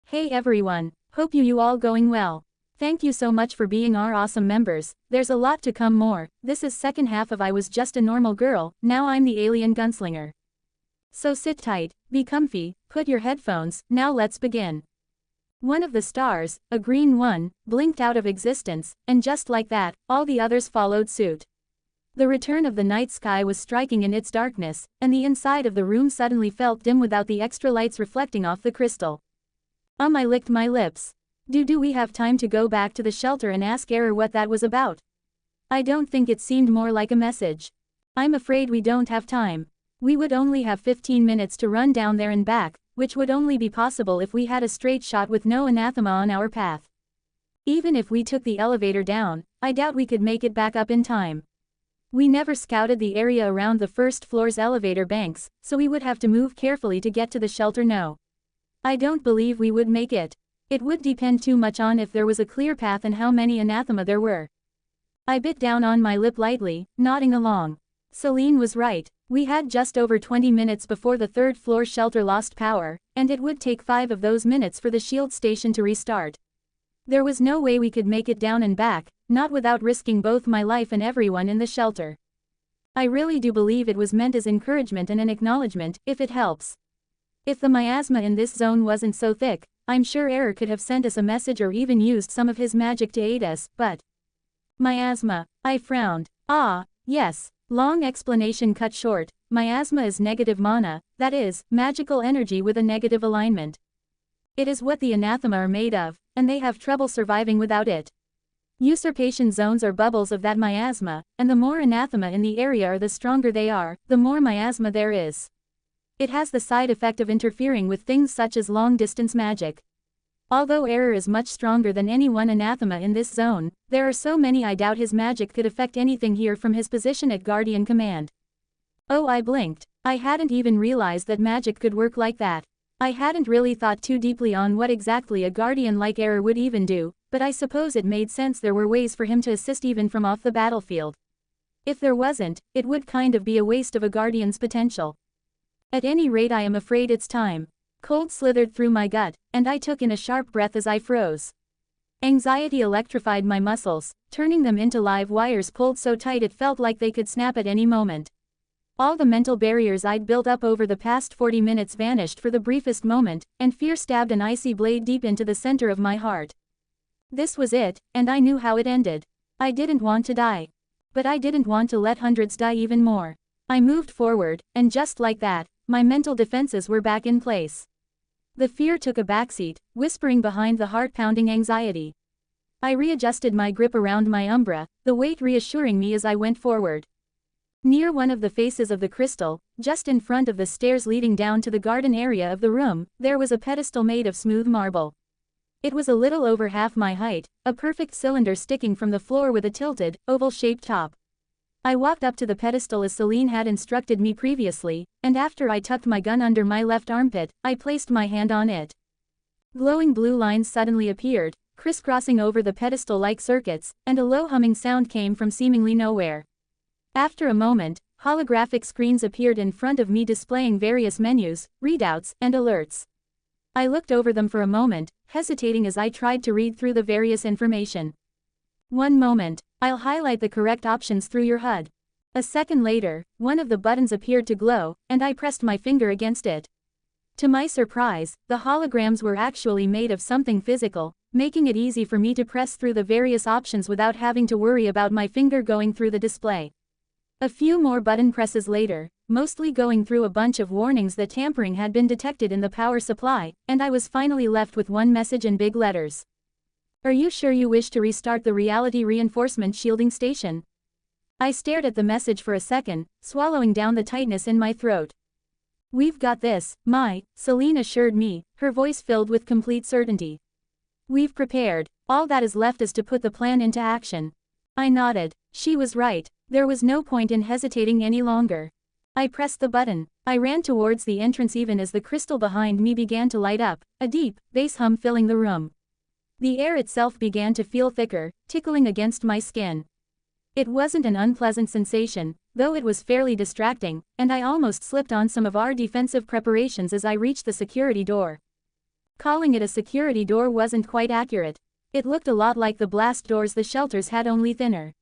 Hey everyone, hope you all going well. Thank you so much for being our awesome members. There's a lot to come more. This is second half of I Was Just a Normal Girl, now I'm the alien gunslinger. So sit tight, be comfy, put your headphones, now let's begin. One of the stars, a green one, blinked out of existence, and just like that, all the others followed suit. The return of the night sky was striking in its darkness, and the inside of the room suddenly felt dim without the extra lights reflecting off the crystal. I licked my lips. Do we have time to go back to the shelter and ask Error what that was about? I don't think it seemed more like a message. I'm afraid we don't have time. We would only have 15 minutes to run down there and back, which would only be possible if we had a straight shot with no anathema on our path. Even if we took the elevator down, I doubt we could make it back up in time. We never scouted the area around the first floor's elevator banks, so we would have to move carefully to get to the shelter. No. I don't believe we would make it. It would depend too much on if there was a clear path and how many anathema there were. I bit down on my lip lightly, nodding along. Celine was right. We had just over 20 minutes before the third floor shelter lost power, and it would take 5 of those minutes for the shield station to restart. There was no way we could make it down and back, not without risking both my life and everyone in the shelter. I really do believe it was meant as encouragement and an acknowledgement, if it helps. If the miasma in this zone wasn't so thick, I'm sure Error could have sent us a message or even used some of his magic to aid us, but… Miasma. I frowned. Ah, yes. Long explanation cut short, miasma is negative mana, that is, magical energy with a negative alignment. It is what the anathema are made of, and they have trouble surviving without it. Usurpation zones are bubbles of that miasma, and the more anathema in the area are the stronger they are, the more miasma there is. It has the side effect of interfering with things such as long-distance magic. Although Error is much stronger than any one anathema in this zone, there are so many I doubt his magic could affect anything here from his position at Guardian Command. Oh, I blinked. I hadn't even realized that magic could work like that. I hadn't really thought too deeply on what exactly a Guardian like Error would even do, but I suppose it made sense there were ways for him to assist even from off the battlefield. If there wasn't, it would kind of be a waste of a Guardian's potential. At any rate, I am afraid it's time. Cold slithered through my gut, and I took in a sharp breath as I froze. Anxiety electrified my muscles, turning them into live wires pulled so tight it felt like they could snap at any moment. All the mental barriers I'd built up over the past 40 minutes vanished for the briefest moment, and fear stabbed an icy blade deep into the center of my heart. This was it, and I knew how it ended. I didn't want to die. But I didn't want to let hundreds die even more. I moved forward, and just like that, my mental defenses were back in place. The fear took a backseat, whispering behind the heart-pounding anxiety. I readjusted my grip around my umbra, the weight reassuring me as I went forward. Near one of the faces of the crystal, just in front of the stairs leading down to the garden area of the room, there was a pedestal made of smooth marble. It was a little over half my height, a perfect cylinder sticking from the floor with a tilted, oval-shaped top. I walked up to the pedestal as Celine had instructed me previously, and after I tucked my gun under my left armpit, I placed my hand on it. Glowing blue lines suddenly appeared, crisscrossing over the pedestal-like circuits, and a low humming sound came from seemingly nowhere. After a moment, holographic screens appeared in front of me displaying various menus, readouts, and alerts. I looked over them for a moment, hesitating as I tried to read through the various information. One moment. I'll highlight the correct options through your HUD. A second later, one of the buttons appeared to glow, and I pressed my finger against it. To my surprise, the holograms were actually made of something physical, making it easy for me to press through the various options without having to worry about my finger going through the display. A few more button presses later, mostly going through a bunch of warnings that tampering had been detected in the power supply, and I was finally left with one message in big letters. Are you sure you wish to restart the reality reinforcement shielding station? I stared at the message for a second, swallowing down the tightness in my throat. We've got this, Celine assured me, her voice filled with complete certainty. We've prepared. All that is left is to put the plan into action. I nodded. She was right. There was no point in hesitating any longer. I pressed the button. I ran towards the entrance even as the crystal behind me began to light up, a deep, bass hum filling the room. The air itself began to feel thicker, tickling against my skin. It wasn't an unpleasant sensation, though it was fairly distracting, and I almost slipped on some of our defensive preparations as I reached the security door. Calling it a security door wasn't quite accurate. It looked a lot like the blast doors the shelters had, only thinner.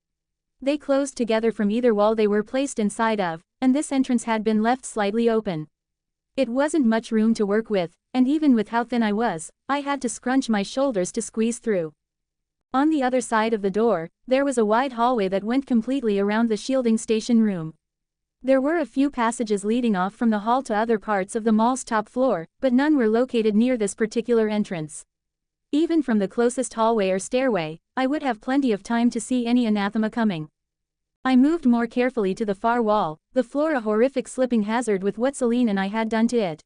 They closed together from either wall they were placed inside of, and this entrance had been left slightly open. It wasn't much room to work with, and even with how thin I was, I had to scrunch my shoulders to squeeze through. On the other side of the door, there was a wide hallway that went completely around the shielding station room. There were a few passages leading off from the hall to other parts of the mall's top floor, but none were located near this particular entrance. Even from the closest hallway or stairway, I would have plenty of time to see any anathema coming. I moved more carefully to the far wall, the floor a horrific slipping hazard with what Celine and I had done to it.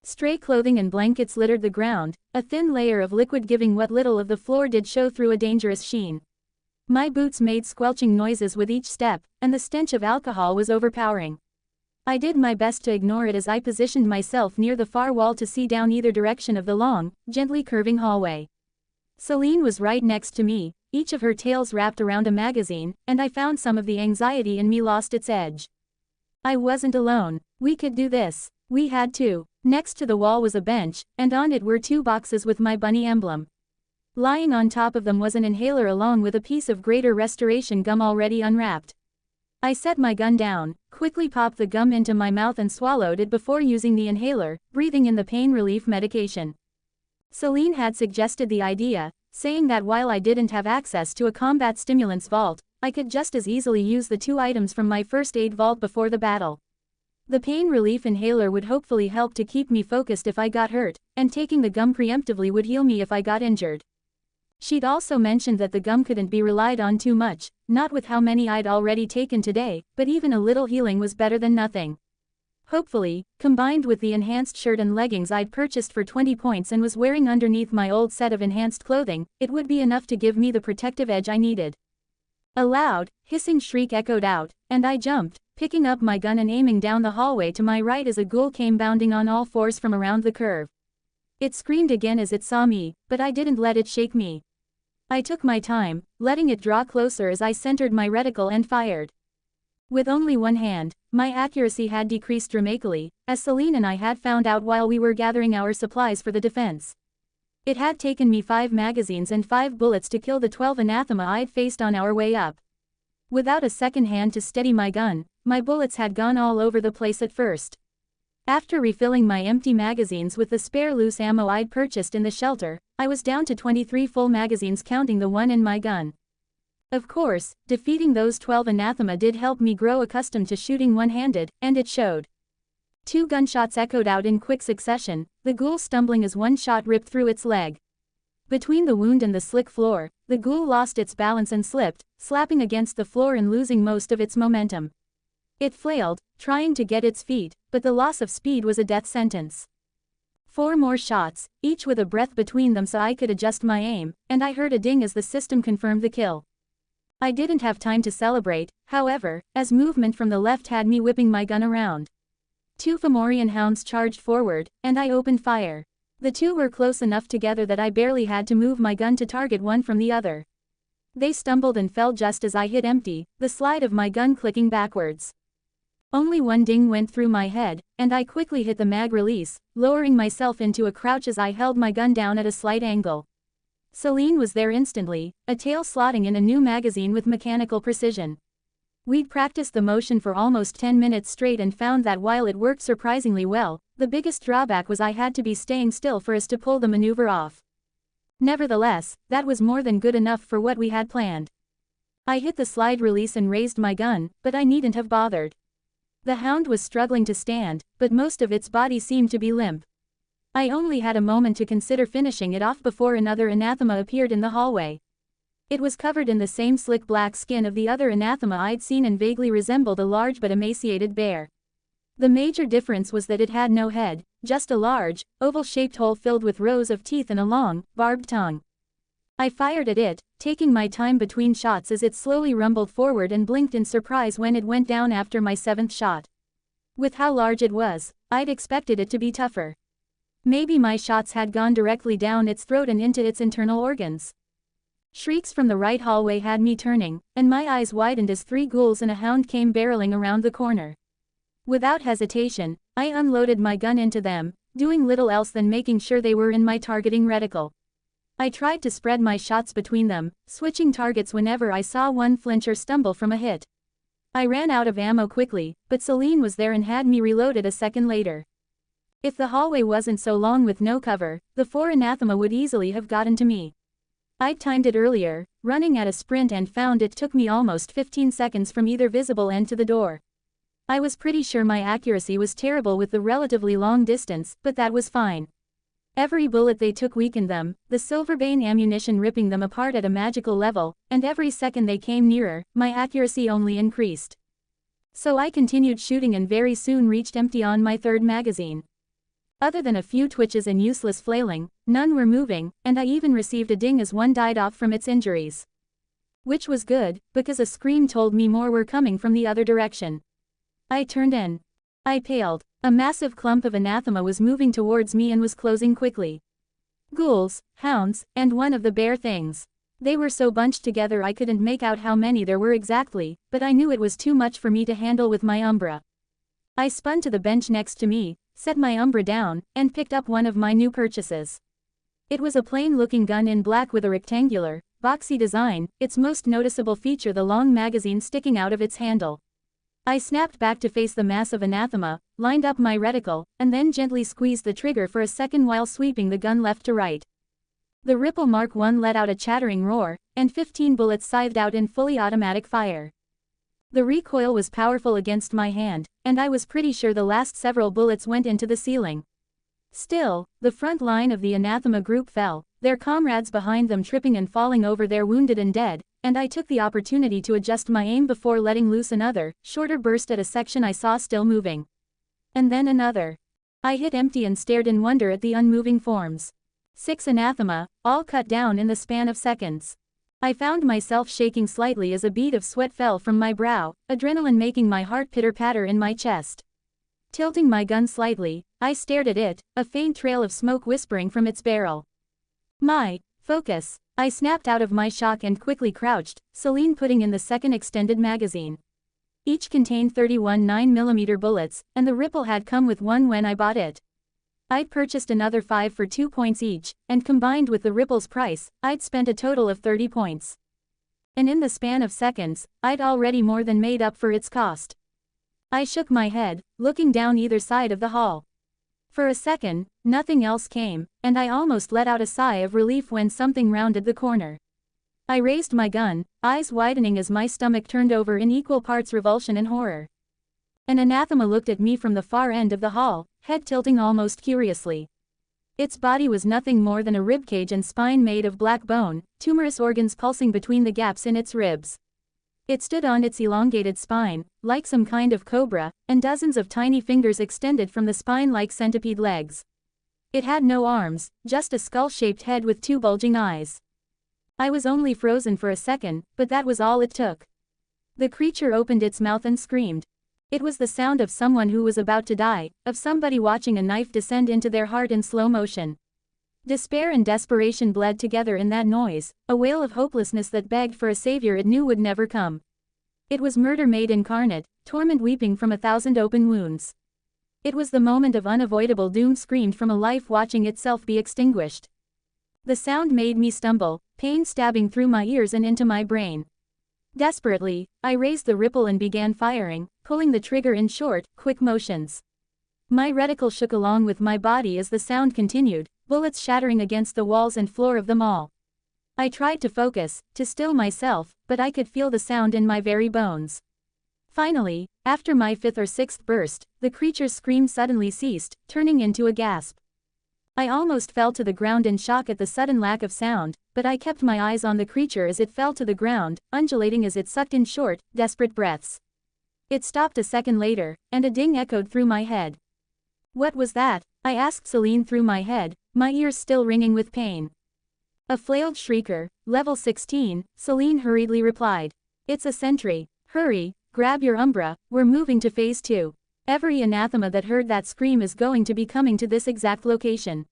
Stray clothing and blankets littered the ground, a thin layer of liquid giving what little of the floor did show through a dangerous sheen. My boots made squelching noises with each step, and the stench of alcohol was overpowering. I did my best to ignore it as I positioned myself near the far wall to see down either direction of the long, gently curving hallway. Celine was right next to me, each of her tails wrapped around a magazine, and I found some of the anxiety in me lost its edge. I wasn't alone. We could do this. We had to. Next to the wall was a bench, and on it were 2 boxes with my bunny emblem. Lying on top of them was an inhaler along with a piece of greater restoration gum already unwrapped. I set my gun down, quickly popped the gum into my mouth and swallowed it before using the inhaler, breathing in the pain relief medication. Celine had suggested the idea, saying that while I didn't have access to a combat stimulants vault, I could just as easily use the 2 items from my first aid vault before the battle. The pain relief inhaler would hopefully help to keep me focused if I got hurt, and taking the gum preemptively would heal me if I got injured. She'd also mentioned that the gum couldn't be relied on too much, not with how many I'd already taken today, but even a little healing was better than nothing. Hopefully, combined with the enhanced shirt and leggings I'd purchased for 20 points and was wearing underneath my old set of enhanced clothing, it would be enough to give me the protective edge I needed. A loud, hissing shriek echoed out, and I jumped, picking up my gun and aiming down the hallway to my right as a ghoul came bounding on all 4s from around the curve. It screamed again as it saw me, but I didn't let it shake me. I took my time, letting it draw closer as I centered my reticle and fired. With only one hand, my accuracy had decreased dramatically, as Celine and I had found out while we were gathering our supplies for the defense. It had taken me 5 magazines and 5 bullets to kill the 12 anathema I'd faced on our way up. Without a second hand to steady my gun, my bullets had gone all over the place at first. After refilling my empty magazines with the spare loose ammo I'd purchased in the shelter, I was down to 23 full magazines counting the one in my gun. Of course, defeating those 12 anathema did help me grow accustomed to shooting one-handed, and it showed. 2 gunshots echoed out in quick succession, the ghoul stumbling as one shot ripped through its leg. Between the wound and the slick floor, the ghoul lost its balance and slipped, slapping against the floor and losing most of its momentum. It flailed, trying to get its feet, but the loss of speed was a death sentence. 4 more shots, each with a breath between them so I could adjust my aim, and I heard a ding as the system confirmed the kill. I didn't have time to celebrate, however, as movement from the left had me whipping my gun around. 2 Fomorian hounds charged forward, and I opened fire. The 2 were close enough together that I barely had to move my gun to target one from the other. They stumbled and fell just as I hit empty, the slide of my gun clicking backwards. Only one ding went through my head, and I quickly hit the mag release, lowering myself into a crouch as I held my gun down at a slight angle. Celine was there instantly, a tail slotting in a new magazine with mechanical precision. We'd practiced the motion for almost 10 minutes straight and found that while it worked surprisingly well, the biggest drawback was I had to be staying still for us to pull the maneuver off. Nevertheless, that was more than good enough for what we had planned. I hit the slide release and raised my gun, but I needn't have bothered. The hound was struggling to stand, but most of its body seemed to be limp. I only had a moment to consider finishing it off before another anathema appeared in the hallway. It was covered in the same slick black skin of the other anathema I'd seen and vaguely resembled a large but emaciated bear. The major difference was that it had no head, just a large, oval-shaped hole filled with rows of teeth and a long, barbed tongue. I fired at it, taking my time between shots as it slowly rumbled forward and blinked in surprise when it went down after my 7th shot. With how large it was, I'd expected it to be tougher. Maybe my shots had gone directly down its throat and into its internal organs. Shrieks from the right hallway had me turning, and my eyes widened as 3 ghouls and a hound came barreling around the corner. Without hesitation, I unloaded my gun into them, doing little else than making sure they were in my targeting reticle. I tried to spread my shots between them, switching targets whenever I saw one flinch or stumble from a hit. I ran out of ammo quickly, but Celine was there and had me reloaded a second later. If the hallway wasn't so long with no cover, the 4 anathema would easily have gotten to me. I'd timed it earlier, running at a sprint, and found it took me almost 15 seconds from either visible end to the door. I was pretty sure my accuracy was terrible with the relatively long distance, but that was fine. Every bullet they took weakened them, the Silverbane ammunition ripping them apart at a magical level, and every second they came nearer, my accuracy only increased. So I continued shooting and very soon reached empty on my 3rd magazine. Other than a few twitches and useless flailing, none were moving, and I even received a ding as one died off from its injuries. Which was good, because a scream told me more were coming from the other direction. I turned in. I paled. A massive clump of anathema was moving towards me and was closing quickly. Ghouls, hounds, and one of the bear things. They were so bunched together I couldn't make out how many there were exactly, but I knew it was too much for me to handle with my Umbra. I spun to the bench next to me, set my Umbra down, and picked up one of my new purchases. It was a plain-looking gun in black with a rectangular, boxy design, its most noticeable feature the long magazine sticking out of its handle. I snapped back to face the mass of anathema, lined up my reticle, and then gently squeezed the trigger for a second while sweeping the gun left to right. The Ripple Mark I let out a chattering roar, and 15 bullets scythed out in fully automatic fire. The recoil was powerful against my hand, and I was pretty sure the last several bullets went into the ceiling. Still, the front line of the anathema group fell, their comrades behind them tripping and falling over their wounded and dead, and I took the opportunity to adjust my aim before letting loose another, shorter burst at a section I saw still moving. And then another. I hit empty and stared in wonder at the unmoving forms. 6 anathema, all cut down in the span of seconds. I found myself shaking slightly as a bead of sweat fell from my brow, adrenaline making my heart pitter-patter in my chest. Tilting my gun slightly, I stared at it, a faint trail of smoke whispering from its barrel. Focus! I snapped out of my shock and quickly crouched, Celine putting in the second extended magazine. Each contained 31 9mm bullets, and the Ripple had come with one when I bought it. I'd purchased another 5 for 2 points each, and combined with the Ripple's price, I'd spent a total of 30 points. And in the span of seconds, I'd already more than made up for its cost. I shook my head, looking down either side of the hall. For a second, nothing else came, and I almost let out a sigh of relief when something rounded the corner. I raised my gun, eyes widening as my stomach turned over in equal parts revulsion and horror. An anathema looked at me from the far end of the hall, head tilting almost curiously. Its body was nothing more than a ribcage and spine made of black bone, tumorous organs pulsing between the gaps in its ribs. It stood on its elongated spine, like some kind of cobra, and dozens of tiny fingers extended from the spine like centipede legs. It had no arms, just a skull-shaped head with 2 bulging eyes. I was only frozen for a second, but that was all it took. The creature opened its mouth and screamed. It was the sound of someone who was about to die, of somebody watching a knife descend into their heart in slow motion. Despair and desperation bled together in that noise, a wail of hopelessness that begged for a savior it knew would never come. It was murder made incarnate, torment weeping from 1,000 open wounds. It was the moment of unavoidable doom screamed from a life watching itself be extinguished. The sound made me stumble, pain stabbing through my ears and into my brain. Desperately, I raised the Ripple and began firing, pulling the trigger in short, quick motions. My reticle shook along with my body as the sound continued, bullets shattering against the walls and floor of the mall. I tried to focus, to still myself, but I could feel the sound in my very bones. Finally, after my 5th or 6th burst, the creature's scream suddenly ceased, turning into a gasp. I almost fell to the ground in shock at the sudden lack of sound, but I kept my eyes on the creature as it fell to the ground, undulating as it sucked in short, desperate breaths. It stopped a second later, and a ding echoed through my head. "What was that?" I asked Celine through my head, my ears still ringing with pain. "A flailed shrieker, level 16, Celine hurriedly replied. "It's a sentry. Hurry, grab your Umbra, we're moving to phase 2. Every anathema that heard that scream is going to be coming to this exact location."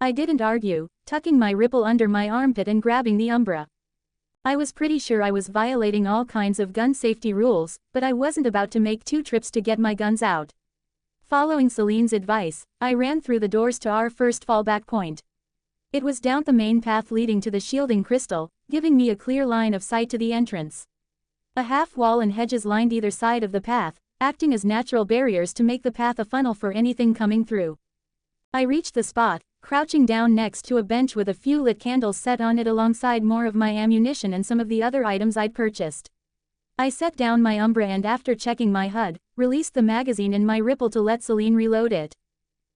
I didn't argue, tucking my Ripple under my armpit and grabbing the Umbra. I was pretty sure I was violating all kinds of gun safety rules, but I wasn't about to make 2 trips to get my guns out. Following Celine's advice, I ran through the doors to our first fallback point. It was down the main path leading to the shielding crystal, giving me a clear line of sight to the entrance. A half-wall and hedges lined either side of the path, acting as natural barriers to make the path a funnel for anything coming through. I reached the spot, crouching down next to a bench with a few lit candles set on it alongside more of my ammunition and some of the other items I'd purchased. I set down my Umbra and after checking my HUD, released the magazine in my ripple to let Celine reload it.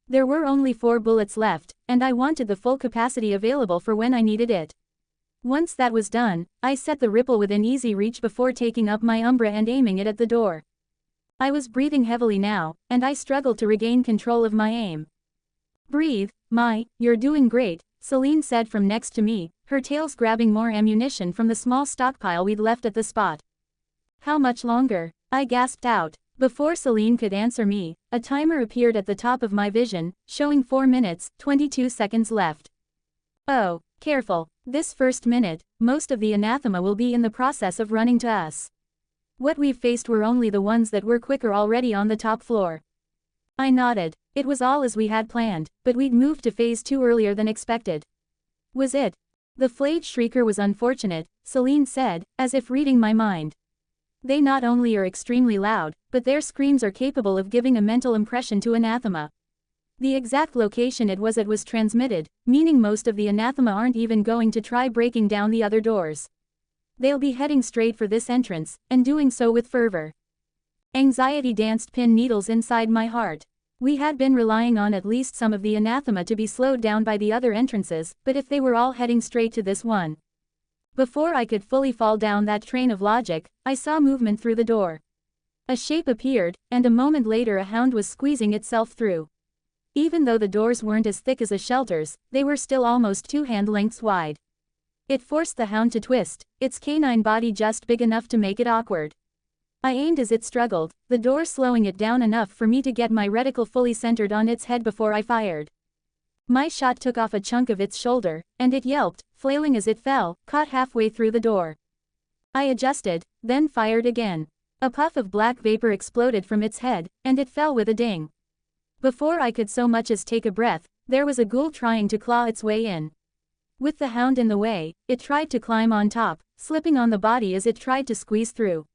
There were only 4 bullets left, and I wanted the full capacity available for when I needed it. Once that was done, I set the ripple within easy reach before taking up my Umbra and aiming it at the door. I was breathing heavily now, and I struggled to regain control of my aim. "Breathe, you're doing great," Celine said from next to me, her tails grabbing more ammunition from the small stockpile we'd left at the spot. "How much longer?" I gasped out. Before Celine could answer me, a timer appeared at the top of my vision, showing 4 minutes, 22 seconds left. "Oh, careful. This first minute, most of the anathema will be in the process of running to us. What we've faced were only the ones that were quicker already on the top floor." I nodded. It was all as we had planned, but we'd moved to phase 2 earlier than expected. Was it? "The flayed shrieker was unfortunate," Celine said, as if reading my mind. "They not only are extremely loud, but their screams are capable of giving a mental impression to anathema. The exact location it was transmitted, meaning most of the anathema aren't even going to try breaking down the other doors. They'll be heading straight for this entrance, and doing so with fervor." Anxiety danced pin needles inside my heart. We had been relying on at least some of the anathema to be slowed down by the other entrances, but if they were all heading straight to this one. Before I could fully fall down that train of logic, I saw movement through the door. A shape appeared, and a moment later a hound was squeezing itself through. Even though the doors weren't as thick as a shelter's, they were still almost 2 hand lengths wide. It forced the hound to twist, its canine body just big enough to make it awkward. I aimed as it struggled, the door slowing it down enough for me to get my reticle fully centered on its head before I fired. My shot took off a chunk of its shoulder, and it yelped, flailing as it fell, caught halfway through the door. I adjusted, then fired again. A puff of black vapor exploded from its head, and it fell with a ding. Before I could so much as take a breath, there was a ghoul trying to claw its way in. With the hound in the way, it tried to climb on top, slipping on the body as it tried to squeeze through.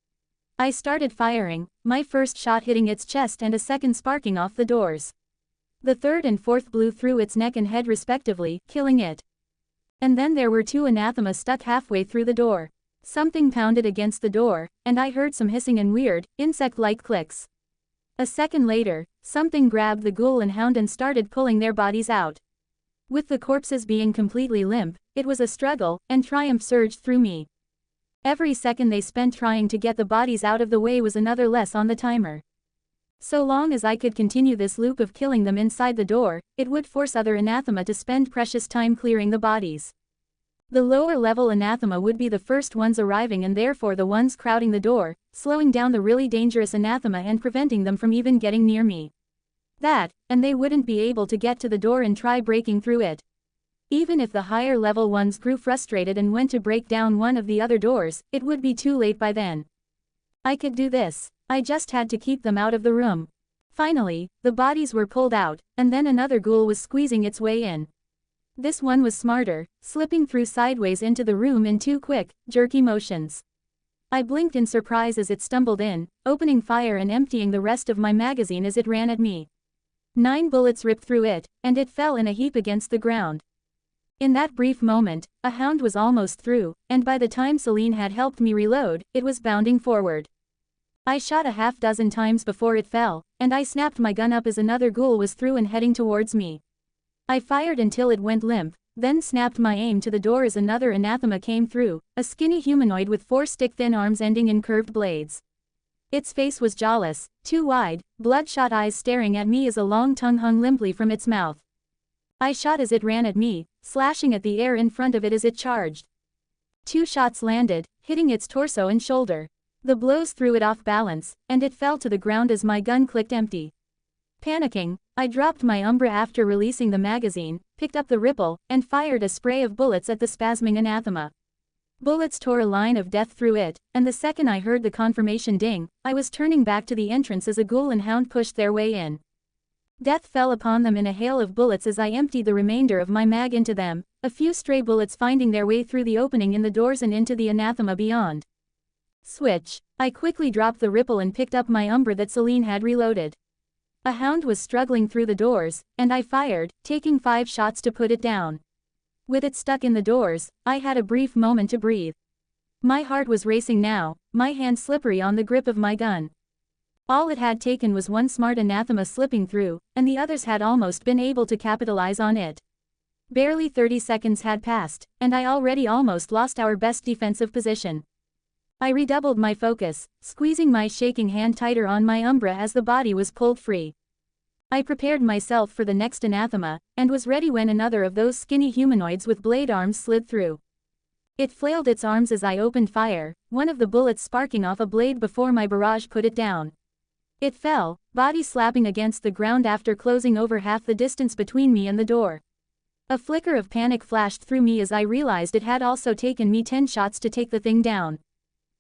I started firing, my first shot hitting its chest and a second sparking off the doors. The third and fourth blew through its neck and head respectively, killing it. And then there were 2 anathema stuck halfway through the door. Something pounded against the door, and I heard some hissing and weird, insect-like clicks. A second later, something grabbed the ghoul and hound and started pulling their bodies out. With the corpses being completely limp, it was a struggle, and triumph surged through me. Every second they spent trying to get the bodies out of the way was another less on the timer. So long as I could continue this loop of killing them inside the door, it would force other anathema to spend precious time clearing the bodies. The lower level anathema would be the first ones arriving and therefore the ones crowding the door, slowing down the really dangerous anathema and preventing them from even getting near me. That, and they wouldn't be able to get to the door and try breaking through it. Even if the higher level ones grew frustrated and went to break down one of the other doors, it would be too late by then. I could do this. I just had to keep them out of the room. Finally, the bodies were pulled out, and then another ghoul was squeezing its way in. This one was smarter, slipping through sideways into the room in 2 quick, jerky motions. I blinked in surprise as it stumbled in, opening fire and emptying the rest of my magazine as it ran at me. 9 bullets ripped through it, and it fell in a heap against the ground. In that brief moment, a hound was almost through, and by the time Celine had helped me reload, it was bounding forward. I shot a half-dozen times before it fell, and I snapped my gun up as another ghoul was through and heading towards me. I fired until it went limp, then snapped my aim to the door as another anathema came through, a skinny humanoid with 4 stick-thin arms ending in curved blades. Its face was jawless, 2 wide, bloodshot eyes staring at me as a long tongue hung limply from its mouth. I shot as it ran at me, slashing at the air in front of it as it charged. 2 shots landed, hitting its torso and shoulder. The blows threw it off balance, and it fell to the ground as my gun clicked empty. Panicking, I dropped my Umbra after releasing the magazine, picked up the ripple, and fired a spray of bullets at the spasming anathema. Bullets tore a line of death through it, and the second I heard the confirmation ding, I was turning back to the entrance as a ghoul and hound pushed their way in. Death fell upon them in a hail of bullets as I emptied the remainder of my mag into them, a few stray bullets finding their way through the opening in the doors and into the anathema beyond. Switch. I quickly dropped the ripple and picked up my umbra that Celine had reloaded. A hound was struggling through the doors, and I fired, taking 5 shots to put it down. With it stuck in the doors, I had a brief moment to breathe. My heart was racing now, my hand slippery on the grip of my gun. All it had taken was one smart anathema slipping through, and the others had almost been able to capitalize on it. Barely 30 seconds had passed, and I already almost lost our best defensive position. I redoubled my focus, squeezing my shaking hand tighter on my umbra as the body was pulled free. I prepared myself for the next anathema, and was ready when another of those skinny humanoids with blade arms slid through. It flailed its arms as I opened fire, one of the bullets sparking off a blade before my barrage put it down. It fell, body slapping against the ground after closing over half the distance between me and the door. A flicker of panic flashed through me as I realized it had also taken me 10 shots to take the thing down.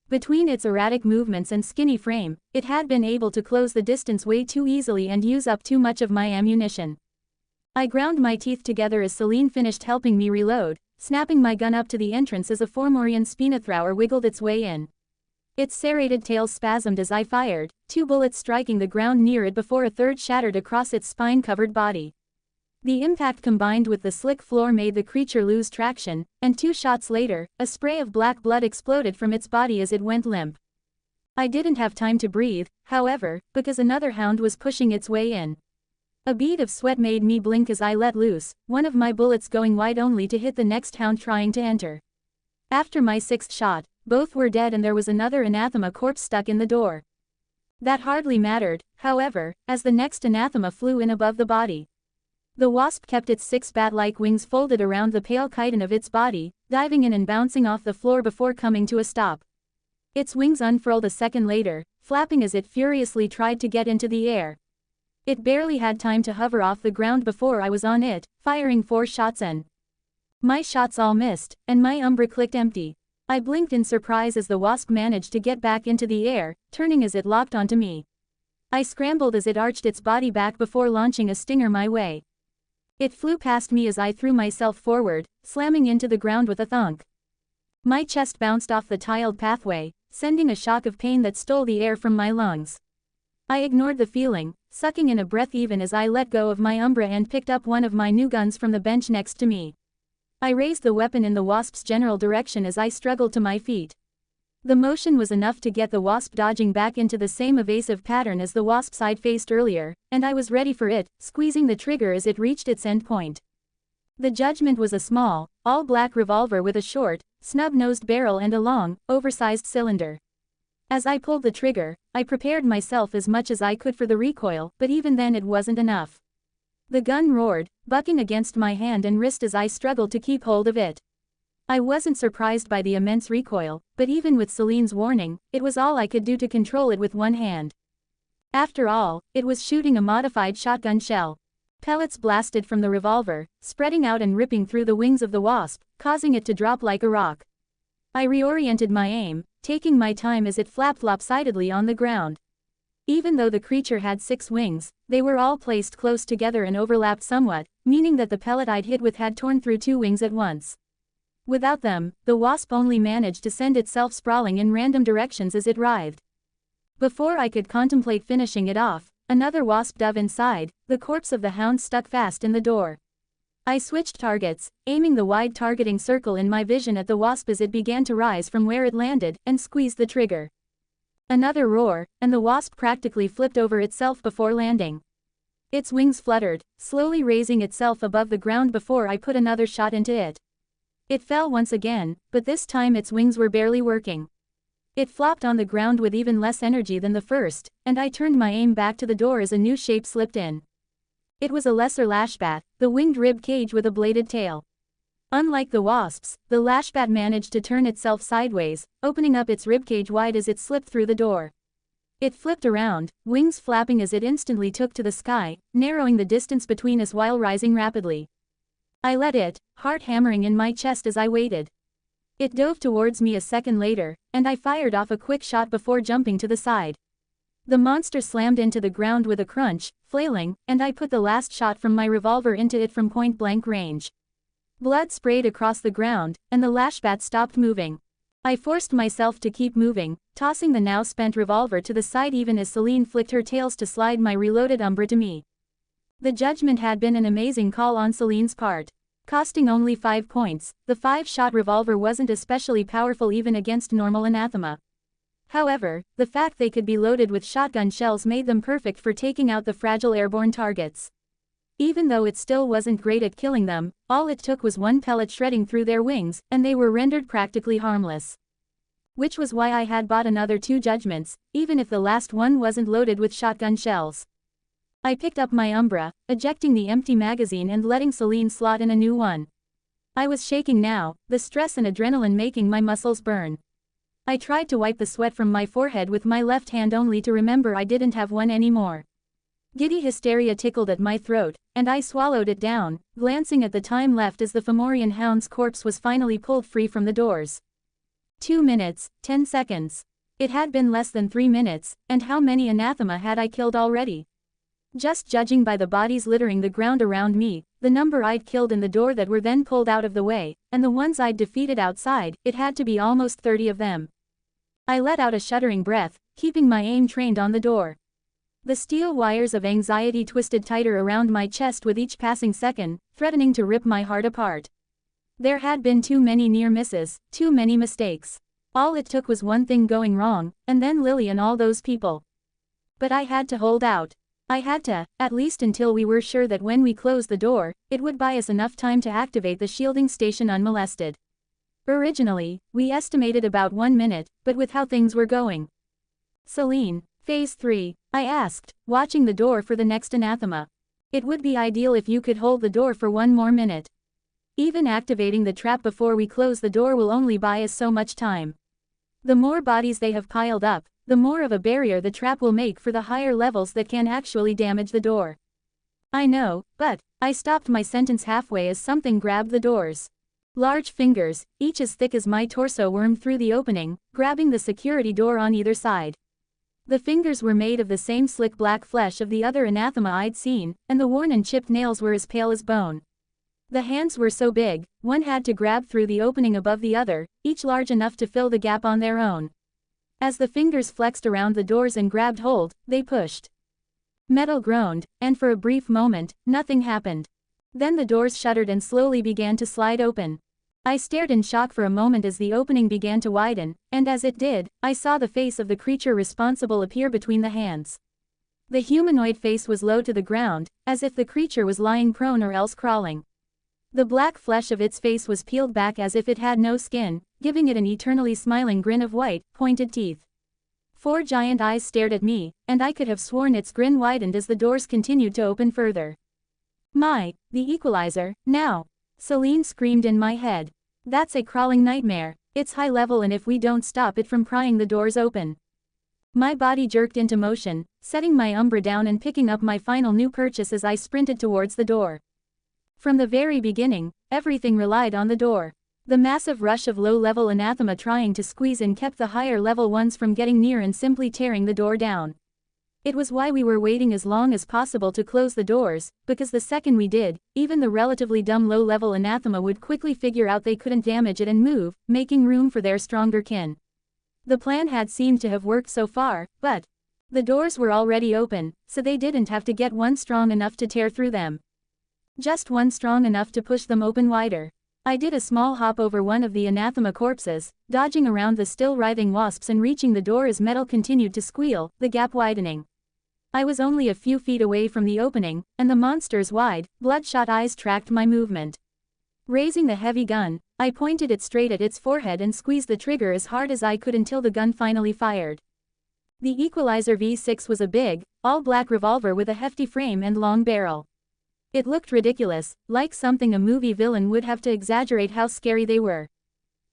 Between its erratic movements and skinny frame, it had been able to close the distance way too easily and use up too much of my ammunition. I ground my teeth together as Celine finished helping me reload, snapping my gun up to the entrance as a Formorian Spinathrower wiggled its way in. Its serrated tail spasmed as I fired, 2 bullets striking the ground near it before a third shattered across its spine-covered body. The impact combined with the slick floor made the creature lose traction, and 2 shots later, a spray of black blood exploded from its body as it went limp. I didn't have time to breathe, however, because another hound was pushing its way in. A bead of sweat made me blink as I let loose, one of my bullets going wide only to hit the next hound trying to enter. After my 6th shot, both were dead and there was another anathema corpse stuck in the door. That hardly mattered, however, as the next anathema flew in above the body. The wasp kept its 6 bat-like wings folded around the pale chitin of its body, diving in and bouncing off the floor before coming to a stop. Its wings unfurled a second later, flapping as it furiously tried to get into the air. It barely had time to hover off the ground before I was on it, firing 4 shots and my shots all missed, and my umbra clicked empty. I blinked in surprise as the wasp managed to get back into the air, turning as it locked onto me. I scrambled as it arched its body back before launching a stinger my way. It flew past me as I threw myself forward, slamming into the ground with a thunk. My chest bounced off the tiled pathway, sending a shock of pain that stole the air from my lungs. I ignored the feeling, sucking in a breath even as I let go of my umbra and picked up one of my new guns from the bench next to me. I raised the weapon in the wasp's general direction as I struggled to my feet. The motion was enough to get the wasp dodging back into the same evasive pattern as the wasps I'd faced earlier, and I was ready for it, squeezing the trigger as it reached its end point. The judgment was a small, all-black revolver with a short, snub-nosed barrel and a long, oversized cylinder. As I pulled the trigger, I prepared myself as much as I could for the recoil, but even then it wasn't enough. The gun roared, bucking against my hand and wrist as I struggled to keep hold of it. I wasn't surprised by the immense recoil, but even with Celine's warning, it was all I could do to control it with one hand. After all, it was shooting a modified shotgun shell. Pellets blasted from the revolver, spreading out and ripping through the wings of the wasp, causing it to drop like a rock. I reoriented my aim, taking my time as it flapped lopsidedly on the ground. Even though the creature had 6 wings, they were all placed close together and overlapped somewhat, meaning that the pellet I'd hit with had torn through 2 wings at once. Without them, the wasp only managed to send itself sprawling in random directions as it writhed. Before I could contemplate finishing it off, another wasp dove inside, the corpse of the hound stuck fast in the door. I switched targets, aiming the wide targeting circle in my vision at the wasp as it began to rise from where it landed, and squeezed the trigger. Another roar, and the wasp practically flipped over itself before landing. Its wings fluttered, slowly raising itself above the ground before I put another shot into it. It fell once again, but this time its wings were barely working. It flopped on the ground with even less energy than the first, and I turned my aim back to the door as a new shape slipped in. It was a lesser lashbat, the winged rib cage with a bladed tail. Unlike the wasps, the lashbat managed to turn itself sideways, opening up its ribcage wide as it slipped through the door. It flipped around, wings flapping as it instantly took to the sky, narrowing the distance between us while rising rapidly. I let it, heart hammering in my chest as I waited. It dove towards me a second later, and I fired off a quick shot before jumping to the side. The monster slammed into the ground with a crunch, flailing, and I put the last shot from my revolver into it from point-blank range. Blood sprayed across the ground, and the lashbat stopped moving. I forced myself to keep moving, tossing the now spent revolver to the side even as Celine flicked her tails to slide my reloaded Umbra to me. The judgment had been an amazing call on Celine's part. Costing only 5 points, the 5-shot revolver wasn't especially powerful even against normal anathema. However, the fact they could be loaded with shotgun shells made them perfect for taking out the fragile airborne targets. Even though it still wasn't great at killing them, all it took was one pellet shredding through their wings, and they were rendered practically harmless. Which was why I had bought another 2 judgments, even if the last one wasn't loaded with shotgun shells. I picked up my Umbra, ejecting the empty magazine and letting Celine slot in a new one. I was shaking now, the stress and adrenaline making my muscles burn. I tried to wipe the sweat from my forehead with my left hand only to remember I didn't have one anymore. Giddy hysteria tickled at my throat, and I swallowed it down, glancing at the time left as the Fomorian hound's corpse was finally pulled free from the doors. 2 minutes, 10 seconds. It had been less than 3 minutes, and how many anathema had I killed already? Just judging by the bodies littering the ground around me, the number I'd killed in the door that were then pulled out of the way, and the ones I'd defeated outside, it had to be almost 30 of them. I let out a shuddering breath, keeping my aim trained on the door. The steel wires of anxiety twisted tighter around my chest with each passing second, threatening to rip my heart apart. There had been too many near misses, too many mistakes. All it took was one thing going wrong, and then Lily and all those people. But I had to hold out. I had to, at least until we were sure that when we closed the door, it would buy us enough time to activate the shielding station unmolested. Originally, we estimated about 1 minute, but with how things were going. Celine, Phase 3, I asked, watching the door for the next anathema. It would be ideal if you could hold the door for 1 more minute. Even activating the trap before we close the door will only buy us so much time. The more bodies they have piled up, the more of a barrier the trap will make for the higher levels that can actually damage the door. I know, but, I stopped my sentence halfway as something grabbed the doors. Large fingers, each as thick as my torso, wormed through the opening, grabbing the security door on either side. The fingers were made of the same slick black flesh of the other anathema I'd seen, and the worn and chipped nails were as pale as bone. The hands were so big, one had to grab through the opening above the other, each large enough to fill the gap on their own. As the fingers flexed around the doors and grabbed hold, they pushed. Metal groaned, and for a brief moment, nothing happened. Then the doors shuddered and slowly began to slide open. I stared in shock for a moment as the opening began to widen, and as it did, I saw the face of the creature responsible appear between the hands. The humanoid face was low to the ground, as if the creature was lying prone or else crawling. The black flesh of its face was peeled back as if it had no skin, giving it an eternally smiling grin of white, pointed teeth. 4 giant eyes stared at me, and I could have sworn its grin widened as the doors continued to open further. The equalizer, now! Celine screamed in my head. That's a crawling nightmare, it's high level and if we don't stop it from prying the doors open. My body jerked into motion, setting my Umbra down and picking up my final new purchase as I sprinted towards the door. From the very beginning, everything relied on the door. The massive rush of low-level anathema trying to squeeze in kept the higher-level ones from getting near and simply tearing the door down. It was why we were waiting as long as possible to close the doors, because the second we did, even the relatively dumb low-level anathema would quickly figure out they couldn't damage it and move, making room for their stronger kin. The plan had seemed to have worked so far, but the doors were already open, so they didn't have to get one strong enough to tear through them. Just one strong enough to push them open wider. I did a small hop over one of the anathema corpses, dodging around the still writhing wasps and reaching the door as metal continued to squeal, the gap widening. I was only a few feet away from the opening, and the monster's wide, bloodshot eyes tracked my movement. Raising the heavy gun, I pointed it straight at its forehead and squeezed the trigger as hard as I could until the gun finally fired. The Equalizer V6 was a big, all-black revolver with a hefty frame and long barrel. It looked ridiculous, like something a movie villain would have to exaggerate how scary they were.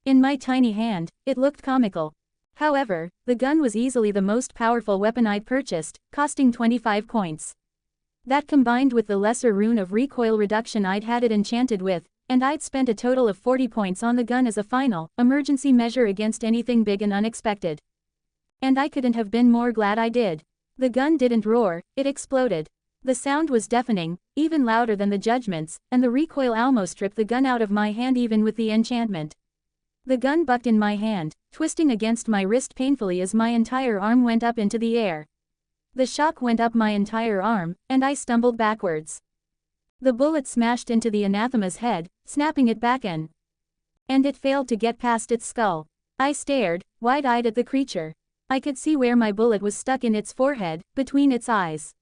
In my tiny hand, it looked comical. However, the gun was easily the most powerful weapon I'd purchased, costing 25 points. That combined with the lesser rune of recoil reduction I'd had it enchanted with, and I'd spent a total of 40 points on the gun as a final, emergency measure against anything big and unexpected. And I couldn't have been more glad I did. The gun didn't roar, it exploded. The sound was deafening, even louder than the judgments, and the recoil almost stripped the gun out of my hand even with the enchantment. The gun bucked in my hand, twisting against my wrist painfully as my entire arm went up into the air. The shock went up my entire arm, and I stumbled backwards. The bullet smashed into the anathema's head, snapping it back in. And it failed to get past its skull. I stared, wide-eyed at the creature. I could see where my bullet was stuck in its forehead, between its eyes.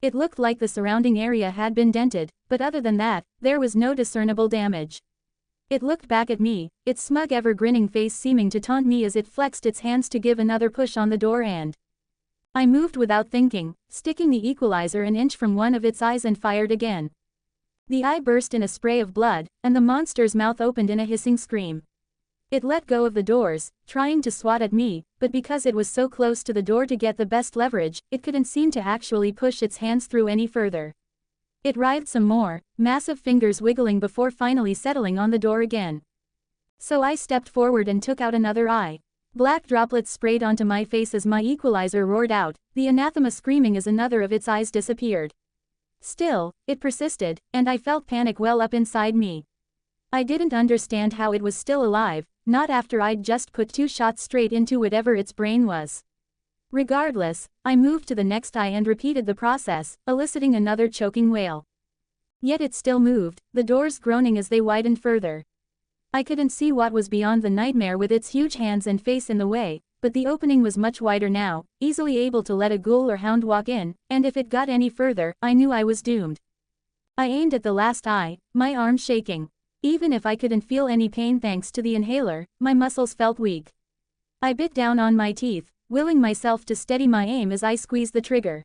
It looked like the surrounding area had been dented, but other than that, there was no discernible damage. It looked back at me, its smug ever-grinning face seeming to taunt me as it flexed its hands to give another push on the door and I moved without thinking, sticking the equalizer an inch from one of its eyes and fired again. The eye burst in a spray of blood, and the monster's mouth opened in a hissing scream. It let go of the doors, trying to swat at me, but because it was so close to the door to get the best leverage, it couldn't seem to actually push its hands through any further. It writhed some more, massive fingers wiggling before finally settling on the door again. So I stepped forward and took out another eye. Black droplets sprayed onto my face as my equalizer roared out, the anathema screaming as another of its eyes disappeared. Still, it persisted, and I felt panic well up inside me. I didn't understand how it was still alive, not after I'd just put 2 shots straight into whatever its brain was. Regardless, I moved to the next eye and repeated the process, eliciting another choking wail. Yet it still moved, the doors groaning as they widened further. I couldn't see what was beyond the nightmare with its huge hands and face in the way, but the opening was much wider now, easily able to let a ghoul or hound walk in, and if it got any further, I knew I was doomed. I aimed at the last eye, my arm shaking. Even if I couldn't feel any pain thanks to the inhaler, my muscles felt weak. I bit down on my teeth, willing myself to steady my aim as I squeezed the trigger.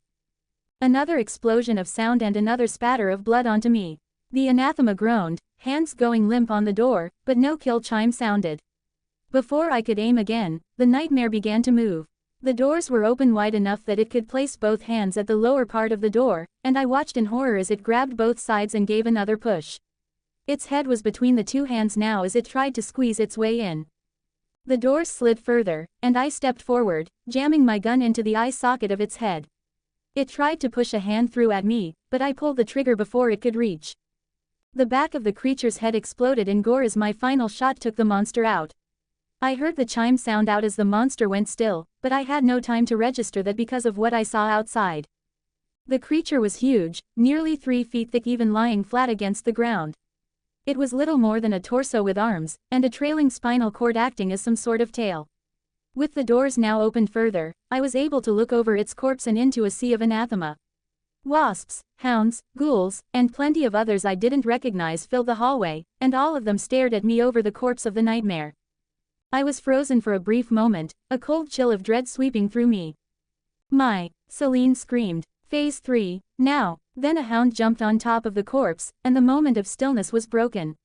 Another explosion of sound and another spatter of blood onto me. The anathema groaned, hands going limp on the door, but no kill chime sounded. Before I could aim again, the nightmare began to move. The doors were open wide enough that it could place both hands at the lower part of the door, and I watched in horror as it grabbed both sides and gave another push. Its head was between the 2 hands now as it tried to squeeze its way in. The doors slid further, and I stepped forward, jamming my gun into the eye socket of its head. It tried to push a hand through at me, but I pulled the trigger before it could reach. The back of the creature's head exploded in gore as my final shot took the monster out. I heard the chime sound out as the monster went still, but I had no time to register that because of what I saw outside. The creature was huge, nearly 3 feet thick, even lying flat against the ground. It was little more than a torso with arms, and a trailing spinal cord acting as some sort of tail. With the doors now opened further, I was able to look over its corpse and into a sea of anathema. Wasps, hounds, ghouls, and plenty of others I didn't recognize filled the hallway, and all of them stared at me over the corpse of the nightmare. I was frozen for a brief moment, a cold chill of dread sweeping through me. My, Celine screamed. Phase 3, now. Then a hound jumped on top of the corpse, and the moment of stillness was broken.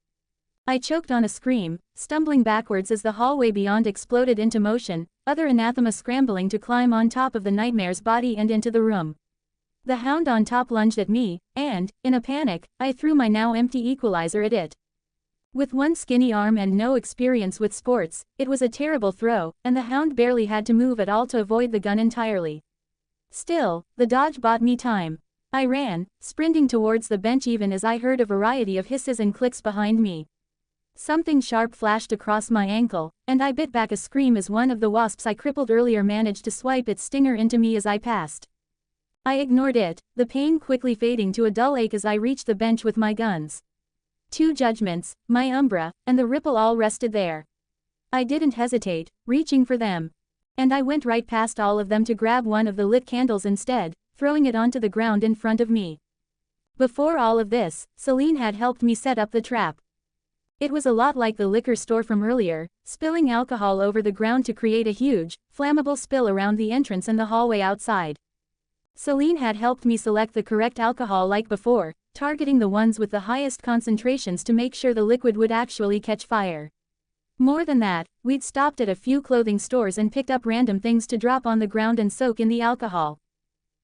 I choked on a scream, stumbling backwards as the hallway beyond exploded into motion, other anathema scrambling to climb on top of the nightmare's body and into the room. The hound on top lunged at me, and, in a panic, I threw my now empty equalizer at it. With one skinny arm and no experience with sports, it was a terrible throw, and the hound barely had to move at all to avoid the gun entirely. Still, the dodge bought me time. I ran, sprinting towards the bench even as I heard a variety of hisses and clicks behind me. Something sharp flashed across my ankle, and I bit back a scream as one of the wasps I crippled earlier managed to swipe its stinger into me as I passed. I ignored it, the pain quickly fading to a dull ache as I reached the bench with my guns. 2 judgments, my umbra, and the ripple all rested there. I didn't hesitate, reaching for them. And I went right past all of them to grab one of the lit candles instead, throwing it onto the ground in front of me. Before all of this, Celine had helped me set up the trap. It was a lot like the liquor store from earlier, spilling alcohol over the ground to create a huge, flammable spill around the entrance and the hallway outside. Celine had helped me select the correct alcohol like before, targeting the ones with the highest concentrations to make sure the liquid would actually catch fire. More than that, we'd stopped at a few clothing stores and picked up random things to drop on the ground and soak in the alcohol.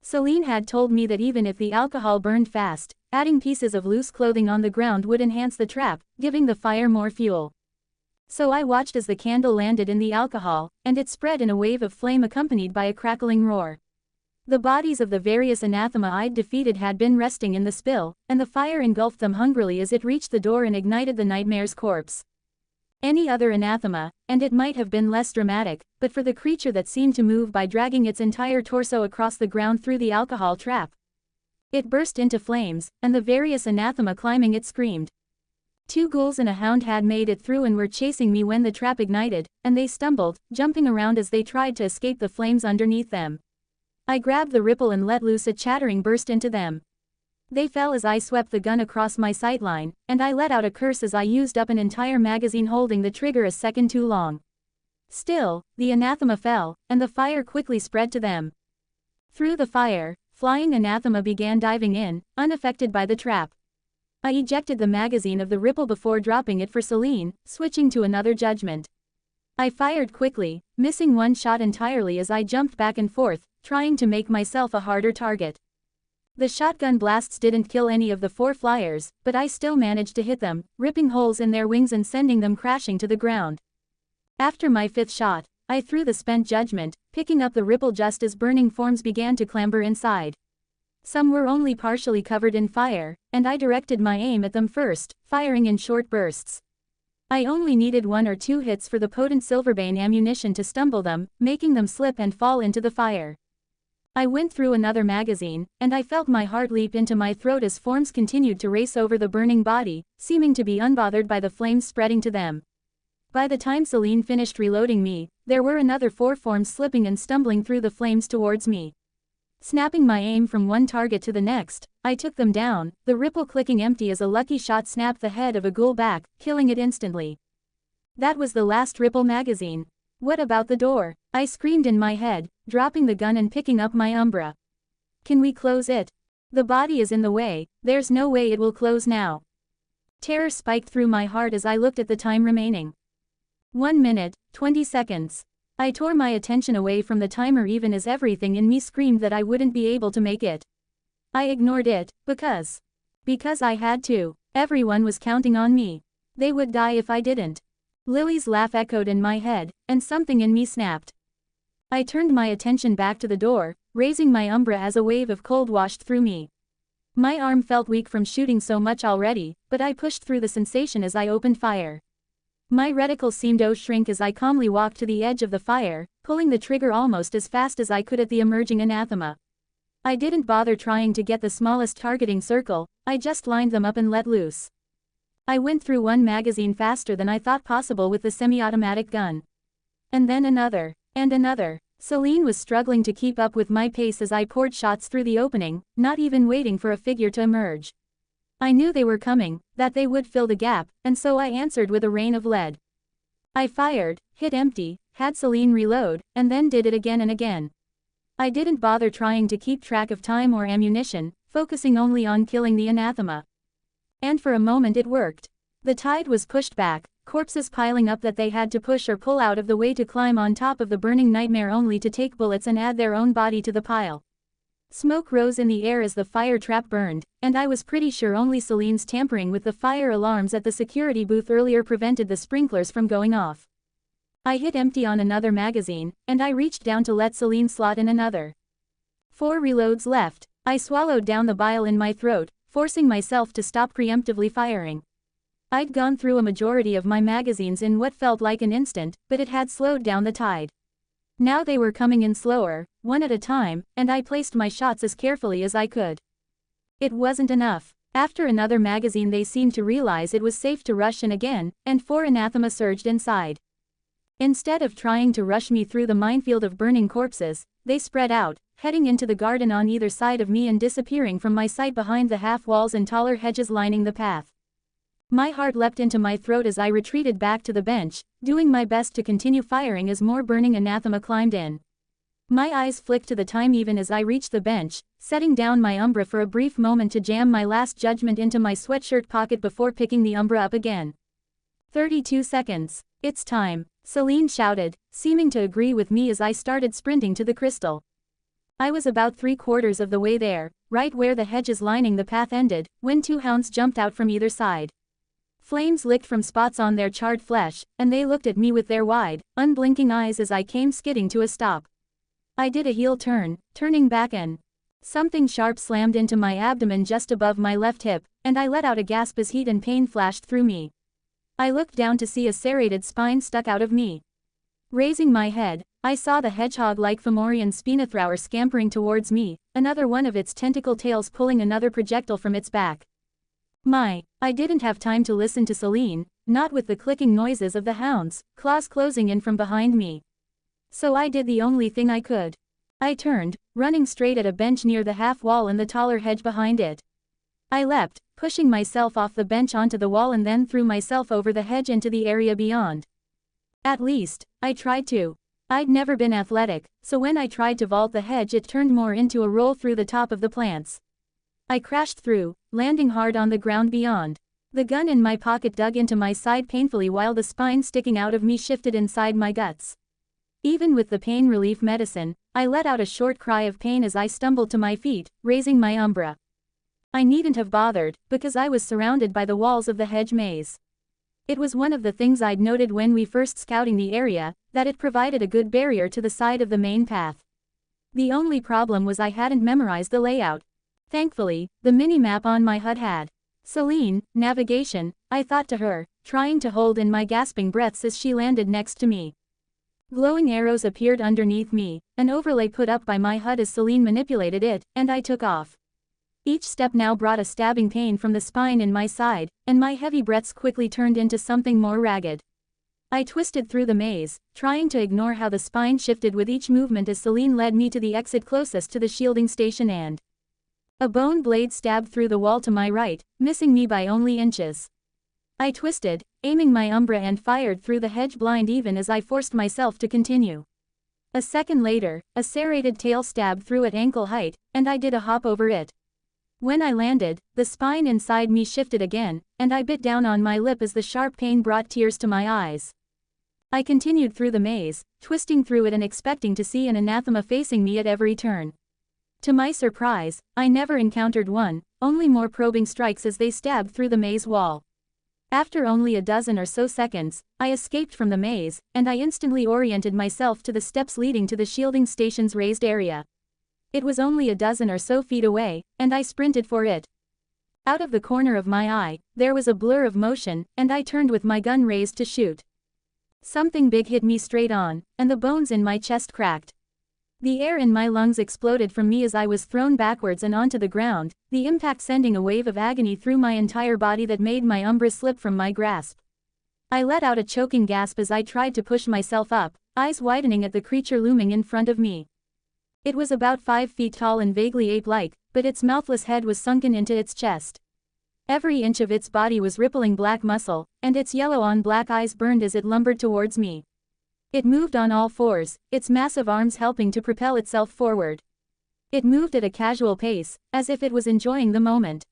Celine had told me that even if the alcohol burned fast, adding pieces of loose clothing on the ground would enhance the trap, giving the fire more fuel. So I watched as the candle landed in the alcohol, and it spread in a wave of flame accompanied by a crackling roar. The bodies of the various anathema I'd defeated had been resting in the spill, and the fire engulfed them hungrily as it reached the door and ignited the nightmare's corpse. Any other anathema, and it might have been less dramatic, but for the creature that seemed to move by dragging its entire torso across the ground through the alcohol trap. It burst into flames, and the various anathema climbing it screamed. 2 ghouls and a hound had made it through and were chasing me when the trap ignited, and they stumbled, jumping around as they tried to escape the flames underneath them. I grabbed the ripple and let loose a chattering burst into them. They fell as I swept the gun across my sightline, and I let out a curse as I used up an entire magazine holding the trigger a second too long. Still, the anathema fell, and the fire quickly spread to them. Through the fire, flying anathema began diving in, unaffected by the trap. I ejected the magazine of the ripple before dropping it for Celine, switching to another judgment. I fired quickly, missing one shot entirely as I jumped back and forth, trying to make myself a harder target. The shotgun blasts didn't kill any of the 4 flyers, but I still managed to hit them, ripping holes in their wings and sending them crashing to the ground. After my 5th shot, I threw the spent judgment, picking up the ripple just as burning forms began to clamber inside. Some were only partially covered in fire, and I directed my aim at them first, firing in short bursts. I only needed 1 or 2 hits for the potent silverbane ammunition to stumble them, making them slip and fall into the fire. I went through another magazine, and I felt my heart leap into my throat as forms continued to race over the burning body, seeming to be unbothered by the flames spreading to them. By the time Celine finished reloading me, there were another 4 forms slipping and stumbling through the flames towards me. Snapping my aim from one target to the next, I took them down, the ripple clicking empty as a lucky shot snapped the head of a ghoul back, killing it instantly. That was the last ripple magazine. What about the door? I screamed in my head, dropping the gun and picking up my umbra. Can we close it? The body is in the way, there's no way it will close now. Terror spiked through my heart as I looked at the time remaining. 1 minute, 20 seconds. I tore my attention away from the timer even as everything in me screamed that I wouldn't be able to make it. I ignored it, because I had to. Everyone was counting on me. They would die if I didn't. Lily's laugh echoed in my head, and something in me snapped. I turned my attention back to the door, raising my umbra as a wave of cold washed through me. My arm felt weak from shooting so much already, but I pushed through the sensation as I opened fire. My reticle seemed to shrink as I calmly walked to the edge of the fire, pulling the trigger almost as fast as I could at the emerging anathema. I didn't bother trying to get the smallest targeting circle, I just lined them up and let loose. I went through 1 magazine faster than I thought possible with the semi-automatic gun. And then another, and another. Celine was struggling to keep up with my pace as I poured shots through the opening, not even waiting for a figure to emerge. I knew they were coming, that they would fill the gap, and so I answered with a rain of lead. I fired, hit empty, had Celine reload, and then did it again and again. I didn't bother trying to keep track of time or ammunition, focusing only on killing the anathema. And for a moment it worked. The tide was pushed back, corpses piling up that they had to push or pull out of the way to climb on top of the burning nightmare only to take bullets and add their own body to the pile. Smoke rose in the air as the fire trap burned, and I was pretty sure only Celine's tampering with the fire alarms at the security booth earlier prevented the sprinklers from going off. I hit empty on another magazine, and I reached down to let Celine slot in another. 4 reloads left. I swallowed down the bile in my throat, forcing myself to stop preemptively firing. I'd gone through a majority of my magazines in what felt like an instant, but it had slowed down the tide. Now they were coming in slower, 1 at a time, and I placed my shots as carefully as I could. It wasn't enough. After another magazine they seemed to realize it was safe to rush in again, and 4 anathema surged inside. Instead of trying to rush me through the minefield of burning corpses, they spread out, heading into the garden on either side of me and disappearing from my sight behind the half-walls and taller hedges lining the path. My heart leapt into my throat as I retreated back to the bench, doing my best to continue firing as more burning anathema climbed in. My eyes flicked to the time even as I reached the bench, setting down my umbra for a brief moment to jam my last judgment into my sweatshirt pocket before picking the umbra up again. 32 seconds. It's time, Celine shouted, seeming to agree with me as I started sprinting to the crystal. I was about 3/4 of the way there, right where the hedges lining the path ended, when 2 hounds jumped out from either side. Flames licked from spots on their charred flesh, and they looked at me with their wide, unblinking eyes as I came skidding to a stop. I did a heel turn, turning back and something sharp slammed into my abdomen just above my left hip, and I let out a gasp as heat and pain flashed through me. I looked down to see a serrated spine stuck out of me. Raising my head, I saw the hedgehog-like Fomorian Spinothrower scampering towards me, another one of its tentacle tails pulling another projectile from its back. I didn't have time to listen to Celine, not with the clicking noises of the hounds, claws closing in from behind me. So I did the only thing I could. I turned, running straight at a bench near the half-wall and the taller hedge behind it. I leapt, pushing myself off the bench onto the wall and then threw myself over the hedge into the area beyond. At least, I tried to. I'd never been athletic, so when I tried to vault the hedge it turned more into a roll through the top of the plants. I crashed through, landing hard on the ground beyond. The gun in my pocket dug into my side painfully while the spine sticking out of me shifted inside my guts. Even with the pain relief medicine, I let out a short cry of pain as I stumbled to my feet, raising my umbra. I needn't have bothered, because I was surrounded by the walls of the hedge maze. It was one of the things I'd noted when we first scouting the area, that it provided a good barrier to the side of the main path. The only problem was I hadn't memorized the layout. Thankfully, the mini-map on my HUD had. Celine, navigation, I thought to her, trying to hold in my gasping breaths as she landed next to me. Glowing arrows appeared underneath me, an overlay put up by my HUD as Celine manipulated it, and I took off. Each step now brought a stabbing pain from the spine in my side, and my heavy breaths quickly turned into something more ragged. I twisted through the maze, trying to ignore how the spine shifted with each movement as Celine led me to the exit closest to the shielding station and a bone blade stabbed through the wall to my right, missing me by only inches. I twisted, aiming my umbra and fired through the hedge blind even as I forced myself to continue. A second later, a serrated tail stabbed through at ankle height, and I did a hop over it. When I landed, the spine inside me shifted again, and I bit down on my lip as the sharp pain brought tears to my eyes. I continued through the maze, twisting through it and expecting to see an anathema facing me at every turn. To my surprise, I never encountered one, only more probing strikes as they stabbed through the maze wall. After only a dozen or so seconds, I escaped from the maze, and I instantly oriented myself to the steps leading to the shielding station's raised area. It was only a dozen or so feet away, and I sprinted for it. Out of the corner of my eye, there was a blur of motion, and I turned with my gun raised to shoot. Something big hit me straight on, and the bones in my chest cracked. The air in my lungs exploded from me as I was thrown backwards and onto the ground, the impact sending a wave of agony through my entire body that made my umbra slip from my grasp. I let out a choking gasp as I tried to push myself up, eyes widening at the creature looming in front of me. It was about 5 feet tall and vaguely ape-like, but its mouthless head was sunken into its chest. Every inch of its body was rippling black muscle, and its yellow-on-black eyes burned as it lumbered towards me. It moved on all fours, its massive arms helping to propel itself forward. It moved at a casual pace, as if it was enjoying the moment.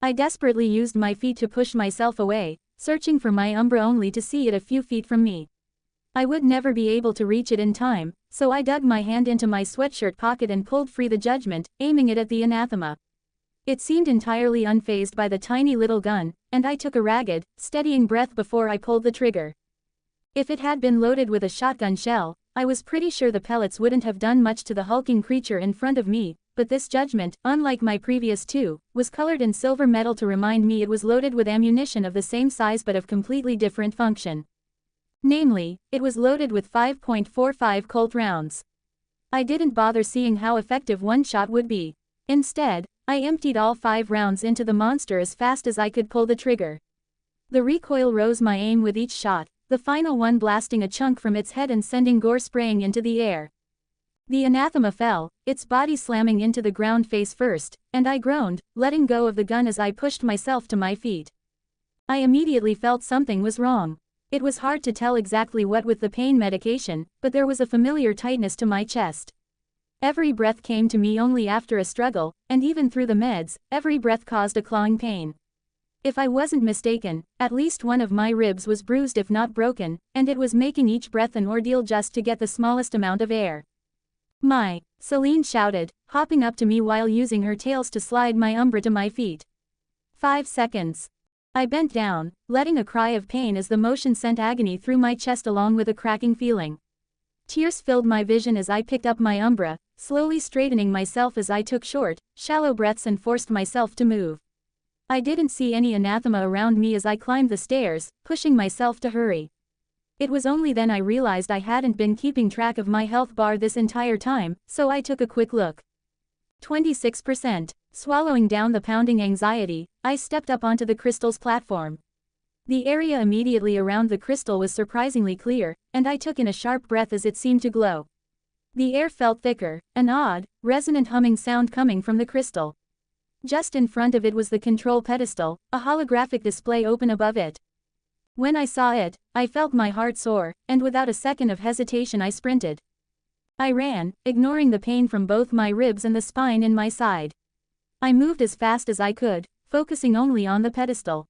I desperately used my feet to push myself away, searching for my umbra only to see it a few feet from me. I would never be able to reach it in time, so I dug my hand into my sweatshirt pocket and pulled free the judgment, aiming it at the anathema. It seemed entirely unfazed by the tiny little gun, and I took a ragged, steadying breath before I pulled the trigger. If it had been loaded with a shotgun shell, I was pretty sure the pellets wouldn't have done much to the hulking creature in front of me, but this judgment, unlike my previous two, was colored in silver metal to remind me it was loaded with ammunition of the same size but of completely different function. Namely, it was loaded with 5.45 Colt rounds. I didn't bother seeing how effective one shot would be. Instead, I emptied all 5 rounds into the monster as fast as I could pull the trigger. The recoil rose my aim with each shot, the final one blasting a chunk from its head and sending gore spraying into the air. The anathema fell, its body slamming into the ground face first, and I groaned, letting go of the gun as I pushed myself to my feet. I immediately felt something was wrong. It was hard to tell exactly what with the pain medication, but there was a familiar tightness to my chest. Every breath came to me only after a struggle, and even through the meds, every breath caused a clawing pain. If I wasn't mistaken, at least one of my ribs was bruised if not broken, and it was making each breath an ordeal just to get the smallest amount of air. Celine shouted, hopping up to me while using her tails to slide my umbra to my feet. 5 seconds. I bent down, letting a cry of pain as the motion sent agony through my chest along with a cracking feeling. Tears filled my vision as I picked up my umbra, slowly straightening myself as I took short, shallow breaths and forced myself to move. I didn't see any anathema around me as I climbed the stairs, pushing myself to hurry. It was only then I realized I hadn't been keeping track of my health bar this entire time, so I took a quick look. 26%. Swallowing down the pounding anxiety, I stepped up onto the crystal's platform. The area immediately around the crystal was surprisingly clear, and I took in a sharp breath as it seemed to glow. The air felt thicker, an odd, resonant humming sound coming from the crystal. Just in front of it was the control pedestal, a holographic display open above it. When I saw it, I felt my heart soar, and without a second of hesitation I sprinted. I ran, ignoring the pain from both my ribs and the spine in my side. I moved as fast as I could, focusing only on the pedestal.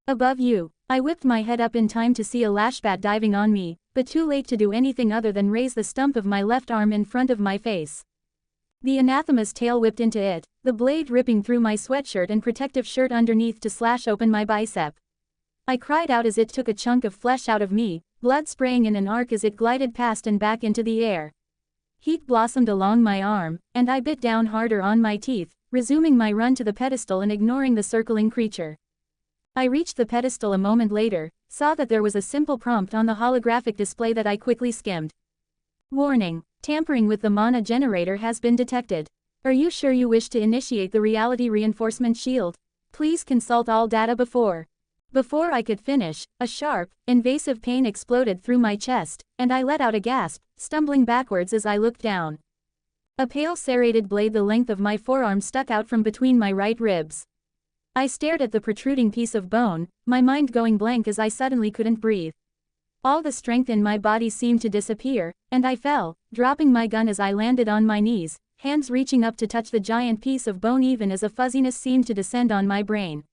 Above you, I whipped my head up in time to see a lashbat diving on me, but too late to do anything other than raise the stump of my left arm in front of my face. The anathema's tail whipped into it, the blade ripping through my sweatshirt and protective shirt underneath to slash open my bicep. I cried out as it took a chunk of flesh out of me, blood spraying in an arc as it glided past and back into the air. Heat blossomed along my arm, and I bit down harder on my teeth, resuming my run to the pedestal and ignoring the circling creature. I reached the pedestal a moment later, saw that there was a simple prompt on the holographic display that I quickly skimmed. Warning: tampering with the mana generator has been detected. Are you sure you wish to initiate the reality reinforcement shield? Please consult all data before. Before I could finish, a sharp, invasive pain exploded through my chest, and I let out a gasp, stumbling backwards as I looked down. A pale serrated blade the length of my forearm stuck out from between my right ribs. I stared at the protruding piece of bone, my mind going blank as I suddenly couldn't breathe. All the strength in my body seemed to disappear, and I fell, dropping my gun as I landed on my knees, hands reaching up to touch the giant piece of bone even as a fuzziness seemed to descend on my brain.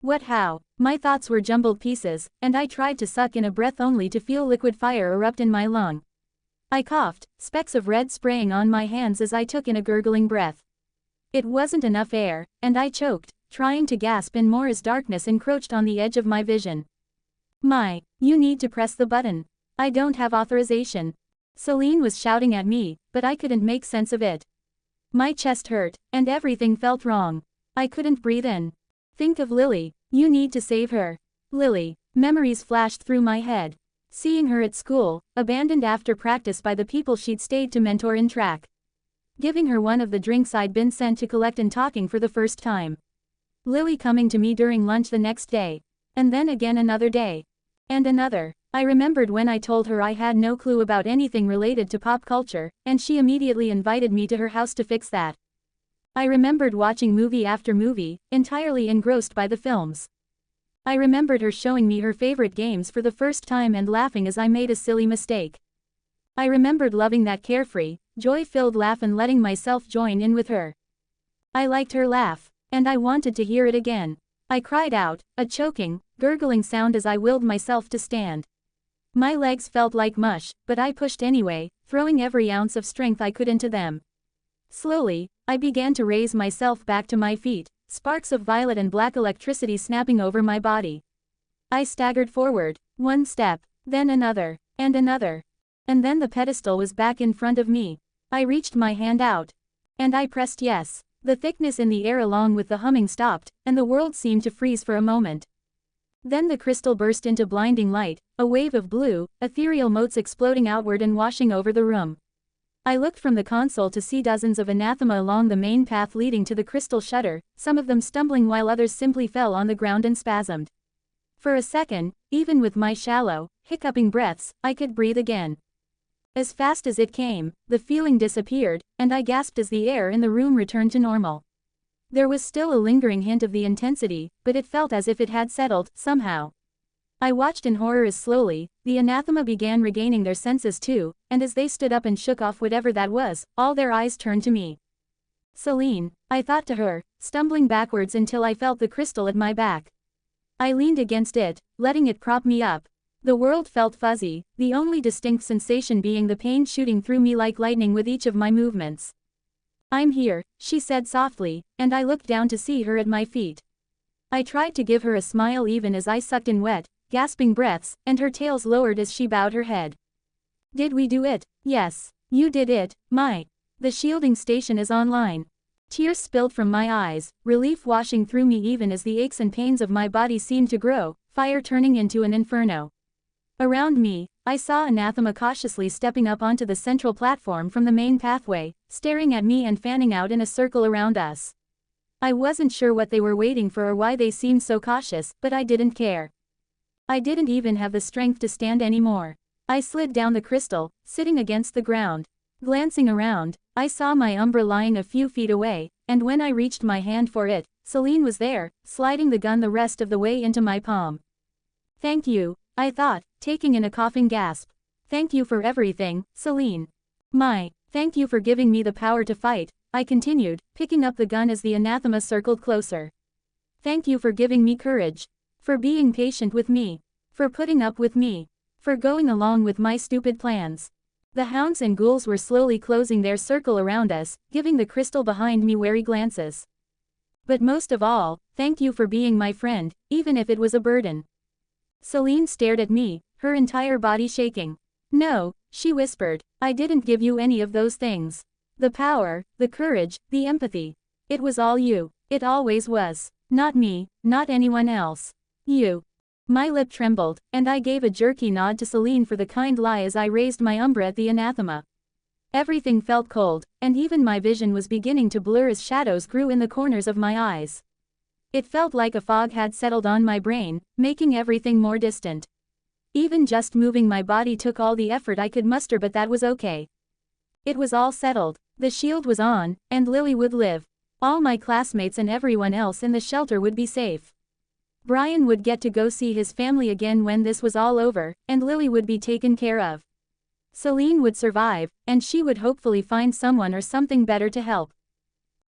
What? How? My thoughts were jumbled pieces, and I tried to suck in a breath only to feel liquid fire erupt in my lung. I coughed, specks of red spraying on my hands as I took in a gurgling breath. It wasn't enough air, and I choked, trying to gasp in more as darkness encroached on the edge of my vision. You need to press the button. I don't have authorization. Celine was shouting at me, but I couldn't make sense of it. My chest hurt, and everything felt wrong. I couldn't breathe in. Think of Lily. You need to save her. Lily. Memories flashed through my head. Seeing her at school, abandoned after practice by the people she'd stayed to mentor in track. Giving her one of the drinks I'd been sent to collect and talking for the first time. Lily coming to me during lunch the next day. And then again another day. And another. I remembered when I told her I had no clue about anything related to pop culture, and she immediately invited me to her house to fix that. I remembered watching movie after movie, entirely engrossed by the films. I remembered her showing me her favorite games for the first time and laughing as I made a silly mistake. I remembered loving that carefree, joy-filled laugh and letting myself join in with her. I liked her laugh, and I wanted to hear it again. I cried out, a choking, gurgling sound as I willed myself to stand. My legs felt like mush, but I pushed anyway, throwing every ounce of strength I could into them. Slowly, I began to raise myself back to my feet, sparks of violet and black electricity snapping over my body. I staggered forward, one step, then another, and another. And then the pedestal was back in front of me. I reached my hand out. And I pressed yes. The thickness in the air along with the humming stopped, and the world seemed to freeze for a moment. Then the crystal burst into blinding light, a wave of blue, ethereal motes exploding outward and washing over the room. I looked from the console to see dozens of anathema along the main path leading to the crystal shutter, some of them stumbling while others simply fell on the ground and spasmed. For a second, even with my shallow, hiccuping breaths, I could breathe again. As fast as it came, the feeling disappeared, and I gasped as the air in the room returned to normal. There was still a lingering hint of the intensity, but it felt as if it had settled, somehow. I watched in horror as slowly, the anathema began regaining their senses too, and as they stood up and shook off whatever that was, all their eyes turned to me. Celine, I thought to her, stumbling backwards until I felt the crystal at my back. I leaned against it, letting it prop me up. The world felt fuzzy, the only distinct sensation being the pain shooting through me like lightning with each of my movements. I'm here, she said softly, and I looked down to see her at my feet. I tried to give her a smile even as I sucked in wet, gasping breaths, and her tails lowered as she bowed her head. Did we do it? Yes. You did it, The shielding station is online. Tears spilled from my eyes, relief washing through me even as the aches and pains of my body seemed to grow, fire turning into an inferno. Around me, I saw Anathema cautiously stepping up onto the central platform from the main pathway, staring at me and fanning out in a circle around us. I wasn't sure what they were waiting for or why they seemed so cautious, but I didn't care. I didn't even have the strength to stand anymore. I slid down the crystal, sitting against the ground. Glancing around, I saw my Umbra lying a few feet away, and when I reached my hand for it, Celine was there, sliding the gun the rest of the way into my palm. Thank you, I thought, taking in a coughing gasp. Thank you for everything, Celine. Thank you for giving me the power to fight, I continued, picking up the gun as the anathema circled closer. Thank you for giving me courage. For being patient with me. For putting up with me. For going along with my stupid plans. The hounds and ghouls were slowly closing their circle around us, giving the crystal behind me wary glances. But most of all, thank you for being my friend, even if it was a burden. Celine stared at me, her entire body shaking. No, she whispered, I didn't give you any of those things. The power, the courage, the empathy. It was all you. It always was. Not me, not anyone else. You. My lip trembled, and I gave a jerky nod to Celine for the kind lie as I raised my umbra at the anathema. Everything felt cold, and even my vision was beginning to blur as shadows grew in the corners of my eyes. It felt like a fog had settled on my brain, making everything more distant. Even just moving my body took all the effort I could muster, but that was okay. It was all settled. The shield was on, and Lily would live. All my classmates and everyone else in the shelter would be safe. Brian would get to go see his family again when this was all over, and Lily would be taken care of. Celine would survive, and she would hopefully find someone or something better to help.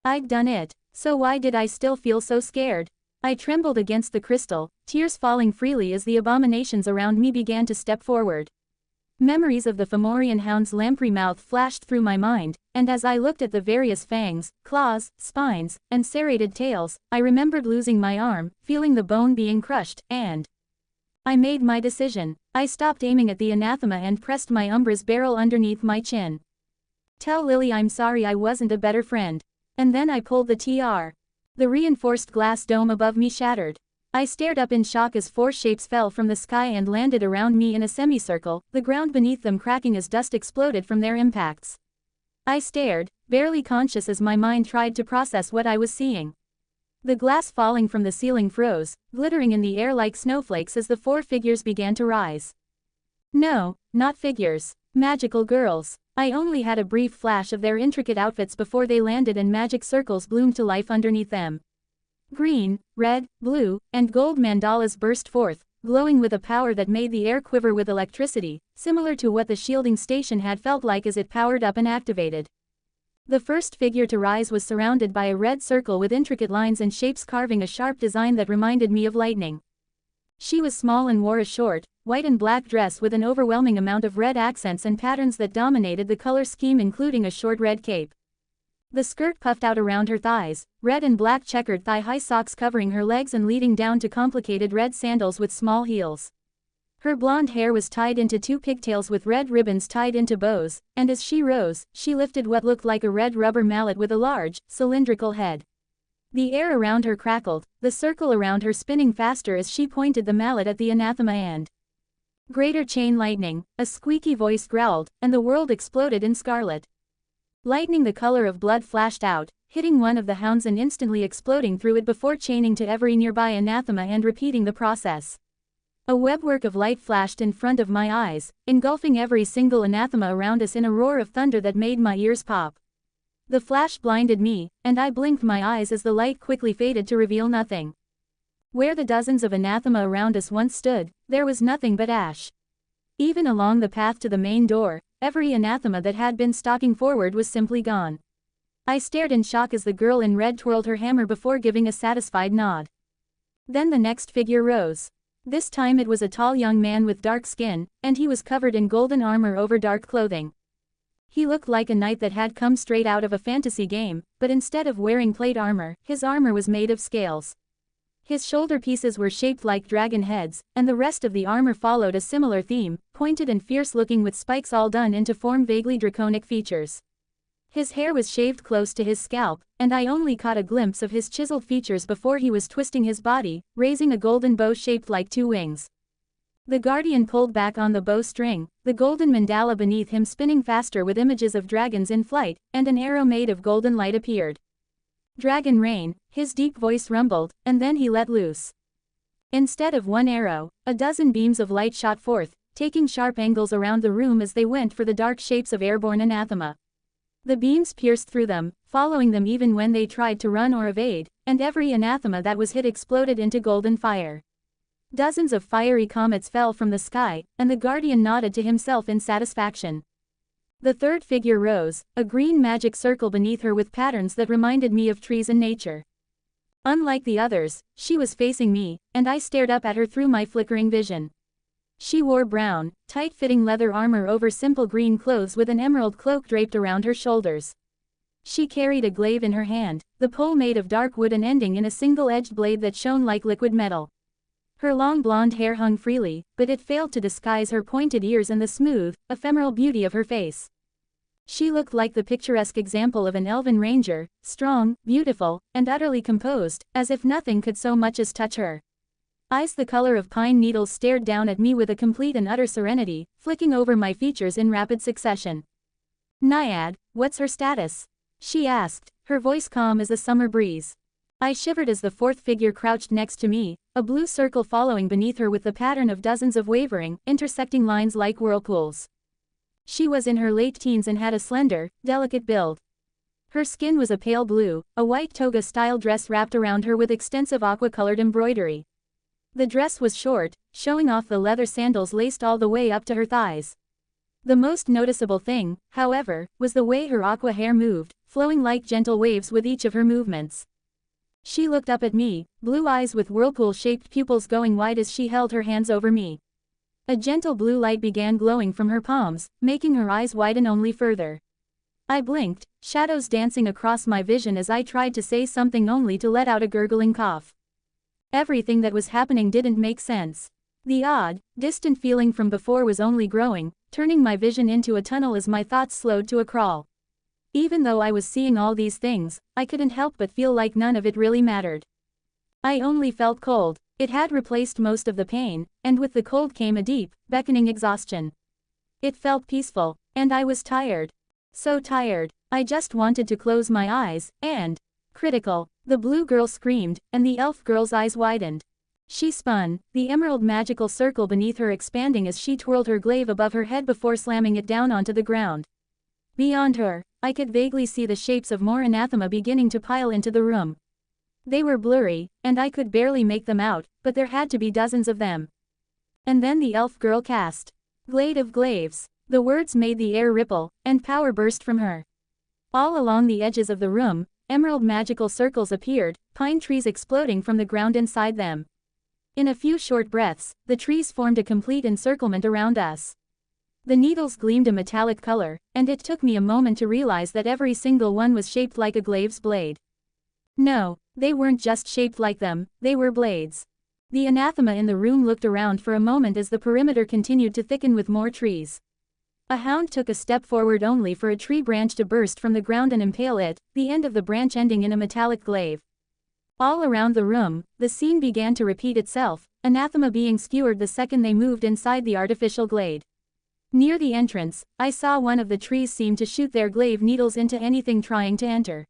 I'd done it, so why did I still feel so scared? I trembled against the crystal, tears falling freely as the abominations around me began to step forward. Memories of the Fomorian hound's lamprey mouth flashed through my mind, and as I looked at the various fangs, claws, spines, and serrated tails, I remembered losing my arm, feeling the bone being crushed, and I made my decision. I stopped aiming at the anathema and pressed my umbra's barrel underneath my chin. Tell Lily I'm sorry I wasn't a better friend. And then I pulled the TR. The reinforced glass dome above me shattered. I stared up in shock as four shapes fell from the sky and landed around me in a semicircle, the ground beneath them cracking as dust exploded from their impacts. I stared, barely conscious as my mind tried to process what I was seeing. The glass falling from the ceiling froze, glittering in the air like snowflakes as the four figures began to rise. No, not figures. Magical girls. I only had a brief flash of their intricate outfits before they landed and magic circles bloomed to life underneath them. Green, red, blue, and gold mandalas burst forth, glowing with a power that made the air quiver with electricity, similar to what the shielding station had felt like as it powered up and activated. The first figure to rise was surrounded by a red circle with intricate lines and shapes carving a sharp design that reminded me of lightning. She was small and wore a short, white and black dress with an overwhelming amount of red accents and patterns that dominated the color scheme, including a short red cape. The skirt puffed out around her thighs, red and black checkered thigh-high socks covering her legs and leading down to complicated red sandals with small heels. Her blonde hair was tied into two pigtails with red ribbons tied into bows, and as she rose, she lifted what looked like a red rubber mallet with a large, cylindrical head. The air around her crackled, the circle around her spinning faster as she pointed the mallet at the anathema and greater chain lightning, a squeaky voice growled, and the world exploded in scarlet. Lightning the color of blood flashed out, hitting one of the hounds and instantly exploding through it before chaining to every nearby anathema and repeating the process. A webwork of light flashed in front of my eyes, engulfing every single anathema around us in a roar of thunder that made my ears pop. The flash blinded me, and I blinked my eyes as the light quickly faded to reveal nothing. Where the dozens of anathema around us once stood, there was nothing but ash. Even along the path to the main door, every anathema that had been stalking forward was simply gone. I stared in shock as the girl in red twirled her hammer before giving a satisfied nod. Then the next figure rose. This time it was a tall young man with dark skin, and he was covered in golden armor over dark clothing. He looked like a knight that had come straight out of a fantasy game, but instead of wearing plate armor, his armor was made of scales. His shoulder pieces were shaped like dragon heads, and the rest of the armor followed a similar theme, pointed and fierce-looking with spikes all done into form vaguely draconic features. His hair was shaved close to his scalp, and I only caught a glimpse of his chiseled features before he was twisting his body, raising a golden bow shaped like two wings. The guardian pulled back on the bowstring, the golden mandala beneath him spinning faster with images of dragons in flight, and an arrow made of golden light appeared. Dragon rain, his deep voice rumbled, and then he let loose. Instead of one arrow, a dozen beams of light shot forth, taking sharp angles around the room as they went for the dark shapes of airborne anathema. The beams pierced through them, following them even when they tried to run or evade, and every anathema that was hit exploded into golden fire. Dozens of fiery comets fell from the sky, and the guardian nodded to himself in satisfaction. The third figure rose, a green magic circle beneath her with patterns that reminded me of trees and nature. Unlike the others, she was facing me, and I stared up at her through my flickering vision. She wore brown, tight-fitting leather armor over simple green clothes with an emerald cloak draped around her shoulders. She carried a glaive in her hand, the pole made of dark wood and ending in a single-edged blade that shone like liquid metal. Her long blonde hair hung freely, but it failed to disguise her pointed ears and the smooth, ephemeral beauty of her face. She looked like the picturesque example of an elven ranger, strong, beautiful, and utterly composed, as if nothing could so much as touch her. Eyes the color of pine needles stared down at me with a complete and utter serenity, flicking over my features in rapid succession. "Naiad, what's her status?" she asked, her voice calm as a summer breeze. I shivered as the fourth figure crouched next to me, a blue circle following beneath her with the pattern of dozens of wavering, intersecting lines like whirlpools. She was in her late teens and had a slender, delicate build. Her skin was a pale blue, a white toga-style dress wrapped around her with extensive aqua-colored embroidery. The dress was short, showing off the leather sandals laced all the way up to her thighs. The most noticeable thing, however, was the way her aqua hair moved, flowing like gentle waves with each of her movements. She looked up at me, blue eyes with whirlpool-shaped pupils going wide as she held her hands over me. A gentle blue light began glowing from her palms, making her eyes widen only further. I blinked, shadows dancing across my vision as I tried to say something only to let out a gurgling cough. Everything that was happening didn't make sense. The odd, distant feeling from before was only growing, turning my vision into a tunnel as my thoughts slowed to a crawl. Even though I was seeing all these things, I couldn't help but feel like none of it really mattered. I only felt cold. It had replaced most of the pain, and with the cold came a deep, beckoning exhaustion. It felt peaceful, and I was tired. So tired, I just wanted to close my eyes, and… Critical, the blue girl screamed, and the elf girl's eyes widened. She spun, the emerald magical circle beneath her expanding as she twirled her glaive above her head before slamming it down onto the ground. Beyond her, I could vaguely see the shapes of more anathema beginning to pile into the room. They were blurry, and I could barely make them out, but there had to be dozens of them. And then the elf girl cast. Glade of glaives. The words made the air ripple, and power burst from her. All along the edges of the room, emerald magical circles appeared, pine trees exploding from the ground inside them. In a few short breaths, the trees formed a complete encirclement around us. The needles gleamed a metallic color, and it took me a moment to realize that every single one was shaped like a glaive's blade. No, they weren't just shaped like them, they were blades. The anathema in the room looked around for a moment as the perimeter continued to thicken with more trees. A hound took a step forward only for a tree branch to burst from the ground and impale it, the end of the branch ending in a metallic glaive. All around the room, the scene began to repeat itself, anathema being skewered the second they moved inside the artificial glade. Near the entrance, I saw one of the trees seem to shoot their glaive needles into anything trying to enter.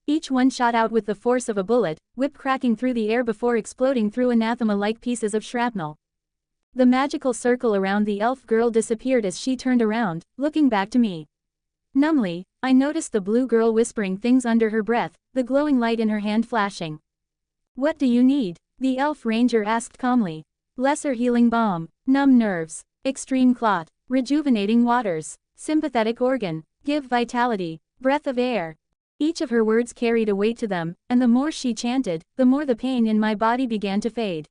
Each one shot out with the force of a bullet, whip cracking through the air before exploding through anathema like pieces of shrapnel. The magical circle around the elf girl disappeared as she turned around, looking back to me. Numbly, I noticed the blue girl whispering things under her breath, the glowing light in her hand flashing. "What do you need?" the elf ranger asked calmly. "Lesser healing balm, numb nerves, extreme clot, rejuvenating waters, sympathetic organ, give vitality, breath of air." Each of her words carried a weight to them, and the more she chanted, the more the pain in my body began to fade.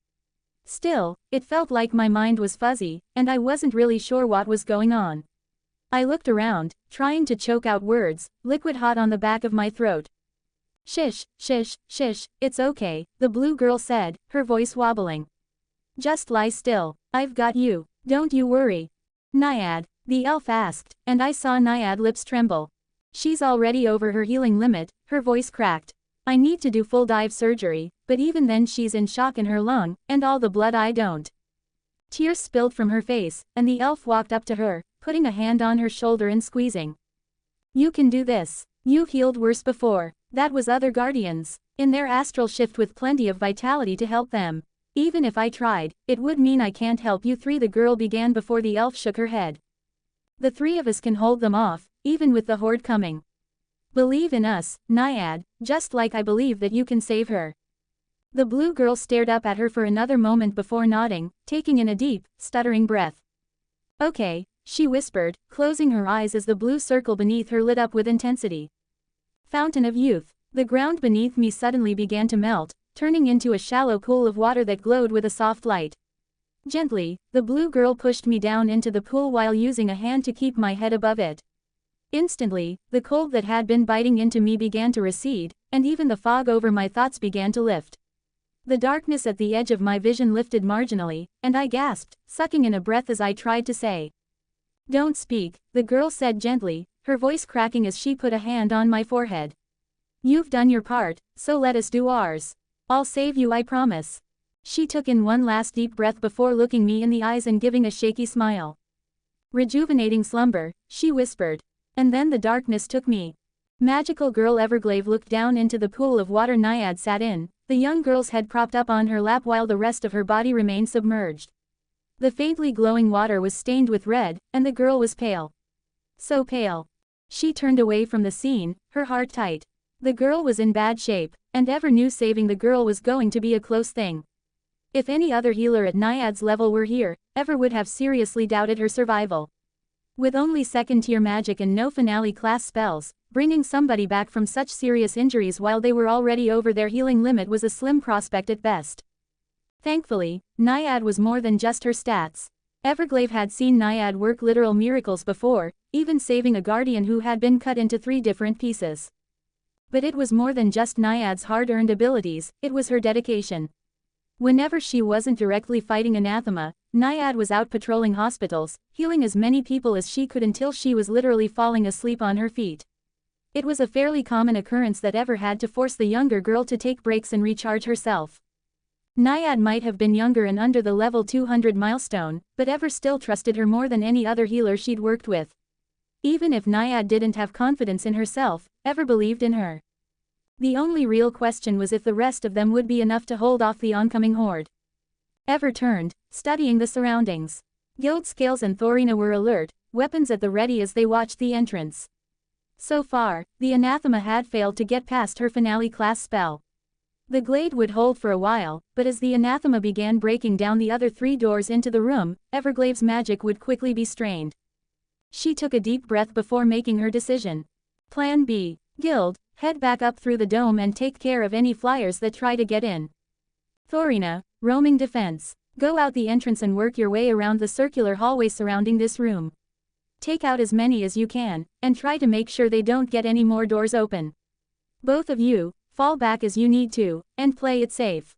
Still, it felt like my mind was fuzzy, and I wasn't really sure what was going on. I looked around, trying to choke out words, liquid hot on the back of my throat. Shish, shish, shish, it's okay, the blue girl said, her voice wobbling. Just lie still, I've got you, don't you worry. Naiad, the elf asked, and I saw Naiad lips tremble. She's already over her healing limit, her voice cracked. I need to do full dive surgery, but even then she's in shock in her lung, and all the blood I don't. Tears spilled from her face, and the elf walked up to her, putting a hand on her shoulder and squeezing. You can do this. You've healed worse before. That was other guardians, in their astral shift with plenty of vitality to help them. Even if I tried, it would mean I can't help you three, the girl began before the elf shook her head. The three of us can hold them off, even with the horde coming. Believe in us, Naiad, just like I believe that you can save her. The blue girl stared up at her for another moment before nodding, taking in a deep, stuttering breath. Okay, she whispered, closing her eyes as the blue circle beneath her lit up with intensity. Fountain of youth. The ground beneath me suddenly began to melt, turning into a shallow pool of water that glowed with a soft light. Gently, the blue girl pushed me down into the pool while using a hand to keep my head above it. Instantly, the cold that had been biting into me began to recede, and even the fog over my thoughts began to lift. The darkness at the edge of my vision lifted marginally, and I gasped, sucking in a breath as I tried to say. Don't speak, the girl said gently, her voice cracking as she put a hand on my forehead. You've done your part, so let us do ours. I'll save you, I promise. She took in one last deep breath before looking me in the eyes and giving a shaky smile. Rejuvenating slumber, she whispered. And then the darkness took me. Magical girl Everglade looked down into the pool of water Naiad sat in, the young girl's head propped up on her lap while the rest of her body remained submerged. The faintly glowing water was stained with red, and the girl was pale. So pale. She turned away from the scene, her heart tight. The girl was in bad shape, and Ever knew saving the girl was going to be a close thing. If any other healer at Naiad's level were here, Ever would have seriously doubted her survival. With only second-tier magic and no finale class spells, bringing somebody back from such serious injuries while they were already over their healing limit was a slim prospect at best. Thankfully, Naiad was more than just her stats. Everglade had seen Naiad work literal miracles before, even saving a guardian who had been cut into 3 different pieces. But it was more than just Naiad's hard-earned abilities, it was her dedication. Whenever she wasn't directly fighting anathema, Naiad was out patrolling hospitals, healing as many people as she could until she was literally falling asleep on her feet. It was a fairly common occurrence that Ever had to force the younger girl to take breaks and recharge herself. Naiad might have been younger and under the level 200 milestone, but Ever still trusted her more than any other healer she'd worked with. Even if Naiad didn't have confidence in herself, Ever believed in her. The only real question was if the rest of them would be enough to hold off the oncoming horde. Ever turned, studying the surroundings. Guild Scales and Thorina were alert, weapons at the ready as they watched the entrance. So far, the anathema had failed to get past her finale class spell. The glade would hold for a while, but as the anathema began breaking down the other 3 doors into the room, Everglade's magic would quickly be strained. She took a deep breath before making her decision. Plan B. Guild, head back up through the dome and take care of any flyers that try to get in. Thorina, roaming defense. Go out the entrance and work your way around the circular hallway surrounding this room. Take out as many as you can, and try to make sure they don't get any more doors open. Both of you, fall back as you need to, and play it safe.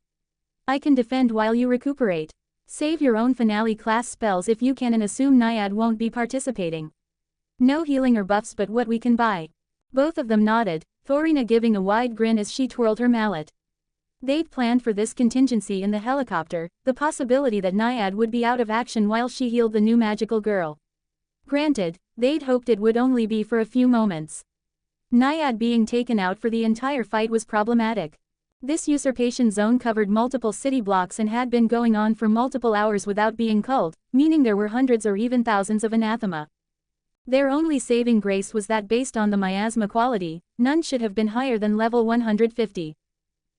I can defend while you recuperate. Save your own finale class spells if you can and assume Naiad won't be participating. No healing or buffs but what we can buy. Both of them nodded, Thorina giving a wide grin as she twirled her mallet. They'd planned for this contingency in the helicopter, the possibility that Naiad would be out of action while she healed the new magical girl. Granted, they'd hoped it would only be for a few moments. Naiad being taken out for the entire fight was problematic. This usurpation zone covered multiple city blocks and had been going on for multiple hours without being culled, meaning there were hundreds or even thousands of anathema. Their only saving grace was that based on the miasma quality, none should have been higher than level 150.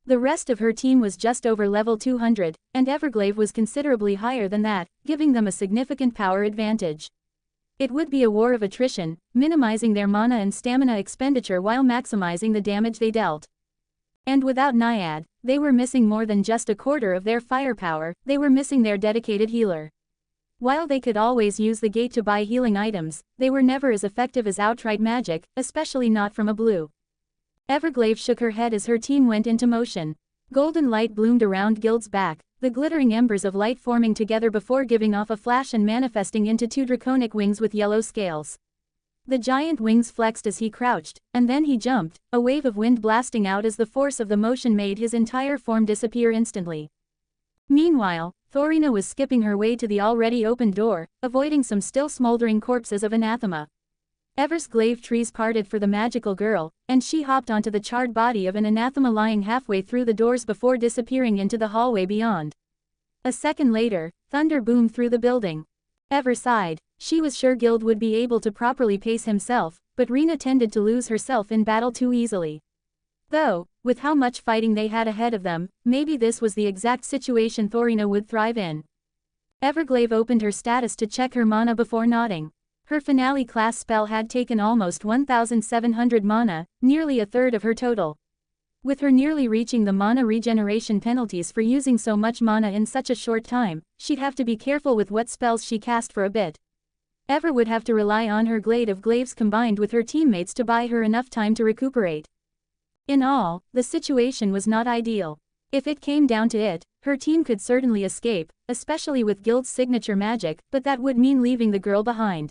The rest of her team was just over level 200, and Everglade was considerably higher than that, giving them a significant power advantage. It would be a war of attrition, minimizing their mana and stamina expenditure while maximizing the damage they dealt. And without Naiad, they were missing more than just a quarter of their firepower, they were missing their dedicated healer. While they could always use the gate to buy healing items, they were never as effective as outright magic, especially not from a blue. Everglade shook her head as her team went into motion. Golden light bloomed around Guild's back, the glittering embers of light forming together before giving off a flash and manifesting into two draconic wings with yellow scales. The giant wings flexed as he crouched, and then he jumped, a wave of wind blasting out as the force of the motion made his entire form disappear instantly. Meanwhile, Thorina was skipping her way to the already opened door, avoiding some still smoldering corpses of anathema. Ever's glaive trees parted for the magical girl, and she hopped onto the charred body of an anathema lying halfway through the doors before disappearing into the hallway beyond. A second later, thunder boomed through the building. Ever sighed. She was sure Guild would be able to properly pace himself, but Rena tended to lose herself in battle too easily. Though, with how much fighting they had ahead of them, maybe this was the exact situation Thorina would thrive in. Everglade opened her status to check her mana before nodding. Her finale class spell had taken almost 1,700 mana, nearly a third of her total. With her nearly reaching the mana regeneration penalties for using so much mana in such a short time, she'd have to be careful with what spells she cast for a bit. Ever would have to rely on her Glade of Glaives combined with her teammates to buy her enough time to recuperate. In all, the situation was not ideal. If it came down to it, her team could certainly escape, especially with Guild's signature magic, but that would mean leaving the girl behind.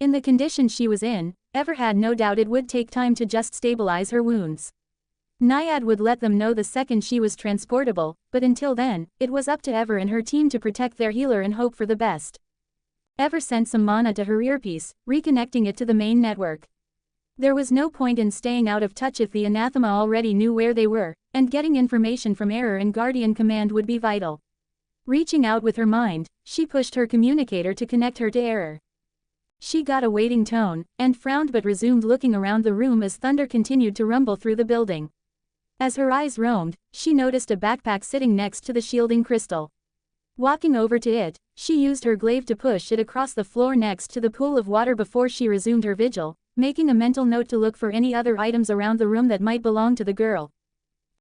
In the condition she was in, Ever had no doubt it would take time to just stabilize her wounds. Naiad would let them know the second she was transportable, but until then, it was up to Ever and her team to protect their healer and hope for the best. Ever sent some mana to her earpiece, reconnecting it to the main network. There was no point in staying out of touch if the anathema already knew where they were, and getting information from Error and Guardian Command would be vital. Reaching out with her mind, she pushed her communicator to connect her to Error. She got a waiting tone, and frowned but resumed looking around the room as thunder continued to rumble through the building. As her eyes roamed, she noticed a backpack sitting next to the shielding crystal. Walking over to it, she used her glaive to push it across the floor next to the pool of water before she resumed her vigil, making a mental note to look for any other items around the room that might belong to the girl.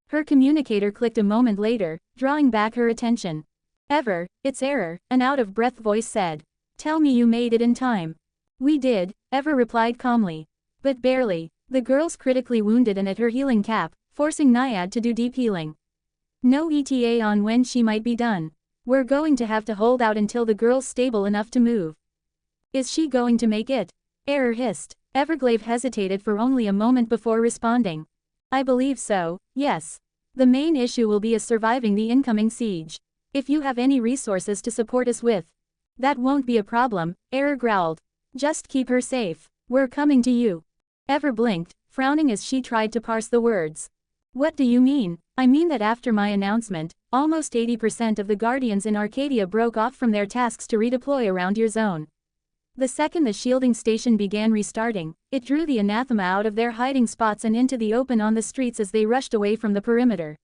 Her communicator clicked a moment later, drawing back her attention. Ever, it's Error, an out-of-breath voice said. Tell me you made it in time. We did, Ever replied calmly. But barely. The girl's critically wounded and at her healing cap, forcing Naiad to do deep healing. No ETA on when she might be done. We're going to have to hold out until the girl's stable enough to move. Is she going to make it? Error hissed. Everglade hesitated for only a moment before responding. I believe so, yes. The main issue will be surviving the incoming siege. If you have any resources to support us with. That won't be a problem, Error growled. Just keep her safe. We're coming to you. Ever blinked, frowning as she tried to parse the words. What do you mean? I mean that after my announcement, almost 80% of the Guardians in Arcadia broke off from their tasks to redeploy around your zone. The second the shielding station began restarting, it drew the anathema out of their hiding spots and into the open on the streets as they rushed away from the perimeter.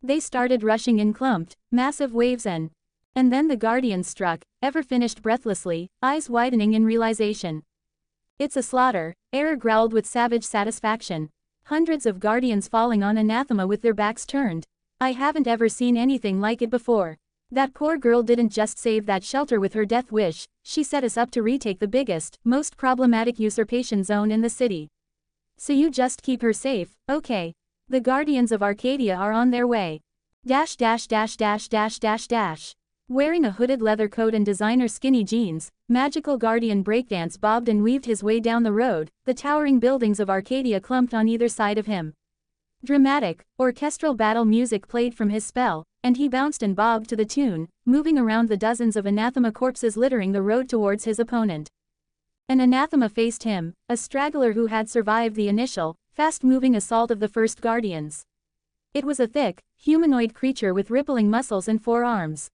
They started rushing in clumped, massive waves and then the Guardians struck, Ever finished breathlessly, eyes widening in realization. It's a slaughter, Error growled with savage satisfaction. Hundreds of Guardians falling on anathema with their backs turned. I haven't ever seen anything like it before. That poor girl didn't just save that shelter with her death wish, she set us up to retake the biggest, most problematic usurpation zone in the city. So you just keep her safe, okay. The Guardians of Arcadia are on their way. Dash dash dash dash dash dash dash. Wearing a hooded leather coat and designer skinny jeans, Magical Guardian Breakdance bobbed and weaved his way down the road, the towering buildings of Arcadia clumped on either side of him. Dramatic, orchestral battle music played from his spell, and he bounced and bobbed to the tune, moving around the dozens of anathema corpses littering the road towards his opponent. An anathema faced him, a straggler who had survived the initial, fast-moving assault of the first Guardians. It was a thick, humanoid creature with rippling muscles and 4 arms.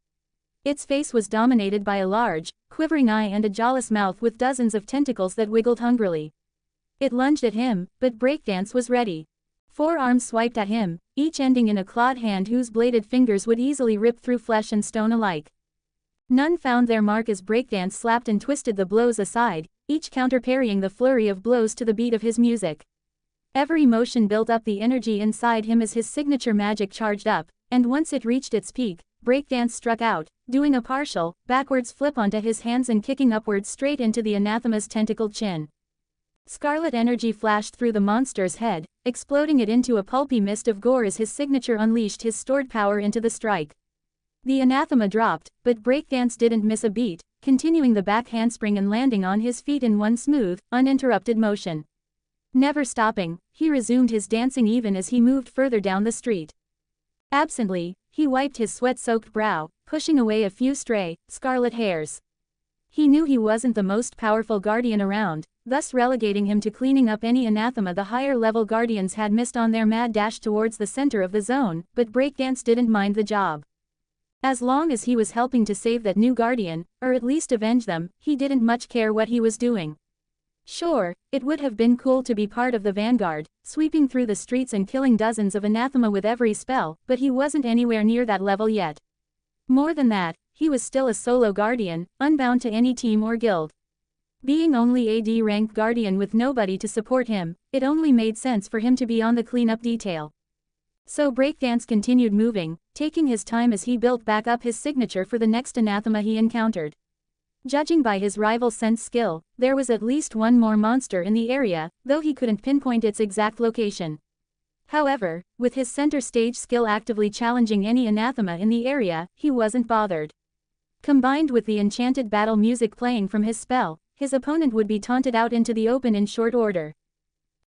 Its face was dominated by a large, quivering eye and a jawless mouth with dozens of tentacles that wiggled hungrily. It lunged at him, but Breakdance was ready. 4 arms swiped at him, each ending in a clawed hand whose bladed fingers would easily rip through flesh and stone alike. None found their mark as Breakdance slapped and twisted the blows aside, each counter-parrying the flurry of blows to the beat of his music. Every motion built up the energy inside him as his signature magic charged up, and once it reached its peak, Breakdance struck out, doing a partial, backwards flip onto his hands and kicking upwards straight into the anathema's tentacled chin. Scarlet energy flashed through the monster's head, exploding it into a pulpy mist of gore as his signature unleashed his stored power into the strike. The anathema dropped, but Breakdance didn't miss a beat, continuing the back handspring and landing on his feet in one smooth, uninterrupted motion. Never stopping, he resumed his dancing even as he moved further down the street. Absently, he wiped his sweat-soaked brow, pushing away a few stray, scarlet hairs. He knew he wasn't the most powerful guardian around, thus relegating him to cleaning up any anathema the higher-level guardians had missed on their mad dash towards the center of the zone, but Breakdance didn't mind the job. As long as he was helping to save that new guardian, or at least avenge them, he didn't much care what he was doing. Sure, it would have been cool to be part of the vanguard, sweeping through the streets and killing dozens of anathema with every spell, but he wasn't anywhere near that level yet. More than that, he was still a solo guardian, unbound to any team or guild. Being only a D-rank guardian with nobody to support him, it only made sense for him to be on the cleanup detail. So Breakdance continued moving, taking his time as he built back up his signature for the next anathema he encountered. Judging by his rival's sense skill, there was at least one more monster in the area, though he couldn't pinpoint its exact location. However, with his center stage skill actively challenging any anathema in the area, he wasn't bothered. Combined with the enchanted battle music playing from his spell, his opponent would be taunted out into the open in short order.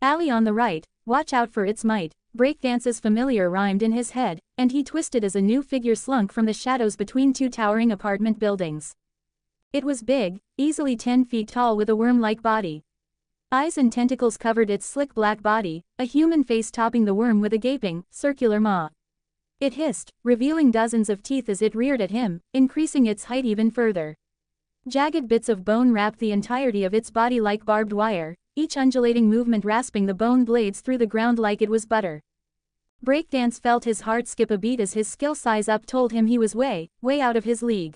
Alley on the right, watch out for its might, Breakdance's familiar rhymed in his head, and he twisted as a new figure slunk from the shadows between two towering apartment buildings. It was big, easily 10 feet tall with a worm-like body. Eyes and tentacles covered its slick black body, a human face topping the worm with a gaping, circular maw. It hissed, revealing dozens of teeth as it reared at him, increasing its height even further. Jagged bits of bone wrapped the entirety of its body like barbed wire, each undulating movement rasping the bone blades through the ground like it was butter. Breakdance felt his heart skip a beat as his skill size up told him he was way out of his league.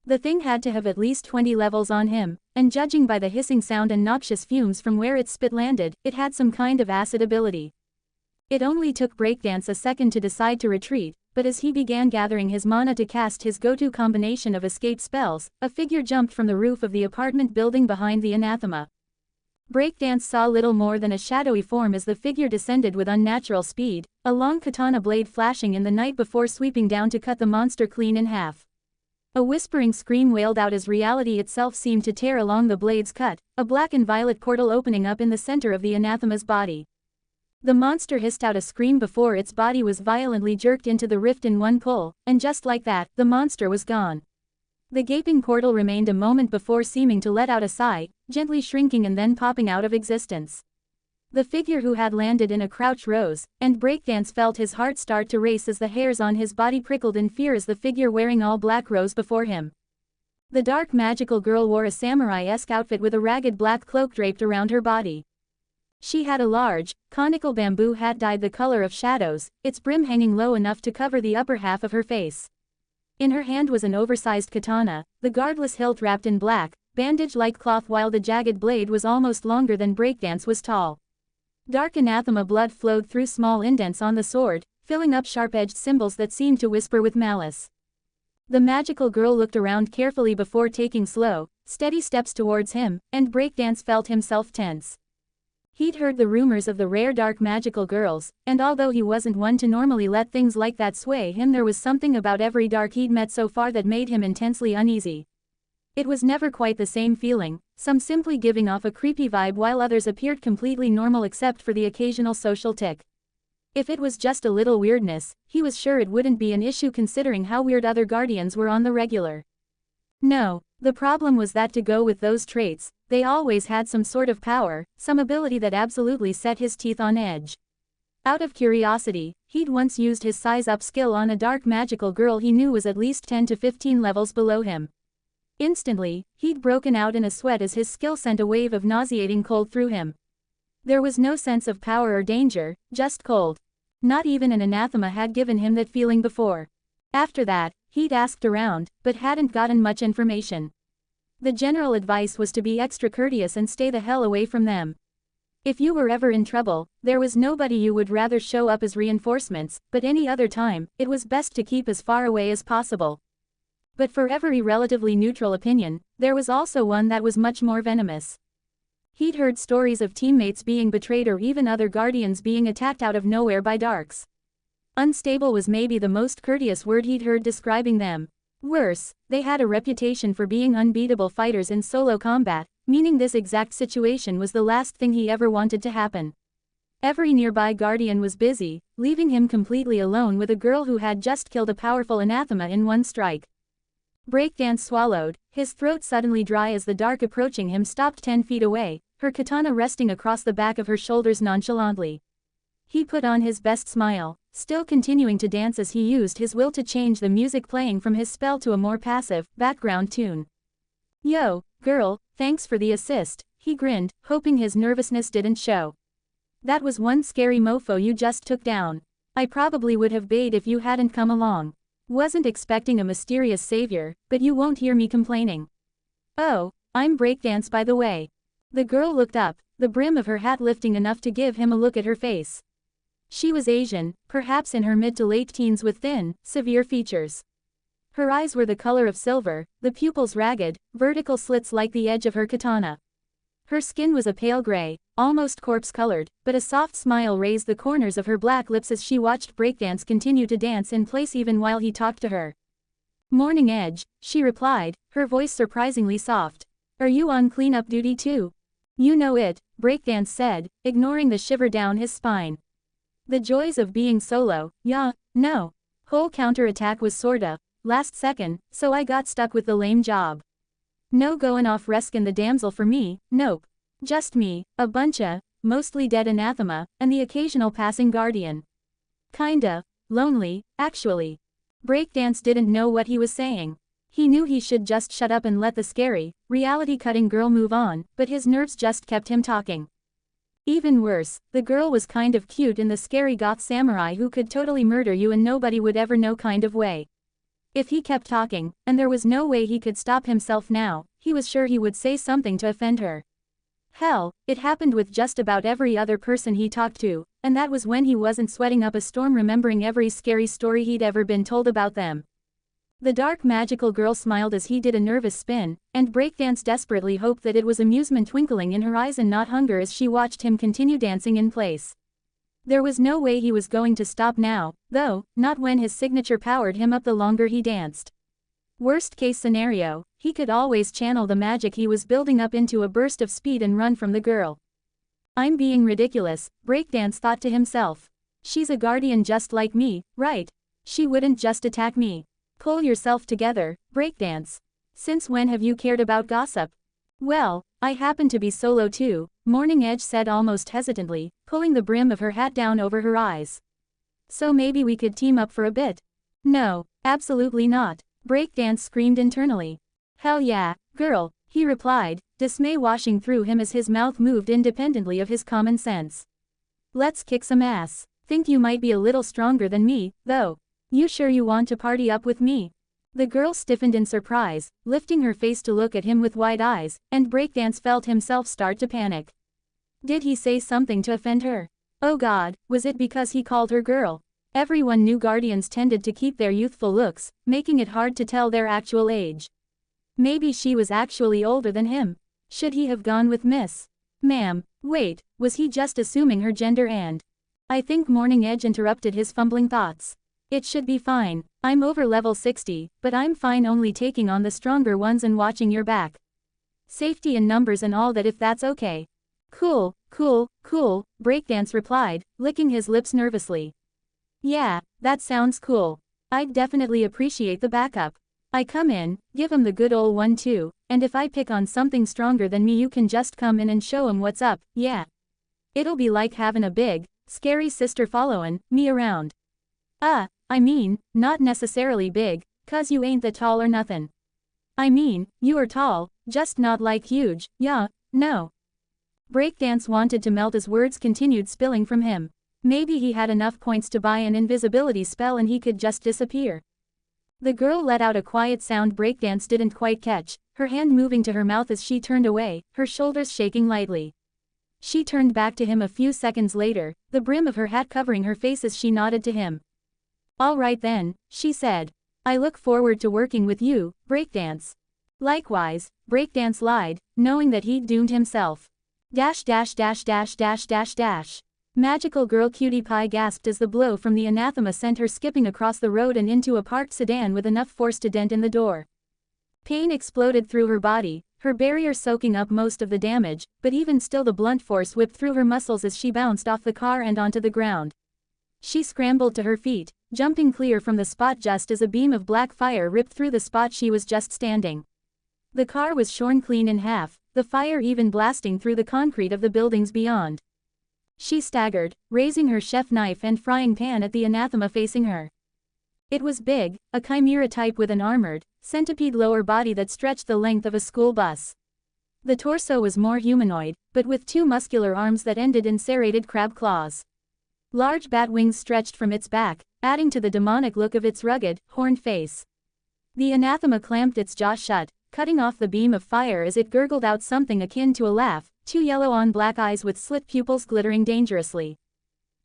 The thing had to have at least 20 levels on him, and judging by the hissing sound and noxious fumes from where its spit landed, it had some kind of acid ability. It only took Breakdance a second to decide to retreat, but as he began gathering his mana to cast his go-to combination of escape spells, a figure jumped from the roof of the apartment building behind the anathema. Breakdance saw little more than a shadowy form as the figure descended with unnatural speed, a long katana blade flashing in the night before sweeping down to cut the monster clean in half. A whispering scream wailed out as reality itself seemed to tear along the blade's cut, a black and violet portal opening up in the center of the anathema's body. The monster hissed out a scream before its body was violently jerked into the rift in one pull, and just like that, the monster was gone. The gaping portal remained a moment before seeming to let out a sigh, gently shrinking and then popping out of existence. The figure who had landed in a crouch rose, and Breakdance felt his heart start to race as the hairs on his body prickled in fear as the figure wearing all black rose before him. The dark magical girl wore a samurai-esque outfit with a ragged black cloak draped around her body. She had a large, conical bamboo hat dyed the color of shadows, its brim hanging low enough to cover the upper half of her face. In her hand was an oversized katana, the guardless hilt wrapped in black, bandage-like cloth while the jagged blade was almost longer than Breakdance was tall. Dark anathema blood flowed through small indents on the sword, filling up sharp-edged symbols that seemed to whisper with malice. The magical girl looked around carefully before taking slow, steady steps towards him, and Breakdance felt himself tense. He'd heard the rumors of the rare dark magical girls, and although he wasn't one to normally let things like that sway him, there was something about every dark he'd met so far that made him intensely uneasy. It was never quite the same feeling, some simply giving off a creepy vibe while others appeared completely normal except for the occasional social tick. If it was just a little weirdness, he was sure it wouldn't be an issue considering how weird other guardians were on the regular. No, the problem was that to go with those traits, they always had some sort of power, some ability that absolutely set his teeth on edge. Out of curiosity, he'd once used his size-up skill on a dark magical girl he knew was at least 10 to 15 levels below him. Instantly, he'd broken out in a sweat as his skill sent a wave of nauseating cold through him. There was no sense of power or danger, just cold. Not even an anathema had given him that feeling before. After that, he'd asked around, but hadn't gotten much information. The general advice was to be extra courteous and stay the hell away from them. If you were ever in trouble, there was nobody you would rather show up as reinforcements, but any other time, it was best to keep as far away as possible. But for every relatively neutral opinion, there was also one that was much more venomous. He'd heard stories of teammates being betrayed or even other guardians being attacked out of nowhere by darks. Unstable was maybe the most courteous word he'd heard describing them. Worse, they had a reputation for being unbeatable fighters in solo combat, meaning this exact situation was the last thing he ever wanted to happen. Every nearby guardian was busy, leaving him completely alone with a girl who had just killed a powerful anathema in one strike. Breakdance swallowed, his throat suddenly dry as the dark approaching him stopped 10 feet away, her katana resting across the back of her shoulders nonchalantly. He put on his best smile, still continuing to dance as he used his will to change the music playing from his spell to a more passive, background tune. "Yo, girl, thanks for the assist," he grinned, hoping his nervousness didn't show. "That was one scary mofo you just took down. I probably would have bayed if you hadn't come along. Wasn't expecting a mysterious savior, but you won't hear me complaining." "Oh, I'm Breakdance by the way." The girl looked up, the brim of her hat lifting enough to give him a look at her face. She was Asian, perhaps in her mid to late teens with thin, severe features. Her eyes were the color of silver, the pupils ragged, vertical slits like the edge of her katana. Her skin was a pale gray, almost corpse-colored, but a soft smile raised the corners of her black lips as she watched Breakdance continue to dance in place even while he talked to her. "Morning Edge," she replied, her voice surprisingly soft. "Are you on cleanup duty too?" "You know it," Breakdance said, ignoring the shiver down his spine. The joys of being solo, yeah, no. Whole counter-attack was sorta, last second, so I got stuck with the lame job. No goin' off reskin' the damsel for me, nope. Just me, a buncha, mostly dead anathema, and the occasional passing guardian. Kinda lonely, actually." Breakdance didn't know what he was saying. He knew he should just shut up and let the scary, reality-cutting girl move on, but his nerves just kept him talking. Even worse, the girl was kind of cute in the scary goth samurai who could totally murder you and nobody would ever know kind of way. If he kept talking, and there was no way he could stop himself now, he was sure he would say something to offend her. Hell, it happened with just about every other person he talked to, and that was when he wasn't sweating up a storm remembering every scary story he'd ever been told about them. The dark magical girl smiled as he did a nervous spin, and Breakdance desperately hoped that it was amusement twinkling in her eyes and not hunger as she watched him continue dancing in place. There was no way he was going to stop now, though, not when his signature powered him up the longer he danced. Worst case scenario, he could always channel the magic he was building up into a burst of speed and run from the girl. "I'm being ridiculous," Breakdance thought to himself. "She's a guardian just like me, right? She wouldn't just attack me. Pull yourself together, Breakdance. Since when have you cared about gossip?" "Well, I happen to be solo too," Morning Edge said almost hesitantly, pulling the brim of her hat down over her eyes. "So maybe we could team up for a bit." "No, absolutely not," Breakdance screamed internally. "Hell yeah, girl," he replied, dismay washing through him as his mouth moved independently of his common sense. "Let's kick some ass. Think you might be a little stronger than me, though. You sure you want to party up with me?" The girl stiffened in surprise, lifting her face to look at him with wide eyes, and Breakdance felt himself start to panic. Did he say something to offend her? Oh God, was it because he called her girl? Everyone knew guardians tended to keep their youthful looks, making it hard to tell their actual age. Maybe she was actually older than him. Should he have gone with Miss? Ma'am, wait, was he just assuming her gender and? I think Morning Edge interrupted his fumbling thoughts. "It should be fine. I'm over level 60, but I'm fine only taking on the stronger ones and watching your back. Safety in numbers and all that if that's okay." "Cool, cool, cool," Breakdance replied, licking his lips nervously. "Yeah, that sounds cool. I'd definitely appreciate the backup. I come in, give 'em the good ol' 1-2, and if I pick on something stronger than me you can just come in and show 'em what's up, yeah. It'll be like having a big, scary sister followin' me around. I mean, not necessarily big, 'cause you ain't that tall or nothin'. I mean, you are tall, just not like huge, yeah, no." Breakdance wanted to melt as words continued spilling from him. Maybe he had enough points to buy an invisibility spell and he could just disappear. The girl let out a quiet sound Breakdance didn't quite catch, her hand moving to her mouth as she turned away, her shoulders shaking lightly. She turned back to him a few seconds later, the brim of her hat covering her face as she nodded to him. "All right then," she said. "I look forward to working with you, Breakdance." Likewise, Breakdance lied, knowing that he'd doomed himself. Dash dash dash dash dash dash dash. Magical girl Cutie Pie gasped as the blow from the anathema sent her skipping across the road and into a parked sedan with enough force to dent in the door. Pain exploded through her body, her barrier soaking up most of the damage, but even still the blunt force whipped through her muscles as she bounced off the car and onto the ground. She scrambled to her feet, jumping clear from the spot just as a beam of black fire ripped through the spot she was just standing. The car was shorn clean in half, the fire even blasting through the concrete of the buildings beyond. She staggered, raising her chef knife and frying pan at the anathema facing her. It was big, a chimera type with an armored, centipede lower body that stretched the length of a school bus. The torso was more humanoid, but with two muscular arms that ended in serrated crab claws. Large bat wings stretched from its back, adding to the demonic look of its rugged, horned face. The anathema clamped its jaw shut, cutting off the beam of fire as it gurgled out something akin to a laugh, two yellow on black eyes with slit pupils glittering dangerously.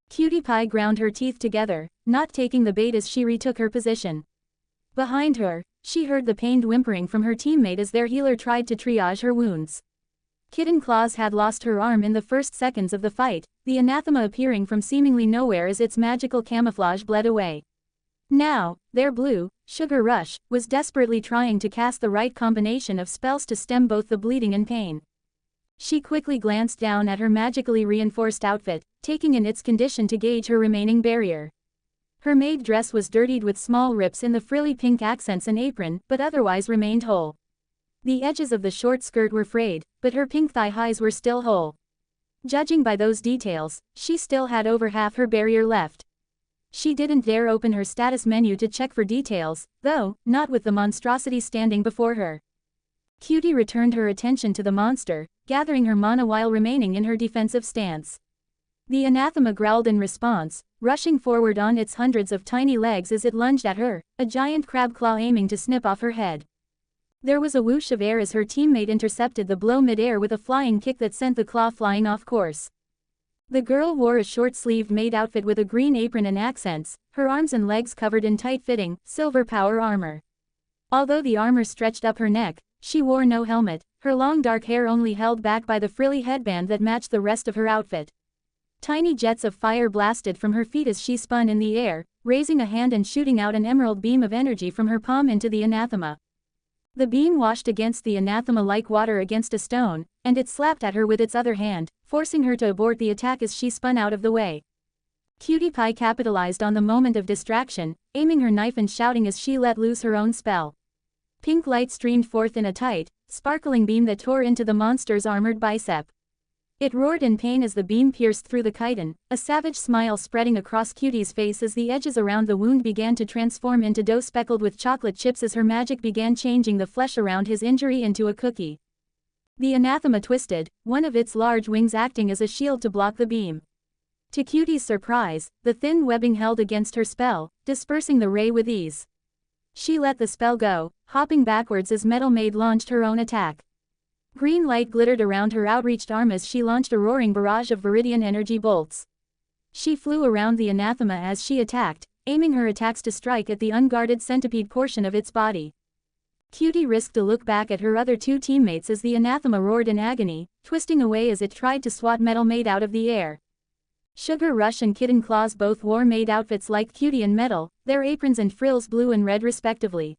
Cutie Pie ground her teeth together, not taking the bait as she retook her position. Behind her, she heard the pained whimpering from her teammate as their healer tried to triage her wounds. Kitten Claws had lost her arm in the first seconds of the fight, the anathema appearing from seemingly nowhere as its magical camouflage bled away. Now, their blue, Sugar Rush, was desperately trying to cast the right combination of spells to stem both the bleeding and pain. She quickly glanced down at her magically reinforced outfit, taking in its condition to gauge her remaining barrier. Her maid dress was dirtied with small rips in the frilly pink accents and apron, but otherwise remained whole. The edges of the short skirt were frayed, but her pink thigh-highs were still whole. Judging by those details, she still had over half her barrier left. She didn't dare open her status menu to check for details, though, not with the monstrosity standing before her. Cutie returned her attention to the monster, gathering her mana while remaining in her defensive stance. The anathema growled in response, rushing forward on its hundreds of tiny legs as it lunged at her, a giant crab claw aiming to snip off her head. There was a whoosh of air as her teammate intercepted the blow mid-air with a flying kick that sent the claw flying off course. The girl wore a short-sleeved maid outfit with a green apron and accents, her arms and legs covered in tight-fitting, silver power armor. Although the armor stretched up her neck, she wore no helmet, her long dark hair only held back by the frilly headband that matched the rest of her outfit. Tiny jets of fire blasted from her feet as she spun in the air, raising a hand and shooting out an emerald beam of energy from her palm into the anathema. The beam washed against the anathema like water against a stone, and it slapped at her with its other hand, forcing her to abort the attack as she spun out of the way. Cutie Pie capitalized on the moment of distraction, aiming her knife and shouting as she let loose her own spell. Pink light streamed forth in a tight, sparkling beam that tore into the monster's armored bicep. It roared in pain as the beam pierced through the chitin, a savage smile spreading across Cutie's face as the edges around the wound began to transform into dough speckled with chocolate chips as her magic began changing the flesh around his injury into a cookie. The anathema twisted, one of its large wings acting as a shield to block the beam. To Cutie's surprise, the thin webbing held against her spell, dispersing the ray with ease. She let the spell go, hopping backwards as Metal Maid launched her own attack. Green light glittered around her outreached arm as she launched a roaring barrage of Viridian energy bolts. She flew around the anathema as she attacked, aiming her attacks to strike at the unguarded centipede portion of its body. Cutie risked a look back at her other two teammates as the anathema roared in agony, twisting away as it tried to swat Metal Maid out of the air. Sugar Rush and Kitten Claws both wore maid outfits like Cutie and Metal, their aprons and frills blue and red respectively.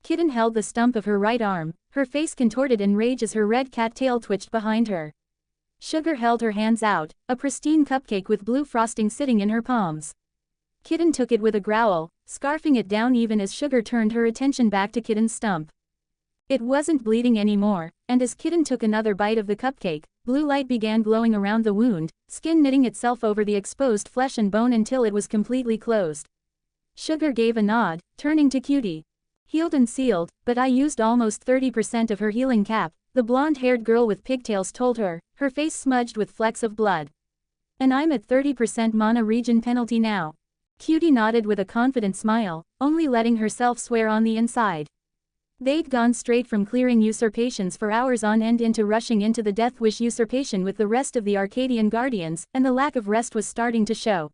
Kitten held the stump of her right arm, her face contorted in rage as her red cat tail twitched behind her. Sugar held her hands out, a pristine cupcake with blue frosting sitting in her palms. Kitten took it with a growl, scarfing it down even as Sugar turned her attention back to Kitten's stump. It wasn't bleeding anymore, and as Kitten took another bite of the cupcake, blue light began glowing around the wound, skin knitting itself over the exposed flesh and bone until it was completely closed. Sugar gave a nod, turning to Cutie. Healed and sealed, but I used almost 30% of her healing cap, the blonde-haired girl with pigtails told her, her face smudged with flecks of blood. And I'm at 30% mana regen penalty now. Cutie nodded with a confident smile, only letting herself swear on the inside. They'd gone straight from clearing usurpations for hours on end into rushing into the Death Wish usurpation with the rest of the Arcadian Guardians, and the lack of rest was starting to show.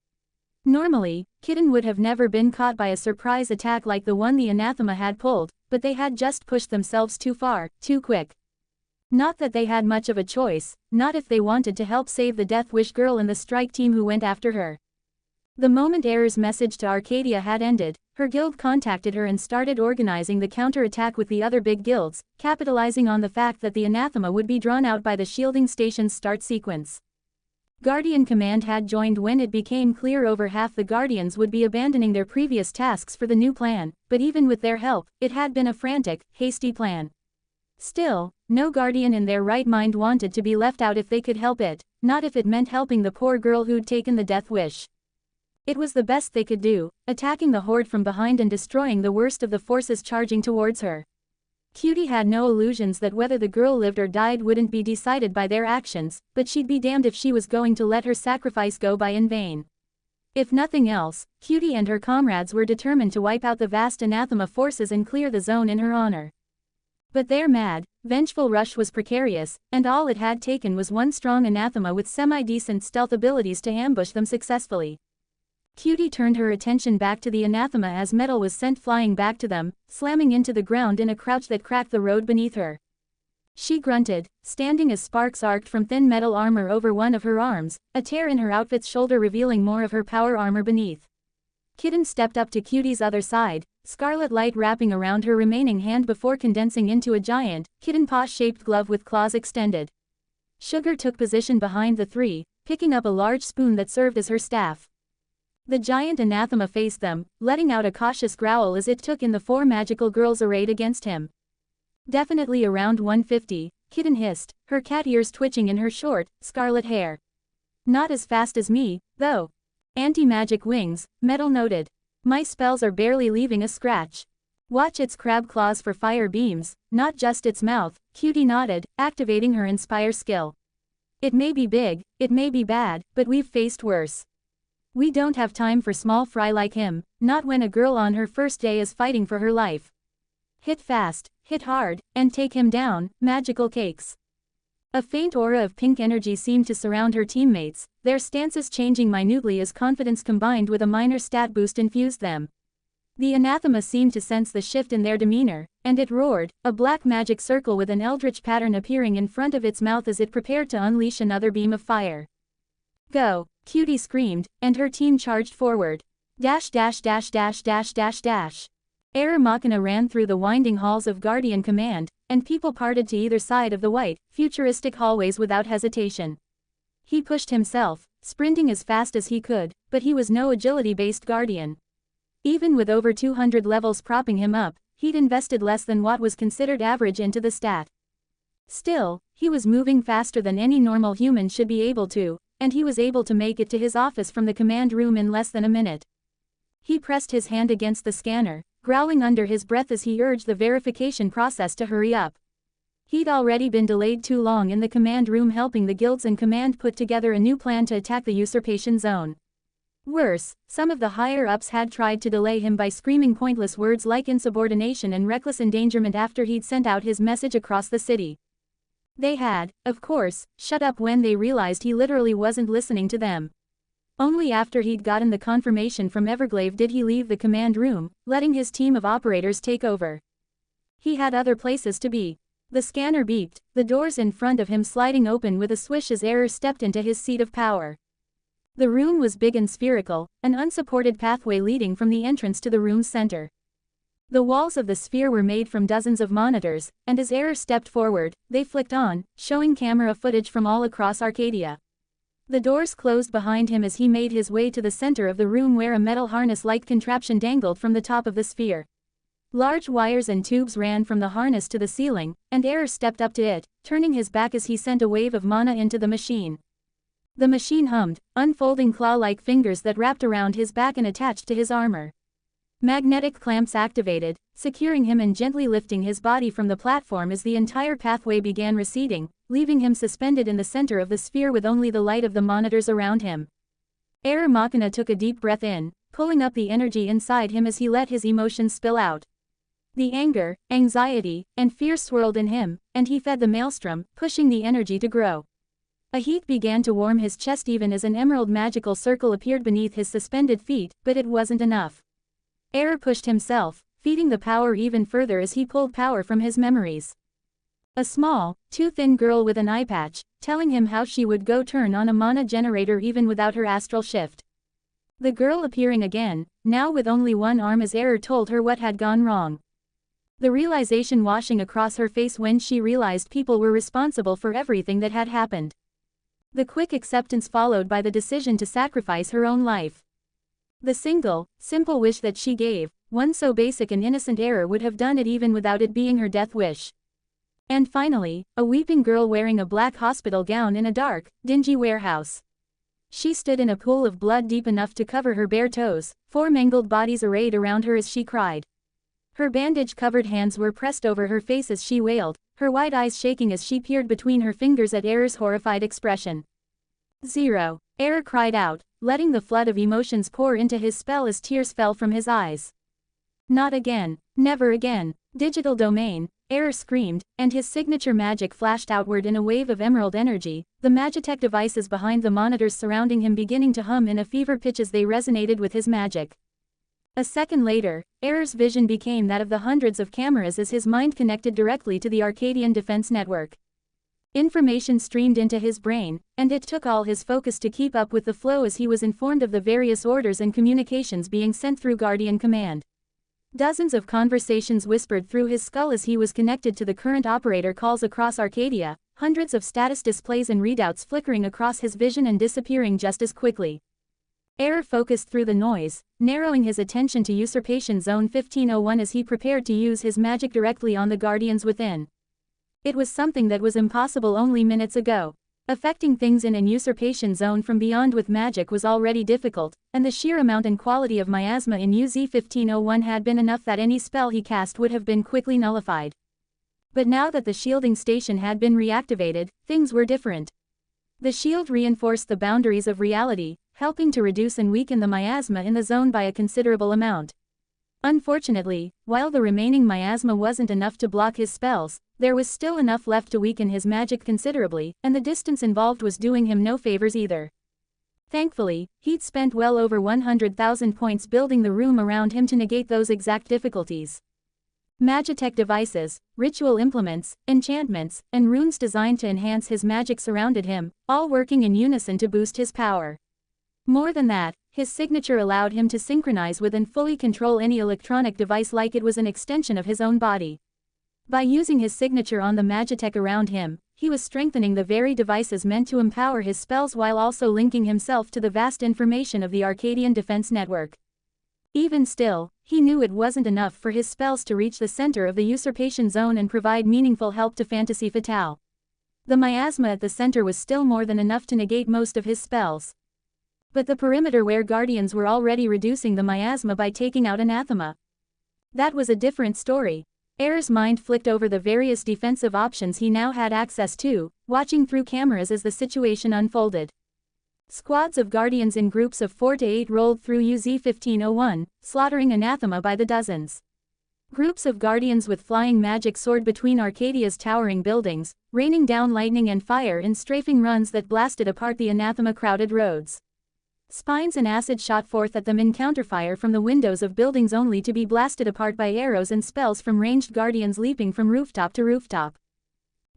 Normally, Kitten would have never been caught by a surprise attack like the one the anathema had pulled, but they had just pushed themselves too far, too quick. Not that they had much of a choice, not if they wanted to help save the Death Wish girl and the strike team who went after her. The moment Aer's message to Arcadia had ended, her guild contacted her and started organizing the counter-attack with the other big guilds, capitalizing on the fact that the anathema would be drawn out by the shielding station's start sequence. Guardian Command had joined when it became clear over half the Guardians would be abandoning their previous tasks for the new plan, but even with their help, it had been a frantic, hasty plan. Still, no Guardian in their right mind wanted to be left out if they could help it, not if it meant helping the poor girl who'd taken the Death Wish. It was the best they could do, attacking the horde from behind and destroying the worst of the forces charging towards her. Cutie had no illusions that whether the girl lived or died wouldn't be decided by their actions, but she'd be damned if she was going to let her sacrifice go by in vain. If nothing else, Cutie and her comrades were determined to wipe out the vast anathema forces and clear the zone in her honor. But their mad, vengeful rush was precarious, and all it had taken was one strong anathema with semi-decent stealth abilities to ambush them successfully. Cutie turned her attention back to the anathema as metal was sent flying back to them, slamming into the ground in a crouch that cracked the road beneath her. She grunted, standing as sparks arced from thin metal armor over one of her arms, a tear in her outfit's shoulder revealing more of her power armor beneath. Kitten stepped up to Cutie's other side, scarlet light wrapping around her remaining hand before condensing into a giant, kitten paw-shaped glove with claws extended. Sugar took position behind the three, picking up a large spoon that served as her staff. The giant anathema faced them, letting out a cautious growl as it took in the four magical girls arrayed against him. Definitely around 150, Kitten hissed, her cat ears twitching in her short, scarlet hair. Not as fast as me, though. Anti-magic wings, Metal noted. My spells are barely leaving a scratch. Watch its crab claws for fire beams, not just its mouth, Cutie nodded, activating her Inspire skill. It may be big, it may be bad, but we've faced worse. We don't have time for small fry like him, not when a girl on her first day is fighting for her life. Hit fast, hit hard, and take him down, magical cakes. A faint aura of pink energy seemed to surround her teammates, their stances changing minutely as confidence combined with a minor stat boost infused them. The anathema seemed to sense the shift in their demeanor, and it roared, a black magic circle with an eldritch pattern appearing in front of its mouth as it prepared to unleash another beam of fire. Go! Cutie screamed, and her team charged forward. Dash dash dash dash dash dash dash. Error Machina ran through the winding halls of Guardian Command, and people parted to either side of the white, futuristic hallways without hesitation. He pushed himself, sprinting as fast as he could, but he was no agility-based Guardian. Even with over 200 levels propping him up, he'd invested less than what was considered average into the stat. Still, he was moving faster than any normal human should be able to, and he was able to make it to his office from the command room in less than a minute. He pressed his hand against the scanner, growling under his breath as he urged the verification process to hurry up. He'd already been delayed too long in the command room helping the guilds and command put together a new plan to attack the usurpation zone. Worse, some of the higher-ups had tried to delay him by screaming pointless words like insubordination and reckless endangerment after he'd sent out his message across the city. They had, of course, shut up when they realized he literally wasn't listening to them. Only after he'd gotten the confirmation from Everglade did he leave the command room, letting his team of operators take over. He had other places to be. The scanner beeped, the doors in front of him sliding open with a swish as Error stepped into his seat of power. The room was big and spherical, an unsupported pathway leading from the entrance to the room's center. The walls of the sphere were made from dozens of monitors, and as Error stepped forward, they flicked on, showing camera footage from all across Arcadia. The doors closed behind him as he made his way to the center of the room where a metal harness-like contraption dangled from the top of the sphere. Large wires and tubes ran from the harness to the ceiling, and Error stepped up to it, turning his back as he sent a wave of mana into the machine. The machine hummed, unfolding claw-like fingers that wrapped around his back and attached to his armor. Magnetic clamps activated, securing him and gently lifting his body from the platform as the entire pathway began receding, leaving him suspended in the center of the sphere with only the light of the monitors around him. Error Machina took a deep breath in, pulling up the energy inside him as he let his emotions spill out. The anger, anxiety, and fear swirled in him, and he fed the maelstrom, pushing the energy to grow. A heat began to warm his chest even as an emerald magical circle appeared beneath his suspended feet, but it wasn't enough. Error pushed himself, feeding the power even further as he pulled power from his memories. A small, too thin girl with an eye patch, telling him how she would go turn on a mana generator even without her astral shift. The girl appearing again, now with only one arm as Error told her what had gone wrong. The realization washing across her face when she realized people were responsible for everything that had happened. The quick acceptance followed by the decision to sacrifice her own life. The simple wish that she gave, one so basic and innocent Error would have done it even without it being her death wish. And finally, a weeping girl wearing a black hospital gown in a dark, dingy warehouse. She stood in a pool of blood deep enough to cover her bare toes, 4 mangled bodies arrayed around her as she cried. Her bandage-covered hands were pressed over her face as she wailed, her wide eyes shaking as she peered between her fingers at Error's horrified expression. "Zero," Error cried out, letting the flood of emotions pour into his spell as tears fell from his eyes. "Not again, never again, digital domain," Error screamed, and his signature magic flashed outward in a wave of emerald energy, the Magitech devices behind the monitors surrounding him beginning to hum in a fever pitch as they resonated with his magic. A second later, Error's vision became that of the hundreds of cameras as his mind connected directly to the Arcadian Defense Network. Information streamed into his brain, and it took all his focus to keep up with the flow as he was informed of the various orders and communications being sent through Guardian Command. Dozens of conversations whispered through his skull as he was connected to the current operator calls across Arcadia, hundreds of status displays and readouts flickering across his vision and disappearing just as quickly. Error focused through the noise, narrowing his attention to Usurpation Zone 1501 as he prepared to use his magic directly on the Guardians within. It was something that was impossible only minutes ago. Affecting things in an usurpation zone from beyond with magic was already difficult, and the sheer amount and quality of miasma in UZ-1501 had been enough that any spell he cast would have been quickly nullified. But now that the shielding station had been reactivated, things were different. The shield reinforced the boundaries of reality, helping to reduce and weaken the miasma in the zone by a considerable amount. Unfortunately, while the remaining miasma wasn't enough to block his spells, there was still enough left to weaken his magic considerably, and the distance involved was doing him no favors either. Thankfully, he'd spent well over 100,000 points building the room around him to negate those exact difficulties. Magitech devices, ritual implements, enchantments, and runes designed to enhance his magic surrounded him, all working in unison to boost his power. More than that, his signature allowed him to synchronize with and fully control any electronic device like it was an extension of his own body. By using his signature on the Magitech around him, he was strengthening the very devices meant to empower his spells while also linking himself to the vast information of the Arcadian Defense Network. Even still, he knew it wasn't enough for his spells to reach the center of the usurpation zone and provide meaningful help to Fantasy Fatale. The miasma at the center was still more than enough to negate most of his spells. But the perimeter where Guardians were already reducing the miasma by taking out Anathema. That was a different story. Error's mind flicked over the various defensive options he now had access to, watching through cameras as the situation unfolded. Squads of Guardians in groups of 4 to 8 rolled through UZ-1501, slaughtering Anathema by the dozens. Groups of Guardians with flying magic soared between Arcadia's towering buildings, raining down lightning and fire in strafing runs that blasted apart the Anathema-crowded roads. Spines and acid shot forth at them in counterfire from the windows of buildings only to be blasted apart by arrows and spells from ranged Guardians leaping from rooftop to rooftop.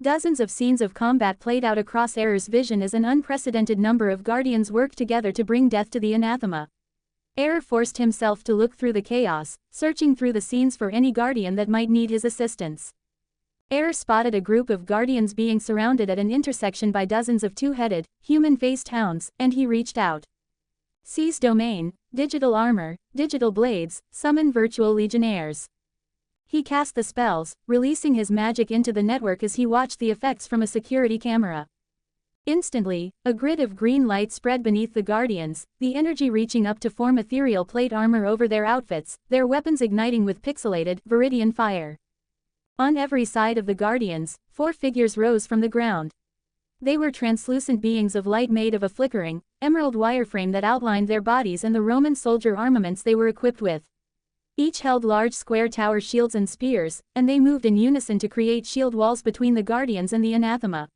Dozens of scenes of combat played out across Error's vision as an unprecedented number of Guardians worked together to bring death to the Anathema. Error forced himself to look through the chaos, searching through the scenes for any Guardian that might need his assistance. Error spotted a group of Guardians being surrounded at an intersection by dozens of two-headed, human-faced hounds, and he reached out. Seize domain, digital armor, digital blades, summon virtual legionnaires. He cast the spells, releasing his magic into the network as he watched the effects from a security camera. Instantly, a grid of green light spread beneath the Guardians, the energy reaching up to form ethereal plate armor over their outfits, their weapons igniting with pixelated, viridian fire. On every side of the Guardians, 4 figures rose from the ground. They were translucent beings of light made of a flickering, emerald wireframe that outlined their bodies and the Roman soldier armaments they were equipped with. Each held large square tower shields and spears, and they moved in unison to create shield walls between the Guardians and the Anathema.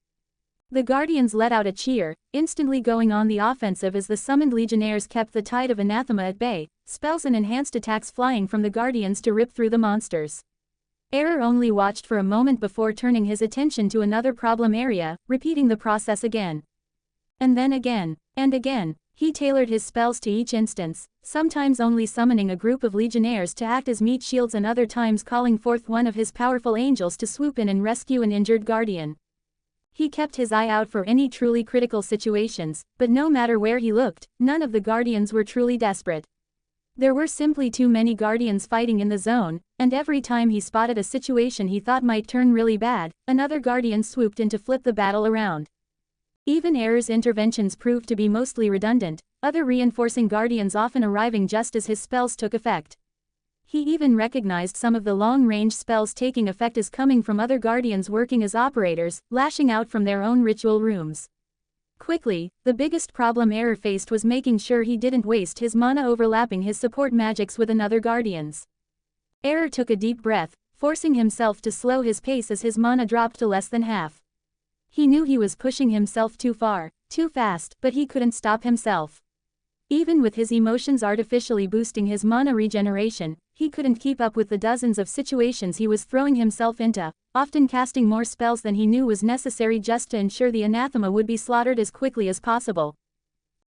The Guardians let out a cheer, instantly going on the offensive as the summoned legionnaires kept the tide of Anathema at bay, spells and enhanced attacks flying from the Guardians to rip through the monsters. Error only watched for a moment before turning his attention to another problem area, repeating the process again. And then again. And again. He tailored his spells to each instance, sometimes only summoning a group of legionnaires to act as meat shields and other times calling forth one of his powerful angels to swoop in and rescue an injured guardian. He kept his eye out for any truly critical situations, but no matter where he looked, none of the guardians were truly desperate. There were simply too many guardians fighting in the zone, and every time he spotted a situation he thought might turn really bad, another guardian swooped in to flip the battle around. Even Error's interventions proved to be mostly redundant, other reinforcing guardians often arriving just as his spells took effect. He even recognized some of the long-range spells taking effect as coming from other guardians working as operators, lashing out from their own ritual rooms. Quickly, the biggest problem Error faced was making sure he didn't waste his mana overlapping his support magics with another guardian's. Error took a deep breath, forcing himself to slow his pace as his mana dropped to less than half. He knew he was pushing himself too far, too fast, but he couldn't stop himself. Even with his emotions artificially boosting his mana regeneration, he couldn't keep up with the dozens of situations he was throwing himself into, often casting more spells than he knew was necessary just to ensure the anathema would be slaughtered as quickly as possible.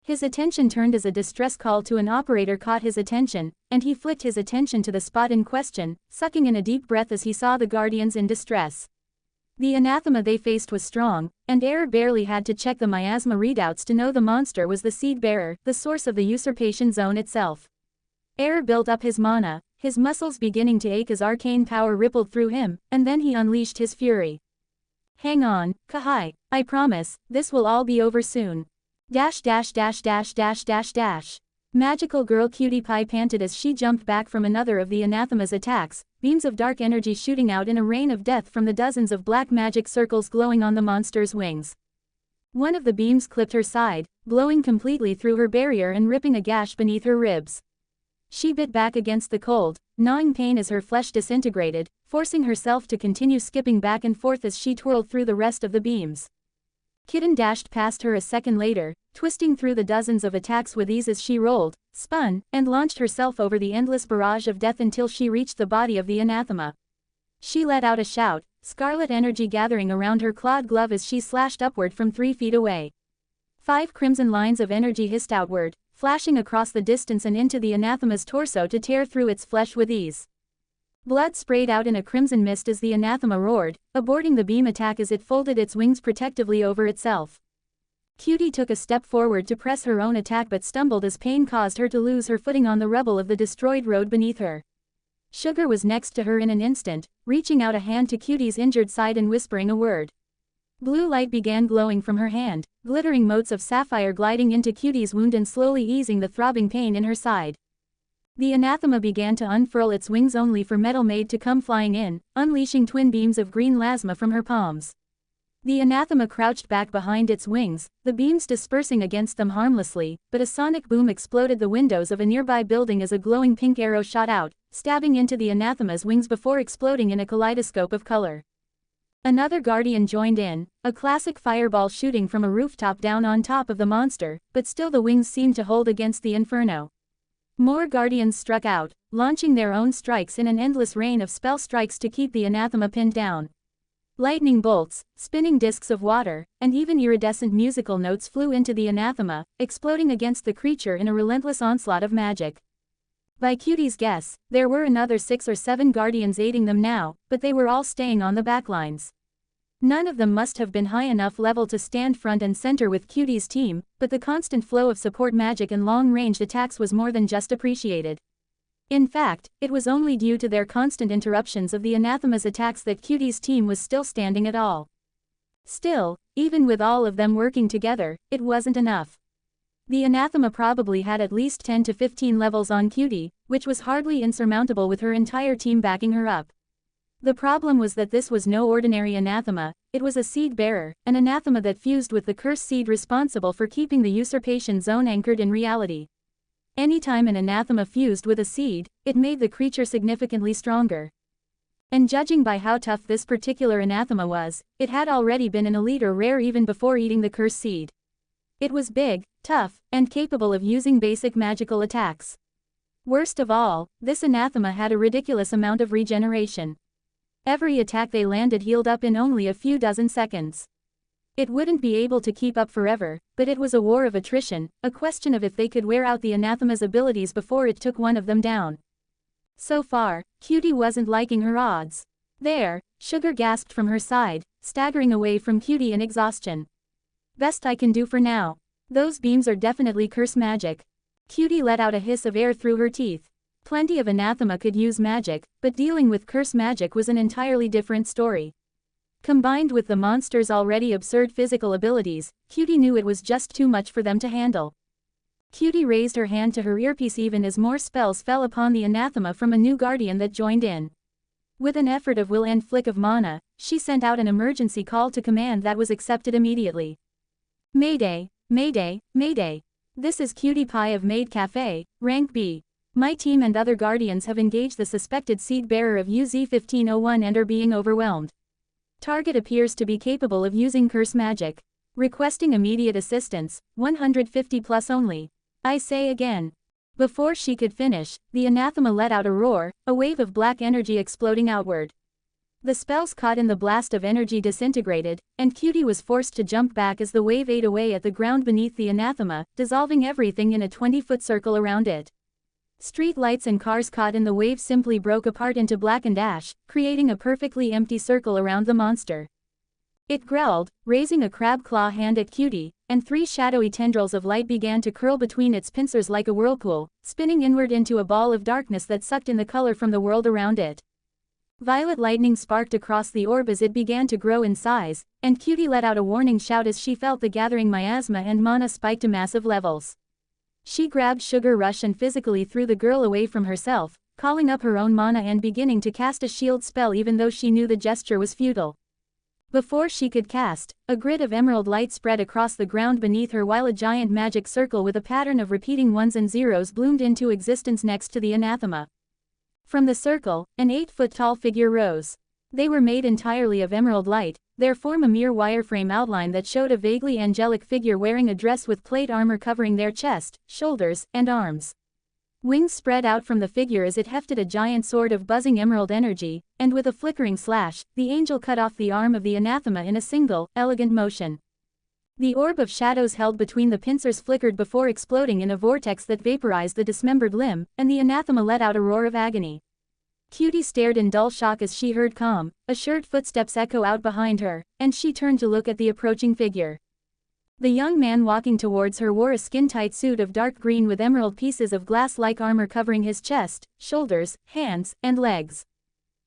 His attention turned as a distress call to an operator caught his attention, and he flicked his attention to the spot in question, sucking in a deep breath as he saw the guardians in distress. The anathema they faced was strong, and Error barely had to check the miasma readouts to know the monster was the seed bearer, the source of the usurpation zone itself. Error built up his mana, his muscles beginning to ache as arcane power rippled through him, and then he unleashed his fury. Hang on, Kahai, I promise, this will all be over soon. Dash dash dash dash dash dash dash. Magical girl Cutie Pie panted as she jumped back from another of the anathema's attacks, beams of dark energy shooting out in a rain of death from the dozens of black magic circles glowing on the monster's wings. One of the beams clipped her side, blowing completely through her barrier and ripping a gash beneath her ribs. She bit back against the cold, gnawing pain as her flesh disintegrated, forcing herself to continue skipping back and forth as she twirled through the rest of the beams. Kitten dashed past her a second later, twisting through the dozens of attacks with ease as she rolled, spun, and launched herself over the endless barrage of death until she reached the body of the anathema. She let out a shout, scarlet energy gathering around her clawed glove as she slashed upward from 3 feet away. 5 crimson lines of energy hissed outward, flashing across the distance and into the anathema's torso to tear through its flesh with ease. Blood sprayed out in a crimson mist as the anathema roared, aborting the beam attack as it folded its wings protectively over itself. Cutie took a step forward to press her own attack but stumbled as pain caused her to lose her footing on the rubble of the destroyed road beneath her. Sugar was next to her in an instant, reaching out a hand to Cutie's injured side and whispering a word. Blue light began glowing from her hand, glittering motes of sapphire gliding into Cutie's wound and slowly easing the throbbing pain in her side. The anathema began to unfurl its wings only for Metal Maid to come flying in, unleashing twin beams of green lasma from her palms. The anathema crouched back behind its wings, the beams dispersing against them harmlessly, but a sonic boom exploded the windows of a nearby building as a glowing pink arrow shot out, stabbing into the anathema's wings before exploding in a kaleidoscope of color. Another guardian joined in, a classic fireball shooting from a rooftop down on top of the monster, but still the wings seemed to hold against the inferno. More guardians struck out, launching their own strikes in an endless rain of spell strikes to keep the anathema pinned down. Lightning bolts, spinning discs of water, and even iridescent musical notes flew into the anathema, exploding against the creature in a relentless onslaught of magic. By Cutie's guess, there were another 6 or 7 guardians aiding them now, but they were all staying on the backlines. None of them must have been high enough level to stand front and center with Cutie's team, but the constant flow of support magic and long-ranged attacks was more than just appreciated. In fact, it was only due to their constant interruptions of the anathema's attacks that Cutie's team was still standing at all. Still, even with all of them working together, it wasn't enough. The anathema probably had at least 10 to 15 levels on Cutie, which was hardly insurmountable with her entire team backing her up. The problem was that this was no ordinary anathema, it was a seed bearer, an anathema that fused with the curse seed responsible for keeping the usurpation zone anchored in reality. Anytime an anathema fused with a seed, it made the creature significantly stronger. And judging by how tough this particular anathema was, it had already been an elite or rare even before eating the curse seed. It was big, tough, and capable of using basic magical attacks. Worst of all, this anathema had a ridiculous amount of regeneration. Every attack they landed healed up in only a few dozen seconds. It wouldn't be able to keep up forever, but it was a war of attrition, a question of if they could wear out the anathema's abilities before it took one of them down. So far, Cutie wasn't liking her odds. There, Sugar gasped from her side, staggering away from Cutie in exhaustion. Best I can do for now. Those beams are definitely curse magic. Cutie let out a hiss of air through her teeth. Plenty of anathema could use magic, but dealing with curse magic was an entirely different story. Combined with the monster's already absurd physical abilities, Cutie knew it was just too much for them to handle. Cutie raised her hand to her earpiece even as more spells fell upon the anathema from a new guardian that joined in. With an effort of will and flick of mana, she sent out an emergency call to command that was accepted immediately. Mayday, Mayday, Mayday. This is Cutie Pie of Maid Cafe, Rank B. My team and other guardians have engaged the suspected seed bearer of UZ-1501 and are being overwhelmed. Target appears to be capable of using curse magic. Requesting immediate assistance, 150 plus only. I say again. Before she could finish, the anathema let out a roar, a wave of black energy exploding outward. The spells caught in the blast of energy disintegrated, and Cutie was forced to jump back as the wave ate away at the ground beneath the anathema, dissolving everything in a 20-foot circle around it. Street lights and cars caught in the wave simply broke apart into blackened ash, creating a perfectly empty circle around the monster. It growled, raising a crab claw hand at Cutie, and 3 shadowy tendrils of light began to curl between its pincers like a whirlpool, spinning inward into a ball of darkness that sucked in the color from the world around it. Violet lightning sparked across the orb as it began to grow in size, and Cutie let out a warning shout as she felt the gathering miasma and mana spike to massive levels. She grabbed Sugar Rush and physically threw the girl away from herself, calling up her own mana and beginning to cast a shield spell even though she knew the gesture was futile. Before she could cast, a grid of emerald light spread across the ground beneath her while a giant magic circle with a pattern of repeating ones and zeros bloomed into existence next to the anathema. From the circle, an 8-foot-tall figure rose. They were made entirely of emerald light, their form a mere wireframe outline that showed a vaguely angelic figure wearing a dress with plate armor covering their chest, shoulders, and arms. Wings spread out from the figure as it hefted a giant sword of buzzing emerald energy, and with a flickering slash, the angel cut off the arm of the anathema in a single, elegant motion. The orb of shadows held between the pincers flickered before exploding in a vortex that vaporized the dismembered limb, and the anathema let out a roar of agony. Cutie stared in dull shock as she heard calm, assured footsteps echo out behind her, and she turned to look at the approaching figure. The young man walking towards her wore a skin-tight suit of dark green with emerald pieces of glass-like armor covering his chest, shoulders, hands, and legs.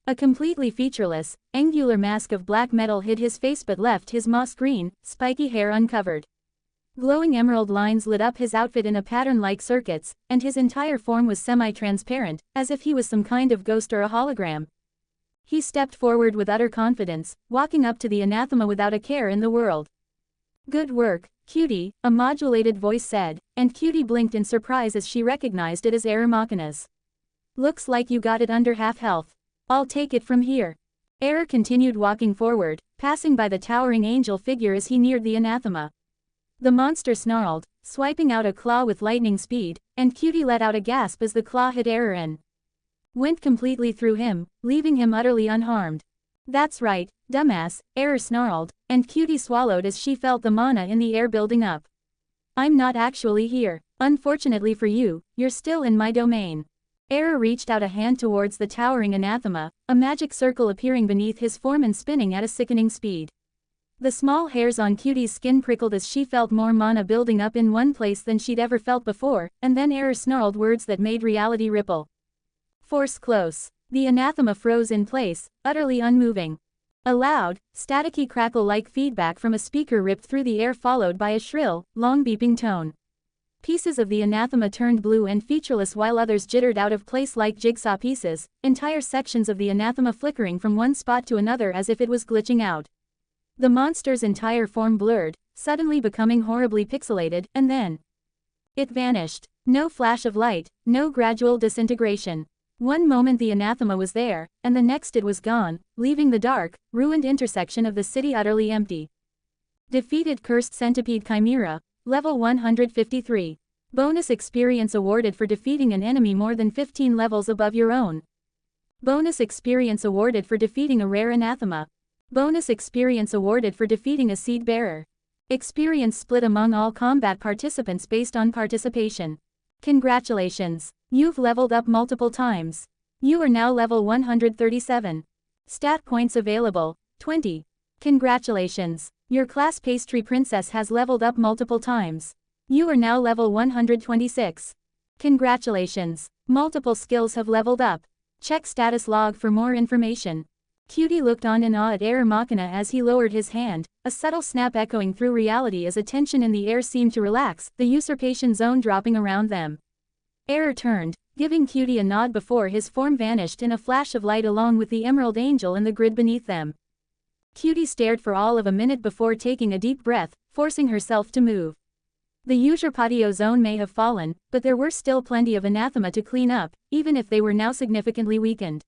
A completely featureless, angular mask of black metal hid his face but left his moss-green, spiky hair uncovered. Glowing emerald lines lit up his outfit in a pattern like circuits, and his entire form was semi-transparent, as if he was some kind of ghost or a hologram. He stepped forward with utter confidence, walking up to the anathema without a care in the world. "Good work, Cutie," a modulated voice said, and Cutie blinked in surprise as she recognized it as Error Machina's. "Looks like you got it under half health. I'll take it from here." Error continued walking forward, passing by the towering angel figure as he neared the anathema. The monster snarled, swiping out a claw with lightning speed, and Cutie let out a gasp as the claw hit Error and went completely through him, leaving him utterly unharmed. "That's right, dumbass," Error snarled, and Cutie swallowed as she felt the mana in the air building up. "I'm not actually here. Unfortunately for you, you're still in my domain." Error reached out a hand towards the towering anathema, a magic circle appearing beneath his form and spinning at a sickening speed. The small hairs on Cutie's skin prickled as she felt more mana building up in one place than she'd ever felt before, and then Error snarled words that made reality ripple. "Force close." The anathema froze in place, utterly unmoving. A loud, staticky crackle-like feedback from a speaker ripped through the air followed by a shrill, long beeping tone. Pieces of the anathema turned blue and featureless while others jittered out of place like jigsaw pieces, entire sections of the anathema flickering from one spot to another as if it was glitching out. The monster's entire form blurred, suddenly becoming horribly pixelated, and then it vanished. No flash of light, no gradual disintegration. One moment the anathema was there, and the next it was gone, leaving the dark, ruined intersection of the city utterly empty. Defeated Cursed Centipede Chimera, Level 153. Bonus experience awarded for defeating an enemy more than 15 levels above your own. Bonus experience awarded for defeating a rare anathema. Bonus experience awarded for defeating a seed bearer. Experience split among all combat participants based on participation. Congratulations! You've leveled up multiple times. You are now level 137. Stat points available, 20. Congratulations! Your class pastry princess has leveled up multiple times. You are now level 126. Congratulations! Multiple skills have leveled up. Check status log for more information. Cutie looked on in awe at Error Machina as he lowered his hand, a subtle snap echoing through reality as a tension in the air seemed to relax, the usurpation zone dropping around them. Error turned, giving Cutie a nod before his form vanished in a flash of light along with the Emerald Angel in the grid beneath them. Cutie stared for all of a minute before taking a deep breath, forcing herself to move. The usurpatio zone may have fallen, but there were still plenty of anathema to clean up, even if they were now significantly weakened.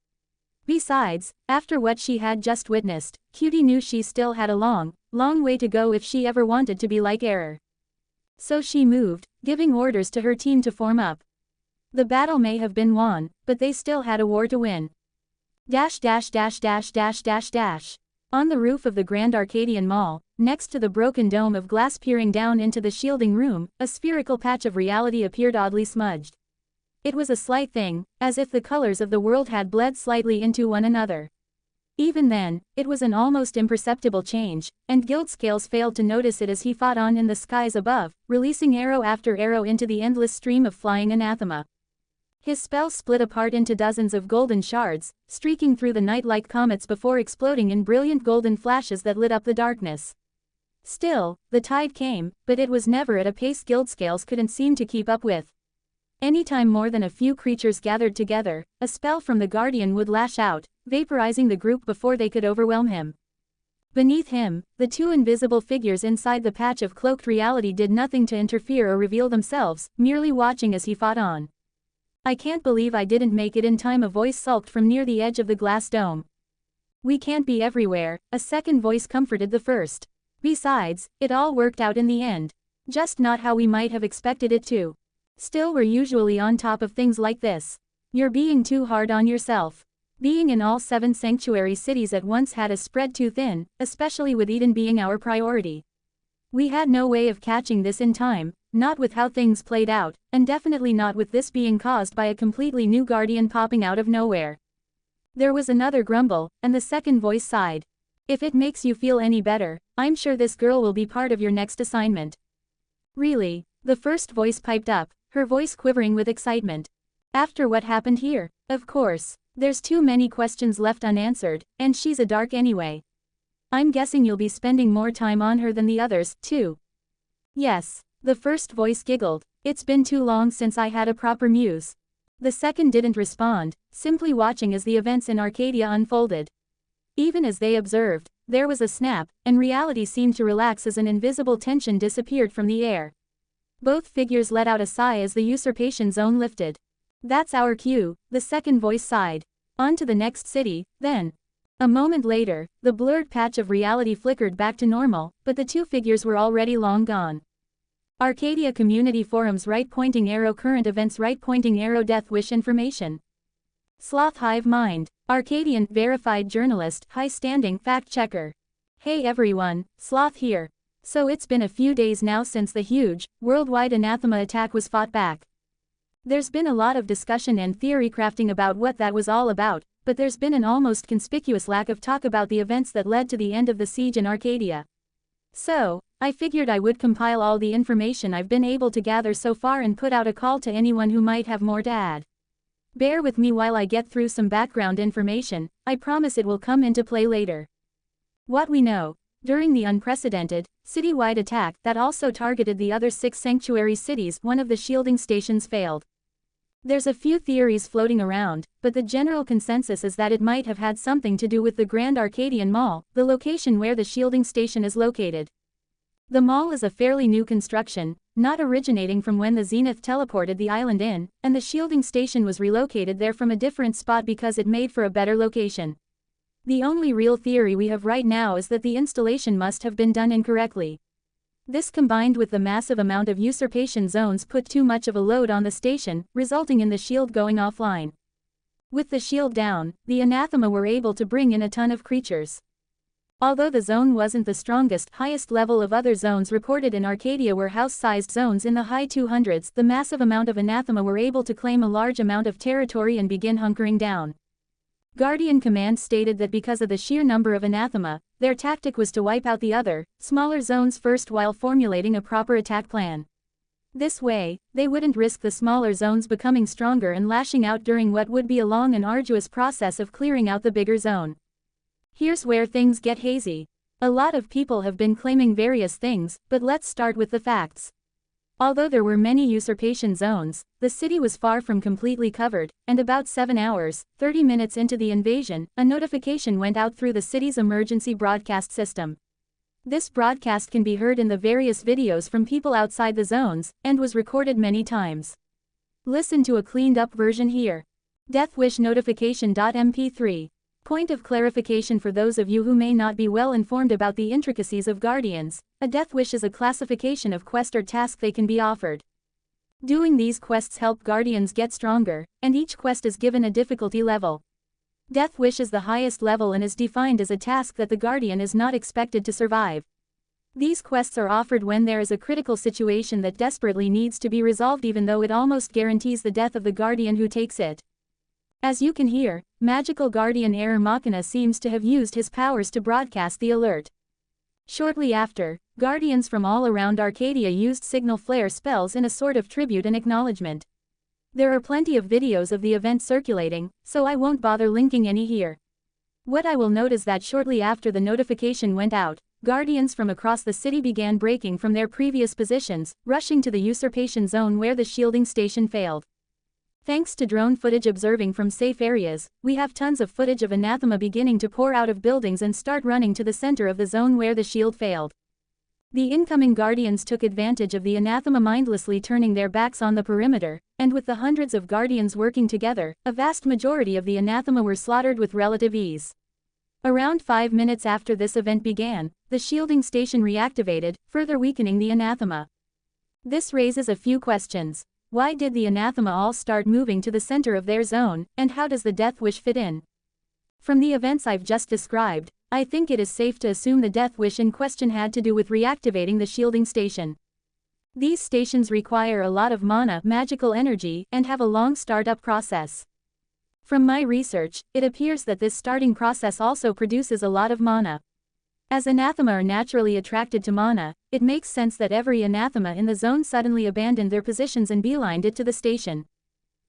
Besides, after what she had just witnessed, Cutie knew she still had a long way to go if she ever wanted to be like Error. So she moved, giving orders to her team to form up. The battle may have been won, but they still had a war to win. On the roof of the Grand Arcadian Mall, next to the broken dome of glass peering down into the shielding room, a spherical patch of reality appeared oddly smudged. It was a slight thing, as if the colors of the world had bled slightly into one another. Even then, it was an almost imperceptible change, and Guildscales failed to notice it as he fought on in the skies above, releasing arrow after arrow into the endless stream of flying anathema. His spell split apart into dozens of golden shards, streaking through the night like comets before exploding in brilliant golden flashes that lit up the darkness. Still, the tide came, but it was never at a pace Guildscales couldn't seem to keep up with. Anytime more than a few creatures gathered together, a spell from the Guardian would lash out, vaporizing the group before they could overwhelm him. Beneath him, the two invisible figures inside the patch of cloaked reality did nothing to interfere or reveal themselves, merely watching as he fought on. "I can't believe I didn't make it in time," a voice sulked from near the edge of the glass dome. "We can't be everywhere," a second voice comforted the first. "Besides, it all worked out in the end. Just not how we might have expected it to. Still, we're usually on top of things like this. You're being too hard on yourself." Being in all 7 sanctuary cities at once had us spread too thin, especially with Eden being our priority. We had no way of catching this in time, not with how things played out, and definitely not with this being caused by a completely new Guardian popping out of nowhere. There was another grumble, and the second voice sighed. "If it makes you feel any better, I'm sure this girl will be part of your next assignment." "Really?" the first voice piped up, her voice quivering with excitement. "After what happened here? Of course. There's too many questions left unanswered, and she's a dark anyway. I'm guessing you'll be spending more time on her than the others, too." "Yes." The first voice giggled. "It's been too long since I had a proper muse." The second didn't respond, simply watching as the events in Arcadia unfolded. Even as they observed, there was a snap, and reality seemed to relax as an invisible tension disappeared from the air. Both figures let out a sigh as the usurpation zone lifted. "That's our cue," the second voice sighed. "On to the next city, then." A moment later, the blurred patch of reality flickered back to normal, but the two figures were already long gone. Arcadia Community Forums right pointing arrow current events right pointing arrow death wish information. Sloth Hive Mind. Arcadian verified journalist high standing fact checker. "Hey everyone, Sloth here. So it's been a few days now since the huge, worldwide anathema attack was fought back. There's been a lot of discussion and theory crafting about what that was all about, but there's been an almost conspicuous lack of talk about the events that led to the end of the siege in Arcadia. So, I figured I would compile all the information I've been able to gather so far and put out a call to anyone who might have more to add. Bear with me while I get through some background information, I promise it will come into play later. What we know. During the unprecedented, citywide attack that also targeted the other 6 sanctuary cities, one of the shielding stations failed. There's a few theories floating around, but the general consensus is that it might have had something to do with the Grand Arcadian Mall, the location where the shielding station is located. The mall is a fairly new construction, not originating from when the Zenith teleported the island in, and the shielding station was relocated there from a different spot because it made for a better location. The only real theory we have right now is that the installation must have been done incorrectly. This combined with the massive amount of usurpation zones put too much of a load on the station, resulting in the shield going offline. With the shield down, the anathema were able to bring in a ton of creatures. Although the zone wasn't the strongest, highest level of other zones reported in Arcadia were house-sized zones in the high 200s, the massive amount of anathema were able to claim a large amount of territory and begin hunkering down. Guardian Command stated that because of the sheer number of anathema, their tactic was to wipe out the other, smaller zones first while formulating a proper attack plan. This way, they wouldn't risk the smaller zones becoming stronger and lashing out during what would be a long and arduous process of clearing out the bigger zone. Here's where things get hazy. A lot of people have been claiming various things, but let's start with the facts. Although there were many usurpation zones, the city was far from completely covered, and about 7 hours, 30 minutes into the invasion, a notification went out through the city's emergency broadcast system. This broadcast can be heard in the various videos from people outside the zones, and was recorded many times. Listen to a cleaned-up version here. Death Wish Notification.mp3. Point of clarification for those of you who may not be well informed about the intricacies of Guardians, a Death Wish is a classification of quest or task they can be offered. Doing these quests help Guardians get stronger, and each quest is given a difficulty level. Death Wish is the highest level and is defined as a task that the Guardian is not expected to survive. These quests are offered when there is a critical situation that desperately needs to be resolved, even though it almost guarantees the death of the Guardian who takes it. As you can hear, Magical Guardian Error Machina seems to have used his powers to broadcast the alert. Shortly after, Guardians from all around Arcadia used signal flare spells in a sort of tribute and acknowledgement. There are plenty of videos of the event circulating, so I won't bother linking any here. What I will note is that shortly after the notification went out, Guardians from across the city began breaking from their previous positions, rushing to the usurpation zone where the shielding station failed. Thanks to drone footage observing from safe areas, we have tons of footage of anathema beginning to pour out of buildings and start running to the center of the zone where the shield failed. The incoming Guardians took advantage of the anathema, mindlessly turning their backs on the perimeter, and with the hundreds of Guardians working together, a vast majority of the anathema were slaughtered with relative ease. Around 5 minutes after this event began, the shielding station reactivated, further weakening the anathema. This raises a few questions. Why did the anathema all start moving to the center of their zone, and how does the Death Wish fit in? From the events I've just described, I think it is safe to assume the Death Wish in question had to do with reactivating the shielding station. These stations require a lot of mana, magical energy, and have a long startup process. From my research, it appears that this starting process also produces a lot of mana. As anathema are naturally attracted to mana, it makes sense that every anathema in the zone suddenly abandoned their positions and beelined it to the station.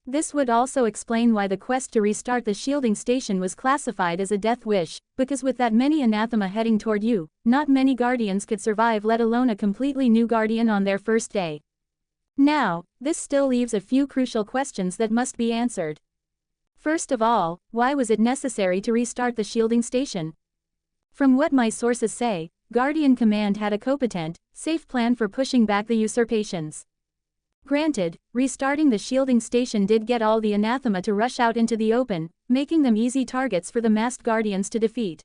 This would also explain why the quest to restart the shielding station was classified as a Death Wish, because with that many anathema heading toward you, not many Guardians could survive, let alone a completely new Guardian on their first day. Now, this still leaves a few crucial questions that must be answered. First of all, why was it necessary to restart the shielding station? From what my sources say, Guardian Command had a competent, safe plan for pushing back the usurpations. Granted, restarting the shielding station did get all the anathema to rush out into the open, making them easy targets for the masked Guardians to defeat.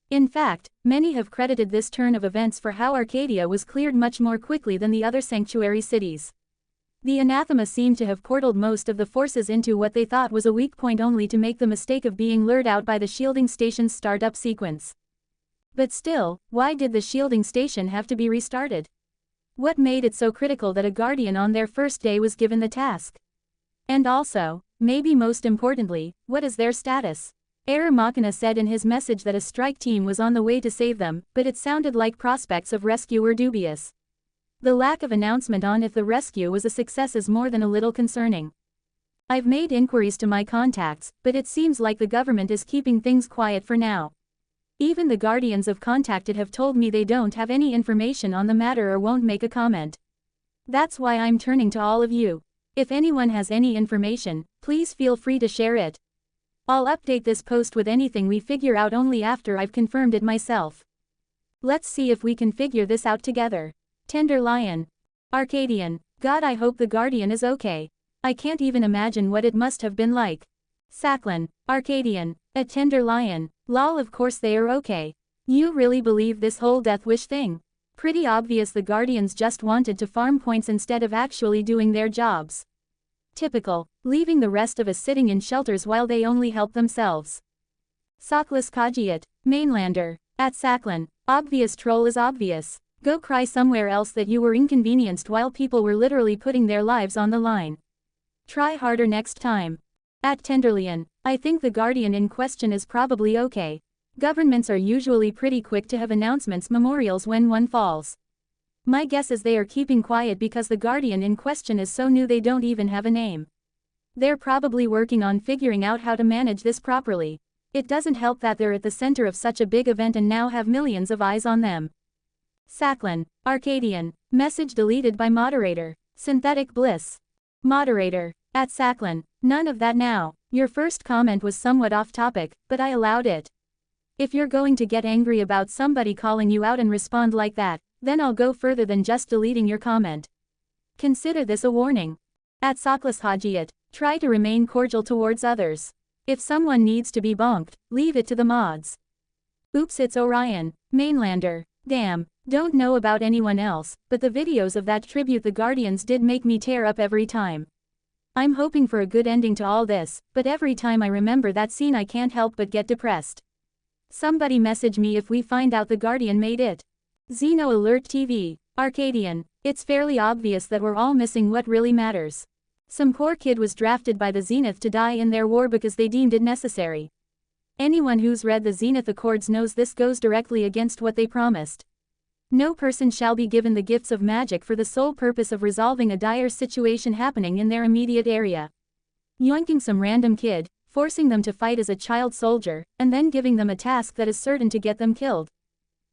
In fact, many have credited this turn of events for how Arcadia was cleared much more quickly than the other sanctuary cities. The anathema seemed to have portaled most of the forces into what they thought was a weak point, only to make the mistake of being lured out by the shielding station's startup sequence. But still, why did the shielding station have to be restarted? What made it so critical that a Guardian on their first day was given the task? And also, maybe most importantly, what is their status? Error Machina said in his message that a strike team was on the way to save them, but it sounded like prospects of rescue were dubious. The lack of announcement on if the rescue was a success is more than a little concerning. I've made inquiries to my contacts, but it seems like the government is keeping things quiet for now. Even the Guardians I've contacted have told me they don't have any information on the matter or won't make a comment. That's why I'm turning to all of you. If anyone has any information, please feel free to share it. I'll update this post with anything we figure out only after I've confirmed it myself. Let's see if we can figure this out together. Tender Lion. Arcadian. God, I hope the Guardian is okay. I can't even imagine what it must have been like. Sacklin. Arcadian. A Tender Lion. Lol, of course they are okay. You really believe this whole Death Wish thing? Pretty obvious the Guardians just wanted to farm points instead of actually doing their jobs. Typical, leaving the rest of us sitting in shelters while they only help themselves. Sockless Kajiat, Mainlander. At Saklan, obvious troll is obvious. Go cry somewhere else that you were inconvenienced while people were literally putting their lives on the line. Try harder next time. At Tenderlian, I think the Guardian in question is probably okay. Governments are usually pretty quick to have announcements memorials when one falls. My guess is they are keeping quiet because the Guardian in question is so new they don't even have a name. They're probably working on figuring out how to manage this properly. It doesn't help that they're at the center of such a big event and now have millions of eyes on them. Saklan, Arcadian. Message deleted by moderator. Synthetic bliss. Moderator. At Saklan, none of that now. Your first comment was somewhat off topic, but I allowed it. If you're going to get angry about somebody calling you out and respond like that, then I'll go further than just deleting your comment. Consider this a warning. At Sockless Hajiat, try to remain cordial towards others. If someone needs to be bonked, leave it to the mods. Oops, it's Orion, Mainlander. Damn, don't know about anyone else, but the videos of that tribute the Guardians did make me tear up every time. I'm hoping for a good ending to all this, but every time I remember that scene I can't help but get depressed. Somebody message me if we find out the Guardian made it. Xeno Alert TV, Arcadian. It's fairly obvious that we're all missing what really matters. Some poor kid was drafted by the Zenith to die in their war because they deemed it necessary. Anyone who's read the Zenith Accords knows this goes directly against what they promised. No person shall be given the gifts of magic for the sole purpose of resolving a dire situation happening in their immediate area. Yoinking some random kid, forcing them to fight as a child soldier, and then giving them a task that is certain to get them killed.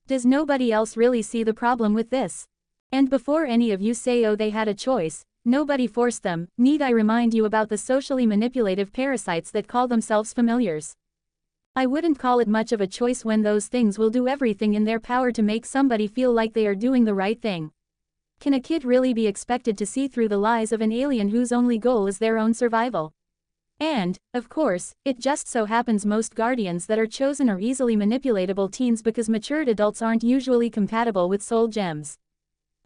Does nobody else really see the problem with this? And before any of you say oh they had a choice, nobody forced them, need I remind you about the socially manipulative parasites that call themselves familiars? I wouldn't call it much of a choice when those things will do everything in their power to make somebody feel like they are doing the right thing. Can a kid really be expected to see through the lies of an alien whose only goal is their own survival? And, of course, it just so happens most guardians that are chosen are easily manipulatable teens because matured adults aren't usually compatible with soul gems.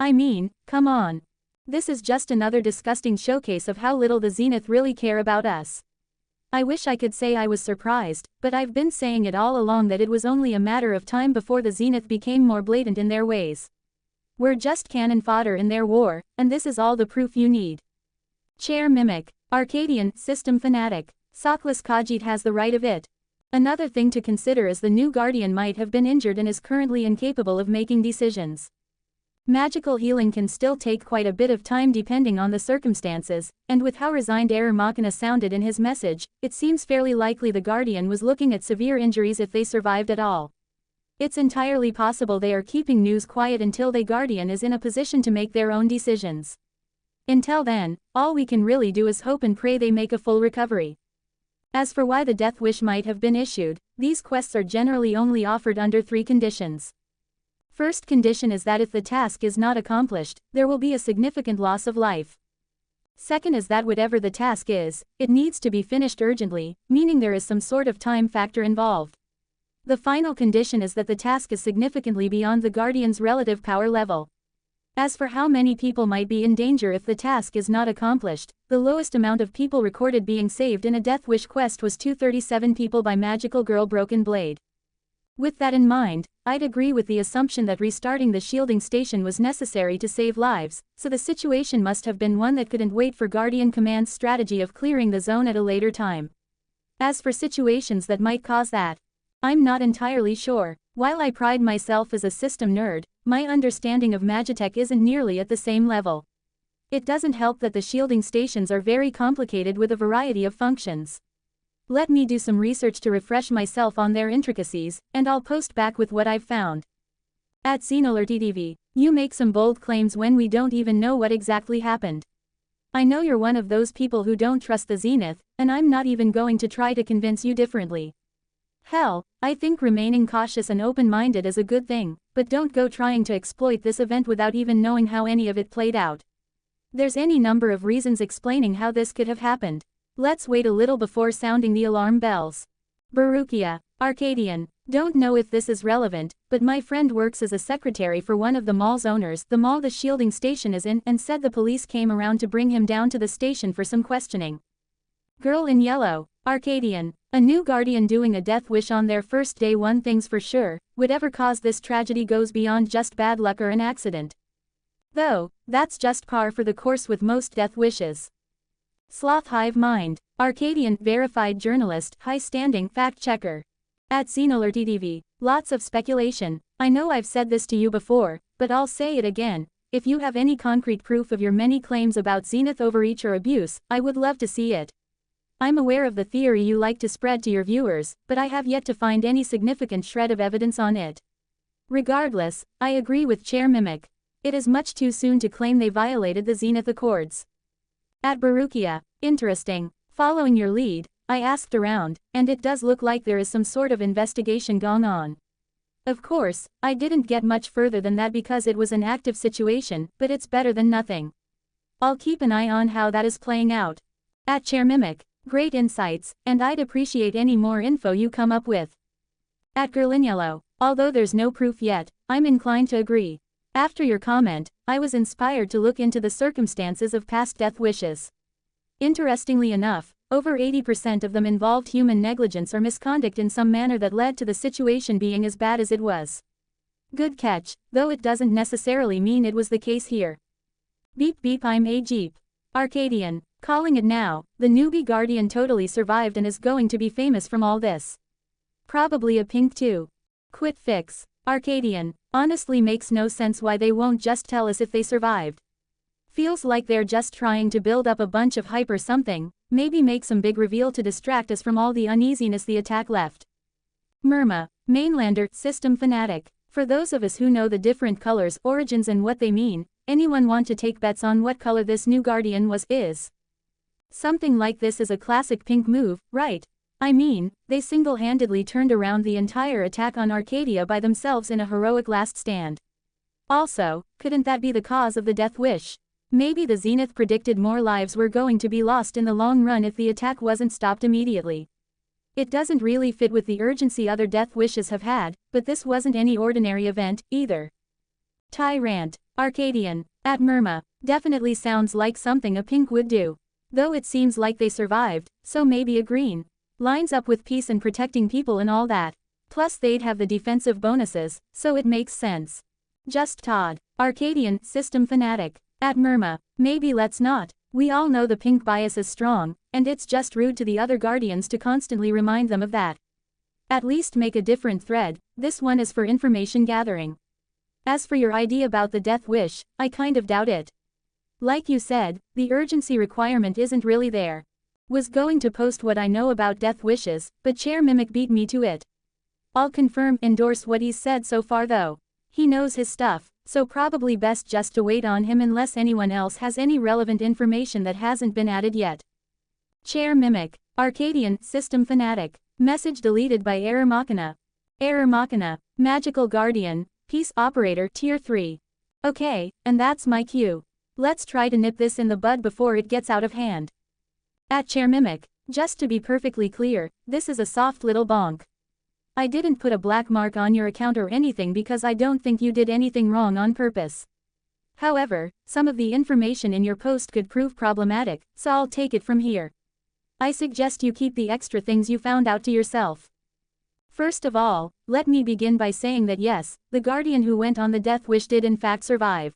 I mean, come on. This is just another disgusting showcase of how little the Zenith really care about us. I wish I could say I was surprised, but I've been saying it all along that it was only a matter of time before the Zenith became more blatant in their ways. We're just cannon fodder in their war, and this is all the proof you need. Chair Mimic, Arcadian, System Fanatic, Sockless Khajiit has the right of it. Another thing to consider is the new Guardian might have been injured and is currently incapable of making decisions. Magical healing can still take quite a bit of time depending on the circumstances, and with how resigned Error Machina sounded in his message, it seems fairly likely the Guardian was looking at severe injuries if they survived at all. It's entirely possible they are keeping news quiet until the Guardian is in a position to make their own decisions. Until then, all we can really do is hope and pray they make a full recovery. As for why the death wish might have been issued, these quests are generally only offered under 3 conditions. First condition is that if the task is not accomplished, there will be a significant loss of life. Second is that whatever the task is, it needs to be finished urgently, meaning there is some sort of time factor involved. The final condition is that the task is significantly beyond the Guardian's relative power level. As for how many people might be in danger if the task is not accomplished, the lowest amount of people recorded being saved in a Death Wish quest was 237 people by Magical Girl Broken Blade. With that in mind, I'd agree with the assumption that restarting the shielding station was necessary to save lives, so the situation must have been one that couldn't wait for Guardian Command's strategy of clearing the zone at a later time. As for situations that might cause that, I'm not entirely sure. While I pride myself as a system nerd, my understanding of Magitech isn't nearly at the same level. It doesn't help that the shielding stations are very complicated with a variety of functions. Let me do some research to refresh myself on their intricacies, and I'll post back with what I've found. At XenoLRTTV, you make some bold claims when we don't even know what exactly happened. I know you're one of those people who don't trust the Zenith, and I'm not even going to try to convince you differently. Hell, I think remaining cautious and open-minded is a good thing, but don't go trying to exploit this event without even knowing how any of it played out. There's any number of reasons explaining how this could have happened. Let's wait a little before sounding the alarm bells. Barukia, Arcadian. Don't know if this is relevant, but my friend works as a secretary for one of the mall's owners, the mall the shielding station is in, and said the police came around to bring him down to the station for some questioning. Girl in yellow. Arcadian. A new guardian doing a death wish on their first day. One thing's for sure, whatever caused this tragedy goes beyond just bad luck or an accident. Though, that's just par for the course with most death wishes. Sloth hive mind. Arcadian, verified journalist, high-standing fact-checker. At SceneAlertTV. Lots of speculation. I know I've said this to you before, but I'll say it again. If you have any concrete proof of your many claims about Zenith overreach or abuse, I would love to see it. I'm aware of the theory you like to spread to your viewers, but I have yet to find any significant shred of evidence on it. Regardless, I agree with Chair Mimic. It is much too soon to claim they violated the Zenith Accords. At Barukia. Interesting. Following your lead, I asked around, and it does look like there is some sort of investigation going on. Of course, I didn't get much further than that because it was an active situation, but it's better than nothing. I'll keep an eye on how that is playing out. At Chair Mimic. Great insights, and I'd appreciate any more info you come up with. At Girl in Yellow. Although there's no proof yet, I'm inclined to agree. After your comment, I was inspired to look into the circumstances of past death wishes. Interestingly enough, over 80% of them involved human negligence or misconduct in some manner that led to the situation being as bad as it was. Good catch, though it doesn't necessarily mean it was the case here. Beep beep, I'm a Jeep. Arcadian. Calling it now, the newbie guardian totally survived and is going to be famous from all this. Probably a pink too. Quit fix. Arcadian. Honestly makes no sense why they won't just tell us if they survived. Feels like they're just trying to build up a bunch of hype or something, maybe make some big reveal to distract us from all the uneasiness the attack left. Murma. Mainlander, system fanatic. For those of us who know the different colors, origins and what they mean, anyone want to take bets on what color this new guardian is? Something like this is a classic pink move, right? I mean, they single-handedly turned around the entire attack on Arcadia by themselves in a heroic last stand. Also, couldn't that be the cause of the death wish? Maybe the Zenith predicted more lives were going to be lost in the long run if the attack wasn't stopped immediately. It doesn't really fit with the urgency other death wishes have had, but this wasn't any ordinary event, either. Tyrant. Arcadian. At Murma. Definitely sounds like something a pink would do. Though it seems like they survived, so maybe a green. Lines up with peace and protecting people and all that. Plus they'd have the defensive bonuses, so it makes sense. Just Todd. Arcadian, system fanatic. At Murma. Maybe let's not. We all know the pink bias is strong, and it's just rude to the other guardians to constantly remind them of that. At least make a different thread. This one is for information gathering. As for your idea about the death wish, I kind of doubt it. Like you said, the urgency requirement isn't really there. Was going to post what I know about death wishes, but Chair Mimic beat me to it. I'll endorse what he's said so far though. He knows his stuff, so probably best just to wait on him unless anyone else has any relevant information that hasn't been added yet. Chair Mimic. Arcadian, system fanatic. Message deleted by Error Machina. Error Machina. Magical Guardian, Peace Operator Tier 3. Okay, and that's my cue. Let's try to nip this in the bud before it gets out of hand. At Chair Mimic. Just to be perfectly clear, this is a soft little bonk. I didn't put a black mark on your account or anything because I don't think you did anything wrong on purpose. However, some of the information in your post could prove problematic, so I'll take it from here. I suggest you keep the extra things you found out to yourself. First of all, let me begin by saying that yes, the guardian who went on the death wish did in fact survive.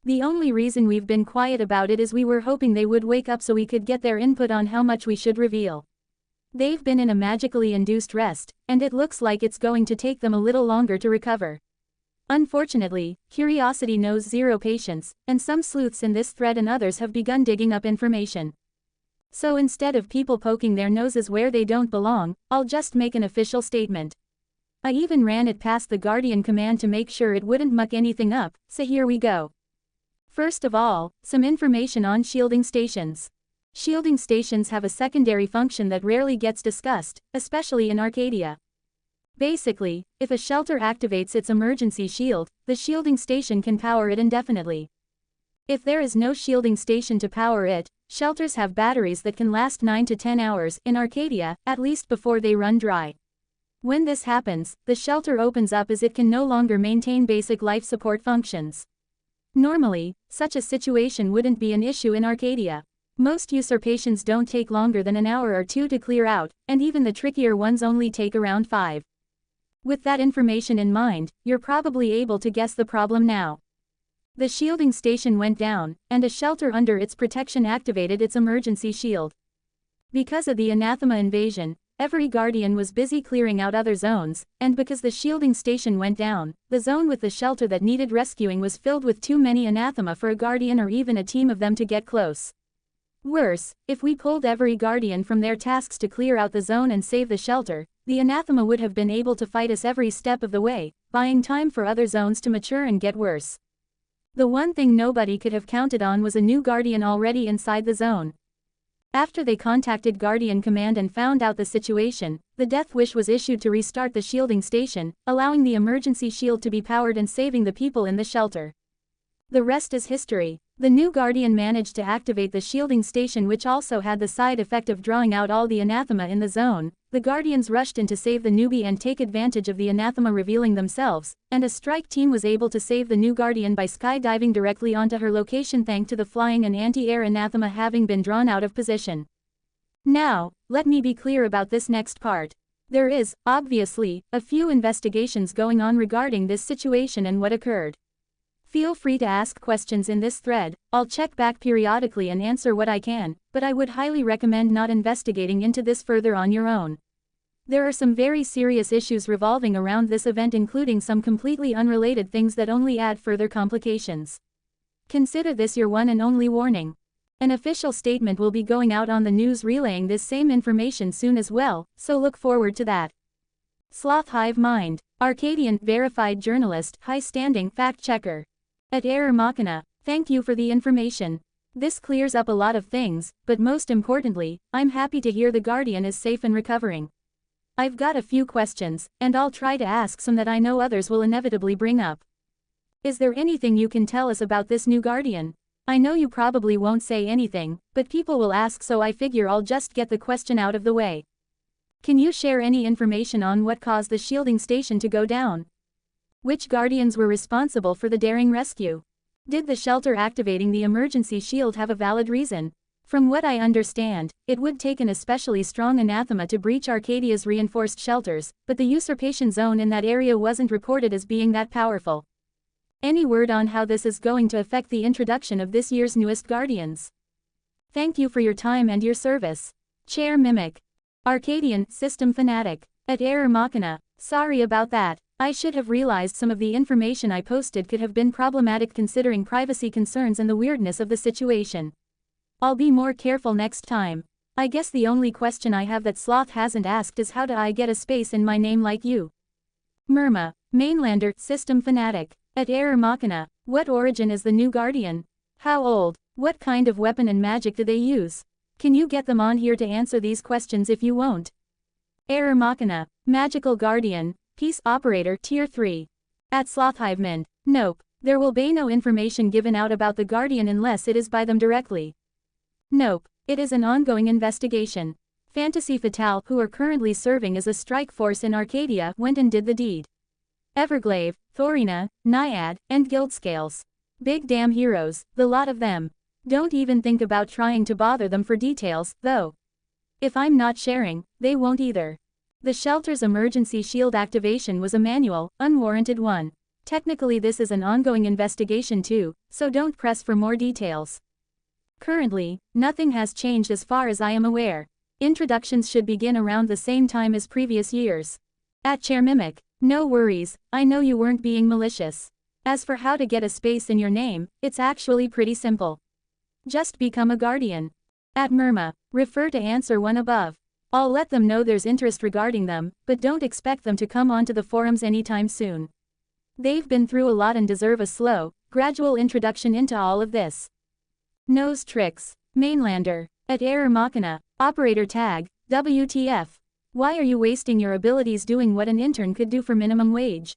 The only reason we've been quiet about it is we were hoping they would wake up so we could get their input on how much we should reveal. They've been in a magically induced rest, and it looks like it's going to take them a little longer to recover. Unfortunately, curiosity knows zero patience, and some sleuths in this thread and others have begun digging up information. So instead of people poking their noses where they don't belong, I'll just make an official statement. I even ran it past the Guardian command to make sure it wouldn't muck anything up, so here we go. First of all, some information on shielding stations. Shielding stations have a secondary function that rarely gets discussed, especially in Arcadia. Basically, if a shelter activates its emergency shield, the shielding station can power it indefinitely. If there is no shielding station to power it, shelters have batteries that can last 9 to 10 hours in Arcadia, at least before they run dry. When this happens, the shelter opens up as it can no longer maintain basic life support functions. Normally, such a situation wouldn't be an issue in Arcadia. Most usurpations don't take longer than an hour or two to clear out, and even the trickier ones only take around 5. With that information in mind, you're probably able to guess the problem now. The shielding station went down, and a shelter under its protection activated its emergency shield. Because of the anathema invasion, every guardian was busy clearing out other zones, and because the shielding station went down, the zone with the shelter that needed rescuing was filled with too many anathema for a guardian or even a team of them to get close. Worse, if we pulled every guardian from their tasks to clear out the zone and save the shelter, the anathema would have been able to fight us every step of the way, buying time for other zones to mature and get worse. The one thing nobody could have counted on was a new guardian already inside the zone. After they contacted Guardian Command and found out the situation, the death wish was issued to restart the shielding station, allowing the emergency shield to be powered and saving the people in the shelter. The rest is history. The new Guardian managed to activate the shielding station, which also had the side effect of drawing out all the anathema in the zone. The Guardians rushed in to save the newbie and take advantage of the anathema revealing themselves, and a strike team was able to save the new Guardian by skydiving directly onto her location thanks to the flying and anti-air anathema having been drawn out of position. Now, let me be clear about this next part. There is, obviously, a few investigations going on regarding this situation and what occurred. Feel free to ask questions in this thread, I'll check back periodically and answer what I can, but I would highly recommend not investigating into this further on your own. There are some very serious issues revolving around this event, including some completely unrelated things that only add further complications. Consider this your one and only warning. An official statement will be going out on the news relaying this same information soon as well, so look forward to that. Sloth Hive Mind, Arcadian, verified journalist, high-standing fact-checker. At Error Machina, thank you for the information. This clears up a lot of things, but most importantly, I'm happy to hear the Guardian is safe and recovering. I've got a few questions, and I'll try to ask some that I know others will inevitably bring up. Is there anything you can tell us about this new Guardian? I know you probably won't say anything, but people will ask, so I figure I'll just get the question out of the way. Can you share any information on what caused the shielding station to go down? Which Guardians were responsible for the daring rescue? Did the shelter activating the emergency shield have a valid reason? From what I understand, it would take an especially strong anathema to breach Arcadia's reinforced shelters, but the usurpation zone in that area wasn't reported as being that powerful. Any word on how this is going to affect the introduction of this year's newest Guardians? Thank you for your time and your service. Chair Mimic. Arcadian, System Fanatic. At Error Machina, sorry about that. I should have realized some of the information I posted could have been problematic considering privacy concerns and the weirdness of the situation. I'll be more careful next time. I guess the only question I have that Sloth hasn't asked is how do I get a space in my name like you? Murma, Mainlander, System Fanatic. At Error Machina, what origin is the new Guardian? How old? What kind of weapon and magic do they use? Can you get them on here to answer these questions if you won't? Error Machina, Magical Guardian, Peace Operator Tier 3. At Slothhivemend, nope, there will be no information given out about the Guardian unless it is by them directly. Nope, it is an ongoing investigation. Fantasy Fatale, who are currently serving as a strike force in Arcadia, went and did the deed. Everglaive, Thorina, Naiad, and Guildscales. Big damn heroes, the lot of them. Don't even think about trying to bother them for details, though. If I'm not sharing, they won't either. The shelter's emergency shield activation was a manual, unwarranted one. Technically this is an ongoing investigation too, so don't press for more details. Currently, nothing has changed as far as I am aware. Introductions should begin around the same time as previous years. At Chair Mimic, no worries, I know you weren't being malicious. As for how to get a space in your name, it's actually pretty simple. Just become a Guardian. At Murma, refer to answer 1 above. I'll let them know there's interest regarding them, but don't expect them to come onto the forums anytime soon. They've been through a lot and deserve a slow, gradual introduction into all of this. Nose Tricks, Mainlander. At Error Machina, Operator Tag, WTF. Why are you wasting your abilities doing what an intern could do for minimum wage?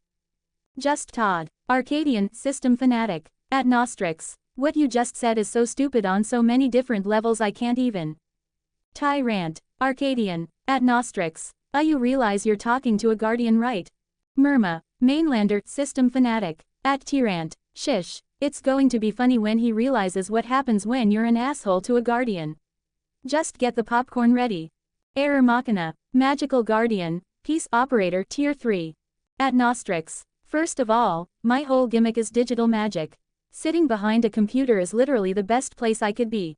Just Todd, Arcadian, System Fanatic. At Nostrix, what you just said is so stupid on so many different levels I can't even. Tyrant, Arcadian. At Nostrix, You realize you're talking to a guardian, right? Murma, mainlander, system fanatic. At Tyrant, shish, it's going to be funny when he realizes what happens when you're an asshole to a guardian. Just get the popcorn ready. Error Machina, magical guardian, peace operator tier 3. At Nostrix, first of all, my whole gimmick is digital magic. Sitting behind a computer is literally the best place I could be.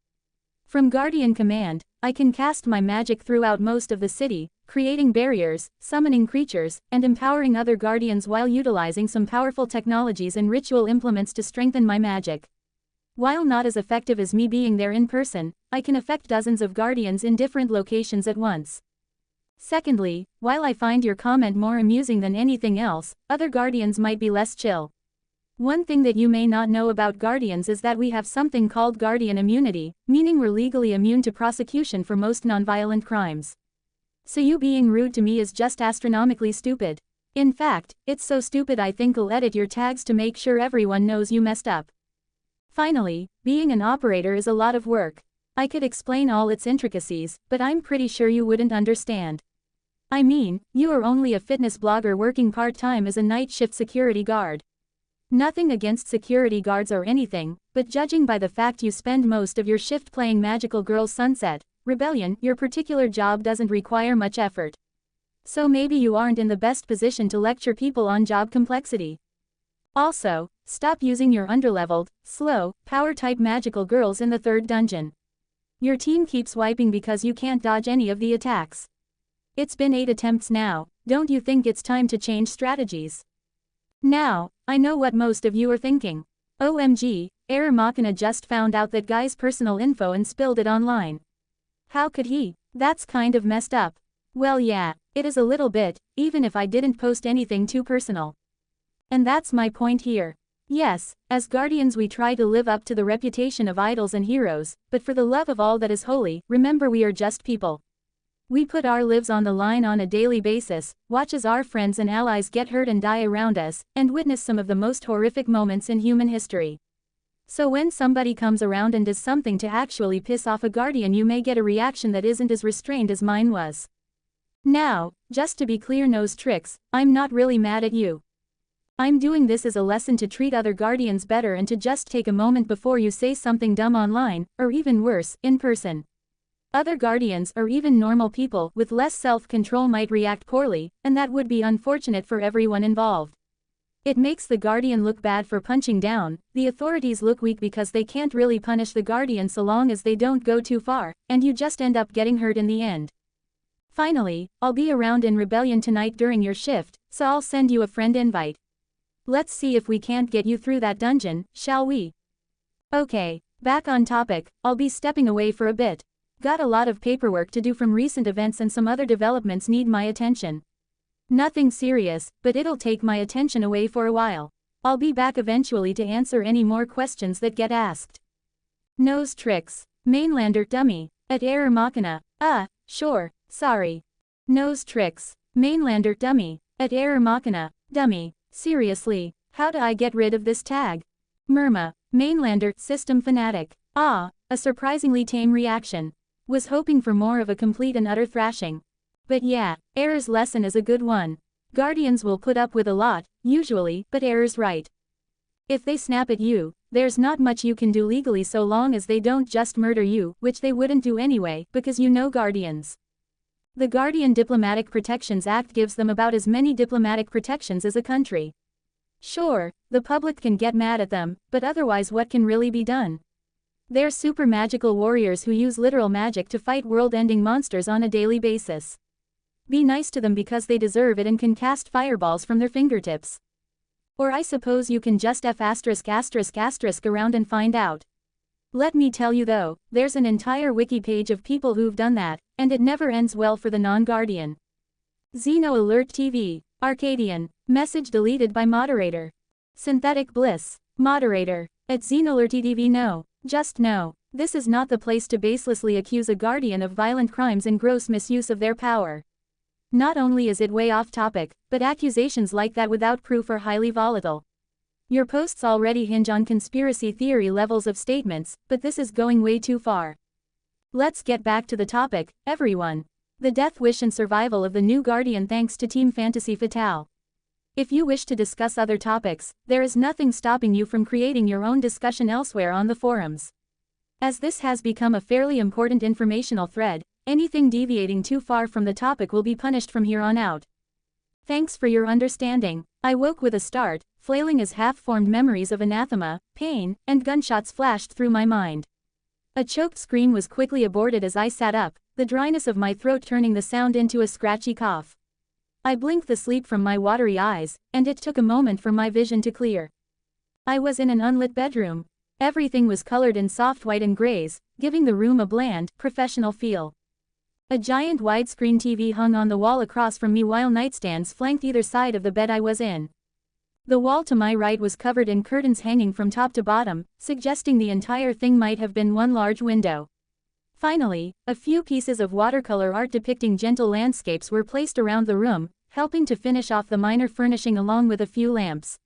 From Guardian Command, I can cast my magic throughout most of the city, creating barriers, summoning creatures, and empowering other guardians while utilizing some powerful technologies and ritual implements to strengthen my magic. While not as effective as me being there in person, I can affect dozens of guardians in different locations at once. Secondly, while I find your comment more amusing than anything else, other guardians might be less chill. One thing that you may not know about guardians is that we have something called guardian immunity, meaning we're legally immune to prosecution for most nonviolent crimes. So you being rude to me is just astronomically stupid. In fact, it's so stupid I think I'll edit your tags to make sure everyone knows you messed up. Finally, being an operator is a lot of work. I could explain all its intricacies, but I'm pretty sure you wouldn't understand. I mean, you are only a fitness blogger working part-time as a night shift security guard. Nothing against security guards or anything, but judging by the fact you spend most of your shift playing Magical Girl Sunset Rebellion, your particular job doesn't require much effort. So maybe you aren't in the best position to lecture people on job complexity. Also, stop using your underleveled, slow, power-type magical girls in the third dungeon. Your team keeps wiping because you can't dodge any of the attacks. It's been 8 attempts now, don't you think it's time to change strategies? Now, I know what most of you are thinking. OMG, Error Machina just found out that guy's personal info and spilled it online. How could he? That's kind of messed up. Well yeah, it is a little bit, even if I didn't post anything too personal. And that's my point here. Yes, as guardians we try to live up to the reputation of idols and heroes, but for the love of all that is holy, remember we are just people. We put our lives on the line on a daily basis, watch as our friends and allies get hurt and die around us, and witness some of the most horrific moments in human history. So when somebody comes around and does something to actually piss off a guardian, you may get a reaction that isn't as restrained as mine was. Now, just to be clear, Nose Tricks, I'm not really mad at you. I'm doing this as a lesson to treat other guardians better and to just take a moment before you say something dumb online, or even worse, in person. Other guardians or even normal people with less self-control might react poorly, and that would be unfortunate for everyone involved. It makes the guardian look bad for punching down, the authorities look weak because they can't really punish the guardian so long as they don't go too far, and you just end up getting hurt in the end. Finally, I'll be around in Rebellion tonight during your shift, so I'll send you a friend invite. Let's see if we can't get you through that dungeon, shall we? Okay, back on topic, I'll be stepping away for a bit. Got a lot of paperwork to do from recent events and some other developments need my attention. Nothing serious, but it'll take my attention away for a while. I'll be back eventually to answer any more questions that get asked. Nose Tricks, mainlander dummy, at Error Machina, sure, sorry. Nose Tricks, mainlander dummy, at Error Machina, dummy, seriously, how do I get rid of this tag? Murma, mainlander, system fanatic, a surprisingly tame reaction. Was hoping for more of a complete and utter thrashing. But yeah, Error's lesson is a good one. Guardians will put up with a lot, usually, but Error's right. If they snap at you, there's not much you can do legally so long as they don't just murder you, which they wouldn't do anyway, because you know guardians. The Guardian Diplomatic Protections Act gives them about as many diplomatic protections as a country. Sure, the public can get mad at them, but otherwise what can really be done? They're super magical warriors who use literal magic to fight world-ending monsters on a daily basis. Be nice to them because they deserve it and can cast fireballs from their fingertips. Or I suppose you can just F*** around and find out. Let me tell you though, there's an entire wiki page of people who've done that, and it never ends well for the non-guardian. Xeno Alert TV, Arcadian, message deleted by moderator. Synthetic Bliss, moderator, at Xenolert TV no. Just know, this is not the place to baselessly accuse a guardian of violent crimes and gross misuse of their power. Not only is it way off topic, but accusations like that without proof are highly volatile. Your posts already hinge on conspiracy theory levels of statements, but this is going way too far. Let's get back to the topic, everyone. The death wish and survival of the new Guardian thanks to Team Fantasy Fatale. If you wish to discuss other topics, there is nothing stopping you from creating your own discussion elsewhere on the forums. As this has become a fairly important informational thread, anything deviating too far from the topic will be punished from here on out. Thanks for your understanding. I woke with a start, flailing as half-formed memories of anathema, pain, and gunshots flashed through my mind. A choked scream was quickly aborted as I sat up, the dryness of my throat turning the sound into a scratchy cough. I blinked the sleep from my watery eyes, and it took a moment for my vision to clear. I was in an unlit bedroom. Everything was colored in soft white and grays, giving the room a bland, professional feel. A giant widescreen TV hung on the wall across from me while nightstands flanked either side of the bed I was in. The wall to my right was covered in curtains hanging from top to bottom, suggesting the entire thing might have been one large window. Finally, a few pieces of watercolor art depicting gentle landscapes were placed around the room, helping to finish off the minor furnishing along with a few lamps.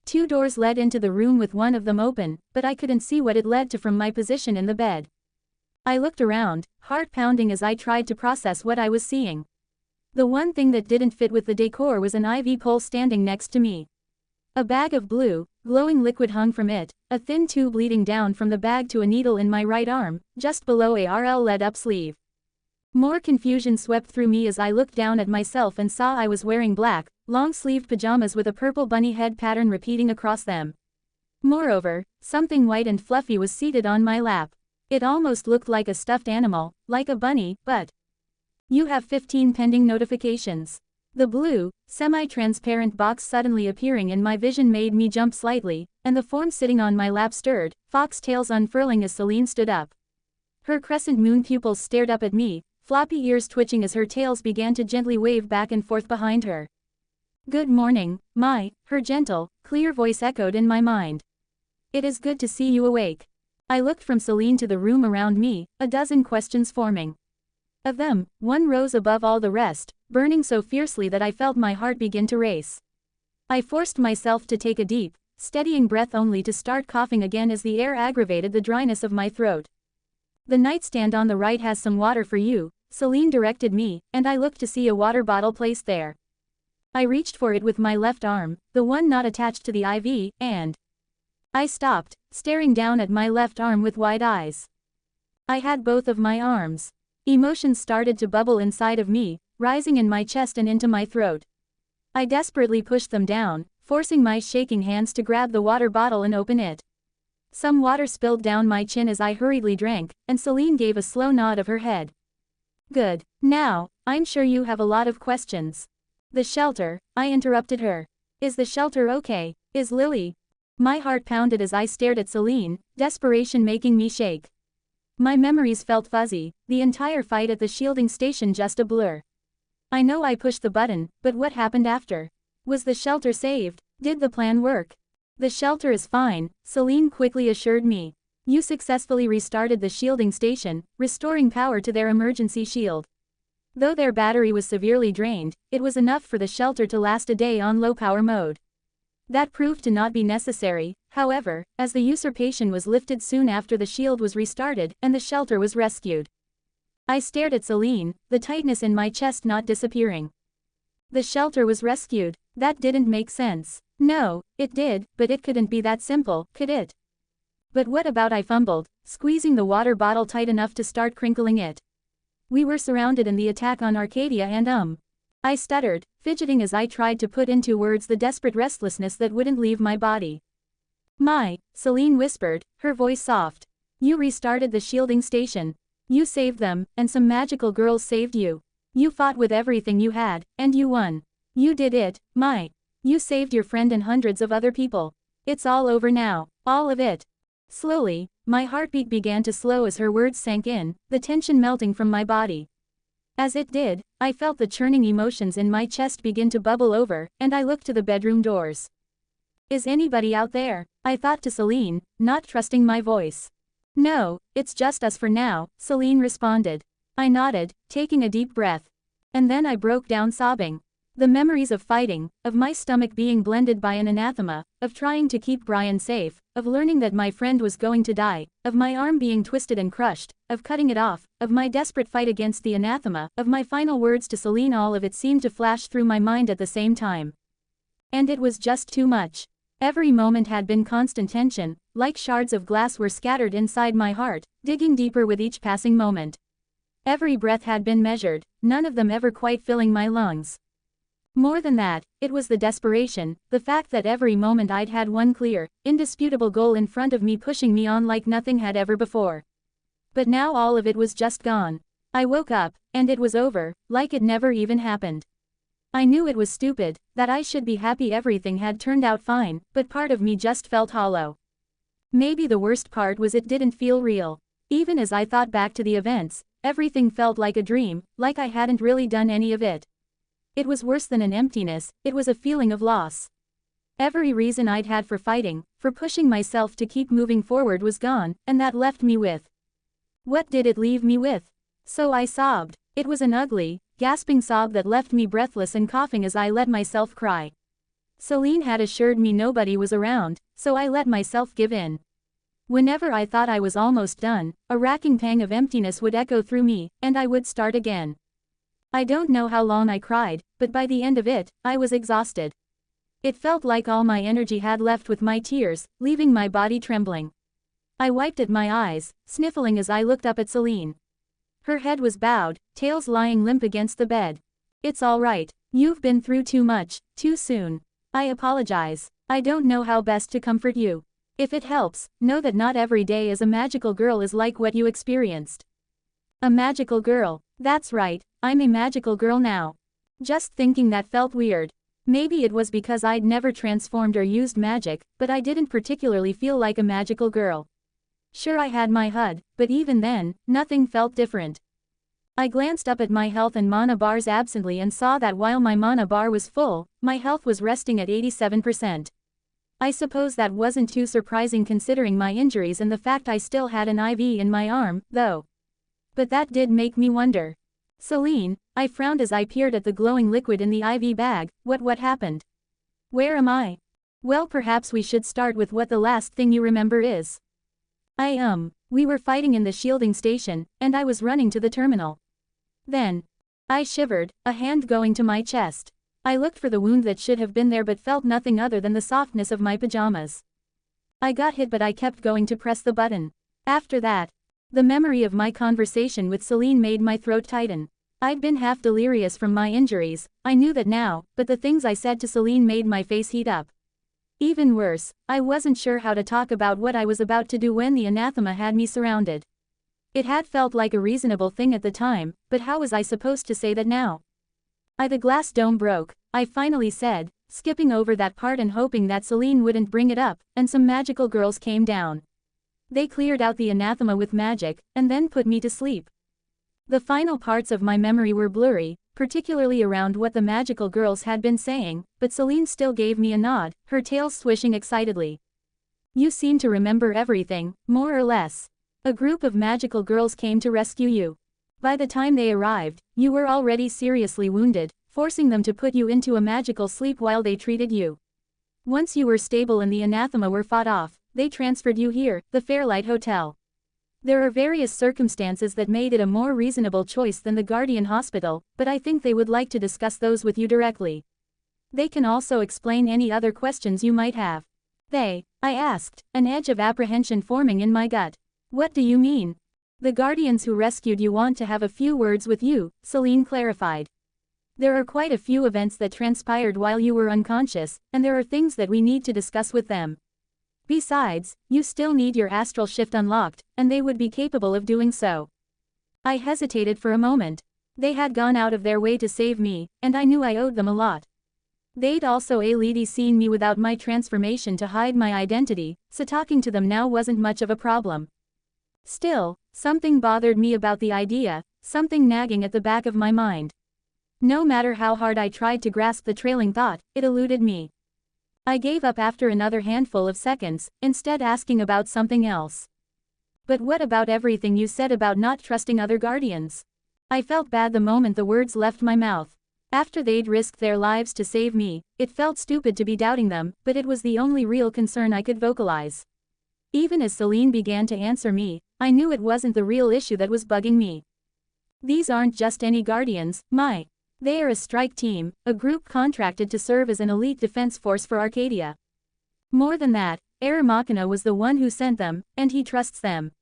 2 doors led into the room with one of them open, but I couldn't see what it led to from my position in the bed. I looked around, heart pounding as I tried to process what I was seeing. The one thing that didn't fit with the decor was an IV pole standing next to me. A bag of blue, glowing liquid hung from it, a thin tube leading down from the bag to a needle in my right arm, just below a RL LED-up sleeve. More confusion swept through me as I looked down at myself and saw I was wearing black, long-sleeved pajamas with a purple bunny head pattern repeating across them. Moreover, something white and fluffy was seated on my lap. It almost looked like a stuffed animal, like a bunny, but... You have 15 pending notifications. The blue, semi-transparent box suddenly appearing in my vision made me jump slightly, and the form sitting on my lap stirred, fox-tails unfurling as Celine stood up. Her crescent moon pupils stared up at me, floppy ears twitching as her tails began to gently wave back and forth behind her. "Good morning, her gentle, clear voice echoed in my mind. "It is good to see you awake." I looked from Celine to the room around me, a dozen questions forming. Of them, one rose above all the rest, burning so fiercely that I felt my heart begin to race. I forced myself to take a deep, steadying breath only to start coughing again as the air aggravated the dryness of my throat. "The nightstand on the right has some water for you," Celine directed me, and I looked to see a water bottle placed there. I reached for it with my left arm, the one not attached to the IV, and I stopped, staring down at my left arm with wide eyes. I had both of my arms. Emotions started to bubble inside of me, rising in my chest and into my throat. I desperately pushed them down, forcing my shaking hands to grab the water bottle and open it. Some water spilled down my chin as I hurriedly drank, and Celine gave a slow nod of her head. "Good. Now, I'm sure you have a lot of questions." "The shelter," I interrupted her. "Is the shelter okay? Is Lily?" My heart pounded as I stared at Celine, desperation making me shake. My memories felt fuzzy, the entire fight at the shielding station just a blur. I know I pushed the button, but what happened after? Was the shelter saved? Did the plan work? "The shelter is fine," Celine quickly assured me. "You successfully restarted the shielding station, restoring power to their emergency shield. Though their battery was severely drained, it was enough for the shelter to last a day on low-power mode. That proved to not be necessary, however, as the usurpation was lifted soon after the shield was restarted and the shelter was rescued." I stared at Celine, the tightness in my chest not disappearing. The shelter was rescued. That didn't make sense. No, it did, but it couldn't be that simple, could it? "But what about?" I fumbled, squeezing the water bottle tight enough to start crinkling it. "We were surrounded in the attack on Arcadia and I stuttered, fidgeting as I tried to put into words the desperate restlessness that wouldn't leave my body. Celine whispered, her voice soft. "You restarted the shielding station. You saved them, and some magical girls saved you. You fought with everything you had, and you won. You did it, You saved your friend and hundreds of other people. It's all over now, all of it." Slowly, my heartbeat began to slow as her words sank in, the tension melting from my body. As it did, I felt the churning emotions in my chest begin to bubble over, and I looked to the bedroom doors. "Is anybody out there?" I thought to Celine, not trusting my voice. "No, it's just us for now," Celine responded. I nodded, taking a deep breath. And then I broke down sobbing. The memories of fighting, of my stomach being blended by an anathema, of trying to keep Brian safe, of learning that my friend was going to die, of my arm being twisted and crushed, of cutting it off, of my desperate fight against the anathema, of my final words to Celine, all of it seemed to flash through my mind at the same time. And it was just too much. Every moment had been constant tension, like shards of glass were scattered inside my heart, digging deeper with each passing moment. Every breath had been measured, none of them ever quite filling my lungs. More than that, it was the desperation, the fact that every moment I'd had one clear, indisputable goal in front of me pushing me on like nothing had ever before. But now all of it was just gone. I woke up, and it was over, like it never even happened. I knew it was stupid, that I should be happy everything had turned out fine, but part of me just felt hollow. Maybe the worst part was it didn't feel real. Even as I thought back to the events, everything felt like a dream, like I hadn't really done any of it. It was worse than an emptiness, it was a feeling of loss. Every reason I'd had for fighting, for pushing myself to keep moving forward was gone, and that left me with. What did it leave me with? So I sobbed. It was an ugly, gasping sob that left me breathless and coughing as I let myself cry. Celine had assured me nobody was around, so I let myself give in. Whenever I thought I was almost done, a racking pang of emptiness would echo through me, and I would start again. I don't know how long I cried, but by the end of it, I was exhausted. It felt like all my energy had left with my tears, leaving my body trembling. I wiped at my eyes, sniffling as I looked up at Celine. Her head was bowed, tails lying limp against the bed. It's all right. You've been through too much, too soon. I apologize. I don't know how best to comfort you. If it helps, know that not every day as a magical girl is like what you experienced. A magical girl. That's right, I'm a magical girl now. Just thinking that felt weird. Maybe it was because I'd never transformed or used magic, but I didn't particularly feel like a magical girl. Sure, I had my HUD, but even then, nothing felt different. I glanced up at my health and mana bars absently and saw that while my mana bar was full, my health was resting at 87%. I suppose that wasn't too surprising considering my injuries and the fact I still had an IV in my arm, though. But that did make me wonder. Celine, I frowned as I peered at the glowing liquid in the IV bag. What happened? Where am I? Well, perhaps we should start with what the last thing you remember is. We were fighting in the shielding station, and I was running to the terminal. Then. I shivered, a hand going to my chest. I looked for the wound that should have been there but felt nothing other than the softness of my pajamas. I got hit but I kept going to press the button. After that, the memory of my conversation with Celine made my throat tighten. I'd been half delirious from my injuries, I knew that now, but the things I said to Celine made my face heat up. Even worse, I wasn't sure how to talk about what I was about to do when the anathema had me surrounded. It had felt like a reasonable thing at the time, but how was I supposed to say that now? The glass dome broke, I finally said, skipping over that part and hoping that Celine wouldn't bring it up, and some magical girls came down. They cleared out the anathema with magic, and then put me to sleep. The final parts of my memory were blurry, particularly around what the magical girls had been saying, but Celine still gave me a nod, her tail swishing excitedly. You seem to remember everything, more or less. A group of magical girls came to rescue you. By the time they arrived, you were already seriously wounded, forcing them to put you into a magical sleep while they treated you. Once you were stable and the anathema were fought off, they transferred you here, the Fairlight Hotel. There are various circumstances that made it a more reasonable choice than the Guardian Hospital, but I think they would like to discuss those with you directly. They can also explain any other questions you might have. I asked, an edge of apprehension forming in my gut. What do you mean? The Guardians who rescued you want to have a few words with you, Celine clarified. There are quite a few events that transpired while you were unconscious, and there are things that we need to discuss with them. Besides, you still need your astral shift unlocked, and they would be capable of doing so. I hesitated for a moment. They had gone out of their way to save me, and I knew I owed them a lot. They'd also already seen me without my transformation to hide my identity, so talking to them now wasn't much of a problem. Still, something bothered me about the idea, something nagging at the back of my mind. No matter how hard I tried to grasp the trailing thought, it eluded me. I gave up after another handful of seconds, instead asking about something else. But what about everything you said about not trusting other Guardians? I felt bad the moment the words left my mouth. After they'd risked their lives to save me, it felt stupid to be doubting them, but it was the only real concern I could vocalize. Even as Celine began to answer me, I knew it wasn't the real issue that was bugging me. These aren't just any guardians, they are a strike team, a group contracted to serve as an elite defense force for Arcadia. More than that, Error Machina was the one who sent them, and he trusts them.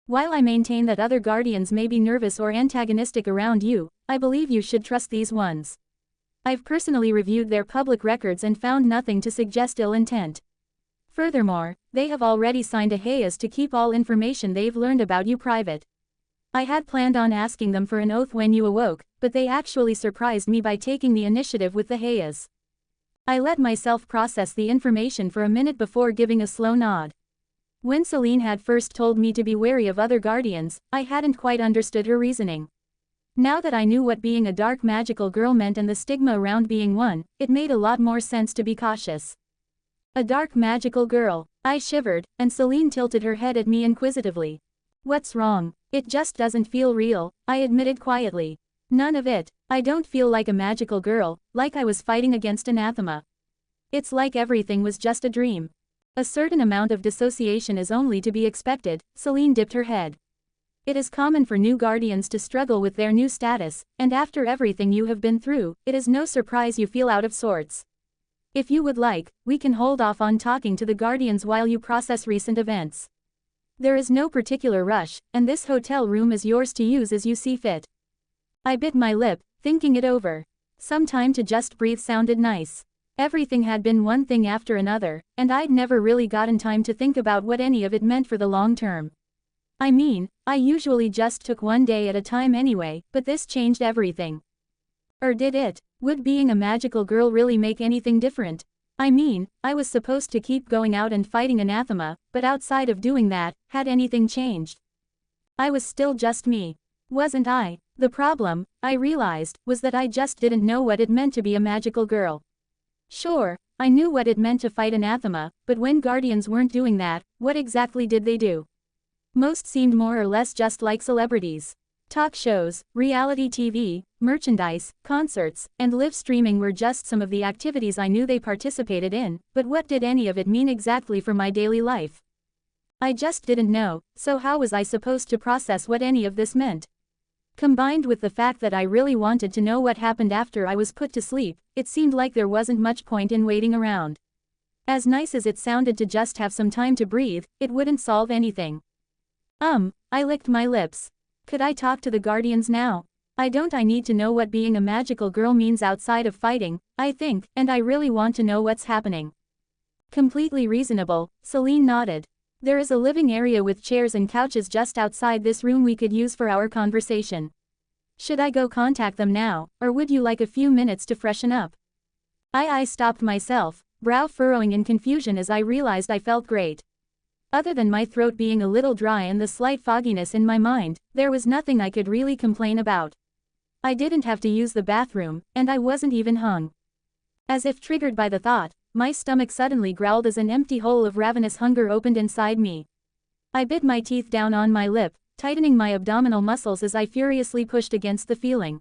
While I maintain that other guardians may be nervous or antagonistic around you, I believe you should trust these ones. I've personally reviewed their public records and found nothing to suggest ill intent. Furthermore, they have already signed a hiatus to keep all information they've learned about you private. I had planned on asking them for an oath when you awoke, but they actually surprised me by taking the initiative with the hiatus. I let myself process the information for a minute before giving a slow nod. When Celine had first told me to be wary of other guardians, I hadn't quite understood her reasoning. Now that I knew what being a dark magical girl meant and the stigma around being one, it made a lot more sense to be cautious. A dark magical girl. I shivered, and Celine tilted her head at me inquisitively. What's wrong? It just doesn't feel real, I admitted quietly. None of it. I don't feel like a magical girl, like I was fighting against anathema. It's like everything was just a dream. A certain amount of dissociation is only to be expected, Celine dipped her head. It is common for new guardians to struggle with their new status, and after everything you have been through, it is no surprise you feel out of sorts. If you would like, we can hold off on talking to the guardians while you process recent events. There is no particular rush, and this hotel room is yours to use as you see fit. I bit my lip, thinking it over. Some time to just breathe sounded nice. Everything had been one thing after another, and I'd never really gotten time to think about what any of it meant for the long term. I mean, I usually just took one day at a time anyway, but this changed everything. Or did it? Would being a magical girl really make anything different? I mean, I was supposed to keep going out and fighting anathema, but outside of doing that, had anything changed? I was still just me. Wasn't I? The problem, I realized, was that I just didn't know what it meant to be a magical girl. Sure, I knew what it meant to fight anathema, but when guardians weren't doing that, what exactly did they do? Most seemed more or less just like celebrities. Talk shows, reality TV, merchandise, concerts, and live streaming were just some of the activities I knew they participated in, but what did any of it mean exactly for my daily life? I just didn't know, so how was I supposed to process what any of this meant? Combined with the fact that I really wanted to know what happened after I was put to sleep, it seemed like there wasn't much point in waiting around. As nice as it sounded to just have some time to breathe, it wouldn't solve anything. I licked my lips. Could I talk to the guardians now? I need to know what being a magical girl means outside of fighting, I think, and I really want to know what's happening. Completely reasonable, Celine nodded. There is a living area with chairs and couches just outside this room we could use for our conversation. Should I go contact them now, or would you like a few minutes to freshen up? I stopped myself, brow furrowing in confusion as I realized I felt great. Other than my throat being a little dry and the slight fogginess in my mind, there was nothing I could really complain about. I didn't have to use the bathroom, and I wasn't even hung. As if triggered by the thought, my stomach suddenly growled as an empty hole of ravenous hunger opened inside me. I bit my teeth down on my lip, tightening my abdominal muscles as I furiously pushed against the feeling.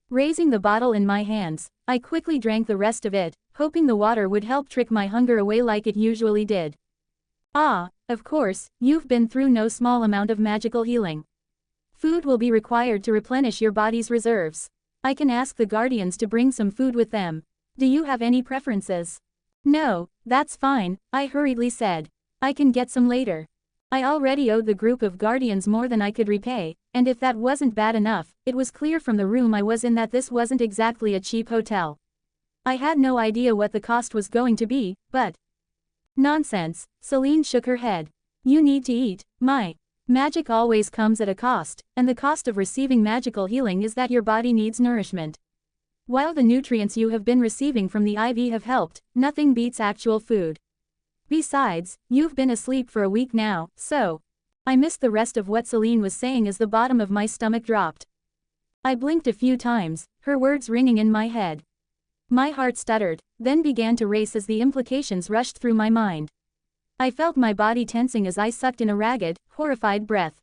Raising the bottle in my hands, I quickly drank the rest of it, hoping the water would help trick my hunger away like it usually did. Of course, you've been through no small amount of magical healing. Food will be required to replenish your body's reserves. I can ask the guardians to bring some food with them. Do you have any preferences? No, that's fine, I hurriedly said. I can get some later. I already owed the group of guardians more than I could repay, and if that wasn't bad enough, it was clear from the room I was in that this wasn't exactly a cheap hotel. I had no idea what the cost was going to be, but... Nonsense, Celine shook her head. You need to eat, magic always comes at a cost, and the cost of receiving magical healing is that your body needs nourishment. While the nutrients you have been receiving from the IV have helped, nothing beats actual food. Besides, you've been asleep for a week now, so... I missed the rest of what Celine was saying as the bottom of my stomach dropped. I blinked a few times, her words ringing in my head. My heart stuttered, then began to race as the implications rushed through my mind. I felt my body tensing as I sucked in a ragged, horrified breath.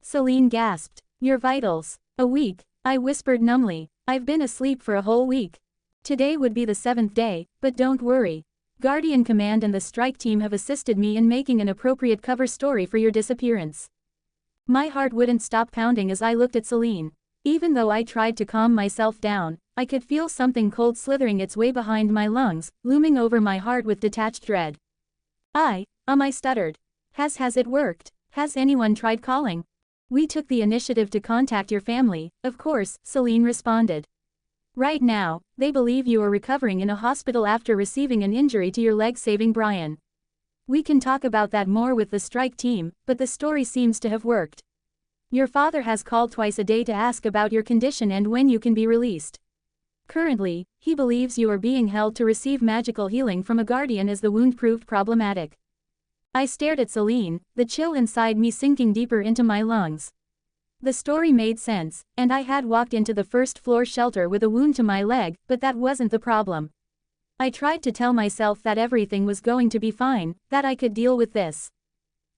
Celine gasped. Your vitals. A week, I whispered numbly. I've been asleep for a whole week. Today would be the 7th day, but don't worry. Guardian Command and the strike team have assisted me in making an appropriate cover story for your disappearance. My heart wouldn't stop pounding as I looked at Celine. Even though I tried to calm myself down, I could feel something cold slithering its way behind my lungs, looming over my heart with detached dread. I stuttered. Has it worked? Has anyone tried calling? We took the initiative to contact your family, of course, Celine responded. Right now, they believe you are recovering in a hospital after receiving an injury to your leg, saving Brian. We can talk about that more with the strike team, but the story seems to have worked. Your father has called twice a day to ask about your condition and when you can be released. Currently, he believes you are being held to receive magical healing from a guardian as the wound proved problematic. I stared at Celine, the chill inside me sinking deeper into my lungs. The story made sense, and I had walked into the first-floor shelter with a wound to my leg, but that wasn't the problem. I tried to tell myself that everything was going to be fine, that I could deal with this.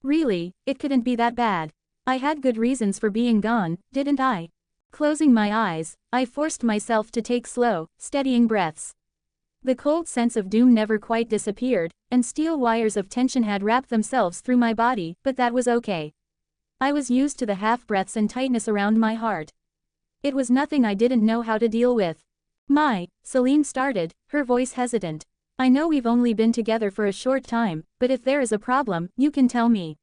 Really, it couldn't be that bad. I had good reasons for being gone, didn't I? Closing my eyes, I forced myself to take slow, steadying breaths. The cold sense of doom never quite disappeared, and steel wires of tension had wrapped themselves through my body, but that was okay. I was used to the half-breaths and tightness around my heart. It was nothing I didn't know how to deal with. Celine started, her voice hesitant. I know we've only been together for a short time, but if there is a problem, you can tell me.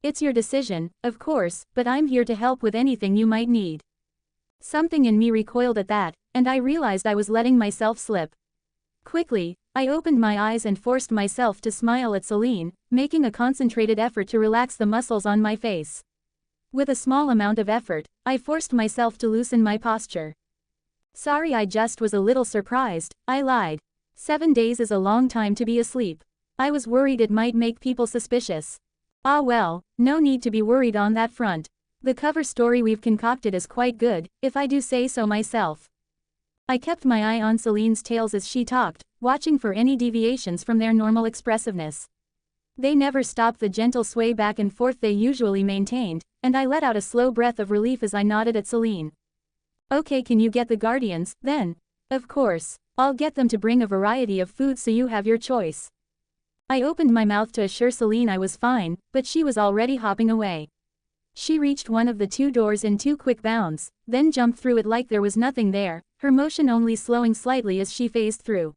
It's your decision, of course, but I'm here to help with anything you might need. Something in me recoiled at that, and I realized I was letting myself slip. Quickly, I opened my eyes and forced myself to smile at Celine, making a concentrated effort to relax the muscles on my face. With a small amount of effort, I forced myself to loosen my posture. Sorry, I just was a little surprised, I lied. 7 days is a long time to be asleep. I was worried it might make people suspicious. Ah well, no need to be worried on that front. The cover story we've concocted is quite good, if I do say so myself. I kept my eye on Celine's tails as she talked, watching for any deviations from their normal expressiveness. They never stopped the gentle sway back and forth they usually maintained, and I let out a slow breath of relief as I nodded at Celine. Okay, can you get the guardians, then? Of course, I'll get them to bring a variety of food so you have your choice. I opened my mouth to assure Celine I was fine, but she was already hopping away. She reached one of the 2 doors in 2 quick bounds, then jumped through it like there was nothing there, her motion only slowing slightly as she phased through.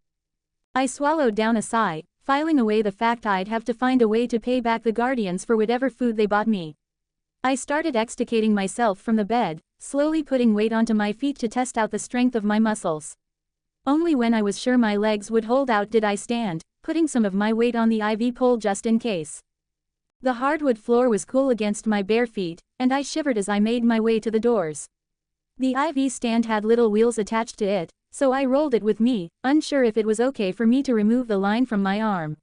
I swallowed down a sigh, filing away the fact I'd have to find a way to pay back the guardians for whatever food they bought me. I started extricating myself from the bed, slowly putting weight onto my feet to test out the strength of my muscles. Only when I was sure my legs would hold out did I stand, putting some of my weight on the IV pole just in case. The hardwood floor was cool against my bare feet, and I shivered as I made my way to the doors. The IV stand had little wheels attached to it, so I rolled it with me, unsure if it was okay for me to remove the line from my arm.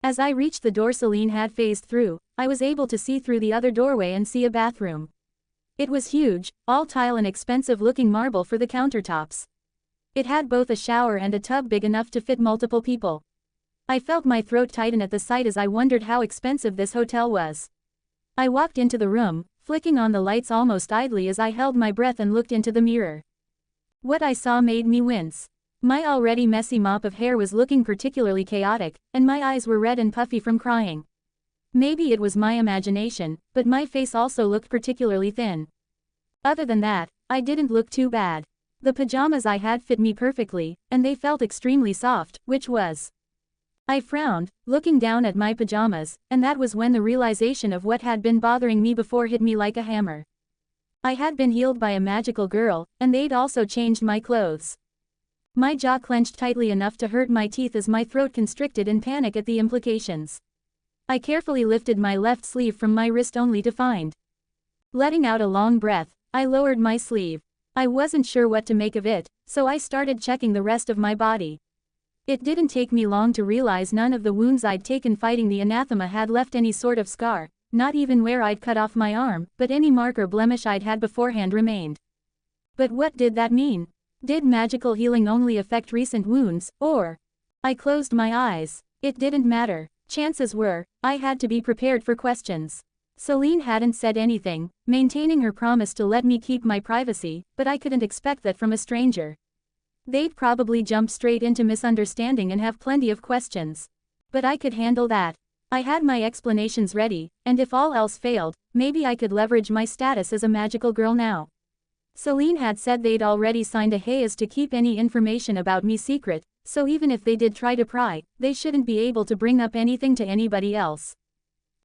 As I reached the door Celine had phased through, I was able to see through the other doorway and see a bathroom. It was huge, all tile and expensive-looking marble for the countertops. It had both a shower and a tub big enough to fit multiple people. I felt my throat tighten at the sight as I wondered how expensive this hotel was. I walked into the room, flicking on the lights almost idly as I held my breath and looked into the mirror. What I saw made me wince. My already messy mop of hair was looking particularly chaotic, and my eyes were red and puffy from crying. Maybe it was my imagination, but my face also looked particularly thin. Other than that, I didn't look too bad. The pajamas I had fit me perfectly, and they felt extremely soft, which was. I frowned, looking down at my pajamas, and that was when the realization of what had been bothering me before hit me like a hammer. I had been healed by a magical girl, and they'd also changed my clothes. My jaw clenched tightly enough to hurt my teeth as my throat constricted in panic at the implications. I carefully lifted my left sleeve from my wrist only to find. Letting out a long breath, I lowered my sleeve. I wasn't sure what to make of it, so I started checking the rest of my body. It didn't take me long to realize none of the wounds I'd taken fighting the anathema had left any sort of scar, not even where I'd cut off my arm, but any mark or blemish I'd had beforehand remained. But what did that mean? Did magical healing only affect recent wounds, or? I closed my eyes. It didn't matter. Chances were, I had to be prepared for questions. Celine hadn't said anything, maintaining her promise to let me keep my privacy, but I couldn't expect that from a stranger. They'd probably jump straight into misunderstanding and have plenty of questions. But I could handle that. I had my explanations ready, and if all else failed, maybe I could leverage my status as a magical girl now. Celine had said they'd already signed a hayas to keep any information about me secret, so even if they did try to pry, they shouldn't be able to bring up anything to anybody else.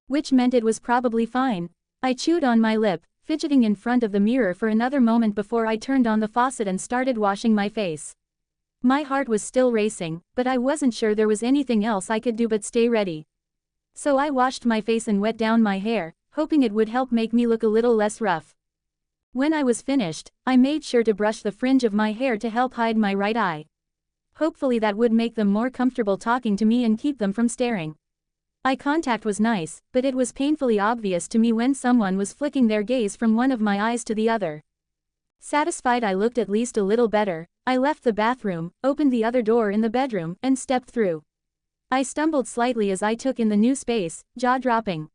Which meant it was probably fine. I chewed on my lip, fidgeting in front of the mirror for another moment before I turned on the faucet and started washing my face. My heart was still racing, but I wasn't sure there was anything else I could do but stay ready. So I washed my face and wet down my hair, hoping it would help make me look a little less rough. When I was finished, I made sure to brush the fringe of my hair to help hide my right eye. Hopefully that would make them more comfortable talking to me and keep them from staring. Eye contact was nice, but it was painfully obvious to me when someone was flicking their gaze from one of my eyes to the other. Satisfied I looked at least a little better, I left the bathroom, opened the other door in the bedroom, and stepped through. I stumbled slightly as I took in the new space, jaw-dropping.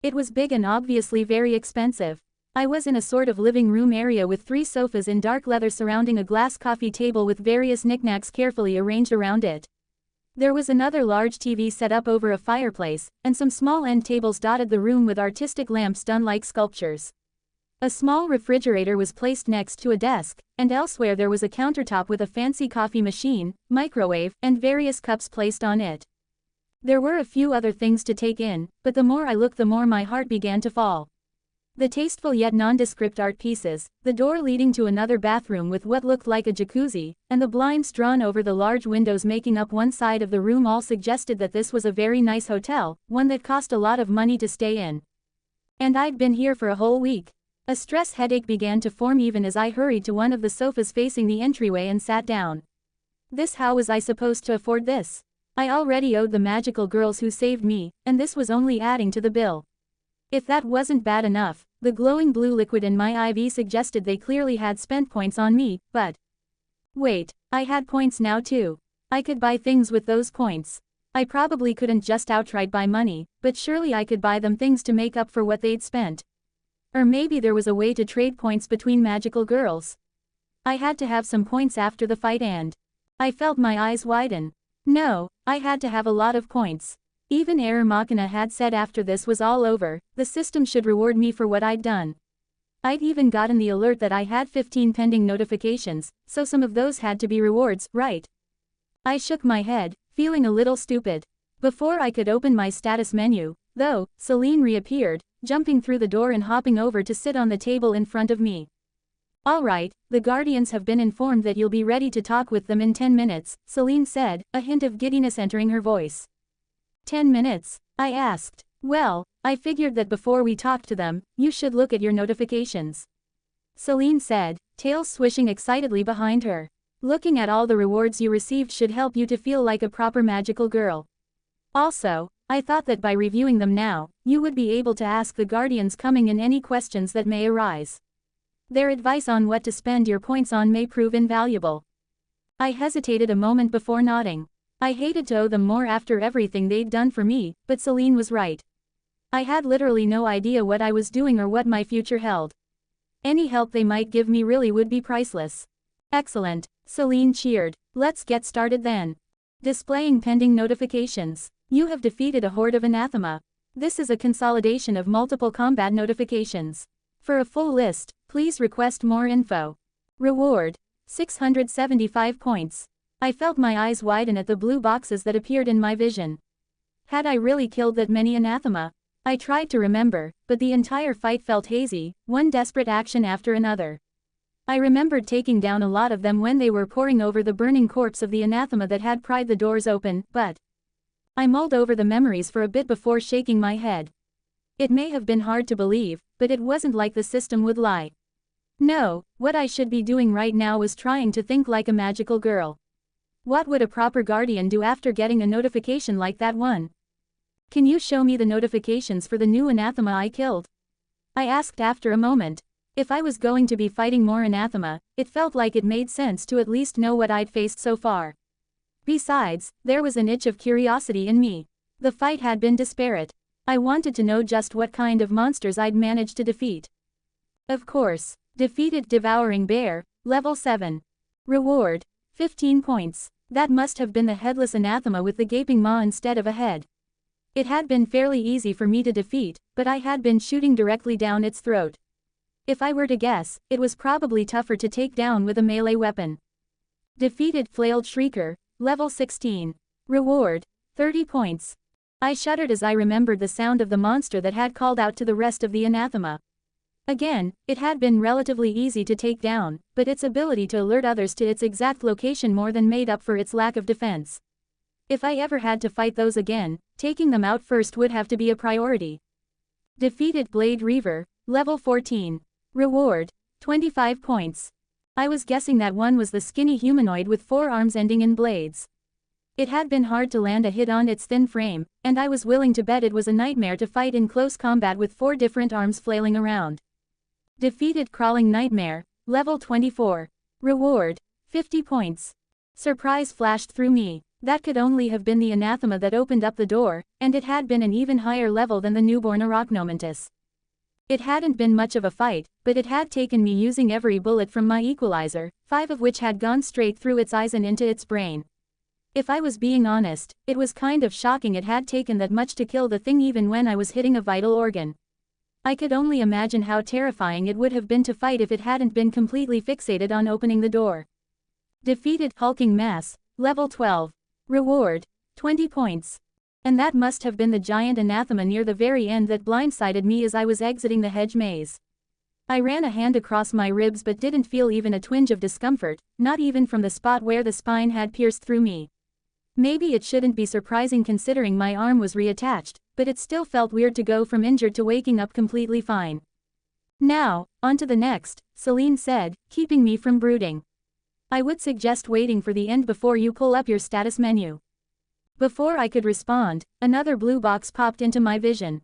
It was big and obviously very expensive. I was in a sort of living room area with 3 sofas in dark leather surrounding a glass coffee table with various knickknacks carefully arranged around it. There was another large TV set up over a fireplace, and some small end tables dotted the room with artistic lamps done like sculptures. A small refrigerator was placed next to a desk, and elsewhere there was a countertop with a fancy coffee machine, microwave, and various cups placed on it. There were a few other things to take in, but the more I looked the more my heart began to fall. The tasteful yet nondescript art pieces, the door leading to another bathroom with what looked like a jacuzzi, and the blinds drawn over the large windows making up one side of the room all suggested that this was a very nice hotel, one that cost a lot of money to stay in. And I'd been here for a whole week. A stress headache began to form even as I hurried to one of the sofas facing the entryway and sat down. How was I supposed to afford this? I already owed the magical girls who saved me, and this was only adding to the bill. If that wasn't bad enough, the glowing blue liquid in my IV suggested they clearly had spent points on me, but... Wait, I had points now too. I could buy things with those points. I probably couldn't just outright buy money, but surely I could buy them things to make up for what they'd spent. Or maybe there was a way to trade points between magical girls. I had to have some points after the fight and... I felt my eyes widen. No, I had to have a lot of points. Even Error Machina had said after this was all over, the system should reward me for what I'd done. I'd even gotten the alert that I had 15 pending notifications, so some of those had to be rewards, right? I shook my head, feeling a little stupid. Before I could open my status menu, though, Celine reappeared, jumping through the door and hopping over to sit on the table in front of me. Alright, the Guardians have been informed that you'll be ready to talk with them in 10 minutes, Celine said, a hint of giddiness entering her voice. 10 minutes? I asked. Well, I figured that before we talked to them, you should look at your notifications. Celine said, tail swishing excitedly behind her. Looking at all the rewards you received should help you to feel like a proper magical girl. Also, I thought that by reviewing them now, you would be able to ask the Guardians coming in any questions that may arise. Their advice on what to spend your points on may prove invaluable. I hesitated a moment before nodding. I hated to owe them more after everything they'd done for me, but Celine was right. I had literally no idea what I was doing or what my future held. Any help they might give me really would be priceless. Excellent, Celine cheered. Let's get started then. Displaying pending notifications. You have defeated a horde of anathema. This is a consolidation of multiple combat notifications. For a full list, please request more info. Reward: 675 points. I felt my eyes widen at the blue boxes that appeared in my vision. Had I really killed that many anathema? I tried to remember, but the entire fight felt hazy, one desperate action after another. I remembered taking down a lot of them when they were poring over the burning corpse of the anathema that had pried the doors open, but... I mulled over the memories for a bit before shaking my head. It may have been hard to believe, but it wasn't like the system would lie. No, what I should be doing right now was trying to think like a magical girl. What would a proper guardian do after getting a notification like that one? Can you show me the notifications for the new anathema I killed? I asked after a moment. If I was going to be fighting more anathema, it felt like it made sense to at least know what I'd faced so far. Besides, there was an itch of curiosity in me. The fight had been disparate. I wanted to know just what kind of monsters I'd managed to defeat. Of course, defeated devouring bear, level 7. Reward, 15 points. That must have been the headless anathema with the gaping maw instead of a head. It had been fairly easy for me to defeat, but I had been shooting directly down its throat. If I were to guess, it was probably tougher to take down with a melee weapon. Defeated flailed shrieker, level 16. Reward, 30 points. I shuddered as I remembered the sound of the monster that had called out to the rest of the anathema. Again, it had been relatively easy to take down, but its ability to alert others to its exact location more than made up for its lack of defense. If I ever had to fight those again, taking them out first would have to be a priority. Defeated blade reaver, level 14. Reward, 25 points. I was guessing that one was the skinny humanoid with 4 arms ending in blades. It had been hard to land a hit on its thin frame, and I was willing to bet it was a nightmare to fight in close combat with 4 different arms flailing around. Defeated crawling nightmare, level 24. Reward, 50 points. Surprise flashed through me. That could only have been the anathema that opened up the door, and it had been an even higher level than the newborn arachnomantis. It hadn't been much of a fight, but it had taken me using every bullet from my equalizer, 5 of which had gone straight through its eyes and into its brain. If I was being honest, it was kind of shocking it had taken that much to kill the thing even when I was hitting a vital organ. I could only imagine how terrifying it would have been to fight if it hadn't been completely fixated on opening the door. Defeated hulking mass, level 12. Reward, 20 points. And that must have been the giant anathema near the very end that blindsided me as I was exiting the hedge maze. I ran a hand across my ribs but didn't feel even a twinge of discomfort, not even from the spot where the spine had pierced through me. Maybe it shouldn't be surprising considering my arm was reattached, but it still felt weird to go from injured to waking up completely fine. Now, on to the next, Celine said, keeping me from brooding. I would suggest waiting for the end before you pull up your status menu. Before I could respond, another blue box popped into my vision.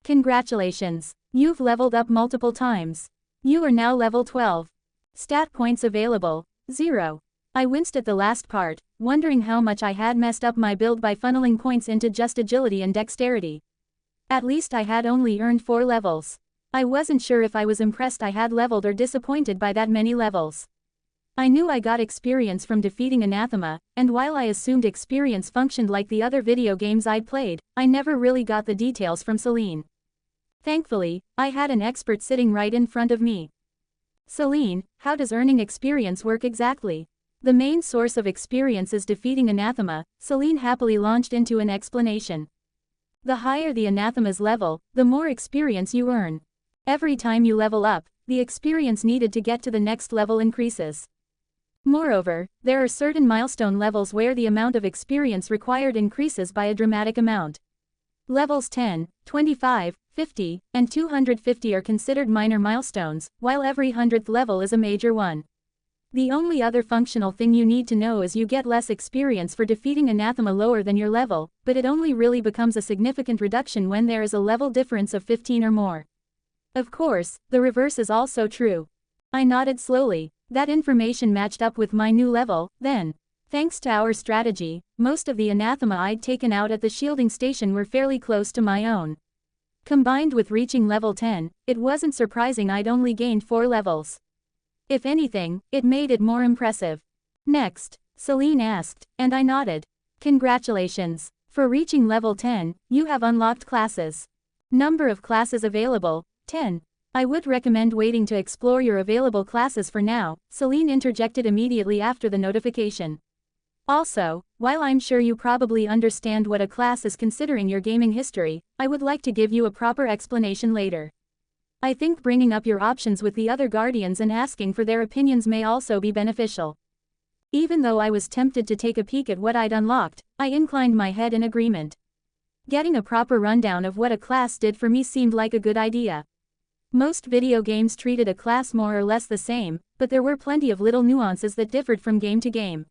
Congratulations, you've leveled up multiple times. You are now level 12. Stat points available, 0. I winced at the last part, wondering how much I had messed up my build by funneling points into just agility and dexterity. At least I had only earned 4 levels. I wasn't sure if I was impressed I had leveled or disappointed by that many levels. I knew I got experience from defeating anathema, and while I assumed experience functioned like the other video games I'd played, I never really got the details from Celine. Thankfully, I had an expert sitting right in front of me. Celine, how does earning experience work exactly? The main source of experience is defeating anathema, Celine happily launched into an explanation. The higher the anathema's level, the more experience you earn. Every time you level up, the experience needed to get to the next level increases. Moreover, there are certain milestone levels where the amount of experience required increases by a dramatic amount. Levels 10, 25, 50, and 250 are considered minor milestones, while every 100th level is a major one. The only other functional thing you need to know is you get less experience for defeating anathema lower than your level, but it only really becomes a significant reduction when there is a level difference of 15 or more. Of course, the reverse is also true. I nodded slowly. That information matched up with my new level, then. Thanks to our strategy, most of the anathema I'd taken out at the shielding station were fairly close to my own. Combined with reaching level 10, it wasn't surprising I'd only gained 4 levels. If anything, it made it more impressive. Next, Celine asked, and I nodded. Congratulations. For reaching level 10, you have unlocked classes. Number of classes available, 10. I would recommend waiting to explore your available classes for now, Celine interjected immediately after the notification. Also, while I'm sure you probably understand what a class is considering your gaming history, I would like to give you a proper explanation later. I think bringing up your options with the other guardians and asking for their opinions may also be beneficial. Even though I was tempted to take a peek at what I'd unlocked, I inclined my head in agreement. Getting a proper rundown of what a class did for me seemed like a good idea. Most video games treated a class more or less the same, but there were plenty of little nuances that differed from game to game.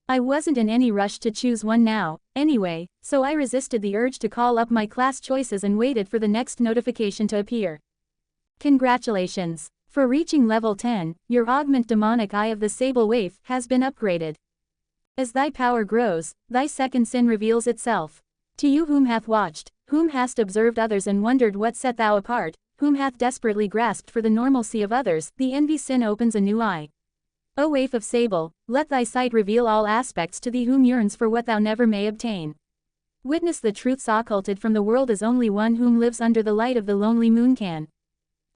I wasn't in any rush to choose one now, anyway, so I resisted the urge to call up my class choices and waited for the next notification to appear. Congratulations. For reaching level 10, your augment demonic eye of the sable waif has been upgraded. As thy power grows, thy second sin reveals itself. To you whom hath watched, Whom hast observed others and wondered what set thou apart, whom hath desperately grasped for the normalcy of others, the envy sin opens a new eye. O waif of sable, let thy sight reveal all aspects to thee whom yearns for what thou never may obtain. Witness the truths occulted from the world as only one whom lives under the light of the lonely moon can.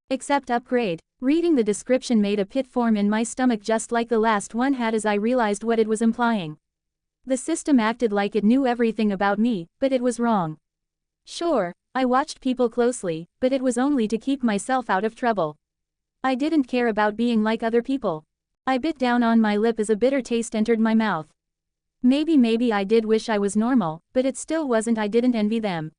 Accept upgrade. Reading the description made a pit form in my stomach just like the last one had as I realized what it was implying. The system acted like it knew everything about me, but it was wrong. Sure, I watched people closely, but it was only to keep myself out of trouble. I didn't care about being like other people. I bit down on my lip as a bitter taste entered my mouth. Maybe I did wish I was normal, but it still wasn't. I didn't envy them.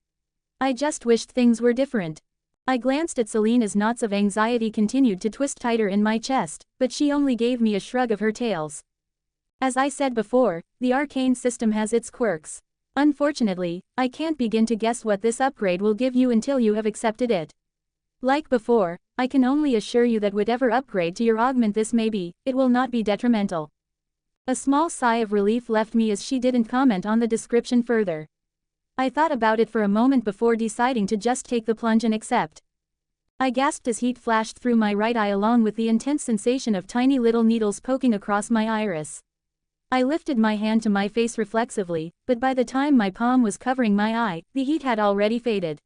I just wished things were different. I glanced at Celine as knots of anxiety continued to twist tighter in my chest, but she only gave me a shrug of her tails. As I said before, the arcane system has its quirks. Unfortunately, I can't begin to guess what this upgrade will give you until you have accepted it. Like before, I can only assure you that whatever upgrade to your augment this may be, it will not be detrimental. A small sigh of relief left me as she didn't comment on the description further. I thought about it for a moment before deciding to just take the plunge and accept. I gasped as heat flashed through my right eye along with the intense sensation of tiny little needles poking across my iris. I lifted my hand to my face reflexively, but by the time my palm was covering my eye, the heat had already faded.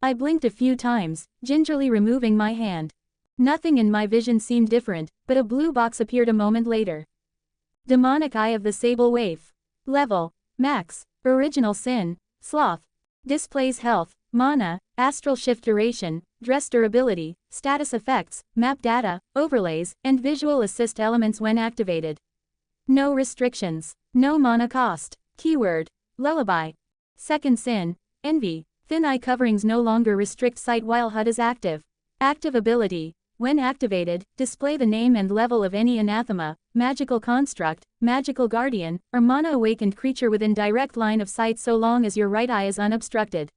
I blinked a few times, gingerly removing my hand. Nothing in my vision seemed different, but a blue box appeared a moment later. Demonic Eye of the Sable Waif. Level: Max. Original Sin: Sloth. Displays health, mana, astral shift duration, dress durability, status effects, map data, overlays, and visual assist elements when activated. No restrictions. No mana cost. Keyword: Lullaby. Second Sin: Envy. Thin eye coverings no longer restrict sight while HUD is active. Active ability: when activated, display the name and level of any anathema, magical construct, magical guardian, or mana-awakened creature within direct line of sight so long as your right eye is unobstructed.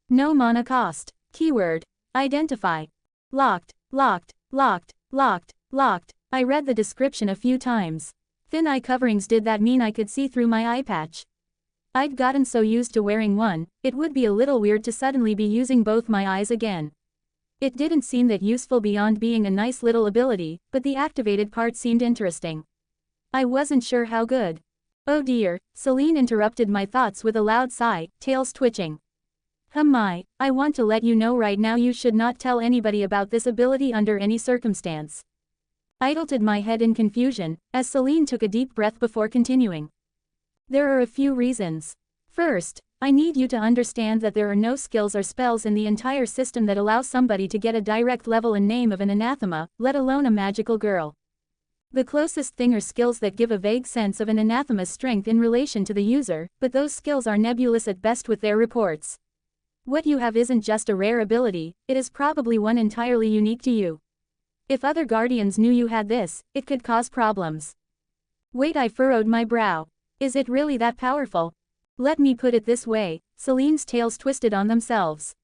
No mana cost. Keyword: identify. Locked, locked, locked, locked, locked. I read the description a few times. Thin eye coverings, did that mean I could see through my eye patch? I'd gotten so used to wearing one, it would be a little weird to suddenly be using both my eyes again. It didn't seem that useful beyond being a nice little ability, but the activated part seemed interesting. I wasn't sure how good. Oh dear, Celine interrupted my thoughts with a loud sigh, tails twitching. My, I want to let you know right now you should not tell anybody about this ability under any circumstance. I tilted my head in confusion, as Celine took a deep breath before continuing. There are a few reasons. First, I need you to understand that there are no skills or spells in the entire system that allow somebody to get a direct level and name of an anathema, let alone a magical girl. The closest thing are skills that give a vague sense of an anathema's strength in relation to the user, but those skills are nebulous at best with their reports. What you have isn't just a rare ability, it is probably one entirely unique to you. If other guardians knew you had this, it could cause problems. Wait, I furrowed my brow. Is it really that powerful? Let me put it this way, Celine's tails twisted on themselves.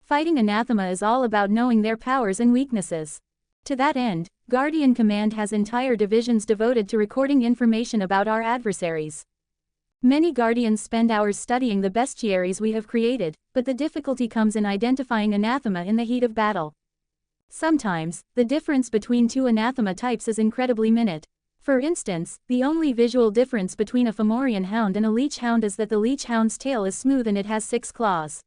Fighting anathema is all about knowing their powers and weaknesses. To that end, Guardian Command has entire divisions devoted to recording information about our adversaries. Many Guardians spend hours studying the bestiaries we have created, but the difficulty comes in identifying anathema in the heat of battle. Sometimes, the difference between two anathema types is incredibly minute. For instance, the only visual difference between a Fomorian hound and a leech hound is that the leech hound's tail is smooth and it has 6 claws.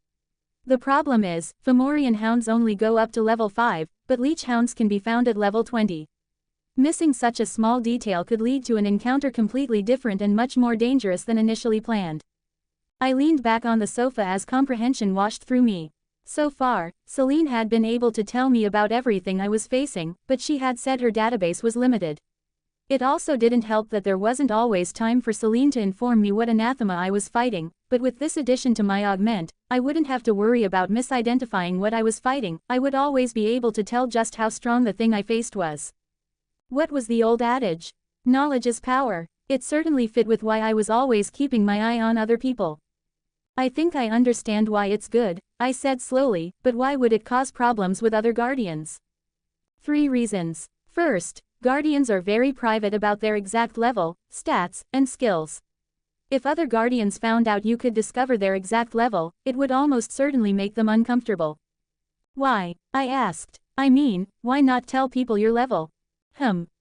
The problem is, Fomorian hounds only go up to level 5, but leech hounds can be found at level 20. Missing such a small detail could lead to an encounter completely different and much more dangerous than initially planned. I leaned back on the sofa as comprehension washed through me. So far, Celine had been able to tell me about everything I was facing, but she had said her database was limited. It also didn't help that there wasn't always time for Celine to inform me what anathema I was fighting, but with this addition to my augment, I wouldn't have to worry about misidentifying what I was fighting. I would always be able to tell just how strong the thing I faced was. What was the old adage? Knowledge is power. It certainly fit with why I was always keeping my eye on other people. I think I understand why it's good, I said slowly, but why would it cause problems with other guardians? 3 reasons. First, guardians are very private about their exact level, stats, and skills. If other guardians found out you could discover their exact level, it would almost certainly make them uncomfortable. Why? I asked. I mean, why not tell people your level?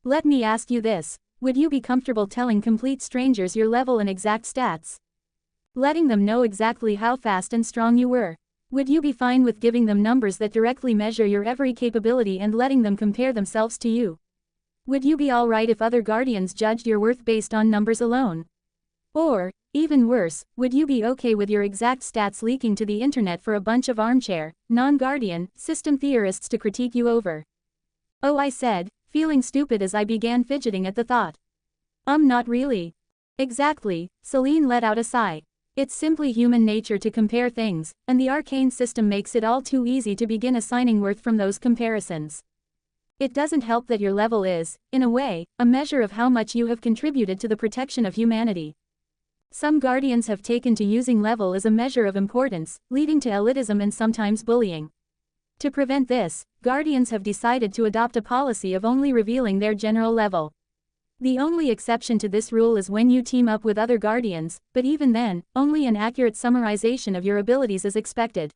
Let me ask you this. Would you be comfortable telling complete strangers your level and exact stats? Letting them know exactly how fast and strong you were? Would you be fine with giving them numbers that directly measure your every capability and letting them compare themselves to you? Would you be alright if other guardians judged your worth based on numbers alone? Or, even worse, would you be okay with your exact stats leaking to the internet for a bunch of armchair, non-guardian, system theorists to critique you over? Oh, I said, feeling stupid as I began fidgeting at the thought. Not really. Exactly, Celine let out a sigh. It's simply human nature to compare things, and the arcane system makes it all too easy to begin assigning worth from those comparisons. It doesn't help that your level is, in a way, a measure of how much you have contributed to the protection of humanity. Some guardians have taken to using level as a measure of importance, leading to elitism and sometimes bullying. To prevent this, guardians have decided to adopt a policy of only revealing their general level. The only exception to this rule is when you team up with other guardians, but even then, only an accurate summarization of your abilities is expected.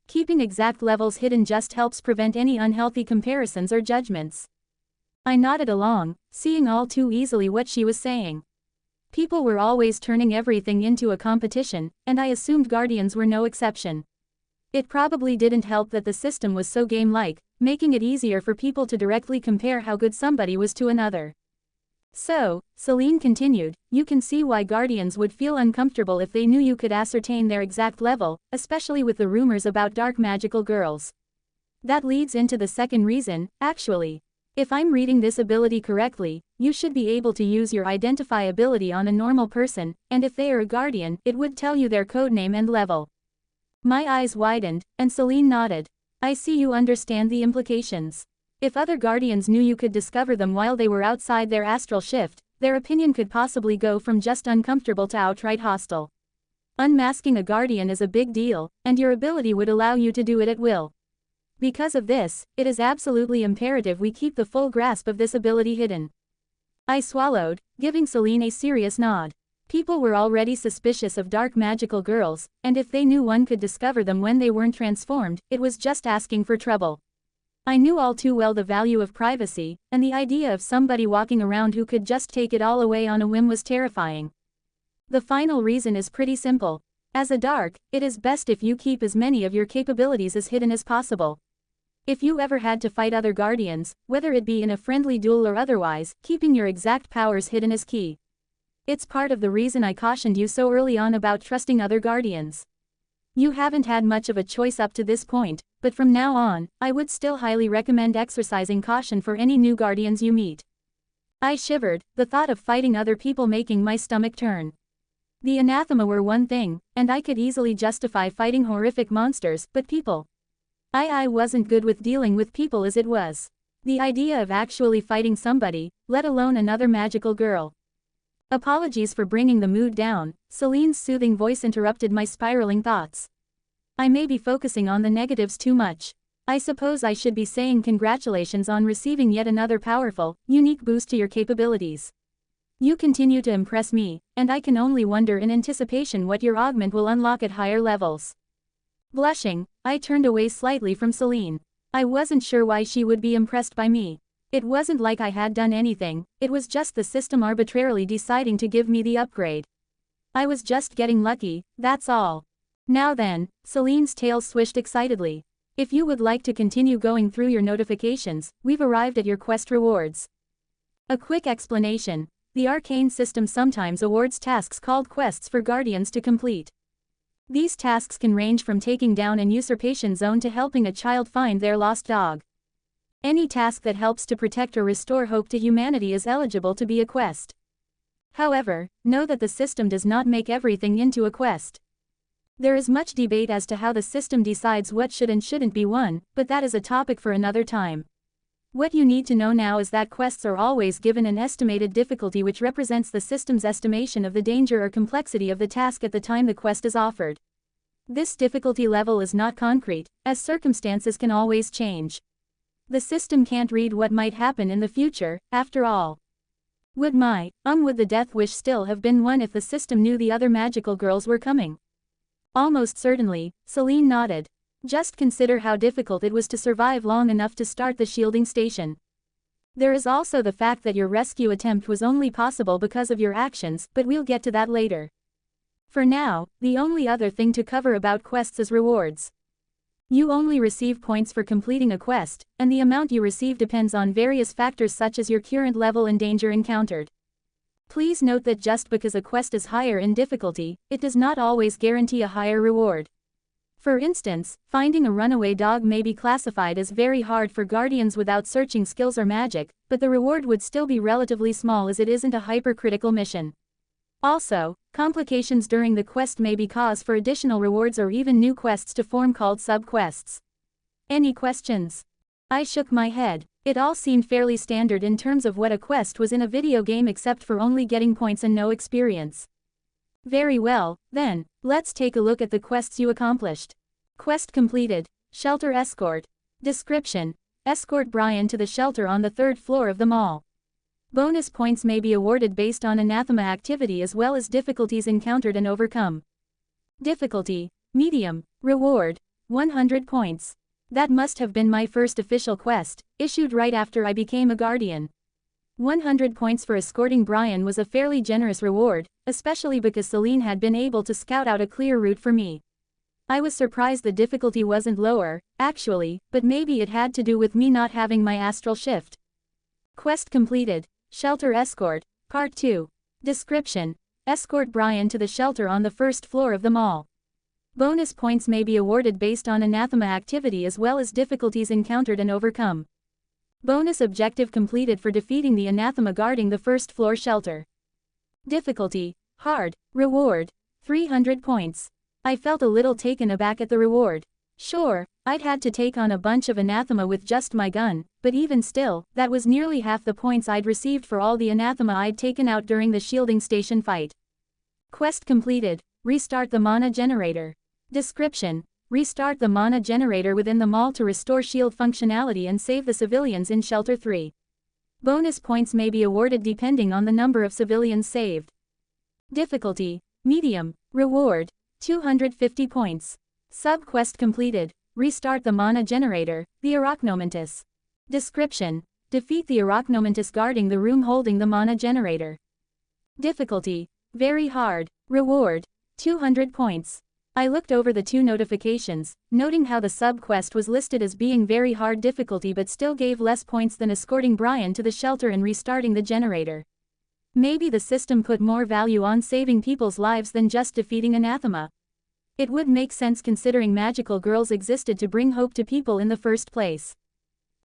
Keeping exact levels hidden just helps prevent any unhealthy comparisons or judgments. I nodded along, seeing all too easily what she was saying. People were always turning everything into a competition, and I assumed guardians were no exception. It probably didn't help that the system was so game-like, making it easier for people to directly compare how good somebody was to another. So, Celine continued, you can see why guardians would feel uncomfortable if they knew you could ascertain their exact level, especially with the rumors about dark magical girls. That leads into the second reason, actually. If I'm reading this ability correctly, you should be able to use your identify ability on a normal person, and if they are a guardian, it would tell you their codename and level. My eyes widened, and Celine nodded. I see you understand the implications. If other guardians knew you could discover them while they were outside their astral shift, their opinion could possibly go from just uncomfortable to outright hostile. Unmasking a guardian is a big deal, and your ability would allow you to do it at will. Because of this, it is absolutely imperative we keep the full grasp of this ability hidden. I swallowed, giving Celine a serious nod. People were already suspicious of dark magical girls, and if they knew one could discover them when they weren't transformed, it was just asking for trouble. I knew all too well the value of privacy, and the idea of somebody walking around who could just take it all away on a whim was terrifying. The final reason is pretty simple. As a dark, it is best if you keep as many of your capabilities as hidden as possible. If you ever had to fight other guardians, whether it be in a friendly duel or otherwise, keeping your exact powers hidden is key. It's part of the reason I cautioned you so early on about trusting other guardians. You haven't had much of a choice up to this point, but from now on, I would still highly recommend exercising caution for any new guardians you meet. I shivered, the thought of fighting other people making my stomach turn. The anathema were one thing, and I could easily justify fighting horrific monsters, but people. I wasn't good with dealing with people as it was. The idea of actually fighting somebody, let alone another magical girl. Apologies for bringing the mood down, Celine's soothing voice interrupted my spiraling thoughts. I may be focusing on the negatives too much. I suppose I should be saying congratulations on receiving yet another powerful, unique boost to your capabilities. You continue to impress me, and I can only wonder in anticipation what your augment will unlock at higher levels. Blushing, I turned away slightly from Celine. I wasn't sure why she would be impressed by me. It wasn't like I had done anything, it was just the system arbitrarily deciding to give me the upgrade. I was just getting lucky, that's all. Now then, Celine's tail swished excitedly. If you would like to continue going through your notifications, we've arrived at your quest rewards. A quick explanation. The arcane system sometimes awards tasks called quests for guardians to complete. These tasks can range from taking down an usurpation zone to helping a child find their lost dog. Any task that helps to protect or restore hope to humanity is eligible to be a quest. However, know that the system does not make everything into a quest. There is much debate as to how the system decides what should and shouldn't be one, but that is a topic for another time. What you need to know now is that quests are always given an estimated difficulty which represents the system's estimation of the danger or complexity of the task at the time the quest is offered. This difficulty level is not concrete, as circumstances can always change. The system can't read what might happen in the future, after all. Would the death wish still have been one if the system knew the other magical girls were coming? Almost certainly, Celine nodded. Just consider how difficult it was to survive long enough to start the shielding station. There is also the fact that your rescue attempt was only possible because of your actions, but we'll get to that later. For now, the only other thing to cover about quests is rewards. You only receive points for completing a quest, and the amount you receive depends on various factors such as your current level and danger encountered. Please note that just because a quest is higher in difficulty, it does not always guarantee a higher reward. For instance, finding a runaway dog may be classified as very hard for guardians without searching skills or magic, but the reward would still be relatively small as it isn't a hypercritical mission. Also, complications during the quest may be cause for additional rewards or even new quests to form called sub-quests. Any questions? I shook my head. It all seemed fairly standard in terms of what a quest was in a video game except for only getting points and no experience. Very well, then, let's take a look at the quests you accomplished. Quest completed. Shelter escort. Description: escort Brian to the shelter on the 3rd floor of the mall. Bonus points may be awarded based on anathema activity as well as difficulties encountered and overcome. Difficulty: medium. Reward: 100 points. That must have been my first official quest, issued right after I became a guardian. 100 points for escorting Brian was a fairly generous reward, especially because Celine had been able to scout out a clear route for me. I was surprised the difficulty wasn't lower, actually, but maybe it had to do with me not having my astral shift. Quest completed. Shelter escort, Part 2. Description: escort Brian to the shelter on the 1st floor of the mall. Bonus points may be awarded based on anathema activity as well as difficulties encountered and overcome. Bonus objective completed for defeating the anathema guarding the 1st floor shelter. Difficulty: hard. Reward: 300 points. I felt a little taken aback at the reward. Sure, I'd had to take on a bunch of anathema with just my gun, but even still, that was nearly half the points I'd received for all the anathema I'd taken out during the shielding station fight. Quest completed. Restart the mana generator. Description: restart the mana generator within the mall to restore shield functionality and save the civilians in Shelter 3. Bonus points may be awarded depending on the number of civilians saved. Difficulty: medium. Reward: 250 points. Sub-quest completed. Restart the mana generator, the Arachnomantis. Description: defeat the Arachnomantis guarding the room holding the mana generator. Difficulty: very hard. Reward: 200 points. I looked over the 2 notifications, noting how the sub-quest was listed as being very hard difficulty but still gave less points than escorting Brian to the shelter and restarting the generator. Maybe the system put more value on saving people's lives than just defeating anathema. It would make sense considering magical girls existed to bring hope to people in the first place.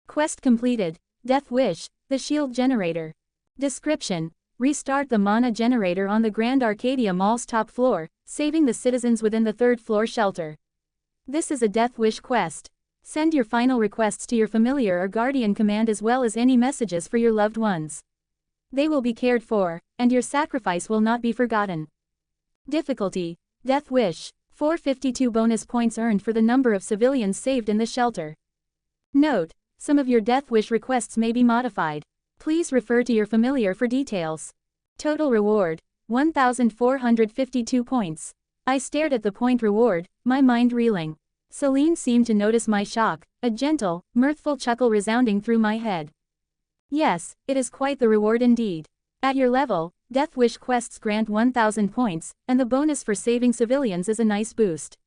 Quest completed. Death Wish, the shield generator. Description: restart the mana generator on the Grand Arcadia Mall's top floor, saving the citizens within the 3rd floor shelter. This is a Death Wish quest. Send your final requests to your familiar or guardian command as well as any messages for your loved ones. They will be cared for, and your sacrifice will not be forgotten. Difficulty: Death Wish. 452 bonus points earned for the number of civilians saved in the shelter. Note: some of your Death Wish requests may be modified. Please refer to your familiar for details. Total reward: 1,452 points. I stared at the point reward, my mind reeling. Celine seemed to notice my shock, a gentle, mirthful chuckle resounding through my head. Yes, it is quite the reward indeed. At your level, Death Wish quests grant 1,000 points, and the bonus for saving civilians is a nice boost.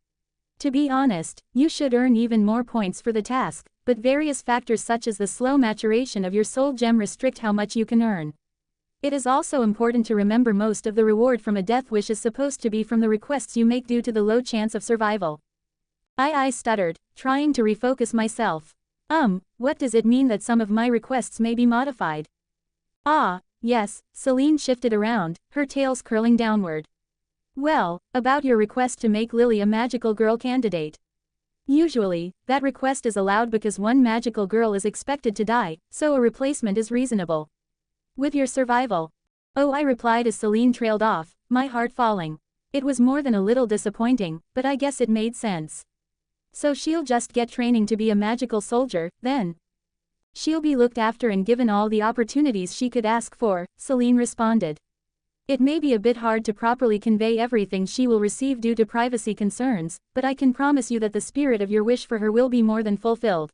To be honest, you should earn even more points for the task, but various factors such as the slow maturation of your soul gem restrict how much you can earn. It is also important to remember most of the reward from a Death Wish is supposed to be from the requests you make due to the low chance of survival. I stuttered, trying to refocus myself. What does it mean that some of my requests may be modified? Ah, yes, Celine shifted around, her tails curling downward. Well, about your request to make Lily a magical girl candidate. Usually, that request is allowed because one magical girl is expected to die, so a replacement is reasonable. With your survival. Oh, I replied as Celine trailed off, my heart falling. It was more than a little disappointing, but I guess it made sense. So she'll just get training to be a magical soldier, then. She'll be looked after and given all the opportunities she could ask for, Celine responded. It may be a bit hard to properly convey everything she will receive due to privacy concerns, but I can promise you that the spirit of your wish for her will be more than fulfilled.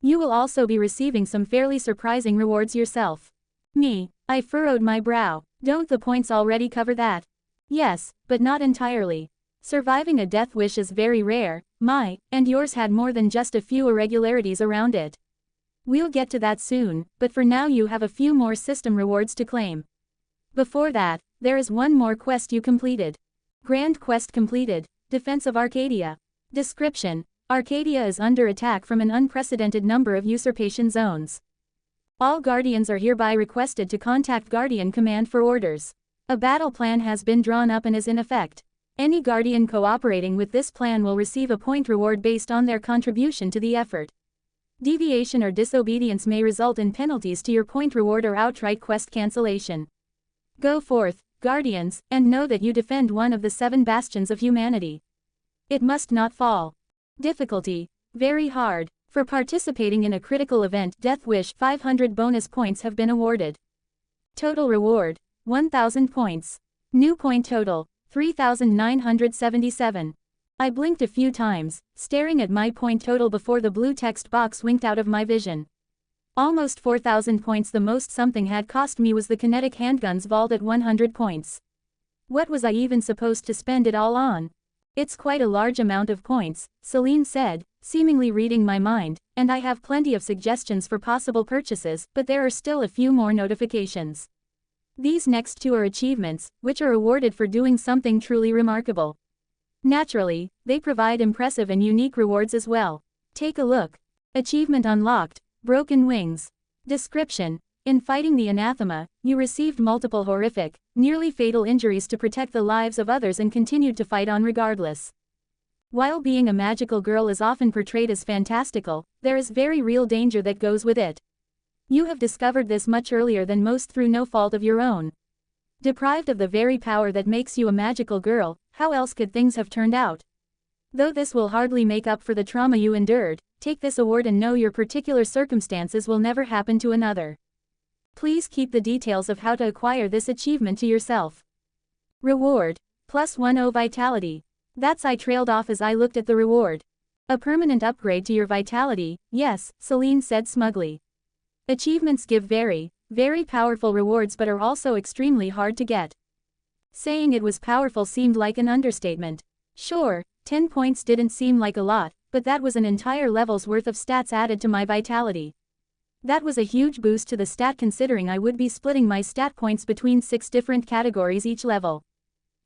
You will also be receiving some fairly surprising rewards yourself. Me, I furrowed my brow. Don't the points already cover that? Yes, but not entirely. Surviving a death wish is very rare, and yours had more than just a few irregularities around it. We'll get to that soon, but for now you have a few more system rewards to claim. Before that, there is one more quest you completed. Grand quest completed. Defense of Arcadia. Description: Arcadia is under attack from an unprecedented number of usurpation zones. All Guardians are hereby requested to contact Guardian Command for orders. A battle plan has been drawn up and is in effect. Any Guardian cooperating with this plan will receive a point reward based on their contribution to the effort. Deviation or disobedience may result in penalties to your point reward or outright quest cancellation. Go forth, Guardians, and know that you defend one of the 7 bastions of humanity. It must not fall. Difficulty: very hard. For participating in a critical event Death Wish 500 bonus points have been awarded. Total reward: 1,000 points. New point total: 3,977. I blinked a few times, staring at my point total before the blue text box winked out of my vision. Almost 4,000 points. The most something had cost me was the kinetic handguns vault at 100 points. What was I even supposed to spend it all on? It's quite a large amount of points, Celine said, seemingly reading my mind, and I have plenty of suggestions for possible purchases, but there are still a few more notifications. These next 2 are achievements, which are awarded for doing something truly remarkable. Naturally, they provide impressive and unique rewards as well. Take a look. Achievement unlocked: Broken Wings. Description: in fighting the anathema, you received multiple horrific, nearly fatal injuries to protect the lives of others and continued to fight on regardless. While being a magical girl is often portrayed as fantastical, there is very real danger that goes with it. You have discovered this much earlier than most through no fault of your own. Deprived of the very power that makes you a magical girl, how else could things have turned out? Though this will hardly make up for the trauma you endured, take this award and know your particular circumstances will never happen to another. Please keep the details of how to acquire this achievement to yourself. Reward: +10 vitality. That's I trailed off as I looked at the reward. A permanent upgrade to your vitality, yes, Celine said smugly. Achievements give very powerful rewards but are also extremely hard to get. Saying it was powerful seemed like an understatement. Sure, 10 points didn't seem like a lot, but that was an entire level's worth of stats added to my vitality. That was a huge boost to the stat considering I would be splitting my stat points between 6 different categories each level.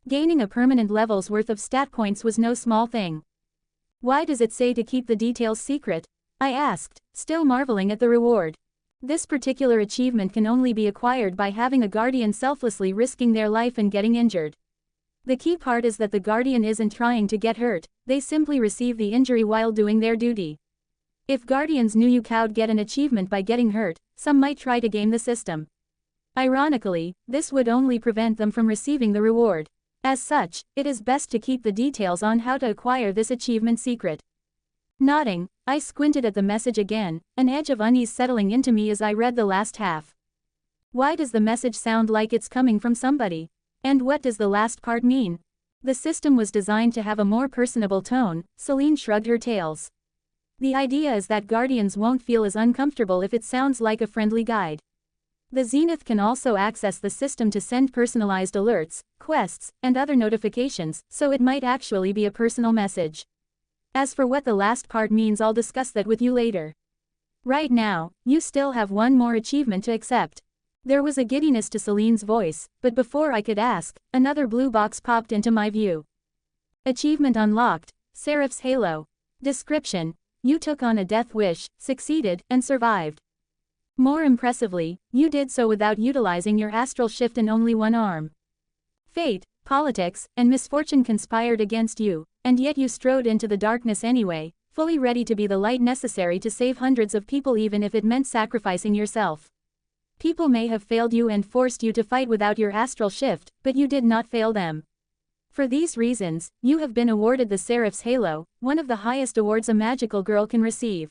Gaining a permanent level's worth of stat points was no small thing. Why does it say to keep the details secret? I asked, still marveling at the reward. This particular achievement can only be acquired by having a guardian selflessly risking their life and getting injured. The key part is that the guardian isn't trying to get hurt, they simply receive the injury while doing their duty. If guardians knew you could get an achievement by getting hurt, some might try to game the system. Ironically, this would only prevent them from receiving the reward. As such, it is best to keep the details on how to acquire this achievement secret. Nodding, I squinted at the message again, an edge of unease settling into me as I read the last half. Why does the message sound like it's coming from somebody? And what does the last part mean? The system was designed to have a more personable tone, Celine shrugged her tails. The idea is that guardians won't feel as uncomfortable if it sounds like a friendly guide. The Zenith can also access the system to send personalized alerts, quests, and other notifications, so it might actually be a personal message. As for what the last part means, I'll discuss that with you later. Right now, you still have one more achievement to accept. There was a giddiness to Celine's voice, but before I could ask, another blue box popped into my view. Achievement unlocked: Seraph's Halo. Description: you took on a death wish, succeeded, and survived. More impressively, you did so without utilizing your astral shift in only one arm. Fate, politics, and misfortune conspired against you, and yet you strode into the darkness anyway, fully ready to be the light necessary to save hundreds of people even if it meant sacrificing yourself. People may have failed you and forced you to fight without your astral shift, but you did not fail them. For these reasons, you have been awarded the Seraph's Halo, one of the highest awards a magical girl can receive.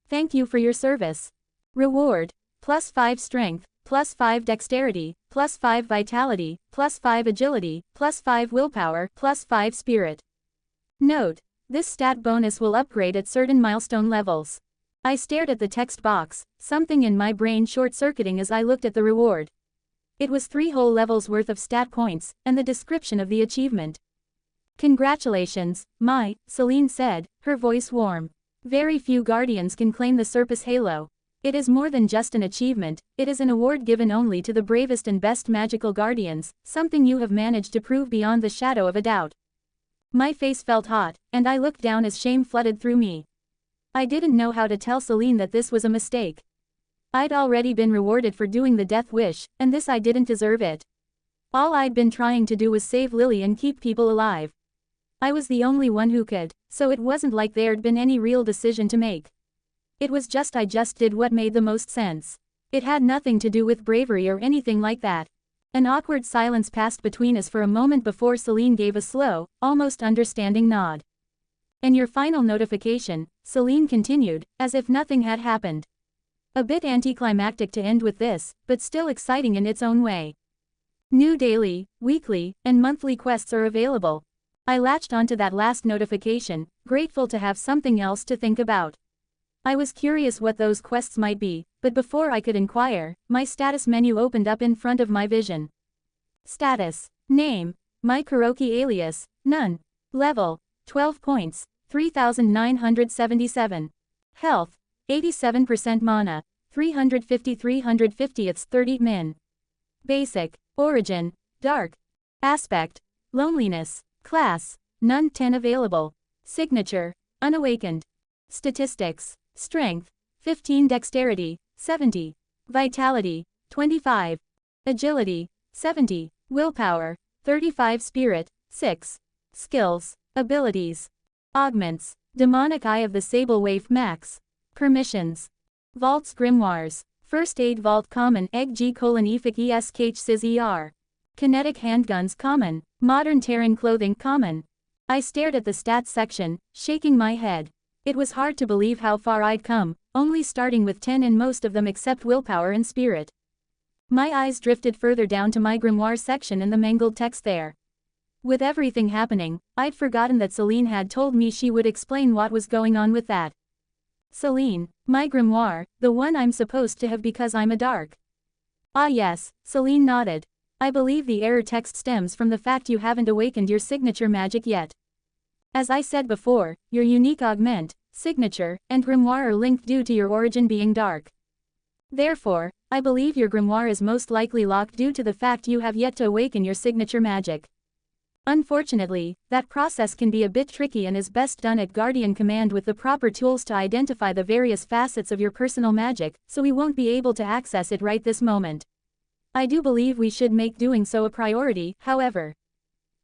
Thank you for your service. Reward. +5 strength, +5 dexterity, +5 vitality, +5 agility, +5 willpower, +5 spirit. Note: this stat bonus will upgrade at certain milestone levels. I stared at the text box, something in my brain short-circuiting as I looked at the reward. It was 3 whole levels worth of stat points, and the description of the achievement. Congratulations, Celine said, her voice warm. Very few guardians can claim the Surpass Halo. It is more than just an achievement, it is an award given only to the bravest and best magical guardians, something you have managed to prove beyond the shadow of a doubt. My face felt hot, and I looked down as shame flooded through me. I didn't know how to tell Celine that this was a mistake. I'd already been rewarded for doing the death wish, and this I didn't deserve it. All I'd been trying to do was save Lily and keep people alive. I was the only one who could, so it wasn't like there'd been any real decision to make. It was just I just did what made the most sense. It had nothing to do with bravery or anything like that. An awkward silence passed between us for a moment before Celine gave a slow, almost understanding nod. And your final notification, Celine continued, as if nothing had happened. A bit anticlimactic to end with this, but still exciting in its own way. New daily, weekly, and monthly quests are available. I latched onto that last notification, grateful to have something else to think about. I was curious what those quests might be, but before I could inquire, my status menu opened up in front of my vision. Status. Name. My karaoke alias, none. Level. 12 points, 3,977. Health. 87% mana. 350 it's 30 min. Basic. Origin. Dark. Aspect. Loneliness. Class. None 10 available. Signature. Unawakened. Statistics. Strength. 15 dexterity. 70. Vitality. 25. Agility. 70. Willpower. 35 spirit. 6. Skills. Abilities. Augments. Demonic Eye of the Sable Waif Max. Permissions. Vaults Grimoires. First Aid Vault Common Egg G: Efic ESKH Sis ER. Kinetic Handguns Common. Modern Terran Clothing Common. I stared at the stats section, shaking my head. It was hard to believe how far I'd come, only starting with 10 in most of them except willpower and spirit. My eyes drifted further down to my grimoire section and the mangled text there. With everything happening, I'd forgotten that Celine had told me she would explain what was going on with that. Celine, my grimoire, the one I'm supposed to have because I'm a dark. Ah yes, Celine nodded. I believe the error text stems from the fact you haven't awakened your signature magic yet. As I said before, your unique augment, signature, and grimoire are linked due to your origin being dark. Therefore, I believe your grimoire is most likely locked due to the fact you have yet to awaken your signature magic. Unfortunately, that process can be a bit tricky and is best done at Guardian Command with the proper tools to identify the various facets of your personal magic, so we won't be able to access it right this moment. I do believe we should make doing so a priority, however.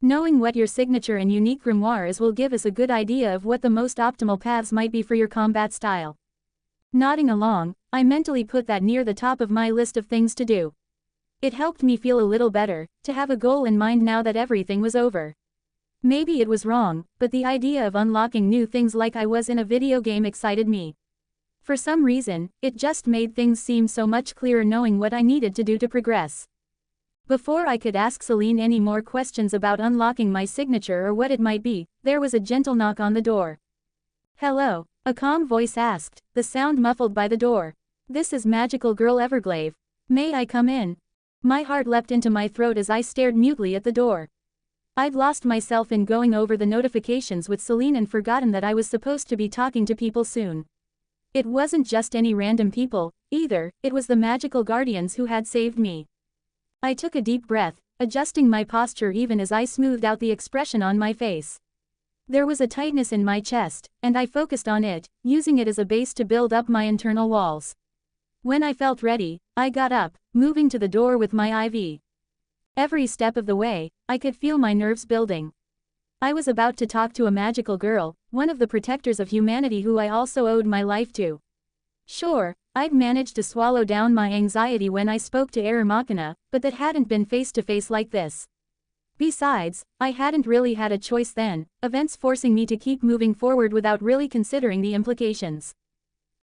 Knowing what your signature and unique grimoire is will give us a good idea of what the most optimal paths might be for your combat style. Nodding along, I mentally put that near the top of my list of things to do. It helped me feel a little better, to have a goal in mind now that everything was over. Maybe it was wrong, but the idea of unlocking new things like I was in a video game excited me. For some reason, it just made things seem so much clearer knowing what I needed to do to progress. Before I could ask Celine any more questions about unlocking my signature or what it might be, there was a gentle knock on the door. Hello, a calm voice asked, the sound muffled by the door. This is Magical Girl Everglade. May I come in? My heart leapt into my throat as I stared mutely at the door. I'd lost myself in going over the notifications with Celine and forgotten that I was supposed to be talking to people soon. It wasn't just any random people, either, it was the magical guardians who had saved me. I took a deep breath, adjusting my posture even as I smoothed out the expression on my face. There was a tightness in my chest, and I focused on it, using it as a base to build up my internal walls. When I felt ready, I got up, moving to the door with my IV. Every step of the way, I could feel my nerves building. I was about to talk to a magical girl, one of the protectors of humanity who I also owed my life to. Sure, I'd managed to swallow down my anxiety when I spoke to Error Machina, but that hadn't been face-to-face like this. Besides, I hadn't really had a choice then, events forcing me to keep moving forward without really considering the implications.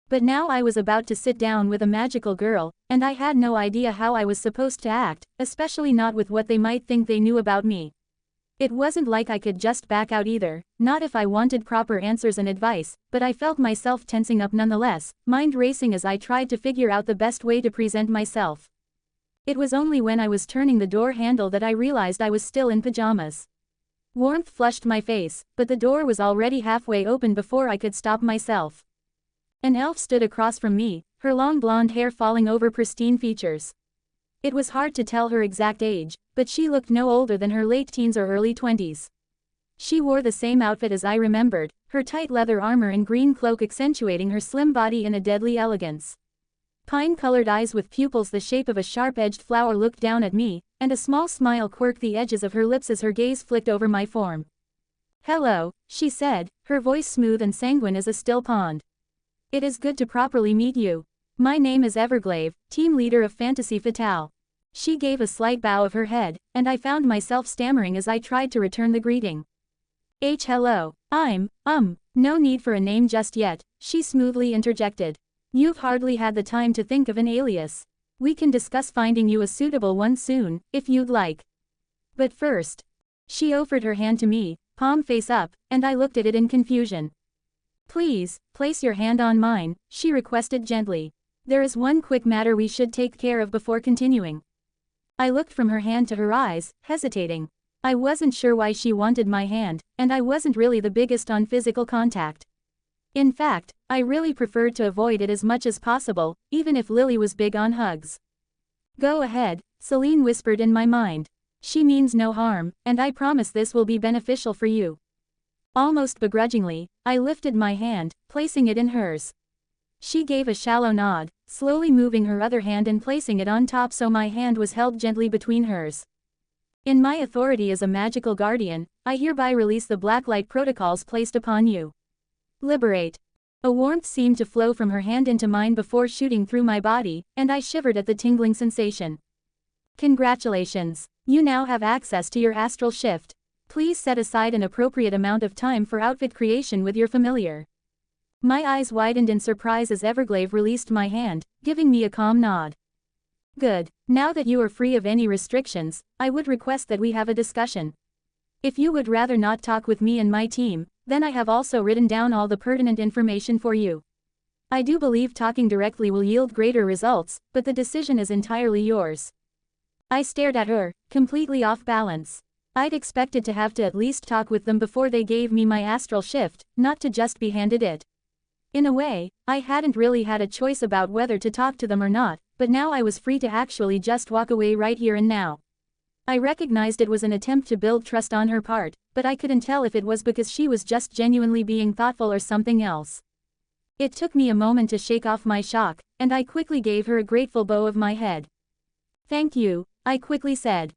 But now I was about to sit down with a magical girl, and I had no idea how I was supposed to act, especially not with what they might think they knew about me. It wasn't like I could just back out either, not if I wanted proper answers and advice, but I felt myself tensing up nonetheless, mind racing as I tried to figure out the best way to present myself. It was only when I was turning the door handle that I realized I was still in pajamas. Warmth flushed my face, but the door was already halfway open before I could stop myself. An elf stood across from me, her long blonde hair falling over pristine features. It was hard to tell her exact age, but she looked no older than her late teens or early 20s. She wore the same outfit as I remembered, her tight leather armor and green cloak accentuating her slim body in a deadly elegance. Pine-colored eyes with pupils the shape of a sharp-edged flower looked down at me, and a small smile quirked the edges of her lips as her gaze flicked over my form. "Hello," she said, her voice smooth and sanguine as a still pond. "It is good to properly meet you. My name is Everglave, team leader of Fantasy Fatale." She gave a slight bow of her head, and I found myself stammering as I tried to return the greeting. Hello. No need for a name just yet," she smoothly interjected. "You've hardly had the time to think of an alias. We can discuss finding you a suitable one soon, if you'd like. But first." She offered her hand to me, palm face up, and I looked at it in confusion. "Please, place your hand on mine," she requested gently. "There is one quick matter we should take care of before continuing." I looked from her hand to her eyes, hesitating. I wasn't sure why she wanted my hand, and I wasn't really the biggest on physical contact. In fact, I really preferred to avoid it as much as possible, even if Lily was big on hugs. "Go ahead," Celine whispered in my mind. "She means no harm, and I promise this will be beneficial for you." Almost begrudgingly, I lifted my hand, placing it in hers. She gave a shallow nod, slowly moving her other hand and placing it on top so my hand was held gently between hers. "In my authority as a magical guardian, I hereby release the blacklight protocols placed upon you. Liberate." A warmth seemed to flow from her hand into mine before shooting through my body, and I shivered at the tingling sensation. "Congratulations. You now have access to your astral shift. Please set aside an appropriate amount of time for outfit creation with your familiar." My eyes widened in surprise as Everglave released my hand, giving me a calm nod. "Good. Now that you are free of any restrictions, I would request that we have a discussion. If you would rather not talk with me and my team, then I have also written down all the pertinent information for you. I do believe talking directly will yield greater results, but the decision is entirely yours." I stared at her, completely off balance. I'd expected to have to at least talk with them before they gave me my astral shift, not to just be handed it. In a way, I hadn't really had a choice about whether to talk to them or not, but now I was free to actually just walk away right here and now. I recognized it was an attempt to build trust on her part, but I couldn't tell if it was because she was just genuinely being thoughtful or something else. It took me a moment to shake off my shock, and I quickly gave her a grateful bow of my head. "Thank you," I quickly said.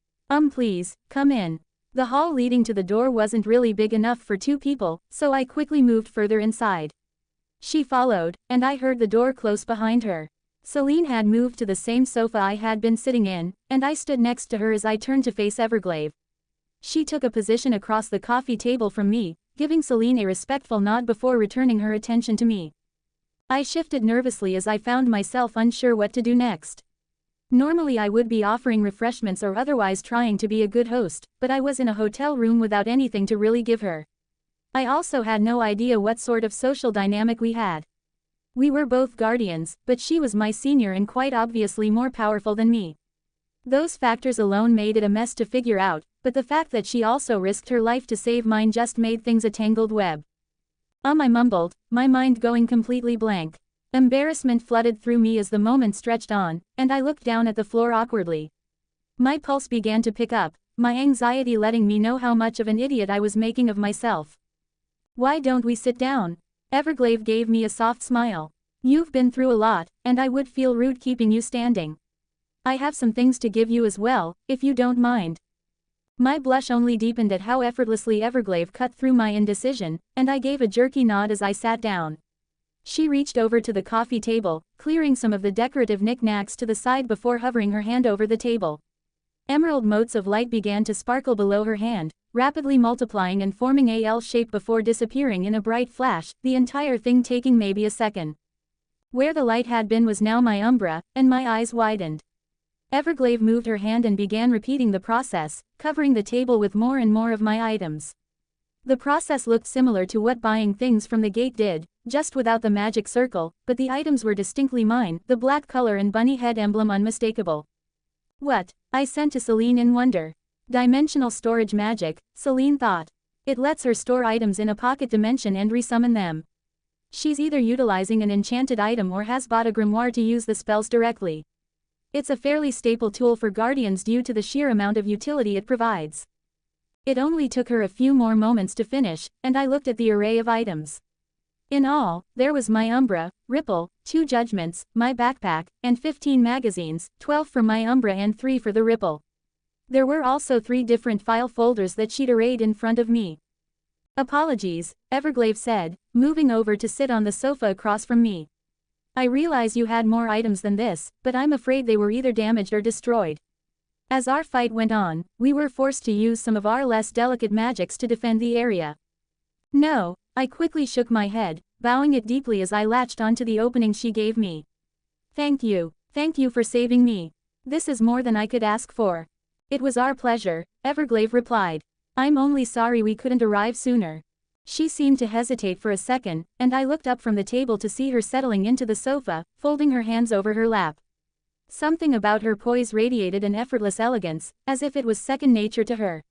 Please, come in." The hall leading to the door wasn't really big enough for two people, so I quickly moved further inside. She followed, and I heard the door close behind her. Celine had moved to the same sofa I had been sitting in, and I stood next to her as I turned to face Everglave. She took a position across the coffee table from me, giving Celine a respectful nod before returning her attention to me. I shifted nervously as I found myself unsure what to do next. Normally I would be offering refreshments or otherwise trying to be a good host, but I was in a hotel room without anything to really give her. I also had no idea what sort of social dynamic we had. We were both guardians, but she was my senior and quite obviously more powerful than me. Those factors alone made it a mess to figure out, but the fact that she also risked her life to save mine just made things a tangled web. I mumbled, my mind going completely blank. Embarrassment flooded through me as the moment stretched on, and I looked down at the floor awkwardly. My pulse began to pick up, my anxiety letting me know how much of an idiot I was making of myself. "Why don't we sit down?" Everglave gave me a soft smile. "You've been through a lot, and I would feel rude keeping you standing. I have some things to give you as well, if you don't mind." My blush only deepened at how effortlessly Everglave cut through my indecision, and I gave a jerky nod as I sat down. She reached over to the coffee table, clearing some of the decorative knickknacks to the side before hovering her hand over the table. Emerald motes of light began to sparkle below her hand, rapidly multiplying and forming a L shape before disappearing in a bright flash, the entire thing taking maybe a second. Where the light had been was now my umbra, and my eyes widened. Everglade moved her hand and began repeating the process, covering the table with more and more of my items. The process looked similar to what buying things from the gate did, just without the magic circle, but the items were distinctly mine, the black color and bunny head emblem unmistakable. What? I sent to Celine in wonder. Dimensional storage magic, Celine thought. It lets her store items in a pocket dimension and resummon them. She's either utilizing an enchanted item or has bought a grimoire to use the spells directly. It's a fairly staple tool for guardians due to the sheer amount of utility it provides. It only took her a few more moments to finish, and I looked at the array of items. In all, there was my umbra, Ripple, 2 judgments, my backpack, and 15 magazines, 12 for my umbra and 3 for the Ripple. There were also 3 different file folders that she'd arrayed in front of me. Apologies, Everglade said, moving over to sit on the sofa across from me. I realize you had more items than this, but I'm afraid they were either damaged or destroyed. As our fight went on, we were forced to use some of our less delicate magics to defend the area. No, I quickly shook my head, bowing it deeply as I latched onto the opening she gave me. Thank you for saving me. This is more than I could ask for. It was our pleasure, Everglade replied. I'm only sorry we couldn't arrive sooner. She seemed to hesitate for a second, and I looked up from the table to see her settling into the sofa, folding her hands over her lap. Something about her poise radiated an effortless elegance, as if it was second nature to her.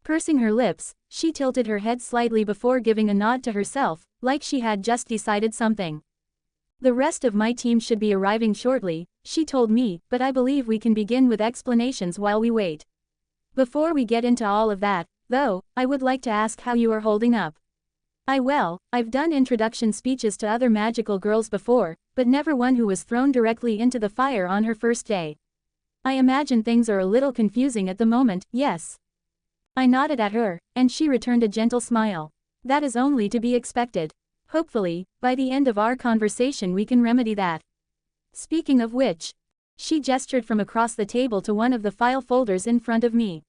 Pursing her lips, she tilted her head slightly before giving a nod to herself, like she had just decided something. The rest of my team should be arriving shortly, she told me, but I believe we can begin with explanations while we wait. Before we get into all of that, though, I would like to ask how you are holding up. I've done introduction speeches to other magical girls before, but never one who was thrown directly into the fire on her first day. I imagine things are a little confusing at the moment, yes. I nodded at her, and she returned a gentle smile. That is only to be expected. Hopefully, by the end of our conversation we can remedy that. Speaking of which, she gestured from across the table to one of the file folders in front of me.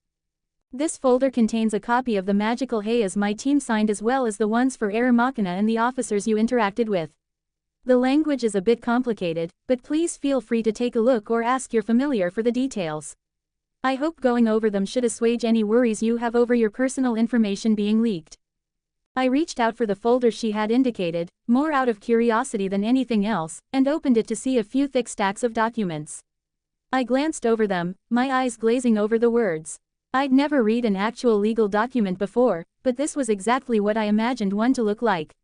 This folder contains a copy of the magical hayas my team signed as well as the ones for Error Machina and the officers you interacted with. The language is a bit complicated, but please feel free to take a look or ask your familiar for the details. I hope going over them should assuage any worries you have over your personal information being leaked. I reached out for the folder she had indicated, more out of curiosity than anything else, and opened it to see a few thick stacks of documents. I glanced over them, my eyes glazing over the words. I'd never read an actual legal document before, but this was exactly what I imagined one to look like.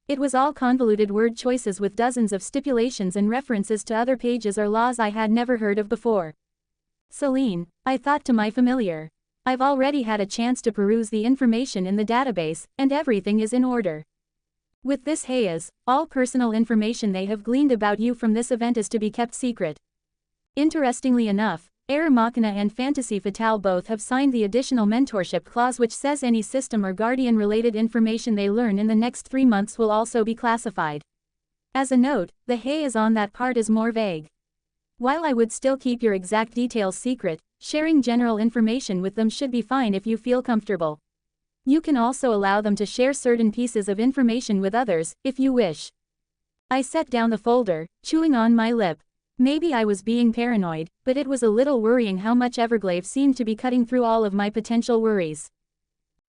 It was all convoluted word choices with dozens of stipulations and references to other pages or laws I had never heard of before. Celine, I thought to my familiar. I've already had a chance to peruse the information in the database, and everything is in order. With this Hayes, all personal information they have gleaned about you from this event is to be kept secret. Interestingly enough, Error Machina and Fantasy Fatale both have signed the additional mentorship clause which says any system or guardian-related information they learn in the next 3 months will also be classified. As a note, the Hayes on that part is more vague. While I would still keep your exact details secret, sharing general information with them should be fine if you feel comfortable. You can also allow them to share certain pieces of information with others, if you wish. I set down the folder, chewing on my lip. Maybe I was being paranoid, but it was a little worrying how much Everglade seemed to be cutting through all of my potential worries.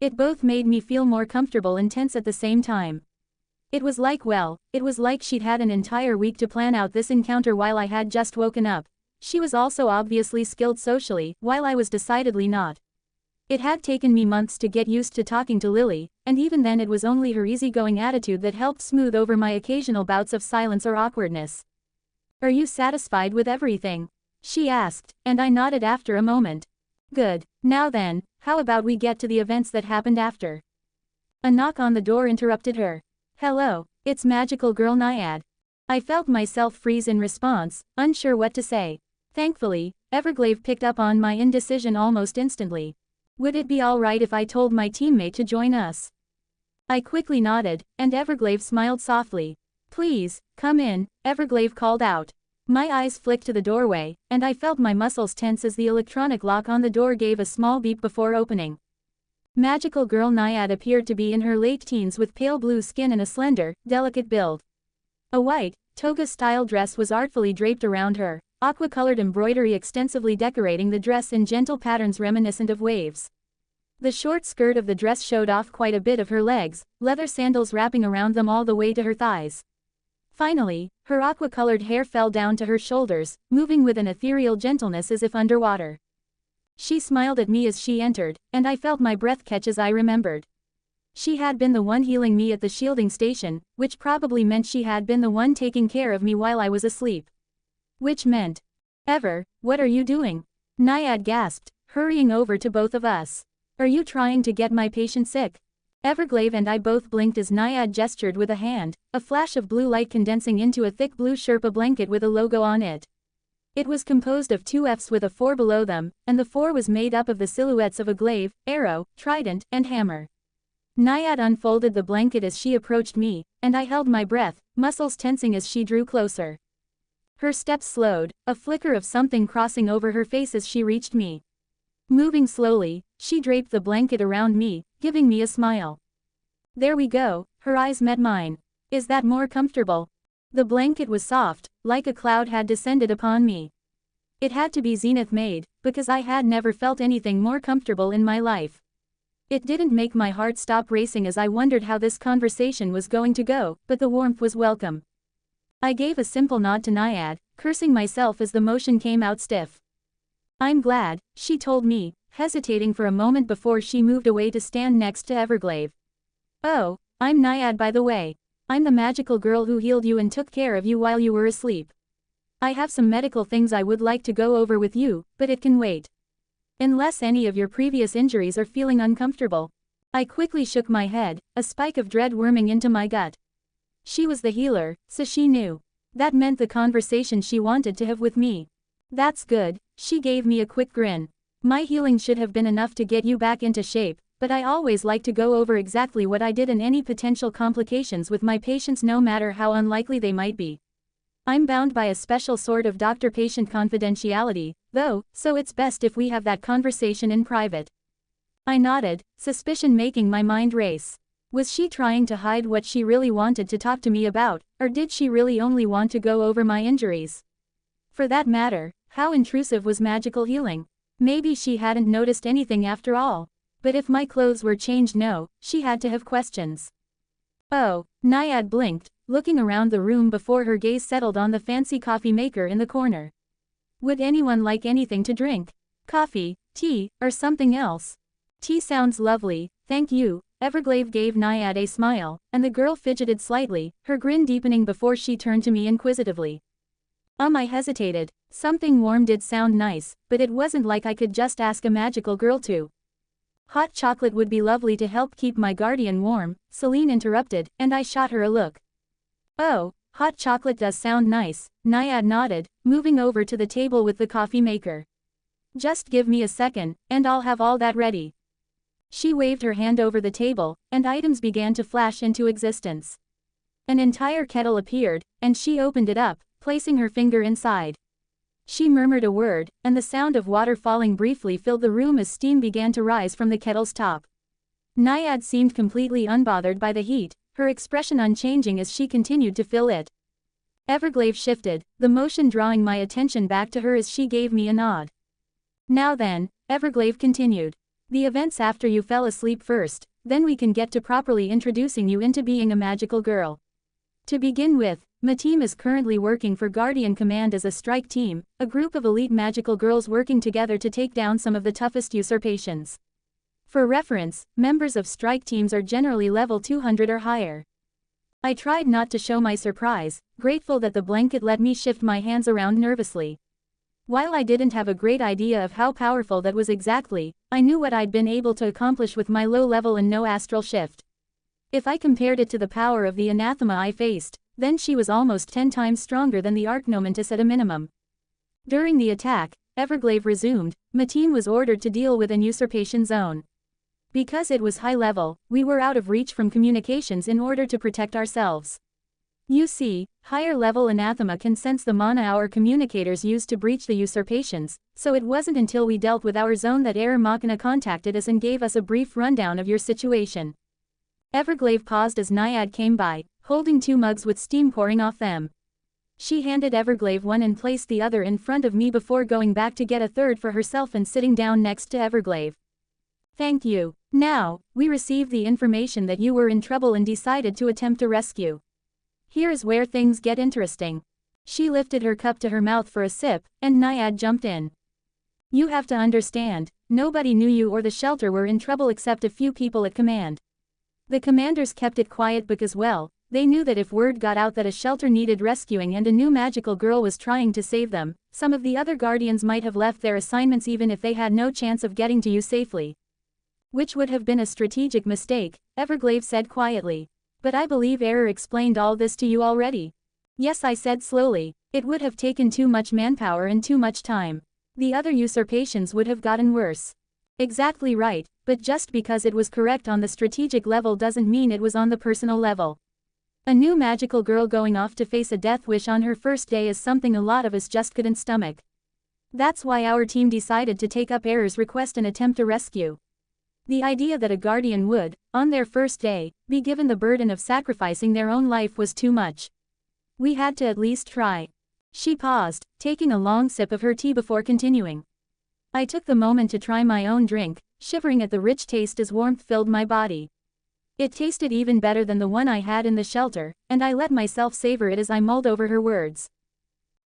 It both made me feel more comfortable and tense at the same time. It was like she'd had an entire week to plan out this encounter while I had just woken up. She was also obviously skilled socially, while I was decidedly not. It had taken me months to get used to talking to Lily, and even then it was only her easygoing attitude that helped smooth over my occasional bouts of silence or awkwardness. Are you satisfied with everything? She asked, and I nodded after a moment. Good. Now then, how about we get to the events that happened after? A knock on the door interrupted her. Hello, it's Magical Girl Naiad. I felt myself freeze in response, unsure what to say. Thankfully, Everglade picked up on my indecision almost instantly. Would it be alright if I told my teammate to join us? I quickly nodded, and Everglade smiled softly. Please, come in, Everglade called out. My eyes flicked to the doorway, and I felt my muscles tense as the electronic lock on the door gave a small beep before opening. Magical Girl Naiad appeared to be in her late teens with pale blue skin and a slender, delicate build. A white, toga-style dress was artfully draped around her, aqua-colored embroidery extensively decorating the dress in gentle patterns reminiscent of waves. The short skirt of the dress showed off quite a bit of her legs, leather sandals wrapping around them all the way to her thighs. Finally, her aqua-colored hair fell down to her shoulders, moving with an ethereal gentleness as if underwater. She smiled at me as she entered, and I felt my breath catch as I remembered. She had been the one healing me at the shielding station, which probably meant she had been the one taking care of me while I was asleep. Which meant, what are you doing? Naiad gasped, hurrying over to both of us. Are you trying to get my patient sick? Everglave and I both blinked as Naiad gestured with a hand, a flash of blue light condensing into a thick blue Sherpa blanket with a logo on it. It was composed of two Fs with a 4 below them, and the 4 was made up of the silhouettes of a glaive, arrow, trident, and hammer. Naiad unfolded the blanket as she approached me, and I held my breath, muscles tensing as she drew closer. Her steps slowed, a flicker of something crossing over her face as she reached me. Moving slowly, she draped the blanket around me, giving me a smile. There we go, her eyes met mine. Is that more comfortable? The blanket was soft, like a cloud had descended upon me. It had to be Zenith made, because I had never felt anything more comfortable in my life. It didn't make my heart stop racing as I wondered how this conversation was going to go, but the warmth was welcome. I gave a simple nod to Naiad, cursing myself as the motion came out stiff. I'm glad, she told me, hesitating for a moment before she moved away to stand next to Everglave. Oh, I'm Naiad by the way. I'm the magical girl who healed you and took care of you while you were asleep. I have some medical things I would like to go over with you, but it can wait. Unless any of your previous injuries are feeling uncomfortable. I quickly shook my head, a spike of dread worming into my gut. She was the healer, so she knew. That meant the conversation she wanted to have with me. That's good, she gave me a quick grin. My healing should have been enough to get you back into shape, but I always like to go over exactly what I did and any potential complications with my patients no matter how unlikely they might be. I'm bound by a special sort of doctor-patient confidentiality, though, so it's best if we have that conversation in private. I nodded, suspicion making my mind race. Was she trying to hide what she really wanted to talk to me about, or did she really only want to go over my injuries? For that matter, how intrusive was magical healing? Maybe she hadn't noticed anything after all. But if my clothes were changed, no, she had to have questions. Oh, Naiad blinked, looking around the room before her gaze settled on the fancy coffee maker in the corner. Would anyone like anything to drink? Coffee, tea, or something else? Tea sounds lovely, thank you. Everglave gave Naiad a smile, and the girl fidgeted slightly, her grin deepening before she turned to me inquisitively. I hesitated. Something warm did sound nice, but it wasn't like I could just ask a magical girl to. Hot chocolate would be lovely to help keep my guardian warm, Celine interrupted, and I shot her a look. Oh, hot chocolate does sound nice, Naiad nodded, moving over to the table with the coffee maker. Just give me a second, and I'll have all that ready. She waved her hand over the table, and items began to flash into existence. An entire kettle appeared, and she opened it up, placing her finger inside. She murmured a word, and the sound of water falling briefly filled the room as steam began to rise from the kettle's top. Naiad seemed completely unbothered by the heat, her expression unchanging as she continued to fill it. Everglave shifted, the motion drawing my attention back to her as she gave me a nod. Now then, Everglave continued. The events after you fell asleep first, then we can get to properly introducing you into being a magical girl. To begin with, my team is currently working for Guardian Command as a strike team, a group of elite magical girls working together to take down some of the toughest usurpations. For reference, members of strike teams are generally level 200 or higher. I tried not to show my surprise, grateful that the blanket let me shift my hands around nervously. While I didn't have a great idea of how powerful that was exactly, I knew what I'd been able to accomplish with my low level and no astral shift. If I compared it to the power of the anathema I faced, then she was almost 10 times stronger than the Archnomantis at a minimum. During the attack, Everglave resumed, my team was ordered to deal with an usurpation zone. Because it was high level, we were out of reach from communications in order to protect ourselves. You see, higher level anathema can sense the mana our communicators used to breach the usurpations, so it wasn't until we dealt with our zone that Error Machina contacted us and gave us a brief rundown of your situation. Everglave paused as Naiad came by, holding 2 mugs with steam pouring off them. She handed Everglade one and placed the other in front of me before going back to get a third for herself and sitting down next to Everglade. Thank you. Now, we received the information that you were in trouble and decided to attempt a rescue. Here is where things get interesting. She lifted her cup to her mouth for a sip, and Naiad jumped in. You have to understand, nobody knew you or the shelter were in trouble except a few people at command. The commanders kept it quiet because, well, they knew that if word got out that a shelter needed rescuing and a new magical girl was trying to save them, some of the other guardians might have left their assignments even if they had no chance of getting to you safely. Which would have been a strategic mistake, Everglade said quietly. But I believe Error explained all this to you already. Yes, I said slowly. It would have taken too much manpower and too much time. The other usurpations would have gotten worse. Exactly right, but just because it was correct on the strategic level doesn't mean it was on the personal level. A new magical girl going off to face a death wish on her first day is something a lot of us just couldn't stomach. That's why our team decided to take up Error's request and attempt a rescue. The idea that a guardian would, on their first day, be given the burden of sacrificing their own life was too much. We had to at least try. She paused, taking a long sip of her tea before continuing. I took the moment to try my own drink, shivering at the rich taste as warmth filled my body. It tasted even better than the one I had in the shelter, and I let myself savor it as I mulled over her words.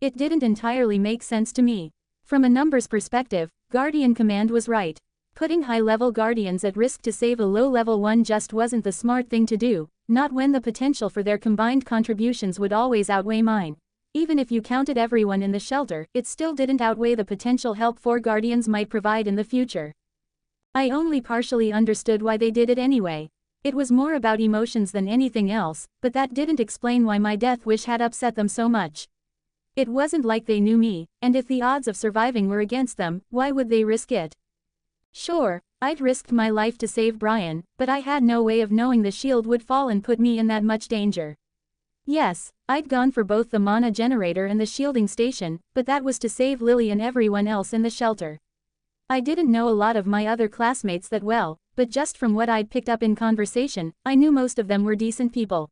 It didn't entirely make sense to me. From a numbers perspective, Guardian Command was right. Putting high-level guardians at risk to save a low-level one just wasn't the smart thing to do, not when the potential for their combined contributions would always outweigh mine. Even if you counted everyone in the shelter, it still didn't outweigh the potential help 4 guardians might provide in the future. I only partially understood why they did it anyway. It was more about emotions than anything else, but that didn't explain why my death wish had upset them so much. It wasn't like they knew me, and if the odds of surviving were against them, why would they risk it? Sure, I'd risked my life to save Brian, but I had no way of knowing the shield would fall and put me in that much danger. Yes, I'd gone for both the mana generator and the shielding station, but that was to save Lily and everyone else in the shelter. I didn't know a lot of my other classmates that well, but just from what I'd picked up in conversation, I knew most of them were decent people.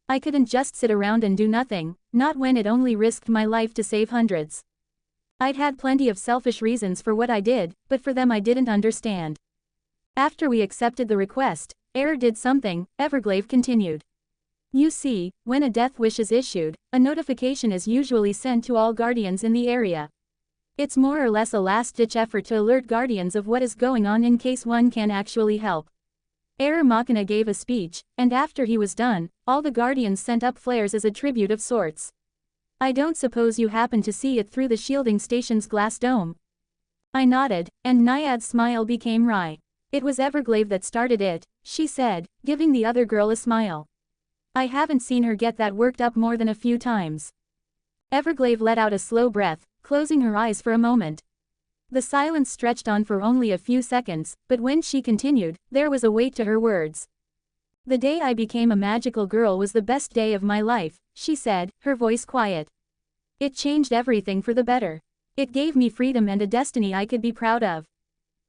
I couldn't just sit around and do nothing, not when it only risked my life to save hundreds. I'd had plenty of selfish reasons for what I did, but for them I didn't understand. After we accepted the request, Error did something, Everglade continued. You see, when a death wish is issued, a notification is usually sent to all guardians in the area. It's more or less a last-ditch effort to alert guardians of what is going on in case one can actually help. Error Machina gave a speech, and after he was done, all the guardians sent up flares as a tribute of sorts. I don't suppose you happened to see it through the shielding station's glass dome. I nodded, and Naiad's smile became wry. It was Everglade that started it, she said, giving the other girl a smile. I haven't seen her get that worked up more than a few times. Everglade let out a slow breath, closing her eyes for a moment. The silence stretched on for only a few seconds, but when she continued, there was a weight to her words. The day I became a magical girl was the best day of my life, she said, her voice quiet. It changed everything for the better. It gave me freedom and a destiny I could be proud of.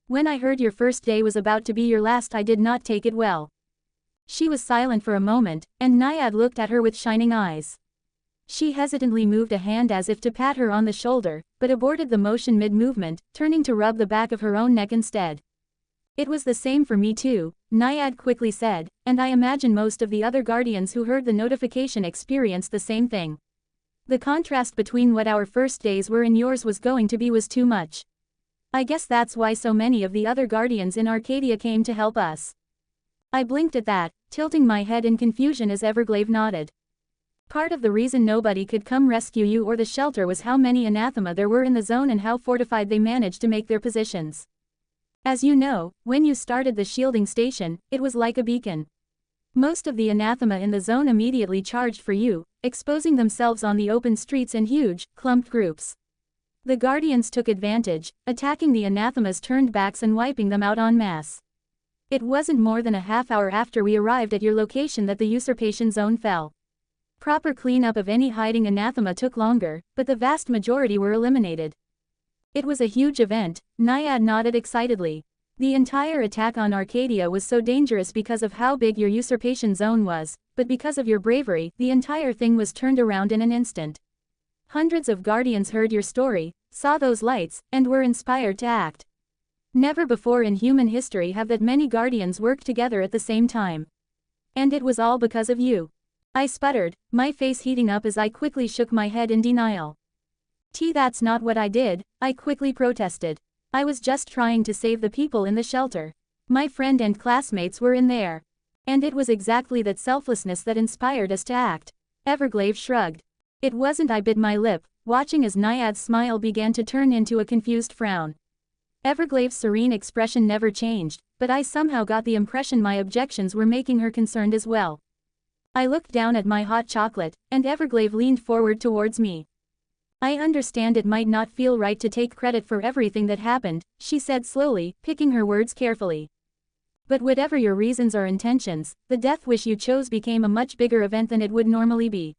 When I heard your first day was about to be your last, I did not take it well. She was silent for a moment, and Naiad looked at her with shining eyes. She hesitantly moved a hand as if to pat her on the shoulder, but aborted the motion mid-movement, turning to rub the back of her own neck instead. It was the same for me too, Naiad quickly said, and I imagine most of the other guardians who heard the notification experienced the same thing. The contrast between what our first days were and yours was going to be was too much. I guess that's why so many of the other guardians in Arcadia came to help us. I blinked at that, tilting my head in confusion as Everglade nodded. Part of the reason nobody could come rescue you or the shelter was how many anathema there were in the zone and how fortified they managed to make their positions. As you know, when you started the shielding station, it was like a beacon. Most of the anathema in the zone immediately charged for you, exposing themselves on the open streets in huge, clumped groups. The guardians took advantage, attacking the anathemas turned backs and wiping them out en masse. It wasn't more than a half hour after we arrived at your location that the usurpation zone fell. Proper cleanup of any hiding anathema took longer, but the vast majority were eliminated. It was a huge event, Naiad nodded excitedly. The entire attack on Arcadia was so dangerous because of how big your usurpation zone was, but because of your bravery, the entire thing was turned around in an instant. Hundreds of Guardians heard your story, saw those lights, and were inspired to act. Never before in human history have that many Guardians worked together at the same time. And it was all because of you. I sputtered, my face heating up as I quickly shook my head in denial. That's not what I did, I quickly protested. I was just trying to save the people in the shelter. My friend and classmates were in there. And it was exactly that selflessness that inspired us to act. Everglade shrugged. It wasn't. I bit my lip, watching as Naiad's smile began to turn into a confused frown. Everglade's serene expression never changed, but I somehow got the impression my objections were making her concerned as well. I looked down at my hot chocolate, and Everglade leaned forward towards me. I understand it might not feel right to take credit for everything that happened, she said slowly, picking her words carefully. But whatever your reasons or intentions, the death wish you chose became a much bigger event than it would normally be.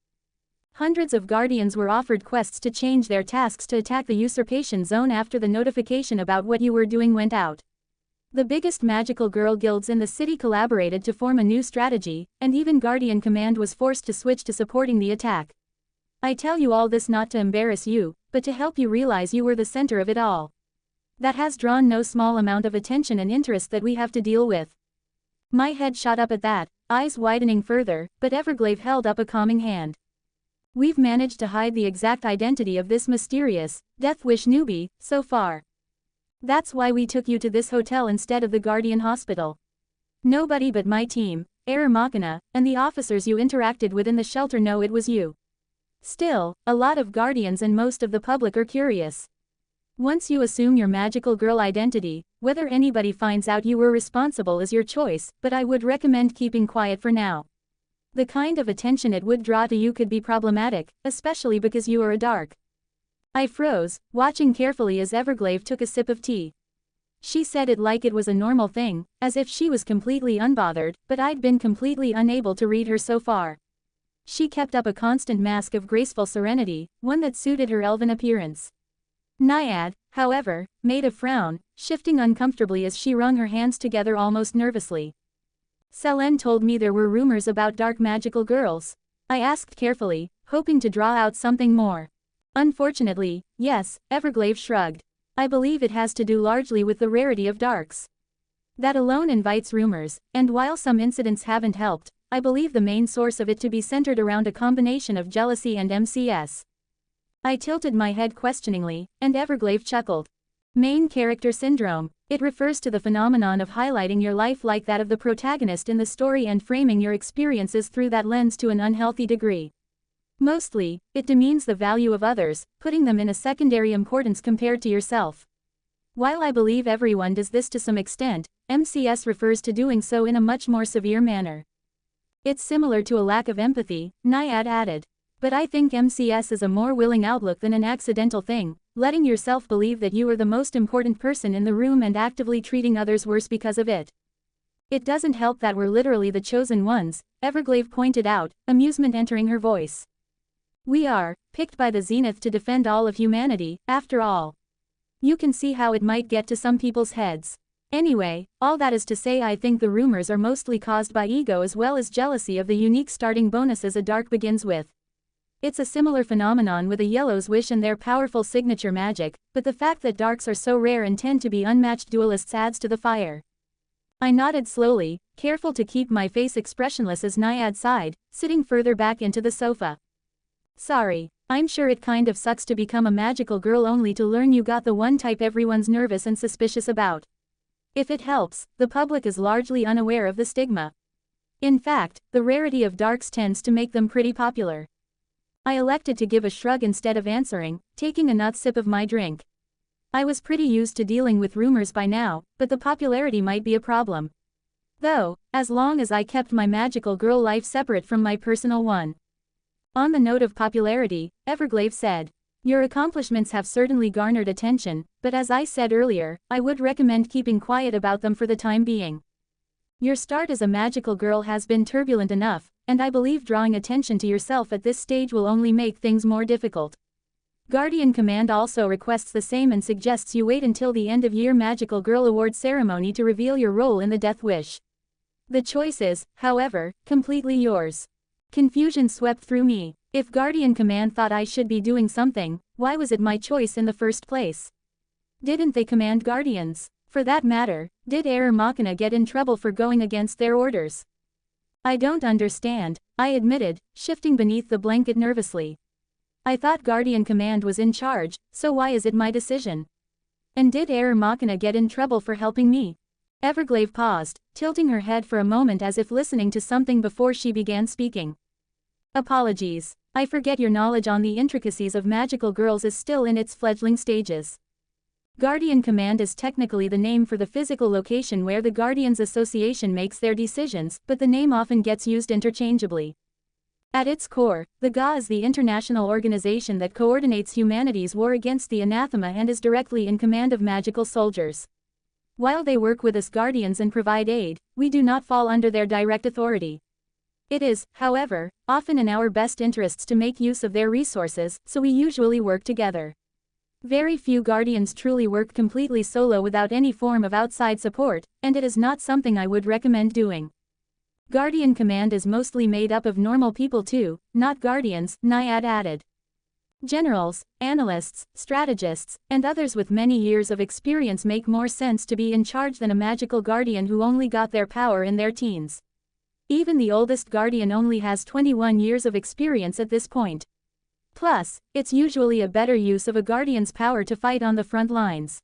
Hundreds of Guardians were offered quests to change their tasks to attack the usurpation zone after the notification about what you were doing went out. The biggest magical girl guilds in the city collaborated to form a new strategy, and even Guardian Command was forced to switch to supporting the attack. I tell you all this not to embarrass you, but to help you realize you were the center of it all. That has drawn no small amount of attention and interest that we have to deal with. My head shot up at that, eyes widening further, but Everglade held up a calming hand. We've managed to hide the exact identity of this mysterious, Death Wish newbie, so far. That's why we took you to this hotel instead of the Guardian Hospital. Nobody but my team, Error Machina, and the officers you interacted with in the shelter know it was you. Still, a lot of Guardians and most of the public are curious. Once you assume your magical girl identity, whether anybody finds out you were responsible is your choice, but I would recommend keeping quiet for now. The kind of attention it would draw to you could be problematic, especially because you are a dark. I froze, watching carefully as Everglade took a sip of tea. She said it like it was a normal thing, as if she was completely unbothered, but I'd been completely unable to read her so far. She kept up a constant mask of graceful serenity, one that suited her elven appearance. Naiad, however, made a frown, shifting uncomfortably as she wrung her hands together almost nervously. Selen told me there were rumors about dark magical girls. I asked carefully, hoping to draw out something more. Unfortunately, yes, Everglade shrugged. I believe it has to do largely with the rarity of darks. That alone invites rumors, and while some incidents haven't helped, I believe the main source of it to be centered around a combination of jealousy and MCS. I tilted my head questioningly, and Everglade chuckled. Main character syndrome. It refers to the phenomenon of highlighting your life like that of the protagonist in the story and framing your experiences through that lens to an unhealthy degree. Mostly, it demeans the value of others, putting them in a secondary importance compared to yourself. While I believe everyone does this to some extent, MCS refers to doing so in a much more severe manner. It's similar to a lack of empathy, Naiad added. But I think MCS is a more willing outlook than an accidental thing, letting yourself believe that you are the most important person in the room and actively treating others worse because of it. It doesn't help that we're literally the chosen ones, Everglade pointed out, amusement entering her voice. We are, picked by the Zenith to defend all of humanity, after all. You can see how it might get to some people's heads. Anyway, all that is to say I think the rumors are mostly caused by ego as well as jealousy of the unique starting bonuses a dark begins with. It's a similar phenomenon with a Yellow's Wish and their powerful signature magic, but the fact that darks are so rare and tend to be unmatched duelists adds to the fire. I nodded slowly, careful to keep my face expressionless as Naiad sighed, sitting further back into the sofa. Sorry, I'm sure it kind of sucks to become a magical girl only to learn you got the one type everyone's nervous and suspicious about. If it helps, the public is largely unaware of the stigma. In fact, the rarity of darks tends to make them pretty popular. I elected to give a shrug instead of answering, taking a sip of my drink. I was pretty used to dealing with rumors by now, but the popularity might be a problem. Though, as long as I kept my magical girl life separate from my personal one. On the note of popularity, Everglade said, your accomplishments have certainly garnered attention, but as I said earlier, I would recommend keeping quiet about them for the time being. Your start as a magical girl has been turbulent enough, and I believe drawing attention to yourself at this stage will only make things more difficult. Guardian Command also requests the same and suggests you wait until the end-of-year Magical Girl Award ceremony to reveal your role in the Death Wish. The choice is, however, completely yours. Confusion swept through me. If Guardian Command thought I should be doing something, why was it my choice in the first place? Didn't they command Guardians? For that matter, did Error Machina get in trouble for going against their orders? I don't understand, I admitted, shifting beneath the blanket nervously. I thought Guardian Command was in charge, so why is it my decision? And did Error Machina get in trouble for helping me? Everglade paused, tilting her head for a moment as if listening to something before she began speaking. Apologies. I forget your knowledge on the intricacies of magical girls is still in its fledgling stages. Guardian Command is technically the name for the physical location where the Guardians Association makes their decisions, but the name often gets used interchangeably. At its core, the GA is the international organization that coordinates humanity's war against the anathema and is directly in command of magical soldiers. While they work with us Guardians and provide aid, we do not fall under their direct authority. It is, however, often in our best interests to make use of their resources, so we usually work together. Very few Guardians truly work completely solo without any form of outside support, and it is not something I would recommend doing. Guardian Command is mostly made up of normal people too, not Guardians, Naiad added. Generals, analysts, strategists, and others with many years of experience make more sense to be in charge than a magical Guardian who only got their power in their teens. Even the oldest Guardian only has 21 years of experience at this point. Plus, it's usually a better use of a Guardian's power to fight on the front lines.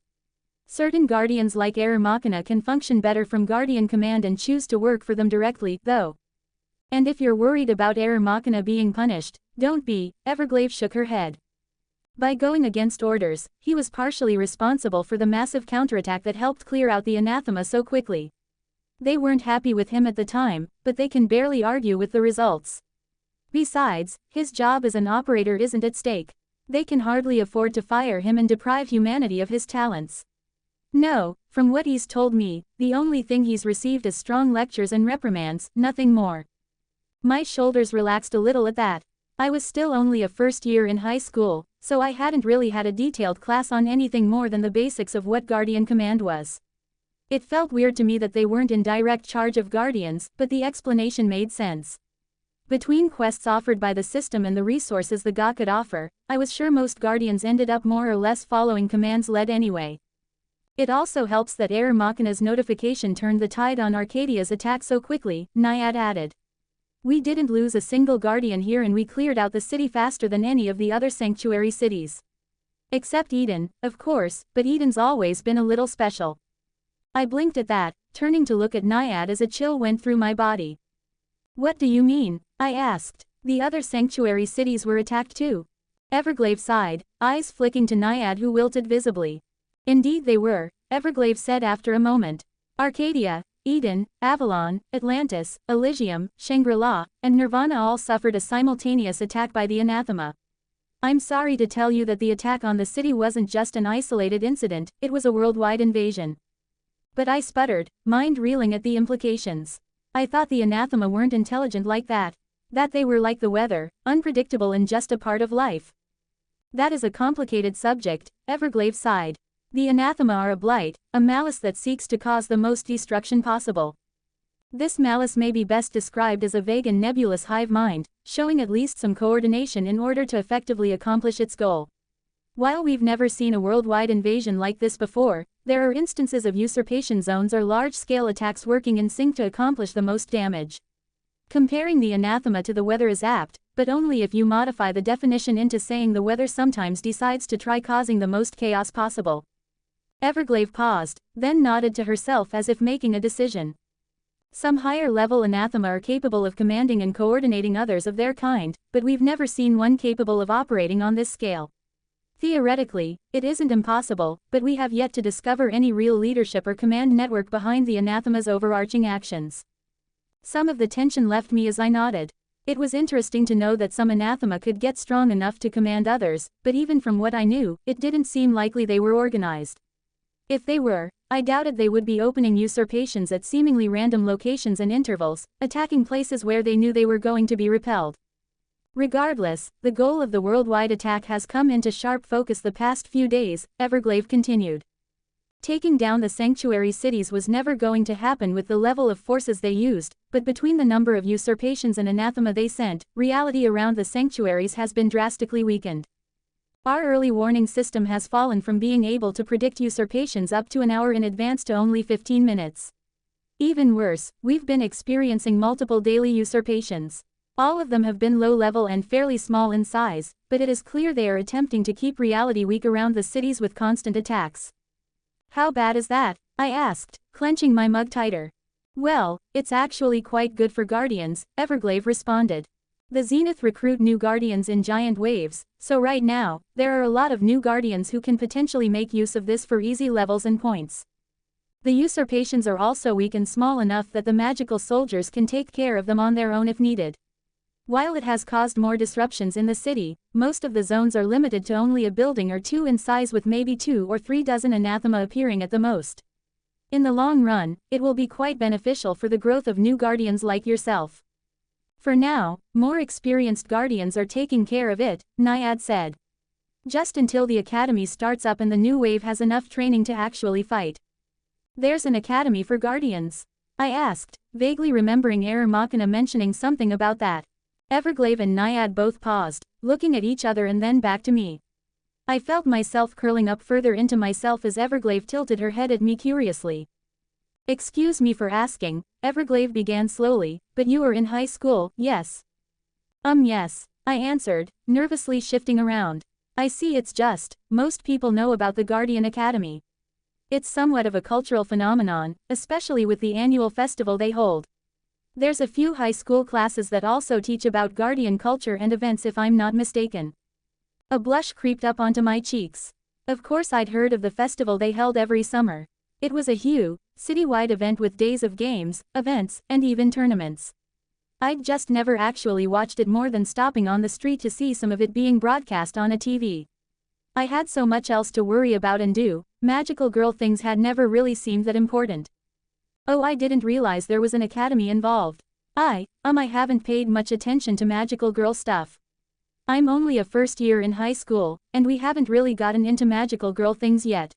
Certain Guardians like Error Machina can function better from Guardian Command and choose to work for them directly, though. And if you're worried about Error Machina being punished, don't be, Everglade shook her head. By going against orders, he was partially responsible for the massive counterattack that helped clear out the anathema so quickly. They weren't happy with him at the time, but they can barely argue with the results. Besides, his job as an operator isn't at stake. They can hardly afford to fire him and deprive humanity of his talents. No, from what he's told me, the only thing he's received is strong lectures and reprimands, nothing more. My shoulders relaxed a little at that. I was still only a first year in high school, so I hadn't really had a detailed class on anything more than the basics of what Guardian Command was. It felt weird to me that they weren't in direct charge of Guardians, but the explanation made sense. Between quests offered by the system and the resources the GA could offer, I was sure most Guardians ended up more or less following commands led anyway. It also helps that Error Machina's notification turned the tide on Arcadia's attack so quickly, Naiad added. We didn't lose a single Guardian here and we cleared out the city faster than any of the other sanctuary cities. Except Eden, of course, but Eden's always been a little special. I blinked at that, turning to look at Naiad as a chill went through my body. What do you mean? I asked. The other sanctuary cities were attacked too. Everglade sighed, eyes flicking to Naiad who wilted visibly. Indeed they were, Everglade said after a moment. Arcadia, Eden, Avalon, Atlantis, Elysium, Shangri-La, and Nirvana all suffered a simultaneous attack by the anathema. I'm sorry to tell you that the attack on the city wasn't just an isolated incident, it was a worldwide invasion. But I sputtered, mind reeling at the implications. I thought the anathema weren't intelligent like that. That they were like the weather, unpredictable and just a part of life. That is a complicated subject, Everglade sighed. The anathema are a blight, a malice that seeks to cause the most destruction possible. This malice may be best described as a vague and nebulous hive mind, showing at least some coordination in order to effectively accomplish its goal. While we've never seen a worldwide invasion like this before, there are instances of usurpation zones or large-scale attacks working in sync to accomplish the most damage. Comparing the anathema to the weather is apt, but only if you modify the definition into saying the weather sometimes decides to try causing the most chaos possible. Everglade paused, then nodded to herself as if making a decision. Some higher-level anathema are capable of commanding and coordinating others of their kind, but we've never seen one capable of operating on this scale. Theoretically, it isn't impossible, but we have yet to discover any real leadership or command network behind the anathema's overarching actions. Some of the tension left me as I nodded. It was interesting to know that some anathema could get strong enough to command others, but even from what I knew, it didn't seem likely they were organized. If they were, I doubted they would be opening usurpations at seemingly random locations and intervals, attacking places where they knew they were going to be repelled. Regardless, the goal of the worldwide attack has come into sharp focus the past few days, Everglade continued. Taking down the sanctuary cities was never going to happen with the level of forces they used, but between the number of usurpations and anathema they sent, reality around the sanctuaries has been drastically weakened. Our early warning system has fallen from being able to predict usurpations up to an hour in advance to only 15 minutes. Even worse, we've been experiencing multiple daily usurpations. All of them have been low-level and fairly small in size, but it is clear they are attempting to keep reality weak around the cities with constant attacks. How bad is that? I asked, clenching my mug tighter. Well, it's actually quite good for Guardians, Everglade responded. The Zenith recruit new Guardians in giant waves, so right now, there are a lot of new Guardians who can potentially make use of this for easy levels and points. The usurpations are also weak and small enough that the magical soldiers can take care of them on their own if needed. While it has caused more disruptions in the city, most of the zones are limited to only a building or two in size with maybe 2 or 3 dozen anathema appearing at the most. In the long run, it will be quite beneficial for the growth of new Guardians like yourself. For now, more experienced Guardians are taking care of it, Naiad said. Just until the academy starts up and the new wave has enough training to actually fight. There's an academy for Guardians? I asked, vaguely remembering Error Machina mentioning something about that. Everglade and Naiad both paused, looking at each other and then back to me. I felt myself curling up further into myself as Everglade tilted her head at me curiously. Excuse me for asking, Everglade began slowly, but you were in high school, yes? Yes, I answered, nervously shifting around. I see, it's just, most people know about the Guardian Academy. It's somewhat of a cultural phenomenon, especially with the annual festival they hold. There's a few high school classes that also teach about Guardian culture and events if I'm not mistaken. A blush creeped up onto my cheeks. Of course I'd heard of the festival they held every summer. It was a huge, citywide event with days of games, events, and even tournaments. I'd just never actually watched it more than stopping on the street to see some of it being broadcast on a TV. I had so much else to worry about and do, magical girl things had never really seemed that important. Oh, I didn't realize there was an academy involved. I haven't paid much attention to magical girl stuff. I'm only a first year in high school, and we haven't really gotten into magical girl things yet.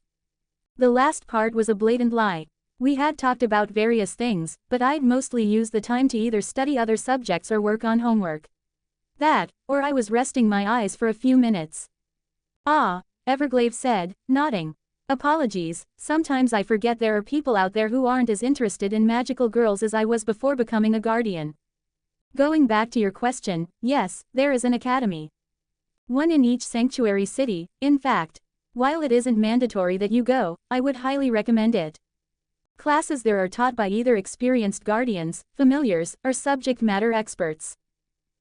The last part was a blatant lie. We had talked about various things, but I'd mostly used the time to either study other subjects or work on homework. That, or I was resting my eyes for a few minutes. Ah, Everglade said, nodding. Apologies, sometimes I forget there are people out there who aren't as interested in magical girls as I was before becoming a Guardian. Going back to your question, yes, there is an academy. One in each sanctuary city, in fact. While it isn't mandatory that you go, I would highly recommend it. Classes there are taught by either experienced Guardians, familiars, or subject matter experts.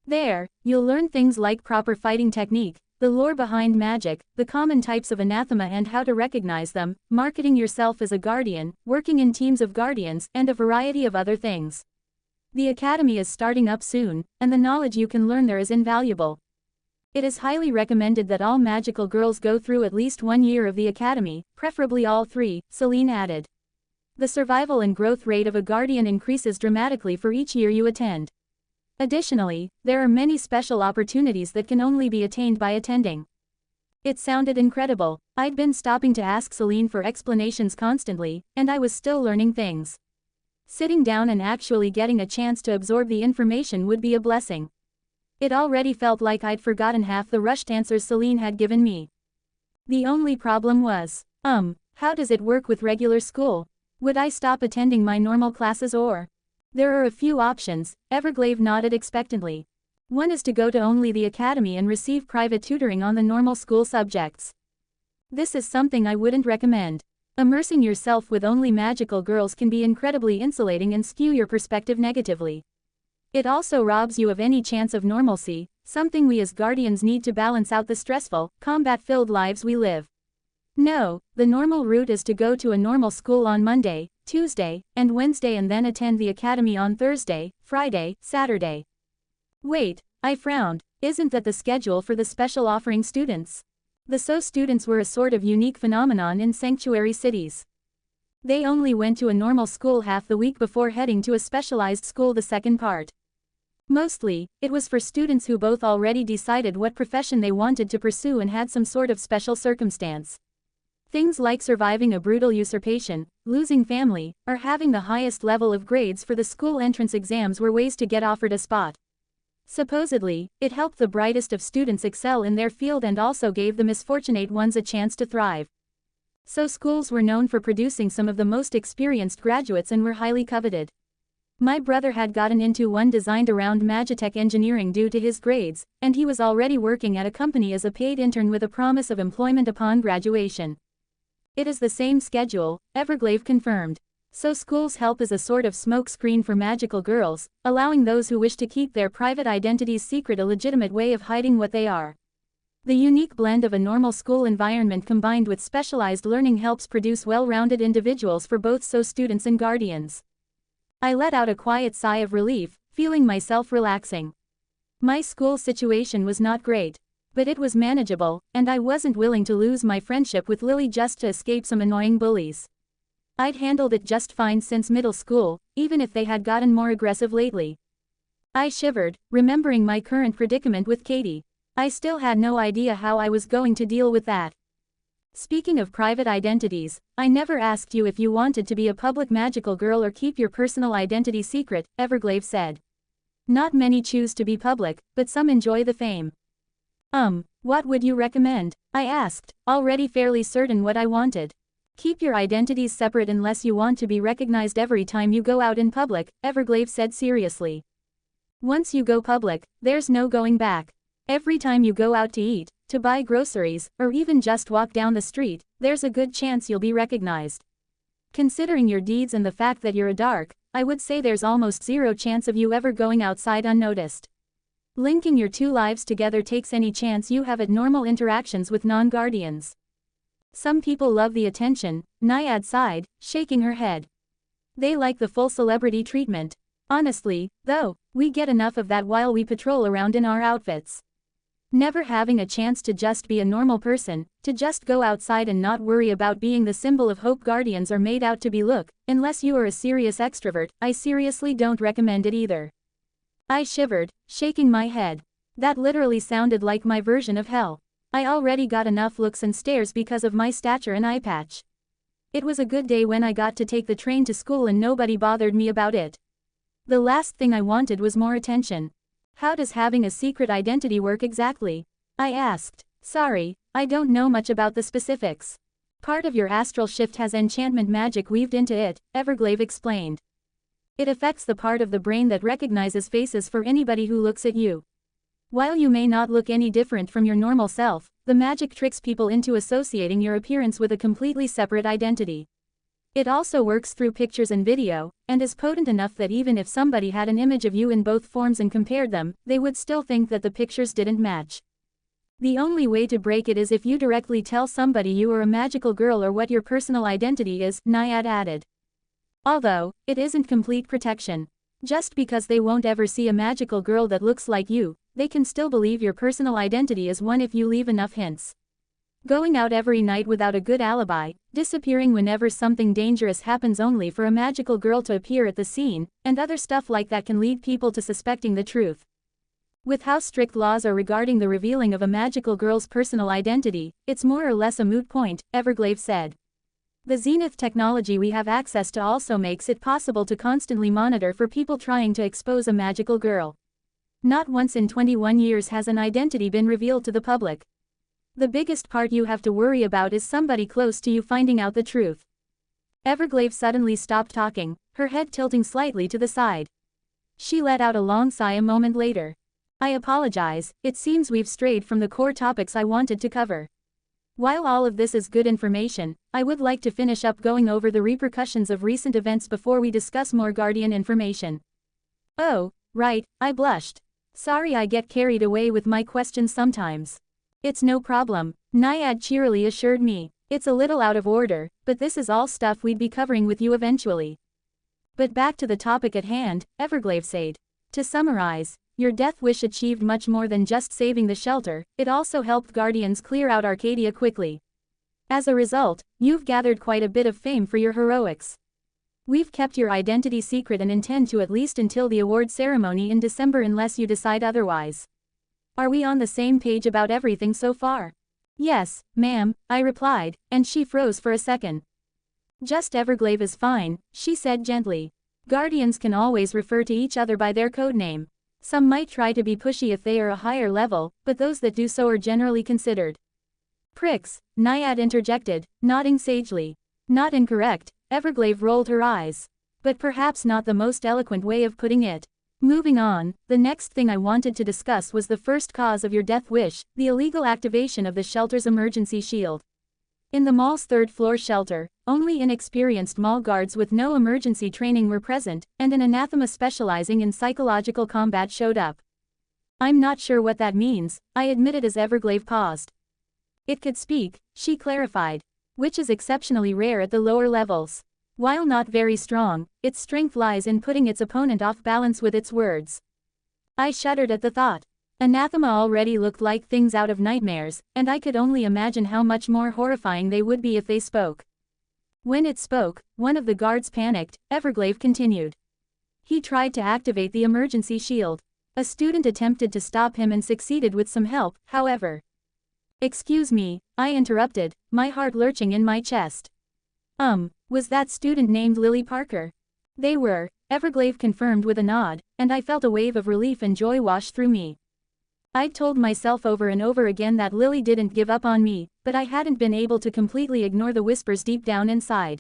There, you'll learn things like proper fighting technique, the lore behind magic, the common types of anathema and how to recognize them, marketing yourself as a Guardian, working in teams of Guardians, and a variety of other things. The academy is starting up soon, and the knowledge you can learn there is invaluable. It is highly recommended that all magical girls go through at least 1 year of the academy, preferably all 3, Celine added. The survival and growth rate of a Guardian increases dramatically for each year you attend. Additionally, there are many special opportunities that can only be attained by attending. It sounded incredible. I'd been stopping to ask Celine for explanations constantly, and I was still learning things. Sitting down and actually getting a chance to absorb the information would be a blessing. It already felt like I'd forgotten half the rushed answers Celine had given me. The only problem was, how does it work with regular school? Would I stop attending my normal classes or? There are a few options, Everglade nodded expectantly. One is to go to only the academy and receive private tutoring on the normal school subjects. This is something I wouldn't recommend. Immersing yourself with only magical girls can be incredibly insulating and skew your perspective negatively. It also robs you of any chance of normalcy, something we as Guardians need to balance out the stressful, combat-filled lives we live. No, the normal route is to go to a normal school on Monday, Tuesday, and Wednesday and then attend the academy on Thursday, Friday, Saturday. Wait, I frowned, isn't that the schedule for the special offering students? The SO students were a sort of unique phenomenon in sanctuary cities. They only went to a normal school half the week before heading to a specialized school the second part. Mostly, it was for students who both already decided what profession they wanted to pursue and had some sort of special circumstance. Things like surviving a brutal usurpation, losing family, or having the highest level of grades for the school entrance exams were ways to get offered a spot. Supposedly, it helped the brightest of students excel in their field and also gave the misfortunate ones a chance to thrive. So schools were known for producing some of the most experienced graduates and were highly coveted. My brother had gotten into one designed around magitech engineering due to his grades, and he was already working at a company as a paid intern with a promise of employment upon graduation. It is the same schedule, Everglade confirmed. So schools help as a sort of smoke screen for magical girls, allowing those who wish to keep their private identities secret a legitimate way of hiding what they are. The unique blend of a normal school environment combined with specialized learning helps produce well-rounded individuals for both students and guardians. I let out a quiet sigh of relief, feeling myself relaxing. My school situation was not great, but it was manageable, and I wasn't willing to lose my friendship with Lily just to escape some annoying bullies. I'd handled it just fine since middle school, even if they had gotten more aggressive lately. I shivered, remembering my current predicament with Katie. I still had no idea how I was going to deal with that. Speaking of private identities, I never asked you if you wanted to be a public magical girl or keep your personal identity secret, Everglade said. Not many choose to be public, but some enjoy the fame. What would you recommend? I asked, already fairly certain what I wanted. Keep your identities separate unless you want to be recognized every time you go out in public, Everglade said seriously. Once you go public, there's no going back. Every time you go out to eat, to buy groceries, or even just walk down the street, there's a good chance you'll be recognized. Considering your deeds and the fact that you're a dark, I would say there's almost zero chance of you ever going outside unnoticed. Linking your two lives together takes any chance you have at normal interactions with non-guardians. Some people love the attention, Naiad sighed, shaking her head. They like the full celebrity treatment. Honestly, though, we get enough of that while we patrol around in our outfits. Never having a chance to just be a normal person, to just go outside and not worry about being the symbol of hope guardians are made out to be. Look, unless you are a serious extrovert, I seriously don't recommend it either. I shivered, shaking my head. That literally sounded like my version of hell. I already got enough looks and stares because of my stature and eye patch. It was a good day when I got to take the train to school and nobody bothered me about it. The last thing I wanted was more attention. How does having a secret identity work exactly? I asked. Sorry, I don't know much about the specifics. Part of your astral shift has enchantment magic weaved into it, Everglade explained. It affects the part of the brain that recognizes faces for anybody who looks at you. While you may not look any different from your normal self, the magic tricks people into associating your appearance with a completely separate identity. It also works through pictures and video, and is potent enough that even if somebody had an image of you in both forms and compared them, they would still think that the pictures didn't match. The only way to break it is if you directly tell somebody you are a magical girl or what your personal identity is, Naiad added. Although, it isn't complete protection. Just because they won't ever see a magical girl that looks like you, they can still believe your personal identity is one if you leave enough hints. Going out every night without a good alibi, disappearing whenever something dangerous happens only for a magical girl to appear at the scene, and other stuff like that can lead people to suspecting the truth. With how strict laws are regarding the revealing of a magical girl's personal identity, it's more or less a moot point, Everglade said. The Zenith technology we have access to also makes it possible to constantly monitor for people trying to expose a magical girl. Not once in 21 years has an identity been revealed to the public. The biggest part you have to worry about is somebody close to you finding out the truth. Everglade suddenly stopped talking, her head tilting slightly to the side. She let out a long sigh a moment later. I apologize, it seems we've strayed from the core topics I wanted to cover. While all of this is good information, I would like to finish up going over the repercussions of recent events before we discuss more Guardian information. Oh, right, I blushed. Sorry I get carried away with my questions sometimes. It's no problem, Naiad cheerily assured me. It's a little out of order, but this is all stuff we'd be covering with you eventually. But back to the topic at hand, Everglade said. To summarize, your death wish achieved much more than just saving the shelter, it also helped Guardians clear out Arcadia quickly. As a result, you've gathered quite a bit of fame for your heroics. We've kept your identity secret and intend to at least until the award ceremony in December unless you decide otherwise. Are we on the same page about everything so far? Yes, ma'am, I replied, and she froze for a second. Just Everglade is fine, she said gently. Guardians can always refer to each other by their codename. Some might try to be pushy if they are a higher level, but those that do so are generally considered pricks, Naiad interjected, nodding sagely. Not incorrect, Everglade rolled her eyes. But perhaps not the most eloquent way of putting it. Moving on, the next thing I wanted to discuss was the first cause of your death wish, the illegal activation of the shelter's emergency shield. In the mall's third-floor shelter, only inexperienced mall guards with no emergency training were present, and an anathema specializing in psychological combat showed up. I'm not sure what that means, I admitted as Everglade paused. It could speak, she clarified, which is exceptionally rare at the lower levels. While not very strong, its strength lies in putting its opponent off balance with its words. I shuddered at the thought. Anathema already looked like things out of nightmares, and I could only imagine how much more horrifying they would be if they spoke. When it spoke, one of the guards panicked, Everglade continued. He tried to activate the emergency shield. A student attempted to stop him and succeeded with some help, however. Excuse me, I interrupted, my heart lurching in my chest. Was that student named Lily Parker? They were, Everglade confirmed with a nod, and I felt a wave of relief and joy wash through me. I'd told myself over and over again that Lily didn't give up on me, but I hadn't been able to completely ignore the whispers deep down inside.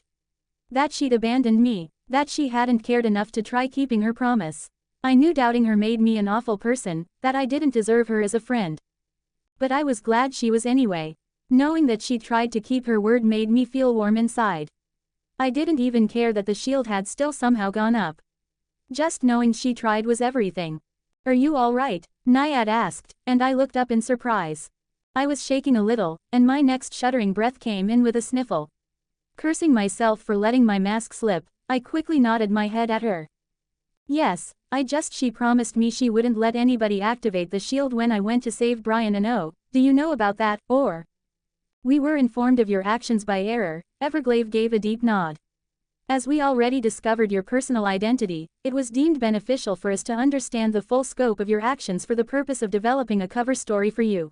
That she'd abandoned me, that she hadn't cared enough to try keeping her promise. I knew doubting her made me an awful person, that I didn't deserve her as a friend. But I was glad she was anyway. Knowing that she tried to keep her word made me feel warm inside. I didn't even care that the shield had still somehow gone up. Just knowing she tried was everything. Are you all right? Naiad asked, and I looked up in surprise. I was shaking a little, and my next shuddering breath came in with a sniffle. Cursing myself for letting my mask slip, I quickly nodded my head at her. Yes, she promised me she wouldn't let anybody activate the shield when I went to save Brian and O. Do you know about that, or? We were informed of your actions by error, Everglade gave a deep nod. As we already discovered your personal identity, it was deemed beneficial for us to understand the full scope of your actions for the purpose of developing a cover story for you.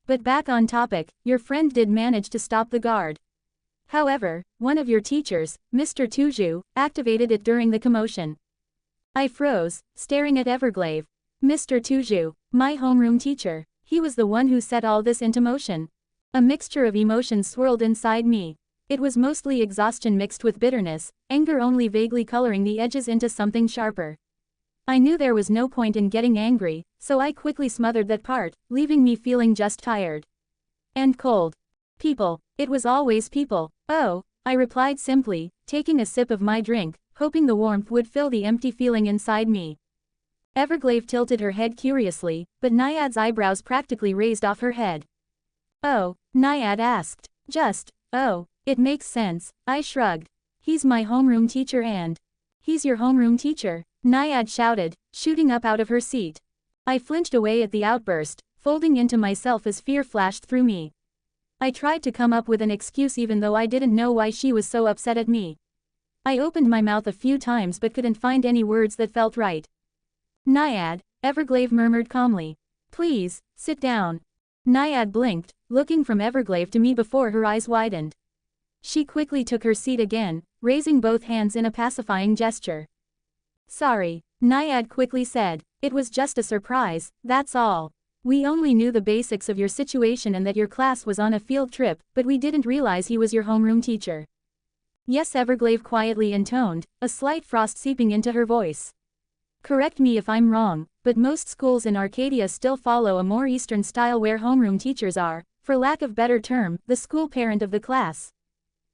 But back on topic, your friend did manage to stop the guard. However, one of your teachers, Mr. Tuju, activated it during the commotion. I froze, staring at Everglade. Mr. Tuju, my homeroom teacher, he was the one who set all this into motion. A mixture of emotions swirled inside me. It was mostly exhaustion mixed with bitterness, anger only vaguely coloring the edges into something sharper. I knew there was no point in getting angry, so I quickly smothered that part, leaving me feeling just tired. And cold. People. It was always people. Oh, I replied simply, taking a sip of my drink, hoping the warmth would fill the empty feeling inside me. Everglade tilted her head curiously, but Naiad's eyebrows practically raised off her head. Oh, Naiad asked. Oh, it makes sense, I shrugged. He's my homeroom teacher and... He's your homeroom teacher, Naiad shouted, shooting up out of her seat. I flinched away at the outburst, folding into myself as fear flashed through me. I tried to come up with an excuse even though I didn't know why she was so upset at me. I opened my mouth a few times but couldn't find any words that felt right. Naiad, Everglade murmured calmly. Please, sit down. Naiad blinked, looking from Everglade to me before her eyes widened. She quickly took her seat again, raising both hands in a pacifying gesture. Sorry, Naiad quickly said. It was just a surprise, that's all. We only knew the basics of your situation and that your class was on a field trip, but we didn't realize he was your homeroom teacher. Yes, Everglade quietly intoned, a slight frost seeping into her voice. Correct me if I'm wrong, but most schools in Arcadia still follow a more Eastern style where homeroom teachers are, for lack of better term, the school parent of the class.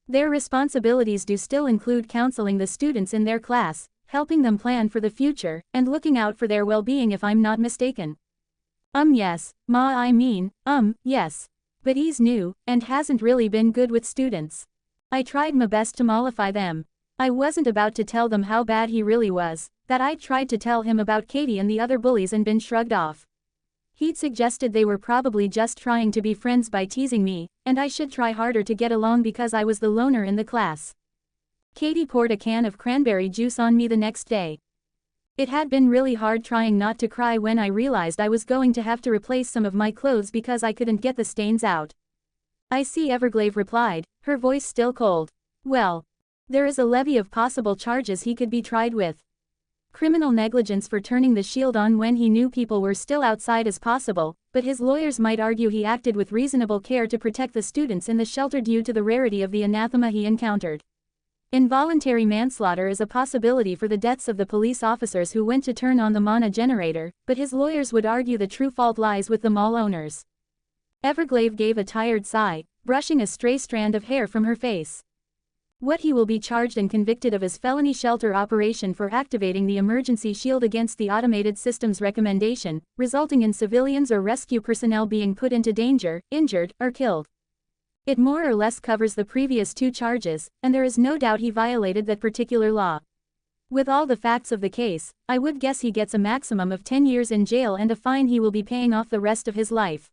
Their responsibilities do still include counseling the students in their class, helping them plan for the future, and looking out for their well-being if I'm not mistaken. Yes, yes. But he's new, and hasn't really been good with students. I tried my best to mollify them. I wasn't about to tell them how bad he really was, that I'd tried to tell him about Katie and the other bullies and been shrugged off. He'd suggested they were probably just trying to be friends by teasing me, and I should try harder to get along because I was the loner in the class. Katie poured a can of cranberry juice on me the next day. It had been really hard trying not to cry when I realized I was going to have to replace some of my clothes because I couldn't get the stains out. I see, Everglade replied, her voice still cold. Well, there is a levy of possible charges he could be tried with. Criminal negligence for turning the shield on when he knew people were still outside is possible, but his lawyers might argue he acted with reasonable care to protect the students in the shelter due to the rarity of the anathema he encountered. Involuntary manslaughter is a possibility for the deaths of the police officers who went to turn on the mana generator, but his lawyers would argue the true fault lies with the mall owners. Everglade gave a tired sigh, brushing a stray strand of hair from her face. What he will be charged and convicted of is felony shelter operation for activating the emergency shield against the automated system's recommendation, resulting in civilians or rescue personnel being put into danger, injured, or killed. It more or less covers the previous 2 charges, and there is no doubt he violated that particular law. With all the facts of the case, I would guess he gets a maximum of 10 years in jail and a fine he will be paying off the rest of his life.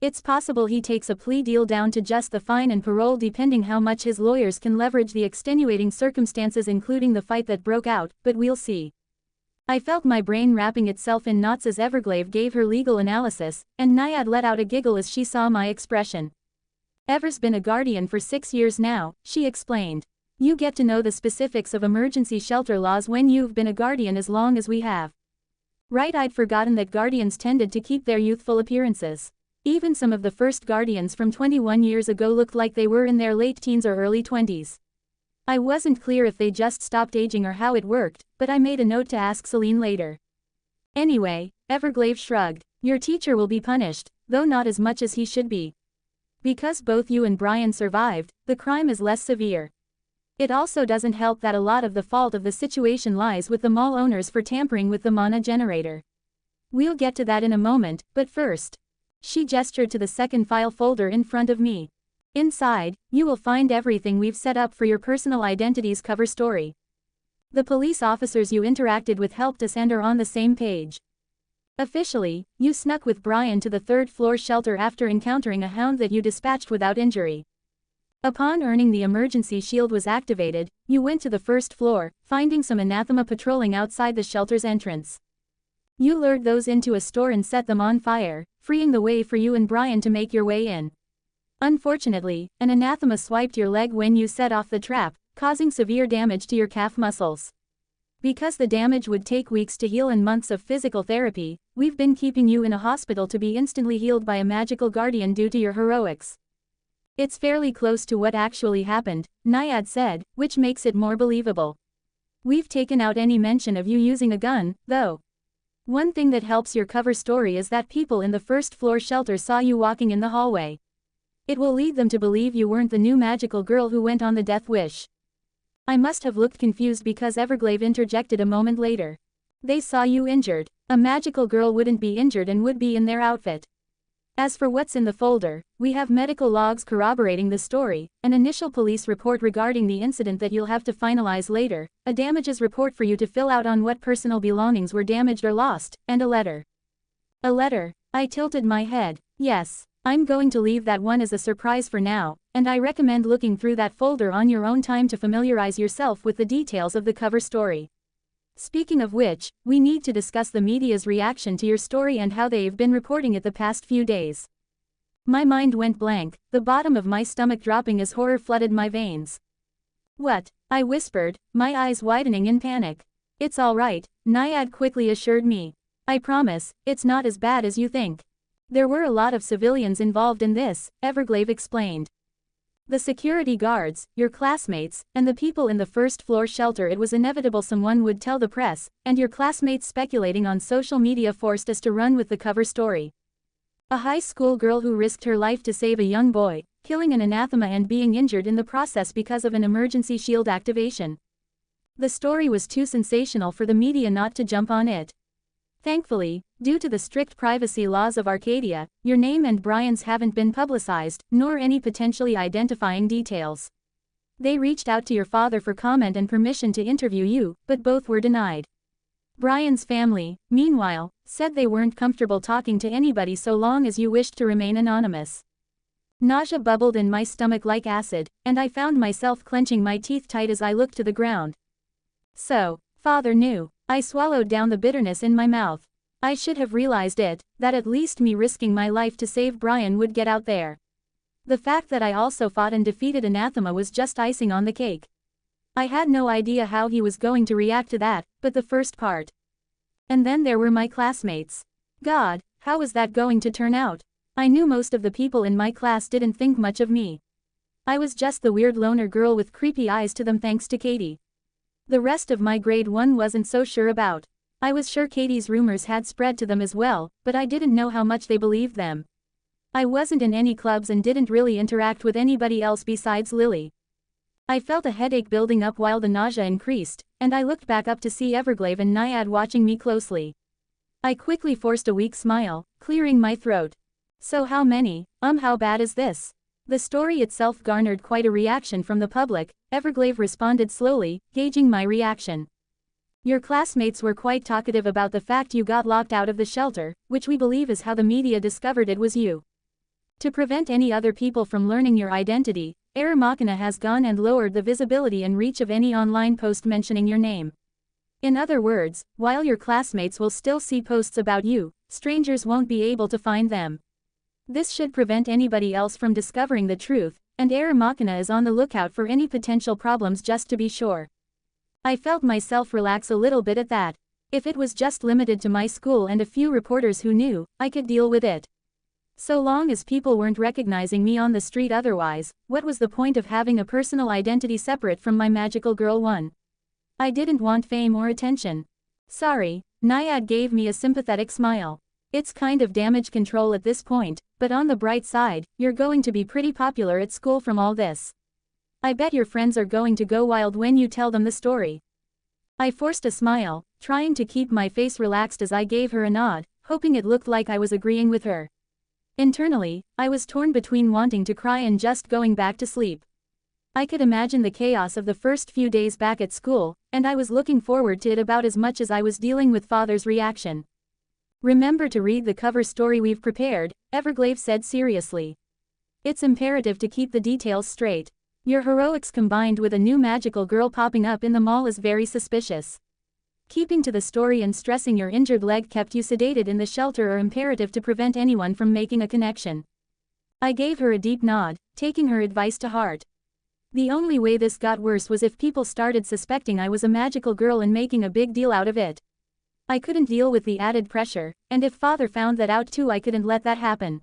It's possible he takes a plea deal down to just the fine and parole depending how much his lawyers can leverage the extenuating circumstances including the fight that broke out, but we'll see. I felt my brain wrapping itself in knots as Everglade gave her legal analysis, and Naiad let out a giggle as she saw my expression. Ever's been a guardian for 6 years now, she explained. You get to know the specifics of emergency shelter laws when you've been a guardian as long as we have. Right, I'd forgotten that guardians tended to keep their youthful appearances. Even some of the first guardians from 21 years ago looked like they were in their late teens or early 20s. I wasn't clear if they just stopped aging or how it worked, but I made a note to ask Celine later. Anyway, Everglade shrugged. Your teacher will be punished, though not as much as he should be. Because both you and Brian survived, the crime is less severe. It also doesn't help that a lot of the fault of the situation lies with the mall owners for tampering with the mana generator. We'll get to that in a moment, but first. She gestured to the second file folder in front of me. Inside, you will find everything we've set up for your personal identity's cover story. The police officers you interacted with helped us and are on the same page. Officially, you snuck with Brian to the 3rd floor shelter after encountering a hound that you dispatched without injury. Upon earning the emergency shield was activated, you went to the 1st floor, finding some anathema patrolling outside the shelter's entrance. You lured those into a store and set them on fire, freeing the way for you and Brian to make your way in. Unfortunately, an anathema swiped your leg when you set off the trap, causing severe damage to your calf muscles. Because the damage would take weeks to heal and months of physical therapy, we've been keeping you in a hospital to be instantly healed by a magical guardian due to your heroics. It's fairly close to what actually happened, Naiad said, which makes it more believable. We've taken out any mention of you using a gun, though. One thing that helps your cover story is that people in the 1st floor shelter saw you walking in the hallway. It will lead them to believe you weren't the new magical girl who went on the death wish. I must have looked confused because Everglade interjected a moment later. They saw you injured. A magical girl wouldn't be injured and would be in their outfit. As for what's in the folder, we have medical logs corroborating the story, an initial police report regarding the incident that you'll have to finalize later, a damages report for you to fill out on what personal belongings were damaged or lost, and a letter. A letter? I tilted my head. Yes, I'm going to leave that one as a surprise for now, and I recommend looking through that folder on your own time to familiarize yourself with the details of the cover story. Speaking of which, we need to discuss the media's reaction to your story and how they've been reporting it the past few days. My mind went blank, the bottom of my stomach dropping as horror flooded my veins. What? I whispered, my eyes widening in panic. It's all right, Naiad quickly assured me. I promise, it's not as bad as you think. There were a lot of civilians involved in this, Everglade explained. The security guards, your classmates, and the people in the 1st floor shelter. It was inevitable someone would tell the press, and your classmates speculating on social media forced us to run with the cover story. A high school girl who risked her life to save a young boy, killing an anathema and being injured in the process because of an emergency shield activation. The story was too sensational for the media not to jump on it. Thankfully, due to the strict privacy laws of Arcadia, your name and Brian's haven't been publicized, nor any potentially identifying details. They reached out to your father for comment and permission to interview you, but both were denied. Brian's family, meanwhile, said they weren't comfortable talking to anybody so long as you wished to remain anonymous. Nausea bubbled in my stomach like acid, and I found myself clenching my teeth tight as I looked to the ground. So, father knew. I swallowed down the bitterness in my mouth. I should have realized it, that at least me risking my life to save Brian would get out there. The fact that I also fought and defeated Anathema was just icing on the cake. I had no idea how he was going to react to that, but the first part. And then there were my classmates. God, how was that going to turn out? I knew most of the people in my class didn't think much of me. I was just the weird loner girl with creepy eyes to them thanks to Katie. The rest of my grade 1 wasn't so sure about. I was sure Katie's rumors had spread to them as well, but I didn't know how much they believed them. I wasn't in any clubs and didn't really interact with anybody else besides Lily. I felt a headache building up while the nausea increased, and I looked back up to see Everglade and Naiad watching me closely. I quickly forced a weak smile, clearing my throat. So how many, how bad is this? The story itself garnered quite a reaction from the public. Everglade responded slowly, gauging my reaction. Your classmates were quite talkative about the fact you got locked out of the shelter, which we believe is how the media discovered it was you. To prevent any other people from learning your identity, Error Machina has gone and lowered the visibility and reach of any online post mentioning your name. In other words, while your classmates will still see posts about you, strangers won't be able to find them. This should prevent anybody else from discovering the truth, and Error Machina is on the lookout for any potential problems just to be sure. I felt myself relax a little bit at that. If it was just limited to my school and a few reporters who knew, I could deal with it. So long as people weren't recognizing me on the street otherwise, what was the point of having a personal identity separate from my magical girl one? I didn't want fame or attention. Sorry, Naiad gave me a sympathetic smile. It's kind of damage control at this point, but on the bright side, you're going to be pretty popular at school from all this. I bet your friends are going to go wild when you tell them the story. I forced a smile, trying to keep my face relaxed as I gave her a nod, hoping it looked like I was agreeing with her. Internally, I was torn between wanting to cry and just going back to sleep. I could imagine the chaos of the first few days back at school, and I was looking forward to it about as much as I was dealing with Father's reaction. Remember to read the cover story we've prepared, Everglade said seriously. It's imperative to keep the details straight. Your heroics combined with a new magical girl popping up in the mall is very suspicious. Keeping to the story and stressing your injured leg kept you sedated in the shelter are imperative to prevent anyone from making a connection. I gave her a deep nod, taking her advice to heart. The only way this got worse was if people started suspecting I was a magical girl and making a big deal out of it. I couldn't deal with the added pressure, and if Father found that out too I couldn't let that happen.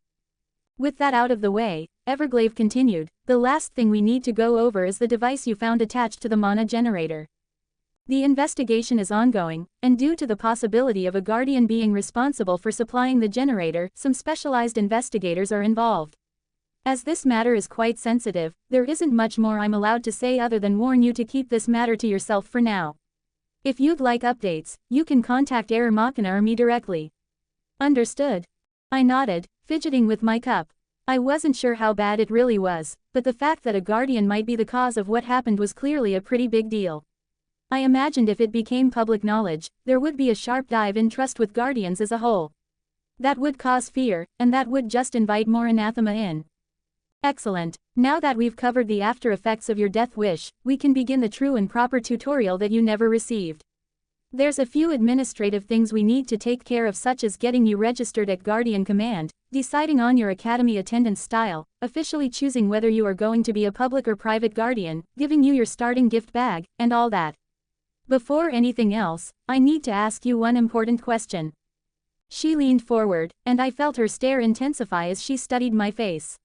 With that out of the way, Everglade continued, the last thing we need to go over is the device you found attached to the mana generator. The investigation is ongoing, and due to the possibility of a guardian being responsible for supplying the generator, some specialized investigators are involved. As this matter is quite sensitive, there isn't much more I'm allowed to say other than warn you to keep this matter to yourself for now. If you'd like updates, you can contact Error Machina or me directly. Understood? I nodded, fidgeting with my cup. I wasn't sure how bad it really was, but the fact that a guardian might be the cause of what happened was clearly a pretty big deal. I imagined if it became public knowledge, there would be a sharp dive in trust with guardians as a whole. That would cause fear, and that would just invite more anathema in. Excellent. Now that we've covered the after effects of your death wish, we can begin the true and proper tutorial that you never received. There's a few administrative things we need to take care of, such as getting you registered at Guardian Command, deciding on your academy attendance style, officially choosing whether you are going to be a public or private guardian, giving you your starting gift bag, and all that. Before anything else, I need to ask you one important question. She leaned forward, and I felt her stare intensify as she studied my face.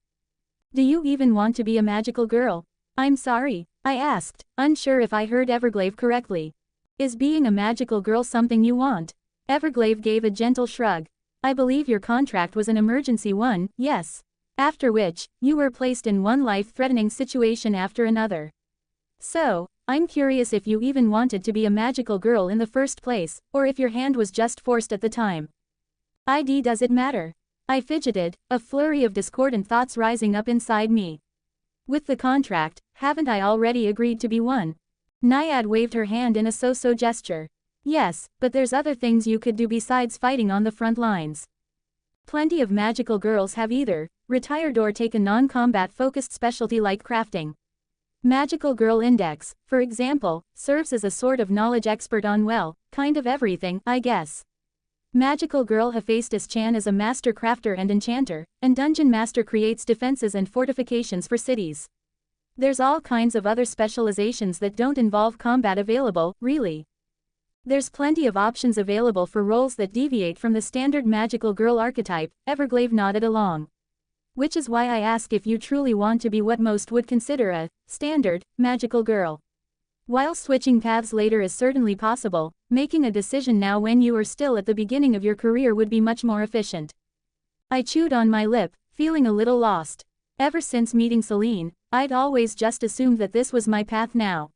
Do you even want to be a magical girl? I'm sorry, I asked, unsure if I heard Everglade correctly. Is being a magical girl something you want? Everglade gave a gentle shrug. I believe your contract was an emergency one, yes. After which, you were placed in one life-threatening situation after another. So, I'm curious if you even wanted to be a magical girl in the first place, or if your hand was just forced at the time. Does it matter? I fidgeted, a flurry of discordant thoughts rising up inside me. With the contract, haven't I already agreed to be one? Naiad waved her hand in a so-so gesture. Yes, but there's other things you could do besides fighting on the front lines. Plenty of magical girls have either retired or take a non-combat focused specialty like crafting. Magical Girl Index, for example, serves as a sort of knowledge expert on kind of everything, I guess. Magical girl Hephaestus-chan is a master crafter and enchanter, and dungeon master creates defenses and fortifications for cities. There's all kinds of other specializations that don't involve combat available, really. There's plenty of options available for roles that deviate from the standard magical girl archetype. Everglade nodded along. Which is why I ask if you truly want to be what most would consider a standard magical girl. While switching paths later is certainly possible, making a decision now when you are still at the beginning of your career would be much more efficient. I chewed on my lip, feeling a little lost. Ever since meeting Celine, I'd always just assumed that this was my path now.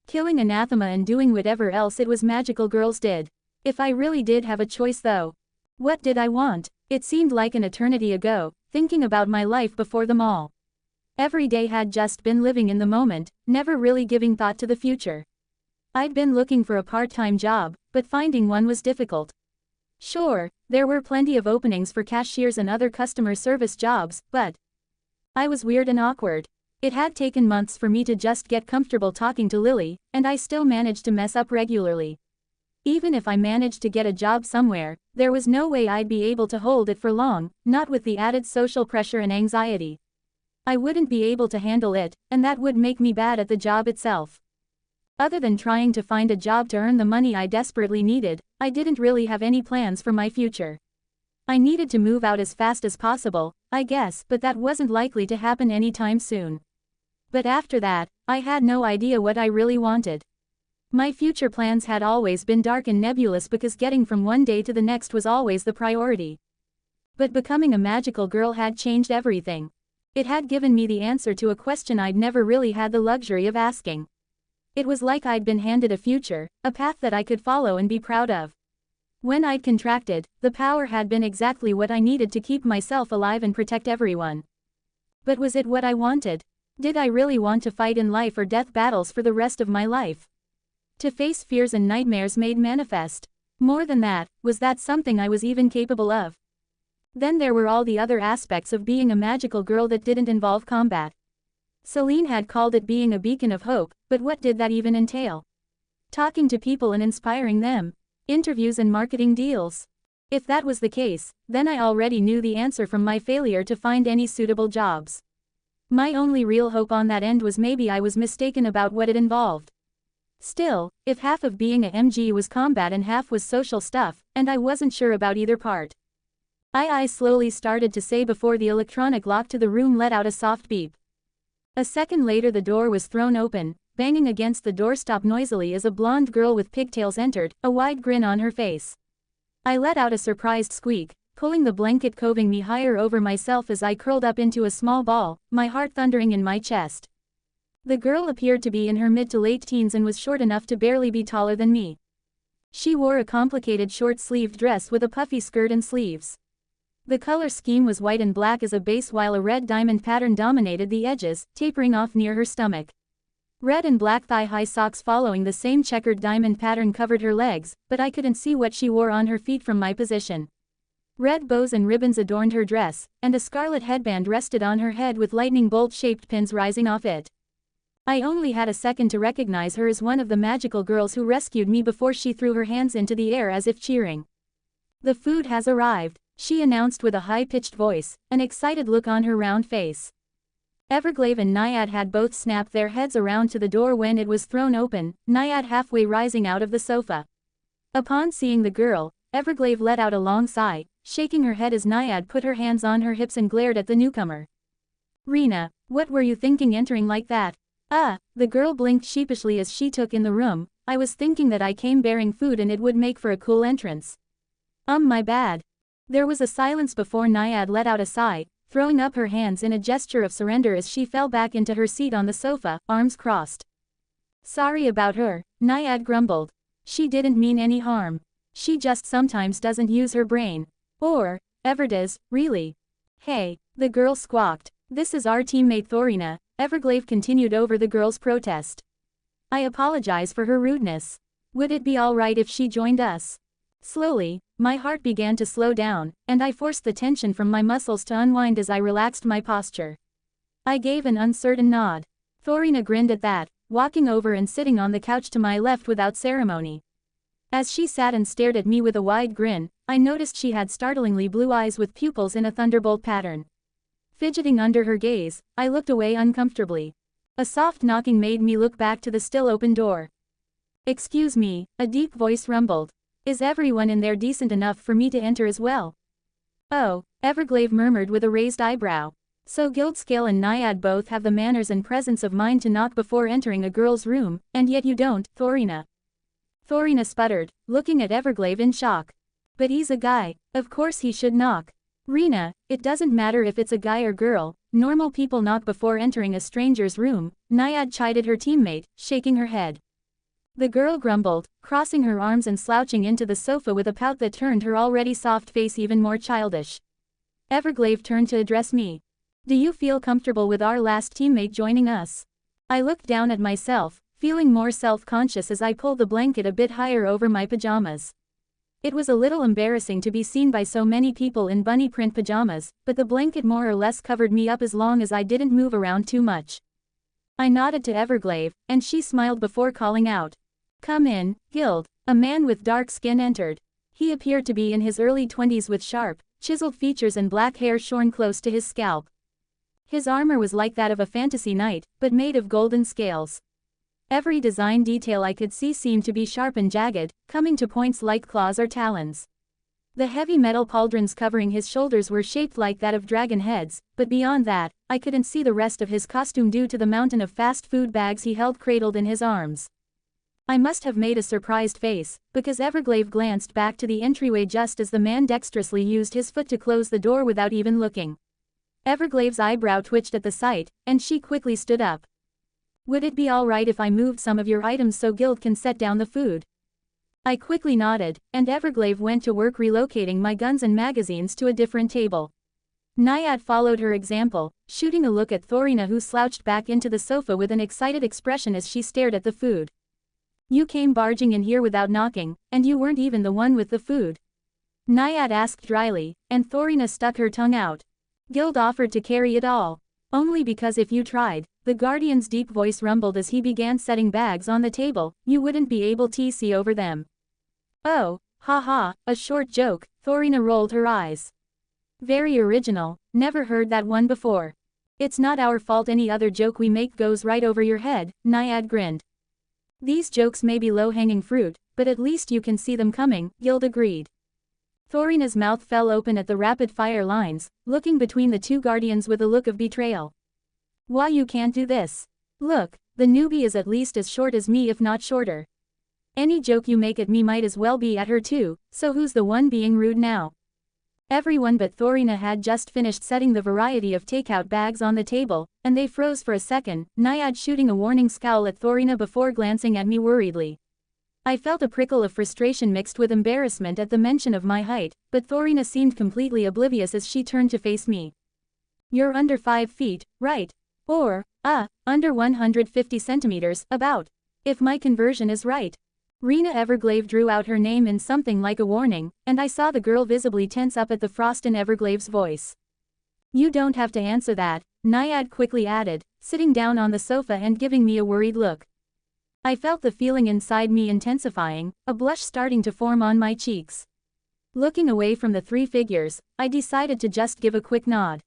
Killing anathema and doing whatever else it was magical girls did. If I really did have a choice though. What did I want? It seemed like an eternity ago, thinking about my life before them all. Every day had just been living in the moment, never really giving thought to the future. I'd been looking for a part-time job, but finding one was difficult. Sure, there were plenty of openings for cashiers and other customer service jobs, but I was weird and awkward. It had taken months for me to just get comfortable talking to Lily, and I still managed to mess up regularly. Even if I managed to get a job somewhere, there was no way I'd be able to hold it for long, not with the added social pressure and anxiety. I wouldn't be able to handle it, and that would make me bad at the job itself. Other than trying to find a job to earn the money I desperately needed, I didn't really have any plans for my future. I needed to move out as fast as possible, I guess, but that wasn't likely to happen anytime soon. But after that, I had no idea what I really wanted. My future plans had always been dark and nebulous because getting from one day to the next was always the priority. But becoming a magical girl had changed everything. It had given me the answer to a question I'd never really had the luxury of asking. It was like I'd been handed a future, a path that I could follow and be proud of. When I'd contracted, the power had been exactly what I needed to keep myself alive and protect everyone. But was it what I wanted? Did I really want to fight in life or death battles for the rest of my life? To face fears and nightmares made manifest? More than that, was that something I was even capable of? Then there were all the other aspects of being a magical girl that didn't involve combat. Celine had called it being a beacon of hope, but what did that even entail? Talking to people and inspiring them? Interviews and marketing deals? If that was the case, then I already knew the answer from my failure to find any suitable jobs. My only real hope on that end was maybe I was mistaken about what it involved. Still, if half of being a MG was combat and half was social stuff, and I wasn't sure about either part. I slowly started to say before the electronic lock to the room let out a soft beep. A second later the door was thrown open, banging against the doorstop noisily as a blonde girl with pigtails entered, a wide grin on her face. I let out a surprised squeak, pulling the blanket covering me higher over myself as I curled up into a small ball, my heart thundering in my chest. The girl appeared to be in her mid to late teens and was short enough to barely be taller than me. She wore a complicated short-sleeved dress with a puffy skirt and sleeves. The color scheme was white and black as a base while a red diamond pattern dominated the edges, tapering off near her stomach. Red and black thigh-high socks following the same checkered diamond pattern covered her legs, but I couldn't see what she wore on her feet from my position. Red bows and ribbons adorned her dress, and a scarlet headband rested on her head with lightning bolt-shaped pins rising off it. I only had a second to recognize her as one of the magical girls who rescued me before she threw her hands into the air as if cheering. "The food has arrived," she announced with a high-pitched voice, an excited look on her round face. Everglade and Naiad had both snapped their heads around to the door when it was thrown open, Naiad halfway rising out of the sofa. Upon seeing the girl, Everglade let out a long sigh, shaking her head as Naiad put her hands on her hips and glared at the newcomer. "Rena, what were you thinking entering like that?" The girl blinked sheepishly as she took in the room. "I was thinking that I came bearing food and it would make for a cool entrance." My bad." There was a silence before Naiad let out a sigh, throwing up her hands in a gesture of surrender as she fell back into her seat on the sofa, arms crossed. "Sorry about her," Naiad grumbled. "She didn't mean any harm. She just sometimes doesn't use her brain. Or, ever does, really." "Hey," the girl squawked. "This is our teammate Thorina," Everglade continued over the girl's protest. "I apologize for her rudeness. Would it be alright if she joined us?" Slowly, my heart began to slow down, and I forced the tension from my muscles to unwind as I relaxed my posture. I gave an uncertain nod. Thorina grinned at that, walking over and sitting on the couch to my left without ceremony. As she sat and stared at me with a wide grin, I noticed she had startlingly blue eyes with pupils in a thunderbolt pattern. Fidgeting under her gaze, I looked away uncomfortably. A soft knocking made me look back to the still open door. "Excuse me," a deep voice rumbled. "Is everyone in there decent enough for me to enter as well?" "Oh," Everglade murmured with a raised eyebrow. "So Guildscale and Naiad both have the manners and presence of mind to knock before entering a girl's room, and yet you don't, Thorina." Thorina sputtered, looking at Everglade in shock. "But he's a guy, of course he should knock." "Rena, it doesn't matter if it's a guy or girl, normal people knock before entering a stranger's room," Naiad chided her teammate, shaking her head. The girl grumbled, crossing her arms and slouching into the sofa with a pout that turned her already soft face even more childish. Everglade turned to address me. "Do you feel comfortable with our last teammate joining us?" I looked down at myself, feeling more self-conscious as I pulled the blanket a bit higher over my pajamas. It was a little embarrassing to be seen by so many people in bunny print pajamas, but the blanket more or less covered me up as long as I didn't move around too much. I nodded to Everglade, and she smiled before calling out. "Come in, Guild." A man with dark skin entered. He appeared to be in his early 20s with sharp, chiseled features and black hair shorn close to his scalp. His armor was like that of a fantasy knight, but made of golden scales. Every design detail I could see seemed to be sharp and jagged, coming to points like claws or talons. The heavy metal pauldrons covering his shoulders were shaped like that of dragon heads, but beyond that, I couldn't see the rest of his costume due to the mountain of fast food bags he held cradled in his arms. I must have made a surprised face, because Everglade glanced back to the entryway just as the man dexterously used his foot to close the door without even looking. Everglade's eyebrow twitched at the sight, and she quickly stood up. "Would it be alright if I moved some of your items so Guild can set down the food?" I quickly nodded, and Everglade went to work relocating my guns and magazines to a different table. Naiad followed her example, shooting a look at Thorina who slouched back into the sofa with an excited expression as she stared at the food. "You came barging in here without knocking, and you weren't even the one with the food?" Naiad asked dryly, and Thorina stuck her tongue out. "Guild offered to carry it all. Only because if you tried," the Guardian's deep voice rumbled as he began setting bags on the table, "you wouldn't be able to see over them." "Oh, haha, a short joke," Thorina rolled her eyes. "Very original, never heard that one before." "It's not our fault any other joke we make goes right over your head," Naiad grinned. "These jokes may be low-hanging fruit, but at least you can see them coming," Guild agreed. Thorina's mouth fell open at the rapid-fire lines, looking between the two Guardians with a look of betrayal. "Why you can't do this? Look, the newbie is at least as short as me if not shorter. Any joke you make at me might as well be at her too, so who's the one being rude now?" Everyone but Thorina had just finished setting the variety of takeout bags on the table, and they froze for a second, Naiad shooting a warning scowl at Thorina before glancing at me worriedly. I felt a prickle of frustration mixed with embarrassment at the mention of my height, but Thorina seemed completely oblivious as she turned to face me. "You're under 5 feet, right? Or, under 150 centimeters, about. If my conversion is right." Rena Everglade drew out her name in something like a warning, and I saw the girl visibly tense up at the frost in Everglade's voice. "You don't have to answer that," Naiad quickly added, sitting down on the sofa and giving me a worried look. I felt the feeling inside me intensifying, a blush starting to form on my cheeks. Looking away from the three figures, I decided to just give a quick nod.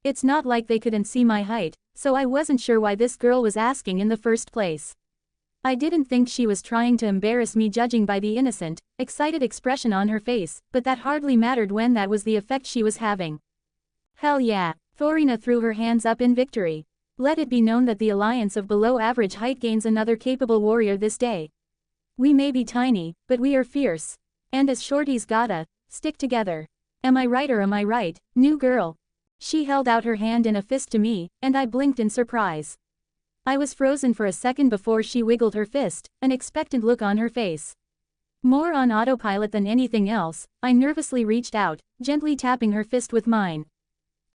It's not like they couldn't see my height, so I wasn't sure why this girl was asking in the first place. I didn't think she was trying to embarrass me judging by the innocent, excited expression on her face, but that hardly mattered when that was the effect she was having. "Hell yeah," Thorina threw her hands up in victory. "Let it be known that the alliance of below-average height gains another capable warrior this day. We may be tiny, but we are fierce. And as shorties gotta stick together. Am I right or am I right, new girl?" She held out her hand in a fist to me, and I blinked in surprise. I was frozen for a second before she wiggled her fist, an expectant look on her face. More on autopilot than anything else, I nervously reached out, gently tapping her fist with mine.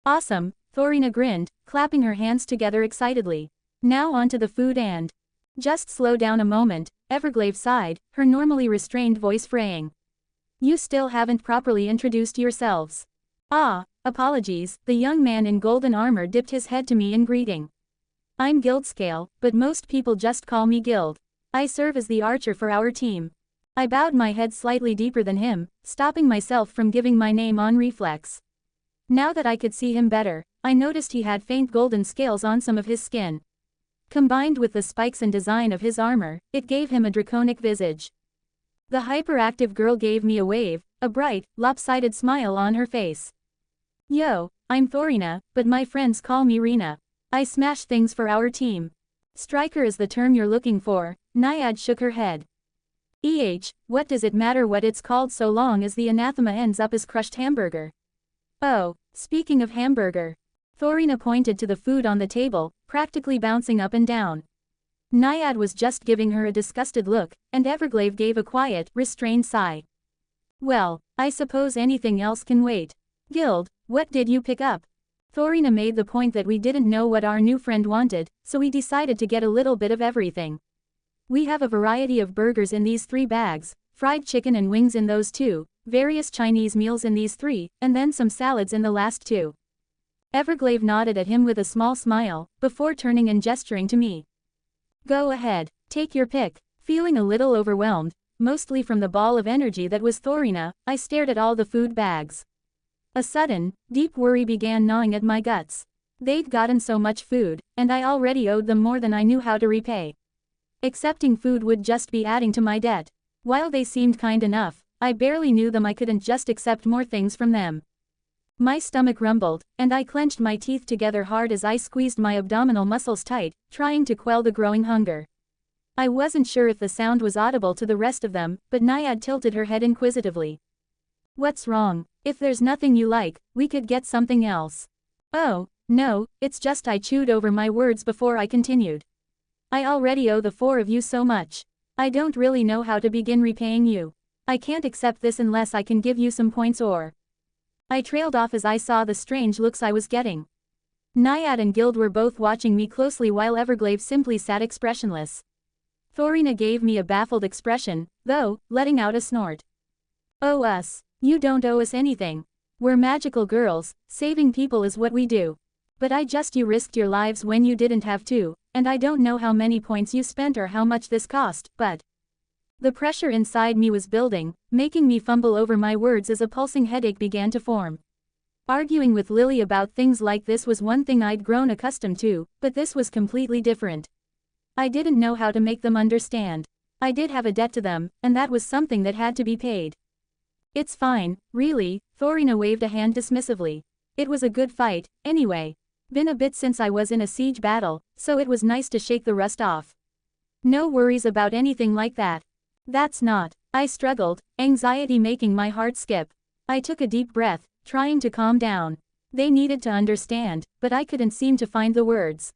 "Awesome," Thorina grinned, clapping her hands together excitedly. "Now onto the food and..." "Just slow down a moment," Everglade sighed, her normally restrained voice fraying. "You still haven't properly introduced yourselves." Apologies," the young man in golden armor dipped his head to me in greeting. "I'm Guildscale, but most people just call me Guild. I serve as the archer for our team." I bowed my head slightly deeper than him, stopping myself from giving my name on reflex. Now that I could see him better, I noticed he had faint golden scales on some of his skin. Combined with the spikes and design of his armor, it gave him a draconic visage. The hyperactive girl gave me a wave, a bright, lopsided smile on her face. Yo, I'm Thorina, but my friends call me Rena. I smash things for our team. Striker is the term you're looking for. Naiad shook her head. What does it matter what it's called so long as the anathema ends up as crushed hamburger? Oh, speaking of hamburger. Thorina pointed to the food on the table, practically bouncing up and down. Naiad was just giving her a disgusted look, and Everglade gave a quiet, restrained sigh. Well, I suppose anything else can wait. Guild, what did you pick up? Thorina made the point that we didn't know what our new friend wanted, so we decided to get a little bit of everything. We have a variety of burgers in these 3 bags, fried chicken and wings in those 2, various Chinese meals in these 3, and then some salads in the last 2. Everglade nodded at him with a small smile, before turning and gesturing to me. Go ahead, take your pick. Feeling a little overwhelmed, mostly from the ball of energy that was Thorina, I stared at all the food bags. A sudden, deep worry began gnawing at my guts. They'd gotten so much food, and I already owed them more than I knew how to repay. Accepting food would just be adding to my debt. While they seemed kind enough, I barely knew them. I couldn't just accept more things from them. My stomach rumbled, and I clenched my teeth together hard as I squeezed my abdominal muscles tight, trying to quell the growing hunger. I wasn't sure if the sound was audible to the rest of them, but Naiad tilted her head inquisitively. What's wrong? If there's nothing you like, we could get something else. Oh, no, it's just I chewed over my words before I continued. I already owe the 4 of you so much. I don't really know how to begin repaying you. I can't accept this unless I can give you some points or... I trailed off as I saw the strange looks I was getting. Naiad and Guild were both watching me closely while Everglade simply sat expressionless. Thorina gave me a baffled expression, though, letting out a snort. Oh us. You don't owe us anything. We're magical girls, saving people is what we do. But you risked your lives when you didn't have to, and I don't know how many points you spent or how much this cost, but... The pressure inside me was building, making me fumble over my words as a pulsing headache began to form. Arguing with Lily about things like this was one thing I'd grown accustomed to, but this was completely different. I didn't know how to make them understand. I did have a debt to them, and that was something that had to be paid. It's fine, really, Thorina waved a hand dismissively. It was a good fight, anyway. Been a bit since I was in a siege battle, so it was nice to shake the rust off. No worries about anything like that. That's not. I struggled, anxiety making my heart skip. I took a deep breath, trying to calm down. They needed to understand, but I couldn't seem to find the words.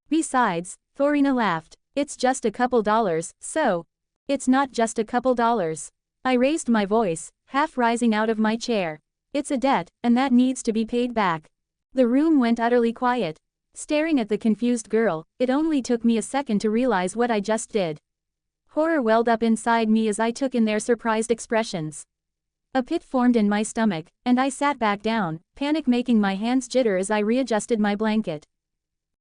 Besides, Thorina laughed. It's just a couple dollars, so. It's not just a couple dollars. I raised my voice, half rising out of my chair. It's a debt, and that needs to be paid back. The room went utterly quiet. Staring at the confused girl, it only took me a second to realize what I just did. Horror welled up inside me as I took in their surprised expressions. A pit formed in my stomach, and I sat back down, panic making my hands jitter as I readjusted my blanket.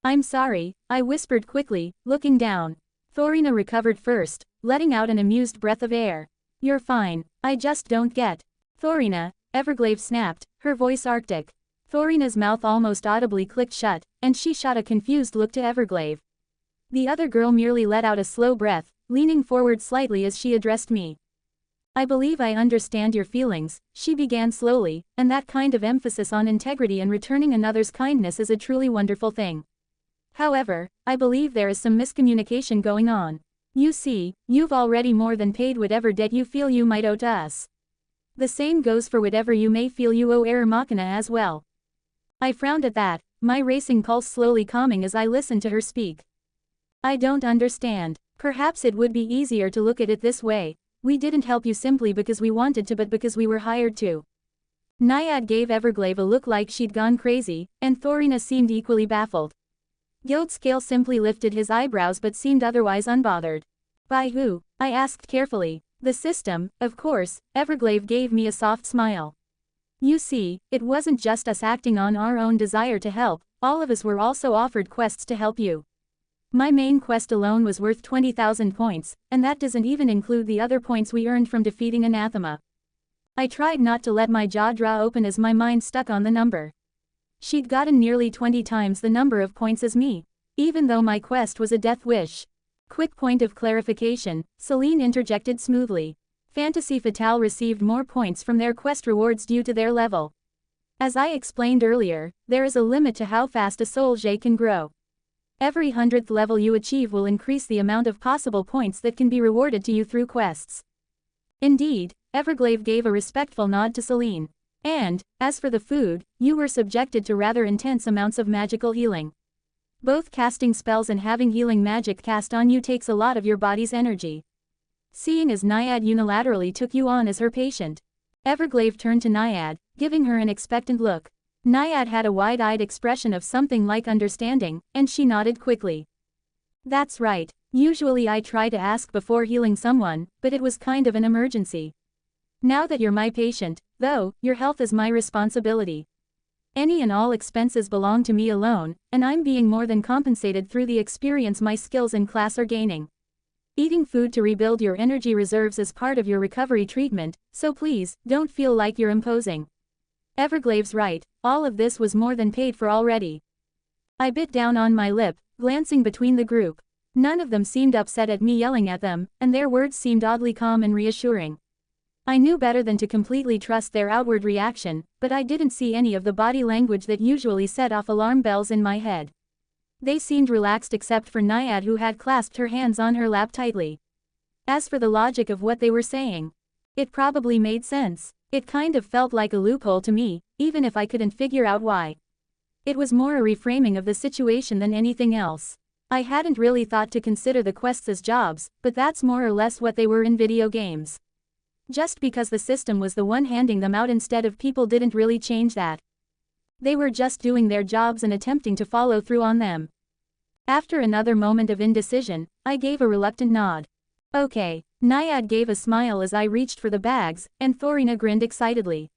I'm sorry, I whispered quickly, looking down. Thorina recovered first, letting out an amused breath of air. You're fine, I just don't get. Thorina, Everglade snapped, her voice arctic. Thorina's mouth almost audibly clicked shut, and she shot a confused look to Everglade. The other girl merely let out a slow breath, leaning forward slightly as she addressed me. I believe I understand your feelings, she began slowly, and that kind of emphasis on integrity and returning another's kindness is a truly wonderful thing. However, I believe there is some miscommunication going on. You see, you've already more than paid whatever debt you feel you might owe to us. The same goes for whatever you may feel you owe Error Machina as well. I frowned at that, my racing pulse slowly calming as I listened to her speak. I don't understand. Perhaps it would be easier to look at it this way. We didn't help you simply because we wanted to but because we were hired to. Naiad gave Everglade a look like she'd gone crazy, and Thorina seemed equally baffled. Guild Scale simply lifted his eyebrows but seemed otherwise unbothered. By who? I asked carefully. The system, of course. Everglade gave me a soft smile. You see, it wasn't just us acting on our own desire to help, all of us were also offered quests to help you. My main quest alone was worth 20,000 points, and that doesn't even include the other points we earned from defeating Anathema. I tried not to let my jaw draw open as my mind stuck on the number. She'd gotten nearly 20 times the number of points as me, even though my quest was a death wish. Quick point of clarification, Celine interjected smoothly. Fantasy Fatale received more points from their quest rewards due to their level. As I explained earlier, there is a limit to how fast a soul J can grow. Every 100th level you achieve will increase the amount of possible points that can be rewarded to you through quests. Indeed, Everglaive gave a respectful nod to Celine. And, as for the food, you were subjected to rather intense amounts of magical healing. Both casting spells and having healing magic cast on you takes a lot of your body's energy. Seeing as Naiad unilaterally took you on as her patient, Everglaive turned to Naiad, giving her an expectant look. Naiad had a wide-eyed expression of something like understanding, and she nodded quickly. That's right, usually I try to ask before healing someone, but it was kind of an emergency. Now that you're my patient, though, your health is my responsibility. Any and all expenses belong to me alone, and I'm being more than compensated through the experience my skills and class are gaining. Eating food to rebuild your energy reserves is part of your recovery treatment, so please, don't feel like you're imposing. Everglaive's right, all of this was more than paid for already. I bit down on my lip, glancing between the group. None of them seemed upset at me yelling at them, and their words seemed oddly calm and reassuring. I knew better than to completely trust their outward reaction, but I didn't see any of the body language that usually set off alarm bells in my head. They seemed relaxed except for Naiad, who had clasped her hands on her lap tightly. As for the logic of what they were saying, it probably made sense. It kind of felt like a loophole to me, even if I couldn't figure out why. It was more a reframing of the situation than anything else. I hadn't really thought to consider the quests as jobs, but that's more or less what they were in video games. Just because the system was the one handing them out instead of people didn't really change that. They were just doing their jobs and attempting to follow through on them. After another moment of indecision, I gave a reluctant nod. Okay. Naiad gave a smile as I reached for the bags, and Thorina grinned excitedly.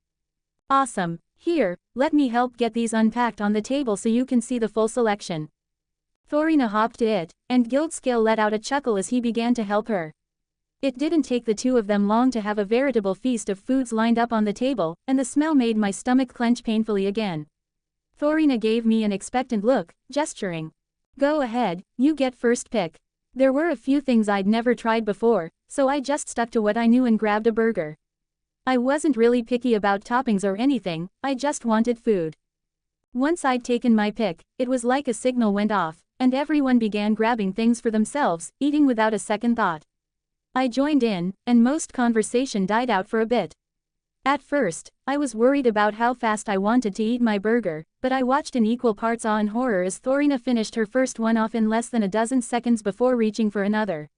Awesome. Here, let me help get these unpacked on the table so you can see the full selection. Thorina hopped to it, and Guildscale let out a chuckle as he began to help her. It didn't take the two of them long to have a veritable feast of foods lined up on the table, and the smell made my stomach clench painfully again. Thorina gave me an expectant look, gesturing. Go ahead, you get first pick. There were a few things I'd never tried before, so I just stuck to what I knew and grabbed a burger. I wasn't really picky about toppings or anything, I just wanted food. Once I'd taken my pick, it was like a signal went off, and everyone began grabbing things for themselves, eating without a second thought. I joined in, and most conversation died out for a bit. At first, I was worried about how fast I wanted to eat my burger, but I watched in equal parts awe and horror as Thorina finished her first one off in less than a dozen seconds before reaching for another.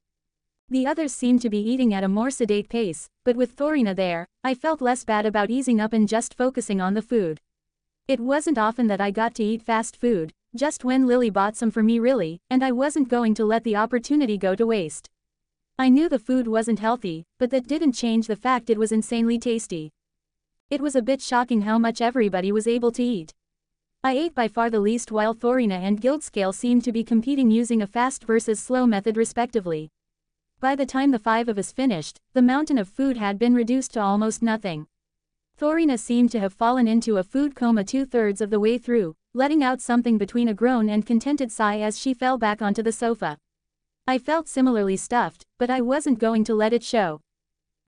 The others seemed to be eating at a more sedate pace, but with Thorina there, I felt less bad about easing up and just focusing on the food. It wasn't often that I got to eat fast food, just when Lily bought some for me really, and I wasn't going to let the opportunity go to waste. I knew the food wasn't healthy, but that didn't change the fact it was insanely tasty. It was a bit shocking how much everybody was able to eat. I ate by far the least while Thorina and Guildscale seemed to be competing using a fast versus slow method respectively. By the time the five of us finished, the mountain of food had been reduced to almost nothing. Thorina seemed to have fallen into a food coma 2/3 of the way through, letting out something between a groan and contented sigh as she fell back onto the sofa. I felt similarly stuffed, but I wasn't going to let it show.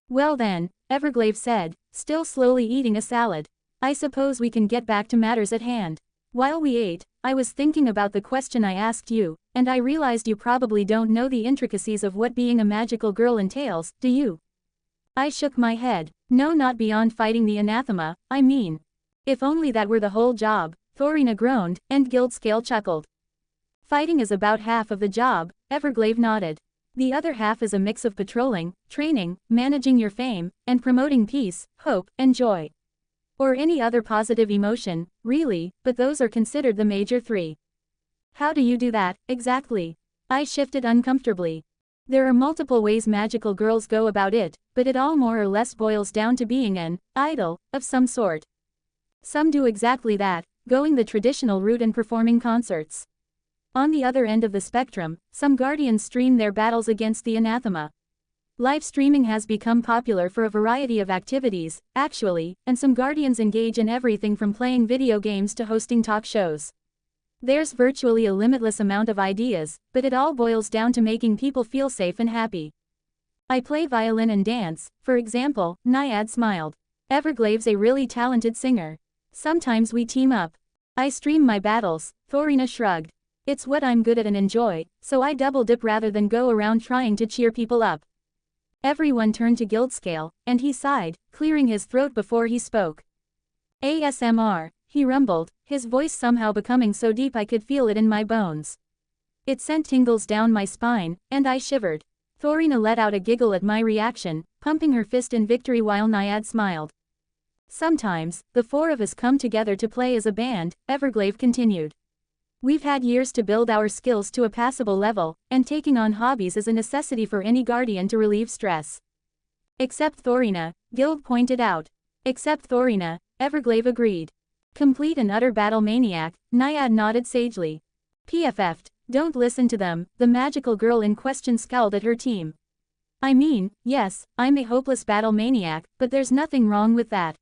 Well then, Everglaive said, still slowly eating a salad. I suppose we can get back to matters at hand. While we ate, I was thinking about the question I asked you, and I realized you probably don't know the intricacies of what being a magical girl entails, do you? I shook my head. No, not beyond fighting the anathema, I mean. If only that were the whole job, Thorina groaned, and Guildscale chuckled. Fighting is about half of the job, Everglaive nodded. The other half is a mix of patrolling, training, managing your fame, and promoting peace, hope, and joy. Or any other positive emotion, really, but those are considered the major three. How do you do that, exactly? I shifted uncomfortably. There are multiple ways magical girls go about it, but it all more or less boils down to being an idol of some sort. Some do exactly that, going the traditional route and performing concerts. On the other end of the spectrum, some guardians stream their battles against the anathema. Live streaming has become popular for a variety of activities, actually, and some guardians engage in everything from playing video games to hosting talk shows. There's virtually a limitless amount of ideas, but it all boils down to making people feel safe and happy. I play violin and dance, for example, Naiad smiled. Everglave's a really talented singer. Sometimes we team up. I stream my battles, Thorina shrugged. It's what I'm good at and enjoy, so I double dip rather than go around trying to cheer people up. Everyone turned to Guildscale, and he sighed, clearing his throat before he spoke. ASMR, he rumbled, his voice somehow becoming so deep I could feel it in my bones. It sent tingles down my spine, and I shivered. Thorina let out a giggle at my reaction, pumping her fist in victory while Naiad smiled. Sometimes, the four of us come together to play as a band, Everglave continued. We've had years to build our skills to a passable level, and taking on hobbies is a necessity for any guardian to relieve stress. Except Thorina, Guild pointed out. Except Thorina, Everglave agreed. Complete and utter battle maniac, Naiad nodded sagely. PFF'd, don't listen to them, the magical girl in question scowled at her team. I mean, yes, I'm a hopeless battle maniac, but there's nothing wrong with that.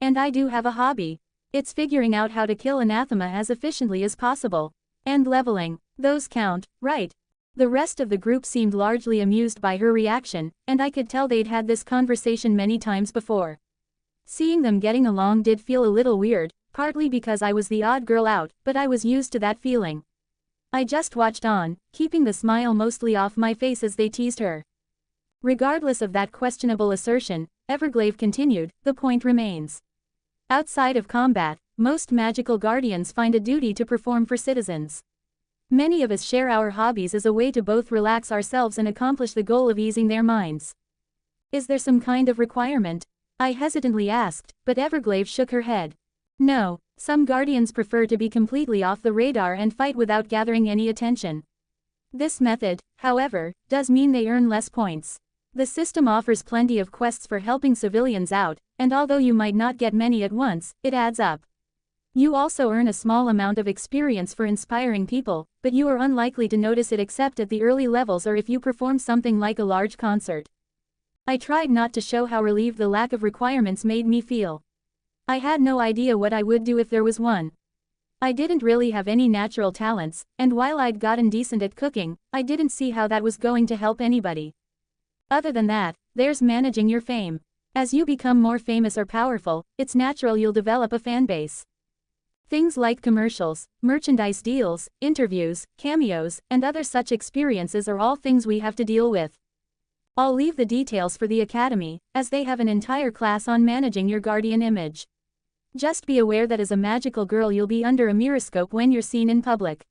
And I do have a hobby. It's figuring out how to kill anathema as efficiently as possible. And leveling. Those count, right? The rest of the group seemed largely amused by her reaction, and I could tell they'd had this conversation many times before. Seeing them getting along did feel a little weird, partly because I was the odd girl out, but I was used to that feeling. I just watched on, keeping the smile mostly off my face as they teased her. Regardless of that questionable assertion, Everglave continued, the point remains. Outside of combat, most magical guardians find a duty to perform for citizens. Many of us share our hobbies as a way to both relax ourselves and accomplish the goal of easing their minds. Is there some kind of requirement? I hesitantly asked, but Everglave shook her head. No, some guardians prefer to be completely off the radar and fight without gathering any attention. This method, however, does mean they earn less points. The system offers plenty of quests for helping civilians out, and although you might not get many at once, it adds up. You also earn a small amount of experience for inspiring people, but you are unlikely to notice it except at the early levels or if you perform something like a large concert. I tried not to show how relieved the lack of requirements made me feel. I had no idea what I would do if there was one. I didn't really have any natural talents, and while I'd gotten decent at cooking, I didn't see how that was going to help anybody. Other than that, there's managing your fame. As you become more famous or powerful, it's natural you'll develop a fan base. Things like commercials, merchandise deals, interviews, cameos, and other such experiences are all things we have to deal with. I'll leave the details for the Academy, as they have an entire class on managing your guardian image. Just be aware that as a magical girl you'll be under a microscope when you're seen in public.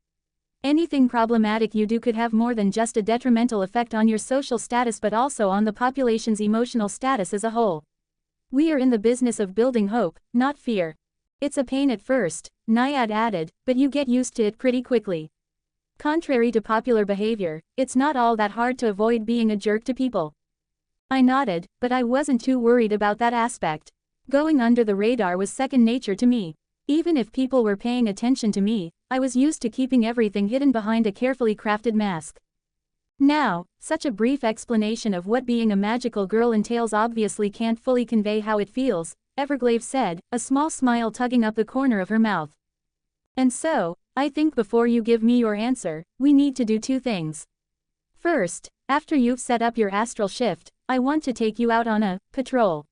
Anything problematic you do could have more than just a detrimental effect on your social status but also on the population's emotional status as a whole. We are in the business of building hope, not fear. It's a pain at first, Naiad added, but you get used to it pretty quickly. Contrary to popular behavior, it's not all that hard to avoid being a jerk to people. I nodded, but I wasn't too worried about that aspect. Going under the radar was second nature to me. Even if people were paying attention to me, I was used to keeping everything hidden behind a carefully crafted mask. Now, such a brief explanation of what being a magical girl entails obviously can't fully convey how it feels, Everglave said, a small smile tugging up the corner of her mouth. And so, I think before you give me your answer, we need to do two things. First, after you've set up your astral shift, I want to take you out on a patrol.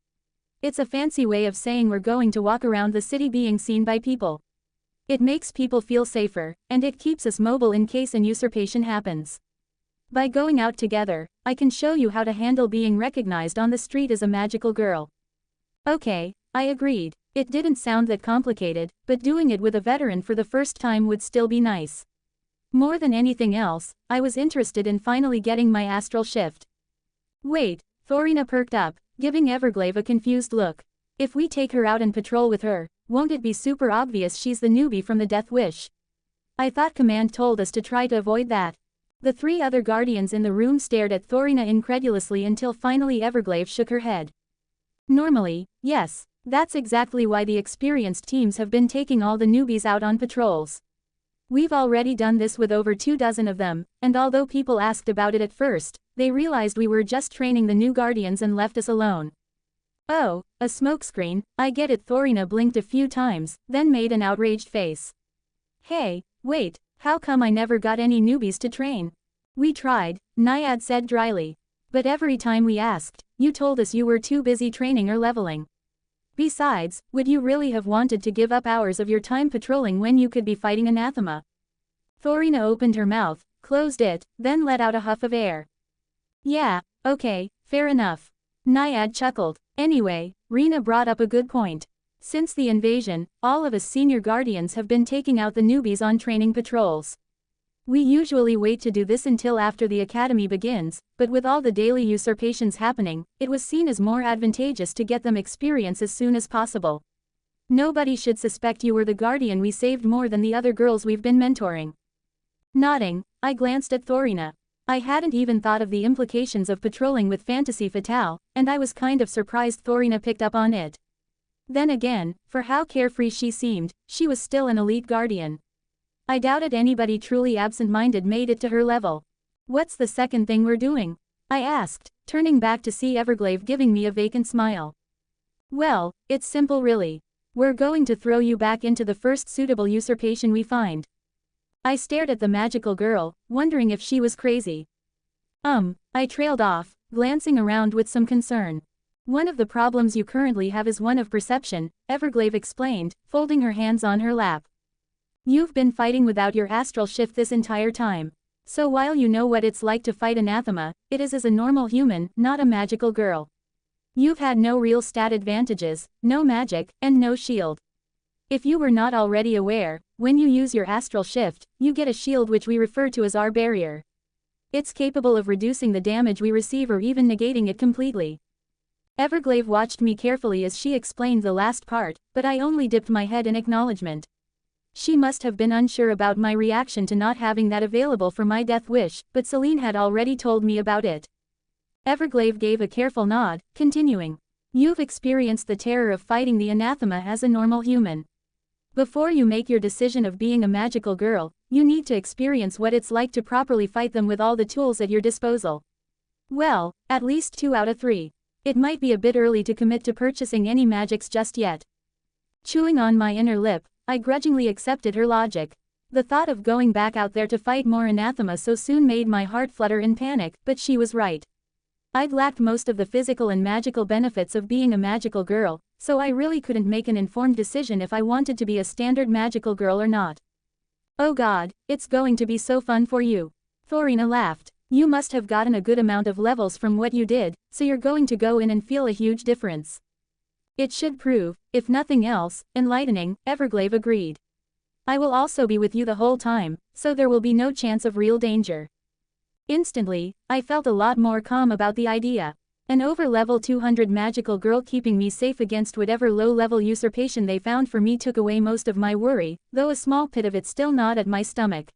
It's a fancy way of saying we're going to walk around the city being seen by people. It makes people feel safer, and it keeps us mobile in case an usurpation happens. By going out together, I can show you how to handle being recognized on the street as a magical girl. Okay, I agreed. It didn't sound that complicated, but doing it with a veteran for the first time would still be nice. More than anything else, I was interested in finally getting my astral shift. Wait, Thorina perked up, giving Everglave a confused look. If we take her out and patrol with her, won't it be super obvious she's the newbie from the Death Wish? I thought Command told us to try to avoid that. The three other guardians in the room stared at Thorina incredulously until finally Everglave shook her head. Normally, yes, that's exactly why the experienced teams have been taking all the newbies out on patrols. We've already done this with over 2 dozen of them, and although people asked about it at first, they realized we were just training the new guardians and left us alone. Oh, a smokescreen, I get it. Thorina blinked a few times, then made an outraged face. Hey, wait, how come I never got any newbies to train? We tried, Naiad said dryly. But every time we asked, you told us you were too busy training or leveling. Besides, would you really have wanted to give up hours of your time patrolling when you could be fighting anathema? Thorina opened her mouth, closed it, then let out a huff of air. Yeah, okay, fair enough. Naiad chuckled. Anyway, Rena brought up a good point. Since the invasion, all of us senior guardians have been taking out the newbies on training patrols. We usually wait to do this until after the academy begins, but with all the daily usurpations happening, it was seen as more advantageous to get them experience as soon as possible. Nobody should suspect you were the guardian we saved more than the other girls we've been mentoring. Nodding, I glanced at Thorina. I hadn't even thought of the implications of patrolling with Fantasy Fatale, and I was kind of surprised Thorina picked up on it. Then again, for how carefree she seemed, she was still an elite guardian. I doubted anybody truly absent-minded made it to her level. What's the second thing we're doing? I asked, turning back to see Everglaive giving me a vacant smile. Well, it's simple really. We're going to throw you back into the first suitable usurpation we find. I stared at the magical girl, wondering if she was crazy. I trailed off, glancing around with some concern. One of the problems you currently have is one of perception, Everglaive explained, folding her hands on her lap. You've been fighting without your astral shift this entire time. So while you know what it's like to fight anathema, it is as a normal human, not a magical girl. You've had no real stat advantages, no magic, and no shield. If you were not already aware, when you use your astral shift, you get a shield which we refer to as our barrier. It's capable of reducing the damage we receive or even negating it completely. Everglaive watched me carefully as she explained the last part, but I only dipped my head in acknowledgement. She must have been unsure about my reaction to not having that available for my death wish, but Celine had already told me about it. Everglaive gave a careful nod, continuing. You've experienced the terror of fighting the anathema as a normal human. Before you make your decision of being a magical girl, you need to experience what it's like to properly fight them with all the tools at your disposal. Well, at least 2 out of 3. It might be a bit early to commit to purchasing any magics just yet. Chewing on my inner lip, I grudgingly accepted her logic. The thought of going back out there to fight more anathema so soon made my heart flutter in panic, but she was right. I'd lacked most of the physical and magical benefits of being a magical girl, so I really couldn't make an informed decision if I wanted to be a standard magical girl or not. Oh god, it's going to be so fun for you. Thorina laughed. You must have gotten a good amount of levels from what you did, so you're going to go in and feel a huge difference. It should prove, if nothing else, enlightening, Everglaive agreed. I will also be with you the whole time, so there will be no chance of real danger. Instantly, I felt a lot more calm about the idea. An over-level 200 magical girl keeping me safe against whatever low-level usurpation they found for me took away most of my worry, though a small pit of it still gnawed at my stomach.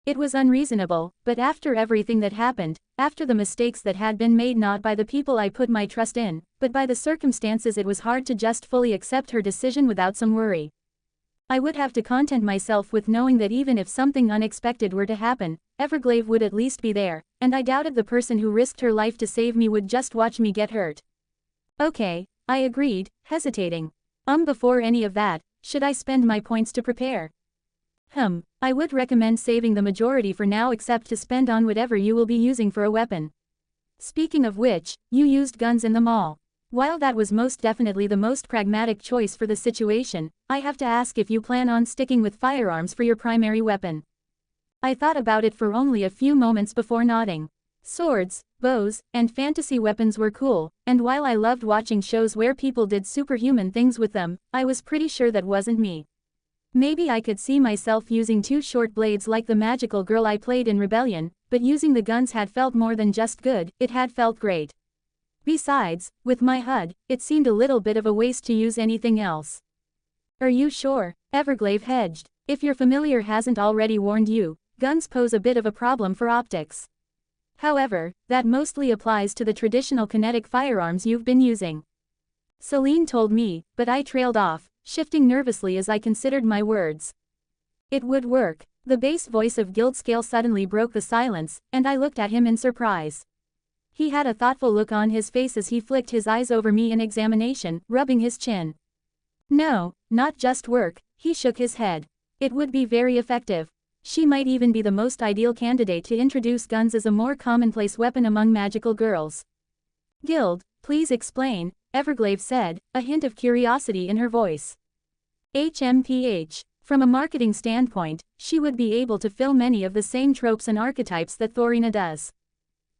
It was unreasonable, but after everything that happened, after the mistakes that had been made not by the people I put my trust in, but by the circumstances, it was hard to just fully accept her decision without some worry. I would have to content myself with knowing that even if something unexpected were to happen, Everglaive would at least be there, and I doubted the person who risked her life to save me would just watch me get hurt. Okay, I agreed, hesitating. Before any of that, should I spend my points to prepare? I would recommend saving the majority for now, except to spend on whatever you will be using for a weapon. Speaking of which, you used guns in the mall. While that was most definitely the most pragmatic choice for the situation, I have to ask if you plan on sticking with firearms for your primary weapon. I thought about it for only a few moments before nodding. Swords, bows, and fantasy weapons were cool, and while I loved watching shows where people did superhuman things with them, I was pretty sure that wasn't me. Maybe I could see myself using 2 short blades like the magical girl I played in Rebellion, but using the guns had felt more than just good, it had felt great. Besides, with my HUD, it seemed a little bit of a waste to use anything else. Are you sure? Everglaive hedged. If your familiar hasn't already warned you, guns pose a bit of a problem for optics. However, that mostly applies to the traditional kinetic firearms you've been using. Celine told me, but I trailed off, shifting nervously as I considered my words. It would work. The bass voice of Guild Scale suddenly broke the silence, and I looked at him in surprise. He had a thoughtful look on his face as he flicked his eyes over me in examination, rubbing his chin. No, not just work, he shook his head. It would be very effective. She might even be the most ideal candidate to introduce guns as a more commonplace weapon among magical girls. Guild, please explain, Everglade said, a hint of curiosity in her voice. HMPH. From a marketing standpoint, she would be able to fill many of the same tropes and archetypes that Thorina does.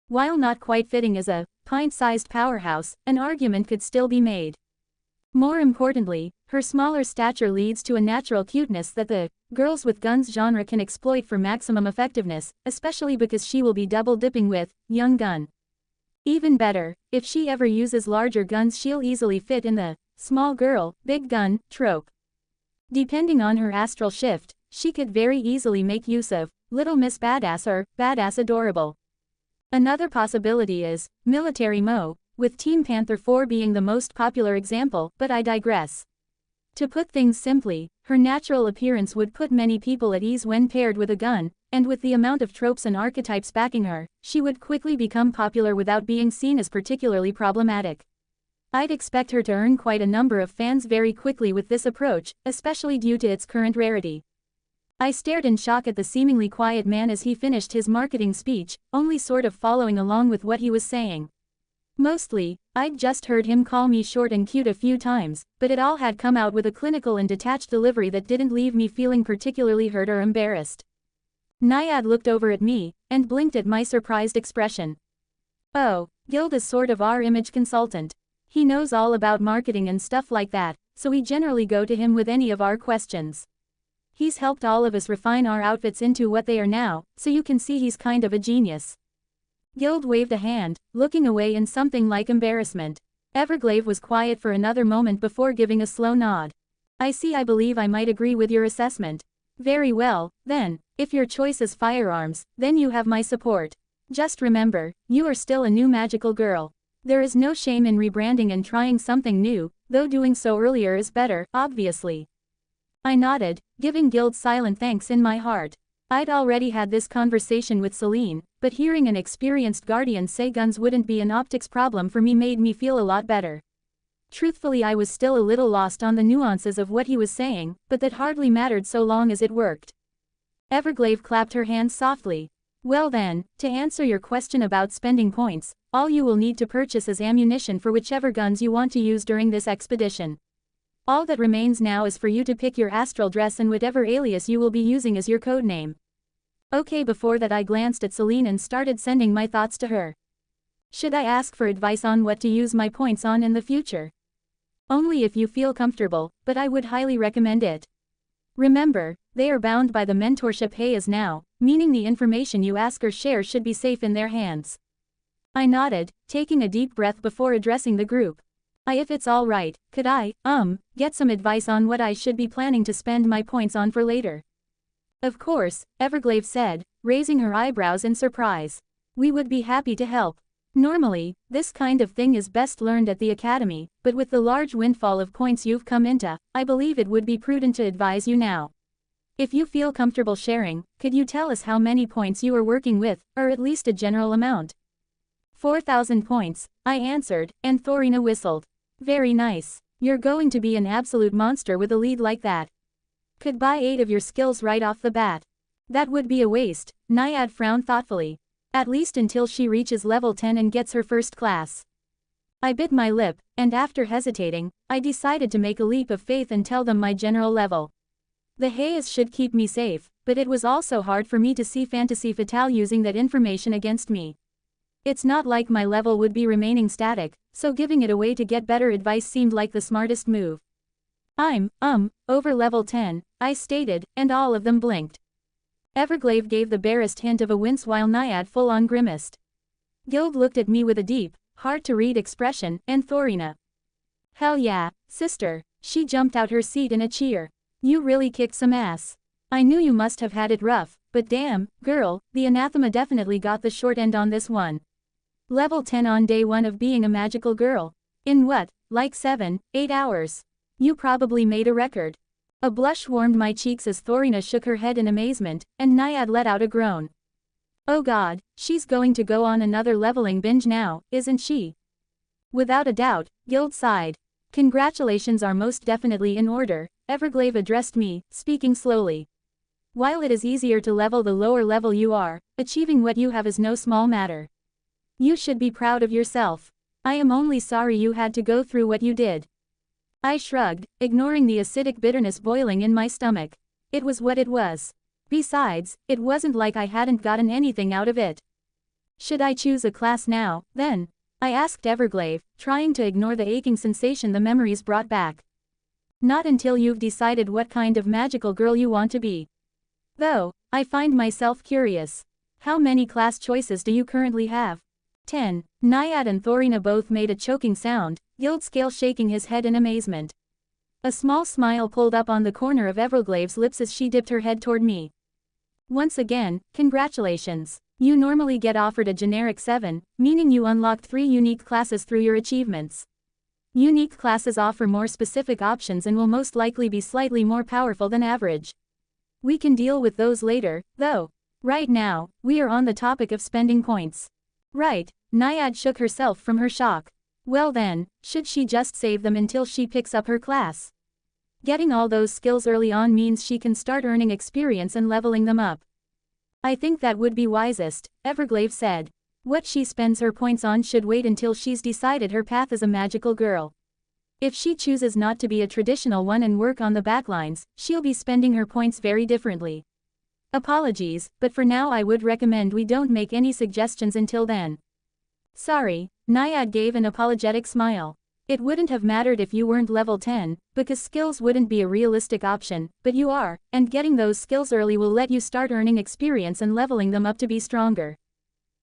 While not quite fitting as a pint-sized powerhouse, an argument could still be made. More importantly, her smaller stature leads to a natural cuteness that the girls with guns genre can exploit for maximum effectiveness, especially because she will be double-dipping with young gun. Even better, if she ever uses larger guns, she'll easily fit in the small girl, big gun trope. Depending on her astral shift, she could very easily make use of Little Miss Badass or Badass Adorable. Another possibility is Military Mo, with Team Panther 4 being the most popular example, but I digress. To put things simply, her natural appearance would put many people at ease when paired with a gun, and with the amount of tropes and archetypes backing her, she would quickly become popular without being seen as particularly problematic. I'd expect her to earn quite a number of fans very quickly with this approach, especially due to its current rarity. I stared in shock at the seemingly quiet man as he finished his marketing speech, only sort of following along with what he was saying. Mostly, I'd just heard him call me short and cute a few times, but it all had come out with a clinical and detached delivery that didn't leave me feeling particularly hurt or embarrassed. Naiad looked over at me, and blinked at my surprised expression. Oh, Guild is sort of our image consultant. He knows all about marketing and stuff like that, so we generally go to him with any of our questions. He's helped all of us refine our outfits into what they are now, so you can see he's kind of a genius. Guild waved a hand, looking away in something like embarrassment. Everglade was quiet for another moment before giving a slow nod. I see. I believe I might agree with your assessment. Very well, then, if your choice is firearms, then you have my support. Just remember, you are still a new magical girl. There is no shame in rebranding and trying something new, though doing so earlier is better, obviously. I nodded, giving Guild silent thanks in my heart. I'd already had this conversation with Celine, but hearing an experienced guardian say guns wouldn't be an optics problem for me made me feel a lot better. Truthfully, I was still a little lost on the nuances of what he was saying, but that hardly mattered so long as it worked. Everglade clapped her hands softly. Well then, to answer your question about spending points, all you will need to purchase is ammunition for whichever guns you want to use during this expedition. All that remains now is for you to pick your astral dress and whatever alias you will be using as your codename. Okay, before that I glanced at Celine and started sending my thoughts to her. Should I ask for advice on what to use my points on in the future? Only if you feel comfortable, but I would highly recommend it. Remember, they are bound by the mentorship Hayes now, meaning the information you ask or share should be safe in their hands. I nodded, taking a deep breath before addressing the group. If it's all right, could I, get some advice on what I should be planning to spend my points on for later? Of course, Everglade said, raising her eyebrows in surprise. We would be happy to help. Normally, this kind of thing is best learned at the academy, but with the large windfall of points you've come into, I believe it would be prudent to advise you now. If you feel comfortable sharing, could you tell us how many points you are working with, or at least a general amount? 4,000 points, I answered, and Thorina whistled. Very nice. You're going to be an absolute monster with a lead like that. Could buy 8 of your skills right off the bat. That would be a waste, Naiad frowned thoughtfully. At least until she reaches level 10 and gets her first class. I bit my lip, and after hesitating, I decided to make a leap of faith and tell them my general level. The Hayes should keep me safe, but it was also hard for me to see Fantasy Fatale using that information against me. It's not like my level would be remaining static, so giving it away to get better advice seemed like the smartest move. I'm, over level 10, I stated, and all of them blinked. Everglade gave the barest hint of a wince while Naiad full-on grimaced. Guild looked at me with a deep, hard-to-read expression, and Thorina. Hell yeah, sister, she jumped out her seat in a cheer. You really kicked some ass. I knew you must have had it rough, but damn, girl, the anathema definitely got the short end on this one. Level 10 on day 1 of being a magical girl. In what, like 7, 8 hours? You probably made a record. A blush warmed my cheeks as Thorina shook her head in amazement, and Naiad let out a groan. Oh god, she's going to go on another leveling binge now, isn't she? Without a doubt, Guild sighed. Congratulations are most definitely in order, Everglade addressed me, speaking slowly. While it is easier to level the lower level you are, achieving what you have is no small matter. You should be proud of yourself. I am only sorry you had to go through what you did. I shrugged, ignoring the acidic bitterness boiling in my stomach. It was what it was. Besides, it wasn't like I hadn't gotten anything out of it. Should I choose a class now, then? I asked Everglade, trying to ignore the aching sensation the memories brought back. Not until you've decided what kind of magical girl you want to be. Though, I find myself curious. How many class choices do you currently have? 10. Naiad and Thorina both made a choking sound, Guildscale shaking his head in amazement. A small smile pulled up on the corner of Everglade's lips as she dipped her head toward me. Once again, congratulations. You normally get offered a generic 7, meaning you unlocked 3 unique classes through your achievements. Unique classes offer more specific options and will most likely be slightly more powerful than average. We can deal with those later, though. Right now, we are on the topic of spending points. Right, Naiad shook herself from her shock. Well then, should she just save them until she picks up her class? Getting all those skills early on means she can start earning experience and leveling them up. I think that would be wisest, Everglade said. What she spends her points on should wait until she's decided her path as a magical girl. If she chooses not to be a traditional one and work on the backlines, she'll be spending her points very differently. Apologies, but for now I would recommend we don't make any suggestions until then. Sorry, Naiad gave an apologetic smile. It wouldn't have mattered if you weren't level 10, because skills wouldn't be a realistic option, but you are, and getting those skills early will let you start earning experience and leveling them up to be stronger.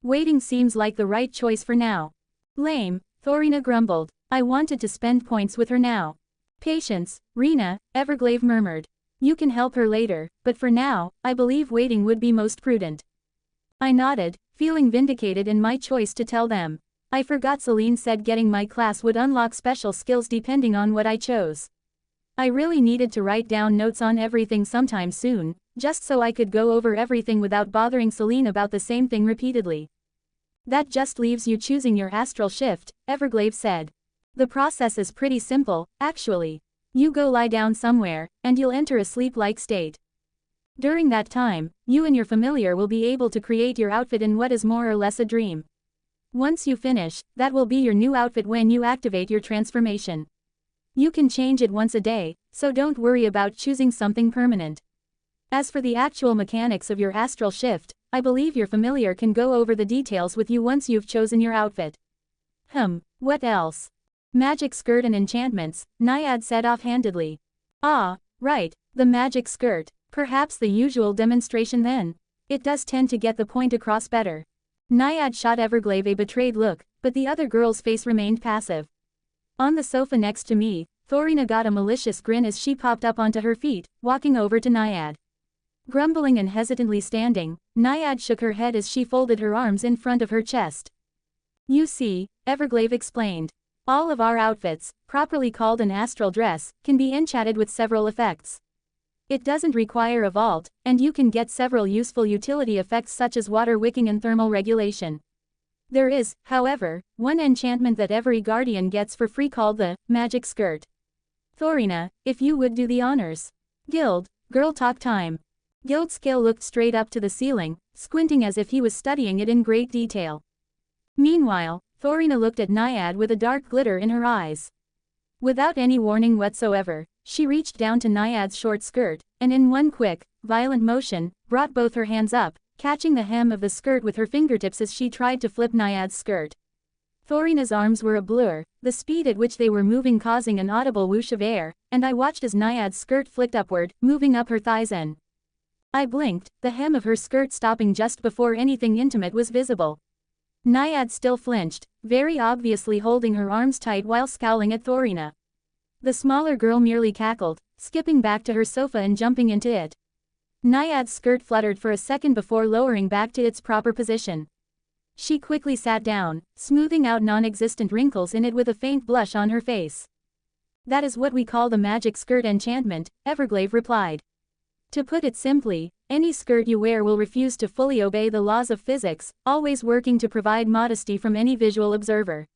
Waiting seems like the right choice for now. Lame, Thorina grumbled. I wanted to spend points with her now. Patience, Rena, Everglade murmured. You can help her later, but for now, I believe waiting would be most prudent. I nodded, feeling vindicated in my choice to tell them. I forgot Celine said getting my class would unlock special skills depending on what I chose. I really needed to write down notes on everything sometime soon, just so I could go over everything without bothering Celine about the same thing repeatedly. That just leaves you choosing your astral shift, Everglade said. The process is pretty simple, actually. You go lie down somewhere, and you'll enter a sleep-like state. During that time, you and your familiar will be able to create your outfit in what is more or less a dream. Once you finish, that will be your new outfit when you activate your transformation. You can change it once a day, so don't worry about choosing something permanent. As for the actual mechanics of your astral shift, I believe your familiar can go over the details with you once you've chosen your outfit. What else? Magic skirt and enchantments, Naiad said offhandedly. Ah, right, the magic skirt. Perhaps the usual demonstration then. It does tend to get the point across better. Naiad shot Everglade a betrayed look, but the other girl's face remained passive. On the sofa next to me, Thorina got a malicious grin as she popped up onto her feet, walking over to Naiad. Grumbling and hesitantly standing, Naiad shook her head as she folded her arms in front of her chest. You see, Everglade explained. All of our outfits, properly called an astral dress, can be enchanted with several effects. It doesn't require a vault, and you can get several useful utility effects such as water wicking and thermal regulation. There is, however, one enchantment that every guardian gets for free called the magic skirt. Thorina, if you would do the honors. Guild, girl talk time. Guildscale looked straight up to the ceiling, squinting as if he was studying it in great detail. Meanwhile, Thorina looked at Naiad with a dark glitter in her eyes. Without any warning whatsoever, she reached down to Naiad's short skirt, and in one quick, violent motion, brought both her hands up, catching the hem of the skirt with her fingertips as she tried to flip Naiad's skirt. Thorina's arms were a blur, the speed at which they were moving causing an audible whoosh of air, and I watched as Naiad's skirt flicked upward, moving up her thighs and I blinked, the hem of her skirt stopping just before anything intimate was visible. Naiad still flinched, very obviously holding her arms tight while scowling at Thorina. The smaller girl merely cackled, skipping back to her sofa and jumping into it. Naiad's skirt fluttered for a second before lowering back to its proper position. She quickly sat down, smoothing out non-existent wrinkles in it with a faint blush on her face. That is what we call the magic skirt enchantment, Everglade replied. To put it simply, any skirt you wear will refuse to fully obey the laws of physics, always working to provide modesty from any visual observer.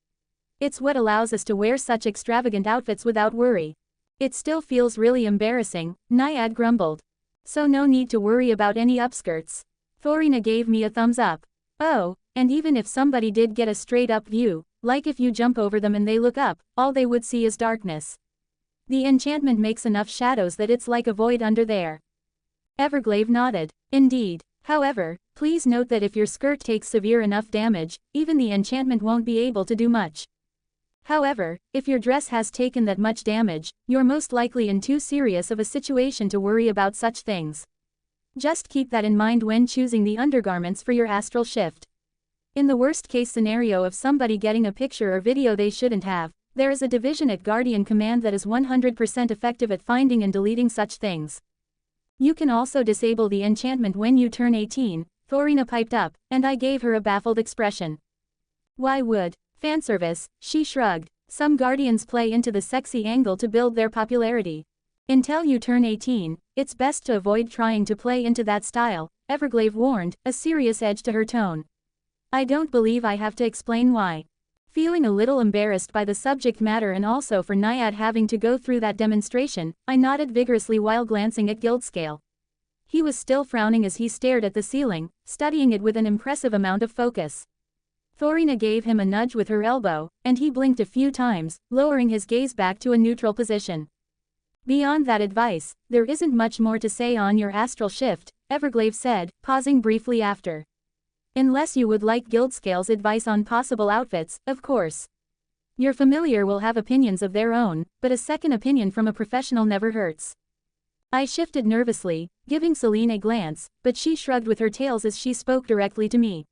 It's what allows us to wear such extravagant outfits without worry. It still feels really embarrassing, Naiad grumbled. So no need to worry about any upskirts. Thorina gave me a thumbs up. Oh, and even if somebody did get a straight-up view, like if you jump over them and they look up, all they would see is darkness. The enchantment makes enough shadows that it's like a void under there. Everglade nodded. Indeed. However, please note that if your skirt takes severe enough damage, even the enchantment won't be able to do much. However, if your dress has taken that much damage, you're most likely in too serious of a situation to worry about such things. Just keep that in mind when choosing the undergarments for your astral shift. In the worst-case scenario of somebody getting a picture or video they shouldn't have, there is a division at Guardian Command that is 100% effective at finding and deleting such things. You can also disable the enchantment when you turn 18, Thorina piped up, and I gave her a baffled expression. Why would? Fanservice, she shrugged. Some Guardians play into the sexy angle to build their popularity. Until you turn 18, it's best to avoid trying to play into that style, Everglade warned, a serious edge to her tone. I don't believe I have to explain why. Feeling a little embarrassed by the subject matter and also for Naiad having to go through that demonstration, I nodded vigorously while glancing at Guildscale. He was still frowning as he stared at the ceiling, studying it with an impressive amount of focus. Thorina gave him a nudge with her elbow, and he blinked a few times, lowering his gaze back to a neutral position. Beyond that advice, there isn't much more to say on your astral shift, Everglade said, pausing briefly after. Unless you would like Guildscale's advice on possible outfits, of course. Your familiar will have opinions of their own, but a second opinion from a professional never hurts. I shifted nervously, giving Celine a glance, but she shrugged with her tails as she spoke directly to me.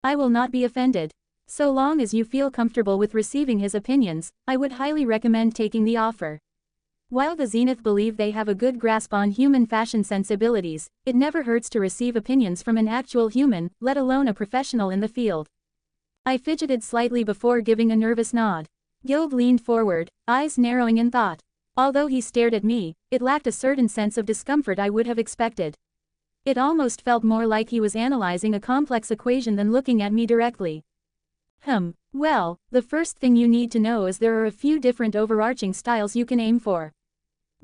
I will not be offended. So long as you feel comfortable with receiving his opinions, I would highly recommend taking the offer. While the Zenith believe they have a good grasp on human fashion sensibilities, it never hurts to receive opinions from an actual human, let alone a professional in the field. I fidgeted slightly before giving a nervous nod. Guild leaned forward, eyes narrowing in thought. Although he stared at me, it lacked a certain sense of discomfort I would have expected. It almost felt more like he was analyzing a complex equation than looking at me directly. Well, the first thing you need to know is there are a few different overarching styles you can aim for.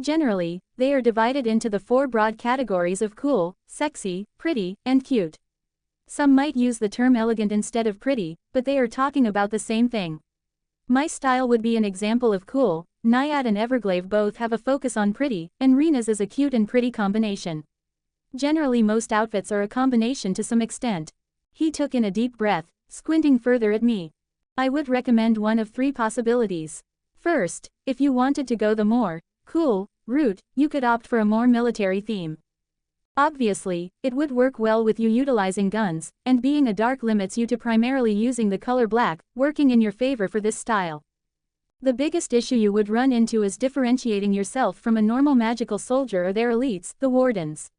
Generally, they are divided into the 4 broad categories of cool, sexy, pretty, and cute. Some might use the term elegant instead of pretty, but they are talking about the same thing. My style would be an example of cool. Naiad and Everglade both have a focus on pretty, and Rena's is a cute and pretty combination. Generally most outfits are a combination to some extent. He took in a deep breath, squinting further at me. I would recommend one of 3 possibilities. First, if you wanted to go the more cool route, you could opt for a more military theme. Obviously, it would work well with you utilizing guns, and being a dark limits you to primarily using the color black, working in your favor for this style. The biggest issue you would run into is differentiating yourself from a normal magical soldier or their elites, the wardens.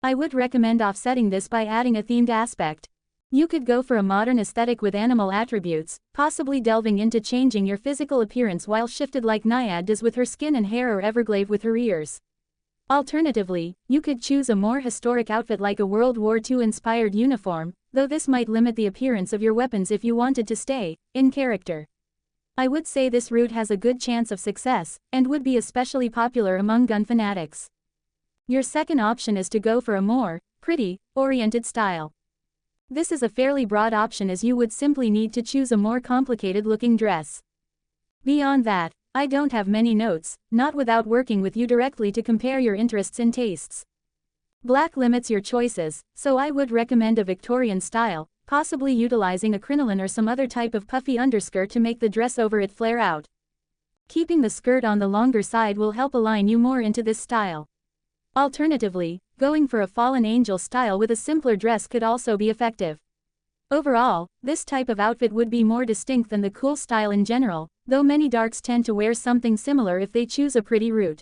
I would recommend offsetting this by adding a themed aspect. You could go for a modern aesthetic with animal attributes, possibly delving into changing your physical appearance while shifted like Naiad does with her skin and hair or Everglade with her ears. Alternatively, you could choose a more historic outfit like a World War II-inspired uniform, though this might limit the appearance of your weapons if you wanted to stay in character. I would say this route has a good chance of success, and would be especially popular among gun fanatics. Your second option is to go for a more pretty-oriented style. This is a fairly broad option as you would simply need to choose a more complicated-looking dress. Beyond that, I don't have many notes, not without working with you directly to compare your interests and tastes. Black limits your choices, so I would recommend a Victorian style, possibly utilizing a crinoline or some other type of puffy underskirt to make the dress over it flare out. Keeping the skirt on the longer side will help align you more into this style. Alternatively, going for a fallen angel style with a simpler dress could also be effective. Overall, this type of outfit would be more distinct than the cool style in general, though many darks tend to wear something similar if they choose a pretty route.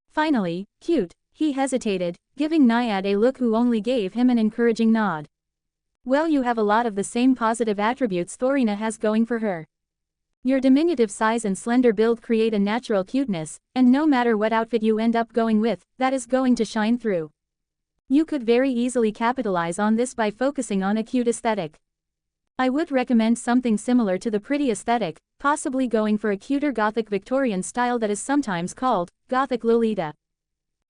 Finally, cute, he hesitated, giving Naiad a look who only gave him an encouraging nod. Well, you have a lot of the same positive attributes Thorina has going for her. Your diminutive size and slender build create a natural cuteness, and no matter what outfit you end up going with, that is going to shine through. You could very easily capitalize on this by focusing on a cute aesthetic. I would recommend something similar to the pretty aesthetic, possibly going for a cuter Gothic Victorian style that is sometimes called Gothic Lolita.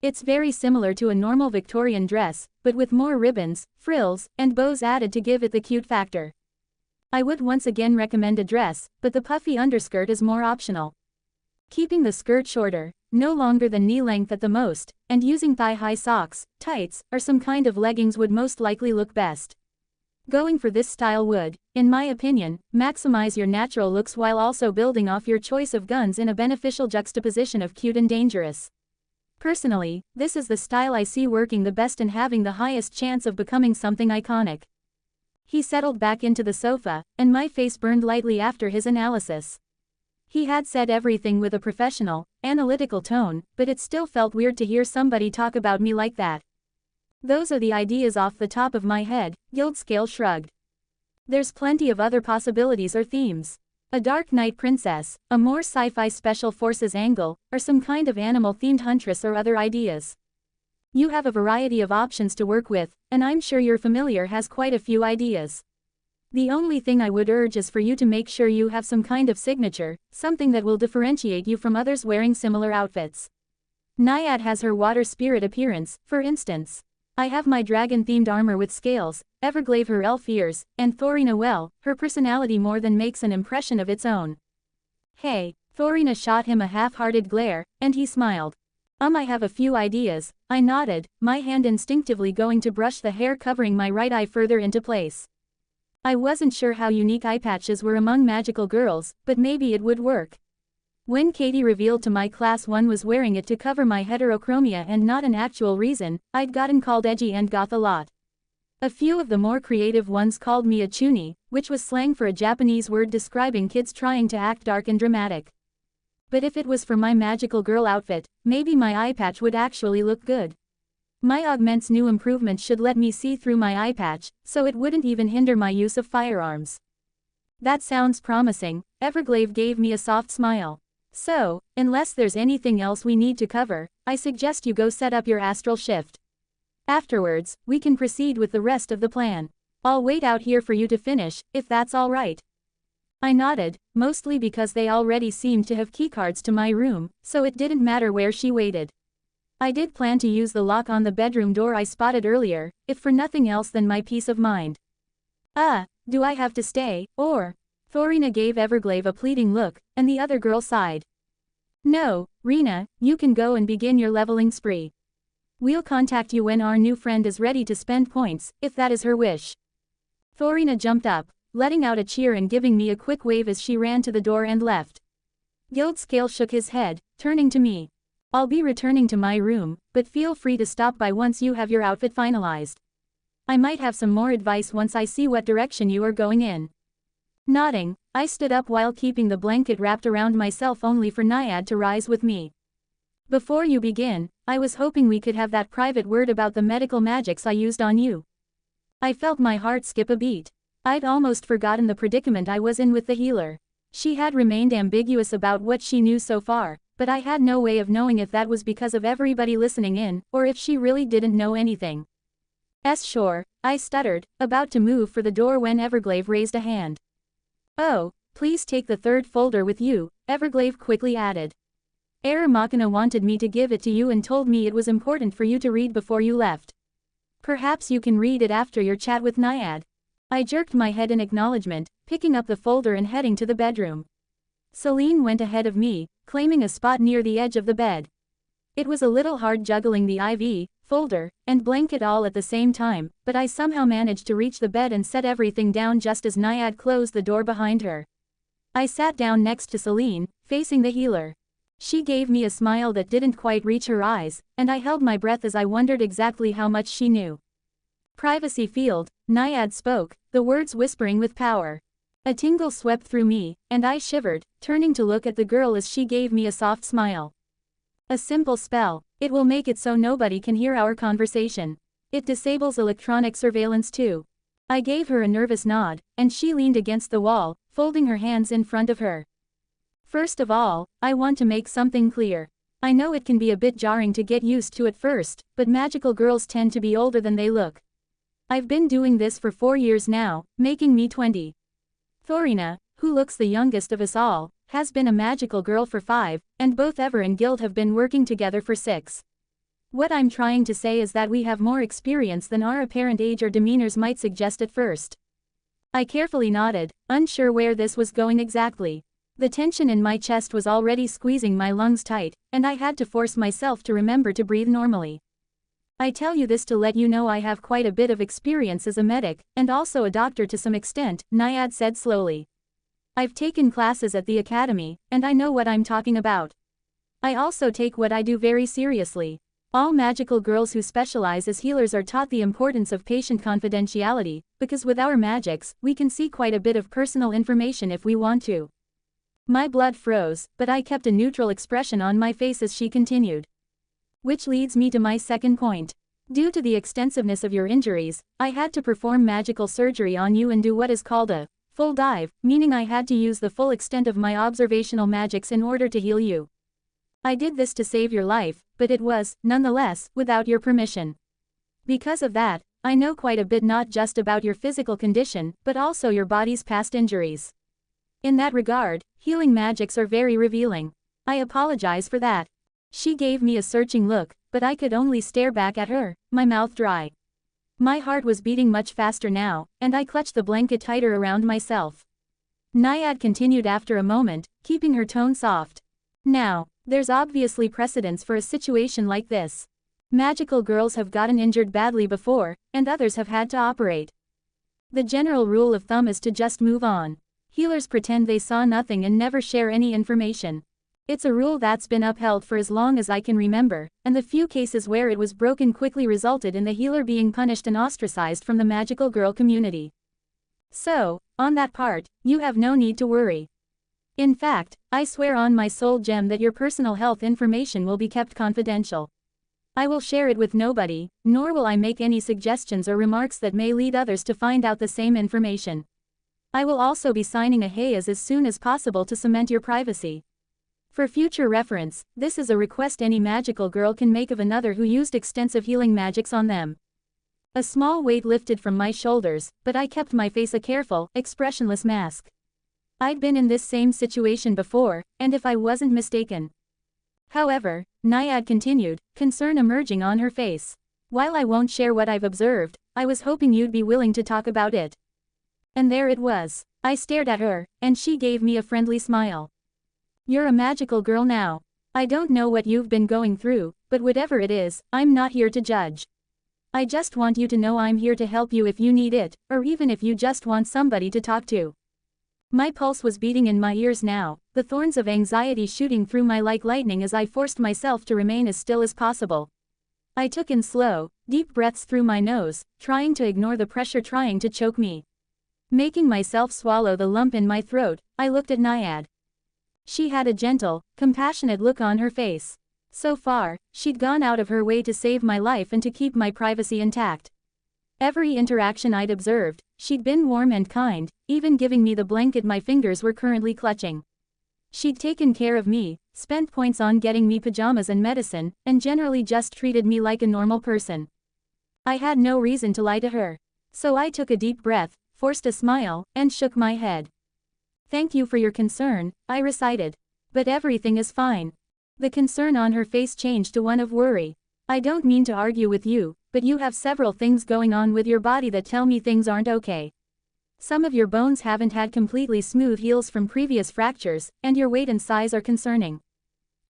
It's very similar to a normal Victorian dress, but with more ribbons, frills, and bows added to give it the cute factor. I would once again recommend a dress, but the puffy underskirt is more optional. Keeping the skirt shorter, no longer than knee length at the most, and using thigh-high socks, tights, or some kind of leggings would most likely look best. Going for this style would, in my opinion, maximize your natural looks while also building off your choice of guns in a beneficial juxtaposition of cute and dangerous. Personally, this is the style I see working the best and having the highest chance of becoming something iconic. He settled back into the sofa, and my face burned lightly after his analysis. He had said everything with a professional, analytical tone, but it still felt weird to hear somebody talk about me like that. Those are the ideas off the top of my head, Guildscale shrugged. There's plenty of other possibilities or themes. A Dark Knight princess, a more sci-fi special forces angle, or some kind of animal-themed huntress or other ideas. You have a variety of options to work with, and I'm sure your familiar has quite a few ideas. The only thing I would urge is for you to make sure you have some kind of signature, something that will differentiate you from others wearing similar outfits. Naiad has her water spirit appearance, for instance. I have my dragon-themed armor with scales, Everglade her elf ears, and Thorina, well, her personality more than makes an impression of its own. Hey, Thorina shot him a half-hearted glare, and he smiled. I have a few ideas, I nodded, my hand instinctively going to brush the hair covering my right eye further into place. I wasn't sure how unique eye patches were among magical girls, but maybe it would work. When Katie revealed to my class one was wearing it to cover my heterochromia and not an actual reason, I'd gotten called edgy and goth a lot. A few of the more creative ones called me a chuuni, which was slang for a Japanese word describing kids trying to act dark and dramatic. But if it was for my magical girl outfit, maybe my eye patch would actually look good. My augment's new improvement should let me see through my eye patch, so it wouldn't even hinder my use of firearms. That sounds promising, Everglade gave me a soft smile. So, unless there's anything else we need to cover, I suggest you go set up your astral shift. Afterwards, we can proceed with the rest of the plan. I'll wait out here for you to finish, if that's all right. I nodded, mostly because they already seemed to have keycards to my room, so it didn't matter where she waited. I did plan to use the lock on the bedroom door I spotted earlier, if for nothing else than my peace of mind. Do I have to stay, or? Thorina gave Everglade a pleading look, and the other girl sighed. No, Rena, you can go and begin your leveling spree. We'll contact you when our new friend is ready to spend points, if that is her wish. Thorina jumped up, letting out a cheer and giving me a quick wave as she ran to the door and left. Guildscale shook his head, turning to me. I'll be returning to my room, but feel free to stop by once you have your outfit finalized. I might have some more advice once I see what direction you are going in. Nodding, I stood up while keeping the blanket wrapped around myself only for Naiad to rise with me. Before you begin, I was hoping we could have that private word about the medical magics I used on you. I felt my heart skip a beat. I'd almost forgotten the predicament I was in with the healer. She had remained ambiguous about what she knew so far, but I had no way of knowing if that was because of everybody listening in, or if she really didn't know anything. Sure, I stuttered, about to move for the door when Everglade raised a hand. Oh, please take the third folder with you, Everglade quickly added. Error Machina wanted me to give it to you and told me it was important for you to read before you left. Perhaps you can read it after your chat with Naiad. I jerked my head in acknowledgement, picking up the folder and heading to the bedroom. Celine went ahead of me, claiming a spot near the edge of the bed. It was a little hard juggling the IV, folder, and blanket all at the same time, but I somehow managed to reach the bed and set everything down just as Naiad closed the door behind her. I sat down next to Celine, facing the healer. She gave me a smile that didn't quite reach her eyes, and I held my breath as I wondered exactly how much she knew. Privacy field, Naiad spoke, the words whispering with power. A tingle swept through me, and I shivered, turning to look at the girl as she gave me a soft smile. A simple spell. It will make it so nobody can hear our conversation. It disables electronic surveillance too. I gave her a nervous nod, and she leaned against the wall, folding her hands in front of her. First of all, I want to make something clear. I know it can be a bit jarring to get used to at first, but magical girls tend to be older than they look. I've been doing this for 4 years now, making me 20. Thorina, who looks the youngest of us all, has been a magical girl for 5, and both Ever and Guild have been working together for 6. What I'm trying to say is that we have more experience than our apparent age or demeanors might suggest at first. I carefully nodded, unsure where this was going exactly. The tension in my chest was already squeezing my lungs tight, and I had to force myself to remember to breathe normally. I tell you this to let you know I have quite a bit of experience as a medic, and also a doctor to some extent, Naiad said slowly. I've taken classes at the academy, and I know what I'm talking about. I also take what I do very seriously. All magical girls who specialize as healers are taught the importance of patient confidentiality, because with our magics, we can see quite a bit of personal information if we want to. My blood froze, but I kept a neutral expression on my face as she continued. Which leads me to my second point. Due to the extensiveness of your injuries, I had to perform magical surgery on you and do what is called a full dive, meaning I had to use the full extent of my observational magics in order to heal you. I did this to save your life, but it was, nonetheless, without your permission. Because of that, I know quite a bit not just about your physical condition, but also your body's past injuries. In that regard, healing magics are very revealing. I apologize for that. She gave me a searching look, but I could only stare back at her, my mouth dry. My heart was beating much faster now, and I clutched the blanket tighter around myself. Naiad continued after a moment, keeping her tone soft. Now, there's obviously precedence for a situation like this. Magical girls have gotten injured badly before, and others have had to operate. The general rule of thumb is to just move on. Healers pretend they saw nothing and never share any information. It's a rule that's been upheld for as long as I can remember, and the few cases where it was broken quickly resulted in the healer being punished and ostracized from the magical girl community. So, on that part, you have no need to worry. In fact, I swear on my soul gem that your personal health information will be kept confidential. I will share it with nobody, nor will I make any suggestions or remarks that may lead others to find out the same information. I will also be signing a HEAS as soon as possible to cement your privacy. For future reference, this is a request any magical girl can make of another who used extensive healing magics on them. A small weight lifted from my shoulders, but I kept my face a careful, expressionless mask. I'd been in this same situation before, and if I wasn't mistaken. However, Naiad continued, concern emerging on her face. While I won't share what I've observed, I was hoping you'd be willing to talk about it. And there it was. I stared at her, and she gave me a friendly smile. You're a magical girl now. I don't know what you've been going through, but whatever it is, I'm not here to judge. I just want you to know I'm here to help you if you need it, or even if you just want somebody to talk to. My pulse was beating in my ears now, the thorns of anxiety shooting through my like lightning as I forced myself to remain as still as possible. I took in slow, deep breaths through my nose, trying to ignore the pressure trying to choke me. Making myself swallow the lump in my throat, I looked at Naiad. She had a gentle, compassionate look on her face. So far, she'd gone out of her way to save my life and to keep my privacy intact. Every interaction I'd observed, she'd been warm and kind, even giving me the blanket my fingers were currently clutching. She'd taken care of me, spent points on getting me pajamas and medicine, and generally just treated me like a normal person. I had no reason to lie to her. So I took a deep breath, forced a smile, and shook my head. Thank you for your concern, I recited. But everything is fine. The concern on her face changed to one of worry. I don't mean to argue with you, but you have several things going on with your body that tell me things aren't okay. Some of your bones haven't had completely smooth heals from previous fractures, and your weight and size are concerning.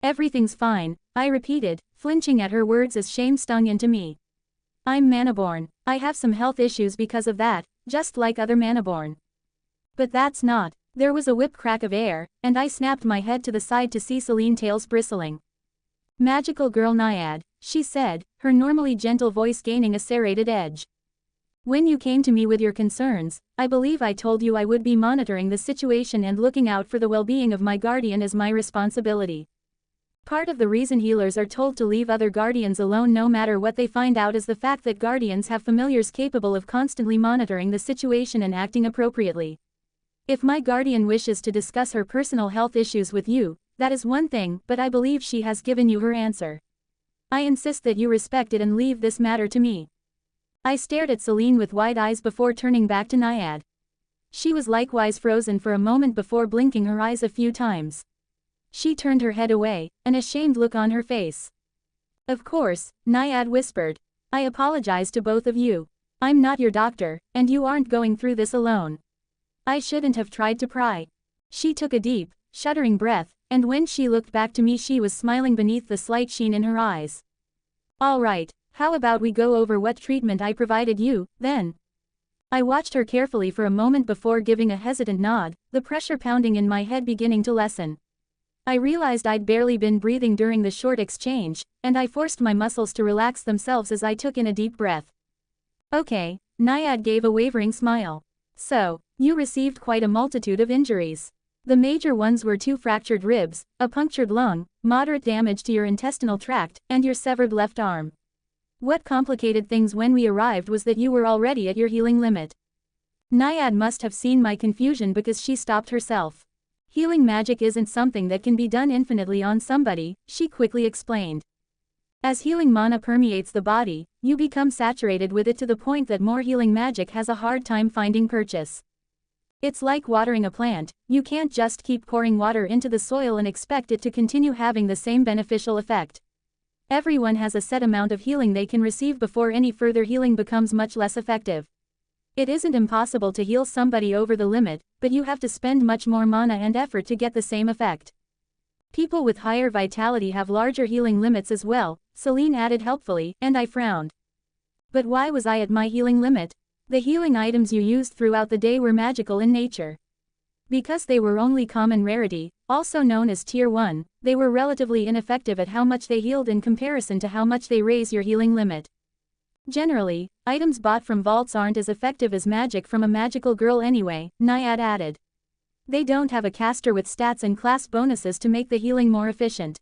Everything's fine, I repeated, flinching at her words as shame stung into me. I'm Manaborn. I have some health issues because of that, just like other Manaborn. But that's not. There was a whip crack of air, and I snapped my head to the side to see Celine tails bristling. Magical girl Naiad, she said, her normally gentle voice gaining a serrated edge. When you came to me with your concerns, I believe I told you I would be monitoring the situation and looking out for the well-being of my guardian as my responsibility. Part of the reason healers are told to leave other guardians alone no matter what they find out is the fact that guardians have familiars capable of constantly monitoring the situation and acting appropriately. If my guardian wishes to discuss her personal health issues with you, that is one thing, but I believe she has given you her answer. I insist that you respect it and leave this matter to me. I stared at Celine with wide eyes before turning back to Naiad. She was likewise frozen for a moment before blinking her eyes a few times. She turned her head away, an ashamed look on her face. Of course, Naiad whispered. I apologize to both of you. I'm not your doctor, and you aren't going through this alone. I shouldn't have tried to pry. She took a deep, shuddering breath, and when she looked back to me she was smiling beneath the slight sheen in her eyes. All right, how about we go over what treatment I provided you, then? I watched her carefully for a moment before giving a hesitant nod, the pressure pounding in my head beginning to lessen. I realized I'd barely been breathing during the short exchange, and I forced my muscles to relax themselves as I took in a deep breath. Okay, Naiad gave a wavering smile. So, you received quite a multitude of injuries. The major ones were 2 fractured ribs, a punctured lung, moderate damage to your intestinal tract, and your severed left arm. What complicated things when we arrived was that you were already at your healing limit. Naiad must have seen my confusion because she stopped herself. Healing magic isn't something that can be done infinitely on somebody, she quickly explained. As healing mana permeates the body, you become saturated with it to the point that more healing magic has a hard time finding purchase. It's like watering a plant, you can't just keep pouring water into the soil and expect it to continue having the same beneficial effect. Everyone has a set amount of healing they can receive before any further healing becomes much less effective. It isn't impossible to heal somebody over the limit, but you have to spend much more mana and effort to get the same effect. People with higher vitality have larger healing limits as well, Celine added helpfully, and I frowned. But why was I at my healing limit? The healing items you used throughout the day were magical in nature. Because they were only common rarity, also known as Tier 1, they were relatively ineffective at how much they healed in comparison to how much they raise your healing limit. Generally, items bought from vaults aren't as effective as magic from a magical girl anyway, Naiad added. They don't have a caster with stats and class bonuses to make the healing more efficient.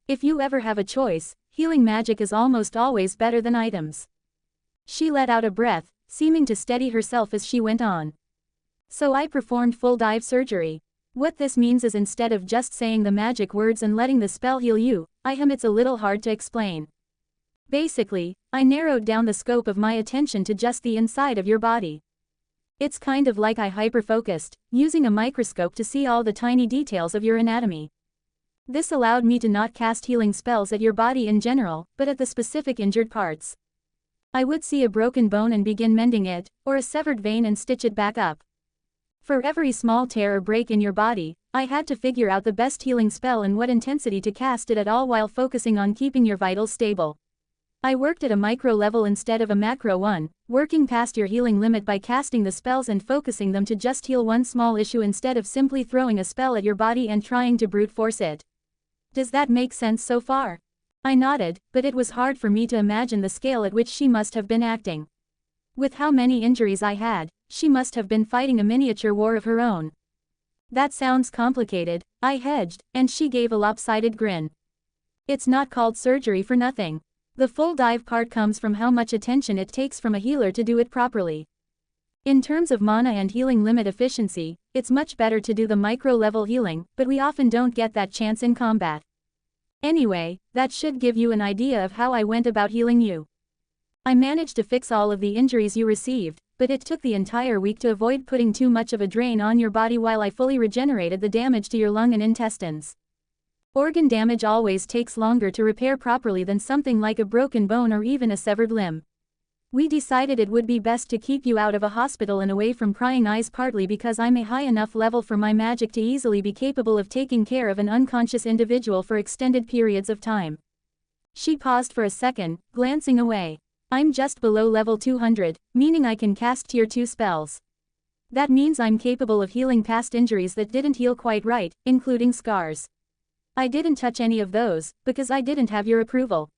If you ever have a choice, healing magic is almost always better than items. She let out a breath, seeming to steady herself as she went on. So I performed full dive surgery. What this means is instead of just saying the magic words and letting the spell heal you, it's a little hard to explain. Basically, I narrowed down the scope of my attention to just the inside of your body. It's kind of like I hyper-focused, using a microscope to see all the tiny details of your anatomy. This allowed me to not cast healing spells at your body in general, but at the specific injured parts. I would see a broken bone and begin mending it, or a severed vein and stitch it back up. For every small tear or break in your body, I had to figure out the best healing spell and what intensity to cast it at all while focusing on keeping your vitals stable. I worked at a micro level instead of a macro one, working past your healing limit by casting the spells and focusing them to just heal one small issue instead of simply throwing a spell at your body and trying to brute force it. Does that make sense so far? I nodded, but it was hard for me to imagine the scale at which she must have been acting. With how many injuries I had, she must have been fighting a miniature war of her own. That sounds complicated, I hedged, and she gave a lopsided grin. It's not called surgery for nothing. The full dive part comes from how much attention it takes from a healer to do it properly. In terms of mana and healing limit efficiency, it's much better to do the micro-level healing, but we often don't get that chance in combat. Anyway, that should give you an idea of how I went about healing you. I managed to fix all of the injuries you received, but it took the entire week to avoid putting too much of a drain on your body while I fully regenerated the damage to your lung and intestines. Organ damage always takes longer to repair properly than something like a broken bone or even a severed limb. We decided it would be best to keep you out of a hospital and away from prying eyes, partly because I'm a high enough level for my magic to easily be capable of taking care of an unconscious individual for extended periods of time. She paused for a second, glancing away. I'm just below level 200, meaning I can cast tier 2 spells. That means I'm capable of healing past injuries that didn't heal quite right, including scars. I didn't touch any of those, because I didn't have your approval.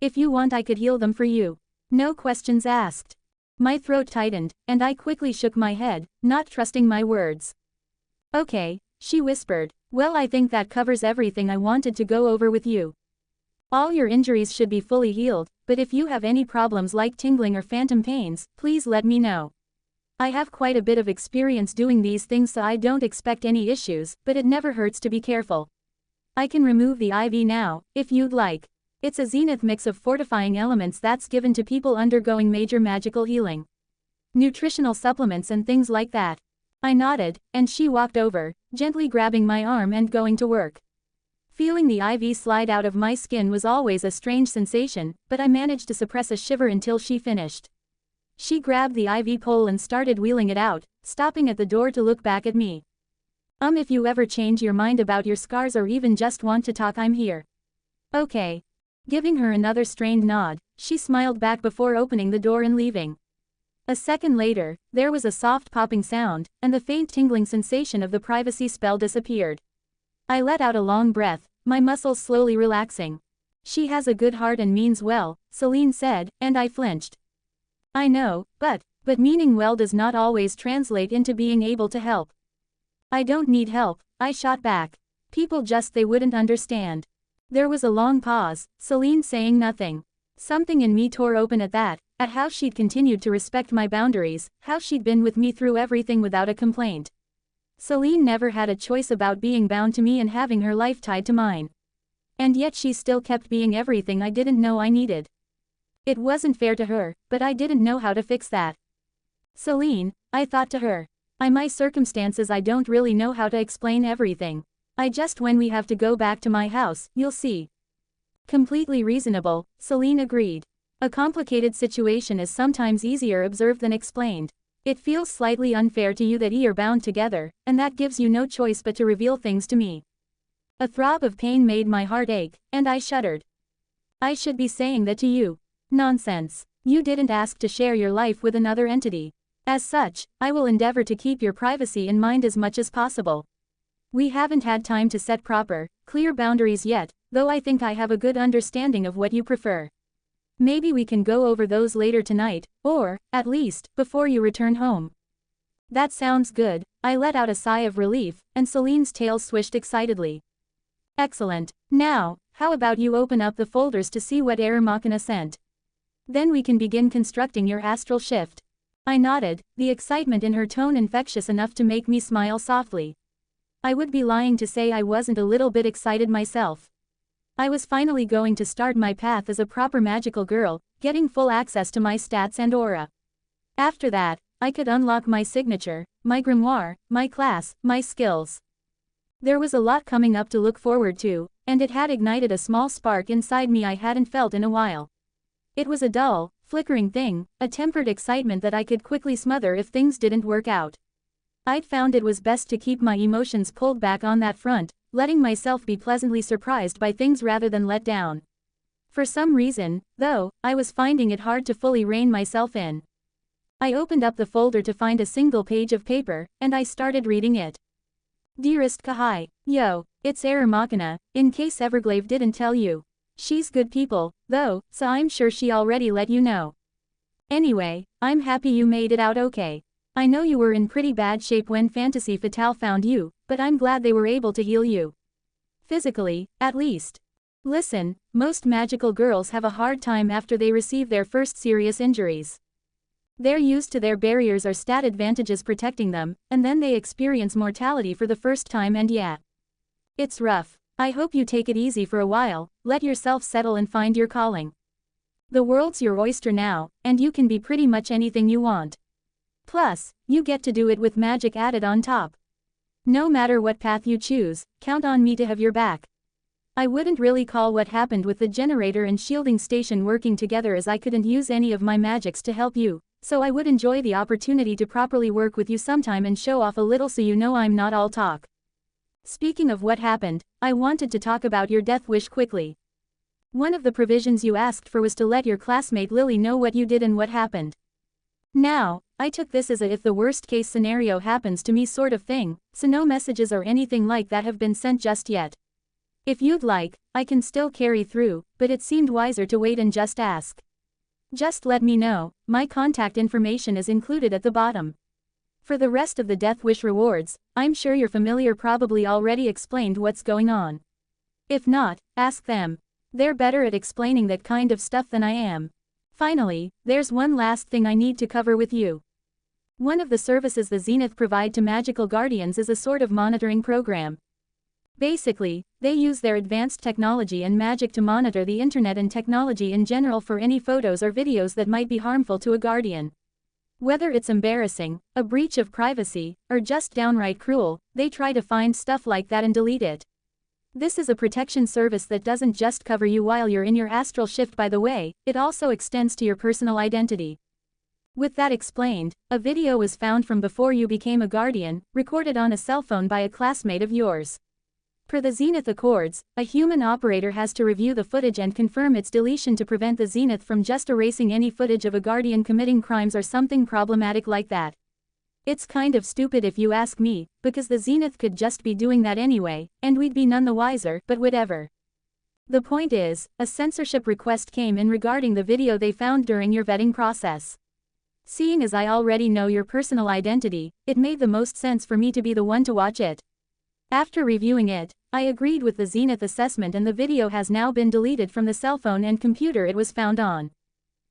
If you want, I could heal them for you. No questions asked. My throat tightened, and I quickly shook my head, not trusting my words. Okay, she whispered. Well, I think that covers everything I wanted to go over with you. All your injuries should be fully healed, but if you have any problems like tingling or phantom pains, please let me know. I have quite a bit of experience doing these things, so I don't expect any issues, but it never hurts to be careful. I can remove the IV now, if you'd like. It's a zenith mix of fortifying elements that's given to people undergoing major magical healing. Nutritional supplements and things like that. I nodded, and she walked over, gently grabbing my arm and going to work. Feeling the IV slide out of my skin was always a strange sensation, but I managed to suppress a shiver until she finished. She grabbed the IV pole and started wheeling it out, stopping at the door to look back at me. If you ever change your mind about your scars or even just want to talk, I'm here. Okay. Giving her another strained nod, she smiled back before opening the door and leaving. A second later, there was a soft popping sound, and the faint tingling sensation of the privacy spell disappeared. I let out a long breath, my muscles slowly relaxing. She has a good heart and means well, Celine said, and I flinched. I know, but meaning well does not always translate into being able to help. I don't need help, I shot back. People they wouldn't understand. There was a long pause, Celine saying nothing. Something in me tore open at that, at how she'd continued to respect my boundaries, how she'd been with me through everything without a complaint. Celine never had a choice about being bound to me and having her life tied to mine. And yet she still kept being everything I didn't know I needed. It wasn't fair to her, but I didn't know how to fix that. Celine, I thought to her. My circumstances, I don't really know how to explain everything. When we have to go back to my house, you'll see. Completely reasonable, Celine agreed. A complicated situation is sometimes easier observed than explained. It feels slightly unfair to you that we are bound together, and that gives you no choice but to reveal things to me. A throb of pain made my heart ache, and I shuddered. I should be saying that to you. Nonsense. You didn't ask to share your life with another entity. As such, I will endeavor to keep your privacy in mind as much as possible. We haven't had time to set proper, clear boundaries yet, though I think I have a good understanding of what you prefer. Maybe we can go over those later tonight, or, at least, before you return home. That sounds good, I let out a sigh of relief, and Celine's tail swished excitedly. Excellent. Now, how about you open up the folders to see what Error Machina sent? Then we can begin constructing your astral shift. I nodded, the excitement in her tone infectious enough to make me smile softly. I would be lying to say I wasn't a little bit excited myself. I was finally going to start my path as a proper magical girl, getting full access to my stats and aura. After that, I could unlock my signature, my grimoire, my class, my skills. There was a lot coming up to look forward to, and it had ignited a small spark inside me I hadn't felt in a while. It was a dull, flickering thing, a tempered excitement that I could quickly smother if things didn't work out. I'd found it was best to keep my emotions pulled back on that front, letting myself be pleasantly surprised by things rather than let down. For some reason, though, I was finding it hard to fully rein myself in. I opened up the folder to find a single page of paper, and I started reading it. Dearest Kahai, yo, it's Error Machina, in case Everglaive didn't tell you. She's good people, though, so I'm sure she already let you know. Anyway, I'm happy you made it out okay. I know you were in pretty bad shape when Fantasy Fatale found you, but I'm glad they were able to heal you. Physically, at least. Listen, most magical girls have a hard time after they receive their first serious injuries. They're used to their barriers or stat advantages protecting them, and then they experience mortality for the first time, and yeah. It's rough. I hope you take it easy for a while, let yourself settle and find your calling. The world's your oyster now, and you can be pretty much anything you want. Plus, you get to do it with magic added on top. No matter what path you choose, count on me to have your back. I wouldn't really call what happened with the generator and shielding station working together, as I couldn't use any of my magics to help you, so I would enjoy the opportunity to properly work with you sometime and show off a little so you know I'm not all talk. Speaking of what happened, I wanted to talk about your death wish quickly. One of the provisions you asked for was to let your classmate Lily know what you did and what happened. Now, I took this as a if the worst case scenario happens to me sort of thing, so no messages or anything like that have been sent just yet. If you'd like, I can still carry through, but it seemed wiser to wait and just ask. Just let me know, my contact information is included at the bottom. For the rest of the Death Wish rewards, I'm sure you're familiar, probably already explained what's going on. If not, ask them. They're better at explaining that kind of stuff than I am. Finally, there's one last thing I need to cover with you. One of the services the Zenith provide to magical guardians is a sort of monitoring program. Basically, they use their advanced technology and magic to monitor the internet and technology in general for any photos or videos that might be harmful to a guardian. Whether it's embarrassing, a breach of privacy, or just downright cruel, they try to find stuff like that and delete it. This is a protection service that doesn't just cover you while you're in your astral shift, by the way, it also extends to your personal identity. With that explained, a video was found from before you became a guardian, recorded on a cell phone by a classmate of yours. Per the Zenith Accords, a human operator has to review the footage and confirm its deletion to prevent the Zenith from just erasing any footage of a guardian committing crimes or something problematic like that. It's kind of stupid if you ask me, because the Zenith could just be doing that anyway, and we'd be none the wiser, but whatever. The point is, a censorship request came in regarding the video they found during your vetting process. Seeing as I already know your personal identity, it made the most sense for me to be the one to watch it. After reviewing it, I agreed with the Zenith assessment and the video has now been deleted from the cell phone and computer it was found on.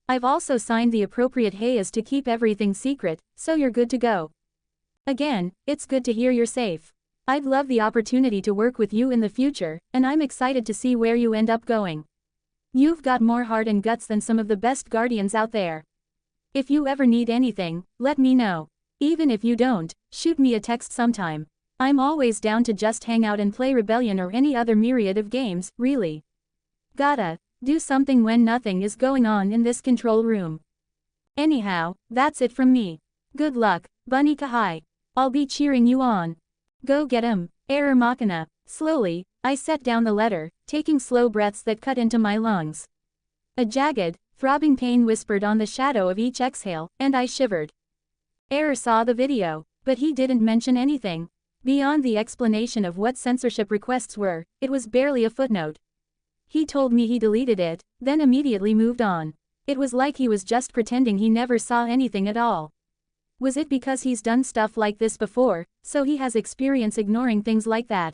I've also signed the appropriate hayas to keep everything secret, so you're good to go. Again, it's good to hear you're safe. I'd love the opportunity to work with you in the future, and I'm excited to see where you end up going. You've got more heart and guts than some of the best guardians out there. If you ever need anything, let me know. Even if you don't, shoot me a text sometime. I'm always down to just hang out and play Rebellion or any other myriad of games, really. Gotta do something when nothing is going on in this control room. Anyhow, that's it from me. Good luck, Bunny Kahai. I'll be cheering you on. Go get 'em, Error Machina. Slowly, I set down the letter, taking slow breaths that cut into my lungs. A jagged, throbbing pain whispered on the shadow of each exhale, and I shivered. Error saw the video, but he didn't mention anything. Beyond the explanation of what censorship requests were, it was barely a footnote. He told me he deleted it, then immediately moved on. It was like he was just pretending he never saw anything at all. Was it because he's done stuff like this before, so he has experience ignoring things like that?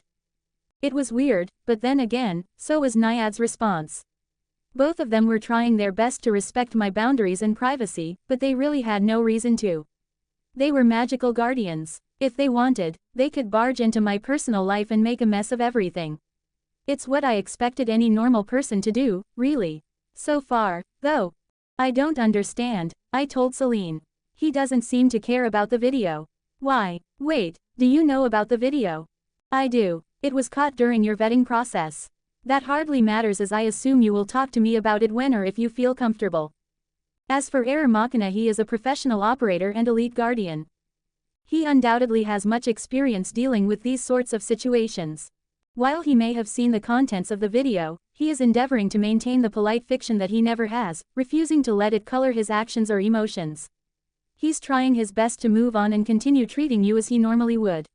It was weird, but then again, so was Naiad's response. Both of them were trying their best to respect my boundaries and privacy, but they really had no reason to. They were magical guardians. If they wanted, they could barge into my personal life and make a mess of everything. It's what I expected any normal person to do, really. So far, though. I don't understand, I told Celine. He doesn't seem to care about the video. Why? Wait, do you know about the video? I do. It was caught during your vetting process. That hardly matters as I assume you will talk to me about it when or if you feel comfortable. As for Error Machina, he is a professional operator and elite guardian. He undoubtedly has much experience dealing with these sorts of situations. While he may have seen the contents of the video, he is endeavoring to maintain the polite fiction that he never has, refusing to let it color his actions or emotions. He's trying his best to move on and continue treating you as he normally would.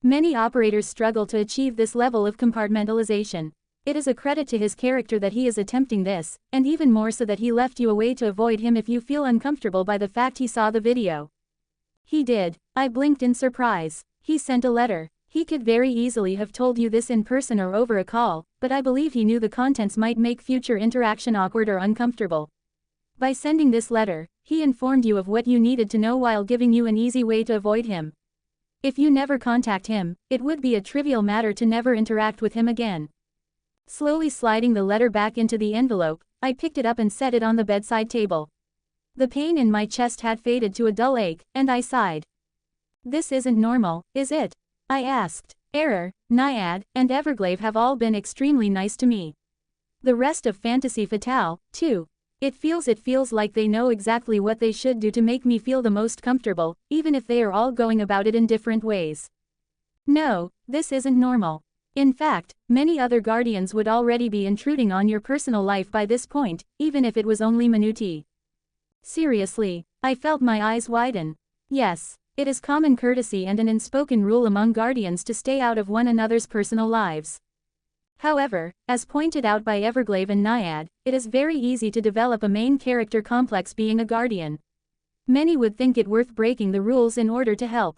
Many operators struggle to achieve this level of compartmentalization. It is a credit to his character that he is attempting this, and even more so that he left you a way to avoid him if you feel uncomfortable by the fact he saw the video. He did. I blinked in surprise. He sent a letter. He could very easily have told you this in person or over a call, but I believe he knew the contents might make future interaction awkward or uncomfortable. By sending this letter, he informed you of what you needed to know while giving you an easy way to avoid him. If you never contact him, it would be a trivial matter to never interact with him again. Slowly sliding the letter back into the envelope, I picked it up and set it on the bedside table. The pain in my chest had faded to a dull ache, and I sighed. This isn't normal, is it? I asked. Error, Naiad, and Everglaive have all been extremely nice to me. The rest of Fantasy Fatale, too. It feels like they know exactly what they should do to make me feel the most comfortable, even if they are all going about it in different ways. No, this isn't normal. In fact, many other guardians would already be intruding on your personal life by this point, even if it was only minutiae. Seriously, I felt my eyes widen. Yes, it is common courtesy and an unspoken rule among guardians to stay out of one another's personal lives. However, as pointed out by Everglaive and Naiad, it is very easy to develop a main character complex being a guardian. Many would think it worth breaking the rules in order to help.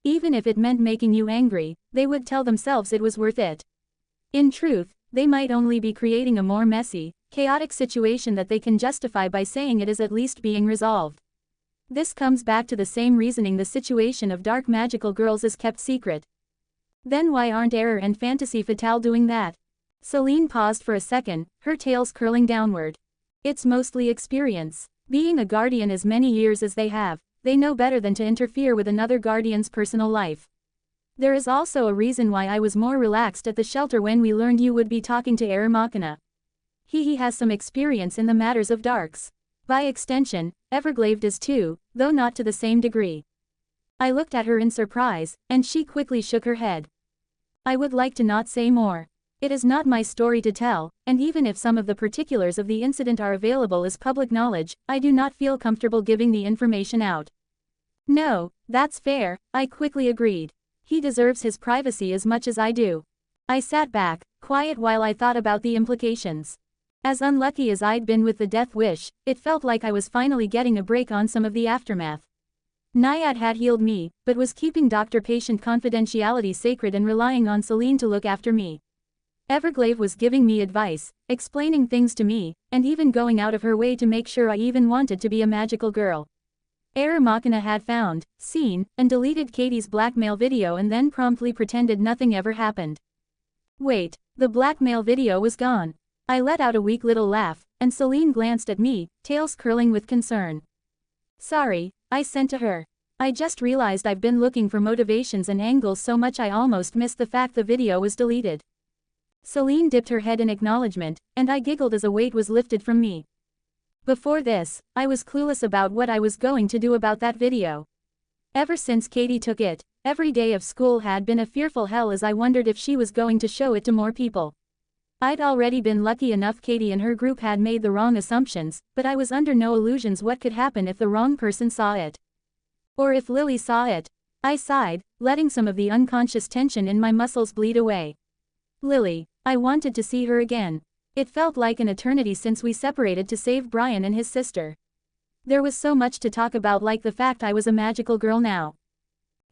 Even if it meant making you angry, they would tell themselves it was worth it. In truth, they might only be creating a more messy, chaotic situation that they can justify by saying it is at least being resolved. This comes back to the same reasoning the situation of dark magical girls is kept secret. Then why aren't Error and Fantasy Fatale doing that? Celine paused for a second, her tails curling downward. It's mostly experience. Being a guardian as many years as they have, they know better than to interfere with another guardian's personal life. There is also a reason why I was more relaxed at the shelter when we learned you would be talking to Error Machina. He has some experience in the matters of darks. By extension, Everglade does too, though not to the same degree. I looked at her in surprise, and she quickly shook her head. I would like to not say more. It is not my story to tell, and even if some of the particulars of the incident are available as public knowledge, I do not feel comfortable giving the information out. No, that's fair, I quickly agreed. He deserves his privacy as much as I do. I sat back, quiet while I thought about the implications. As unlucky as I'd been with the death wish, it felt like I was finally getting a break on some of the aftermath. Naiad had healed me, but was keeping doctor-patient confidentiality sacred and relying on Celine to look after me. Everglade was giving me advice, explaining things to me, and even going out of her way to make sure I even wanted to be a magical girl. Error Machina had found, seen, and deleted Katie's blackmail video and then promptly pretended nothing ever happened. Wait, the blackmail video was gone. I let out a weak little laugh, and Celine glanced at me, tails curling with concern. Sorry, I sent to her. I just realized I've been looking for motivations and angles so much I almost missed the fact the video was deleted. Celine dipped her head in acknowledgement, and I giggled as a weight was lifted from me. Before this, I was clueless about what I was going to do about that video. Ever since Katie took it, every day of school had been a fearful hell as I wondered if she was going to show it to more people. I'd already been lucky enough Katie and her group had made the wrong assumptions, but I was under no illusions what could happen if the wrong person saw it. Or if Lily saw it. I sighed, letting some of the unconscious tension in my muscles bleed away. Lily. I wanted to see her again. It felt like an eternity since we separated to save Brian and his sister. There was so much to talk about, like the fact I was a magical girl now.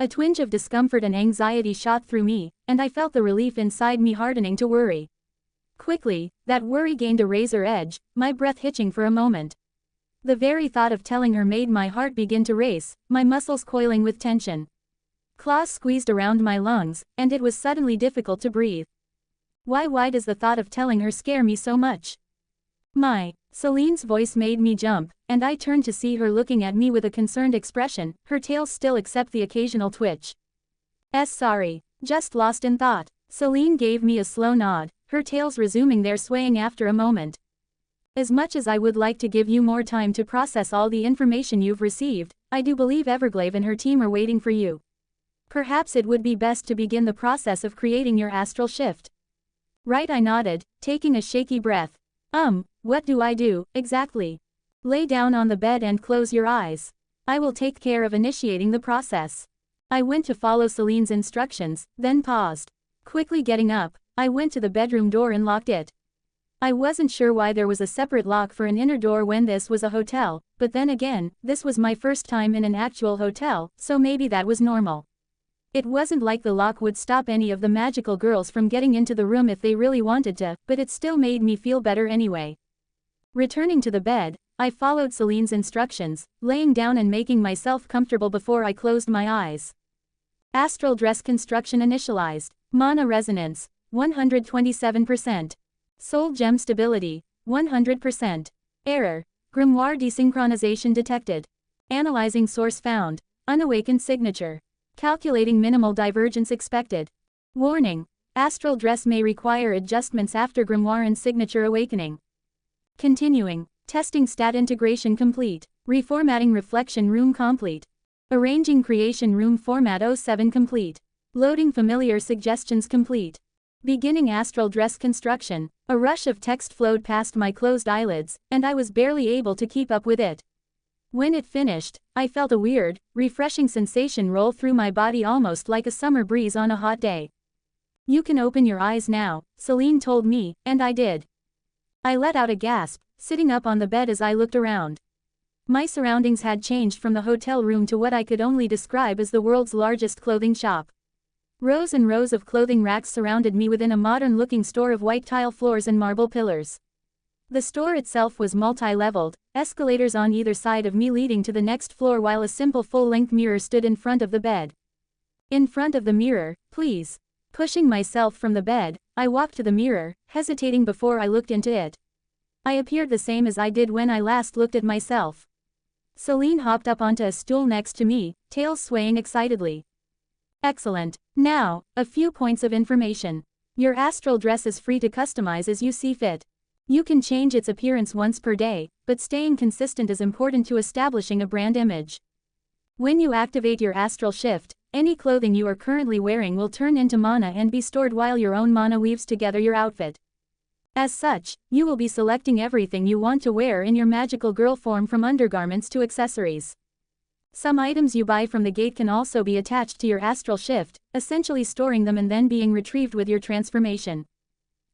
A twinge of discomfort and anxiety shot through me, and I felt the relief inside me hardening to worry. Quickly, that worry gained a razor edge, my breath hitching for a moment. The very thought of telling her made my heart begin to race, my muscles coiling with tension. Claws squeezed around my lungs, and it was suddenly difficult to breathe. Why does the thought of telling her scare me so much? Celine's voice made me jump, and I turned to see her looking at me with a concerned expression, her tail still except the occasional twitch. Sorry, just lost in thought. Celine gave me a slow nod, her tails resuming their swaying after a moment. As much as I would like to give you more time to process all the information you've received, I do believe Everglade and her team are waiting for you. Perhaps it would be best to begin the process of creating your astral shift. Right, I nodded, taking a shaky breath. What do I do, exactly? Lay down on the bed and close your eyes. I will take care of initiating the process. I went to follow Celine's instructions, then paused. Quickly getting up, I went to the bedroom door and locked it. I wasn't sure why there was a separate lock for an inner door when this was a hotel, but then again, this was my first time in an actual hotel, so maybe that was normal. It wasn't like the lock would stop any of the magical girls from getting into the room if they really wanted to, but it still made me feel better anyway. Returning to the bed, I followed Celine's instructions, laying down and making myself comfortable before I closed my eyes. Astral dress construction initialized. Mana resonance, 127%. Soul gem stability, 100%. Error. Grimoire desynchronization detected. Analyzing source found. Unawakened signature. Calculating minimal divergence expected. Warning. Astral dress may require adjustments after grimoire and signature awakening. Continuing. Testing stat integration complete. Reformatting reflection room complete. Arranging creation room format 07 complete. Loading familiar suggestions complete. Beginning astral dress construction. A rush of text flowed past my closed eyelids, and I was barely able to keep up with it. When it finished, I felt a weird, refreshing sensation roll through my body almost like a summer breeze on a hot day. You can open your eyes now, Celine told me, and I did. I let out a gasp, sitting up on the bed as I looked around. My surroundings had changed from the hotel room to what I could only describe as the world's largest clothing shop. Rows and rows of clothing racks surrounded me within a modern-looking store of white tile floors and marble pillars. The store itself was multi-leveled, escalators on either side of me leading to the next floor while a simple full-length mirror stood in front of the bed. In front of the mirror, please. Pushing myself from the bed, I walked to the mirror, hesitating before I looked into it. I appeared the same as I did when I last looked at myself. Celine hopped up onto a stool next to me, tail swaying excitedly. Excellent. Now, a few points of information. Your astral dress is free to customize as you see fit. You can change its appearance once per day, but staying consistent is important to establishing a brand image. When you activate your astral shift, any clothing you are currently wearing will turn into mana and be stored while your own mana weaves together your outfit. As such, you will be selecting everything you want to wear in your magical girl form from undergarments to accessories. Some items you buy from the gate can also be attached to your astral shift, essentially storing them and then being retrieved with your transformation.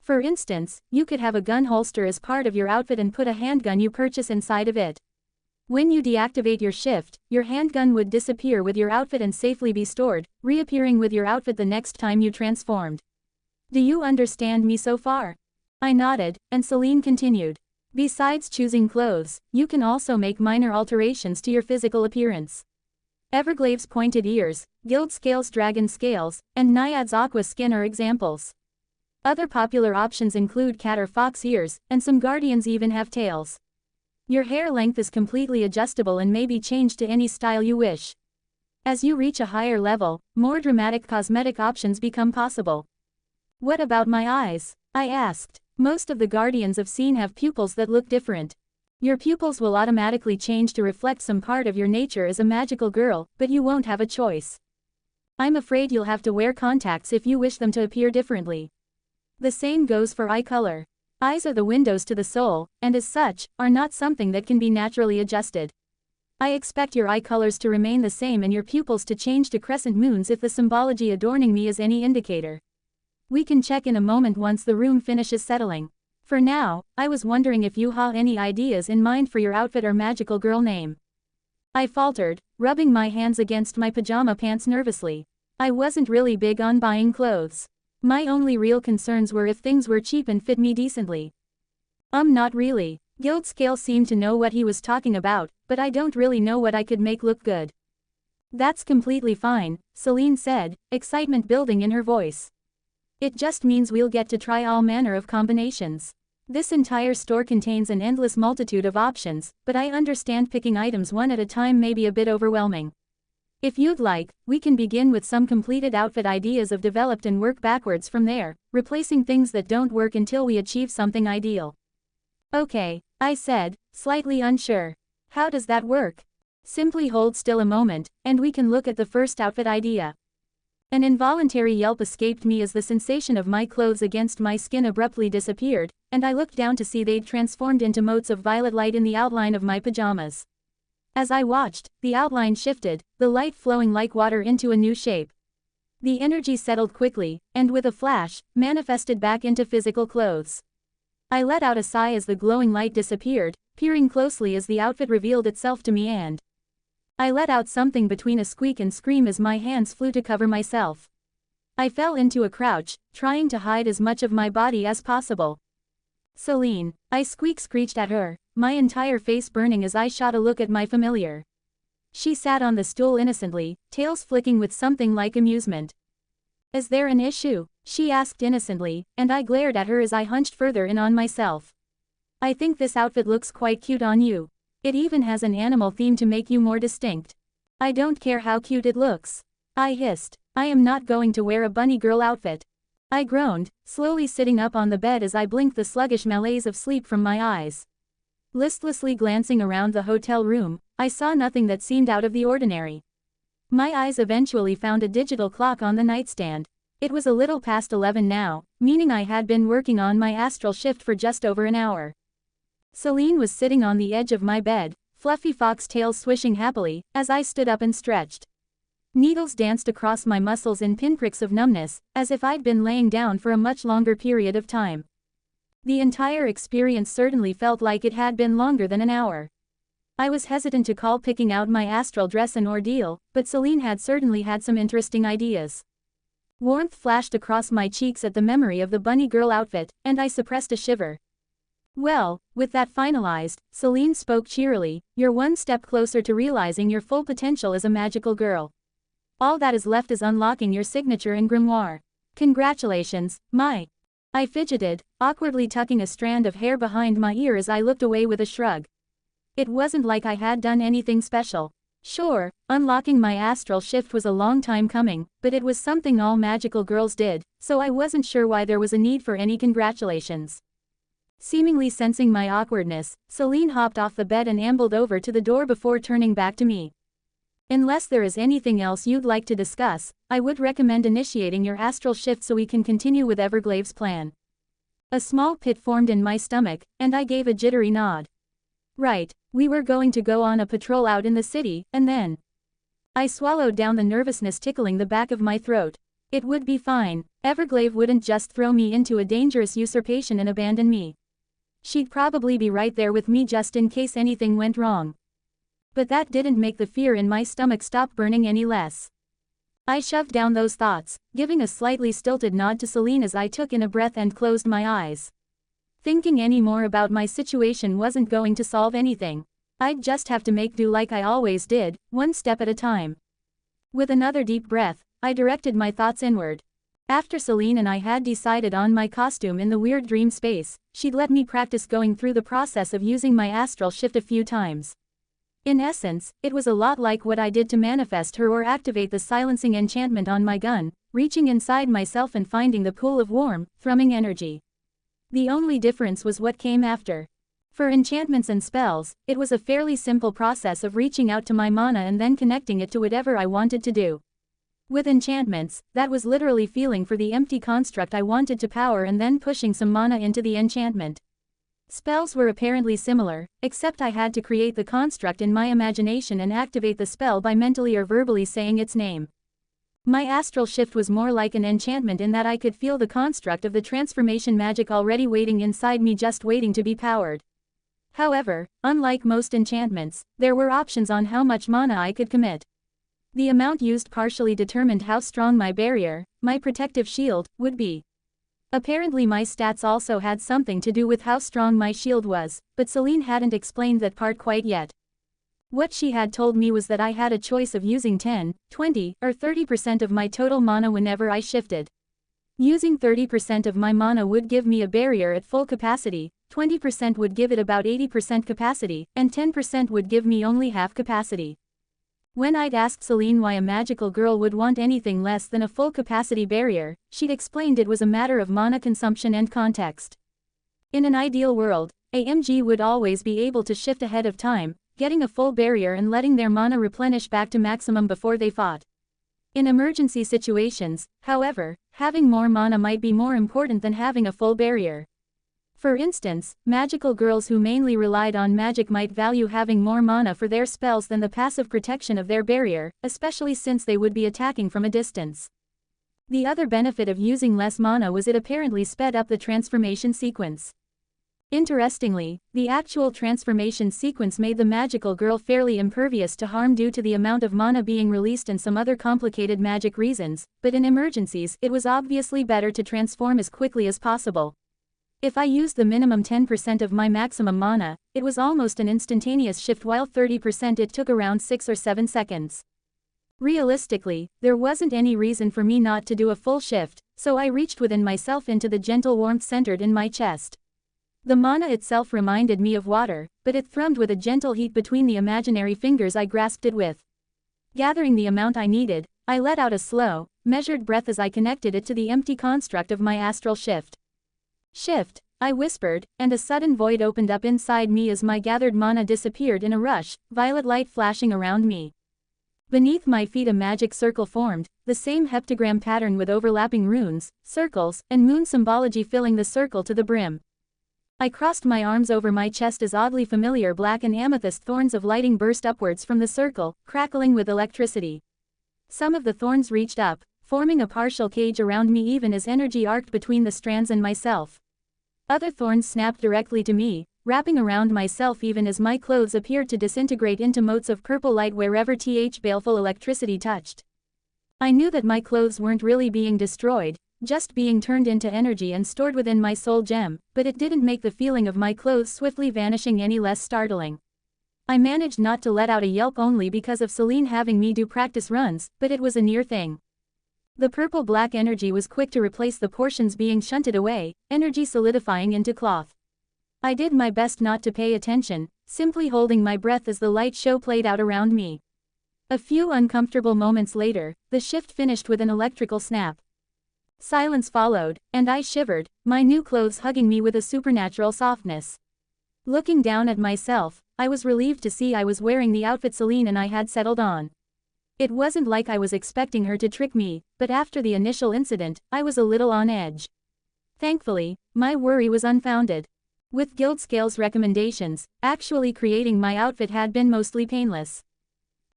For instance, you could have a gun holster as part of your outfit and put a handgun you purchase inside of it. When you deactivate your shift, your handgun would disappear with your outfit and safely be stored, reappearing with your outfit the next time you transformed. Do you understand me so far? I nodded, and Celine continued. Besides choosing clothes, you can also make minor alterations to your physical appearance. Everglave's pointed ears, Guild Scale's dragon scales, and Naiad's aqua skin are examples. Other popular options include cat or fox ears, and some guardians even have tails. Your hair length is completely adjustable and may be changed to any style you wish. As you reach a higher level, more dramatic cosmetic options become possible. What about my eyes? I asked. Most of the guardians I've seen have pupils that look different. Your pupils will automatically change to reflect some part of your nature as a magical girl, but you won't have a choice. I'm afraid you'll have to wear contacts if you wish them to appear differently. The same goes for eye color. Eyes are the windows to the soul, and as such, are not something that can be naturally adjusted. I expect your eye colors to remain the same and your pupils to change to crescent moons if the symbology adorning me is any indicator. We can check in a moment once the room finishes settling. For now, I was wondering if you have any ideas in mind for your outfit or magical girl name. I faltered, rubbing my hands against my pajama pants nervously. I wasn't really big on buying clothes. My only real concerns were if things were cheap and fit me decently. Not really. Guild Scale seemed to know what he was talking about, but I don't really know what I could make look good. That's completely fine, Celine said, excitement building in her voice. It just means we'll get to try all manner of combinations. This entire store contains an endless multitude of options, but I understand picking items one at a time may be a bit overwhelming. If you'd like, we can begin with some completed outfit ideas I've developed and work backwards from there, replacing things that don't work until we achieve something ideal. Okay, I said, slightly unsure. How does that work? Simply hold still a moment, and we can look at the first outfit idea. An involuntary yelp escaped me as the sensation of my clothes against my skin abruptly disappeared, and I looked down to see they'd transformed into motes of violet light in the outline of my pajamas. As I watched, the outline shifted, the light flowing like water into a new shape. The energy settled quickly, and with a flash, manifested back into physical clothes. I let out a sigh as the glowing light disappeared, peering closely as the outfit revealed itself to me and I let out something between a squeak and scream as my hands flew to cover myself. I fell into a crouch, trying to hide as much of my body as possible. Celine, I screeched at her, my entire face burning as I shot a look at my familiar. She sat on the stool innocently, tails flicking with something like amusement. Is there an issue? She asked innocently, and I glared at her as I hunched further in on myself. I think this outfit looks quite cute on you. It even has an animal theme to make you more distinct. I don't care how cute it looks. I hissed. I am not going to wear a bunny girl outfit. I groaned, slowly sitting up on the bed as I blinked the sluggish malaise of sleep from my eyes. Listlessly glancing around the hotel room, I saw nothing that seemed out of the ordinary. My eyes eventually found a digital clock on the nightstand. It was a little past 11 now, meaning I had been working on my astral shift for just over an hour. Celine was sitting on the edge of my bed, fluffy fox tails swishing happily, as I stood up and stretched. Needles danced across my muscles in pinpricks of numbness, as if I'd been laying down for a much longer period of time. The entire experience certainly felt like it had been longer than an hour. I was hesitant to call picking out my astral dress an ordeal, but Celine had certainly had some interesting ideas. Warmth flashed across my cheeks at the memory of the bunny girl outfit, and I suppressed a shiver. Well, with that finalized, Celine spoke cheerily, you're one step closer to realizing your full potential as a magical girl. All that is left is unlocking your signature and grimoire. Congratulations, my. I fidgeted, awkwardly tucking a strand of hair behind my ear as I looked away with a shrug. It wasn't like I had done anything special. Sure, unlocking my astral shift was a long time coming, but it was something all magical girls did, so I wasn't sure why there was a need for any congratulations. Seemingly sensing my awkwardness, Celine hopped off the bed and ambled over to the door before turning back to me. Unless there is anything else you'd like to discuss, I would recommend initiating your astral shift so we can continue with Everglave's plan. A small pit formed in my stomach, and I gave a jittery nod. Right, we were going to go on a patrol out in the city, and then. I swallowed down the nervousness tickling the back of my throat. It would be fine. Everglave wouldn't just throw me into a dangerous usurpation and abandon me. She'd probably be right there with me just in case anything went wrong. But that didn't make the fear in my stomach stop burning any less. I shoved down those thoughts, giving a slightly stilted nod to Celine as I took in a breath and closed my eyes. Thinking any more about my situation wasn't going to solve anything. I'd just have to make do like I always did, one step at a time. With another deep breath, I directed my thoughts inward. After Celine and I had decided on my costume in the weird dream space, she'd let me practice going through the process of using my astral shift a few times. In essence, it was a lot like what I did to manifest her or activate the silencing enchantment on my gun, reaching inside myself and finding the pool of warm, thrumming energy. The only difference was what came after. For enchantments and spells, it was a fairly simple process of reaching out to my mana and then connecting it to whatever I wanted to do. With enchantments, that was literally feeling for the empty construct I wanted to power and then pushing some mana into the enchantment. Spells were apparently similar, except I had to create the construct in my imagination and activate the spell by mentally or verbally saying its name. My astral shift was more like an enchantment in that I could feel the construct of the transformation magic already waiting inside me, just waiting to be powered. However, unlike most enchantments, there were options on how much mana I could commit. The amount used partially determined how strong my barrier, my protective shield, would be. Apparently my stats also had something to do with how strong my shield was, but Celine hadn't explained that part quite yet. What she had told me was that I had a choice of using 10, 20, or 30% of my total mana whenever I shifted. Using 30% of my mana would give me a barrier at full capacity, 20% would give it about 80% capacity, and 10% would give me only half capacity. When I'd asked Celine why a magical girl would want anything less than a full capacity barrier, she'd explained it was a matter of mana consumption and context. In an ideal world, AMG would always be able to shift ahead of time, getting a full barrier and letting their mana replenish back to maximum before they fought. In emergency situations, however, having more mana might be more important than having a full barrier. For instance, magical girls who mainly relied on magic might value having more mana for their spells than the passive protection of their barrier, especially since they would be attacking from a distance. The other benefit of using less mana was it apparently sped up the transformation sequence. Interestingly, the actual transformation sequence made the magical girl fairly impervious to harm due to the amount of mana being released and some other complicated magic reasons, but in emergencies it was obviously better to transform as quickly as possible. If I used the minimum 10% of my maximum mana, it was almost an instantaneous shift, while 30% it took around 6 or 7 seconds. Realistically, there wasn't any reason for me not to do a full shift, so I reached within myself into the gentle warmth centered in my chest. The mana itself reminded me of water, but it thrummed with a gentle heat between the imaginary fingers I grasped it with. Gathering the amount I needed, I let out a slow, measured breath as I connected it to the empty construct of my astral shift. Shift, I whispered, and a sudden void opened up inside me as my gathered mana disappeared in a rush, violet light flashing around me. Beneath my feet a magic circle formed, the same heptagram pattern with overlapping runes, circles, and moon symbology filling the circle to the brim. I crossed my arms over my chest as oddly familiar black and amethyst thorns of lighting burst upwards from the circle, crackling with electricity. Some of the thorns reached up, forming a partial cage around me even as energy arced between the strands and myself. Other thorns snapped directly to me, wrapping around myself even as my clothes appeared to disintegrate into motes of purple light wherever baleful electricity touched. I knew that my clothes weren't really being destroyed, just being turned into energy and stored within my soul gem, but it didn't make the feeling of my clothes swiftly vanishing any less startling. I managed not to let out a yelp only because of Celine having me do practice runs, but it was a near thing. The purple-black energy was quick to replace the portions being shunted away, energy solidifying into cloth. I did my best not to pay attention, simply holding my breath as the light show played out around me. A few uncomfortable moments later, the shift finished with an electrical snap. Silence followed, and I shivered, my new clothes hugging me with a supernatural softness. Looking down at myself, I was relieved to see I was wearing the outfit Celine and I had settled on. It wasn't like I was expecting her to trick me, but after the initial incident, I was a little on edge. Thankfully, my worry was unfounded. With Guildscale's recommendations, actually creating my outfit had been mostly painless.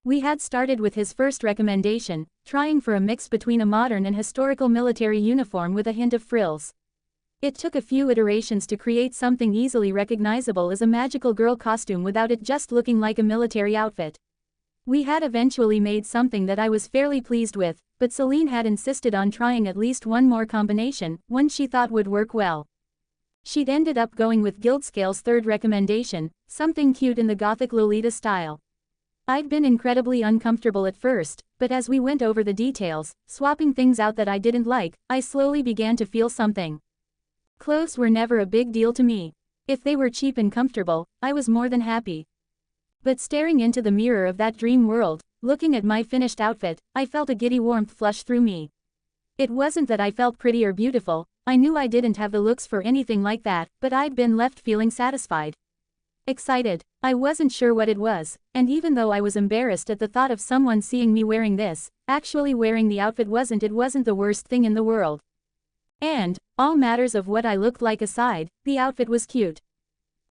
We had started with his first recommendation, trying for a mix between a modern and historical military uniform with a hint of frills. It took a few iterations to create something easily recognizable as a magical girl costume without it just looking like a military outfit. We had eventually made something that I was fairly pleased with, but Celine had insisted on trying at least one more combination, one she thought would work well. She'd ended up going with Guildscale's third recommendation, something cute in the gothic Lolita style. I'd been incredibly uncomfortable at first, but as we went over the details, swapping things out that I didn't like, I slowly began to feel something. Clothes were never a big deal to me. If they were cheap and comfortable, I was more than happy. But staring into the mirror of that dream world, looking at my finished outfit, I felt a giddy warmth flush through me. It wasn't that I felt pretty or beautiful, I knew I didn't have the looks for anything like that, but I'd been left feeling satisfied. Excited. I wasn't sure what it was, and even though I was embarrassed at the thought of someone seeing me wearing this, actually wearing the outfit wasn't the worst thing in the world. And, all matters of what I looked like aside, the outfit was cute.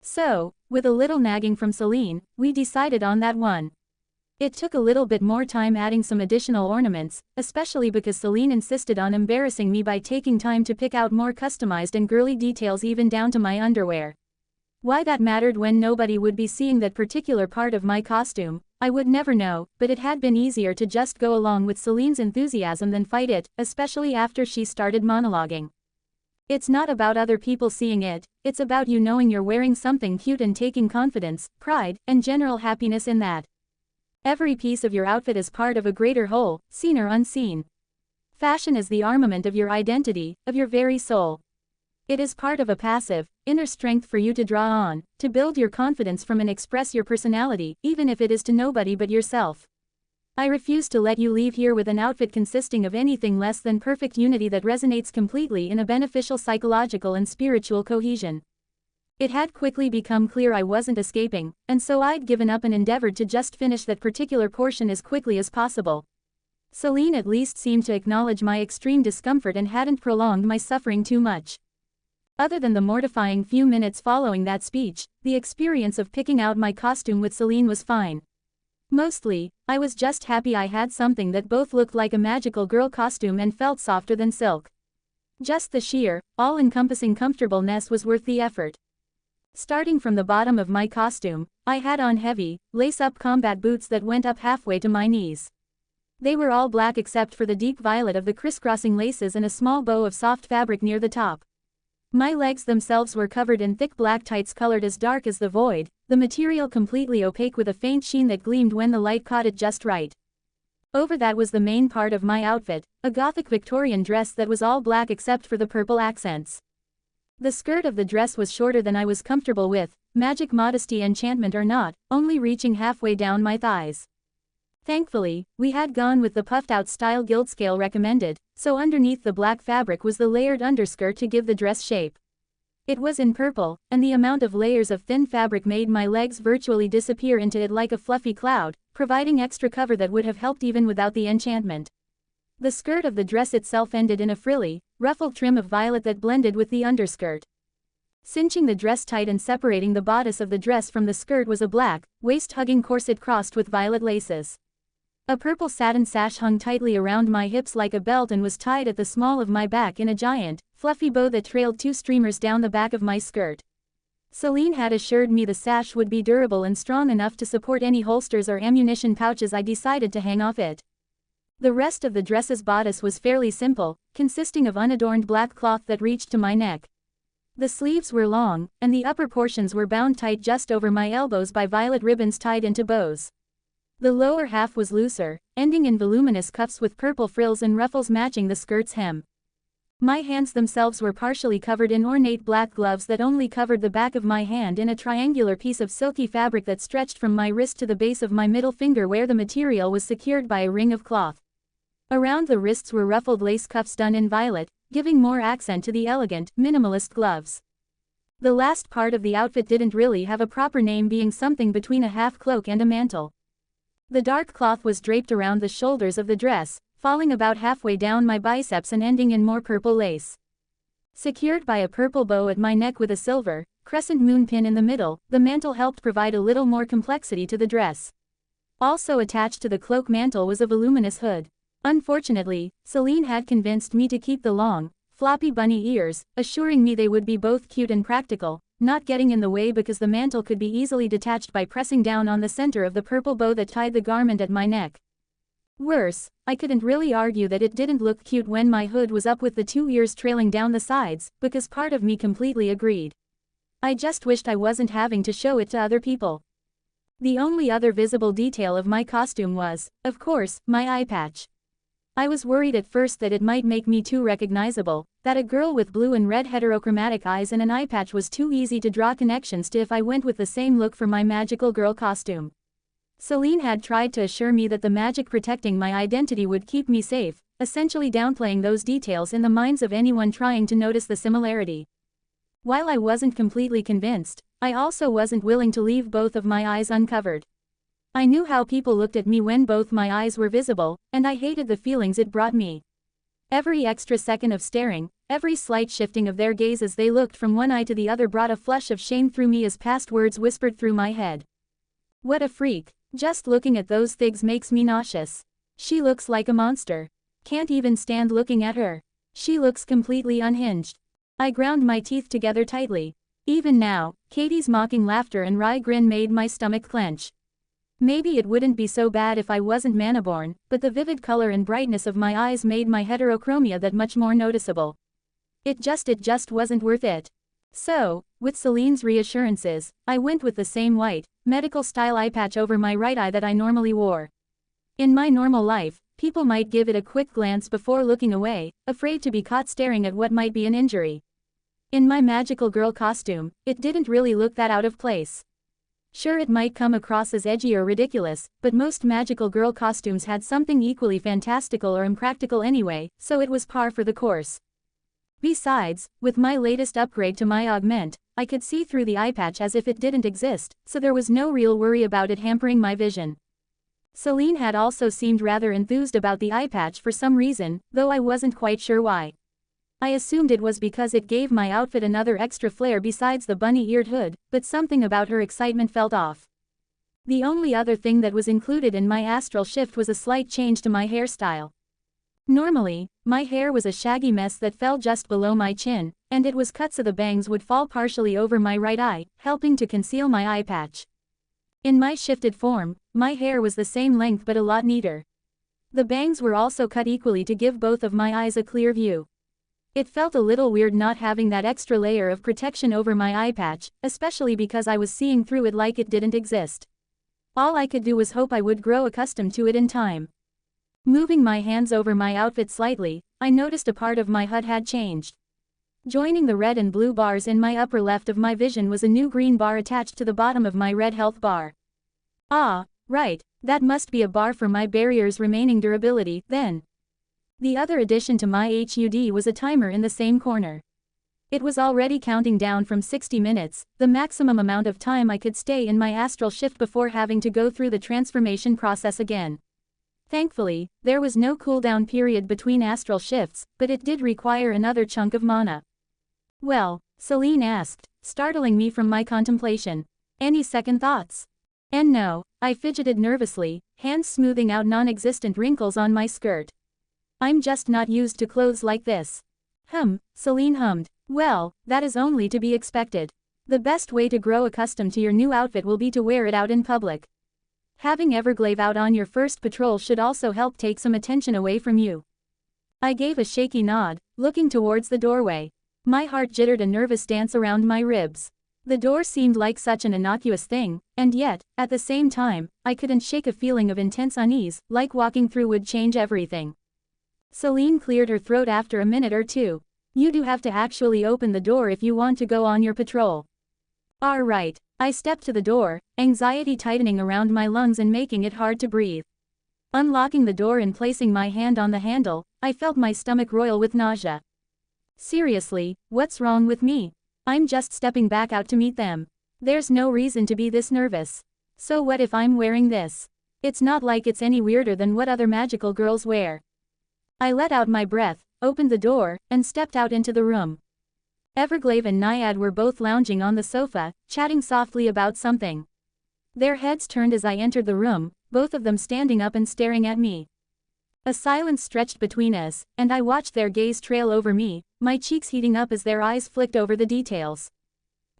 So, with a little nagging from Celine, we decided on that one. It took a little bit more time adding some additional ornaments, especially because Celine insisted on embarrassing me by taking time to pick out more customized and girly details even down to my underwear. Why that mattered when nobody would be seeing that particular part of my costume, I would never know, but it had been easier to just go along with Celine's enthusiasm than fight it, especially after she started monologuing. It's not about other people seeing it, it's about you knowing you're wearing something cute and taking confidence, pride, and general happiness in that. Every piece of your outfit is part of a greater whole, seen or unseen. Fashion is the armament of your identity, of your very soul. It is part of a passive, inner strength for you to draw on, to build your confidence from and express your personality, even if it is to nobody but yourself. I refuse to let you leave here with an outfit consisting of anything less than perfect unity that resonates completely in a beneficial psychological and spiritual cohesion. It had quickly become clear I wasn't escaping, and so I'd given up and endeavored to just finish that particular portion as quickly as possible. Celine at least seemed to acknowledge my extreme discomfort and hadn't prolonged my suffering too much. Other than the mortifying few minutes following that speech, the experience of picking out my costume with Celine was fine. Mostly, I was just happy I had something that both looked like a magical girl costume and felt softer than silk. Just the sheer, all-encompassing comfortableness was worth the effort. Starting from the bottom of my costume, I had on heavy, lace-up combat boots that went up halfway to my knees. They were all black except for the deep violet of the crisscrossing laces and a small bow of soft fabric near the top. My legs themselves were covered in thick black tights colored as dark as the void, the material completely opaque with a faint sheen that gleamed when the light caught it just right. Over that was the main part of my outfit, a Gothic Victorian dress that was all black except for the purple accents. The skirt of the dress was shorter than I was comfortable with, magic modesty enchantment or not, only reaching halfway down my thighs. Thankfully, we had gone with the puffed-out style Guildscale recommended, so underneath the black fabric was the layered underskirt to give the dress shape. It was in purple, and the amount of layers of thin fabric made my legs virtually disappear into it like a fluffy cloud, providing extra cover that would have helped even without the enchantment. The skirt of the dress itself ended in a frilly, ruffled trim of violet that blended with the underskirt. Cinching the dress tight and separating the bodice of the dress from the skirt was a black, waist-hugging corset crossed with violet laces. A purple satin sash hung tightly around my hips like a belt and was tied at the small of my back in a giant, fluffy bow that trailed two streamers down the back of my skirt. Celine had assured me the sash would be durable and strong enough to support any holsters or ammunition pouches I decided to hang off it. The rest of the dress's bodice was fairly simple, consisting of unadorned black cloth that reached to my neck. The sleeves were long, and the upper portions were bound tight just over my elbows by violet ribbons tied into bows. The lower half was looser, ending in voluminous cuffs with purple frills and ruffles matching the skirt's hem. My hands themselves were partially covered in ornate black gloves that only covered the back of my hand in a triangular piece of silky fabric that stretched from my wrist to the base of my middle finger where the material was secured by a ring of cloth. Around the wrists were ruffled lace cuffs done in violet, giving more accent to the elegant, minimalist gloves. The last part of the outfit didn't really have a proper name, being something between a half cloak and a mantle. The dark cloth was draped around the shoulders of the dress, falling about halfway down my biceps and ending in more purple lace. Secured by a purple bow at my neck with a silver, crescent moon pin in the middle, the mantle helped provide a little more complexity to the dress. Also attached to the cloak mantle was a voluminous hood. Unfortunately, Celine had convinced me to keep the long, floppy bunny ears, assuring me they would be both cute and practical, not getting in the way because the mantle could be easily detached by pressing down on the center of the purple bow that tied the garment at my neck. Worse, I couldn't really argue that it didn't look cute when my hood was up with the 2 ears trailing down the sides, because part of me completely agreed. I just wished I wasn't having to show it to other people. The only other visible detail of my costume was, of course, my eye patch. I was worried at first that it might make me too recognizable, that a girl with blue and red heterochromatic eyes and an eye patch was too easy to draw connections to if I went with the same look for my magical girl costume. Celine had tried to assure me that the magic protecting my identity would keep me safe, essentially downplaying those details in the minds of anyone trying to notice the similarity. While I wasn't completely convinced, I also wasn't willing to leave both of my eyes uncovered. I knew how people looked at me when both my eyes were visible, and I hated the feelings it brought me. Every extra second of staring, every slight shifting of their gaze as they looked from one eye to the other brought a flush of shame through me as past words whispered through my head. What a freak. Just looking at those things makes me nauseous. She looks like a monster. Can't even stand looking at her. She looks completely unhinged. I ground my teeth together tightly. Even now, Katie's mocking laughter and wry grin made my stomach clench. Maybe it wouldn't be so bad if I wasn't mana-born, but the vivid color and brightness of my eyes made my heterochromia that much more noticeable. It just wasn't worth it. So, with Celine's reassurances, I went with the same white, medical-style eye patch over my right eye that I normally wore. In my normal life, people might give it a quick glance before looking away, afraid to be caught staring at what might be an injury. In my magical girl costume, it didn't really look that out of place. Sure, it might come across as edgy or ridiculous, but most magical girl costumes had something equally fantastical or impractical anyway, so it was par for the course. Besides, with my latest upgrade to my augment, I could see through the eye patch as if it didn't exist, so there was no real worry about it hampering my vision. Celine had also seemed rather enthused about the eye patch for some reason, though I wasn't quite sure why. I assumed it was because it gave my outfit another extra flair besides the bunny-eared hood, but something about her excitement felt off. The only other thing that was included in my astral shift was a slight change to my hairstyle. Normally, my hair was a shaggy mess that fell just below my chin, and it was cut so the bangs would fall partially over my right eye, helping to conceal my eye patch. In my shifted form, my hair was the same length but a lot neater. The bangs were also cut equally to give both of my eyes a clear view. It felt a little weird not having that extra layer of protection over my eye patch, especially because I was seeing through it like it didn't exist. All I could do was hope I would grow accustomed to it in time. Moving my hands over my outfit slightly, I noticed a part of my HUD had changed. Joining the red and blue bars in my upper left of my vision was a new green bar attached to the bottom of my red health bar. Ah, right, that must be a bar for my barrier's remaining durability, then. The other addition to my HUD was a timer in the same corner. It was already counting down from 60 minutes, the maximum amount of time I could stay in my astral shift before having to go through the transformation process again. Thankfully, there was no cooldown period between astral shifts, but it did require another chunk of mana. Well, Celine asked, startling me from my contemplation. Any second thoughts? And no, I fidgeted nervously, hands smoothing out non-existent wrinkles on my skirt. I'm just not used to clothes like this. Celine hummed. Well, that is only to be expected. The best way to grow accustomed to your new outfit will be to wear it out in public. Having Everglade out on your first patrol should also help take some attention away from you. I gave a shaky nod, looking towards the doorway. My heart jittered a nervous dance around my ribs. The door seemed like such an innocuous thing, and yet, at the same time, I couldn't shake a feeling of intense unease, like walking through would change everything. Celine cleared her throat after a minute or two. You do have to actually open the door if you want to go on your patrol. Right. I stepped to the door, anxiety tightening around my lungs and making it hard to breathe. Unlocking the door and placing my hand on the handle, I felt my stomach roil with nausea. Seriously, what's wrong with me? I'm just stepping back out to meet them. There's no reason to be this nervous. So what if I'm wearing this? It's not like it's any weirder than what other magical girls wear. I let out my breath, opened the door, and stepped out into the room. Everglade and Naiad were both lounging on the sofa, chatting softly about something. Their heads turned as I entered the room, both of them standing up and staring at me. A silence stretched between us, and I watched their gaze trail over me, my cheeks heating up as their eyes flicked over the details.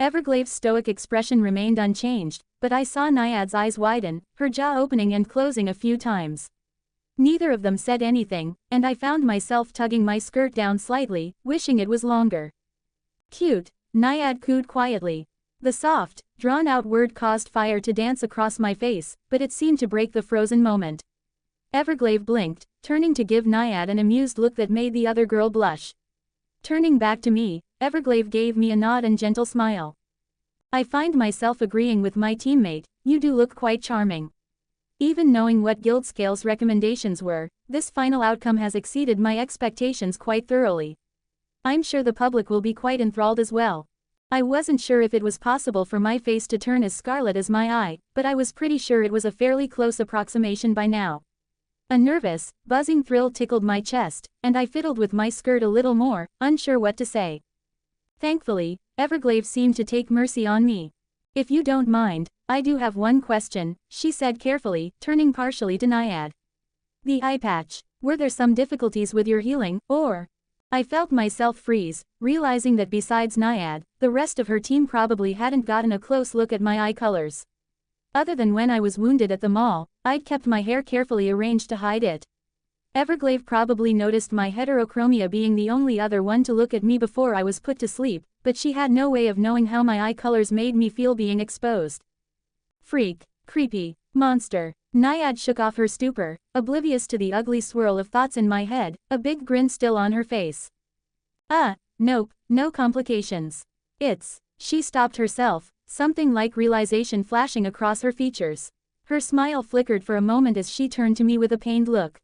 Everglade's stoic expression remained unchanged, but I saw Naiad's eyes widen, her jaw opening and closing a few times. Neither of them said anything, and I found myself tugging my skirt down slightly, wishing it was longer. Cute, Naiad cooed quietly. The soft, drawn-out word caused fire to dance across my face, but it seemed to break the frozen moment. Everglade blinked, turning to give Naiad an amused look that made the other girl blush. Turning back to me, Everglade gave me a nod and gentle smile. I find myself agreeing with my teammate, you do look quite charming. Even knowing what Guildscale's recommendations were, this final outcome has exceeded my expectations quite thoroughly. I'm sure the public will be quite enthralled as well. I wasn't sure if it was possible for my face to turn as scarlet as my eye, but I was pretty sure it was a fairly close approximation by now. A nervous, buzzing thrill tickled my chest, and I fiddled with my skirt a little more, unsure what to say. Thankfully, Everglade seemed to take mercy on me. If you don't mind, I do have one question, she said carefully, turning partially to Naiad. The eye patch. Were there some difficulties with your healing, or? I felt myself freeze, realizing that besides Naiad, the rest of her team probably hadn't gotten a close look at my eye colors. Other than when I was wounded at the mall, I'd kept my hair carefully arranged to hide it. Everglade probably noticed my heterochromia being the only other one to look at me before I was put to sleep, but she had no way of knowing how my eye colors made me feel being exposed. Freak, creepy, monster. Naiad shook off her stupor, oblivious to the ugly swirl of thoughts in my head, a big grin still on her face. Nope, no complications. She stopped herself, something like realization flashing across her features. Her smile flickered for a moment as she turned to me with a pained look.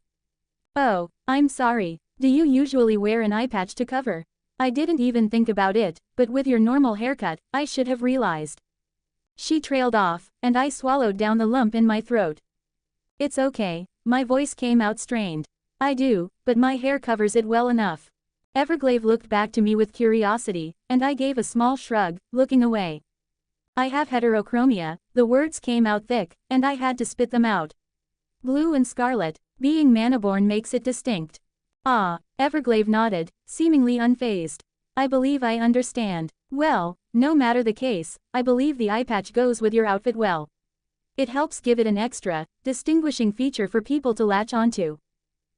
Oh, I'm sorry. Do you usually wear an eye patch to cover? I didn't even think about it, but with your normal haircut, I should have realized. She trailed off, and I swallowed down the lump in my throat. It's okay, my voice came out strained. I do, but my hair covers it well enough. Everglade looked back to me with curiosity, and I gave a small shrug, looking away. I have heterochromia, the words came out thick, and I had to spit them out. Blue and scarlet, being Manaborn makes it distinct. Everglade nodded, seemingly unfazed. I believe I understand. Well, no matter the case, I believe the eye patch goes with your outfit well. It helps give it an extra, distinguishing feature for people to latch onto.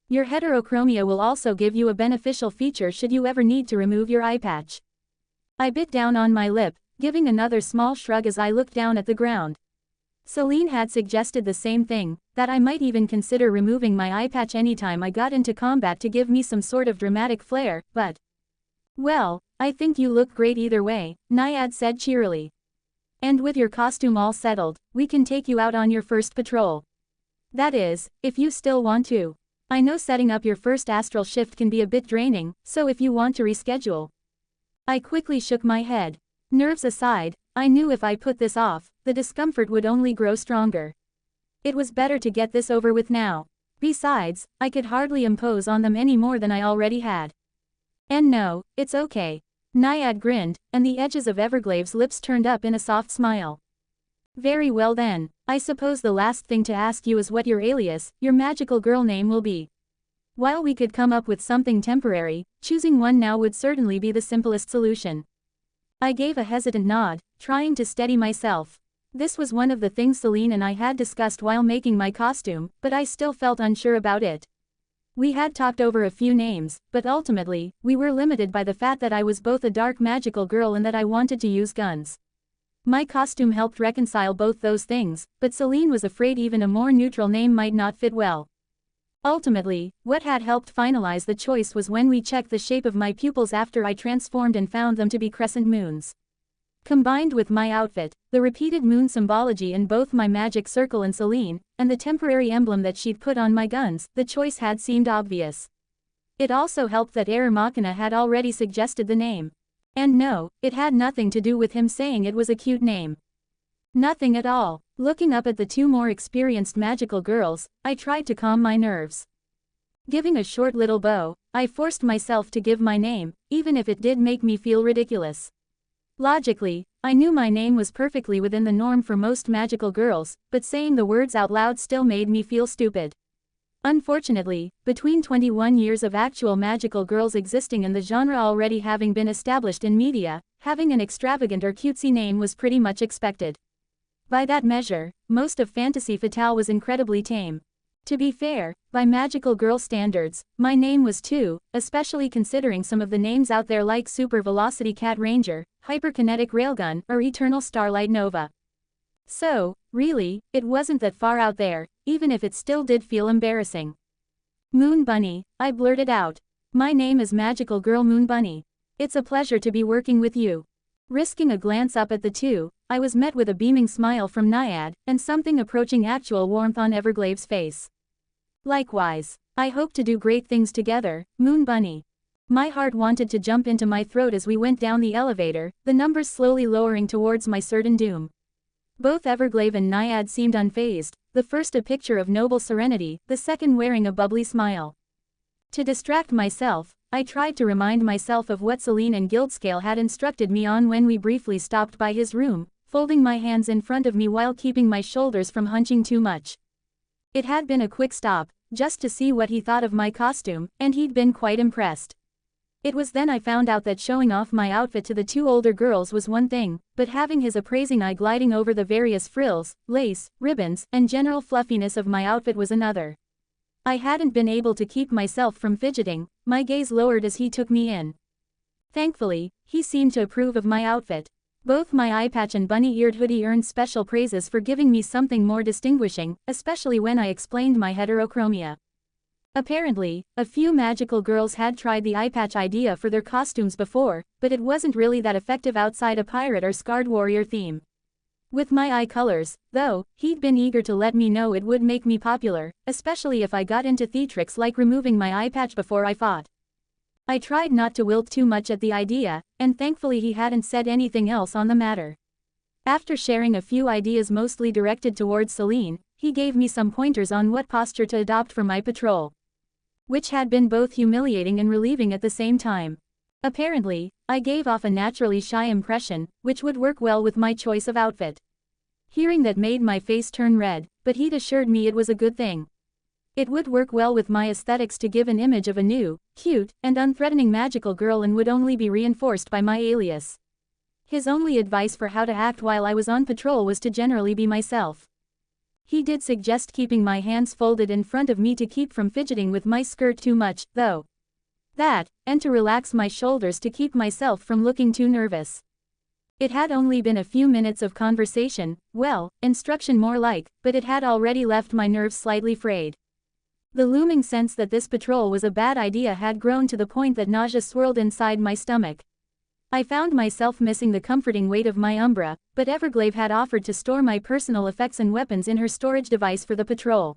Your heterochromia will also give you a beneficial feature should you ever need to remove your eye patch. I bit down on my lip, giving another small shrug as I looked down at the ground. Celine had suggested the same thing, that I might even consider removing my eye patch anytime I got into combat to give me some sort of dramatic flair, but... Well, I think you look great either way, Naiad said cheerily. And with your costume all settled, we can take you out on your first patrol. That is, if you still want to. I know setting up your first astral shift can be a bit draining, so if you want to reschedule. I quickly shook my head. Nerves aside, I knew if I put this off, the discomfort would only grow stronger. It was better to get this over with now. Besides, I could hardly impose on them any more than I already had. And no, it's okay. Naiad grinned, and the edges of Everglade's lips turned up in a soft smile. Very well then, I suppose the last thing to ask you is what your alias, your magical girl name will be. While we could come up with something temporary, choosing one now would certainly be the simplest solution. I gave a hesitant nod, trying to steady myself. This was one of the things Celine and I had discussed while making my costume, but I still felt unsure about it. We had talked over a few names, but ultimately, we were limited by the fact that I was both a dark magical girl and that I wanted to use guns. My costume helped reconcile both those things, but Celine was afraid even a more neutral name might not fit well. Ultimately, what had helped finalize the choice was when we checked the shape of my pupils after I transformed and found them to be crescent moons. Combined with my outfit, the repeated moon symbology in both my magic circle and Celine, and the temporary emblem that she'd put on my guns, the choice had seemed obvious. It also helped that Error Machina had already suggested the name. And no, it had nothing to do with him saying it was a cute name. Nothing at all. Looking up at the two more experienced magical girls, I tried to calm my nerves. Giving a short little bow, I forced myself to give my name, even if it did make me feel ridiculous. Logically, I knew my name was perfectly within the norm for most magical girls, but saying the words out loud still made me feel stupid. Unfortunately, between 21 years of actual magical girls existing and the genre already having been established in media, having an extravagant or cutesy name was pretty much expected. By that measure, most of Fantasy Fatale was incredibly tame. To be fair, by magical girl standards, my name was too, especially considering some of the names out there like Super Velocity Cat Ranger, Hyperkinetic Railgun, or Eternal Starlight Nova. So, really, it wasn't that far out there, even if it still did feel embarrassing. Moon Bunny, I blurted out. My name is Magical Girl Moon Bunny. It's a pleasure to be working with you. Risking a glance up at the two, I was met with a beaming smile from Naiad, and something approaching actual warmth on Everglave's face. Likewise, I hope to do great things together, Moon Bunny. My heart wanted to jump into my throat as we went down the elevator, the numbers slowly lowering towards my certain doom. Both Everglave and Naiad seemed unfazed, the first a picture of noble serenity, the second wearing a bubbly smile. To distract myself, I tried to remind myself of what Celine and Guildscale had instructed me on when we briefly stopped by his room, folding my hands in front of me while keeping my shoulders from hunching too much. It had been a quick stop, just to see what he thought of my costume, and he'd been quite impressed. It was then I found out that showing off my outfit to the two older girls was one thing, but having his appraising eye gliding over the various frills, lace, ribbons, and general fluffiness of my outfit was another. I hadn't been able to keep myself from fidgeting, my gaze lowered as he took me in. Thankfully, he seemed to approve of my outfit. Both my eye patch and bunny-eared hoodie earned special praises for giving me something more distinguishing, especially when I explained my heterochromia. Apparently, a few magical girls had tried the eye patch idea for their costumes before, but it wasn't really that effective outside a pirate or scarred warrior theme. With my eye colors, though, he'd been eager to let me know it would make me popular, especially if I got into theatrics like removing my eye patch before I fought. I tried not to wilt too much at the idea, and thankfully he hadn't said anything else on the matter. After sharing a few ideas mostly directed towards Celine, he gave me some pointers on what posture to adopt for my patrol. Which had been both humiliating and relieving at the same time. Apparently, I gave off a naturally shy impression, which would work well with my choice of outfit. Hearing that made my face turn red, but he'd assured me it was a good thing. It would work well with my aesthetics to give an image of a new, cute, and unthreatening magical girl and would only be reinforced by my alias. His only advice for how to act while I was on patrol was to generally be myself. He did suggest keeping my hands folded in front of me to keep from fidgeting with my skirt too much, though. That, and to relax my shoulders to keep myself from looking too nervous. It had only been a few minutes of conversation, well, instruction more like, but it had already left my nerves slightly frayed. The looming sense that this patrol was a bad idea had grown to the point that nausea swirled inside my stomach. I found myself missing the comforting weight of my Umbra, but Everglave had offered to store my personal effects and weapons in her storage device for the patrol.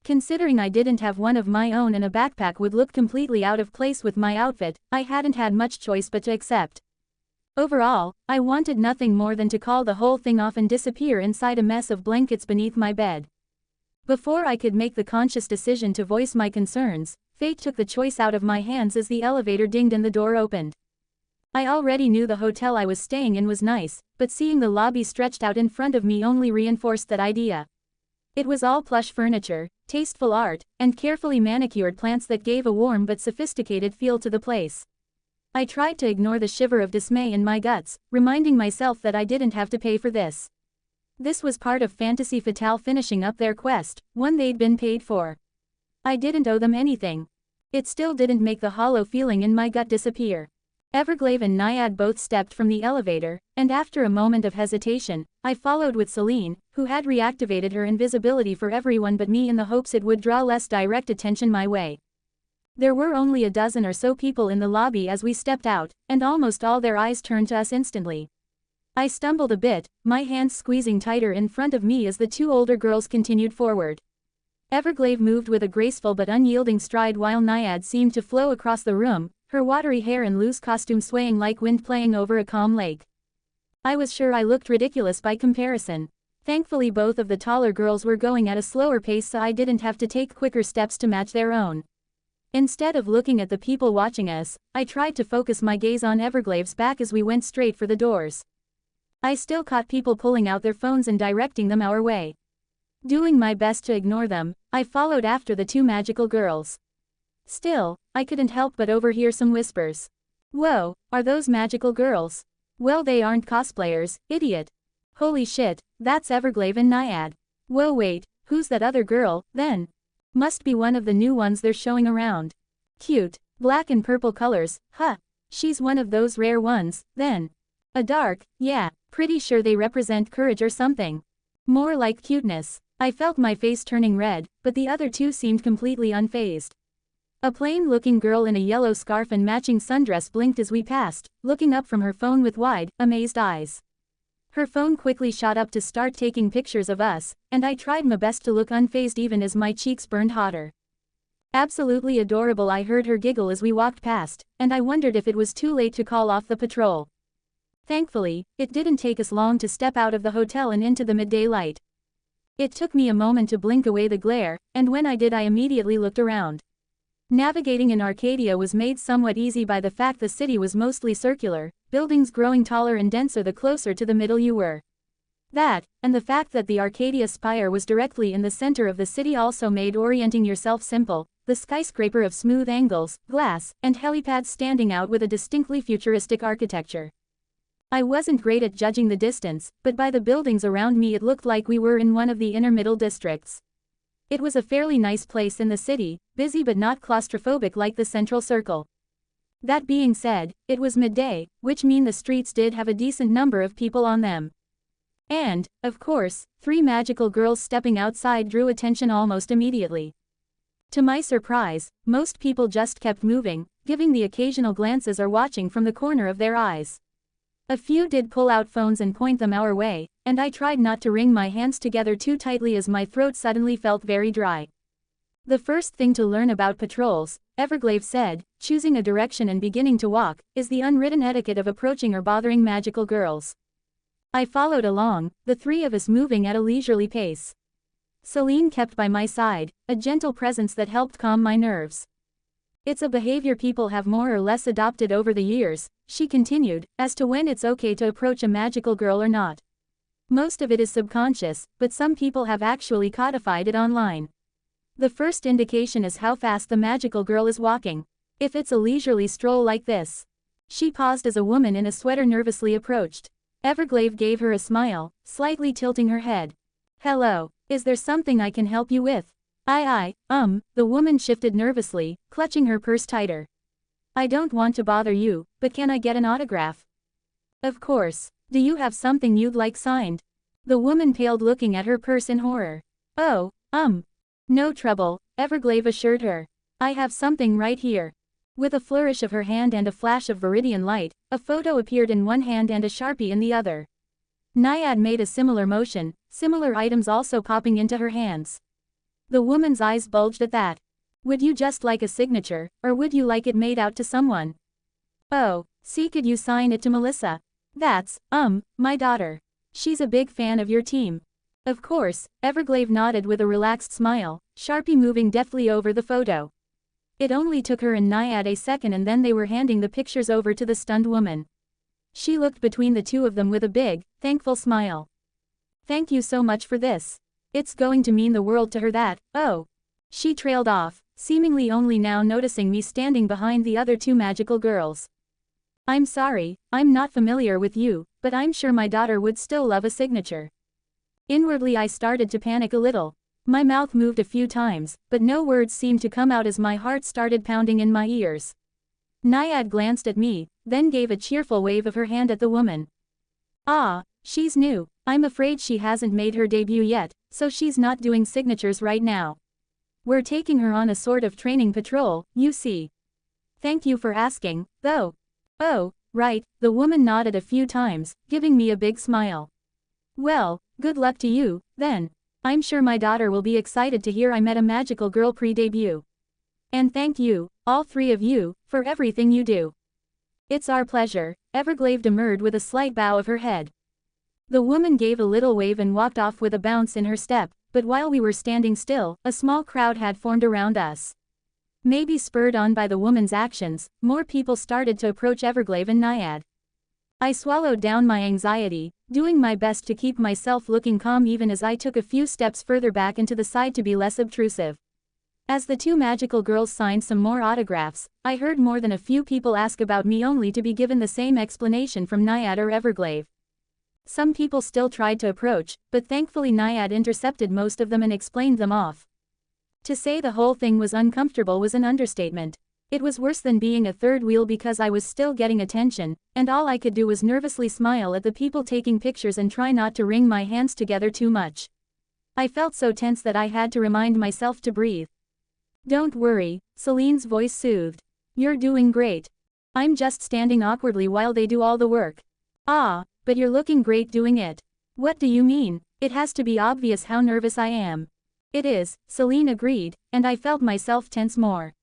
Considering I didn't have one of my own and a backpack would look completely out of place with my outfit, I hadn't had much choice but to accept. Overall, I wanted nothing more than to call the whole thing off and disappear inside a mess of blankets beneath my bed. Before I could make the conscious decision to voice my concerns, fate took the choice out of my hands as the elevator dinged and the door opened. I already knew the hotel I was staying in was nice, but seeing the lobby stretched out in front of me only reinforced that idea. It was all plush furniture, tasteful art, and carefully manicured plants that gave a warm but sophisticated feel to the place. I tried to ignore the shiver of dismay in my guts, reminding myself that I didn't have to pay for this. This was part of Fantasy Fatale finishing up their quest, one they'd been paid for. I didn't owe them anything. It still didn't make the hollow feeling in my gut disappear. Everglade and Naiad both stepped from the elevator, and after a moment of hesitation, I followed with Celine, who had reactivated her invisibility for everyone but me in the hopes it would draw less direct attention my way. There were only a dozen or so people in the lobby as we stepped out, and almost all their eyes turned to us instantly. I stumbled a bit, my hands squeezing tighter in front of me as the two older girls continued forward. Everglade moved with a graceful but unyielding stride while Naiad seemed to flow across the room, her watery hair and loose costume swaying like wind playing over a calm lake. I was sure I looked ridiculous by comparison. Thankfully both of the taller girls were going at a slower pace so I didn't have to take quicker steps to match their own. Instead of looking at the people watching us, I tried to focus my gaze on Everglade's back as we went straight for the doors. I still caught people pulling out their phones and directing them our way. Doing my best to ignore them, I followed after the two magical girls. Still, I couldn't help but overhear some whispers. Whoa, are those magical girls? Well, they aren't cosplayers, idiot. Holy shit, that's Everglade and Naiad. Whoa, wait, who's that other girl, then? Must be one of the new ones they're showing around. Cute, black and purple colors, huh? She's one of those rare ones, then. A dark, yeah, pretty sure they represent courage or something. More like cuteness. I felt my face turning red, but the other two seemed completely unfazed. A plain-looking girl in a yellow scarf and matching sundress blinked as we passed, looking up from her phone with wide, amazed eyes. Her phone quickly shot up to start taking pictures of us, and I tried my best to look unfazed even as my cheeks burned hotter. Absolutely adorable. I heard her giggle as we walked past, and I wondered if it was too late to call off the patrol. Thankfully, it didn't take us long to step out of the hotel and into the midday light. It took me a moment to blink away the glare, and when I did I immediately looked around. Navigating in Arcadia was made somewhat easy by the fact the city was mostly circular, buildings growing taller and denser the closer to the middle you were. That, and the fact that the Arcadia Spire was directly in the center of the city also made orienting yourself simple, the skyscraper of smooth angles, glass, and helipads standing out with a distinctly futuristic architecture. I wasn't great at judging the distance, but by the buildings around me it looked like we were in one of the inner middle districts. It was a fairly nice place in the city, busy but not claustrophobic like the central circle. That being said, it was midday, which mean the streets did have a decent number of people on them. And, of course, three magical girls stepping outside drew attention almost immediately. To my surprise, most people just kept moving, giving the occasional glances or watching from the corner of their eyes. A few did pull out phones and point them our way, and I tried not to wring my hands together too tightly as my throat suddenly felt very dry. The first thing to learn about patrols, Everglade said, choosing a direction and beginning to walk, is the unwritten etiquette of approaching or bothering magical girls. I followed along, the three of us moving at a leisurely pace. Celine kept by my side, a gentle presence that helped calm my nerves. It's a behavior people have more or less adopted over the years, she continued, as to when it's okay to approach a magical girl or not. Most of it is subconscious, but some people have actually codified it online. The first indication is how fast the magical girl is walking. If it's a leisurely stroll like this. She paused as a woman in a sweater nervously approached. Everglade gave her a smile, slightly tilting her head. Hello, is there something I can help you with? The woman shifted nervously, clutching her purse tighter. I don't want to bother you, but can I get an autograph? Of course. Do you have something you'd like signed? The woman paled, looking at her purse in horror. Oh, no trouble, Everglade assured her. I have something right here. With a flourish of her hand and a flash of viridian light, a photo appeared in one hand and a Sharpie in the other. Naiad made a similar motion, similar items also popping into her hands. The woman's eyes bulged at that. Would you just like a signature, or would you like it made out to someone? Oh, see, could you sign it to Melissa? That's, my daughter. She's a big fan of your team. Of course, Everglade nodded with a relaxed smile, Sharpie moving deftly over the photo. It only took her and Naiad a second and then they were handing the pictures over to the stunned woman. She looked between the two of them with a big, thankful smile. Thank you so much for this. It's going to mean the world to her that, oh. She trailed off, seemingly only now noticing me standing behind the other two magical girls. I'm sorry, I'm not familiar with you, but I'm sure my daughter would still love a signature. Inwardly I started to panic a little. My mouth moved a few times, but no words seemed to come out as my heart started pounding in my ears. Naiad glanced at me, then gave a cheerful wave of her hand at the woman. Ah, she's new. I'm afraid she hasn't made her debut yet, so she's not doing signatures right now. We're taking her on a sort of training patrol, you see. Thank you for asking, though. Oh, right, the woman nodded a few times, giving me a big smile. Well, good luck to you, then. I'm sure my daughter will be excited to hear I met a magical girl pre-debut. And thank you, all three of you, for everything you do. It's our pleasure, Everglade demurred with a slight bow of her head. The woman gave a little wave and walked off with a bounce in her step, but while we were standing still, a small crowd had formed around us. Maybe spurred on by the woman's actions, more people started to approach Everglade and Naiad. I swallowed down my anxiety, doing my best to keep myself looking calm even as I took a few steps further back into the side to be less obtrusive. As the two magical girls signed some more autographs, I heard more than a few people ask about me only to be given the same explanation from Naiad or Everglade. Some people still tried to approach, but thankfully Naiad intercepted most of them and explained them off. To say the whole thing was uncomfortable was an understatement. It was worse than being a third wheel because I was still getting attention, and all I could do was nervously smile at the people taking pictures and try not to wring my hands together too much. I felt so tense that I had to remind myself to breathe. Don't worry, Celine's voice soothed. You're doing great. I'm just standing awkwardly while they do all the work. Ah, but you're looking great doing it. What do you mean? It has to be obvious how nervous I am. It is, Celine agreed, and I felt myself tense more.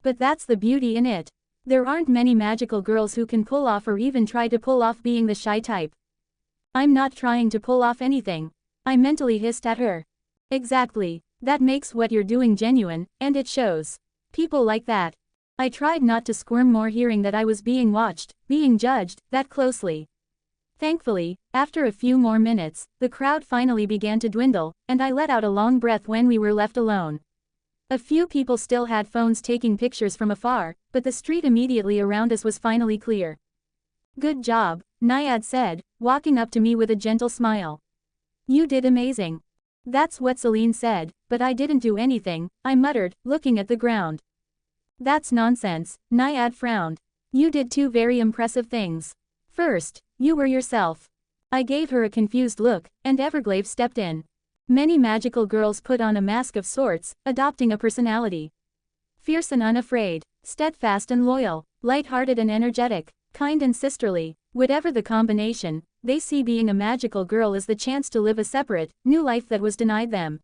But that's the beauty in it. There aren't many magical girls who can pull off or even try to pull off being the shy type. I'm not trying to pull off anything. I mentally hissed at her. Exactly, that makes what you're doing genuine, and it shows. People like that. I tried not to squirm more hearing that I was being watched, being judged, that closely. Thankfully, after a few more minutes, the crowd finally began to dwindle, and I let out a long breath when we were left alone. A few people still had phones taking pictures from afar, but the street immediately around us was finally clear. Good job, Naiad said, walking up to me with a gentle smile. You did amazing. That's what Celine said, but I didn't do anything, I muttered, looking at the ground. That's nonsense, Naiad frowned. You did two very impressive things. First, you were yourself. I gave her a confused look, and Everglade stepped in. Many magical girls put on a mask of sorts, adopting a personality. Fierce and unafraid, steadfast and loyal, light-hearted and energetic, kind and sisterly, whatever the combination, they see being a magical girl as the chance to live a separate, new life that was denied them.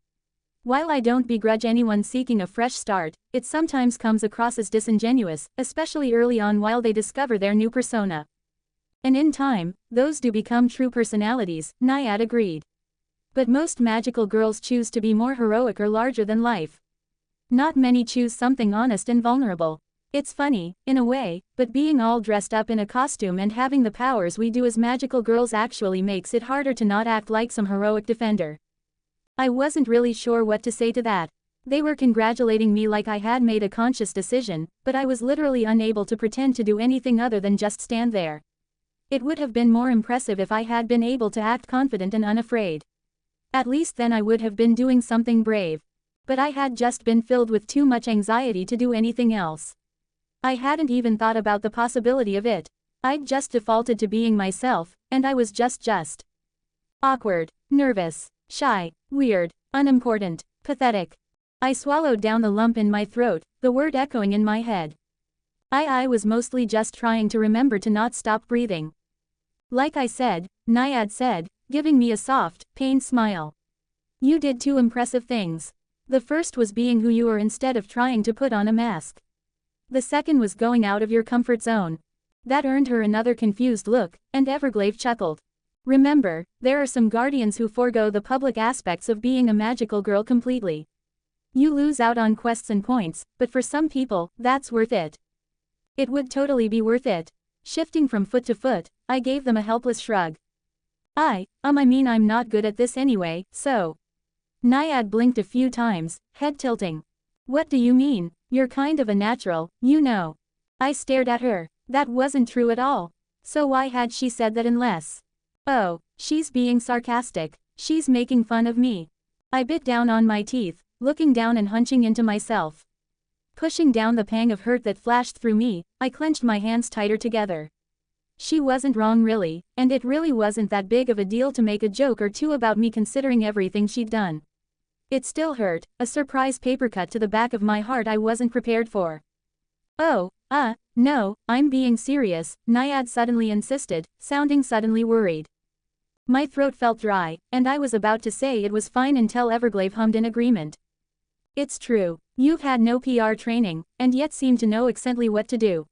While I don't begrudge anyone seeking a fresh start, it sometimes comes across as disingenuous, especially early on while they discover their new persona. And in time, those do become true personalities, Naiad agreed. But most magical girls choose to be more heroic or larger than life. Not many choose something honest and vulnerable. It's funny, in a way, but being all dressed up in a costume and having the powers we do as magical girls actually makes it harder to not act like some heroic defender. I wasn't really sure what to say to that. They were congratulating me like I had made a conscious decision, but I was literally unable to pretend to do anything other than just stand there. It would have been more impressive if I had been able to act confident and unafraid. At least then I would have been doing something brave. But I had just been filled with too much anxiety to do anything else. I hadn't even thought about the possibility of it. I'd just defaulted to being myself, and I was just awkward, nervous, shy, weird, unimportant, pathetic. I swallowed down the lump in my throat, the word echoing in my head. I was mostly just trying to remember to not stop breathing. Like I said, Naiad said, giving me a soft, pained smile. You did two impressive things. The first was being who you were instead of trying to put on a mask. The second was going out of your comfort zone. That earned her another confused look, and Everglade chuckled. Remember, there are some guardians who forego the public aspects of being a magical girl completely. You lose out on quests and points, but for some people, that's worth it. It would totally be worth it. Shifting from foot to foot, I gave them a helpless shrug. I mean I'm not good at this anyway, so. Naiad blinked a few times, head tilting. What do you mean? You're kind of a natural, you know. I stared at her. That wasn't true at all. So why had she said that unless? Oh, she's being sarcastic. She's making fun of me. I bit down on my teeth, looking down and hunching into myself. Pushing down the pang of hurt that flashed through me, I clenched my hands tighter together. She wasn't wrong really, and it really wasn't that big of a deal to make a joke or two about me considering everything she'd done. It still hurt, a surprise paper cut to the back of my heart I wasn't prepared for. Oh, no, I'm being serious, Naiad suddenly insisted, sounding suddenly worried. My throat felt dry, and I was about to say it was fine until Everglade hummed in agreement. It's true, you've had no PR training, and yet seem to know exactly what to do.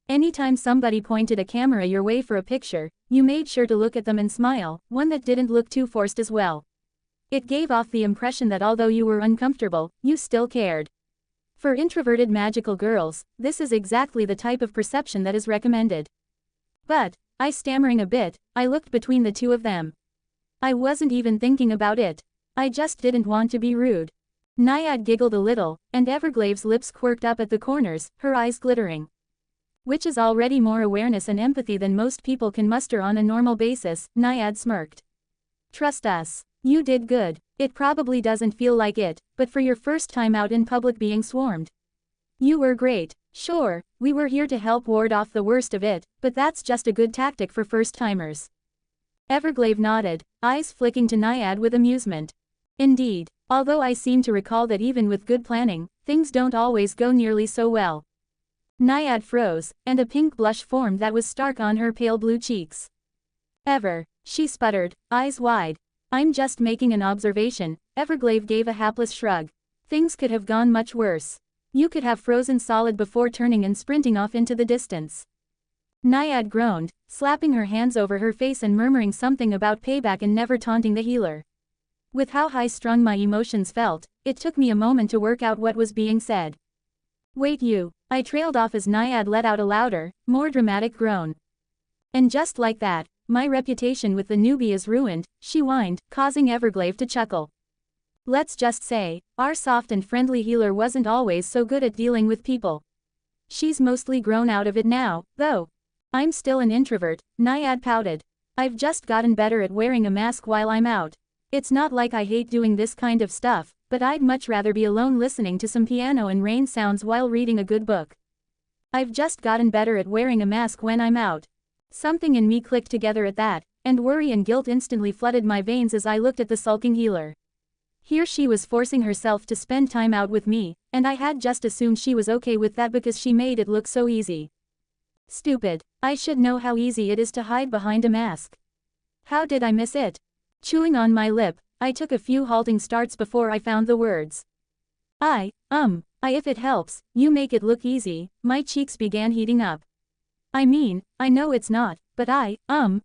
Anytime somebody pointed a camera your way for a picture, you made sure to look at them and smile, one that didn't look too forced as well. It gave off the impression that although you were uncomfortable, you still cared. For introverted magical girls, this is exactly the type of perception that is recommended. But, stammering a bit, I looked between the two of them. I wasn't even thinking about it. I just didn't want to be rude. Naiad giggled a little, and Everglade's lips quirked up at the corners, her eyes glittering. Which is already more awareness and empathy than most people can muster on a normal basis, Naiad smirked. Trust us. You did good. It probably doesn't feel like it, but for your first time out in public being swarmed. You were great. Sure, we were here to help ward off the worst of it, but that's just a good tactic for first-timers. Everglade nodded, eyes flicking to Naiad with amusement. Indeed, although I seem to recall that even with good planning, things don't always go nearly so well. Naiad froze, and a pink blush formed that was stark on her pale blue cheeks. She sputtered, eyes wide. I'm just making an observation, Everglade gave a hapless shrug. Things could have gone much worse. You could have frozen solid before turning and sprinting off into the distance. Naiad groaned, slapping her hands over her face and murmuring something about payback and never taunting the healer. With how high-strung my emotions felt, it took me a moment to work out what was being said. Wait you, I trailed off as Naiad let out a louder, more dramatic groan. And just like that, my reputation with the newbie is ruined, she whined, causing Everglade to chuckle. Let's just say, our soft and friendly healer wasn't always so good at dealing with people. She's mostly grown out of it now, though. I'm still an introvert, Naiad pouted. I've just gotten better at wearing a mask while I'm out. It's not like I hate doing this kind of stuff, but I'd much rather be alone listening to some piano and rain sounds while reading a good book. I've just gotten better at wearing a mask when I'm out. Something in me clicked together at that, and worry and guilt instantly flooded my veins as I looked at the sulking healer. Here she was forcing herself to spend time out with me, and I had just assumed she was okay with that because she made it look so easy. Stupid. I should know how easy it is to hide behind a mask. How did I miss it? Chewing on my lip, I took a few halting starts before I found the words. If it helps, you make it look easy, my cheeks began heating up. I mean, I know it's not, but I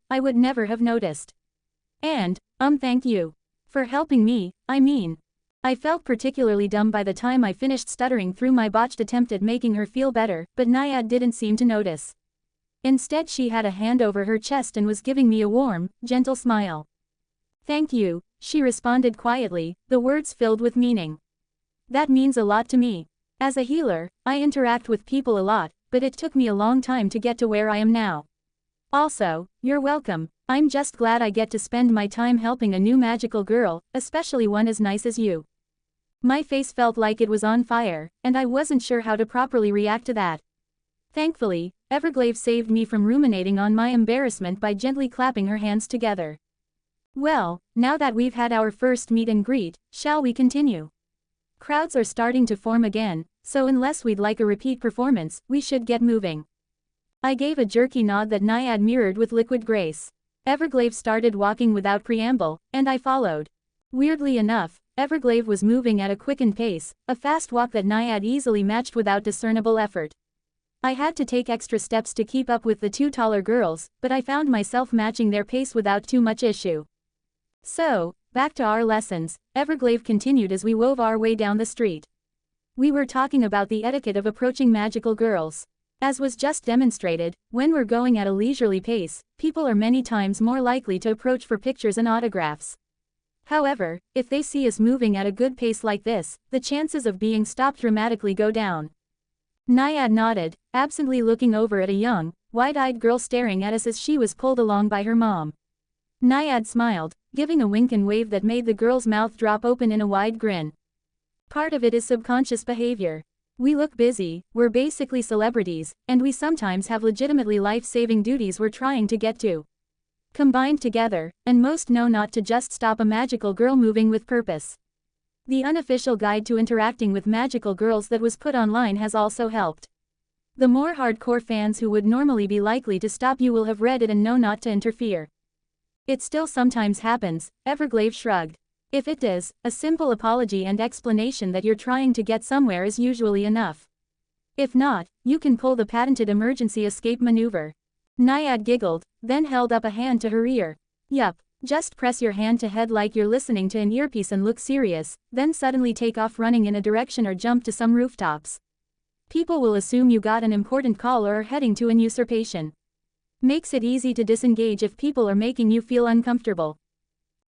would never have noticed. And, thank you. For helping me, I mean. I felt particularly dumb by the time I finished stuttering through my botched attempt at making her feel better, but Naiad didn't seem to notice. Instead she had a hand over her chest and was giving me a warm, gentle smile. Thank you, she responded quietly, the words filled with meaning. That means a lot to me. As a healer, I interact with people a lot, but it took me a long time to get to where I am now. Also, you're welcome. I'm just glad I get to spend my time helping a new magical girl, especially one as nice as you. My face felt like it was on fire, and I wasn't sure how to properly react to that. Thankfully, Everglade saved me from ruminating on my embarrassment by gently clapping her hands together. Well, now that we've had our first meet and greet, shall we continue? Crowds are starting to form again, so unless we'd like a repeat performance, we should get moving. I gave a jerky nod that Naiad mirrored with liquid grace. Everglade started walking without preamble, and I followed. Weirdly enough, Everglade was moving at a quickened pace, a fast walk that Naiad easily matched without discernible effort. I had to take extra steps to keep up with the two taller girls, but I found myself matching their pace without too much issue. So, back to our lessons, Everglade continued as we wove our way down the street. We were talking about the etiquette of approaching magical girls. As was just demonstrated, when we're going at a leisurely pace, people are many times more likely to approach for pictures and autographs. However, if they see us moving at a good pace like this, the chances of being stopped dramatically go down. Naiad nodded, absently looking over at a young, wide-eyed girl staring at us as she was pulled along by her mom. Naiad smiled, giving a wink and wave that made the girl's mouth drop open in a wide grin. Part of it is subconscious behavior. We look busy, we're basically celebrities, and we sometimes have legitimately life-saving duties we're trying to get to. Combined together, and most know not to just stop a magical girl moving with purpose. The unofficial guide to interacting with magical girls that was put online has also helped. The more hardcore fans who would normally be likely to stop you will have read it and know not to interfere. It still sometimes happens, Everglade shrugged. If it does, a simple apology and explanation that you're trying to get somewhere is usually enough. If not, you can pull the patented emergency escape maneuver. Naiad giggled, then held up a hand to her ear. Yup, just press your hand to head like you're listening to an earpiece and look serious, then suddenly take off running in a direction or jump to some rooftops. People will assume you got an important call or are heading to an usurpation. Makes it easy to disengage if people are making you feel uncomfortable.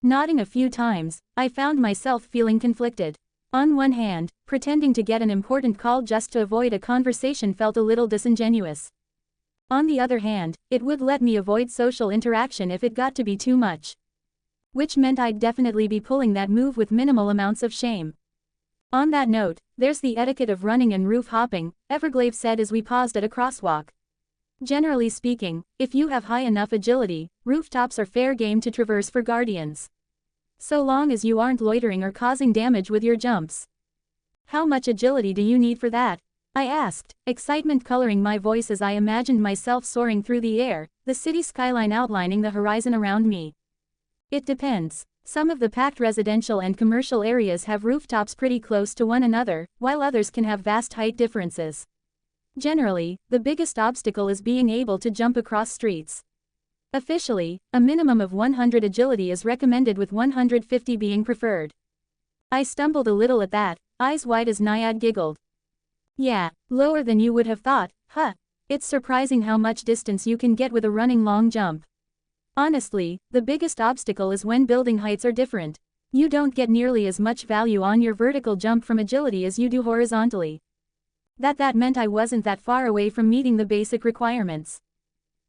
Nodding a few times, I found myself feeling conflicted. On one hand, pretending to get an important call just to avoid a conversation felt a little disingenuous. On the other hand, it would let me avoid social interaction if it got to be too much. Which meant I'd definitely be pulling that move with minimal amounts of shame. On that note, there's the etiquette of running and roof hopping, Everglade said as we paused at a crosswalk. Generally speaking, if you have high enough agility, rooftops are fair game to traverse for guardians. So long as you aren't loitering or causing damage with your jumps. How much agility do you need for that? I asked, excitement coloring my voice as I imagined myself soaring through the air, the city skyline outlining the horizon around me. It depends. Some of the packed residential and commercial areas have rooftops pretty close to one another, while others can have vast height differences. Generally, the biggest obstacle is being able to jump across streets. Officially, a minimum of 100 agility is recommended with 150 being preferred. I stumbled a little at that, eyes wide as Naiad giggled. Yeah, lower than you would have thought, huh? It's surprising how much distance you can get with a running long jump. Honestly, the biggest obstacle is when building heights are different. You don't get nearly as much value on your vertical jump from agility as you do horizontally. That meant I wasn't that far away from meeting the basic requirements.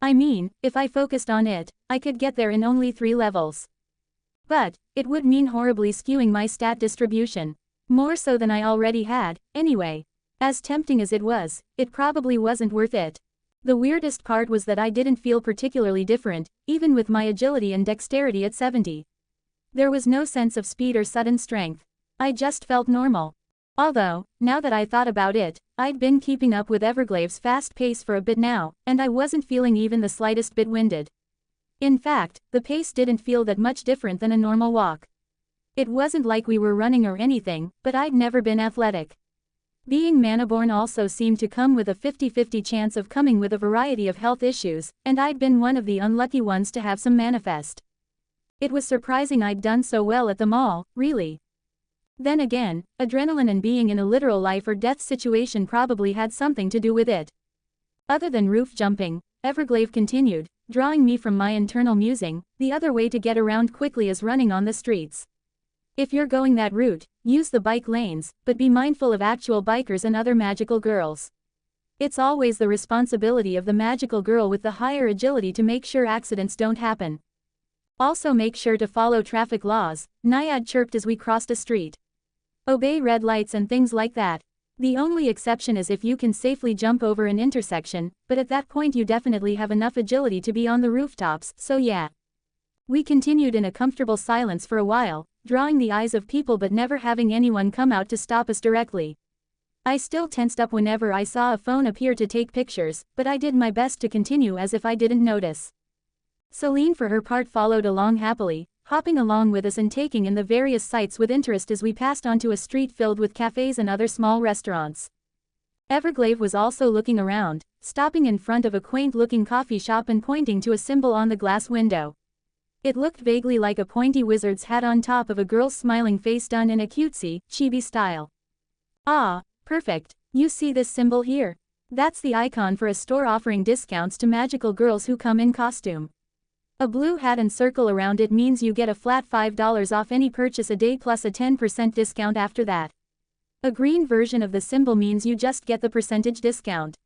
I mean, if I focused on it, I could get there in only 3 levels. But, it would mean horribly skewing my stat distribution. More so than I already had, anyway. As tempting as it was, it probably wasn't worth it. The weirdest part was that I didn't feel particularly different, even with my agility and dexterity at 70. There was no sense of speed or sudden strength. I just felt normal. Although, now that I thought about it, I'd been keeping up with Everglade's fast pace for a bit now, and I wasn't feeling even the slightest bit winded. In fact, the pace didn't feel that much different than a normal walk. It wasn't like we were running or anything, but I'd never been athletic. Being Manhwa also seemed to come with a 50-50 chance of coming with a variety of health issues, and I'd been one of the unlucky ones to have some manifest. It was surprising I'd done so well at the mall, really. Then again, adrenaline and being in a literal life or death situation probably had something to do with it. Other than roof jumping, Everglade continued, drawing me from my internal musing, the other way to get around quickly is running on the streets. If you're going that route, use the bike lanes, but be mindful of actual bikers and other magical girls. It's always the responsibility of the magical girl with the higher agility to make sure accidents don't happen. Also make sure to follow traffic laws, Naiad chirped as we crossed a street. Obey red lights and things like that. The only exception is if you can safely jump over an intersection, but at that point you definitely have enough agility to be on the rooftops, so yeah. We continued in a comfortable silence for a while, drawing the eyes of people but never having anyone come out to stop us directly. I still tensed up whenever I saw a phone appear to take pictures, but I did my best to continue as if I didn't notice. Celine for her part followed along happily, hopping along with us and taking in the various sights with interest as we passed onto a street filled with cafes and other small restaurants. Everglade was also looking around, stopping in front of a quaint-looking coffee shop and pointing to a symbol on the glass window. It looked vaguely like a pointy wizard's hat on top of a girl's smiling face done in a cutesy, chibi style. Ah, perfect. You see this symbol here? That's the icon for a store offering discounts to magical girls who come in costume. A blue hat and circle around it means you get a flat $5 off any purchase a day plus a 10% discount after that. A green version of the symbol means you just get the percentage discount.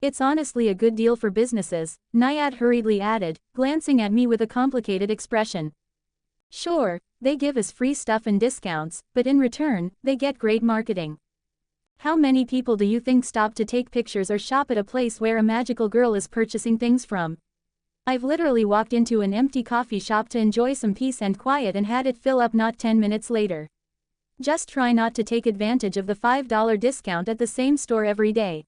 It's honestly a good deal for businesses, Naiad hurriedly added, glancing at me with a complicated expression. Sure, they give us free stuff and discounts, but in return, they get great marketing. How many people do you think stop to take pictures or shop at a place where a magical girl is purchasing things from? I've literally walked into an empty coffee shop to enjoy some peace and quiet and had it fill up not 10 minutes later. Just try not to take advantage of the $5 discount at the same store every day.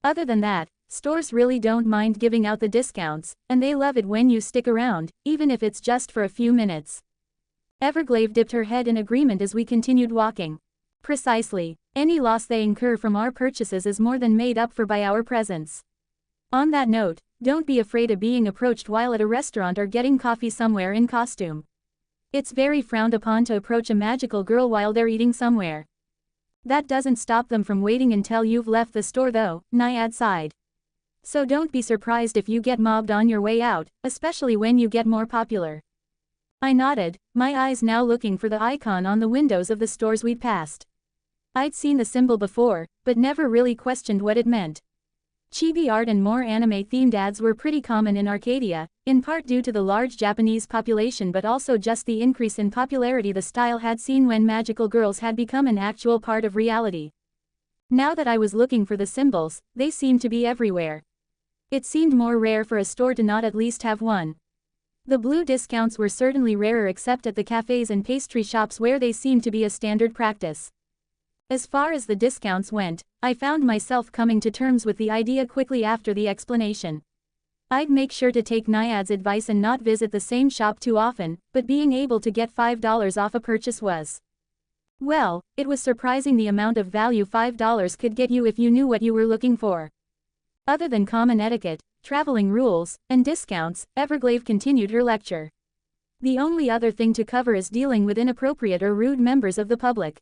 Other than that, stores really don't mind giving out the discounts, and they love it when you stick around, even if it's just for a few minutes. Everglade dipped her head in agreement as we continued walking. Precisely. Any loss they incur from our purchases is more than made up for by our presence. On that note, don't be afraid of being approached while at a restaurant or getting coffee somewhere in costume. It's very frowned upon to approach a magical girl while they're eating somewhere. That doesn't stop them from waiting until you've left the store though, Naiad sighed. So don't be surprised if you get mobbed on your way out, especially when you get more popular. I nodded, my eyes now looking for the icon on the windows of the stores we'd passed. I'd seen the symbol before, but never really questioned what it meant. Chibi art and more anime-themed ads were pretty common in Arcadia, in part due to the large Japanese population but also just the increase in popularity the style had seen when magical girls had become an actual part of reality. Now that I was looking for the symbols, they seemed to be everywhere. It seemed more rare for a store to not at least have one. The blue discounts were certainly rarer except at the cafes and pastry shops where they seemed to be a standard practice. As far as the discounts went, I found myself coming to terms with the idea quickly after the explanation. I'd make sure to take Naiad's advice and not visit the same shop too often, but being able to get $5 off a purchase was. Well, it was surprising the amount of value $5 could get you if you knew what you were looking for. Other than common etiquette, traveling rules, and discounts, Everglade continued her lecture. The only other thing to cover is dealing with inappropriate or rude members of the public.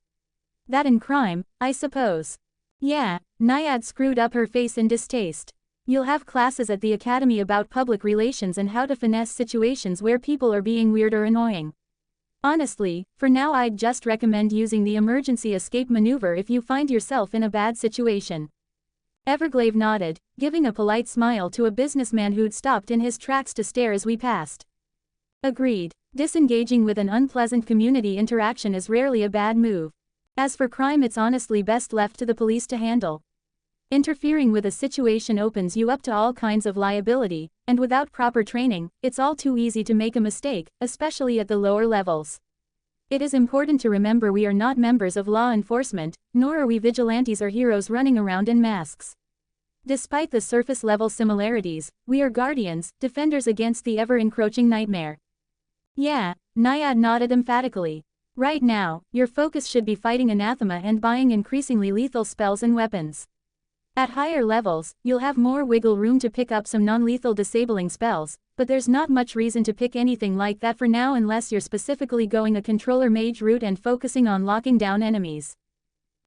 That and crime, I suppose. Yeah, Naiad screwed up her face in distaste. You'll have classes at the academy about public relations and how to finesse situations where people are being weird or annoying. Honestly, for now I'd just recommend using the emergency escape maneuver if you find yourself in a bad situation. Everglade nodded, giving a polite smile to a businessman who'd stopped in his tracks to stare as we passed. Agreed. Disengaging with an unpleasant community interaction is rarely a bad move. As for crime, it's honestly best left to the police to handle. Interfering with a situation opens you up to all kinds of liability, and without proper training, it's all too easy to make a mistake, especially at the lower levels. It is important to remember we are not members of law enforcement, nor are we vigilantes or heroes running around in masks. Despite the surface-level similarities, we are guardians, defenders against the ever-encroaching nightmare. Yeah, Naiad nodded emphatically. Right now, your focus should be fighting anathema and buying increasingly lethal spells and weapons. At higher levels, you'll have more wiggle room to pick up some non-lethal disabling spells, but there's not much reason to pick anything like that for now unless you're specifically going a controller mage route and focusing on locking down enemies.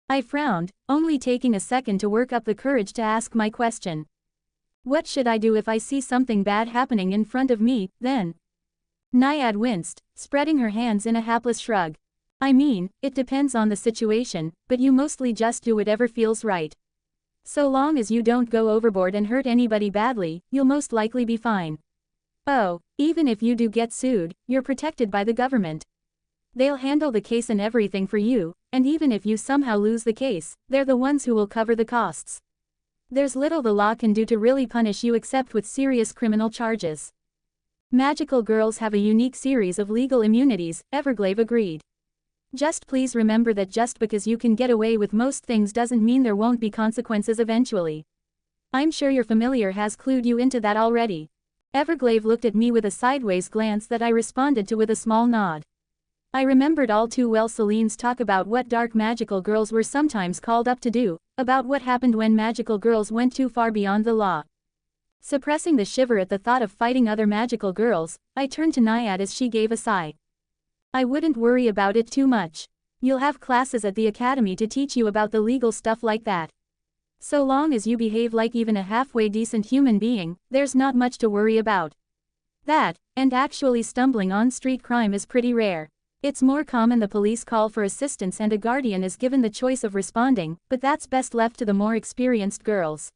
I frowned, only taking a second to work up the courage to ask my question. What should I do if I see something bad happening in front of me, then? Naiad winced, spreading her hands in a hapless shrug. I mean, it depends on the situation, but you mostly just do whatever feels right. So long as you don't go overboard and hurt anybody badly, you'll most likely be fine. Oh, even if you do get sued, you're protected by the government. They'll handle the case and everything for you, and even if you somehow lose the case, they're the ones who will cover the costs. There's little the law can do to really punish you except with serious criminal charges. Magical girls have a unique series of legal immunities, Everglade agreed. Just please remember that just because you can get away with most things doesn't mean there won't be consequences eventually. I'm sure your familiar has clued you into that already. Everglade looked at me with a sideways glance that I responded to with a small nod. I remembered all too well Celine's talk about what dark magical girls were sometimes called up to do, about what happened when magical girls went too far beyond the law. Suppressing the shiver at the thought of fighting other magical girls, I turned to Naiad as she gave a sigh. I wouldn't worry about it too much. You'll have classes at the academy to teach you about the legal stuff like that. So long as you behave like even a halfway decent human being, there's not much to worry about. That, and actually stumbling on street crime is pretty rare. It's more common the police call for assistance and a guardian is given the choice of responding, but that's best left to the more experienced girls.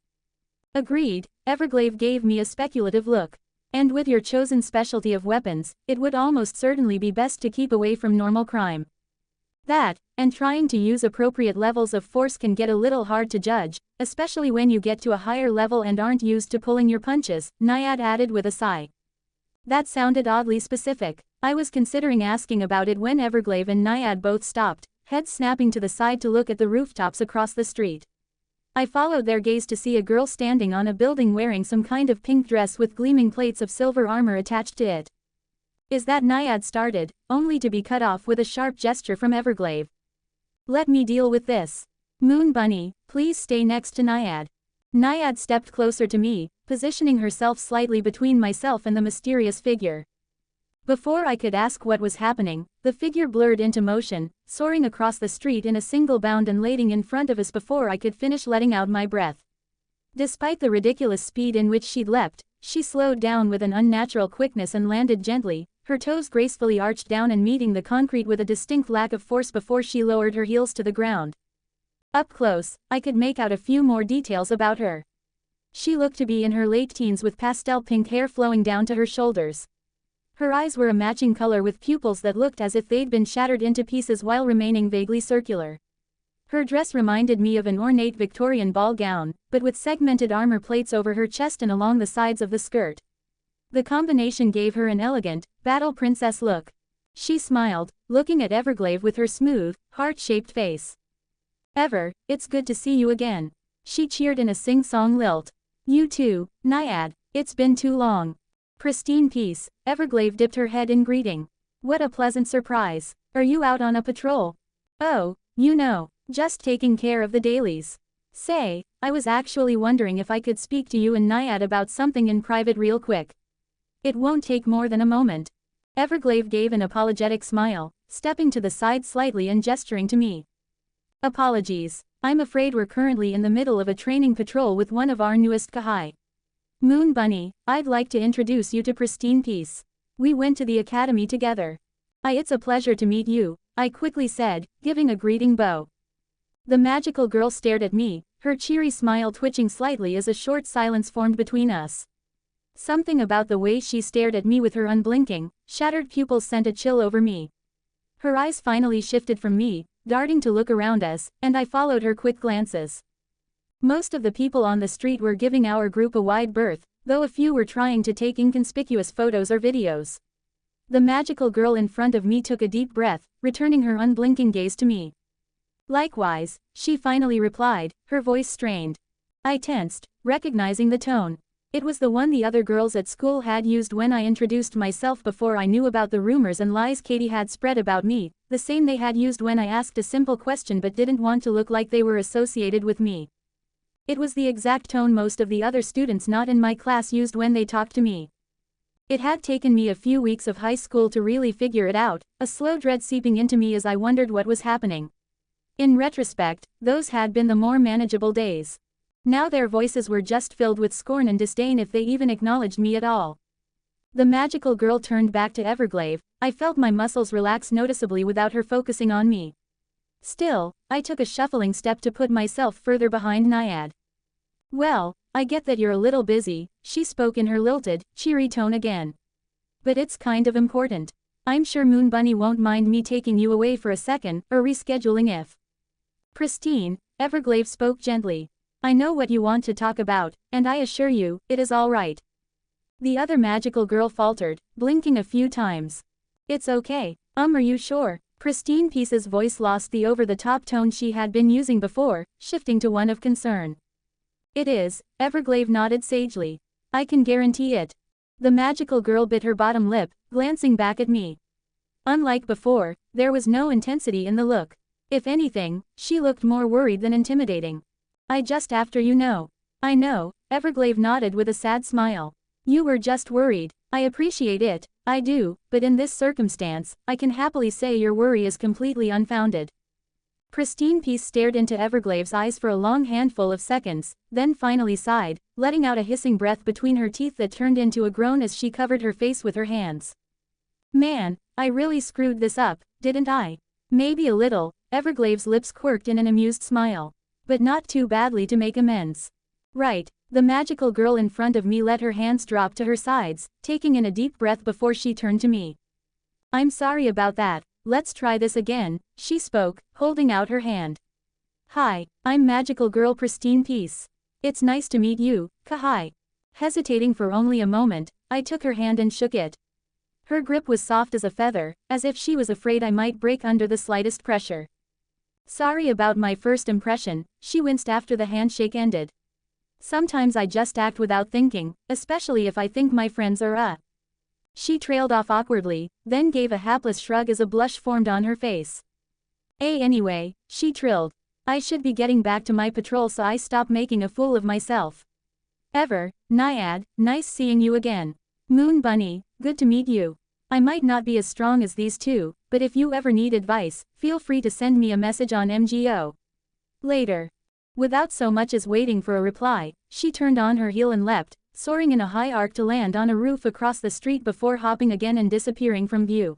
Agreed. Everglade gave me a speculative look. And with your chosen specialty of weapons, it would almost certainly be best to keep away from normal crime. That, and trying to use appropriate levels of force can get a little hard to judge, especially when you get to a higher level and aren't used to pulling your punches, Naiad added with a sigh. That sounded oddly specific. I was considering asking about it when Everglade and Naiad both stopped, heads snapping to the side to look at the rooftops across the street. I followed their gaze to see a girl standing on a building wearing some kind of pink dress with gleaming plates of silver armor attached to it. Is that Naiad started, only to be cut off with a sharp gesture from Everglade. Let me deal with this. Moon Bunny, please stay next to Naiad. Naiad stepped closer to me, positioning herself slightly between myself and the mysterious figure. Before I could ask what was happening, the figure blurred into motion, soaring across the street in a single bound and landing in front of us before I could finish letting out my breath. Despite the ridiculous speed in which she'd leapt, she slowed down with an unnatural quickness and landed gently, her toes gracefully arched down and meeting the concrete with a distinct lack of force before she lowered her heels to the ground. Up close, I could make out a few more details about her. She looked to be in her late teens with pastel pink hair flowing down to her shoulders. Her eyes were a matching color with pupils that looked as if they'd been shattered into pieces while remaining vaguely circular. Her dress reminded me of an ornate Victorian ball gown, but with segmented armor plates over her chest and along the sides of the skirt. The combination gave her an elegant, battle princess look. She smiled, looking at Everglade with her smooth, heart-shaped face. Ever, it's good to see you again. She cheered in a sing-song lilt. You too, Naiad, it's been too long. Pristine peace, Everglade dipped her head in greeting. What a pleasant surprise. Are you out on a patrol? Oh, just taking care of the dailies. Say, I was actually wondering if I could speak to you and Naiad about something in private real quick. It won't take more than a moment. Everglade gave an apologetic smile, stepping to the side slightly and gesturing to me. Apologies, I'm afraid we're currently in the middle of a training patrol with one of our newest Kahai. Moon Bunny, I'd like to introduce you to Pristine Peace. We went to the academy together. It's a pleasure to meet you, I quickly said, giving a greeting bow. The magical girl stared at me, her cheery smile twitching slightly as a short silence formed between us. Something about the way she stared at me with her unblinking, shattered pupils sent a chill over me. Her eyes finally shifted from me, darting to look around us, and I followed her quick glances. Most of the people on the street were giving our group a wide berth, though a few were trying to take inconspicuous photos or videos. The magical girl in front of me took a deep breath, returning her unblinking gaze to me. Likewise, she finally replied, her voice strained. I tensed, recognizing the tone. It was the one the other girls at school had used when I introduced myself before I knew about the rumors and lies Katie had spread about me, the same they had used when I asked a simple question but didn't want to look like they were associated with me. It was the exact tone most of the other students not in my class used when they talked to me. It had taken me a few weeks of high school to really figure it out, a slow dread seeping into me as I wondered what was happening. In retrospect, those had been the more manageable days. Now their voices were just filled with scorn and disdain if they even acknowledged me at all. The magical girl turned back to Everglade. I felt my muscles relax noticeably without her focusing on me. Still, I took a shuffling step to put myself further behind Naiad. Well, I get that you're a little busy, she spoke in her lilted, cheery tone again. But it's kind of important. I'm sure Moon Bunny won't mind me taking you away for a second, or rescheduling if. Pristine, Everglade spoke gently. I know what you want to talk about, and I assure you, it is all right. The other magical girl faltered, blinking a few times. It's okay, are you sure? Pristine Peace's voice lost the over-the-top tone she had been using before, shifting to one of concern. It is, Everglade nodded sagely. I can guarantee it. The magical girl bit her bottom lip, glancing back at me. Unlike before, there was no intensity in the look. If anything, she looked more worried than intimidating. After you know. I know, Everglade nodded with a sad smile. You were just worried. I appreciate it, I do, but in this circumstance, I can happily say your worry is completely unfounded. Pristine Peace stared into Everglade's eyes for a long handful of seconds, then finally sighed, letting out a hissing breath between her teeth that turned into a groan as she covered her face with her hands. Man, I really screwed this up, didn't I? Maybe a little, Everglade's lips quirked in an amused smile. But not too badly to make amends. Right. The magical girl in front of me let her hands drop to her sides, taking in a deep breath before she turned to me. I'm sorry about that, let's try this again, she spoke, holding out her hand. Hi, I'm magical girl Pristine Peace. It's nice to meet you, Kahai. Hesitating for only a moment, I took her hand and shook it. Her grip was soft as a feather, as if she was afraid I might break under the slightest pressure. Sorry about my first impression, she winced after the handshake ended. Sometimes I just act without thinking, especially if I think my friends are She trailed off awkwardly, then gave a hapless shrug as a blush formed on her face. Anyway, she trilled. I should be getting back to my patrol so I stop making a fool of myself. Naiad, nice seeing you again. Moon Bunny, good to meet you. I might not be as strong as these two, but if you ever need advice, feel free to send me a message on MGO. Later. Without so much as waiting for a reply, she turned on her heel and leapt, soaring in a high arc to land on a roof across the street before hopping again and disappearing from view.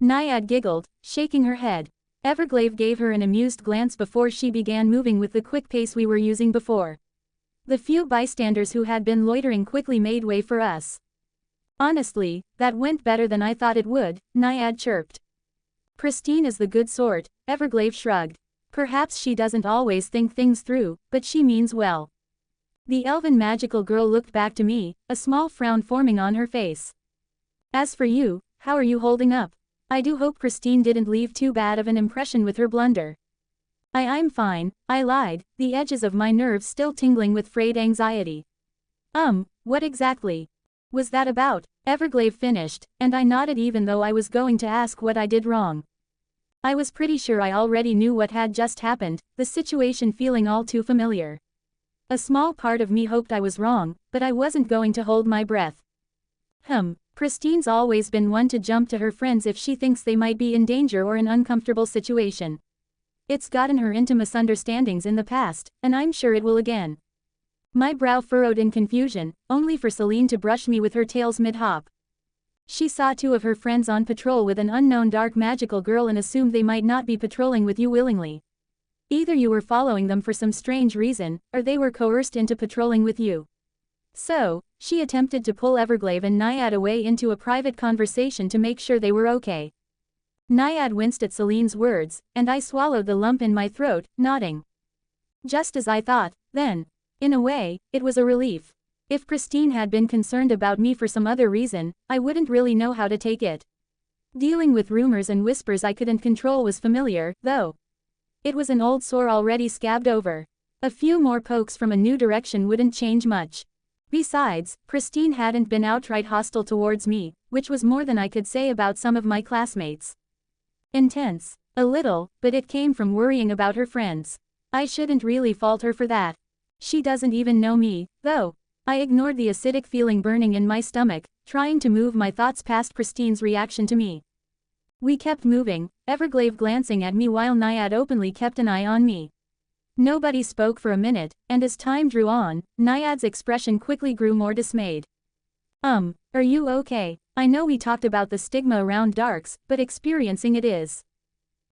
Naiad giggled, shaking her head. Everglade gave her an amused glance before she began moving with the quick pace we were using before. The few bystanders who had been loitering quickly made way for us. Honestly, that went better than I thought it would, Naiad chirped. Pristine is the good sort, Everglade shrugged. Perhaps she doesn't always think things through, but she means well. The elven magical girl looked back to me, a small frown forming on her face. As for you, how are you holding up? I do hope Pristine didn't leave too bad of an impression with her blunder. I'm fine, I lied, the edges of my nerves still tingling with frayed anxiety. What exactly was that about? Everglade finished, and I nodded even though I was going to ask what I did wrong. I was pretty sure I already knew what had just happened, the situation feeling all too familiar. A small part of me hoped I was wrong, but I wasn't going to hold my breath. Pristine's always been one to jump to her friends if she thinks they might be in danger or an uncomfortable situation. It's gotten her into misunderstandings in the past, and I'm sure it will again. My brow furrowed in confusion, only for Celine to brush me with her tails mid-hop. She saw two of her friends on patrol with an unknown dark magical girl and assumed they might not be patrolling with you willingly. Either you were following them for some strange reason, or they were coerced into patrolling with you. So, she attempted to pull Everglade and Naiad away into a private conversation to make sure they were okay. Naiad winced at Celine's words, and I swallowed the lump in my throat, nodding. Just as I thought, then. In a way, it was a relief. If Pristine had been concerned about me for some other reason, I wouldn't really know how to take it. Dealing with rumors and whispers I couldn't control was familiar, though. It was an old sore already scabbed over. A few more pokes from a new direction wouldn't change much. Besides, Pristine hadn't been outright hostile towards me, which was more than I could say about some of my classmates. Intense. A little, but it came from worrying about her friends. I shouldn't really fault her for that. She doesn't even know me, though. I ignored the acidic feeling burning in my stomach, trying to move my thoughts past Pristine's reaction to me. We kept moving, Everglade glancing at me while Naiad openly kept an eye on me. Nobody spoke for a minute, and as time drew on, Naiad's expression quickly grew more dismayed. Are you okay? I know we talked about the stigma around darks, but experiencing it is.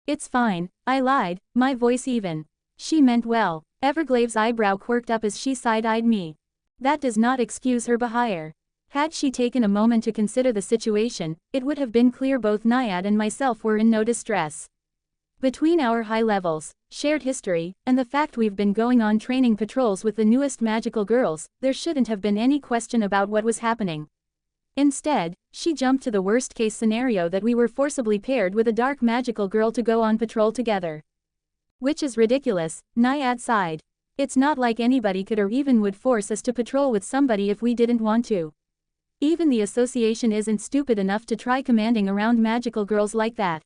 It's fine, I lied, my voice even. She meant well. Everglade's eyebrow quirked up as she side-eyed me. That does not excuse her behavior. Had she taken a moment to consider the situation, it would have been clear both Naiad and myself were in no distress. Between our high levels, shared history, and the fact we've been going on training patrols with the newest magical girls, there shouldn't have been any question about what was happening. Instead, she jumped to the worst-case scenario that we were forcibly paired with a dark magical girl to go on patrol together. Which is ridiculous, Naiad sighed. It's not like anybody could or even would force us to patrol with somebody if we didn't want to. Even the association isn't stupid enough to try commanding around magical girls like that.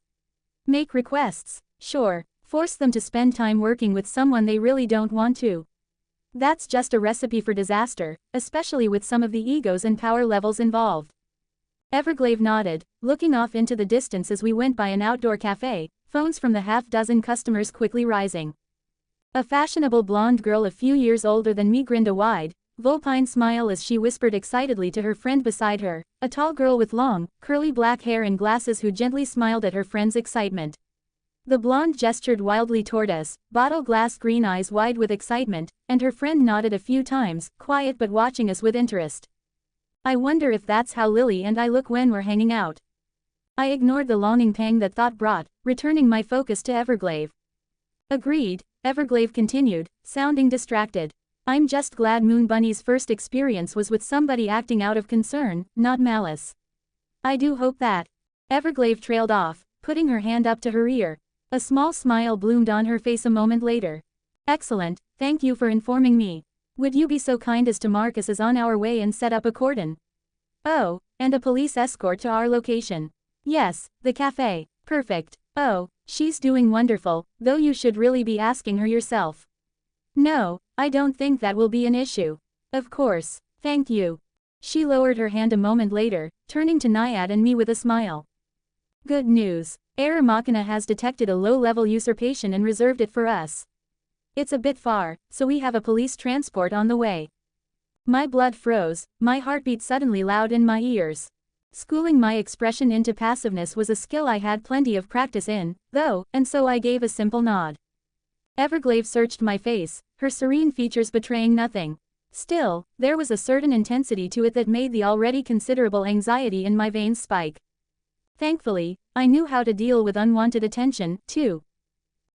Make requests, sure, force them to spend time working with someone they really don't want to. That's just a recipe for disaster, especially with some of the egos and power levels involved. Everglade nodded, looking off into the distance as we went by an outdoor cafe, phones from the half-dozen customers quickly rising. A fashionable blonde girl a few years older than me grinned a wide, vulpine smile as she whispered excitedly to her friend beside her, a tall girl with long, curly black hair and glasses who gently smiled at her friend's excitement. The blonde gestured wildly toward us, bottle glass green eyes wide with excitement, and her friend nodded a few times, quiet but watching us with interest. I wonder if that's how Lily and I look when we're hanging out. I ignored the longing pang that thought brought, returning my focus to Everglade. Agreed, Everglade continued, sounding distracted. I'm just glad Moon Bunny's first experience was with somebody acting out of concern, not malice. I do hope that. Everglade trailed off, putting her hand up to her ear. A small smile bloomed on her face a moment later. Excellent, thank you for informing me. Would you be so kind as to mark us as on our way and set up a cordon? Oh, and a police escort to our location. Yes, the cafe. Perfect. Oh, she's doing wonderful, though you should really be asking her yourself. No, I don't think that will be an issue. Of course, thank you. She lowered her hand a moment later, turning to Naiad and me with a smile. Good news. Error Machina has detected a low-level usurpation and reserved it for us. It's a bit far, so we have a police transport on the way. My blood froze, my heartbeat suddenly loud in my ears. Schooling my expression into passiveness was a skill I had plenty of practice in, though, and so I gave a simple nod. Everglade searched my face, her serene features betraying nothing. Still, there was a certain intensity to it that made the already considerable anxiety in my veins spike. Thankfully, I knew how to deal with unwanted attention, too.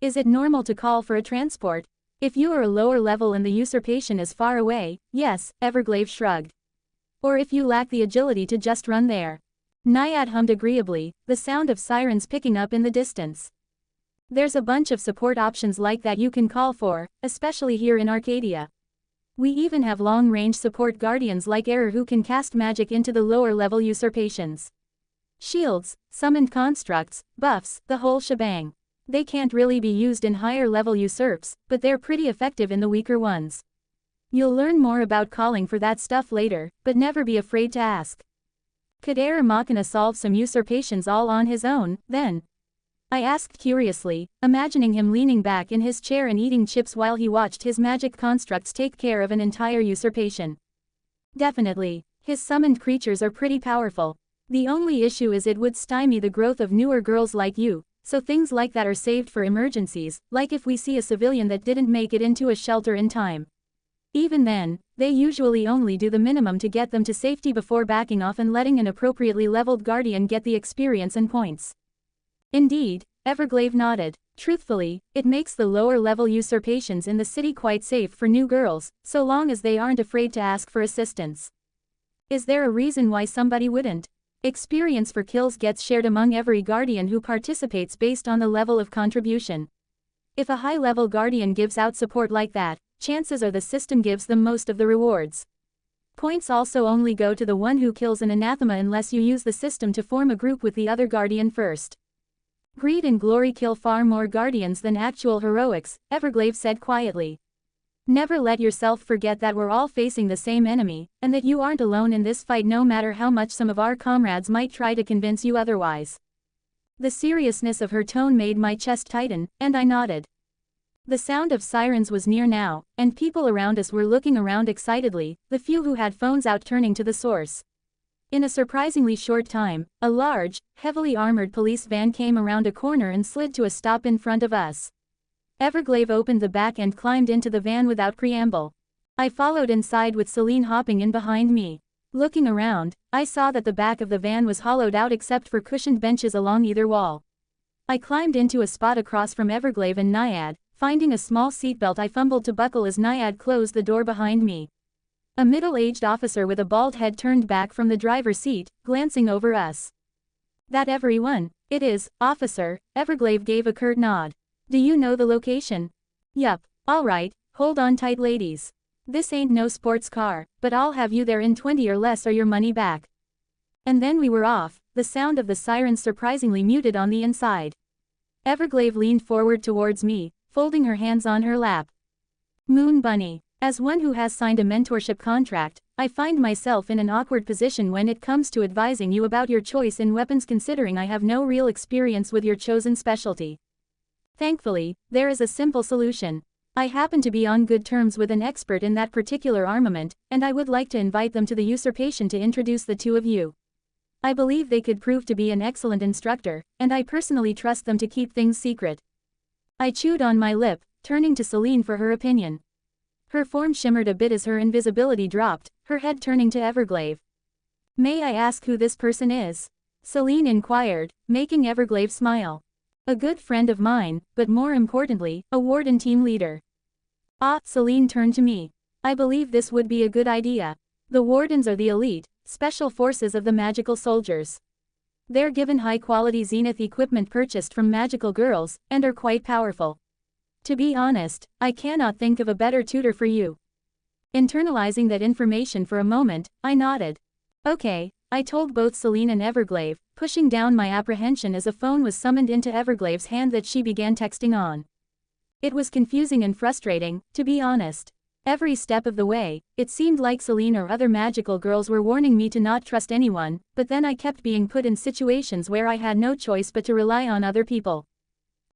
Is it normal to call for a transport? If you are a lower level and the usurpation is far away, yes, Everglade shrugged. Or if you lack the agility to just run there. Naiad hummed agreeably, the sound of sirens picking up in the distance. There's a bunch of support options like that you can call for, especially here in Arcadia. We even have long-range support guardians like Error who can cast magic into the lower-level usurpations. Shields, summoned constructs, buffs, the whole shebang. They can't really be used in higher-level usurps, but they're pretty effective in the weaker ones. You'll learn more about calling for that stuff later, but never be afraid to ask. Could Error Machina solve some usurpations all on his own, then? I asked curiously, imagining him leaning back in his chair and eating chips while he watched his magic constructs take care of an entire usurpation. Definitely, his summoned creatures are pretty powerful. The only issue is it would stymie the growth of newer girls like you, so things like that are saved for emergencies, like if we see a civilian that didn't make it into a shelter in time. Even then, they usually only do the minimum to get them to safety before backing off and letting an appropriately leveled guardian get the experience and points. Indeed, Everglade nodded. Truthfully, it makes the lower-level usurpations in the city quite safe for new girls, so long as they aren't afraid to ask for assistance. Is there a reason why somebody wouldn't? Experience for kills gets shared among every guardian who participates based on the level of contribution. If a high-level guardian gives out support like that, chances are the system gives them most of the rewards. Points also only go to the one who kills an anathema unless you use the system to form a group with the other guardian first. Greed and glory kill far more guardians than actual heroics, Everglade said quietly. Never let yourself forget that we're all facing the same enemy, and that you aren't alone in this fight no matter how much some of our comrades might try to convince you otherwise. The seriousness of her tone made my chest tighten, and I nodded. The sound of sirens was near now, and people around us were looking around excitedly, the few who had phones out turning to the source. In a surprisingly short time, a large, heavily armored police van came around a corner and slid to a stop in front of us. Everglade opened the back and climbed into the van without preamble. I followed inside with Celine hopping in behind me. Looking around, I saw that the back of the van was hollowed out except for cushioned benches along either wall. I climbed into a spot across from Everglade and Naiad, finding a small seatbelt I fumbled to buckle as Naiad closed the door behind me. A middle-aged officer with a bald head turned back from the driver's seat, glancing over us. That everyone? It is, officer, Everglade gave a curt nod. Do you know the location? Yup, alright, hold on tight ladies. This ain't no sports car, but I'll have you there in 20 or less or your money back. And then we were off, the sound of the sirens surprisingly muted on the inside. Everglade leaned forward towards me, folding her hands on her lap. Moon Bunny. As one who has signed a mentorship contract, I find myself in an awkward position when it comes to advising you about your choice in weapons considering I have no real experience with your chosen specialty. Thankfully, there is a simple solution. I happen to be on good terms with an expert in that particular armament, and I would like to invite them to the usurpation to introduce the two of you. I believe they could prove to be an excellent instructor, and I personally trust them to keep things secret. I chewed on my lip, turning to Celine for her opinion. Her form shimmered a bit as her invisibility dropped, her head turning to Everglade. May I ask who this person is? Celine inquired, making Everglade smile. A good friend of mine, but more importantly, a warden team leader. Ah, Celine turned to me. I believe this would be a good idea. The wardens are the elite, special forces of the magical soldiers. They're given high-quality zenith equipment purchased from magical girls, and are quite powerful. To be honest, I cannot think of a better tutor for you. Internalizing that information for a moment, I nodded. Okay, I told both Celine and Everglade, pushing down my apprehension as a phone was summoned into Everglade's hand that she began texting on. It was confusing and frustrating, to be honest. Every step of the way, it seemed like Celine or other magical girls were warning me to not trust anyone, but then I kept being put in situations where I had no choice but to rely on other people.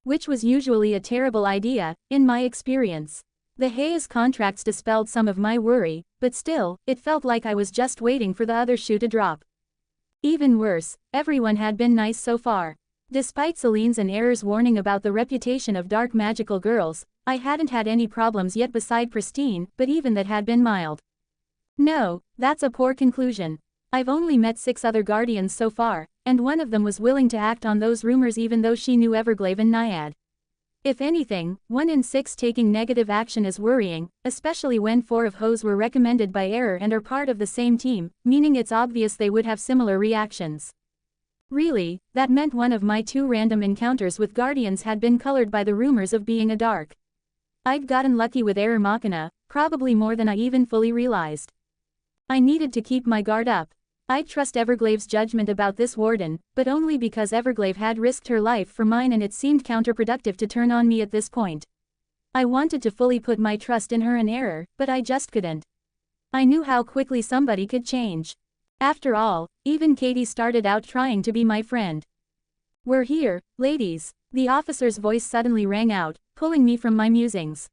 Which was usually a terrible idea, in my experience. The Hayes contracts dispelled some of my worry, but still, it felt like I was just waiting for the other shoe to drop. Even worse, everyone had been nice so far. Despite Celine's and Error's warning about the reputation of dark magical girls, I hadn't had any problems yet beside Pristine, but even that had been mild. No, that's a poor conclusion. I've only met 6 other guardians so far, and one of them was willing to act on those rumors even though she knew Everglade and Naiad. If anything, 1 in 6 taking negative action is worrying, especially when 4 of Hose were recommended by Error and are part of the same team, meaning it's obvious they would have similar reactions. Really, that meant one of my 2 random encounters with guardians had been colored by the rumors of being a dark. I'd gotten lucky with Error Machina, probably more than I even fully realized. I needed to keep my guard up. I'd trust Everglade's judgment about this warden, but only because Everglade had risked her life for mine and it seemed counterproductive to turn on me at this point. I wanted to fully put my trust in her and Error, but I just couldn't. I knew how quickly somebody could change. After all, even Katie started out trying to be my friend. We're here, ladies. The officer's voice suddenly rang out, pulling me from my musings.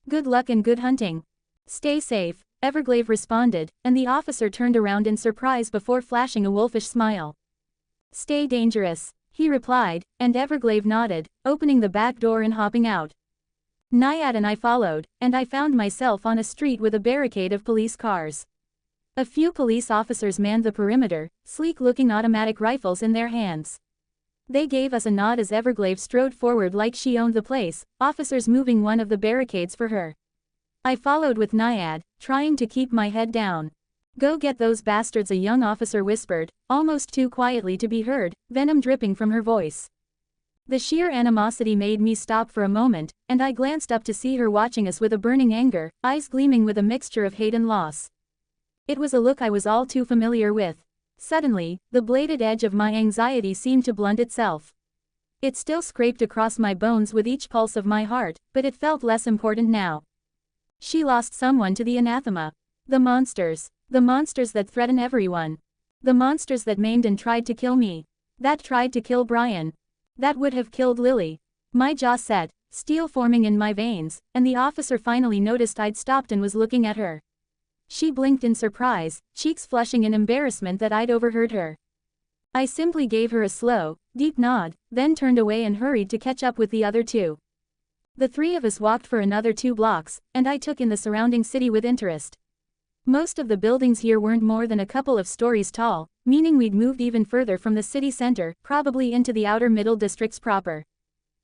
Good luck and good hunting. Stay safe, Everglade responded, and the officer turned around in surprise before flashing a wolfish smile. Stay dangerous, he replied, and Everglade nodded, opening the back door and hopping out. Naiad and I followed, and I found myself on a street with a barricade of police cars. A few police officers manned the perimeter, sleek-looking automatic rifles in their hands. They gave us a nod as Everglade strode forward like she owned the place, officers moving one of the barricades for her. I followed with Naiad, trying to keep my head down. Go get those bastards, a young officer whispered, almost too quietly to be heard, venom dripping from her voice. The sheer animosity made me stop for a moment, and I glanced up to see her watching us with a burning anger, eyes gleaming with a mixture of hate and loss. It was a look I was all too familiar with. Suddenly, the bladed edge of my anxiety seemed to blunt itself. It still scraped across my bones with each pulse of my heart, but it felt less important now. She lost someone to the anathema. The monsters that threaten everyone. The monsters that maimed and tried to kill me. That tried to kill Brian. That would have killed Lily. My jaw set, steel forming in my veins, and the officer finally noticed I'd stopped and was looking at her. She blinked in surprise, cheeks flushing in embarrassment that I'd overheard her. I simply gave her a slow, deep nod, then turned away and hurried to catch up with the other 2. The 3 of us walked for another 2 blocks, and I took in the surrounding city with interest. Most of the buildings here weren't more than a couple of stories tall, meaning we'd moved even further from the city center, probably into the outer middle districts proper.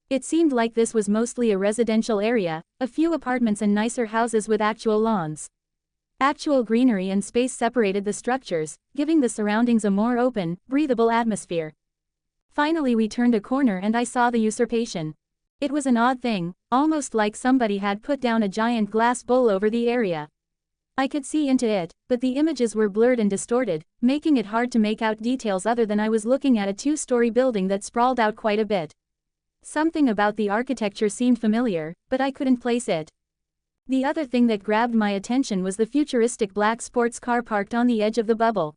It seemed like this was mostly a residential area, a few apartments and nicer houses with actual lawns. Actual greenery and space separated the structures, giving the surroundings a more open, breathable atmosphere. Finally we turned a corner and I saw the usurpation. It was an odd thing, almost like somebody had put down a giant glass bowl over the area. I could see into it, but the images were blurred and distorted, making it hard to make out details other than I was looking at a 2-story building that sprawled out quite a bit. Something about the architecture seemed familiar, but I couldn't place it. The other thing that grabbed my attention was the futuristic black sports car parked on the edge of the bubble.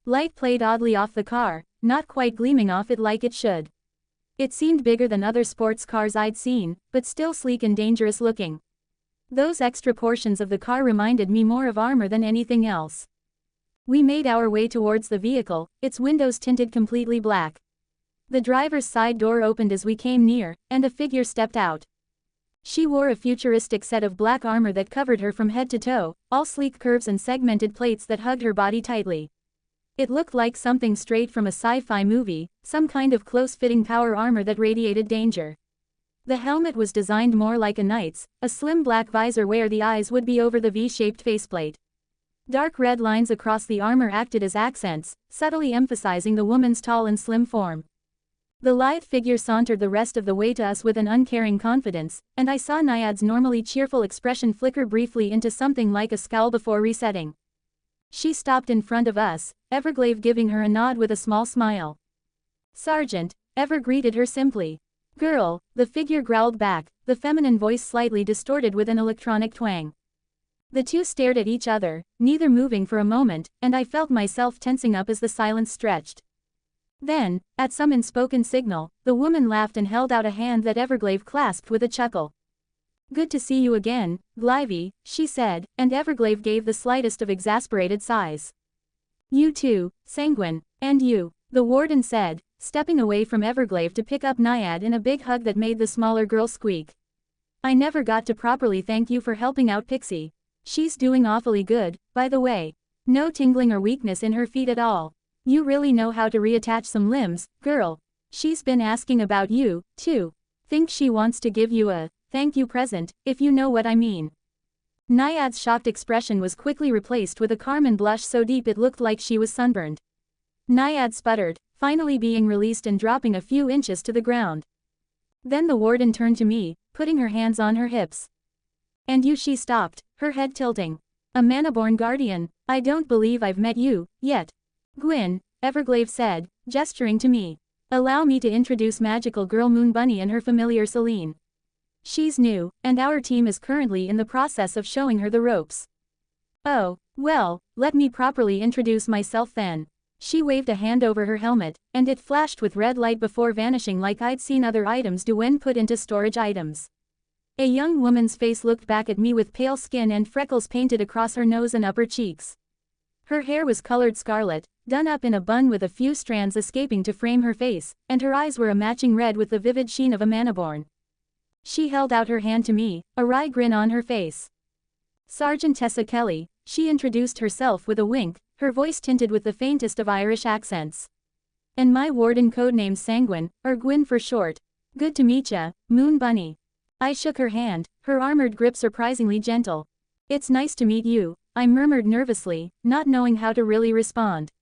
Light played oddly off the car, not quite gleaming off it like it should. It seemed bigger than other sports cars I'd seen, but still sleek and dangerous looking. Those extra portions of the car reminded me more of armor than anything else. We made our way towards the vehicle, its windows tinted completely black. The driver's side door opened as we came near, and a figure stepped out. She wore a futuristic set of black armor that covered her from head to toe, all sleek curves and segmented plates that hugged her body tightly. It looked like something straight from a sci-fi movie, some kind of close-fitting power armor that radiated danger. The helmet was designed more like a knight's, a slim black visor where the eyes would be over the V-shaped faceplate. Dark red lines across the armor acted as accents, subtly emphasizing the woman's tall and slim form. The lithe figure sauntered the rest of the way to us with an uncaring confidence, and I saw Naiad's normally cheerful expression flicker briefly into something like a scowl before resetting. She stopped in front of us, Everglade giving her a nod with a small smile. "Sergeant," Ever greeted her simply. "Girl," the figure growled back, the feminine voice slightly distorted with an electronic twang. The two stared at each other, neither moving for a moment, and I felt myself tensing up as the silence stretched. Then, at some unspoken signal, the woman laughed and held out a hand that Everglade clasped with a chuckle. "Good to see you again, Glyvie," she said, and Everglade gave the slightest of exasperated sighs. "You too, Sanguine, and you," the warden said, stepping away from Everglade to pick up Naiad in a big hug that made the smaller girl squeak. "I never got to properly thank you for helping out Pixie. She's doing awfully good, by the way. No tingling or weakness in her feet at all. You really know how to reattach some limbs, girl. She's been asking about you, too. Think she wants to give you a thank you present, if you know what I mean." Naiad's shocked expression was quickly replaced with a carmine blush so deep it looked like she was sunburned. Naiad sputtered, finally being released and dropping a few inches to the ground. Then the warden turned to me, putting her hands on her hips. "And you," she stopped, her head tilting. "A Manaborn guardian, I don't believe I've met you, yet." "Gwyn," Everglade said, gesturing to me. "Allow me to introduce magical girl Moon Bunny and her familiar Celine. She's new, and our team is currently in the process of showing her the ropes." "Oh, well, let me properly introduce myself then." She waved a hand over her helmet, and it flashed with red light before vanishing like I'd seen other items do when put into storage items. A young woman's face looked back at me with pale skin and freckles painted across her nose and upper cheeks. Her hair was colored scarlet, done up in a bun with a few strands escaping to frame her face, and her eyes were a matching red with the vivid sheen of a Manaborn. She held out her hand to me, a wry grin on her face. "Sergeant Tessa Kelly," she introduced herself with a wink, her voice tinted with the faintest of Irish accents. "And my warden codenamed Sanguine, or Gwyn for short. Good to meetcha, Moon Bunny." I shook her hand, her armored grip surprisingly gentle. "It's nice to meet you," I murmured nervously, not knowing how to really respond.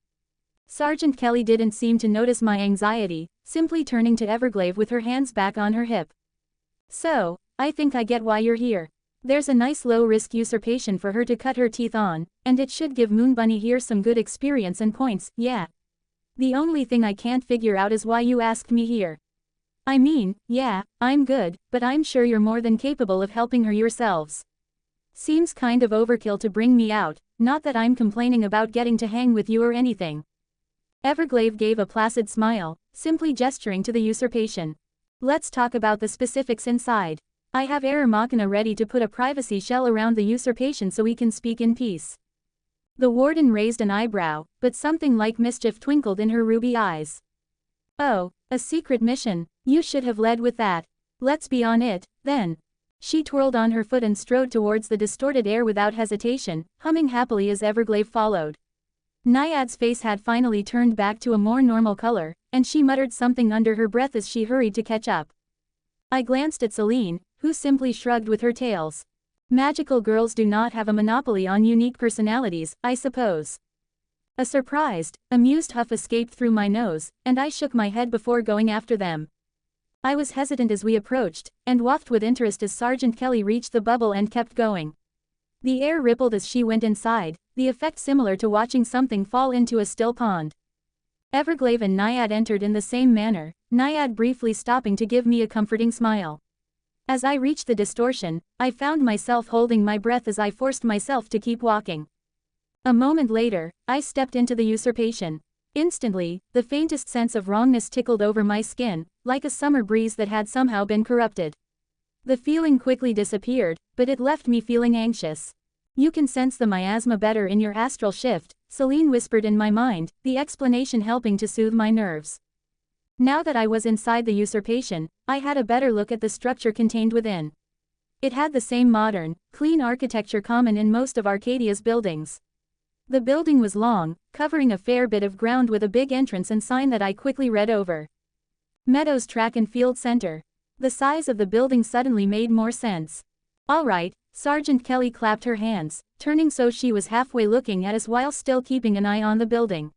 Sergeant Kelly didn't seem to notice my anxiety, simply turning to Everglade with her hands back on her hip. "So, I think I get why you're here. There's a nice low-risk usurpation for her to cut her teeth on, and it should give Moon Bunny here some good experience and points, yeah. The only thing I can't figure out is why you asked me here. I mean, yeah, I'm good, but I'm sure you're more than capable of helping her yourselves. Seems kind of overkill to bring me out, not that I'm complaining about getting to hang with you or anything." Everglade gave a placid smile, simply gesturing to the usurpation. "Let's talk about the specifics inside. I have Error Machina ready to put a privacy shell around the usurpation so we can speak in peace." The warden raised an eyebrow, but something like mischief twinkled in her ruby eyes. "Oh, a secret mission. You should have led with that. Let's be on it, then." She twirled on her foot and strode towards the distorted air without hesitation, humming happily as Everglade followed. Naiad's face had finally turned back to a more normal color, and she muttered something under her breath as she hurried to catch up. I glanced at Celine, who simply shrugged with her tails. Magical girls do not have a monopoly on unique personalities, I suppose. A surprised, amused huff escaped through my nose, and I shook my head before going after them. I was hesitant as we approached, and wafted with interest as Sergeant Kelly reached the bubble and kept going. The air rippled as she went inside, the effect similar to watching something fall into a still pond. Everglade and Naiad entered in the same manner, Naiad briefly stopping to give me a comforting smile. As I reached the distortion, I found myself holding my breath as I forced myself to keep walking. A moment later, I stepped into the usurpation. Instantly, the faintest sense of wrongness tickled over my skin, like a summer breeze that had somehow been corrupted. The feeling quickly disappeared, but it left me feeling anxious. "You can sense the miasma better in your astral shift," Celine whispered in my mind, the explanation helping to soothe my nerves. Now that I was inside the usurpation, I had a better look at the structure contained within. It had the same modern, clean architecture common in most of Arcadia's buildings. The building was long, covering a fair bit of ground with a big entrance and sign that I quickly read over. Meadows Track and Field Center. The size of the building suddenly made more sense. All right, Sergeant Kelly clapped her hands, turning so she was halfway looking at us while still keeping an eye on the building.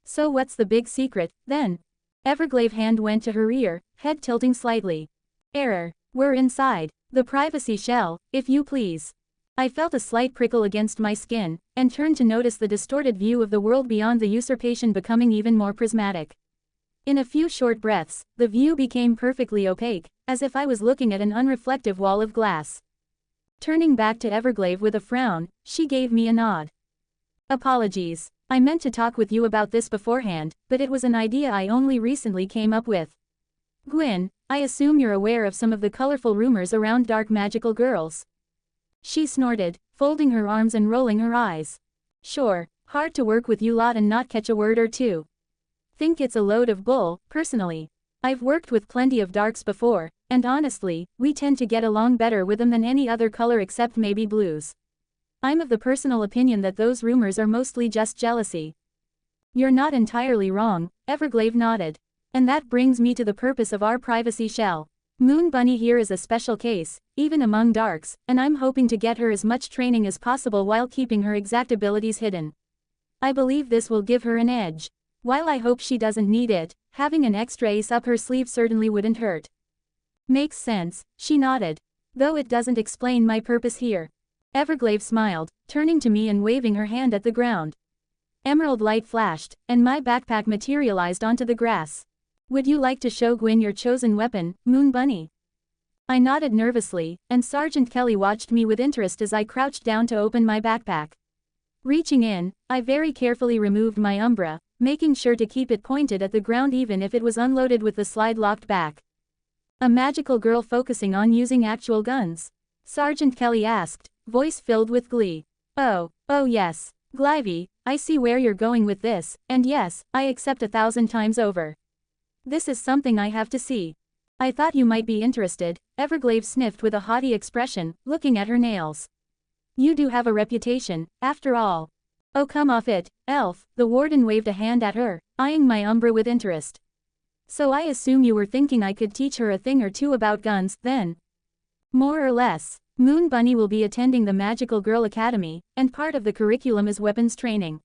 So what's the big secret, then? Everglave hand went to her ear, head tilting slightly. Error. We're inside. The privacy shell, if you please. I felt a slight prickle against my skin, and turned to notice the distorted view of the world beyond the usurpation becoming even more prismatic. In a few short breaths, the view became perfectly opaque, as if I was looking at an unreflective wall of glass. Turning back to Everglave with a frown, she gave me a nod. Apologies. I meant to talk with you about this beforehand, but it was an idea I only recently came up with. Gwyn, I assume you're aware of some of the colorful rumors around dark magical girls. She snorted, folding her arms and rolling her eyes. Sure, hard to work with you lot and not catch a word or two. Think it's a load of bull, personally. I've worked with plenty of darks before, and honestly, we tend to get along better with them than any other color except maybe blues. I'm of the personal opinion that those rumors are mostly just jealousy. You're not entirely wrong, Everglave nodded. And that brings me to the purpose of our privacy shell. Moon Bunny here is a special case, even among darks, and I'm hoping to get her as much training as possible while keeping her exact abilities hidden. I believe this will give her an edge. While I hope she doesn't need it, having an extra ace up her sleeve certainly wouldn't hurt. Makes sense, she nodded. Though it doesn't explain my purpose here. Everglave smiled, turning to me and waving her hand at the ground. Emerald light flashed, and my backpack materialized onto the grass. Would you like to show Gwyn your chosen weapon, Moon Bunny? I nodded nervously, and Sergeant Kelly watched me with interest as I crouched down to open my backpack. Reaching in, I very carefully removed my umbra, making sure to keep it pointed at the ground even if it was unloaded with the slide locked back. A magical girl focusing on using actual guns? Sergeant Kelly asked, voice filled with glee. Oh yes, Glivey, I see where you're going with this, and yes, I accept 1,000 times over. This is something I have to see. I thought you might be interested, Everglave sniffed with a haughty expression, looking at her nails. You do have a reputation, after all. Oh come off it, elf, the warden waved a hand at her, eyeing my umbra with interest. So I assume you were thinking I could teach her a thing or two about guns, then? More or less. Moon Bunny will be attending the Magical Girl Academy, and part of the curriculum is weapons training.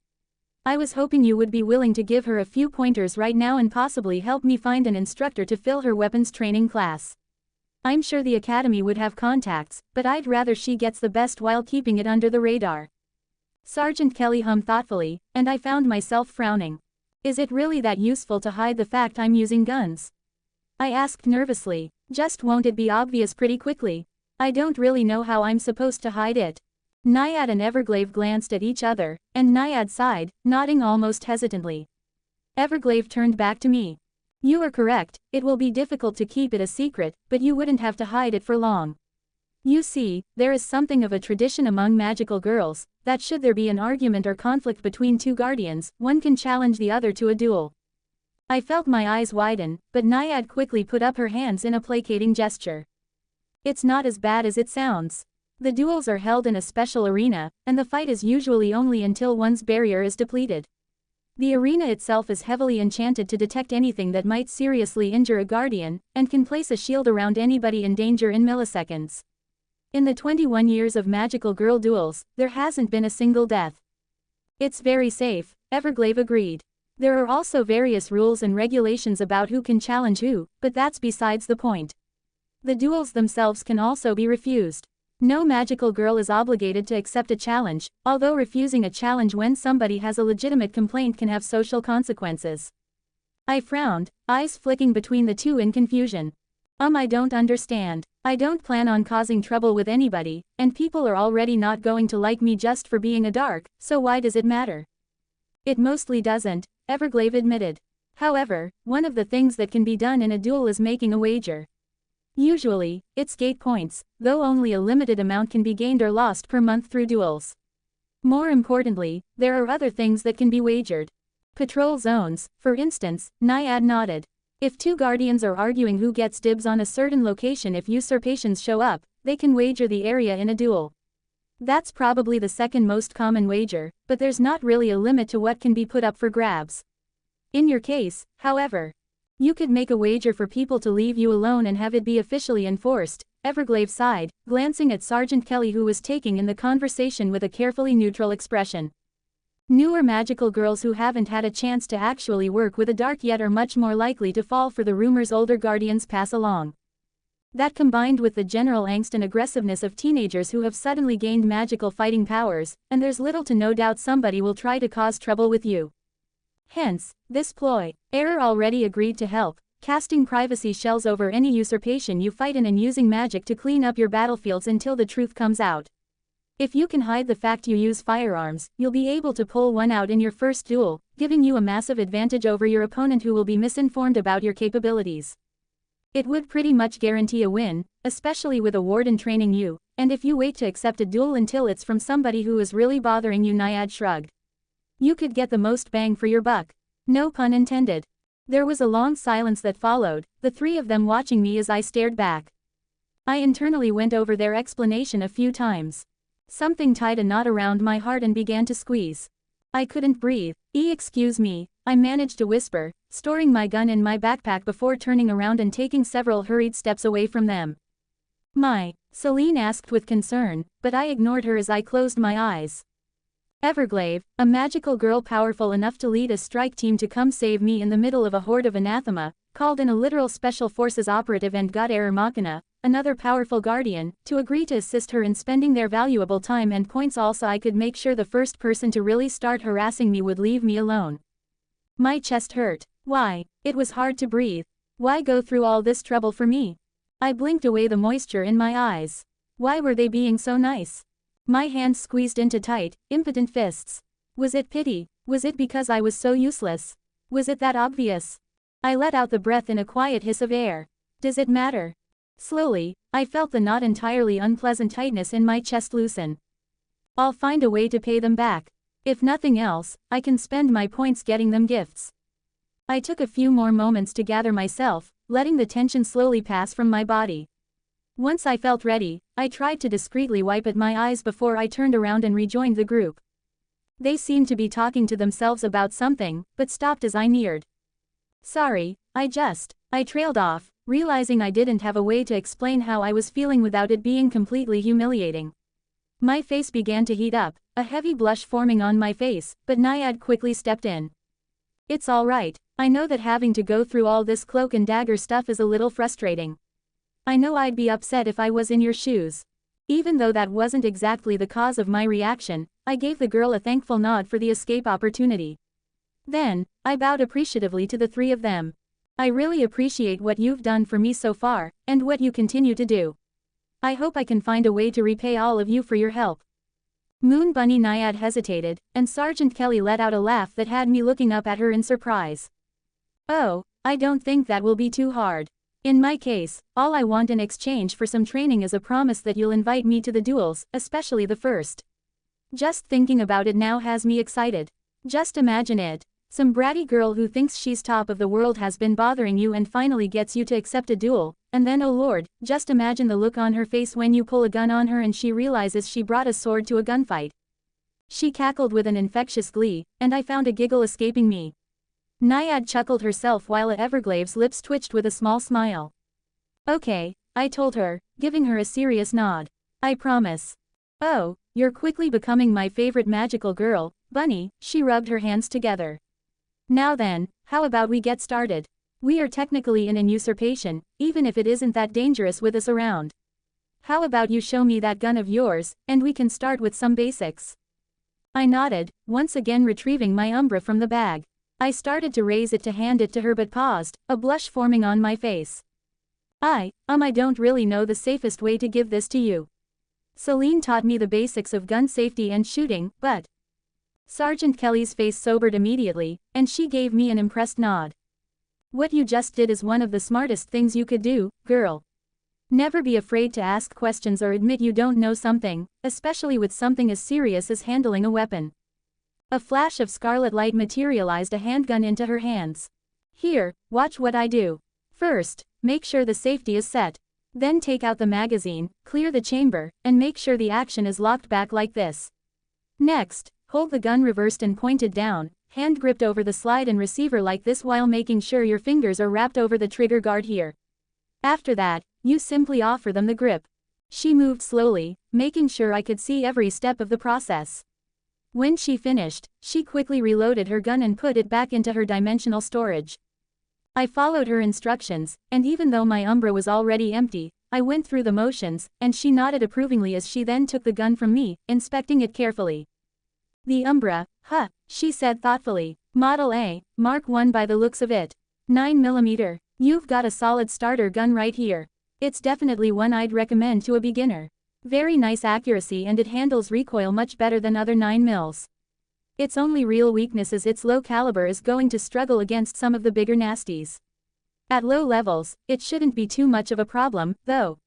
I was hoping you would be willing to give her a few pointers right now and possibly help me find an instructor to fill her weapons training class. I'm sure the academy would have contacts, but I'd rather she gets the best while keeping it under the radar. Sergeant Kelly hummed thoughtfully, and I found myself frowning. Is it really that useful to hide the fact I'm using guns? I asked nervously, just won't it be obvious pretty quickly? I don't really know how I'm supposed to hide it. Naiad and Everglave glanced at each other, and Naiad sighed, nodding almost hesitantly. Everglave turned back to me. You are correct, it will be difficult to keep it a secret, but you wouldn't have to hide it for long. You see, there is something of a tradition among magical girls, that should there be an argument or conflict between two guardians, one can challenge the other to a duel. I felt my eyes widen, but Naiad quickly put up her hands in a placating gesture. It's not as bad as it sounds. The duels are held in a special arena, and the fight is usually only until one's barrier is depleted. The arena itself is heavily enchanted to detect anything that might seriously injure a guardian, and can place a shield around anybody in danger in milliseconds. In the 21 years of magical girl duels, there hasn't been a single death. It's very safe, Everglave agreed. There are also various rules and regulations about who can challenge who, but that's besides the point. The duels themselves can also be refused. No magical girl is obligated to accept a challenge, although refusing a challenge when somebody has a legitimate complaint can have social consequences. I frowned, eyes flicking between the two in confusion. I don't understand. I don't plan on causing trouble with anybody, and people are already not going to like me just for being a dark, so why does it matter? It mostly doesn't, Everglave admitted. However, one of the things that can be done in a duel is making a wager. Usually, it's gate points, though only a limited amount can be gained or lost per month through duels. More importantly, there are other things that can be wagered. Patrol zones, for instance, Naiad nodded. If two guardians are arguing who gets dibs on a certain location if usurpations show up, they can wager the area in a duel. That's probably the second most common wager, but there's not really a limit to what can be put up for grabs. In your case, however, you could make a wager for people to leave you alone and have it be officially enforced. Everglade sighed, glancing at Sergeant Kelly who was taking in the conversation with a carefully neutral expression. Newer magical girls who haven't had a chance to actually work with the dark yet are much more likely to fall for the rumors older guardians pass along. That combined with the general angst and aggressiveness of teenagers who have suddenly gained magical fighting powers, and there's little to no doubt somebody will try to cause trouble with you. Hence, this ploy. Error already agreed to help, casting privacy shells over any usurpation you fight in and using magic to clean up your battlefields until the truth comes out. If you can hide the fact you use firearms, you'll be able to pull one out in your first duel, giving you a massive advantage over your opponent who will be misinformed about your capabilities. It would pretty much guarantee a win, especially with a warden training you, and if you wait to accept a duel until it's from somebody who is really bothering you, Naiad shrugged. You could get the most bang for your buck. No pun intended. There was a long silence that followed, the three of them watching me as I stared back. I internally went over their explanation a few times. Something tied a knot around my heart and began to squeeze. I couldn't breathe. Excuse me, I managed to whisper, storing my gun in my backpack before turning around and taking several hurried steps away from them. Celine asked with concern, but I ignored her as I closed my eyes. Everglade, a magical girl powerful enough to lead a strike team to come save me in the middle of a horde of anathema, called in a literal special forces operative and god error machina, another powerful guardian, to agree to assist her in spending their valuable time and points also I could make sure the first person to really start harassing me would leave me alone. My chest hurt. Why? It was hard to breathe. Why go through all this trouble for me? I blinked away the moisture in my eyes. Why were they being so nice? My hands squeezed into tight, impotent fists. Was it pity? Was it because I was so useless? Was it that obvious? I let out the breath in a quiet hiss of air. Does it matter? Slowly, I felt the not entirely unpleasant tightness in my chest loosen. I'll find a way to pay them back. If nothing else, I can spend my points getting them gifts. I took a few more moments to gather myself, letting the tension slowly pass from my body. Once I felt ready, I tried to discreetly wipe at my eyes before I turned around and rejoined the group. They seemed to be talking to themselves about something, but stopped as I neared. Sorry, I trailed off, realizing I didn't have a way to explain how I was feeling without it being completely humiliating. My face began to heat up, a heavy blush forming on my face, but Naiad quickly stepped in. It's all right, I know that having to go through all this cloak and dagger stuff is a little frustrating. I know I'd be upset if I was in your shoes. Even though that wasn't exactly the cause of my reaction, I gave the girl a thankful nod for the escape opportunity. Then, I bowed appreciatively to the three of them. I really appreciate what you've done for me so far, and what you continue to do. I hope I can find a way to repay all of you for your help. Moon Bunny Naiad hesitated, and Sergeant Kelly let out a laugh that had me looking up at her in surprise. Oh, I don't think that will be too hard. In my case, all I want in exchange for some training is a promise that you'll invite me to the duels, especially the first. Just thinking about it now has me excited. Just imagine it. Some bratty girl who thinks she's top of the world has been bothering you and finally gets you to accept a duel, and then oh lord, just imagine the look on her face when you pull a gun on her and she realizes she brought a sword to a gunfight. She cackled with an infectious glee, and I found a giggle escaping me. Naiad chuckled herself while Everglade's lips twitched with a small smile. Okay, I told her, giving her a serious nod. I promise. Oh, you're quickly becoming my favorite magical girl, Bunny, she rubbed her hands together. Now then, how about we get started? We are technically in an usurpation, even if it isn't that dangerous with us around. How about you show me that gun of yours, and we can start with some basics? I nodded, once again retrieving my umbra from the bag. I started to raise it to hand it to her but paused, a blush forming on my face. I don't really know the safest way to give this to you. Celine taught me the basics of gun safety and shooting, but... Sergeant Kelly's face sobered immediately, and she gave me an impressed nod. What you just did is one of the smartest things you could do, girl. Never be afraid to ask questions or admit you don't know something, especially with something as serious as handling a weapon. A flash of scarlet light materialized a handgun into her hands. Here, watch what I do. First, make sure the safety is set. Then take out the magazine, clear the chamber, and make sure the action is locked back like this. Next, hold the gun reversed and pointed down, hand gripped over the slide and receiver like this while making sure your fingers are wrapped over the trigger guard here. After that, you simply offer them the grip. She moved slowly, making sure I could see every step of the process. When she finished, she quickly reloaded her gun and put it back into her dimensional storage. I followed her instructions, and even though my Umbra was already empty, I went through the motions, and she nodded approvingly as she then took the gun from me, inspecting it carefully. The Umbra, huh, she said thoughtfully. Model A, Mark 1 by the looks of it. 9mm, you've got a solid starter gun right here. It's definitely one I'd recommend to a beginner. Very nice accuracy and it handles recoil much better than other 9mm. Its only real weakness is its low caliber is going to struggle against some of the bigger nasties. At low levels, it shouldn't be too much of a problem, though.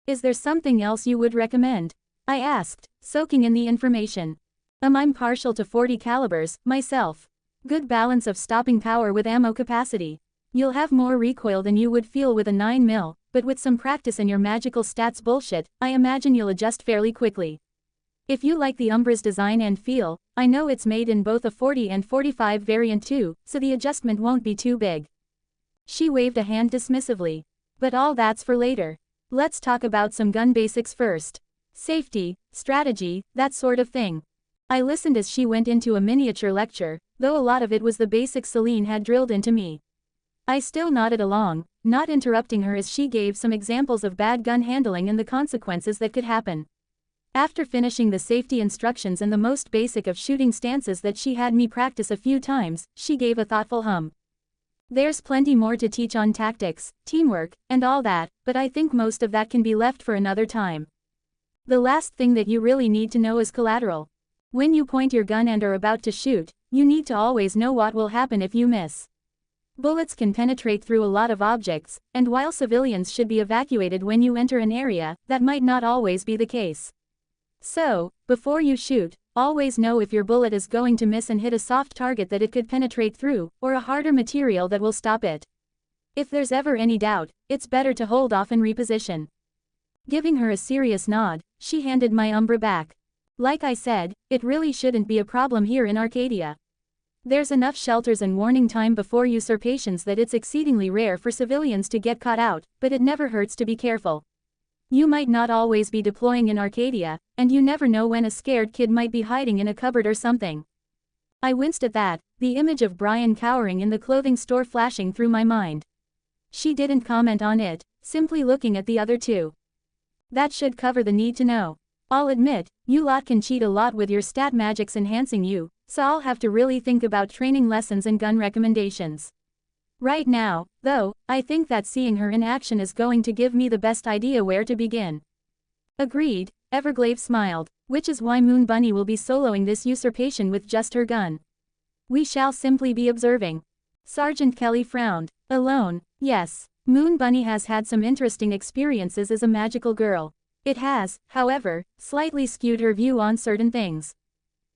Is there something else you would recommend? I asked, soaking in the information. I'm partial to 40 calibers, myself. Good balance of stopping power with ammo capacity. You'll have more recoil than you would feel with a 9mm, but with some practice and your magical stats bullshit, I imagine you'll adjust fairly quickly. If you like the Umbra's design and feel, I know it's made in both a 40 and 45 variant too, so the adjustment won't be too big. She waved a hand dismissively. But all that's for later. Let's talk about some gun basics first. Safety, strategy, that sort of thing. I listened as she went into a miniature lecture, though a lot of it was the basics Celine had drilled into me. I still nodded along, not interrupting her as she gave some examples of bad gun handling and the consequences that could happen. After finishing the safety instructions and the most basic of shooting stances that she had me practice a few times, she gave a thoughtful hum. There's plenty more to teach on tactics, teamwork, and all that, but I think most of that can be left for another time. The last thing that you really need to know is collateral. When you point your gun and are about to shoot, you need to always know what will happen if you miss. Bullets can penetrate through a lot of objects, and while civilians should be evacuated when you enter an area, that might not always be the case. So, before you shoot, always know if your bullet is going to miss and hit a soft target that it could penetrate through, or a harder material that will stop it. If there's ever any doubt, it's better to hold off and reposition. Giving her a serious nod, she handed my Umbra back. Like I said, it really shouldn't be a problem here in Arcadia. There's enough shelters and warning time before usurpations that it's exceedingly rare for civilians to get caught out, but it never hurts to be careful. You might not always be deploying in Arcadia, and you never know when a scared kid might be hiding in a cupboard or something. I winced at that, the image of Brian cowering in the clothing store flashing through my mind. She didn't comment on it, simply looking at the other two. That should cover the need to know. I'll admit, you lot can cheat a lot with your stat magics enhancing you, so I'll have to really think about training lessons and gun recommendations. Right now, though, I think that seeing her in action is going to give me the best idea where to begin. Agreed, Everglade smiled, which is why Moon Bunny will be soloing this usurpation with just her gun. We shall simply be observing. Sergeant Kelly frowned. Alone, yes, Moon Bunny has had some interesting experiences as a magical girl. It has, however, slightly skewed her view on certain things.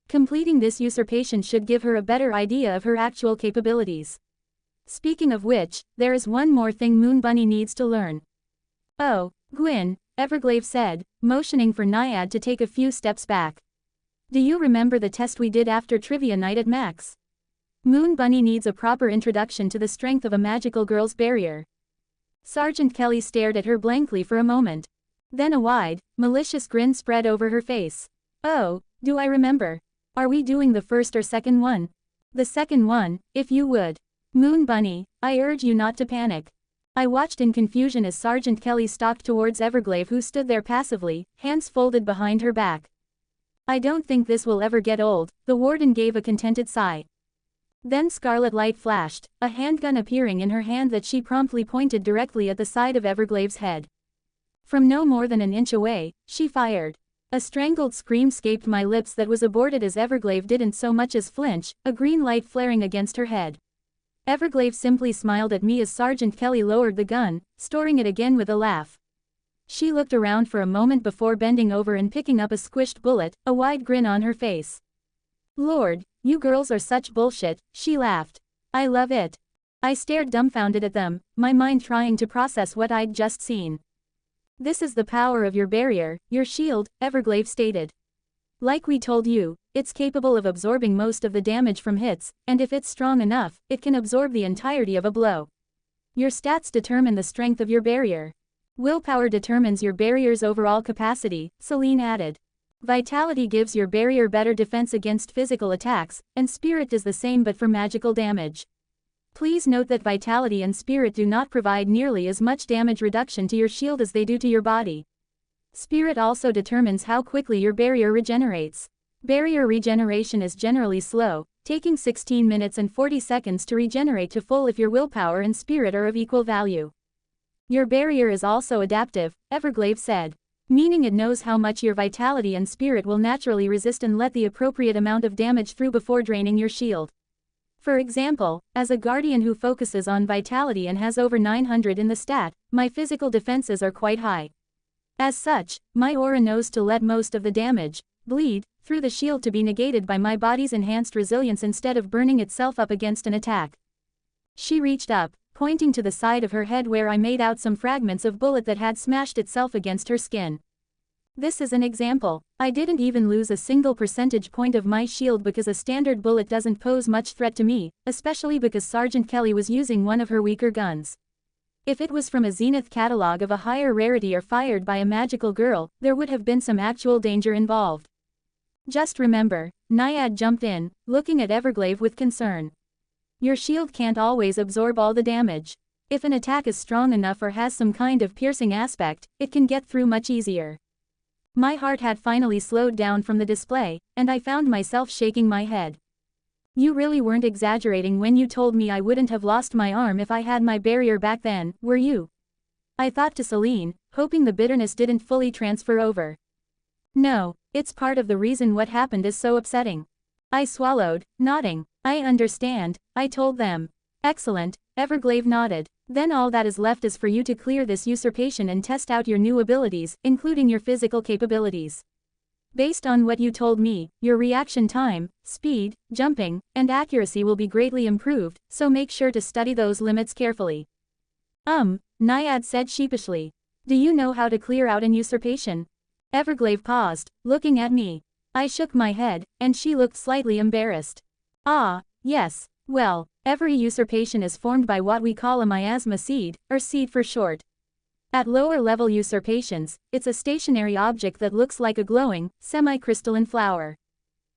Completing this usurpation should give her a better idea of her actual capabilities. Speaking of which, there is one more thing Moon Bunny needs to learn. Oh, Gwyn, Everglade said, motioning for Naiad to take a few steps back. Do you remember the test we did after trivia night at Max? Moon Bunny needs a proper introduction to the strength of a magical girl's barrier. Sergeant Kelly stared at her blankly for a moment. Then a wide, malicious grin spread over her face. Oh, do I remember? Are we doing the first or second one? The second one, if you would. Moon Bunny, I urge you not to panic. I watched in confusion as Sergeant Kelly stalked towards Everglade, who stood there passively, hands folded behind her back. I don't think this will ever get old, the warden gave a contented sigh. Then scarlet light flashed, a handgun appearing in her hand that she promptly pointed directly at the side of Everglade's head. From no more than an inch away, she fired. A strangled scream escaped my lips that was aborted as Everglade didn't so much as flinch, a green light flaring against her head. Everglade simply smiled at me as Sergeant Kelly lowered the gun, storing it again with a laugh. She looked around for a moment before bending over and picking up a squished bullet, a wide grin on her face. Lord, you girls are such bullshit, she laughed. I love it. I stared dumbfounded at them, my mind trying to process what I'd just seen. This is the power of your barrier, your shield, Everglade stated. Like we told you, it's capable of absorbing most of the damage from hits, and if it's strong enough, it can absorb the entirety of a blow. Your stats determine the strength of your barrier. Willpower determines your barrier's overall capacity, Celine added. Vitality gives your barrier better defense against physical attacks, and spirit does the same but for magical damage. Please note that vitality and spirit do not provide nearly as much damage reduction to your shield as they do to your body. Spirit also determines how quickly your barrier regenerates. Barrier regeneration is generally slow, taking 16 minutes and 40 seconds to regenerate to full if your willpower and spirit are of equal value. Your barrier is also adaptive, Everglade said. Meaning it knows how much your vitality and spirit will naturally resist and let the appropriate amount of damage through before draining your shield. For example, as a guardian who focuses on vitality and has over 900 in the stat, my physical defenses are quite high. As such, my aura knows to let most of the damage, bleed, through the shield to be negated by my body's enhanced resilience instead of burning itself up against an attack. She reached up, pointing to the side of her head where I made out some fragments of bullet that had smashed itself against her skin. This is an example. I didn't even lose a single percentage point of my shield because a standard bullet doesn't pose much threat to me, especially because Sergeant Kelly was using one of her weaker guns. If it was from a Zenith catalog of a higher rarity or fired by a magical girl, there would have been some actual danger involved. Just remember, Naiad jumped in, looking at Everglade with concern. Your shield can't always absorb all the damage. If an attack is strong enough or has some kind of piercing aspect, it can get through much easier. My heart had finally slowed down from the display, and I found myself shaking my head. You really weren't exaggerating when you told me I wouldn't have lost my arm if I had my barrier back then, were you? I thought to Celine, hoping the bitterness didn't fully transfer over. No, it's part of the reason what happened is so upsetting. I swallowed, nodding. I understand, I told them. Excellent, Everglade nodded. Then all that is left is for you to clear this usurpation and test out your new abilities, including your physical capabilities. Based on what you told me, your reaction time, speed, jumping, and accuracy will be greatly improved, so make sure to study those limits carefully. Naiad said sheepishly. Do you know how to clear out an usurpation? Everglade paused, looking at me. I shook my head, and she looked slightly embarrassed. Ah, yes, well, every usurpation is formed by what we call a miasma seed, or seed for short. At lower-level usurpations, it's a stationary object that looks like a glowing, semi-crystalline flower.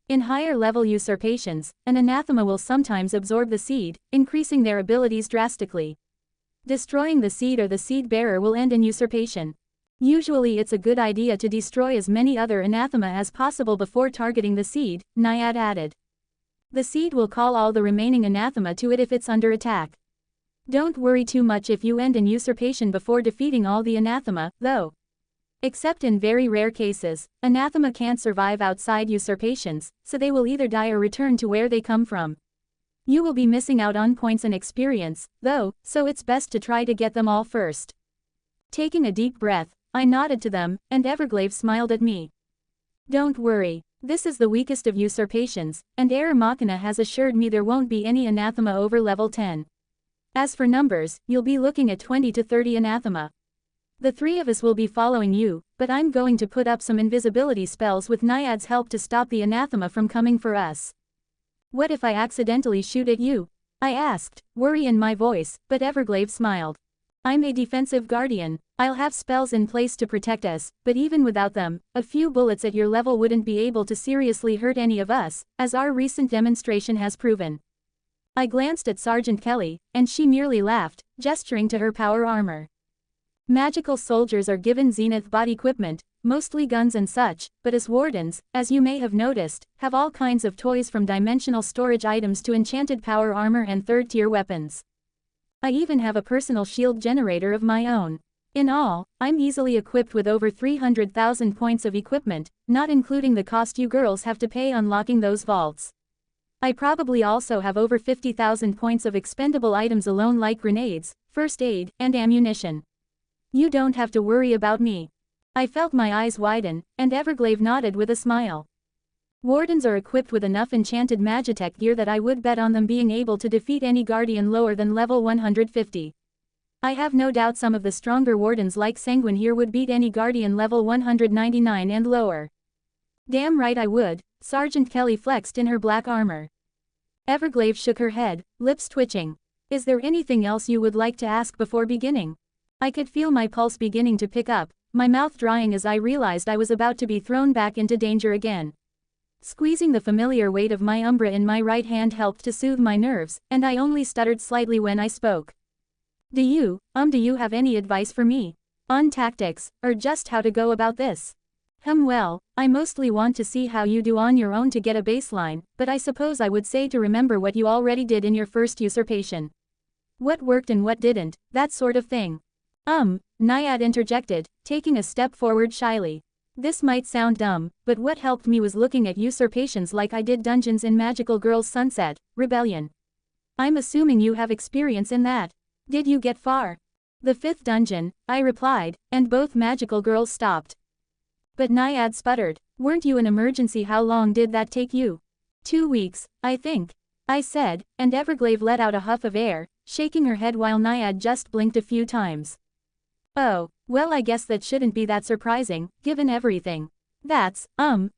In higher-level usurpations, an anathema will sometimes absorb the seed, increasing their abilities drastically. Destroying the seed or the seed-bearer will end an usurpation. Usually it's a good idea to destroy as many other anathema as possible before targeting the seed, Naiad added. The seed will call all the remaining anathema to it if it's under attack. Don't worry too much if you end an usurpation before defeating all the anathema, though. Except in very rare cases, anathema can't survive outside usurpations, so they will either die or return to where they come from. You will be missing out on points and experience, though, so it's best to try to get them all first. Taking a deep breath, I nodded to them, and Everglade smiled at me. Don't worry. This is the weakest of usurpations, and Air Machina has assured me there won't be any anathema over level 10. As for numbers, you'll be looking at 20 to 30 anathema. The three of us will be following you, but I'm going to put up some invisibility spells with Naiad's help to stop the anathema from coming for us. What if I accidentally shoot at you? I asked, worry in my voice, but Everglade smiled. I'm a defensive guardian. I'll have spells in place to protect us, but even without them, a few bullets at your level wouldn't be able to seriously hurt any of us, as our recent demonstration has proven. I glanced at Sergeant Kelly, and she merely laughed, gesturing to her power armor. Magical soldiers are given Zenith body equipment, mostly guns and such, but as wardens, as you may have noticed, have all kinds of toys from dimensional storage items to enchanted power armor and third-tier weapons. I even have a personal shield generator of my own. In all, I'm easily equipped with over 300,000 points of equipment, not including the cost you girls have to pay unlocking those vaults. I probably also have over 50,000 points of expendable items alone like grenades, first aid, and ammunition. You don't have to worry about me. I felt my eyes widen, and Everglade nodded with a smile. Wardens are equipped with enough enchanted magitech gear that I would bet on them being able to defeat any guardian lower than level 150. I have no doubt some of the stronger wardens like Sanguine here would beat any guardian level 199 and lower. Damn right I would, Sergeant Kelly flexed in her black armor. Everglade shook her head, lips twitching. Is there anything else you would like to ask before beginning? I could feel my pulse beginning to pick up, my mouth drying as I realized I was about to be thrown back into danger again. Squeezing the familiar weight of my umbra in my right hand helped to soothe my nerves, and I only stuttered slightly when I spoke. Do you have any advice for me? On tactics, or just how to go about this? Well, I mostly want to see how you do on your own to get a baseline, but I suppose I would say to remember what you already did in your first usurpation. What worked and what didn't, that sort of thing. Naiad interjected, taking a step forward shyly. This might sound dumb, but what helped me was looking at usurpations like I did dungeons in Magical Girls Sunset, Rebellion. I'm assuming you have experience in that. Did you get far? The 5th dungeon, I replied, and both magical girls stopped. But Naiad sputtered, weren't you an emergency? How long did that take you? 2 weeks, I think. I said, and Everglade let out a huff of air, shaking her head while Naiad just blinked a few times. Oh, well I guess that shouldn't be that surprising, given everything. That's,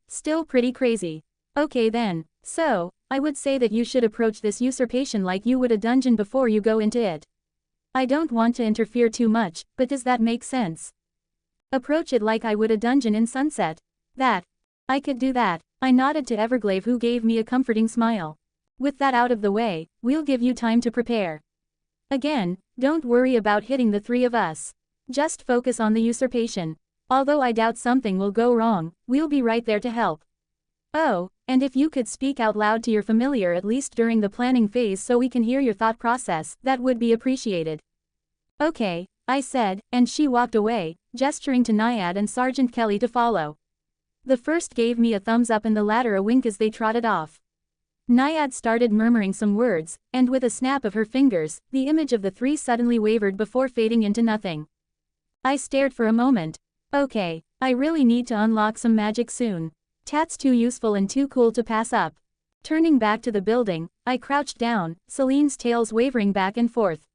still pretty crazy. Okay then, so, I would say that you should approach this usurpation like you would a dungeon before you go into it. I don't want to interfere too much, but does that make sense? Approach it like I would a dungeon in Sunset. That. I could do that. I nodded to Everglade, who gave me a comforting smile. With that out of the way, we'll give you time to prepare. Again, don't worry about hitting the 3 of us. Just focus on the usurpation. Although I doubt something will go wrong, we'll be right there to help. Oh, and if you could speak out loud to your familiar at least during the planning phase so we can hear your thought process, that would be appreciated. Okay, I said, and she walked away, gesturing to Naiad and Sergeant Kelly to follow. The first gave me a thumbs up and the latter a wink as they trotted off. Naiad started murmuring some words, and with a snap of her fingers, the image of the 3 suddenly wavered before fading into nothing. I stared for a moment. Okay, I really need to unlock some magic soon. Tat's too useful and too cool to pass up. Turning back to the building, I crouched down, Celine's tails wavering back and forth.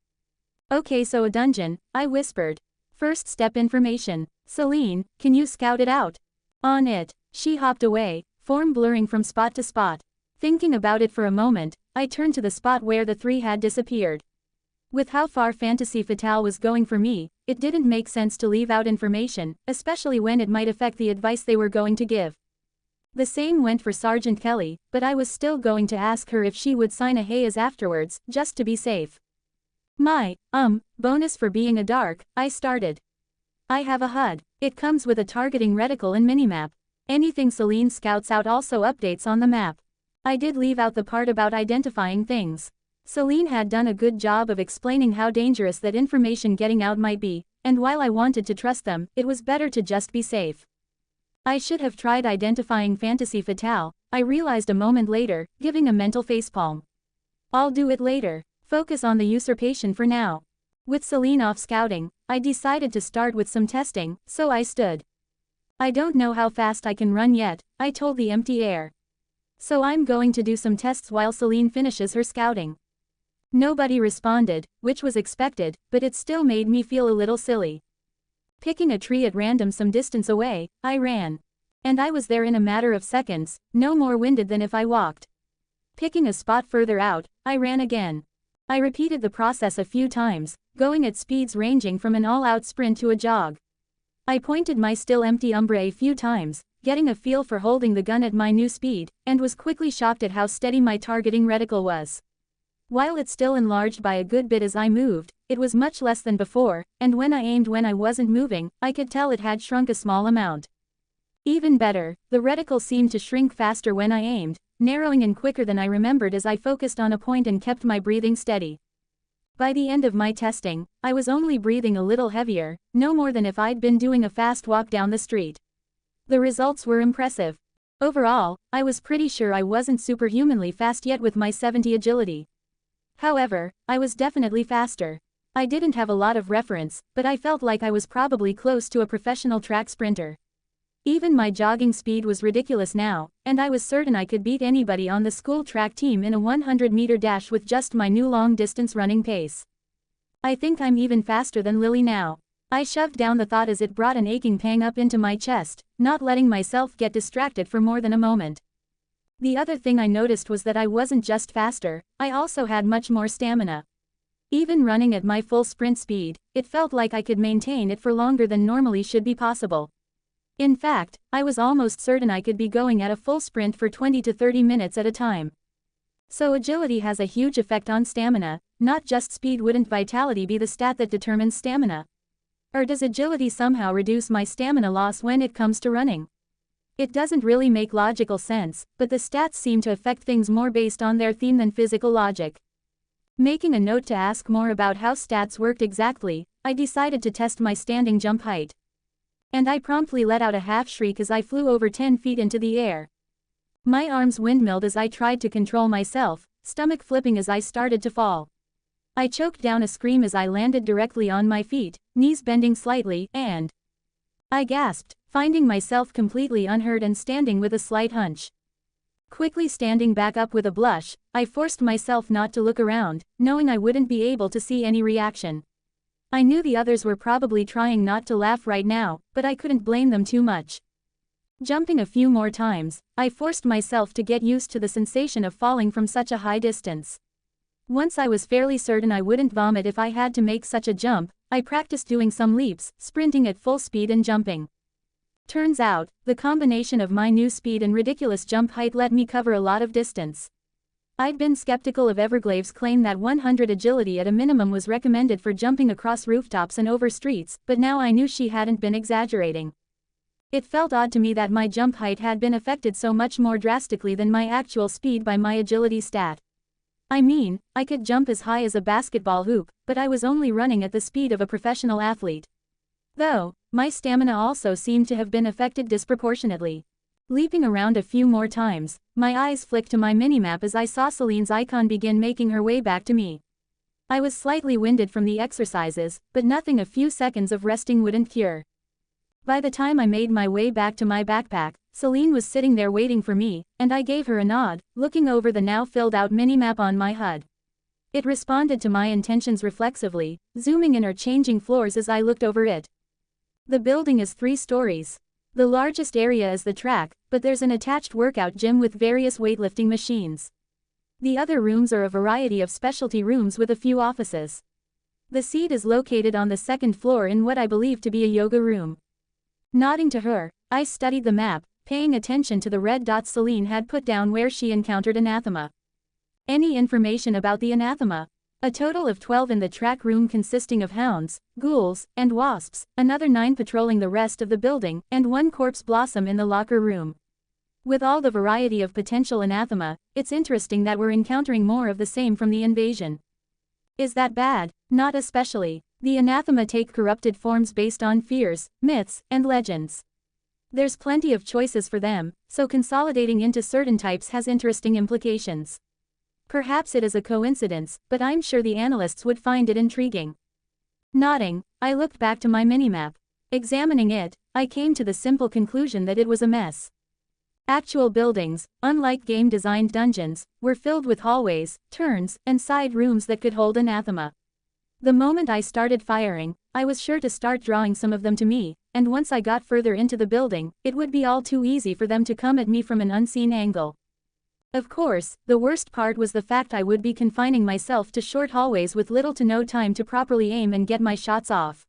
Okay, so a dungeon, I whispered. First step information. Celine, can you scout it out? On it. She hopped away, form blurring from spot to spot. Thinking about it for a moment, I turned to the spot where the 3 had disappeared. With how far Fantasy Fatale was going for me, it didn't make sense to leave out information, especially when it might affect the advice they were going to give. The same went for Sergeant Kelly, but I was still going to ask her if she would sign a haze afterwards, just to be safe. My, bonus for being a dark, I started. I have a HUD. It comes with a targeting reticle and minimap. Anything Celine scouts out also updates on the map. I did leave out the part about identifying things. Celine had done a good job of explaining how dangerous that information getting out might be, and while I wanted to trust them, it was better to just be safe. I should have tried identifying Fantasy Fatale, I realized a moment later, giving a mental facepalm. I'll do it later. Focus on the usurpation for now. With Celine off scouting, I decided to start with some testing, so I stood. I don't know how fast I can run yet, I told the empty air. So I'm going to do some tests while Celine finishes her scouting. Nobody responded, which was expected, but it still made me feel a little silly. Picking a tree at random some distance away, I ran. And I was there in a matter of seconds, no more winded than if I walked. Picking a spot further out, I ran again. I repeated the process a few times, going at speeds ranging from an all-out sprint to a jog. I pointed my still empty Umbra a few times, getting a feel for holding the gun at my new speed, and was quickly shocked at how steady my targeting reticle was. While it still enlarged by a good bit as I moved, it was much less than before, and when I aimed when I wasn't moving, I could tell it had shrunk a small amount. Even better, the reticle seemed to shrink faster when I aimed, narrowing in quicker than I remembered as I focused on a point and kept my breathing steady. By the end of my testing, I was only breathing a little heavier, no more than if I'd been doing a fast walk down the street. The results were impressive. Overall, I was pretty sure I wasn't superhumanly fast yet with my 70 agility. However, I was definitely faster. I didn't have a lot of reference, but I felt like I was probably close to a professional track sprinter. Even my jogging speed was ridiculous now, and I was certain I could beat anybody on the school track team in a 100-meter dash with just my new long-distance running pace. I think I'm even faster than Lily now. I shoved down the thought as it brought an aching pang up into my chest, not letting myself get distracted for more than a moment. The other thing I noticed was that I wasn't just faster, I also had much more stamina. Even running at my full sprint speed, it felt like I could maintain it for longer than normally should be possible. In fact, I was almost certain I could be going at a full sprint for 20 to 30 minutes at a time. So agility has a huge effect on stamina, not just speed. Wouldn't vitality be the stat that determines stamina? Or does agility somehow reduce my stamina loss when it comes to running? It doesn't really make logical sense, but the stats seem to affect things more based on their theme than physical logic. Making a note to ask more about how stats worked exactly, I decided to test my standing jump height. And I promptly let out a half shriek as I flew over 10 feet into the air. My arms windmilled as I tried to control myself, stomach flipping as I started to fall. I choked down a scream as I landed directly on my feet, knees bending slightly, and I gasped, finding myself completely unhurt and standing with a slight hunch. Quickly standing back up with a blush, I forced myself not to look around, knowing I wouldn't be able to see any reaction. I knew the others were probably trying not to laugh right now, but I couldn't blame them too much. Jumping a few more times, I forced myself to get used to the sensation of falling from such a high distance. Once I was fairly certain I wouldn't vomit if I had to make such a jump, I practiced doing some leaps, sprinting at full speed and jumping. Turns out, the combination of my new speed and ridiculous jump height let me cover a lot of distance. I'd been skeptical of Everglave's claim that 100 agility at a minimum was recommended for jumping across rooftops and over streets, but now I knew she hadn't been exaggerating. It felt odd to me that my jump height had been affected so much more drastically than my actual speed by my agility stat. I mean, I could jump as high as a basketball hoop, but I was only running at the speed of a professional athlete. Though, my stamina also seemed to have been affected disproportionately. Leaping around a few more times, my eyes flicked to my minimap as I saw Celine's icon begin making her way back to me. I was slightly winded from the exercises, but nothing a few seconds of resting wouldn't cure. By the time I made my way back to my backpack, Celine was sitting there waiting for me, and I gave her a nod, looking over the now filled-out minimap on my HUD. It responded to my intentions reflexively, zooming in or changing floors as I looked over it. The building is 3 stories. The largest area is the track, but there's an attached workout gym with various weightlifting machines. The other rooms are a variety of specialty rooms with a few offices. The seat is located on the 2nd floor in what I believe to be a yoga room. Nodding to her, I studied the map, paying attention to the red dots Celine had put down where she encountered anathema. Any information about the anathema? A total of 12 in the track room consisting of hounds, ghouls, and wasps, another 9 patrolling the rest of the building, and 1 corpse blossom in the locker room. With all the variety of potential anathema, it's interesting that we're encountering more of the same from the invasion. Is that bad? Not especially. The anathema take corrupted forms based on fears, myths, and legends. There's plenty of choices for them, so consolidating into certain types has interesting implications. Perhaps it is a coincidence, but I'm sure the analysts would find it intriguing. Nodding, I looked back to my minimap. Examining it, I came to the simple conclusion that it was a mess. Actual buildings, unlike game-designed dungeons, were filled with hallways, turns, and side rooms that could hold anathema. The moment I started firing, I was sure to start drawing some of them to me, and once I got further into the building, it would be all too easy for them to come at me from an unseen angle. Of course, the worst part was the fact I would be confining myself to short hallways with little to no time to properly aim and get my shots off.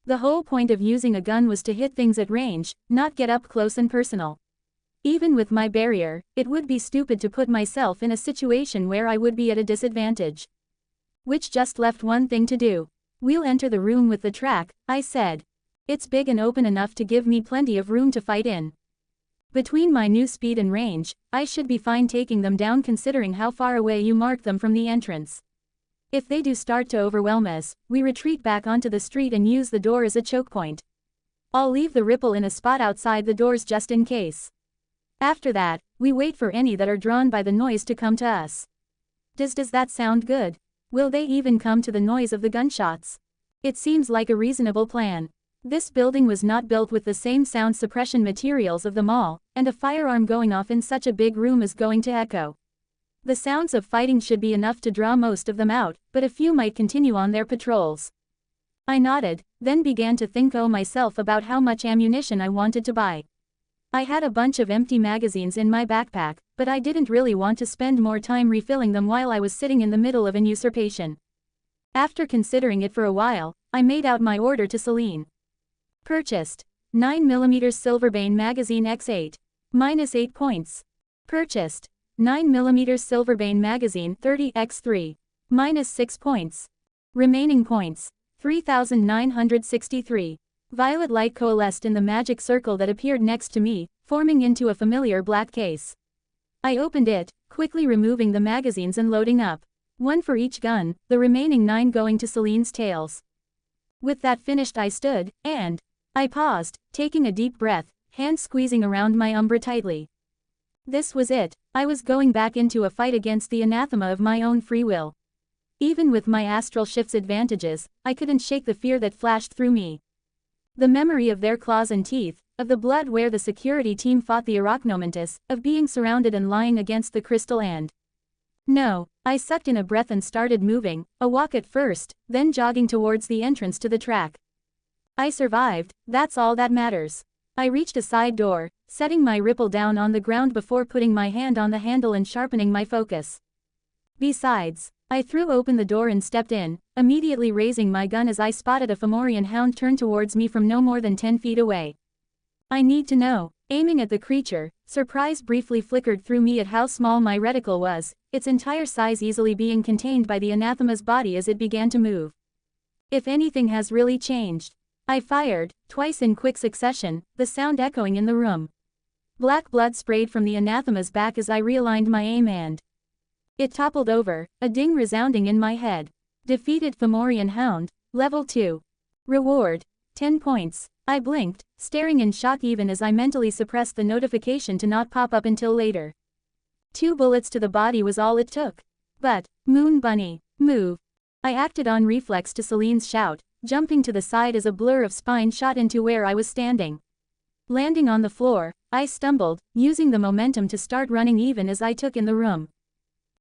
The whole point of using a gun was to hit things at range, not get up close and personal. Even with my barrier, it would be stupid to put myself in a situation where I would be at a disadvantage. Which just left one thing to do. We'll enter the room with the track, I said. It's big and open enough to give me plenty of room to fight in. Between my new speed and range, I should be fine taking them down considering how far away you mark them from the entrance. If they do start to overwhelm us, we retreat back onto the street and use the door as a choke point. I'll leave the ripple in a spot outside the doors just in case. After that, we wait for any that are drawn by the noise to come to us. Does that sound good? Will they even come to the noise of the gunshots? It seems like a reasonable plan. This building was not built with the same sound suppression materials of the mall, and a firearm going off in such a big room is going to echo. The sounds of fighting should be enough to draw most of them out, but a few might continue on their patrols. I nodded, then began to think myself about how much ammunition I wanted to buy. I had a bunch of empty magazines in my backpack, but I didn't really want to spend more time refilling them while I was sitting in the middle of an usurpation. After considering it for a while, I made out my order to Celine. Purchased. 9mm Silverbane Magazine X8. -8 points. Purchased. 9mm Silverbane Magazine 30x3. -6 points. Remaining points. 3,963. Violet light coalesced in the magic circle that appeared next to me, forming into a familiar black case. I opened it, quickly removing the magazines and loading up. One for each gun, the remaining 9 going to Celine's tails. With that finished I stood, and I paused, taking a deep breath, hands squeezing around my umbra tightly. This was it, I was going back into a fight against the anathema of my own free will. Even with my astral shift's advantages, I couldn't shake the fear that flashed through me. The memory of their claws and teeth, of the blood where the security team fought the arachnomantis, of being surrounded and lying against the crystal and... No, I sucked in a breath and started moving, a walk at first, then jogging towards the entrance to the track. I survived, that's all that matters. I reached a side door, setting my ripple down on the ground before putting my hand on the handle and sharpening my focus. Besides, I threw open the door and stepped in, immediately raising my gun as I spotted a Fomorian hound turn towards me from no more than 10 feet away. I need to know, aiming at the creature, surprise briefly flickered through me at how small my reticle was, its entire size easily being contained by the anathema's body as it began to move. If anything has really changed. I fired, twice in quick succession, the sound echoing in the room. Black blood sprayed from the anathema's back as I realigned my aim and it toppled over, a ding resounding in my head. Defeated Fomorian Hound, Level 2. Reward, 10 points. I blinked, staring in shock even as I mentally suppressed the notification to not pop up until later. 2 bullets to the body was all it took. But, Moon Bunny, move. I acted on reflex to Celine's shout, jumping to the side as a blur of spine shot into where I was standing. Landing on the floor, I stumbled, using the momentum to start running even as I took in the room.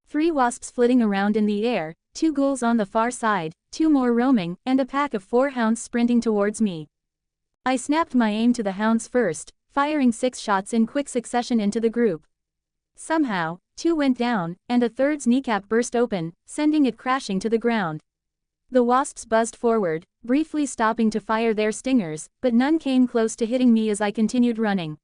3 wasps flitting around in the air, 2 ghouls on the far side, 2 more roaming, and a pack of 4 hounds sprinting towards me. I snapped my aim to the hounds first, firing 6 shots in quick succession into the group. Somehow, 2 went down, and a third's kneecap burst open, sending it crashing to the ground. The wasps buzzed forward, briefly stopping to fire their stingers, but none came close to hitting me as I continued running.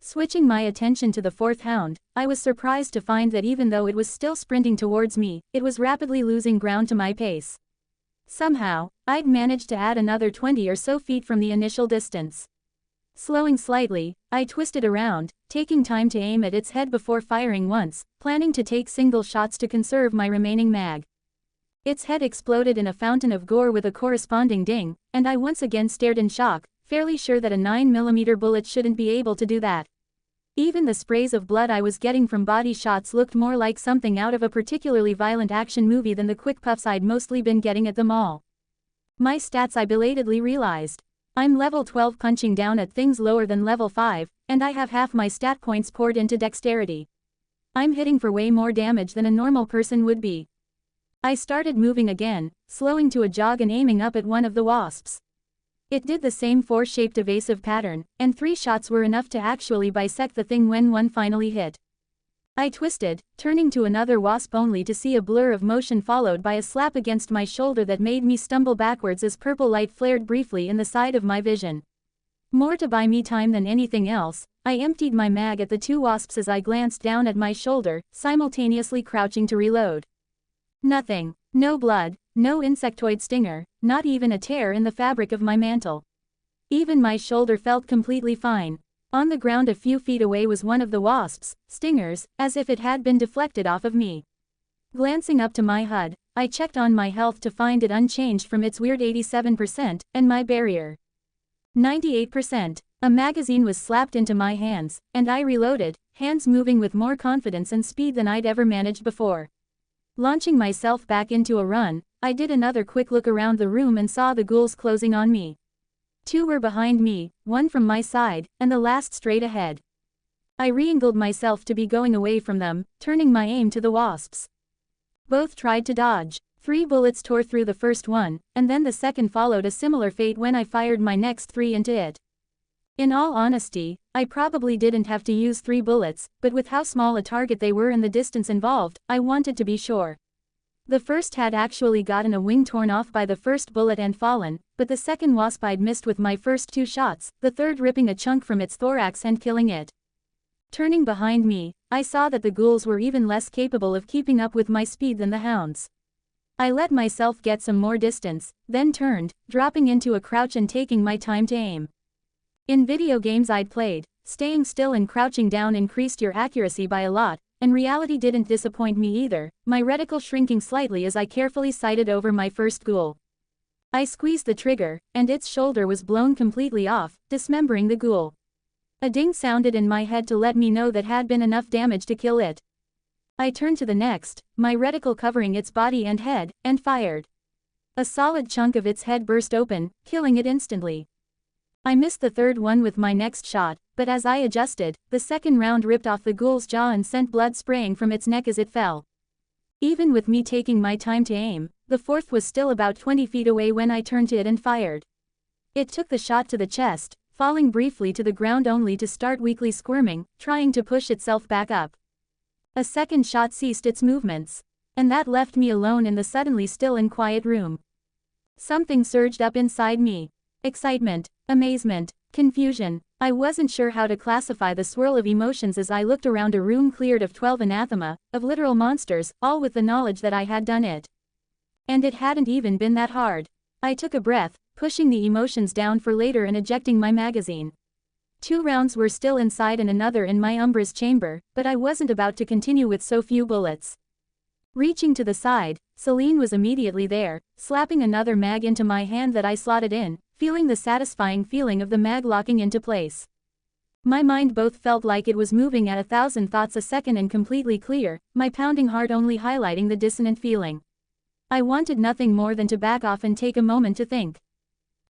Switching my attention to the 4th hound, I was surprised to find that even though it was still sprinting towards me, it was rapidly losing ground to my pace. Somehow, I'd managed to add another 20 or so feet from the initial distance. Slowing slightly, I twisted around, taking time to aim at its head before firing once, planning to take single shots to conserve my remaining mag. Its head exploded in a fountain of gore with a corresponding ding, and I once again stared in shock, fairly sure that a 9mm bullet shouldn't be able to do that. Even the sprays of blood I was getting from body shots looked more like something out of a particularly violent action movie than the quick puffs I'd mostly been getting at the mall. My stats, I belatedly realized. I'm level 12 punching down at things lower than level 5, and I have half my stat points poured into dexterity. I'm hitting for way more damage than a normal person would be. I started moving again, slowing to a jog and aiming up at one of the wasps. It did the same 4-shaped evasive pattern, and 3 shots were enough to actually bisect the thing when one finally hit. I twisted, turning to another wasp only to see a blur of motion followed by a slap against my shoulder that made me stumble backwards as purple light flared briefly in the side of my vision. More to buy me time than anything else, I emptied my mag at the 2 wasps as I glanced down at my shoulder, simultaneously crouching to reload. Nothing. No blood, no insectoid stinger, not even a tear in the fabric of my mantle. Even my shoulder felt completely fine. On the ground a few feet away was one of the wasps' stingers, as if it had been deflected off of me. Glancing up to my HUD, I checked on my health to find it unchanged from its weird 87%, and my barrier 98%. A magazine was slapped into my hands, and I reloaded, hands moving with more confidence and speed than I'd ever managed before. Launching myself back into a run, I did another quick look around the room and saw the ghouls closing on me. 2 were behind me, 1 from my side, and the last straight ahead. I re-angled myself to be going away from them, turning my aim to the wasps. Both tried to dodge. 3 bullets tore through the first one, and then the second followed a similar fate when I fired my next 3 into it. In all honesty, I probably didn't have to use 3 bullets, but with how small a target they were and the distance involved, I wanted to be sure. The first had actually gotten a wing torn off by the first bullet and fallen, but the second wasp I'd missed with my first 2 shots, the third ripping a chunk from its thorax and killing it. Turning behind me, I saw that the ghouls were even less capable of keeping up with my speed than the hounds. I let myself get some more distance, then turned, dropping into a crouch and taking my time to aim. In video games I'd played, staying still and crouching down increased your accuracy by a lot, and reality didn't disappoint me either, my reticle shrinking slightly as I carefully sighted over my first ghoul. I squeezed the trigger, and its shoulder was blown completely off, dismembering the ghoul. A ding sounded in my head to let me know that had been enough damage to kill it. I turned to the next, my reticle covering its body and head, and fired. A solid chunk of its head burst open, killing it instantly. I missed the third one with my next shot, but as I adjusted, the second round ripped off the ghoul's jaw and sent blood spraying from its neck as it fell. Even with me taking my time to aim, the fourth was still about 20 feet away when I turned to it and fired. It took the shot to the chest, falling briefly to the ground only to start weakly squirming, trying to push itself back up. A second shot ceased its movements. And that left me alone in the suddenly still and quiet room. Something surged up inside me. Excitement, amazement, confusion. I wasn't sure how to classify the swirl of emotions as I looked around a room cleared of 12 anathema, of literal monsters, all with the knowledge that I had done it. And it hadn't even been that hard. I took a breath, pushing the emotions down for later and ejecting my magazine. 2 rounds were still inside and another in my Umbra's chamber, but I wasn't about to continue with so few bullets. Reaching to the side, Celine was immediately there, slapping another mag into my hand that I slotted in, feeling the satisfying feeling of the mag locking into place. My mind both felt like it was moving at 1,000 thoughts a second and completely clear, my pounding heart only highlighting the dissonant feeling. I wanted nothing more than to back off and take a moment to think.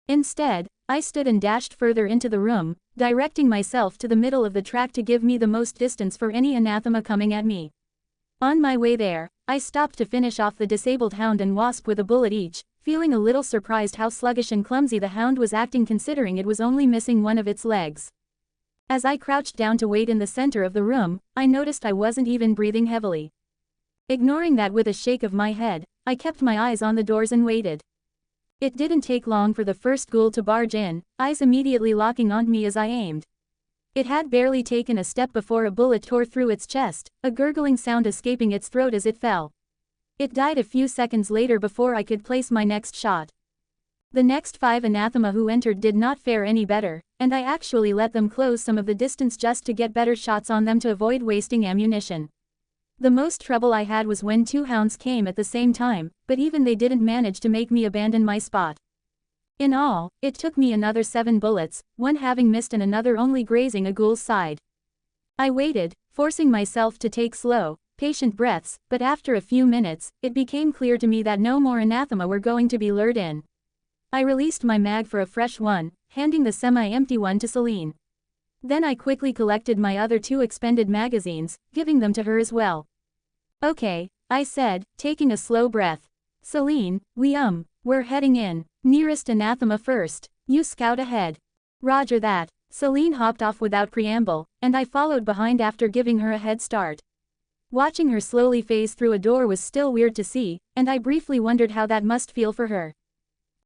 Instead, I stood and dashed further into the room, directing myself to the middle of the track to give me the most distance for any anathema coming at me. On my way there, I stopped to finish off the disabled hound and wasp with a bullet each, feeling a little surprised how sluggish and clumsy the hound was acting considering it was only missing one of its legs. As I crouched down to wait in the center of the room, I noticed I wasn't even breathing heavily. Ignoring that with a shake of my head, I kept my eyes on the doors and waited. It didn't take long for the first ghoul to barge in, eyes immediately locking on me as I aimed. It had barely taken a step before a bullet tore through its chest, a gurgling sound escaping its throat as it fell. It died a few seconds later before I could place my next shot. The next 5 anathema who entered did not fare any better, and I actually let them close some of the distance just to get better shots on them to avoid wasting ammunition. The most trouble I had was when 2 hounds came at the same time, but even they didn't manage to make me abandon my spot. In all, it took me another 7 bullets, 1 having missed and another only grazing a ghoul's side. I waited, forcing myself to take slow, patient breaths, but after a few minutes, it became clear to me that no more anathema were going to be lured in. I released my mag for a fresh one, handing the semi-empty one to Celine. Then I quickly collected my other 2 expended magazines, giving them to her as well. Okay, I said, taking a slow breath. Celine, we're heading in. Nearest anathema first. You scout ahead. Roger that. Celine hopped off without preamble, and I followed behind after giving her a head start. Watching her slowly phase through a door was still weird to see, and I briefly wondered how that must feel for her.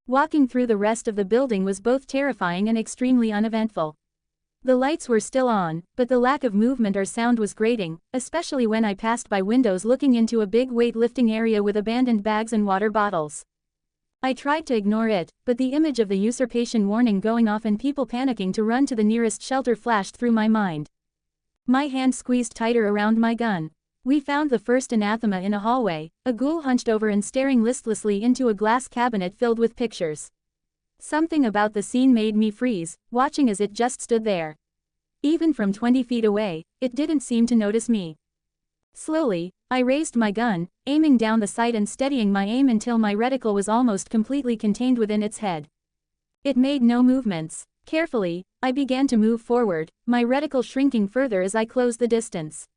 Walking through the rest of the building was both terrifying and extremely uneventful. The lights were still on, but the lack of movement or sound was grating, especially when I passed by windows looking into a big weightlifting area with abandoned bags and water bottles. I tried to ignore it, but the image of the usurpation warning going off and people panicking to run to the nearest shelter flashed through my mind. My hand squeezed tighter around my gun. We found the first anathema in a hallway, a ghoul hunched over and staring listlessly into a glass cabinet filled with pictures. Something about the scene made me freeze, watching as it just stood there. Even from 20 feet away, it didn't seem to notice me. Slowly, I raised my gun, aiming down the sight and steadying my aim until my reticle was almost completely contained within its head. It made no movements. Carefully, I began to move forward, my reticle shrinking further as I closed the distance.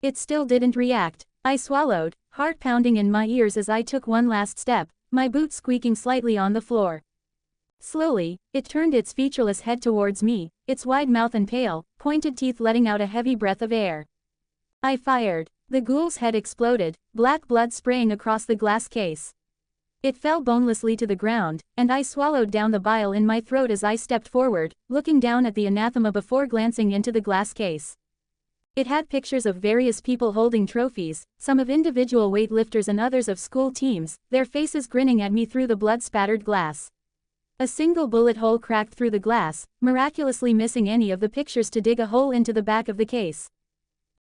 It still didn't react. I swallowed, heart pounding in my ears as I took one last step, my boot squeaking slightly on the floor. Slowly, it turned its featureless head towards me, its wide mouth and pale, pointed teeth letting out a heavy breath of air. I fired. The ghoul's head exploded, black blood spraying across the glass case. It fell bonelessly to the ground, and I swallowed down the bile in my throat as I stepped forward, looking down at the anathema before glancing into the glass case. It had pictures of various people holding trophies, some of individual weightlifters and others of school teams, their faces grinning at me through the blood-spattered glass. A single bullet hole cracked through the glass, miraculously missing any of the pictures to dig a hole into the back of the case.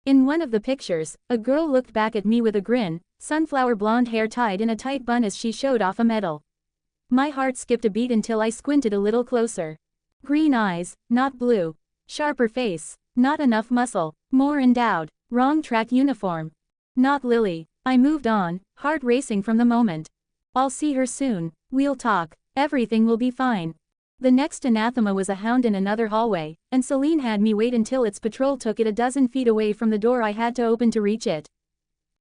In one of the pictures, a girl looked back at me with a grin, sunflower blonde hair tied in a tight bun as she showed off a medal. My heart skipped a beat until I squinted a little closer. Green eyes, not blue. Sharper face, not enough muscle. More endowed. Wrong track uniform. Not Lily. I moved on, heart racing from the moment. I'll see her soon. We'll talk. Everything will be fine. The next anathema was a hound in another hallway, and Celine had me wait until its patrol took it a dozen feet away from the door I had to open to reach it.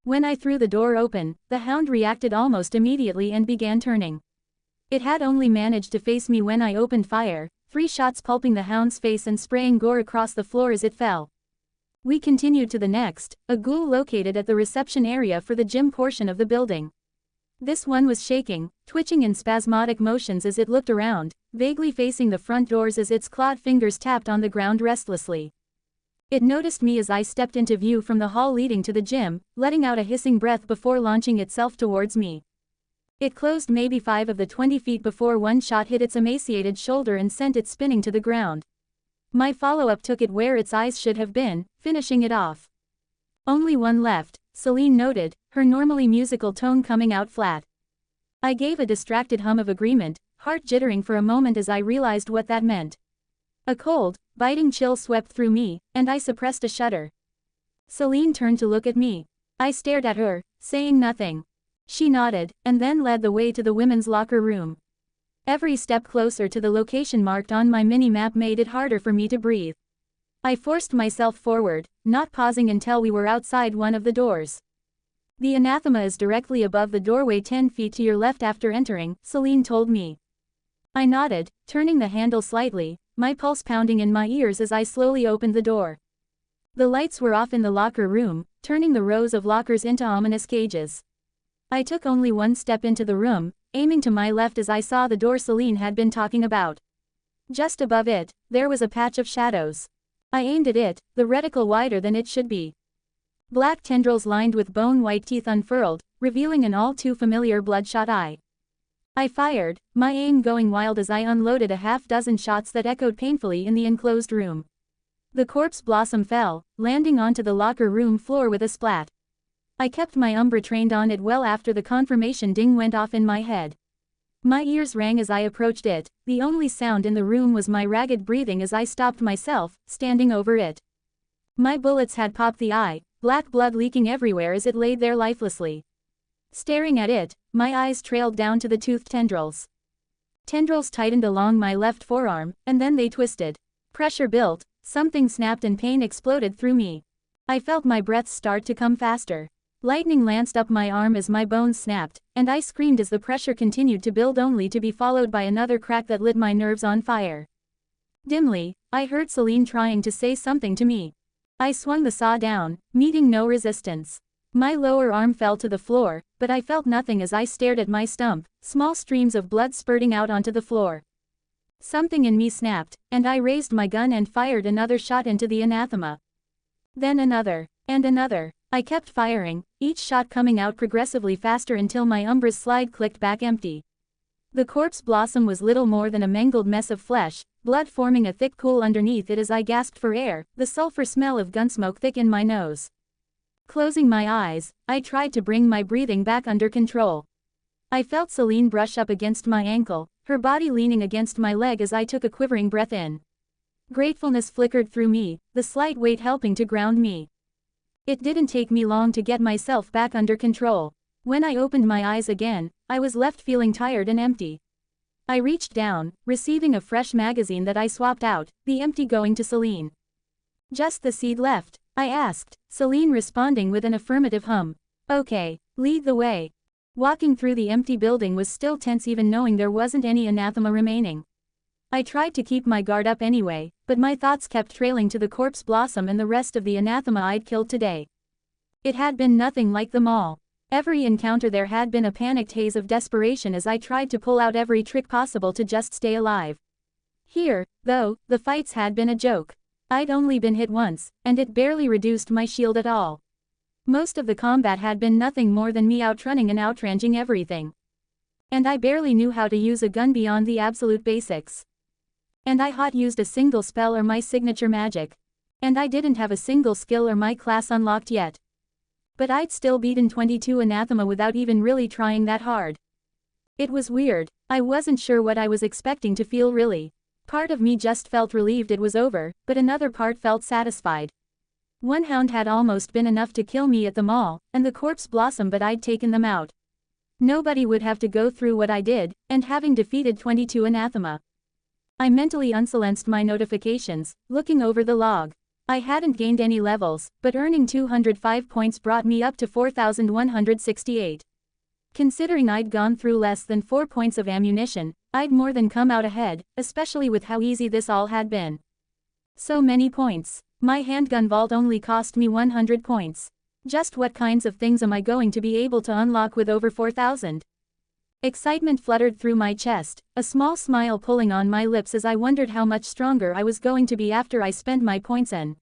When I threw the door open, the hound reacted almost immediately and began turning. It had only managed to face me when I opened fire, 3 shots pulping the hound's face and spraying gore across the floor as it fell. We continued to the next, a ghoul located at the reception area for the gym portion of the building. This one was shaking, twitching in spasmodic motions as it looked around, vaguely facing the front doors as its clawed fingers tapped on the ground restlessly. It noticed me as I stepped into view from the hall leading to the gym, letting out a hissing breath before launching itself towards me. It closed maybe 5 of the 20 feet before one shot hit its emaciated shoulder and sent it spinning to the ground. My follow-up took it where its eyes should have been, finishing it off. Only one left, Celine noted, her normally musical tone coming out flat. I gave a distracted hum of agreement, heart jittering for a moment as I realized what that meant. A cold, biting chill swept through me, and I suppressed a shudder. Celine turned to look at me. I stared at her, saying nothing. She nodded, and then led the way to the women's locker room. Every step closer to the location marked on my mini-map made it harder for me to breathe. I forced myself forward, not pausing until we were outside one of the doors. The anathema is directly above the doorway 10 feet to your left after entering, Celine told me. I nodded, turning the handle slightly, my pulse pounding in my ears as I slowly opened the door. The lights were off in the locker room, turning the rows of lockers into ominous cages. I took only one step into the room, aiming to my left as I saw the door Celine had been talking about. Just above it, there was a patch of shadows. I aimed at it, the reticle wider than it should be. Black tendrils lined with bone-white teeth unfurled, revealing an all-too-familiar bloodshot eye. I fired, my aim going wild as I unloaded a half-dozen shots that echoed painfully in the enclosed room. The corpse blossom fell, landing onto the locker room floor with a splat. I kept my umbra trained on it well after the confirmation ding went off in my head. My ears rang as I approached it, the only sound in the room was my ragged breathing as I stopped myself, standing over it. My bullets had popped the eye, black blood leaking everywhere as it laid there lifelessly. Staring at it, my eyes trailed down to the toothed tendrils. Tendrils tightened along my left forearm, and then they twisted. Pressure built, something snapped and pain exploded through me. I felt my breaths start to come faster. Lightning lanced up my arm as my bones snapped, and I screamed as the pressure continued to build only to be followed by another crack that lit my nerves on fire. Dimly, I heard Celine trying to say something to me. I swung the saw down, meeting no resistance. My lower arm fell to the floor, but I felt nothing as I stared at my stump, small streams of blood spurting out onto the floor. Something in me snapped, and I raised my gun and fired another shot into the anathema. Then another, and another. I kept firing, each shot coming out progressively faster until my umbra's slide clicked back empty. The corpse blossom was little more than a mangled mess of flesh, blood forming a thick pool underneath it as I gasped for air, the sulfur smell of gunsmoke thick in my nose. Closing my eyes, I tried to bring my breathing back under control. I felt Celine brush up against my ankle, her body leaning against my leg as I took a quivering breath in. Gratefulness flickered through me, the slight weight helping to ground me. It didn't take me long to get myself back under control. When I opened my eyes again, I was left feeling tired and empty. I reached down, receiving a fresh magazine that I swapped out, the empty going to Celine. Just the seed left? I asked, Celine responding with an affirmative hum. Okay, lead the way. Walking through the empty building was still tense even knowing there wasn't any anathema remaining. I tried to keep my guard up anyway, but my thoughts kept trailing to the corpse blossom and the rest of the anathema I'd killed today. It had been nothing like them all. Every encounter there had been a panicked haze of desperation as I tried to pull out every trick possible to just stay alive. Here, though, the fights had been a joke. I'd only been hit once, and it barely reduced my shield at all. Most of the combat had been nothing more than me outrunning and outranging everything. And I barely knew how to use a gun beyond the absolute basics. And I hadn't used a single spell or my signature magic. And I didn't have a single skill or my class unlocked yet. But I'd still beaten 22 anathema without even really trying that hard. It was weird, I wasn't sure what I was expecting to feel really. Part of me just felt relieved it was over, but another part felt satisfied. One hound had almost been enough to kill me at the mall, and the corpse blossom, but I'd taken them out. Nobody would have to go through what I did, and having defeated 22 anathema. I mentally unsilenced my notifications, looking over the log. I hadn't gained any levels, but earning 205 points brought me up to 4,168. Considering I'd gone through less than 4 points of ammunition, I'd more than come out ahead, especially with how easy this all had been. So many points. My handgun vault only cost me 100 points. Just what kinds of things am I going to be able to unlock with over 4,000? Excitement fluttered through my chest, a small smile pulling on my lips as I wondered how much stronger I was going to be after I spent my points in.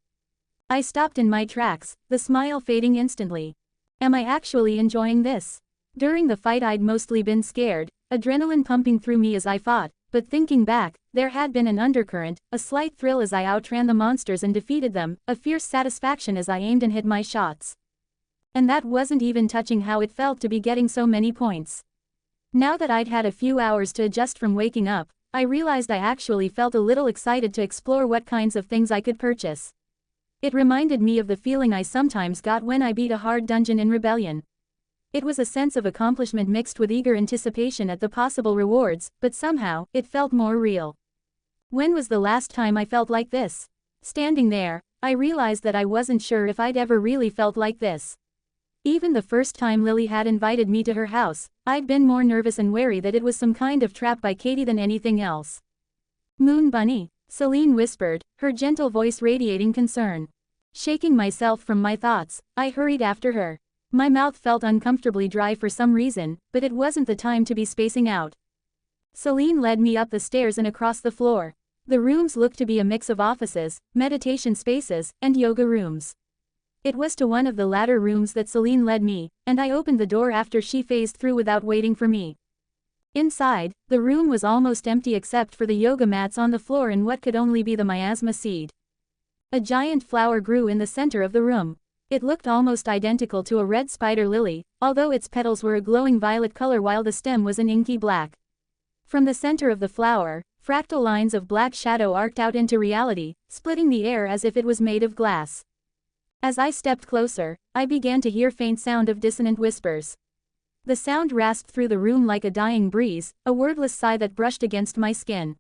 I stopped in my tracks, the smile fading instantly. Am I actually enjoying this? During the fight I'd mostly been scared, adrenaline pumping through me as I fought, but thinking back, there had been an undercurrent, a slight thrill as I outran the monsters and defeated them, a fierce satisfaction as I aimed and hit my shots. And that wasn't even touching how it felt to be getting so many points. Now that I'd had a few hours to adjust from waking up, I realized I actually felt a little excited to explore what kinds of things I could purchase. It reminded me of the feeling I sometimes got when I beat a hard dungeon in Rebellion. It was a sense of accomplishment mixed with eager anticipation at the possible rewards, but somehow, it felt more real. When was the last time I felt like this? Standing there, I realized that I wasn't sure if I'd ever really felt like this. Even the first time Lily had invited me to her house, I'd been more nervous and wary that it was some kind of trap by Katie than anything else. Moon Bunny, Celine whispered, her gentle voice radiating concern. Shaking myself from my thoughts, I hurried after her. My mouth felt uncomfortably dry for some reason, but it wasn't the time to be spacing out. Celine led me up the stairs and across the floor. The rooms looked to be a mix of offices, meditation spaces, and yoga rooms. It was to one of the latter rooms that Celine led me, and I opened the door after she phased through without waiting for me. Inside, the room was almost empty except for the yoga mats on the floor and what could only be the miasma seed. A giant flower grew in the center of the room. It looked almost identical to a red spider lily, although its petals were a glowing violet color while the stem was an inky black. From the center of the flower, fractal lines of black shadow arced out into reality, splitting the air as if it was made of glass. As I stepped closer, I began to hear faint sound of dissonant whispers. The sound rasped through the room like a dying breeze, a wordless sigh that brushed against my skin.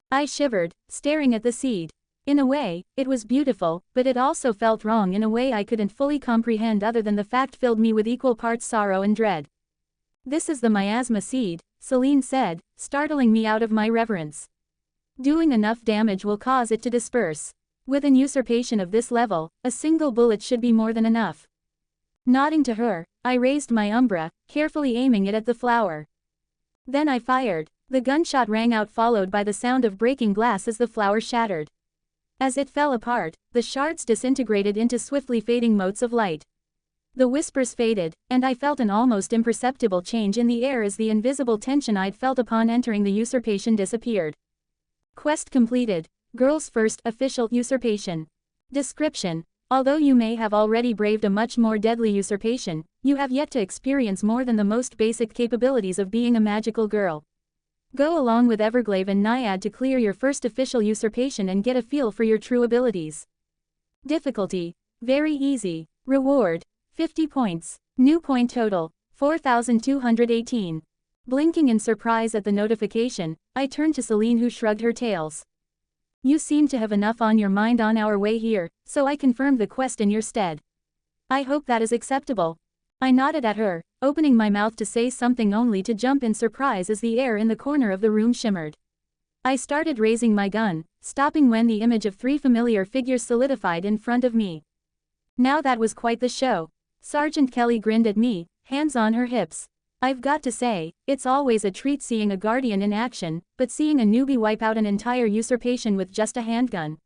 I shivered, staring at the seed. In a way, it was beautiful, but it also felt wrong in a way I couldn't fully comprehend other than the fact filled me with equal parts sorrow and dread. This is the miasma seed, Celine said, startling me out of my reverence. Doing enough damage will cause it to disperse. With an usurpation of this level, a single bullet should be more than enough. Nodding to her, I raised my umbra, carefully aiming it at the flower. Then I fired. The gunshot rang out followed by the sound of breaking glass as the flower shattered. As it fell apart, the shards disintegrated into swiftly fading motes of light. The whispers faded, and I felt an almost imperceptible change in the air as the invisible tension I'd felt upon entering the usurpation disappeared. Quest completed. Girl's first official usurpation. Description: although you may have already braved a much more deadly usurpation, you have yet to experience more than the most basic capabilities of being a magical girl. Go along with Everglaive and Naiad to clear your first official usurpation and get a feel for your true abilities. Difficulty: very easy. Reward, 50 points. New point total, 4,218. Blinking in surprise at the notification, I turned to Celine, who shrugged her tails. You seem to have enough on your mind on our way here, so I confirmed the quest in your stead. I hope that is acceptable. I nodded at her, opening my mouth to say something only to jump in surprise as the air in the corner of the room shimmered. I started raising my gun, stopping when the image of 3 familiar figures solidified in front of me. Now that was quite the show. Sergeant Kelly grinned at me, hands on her hips. I've got to say, it's always a treat seeing a Guardian in action, but seeing a newbie wipe out an entire usurpation with just a handgun.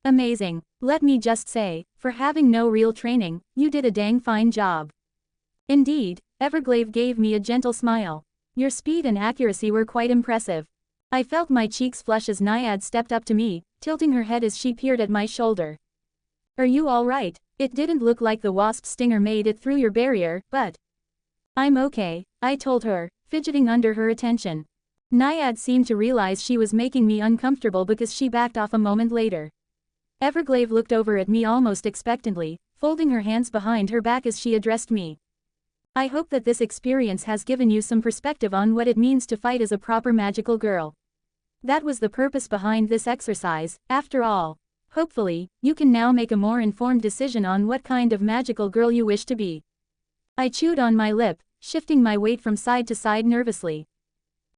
Amazing. Let me just say, for having no real training, you did a dang fine job. Indeed, Everglade gave me a gentle smile. Your speed and accuracy were quite impressive. I felt my cheeks flush as Naiad stepped up to me, tilting her head as she peered at my shoulder. Are you alright? It didn't look like the wasp stinger made it through your barrier, but... I'm okay, I told her, fidgeting under her attention. Naiad seemed to realize she was making me uncomfortable because she backed off a moment later. Everglade looked over at me almost expectantly, folding her hands behind her back as she addressed me. I hope that this experience has given you some perspective on what it means to fight as a proper magical girl. That was the purpose behind this exercise, after all. Hopefully, you can now make a more informed decision on what kind of magical girl you wish to be. I chewed on my lip, shifting my weight from side to side nervously.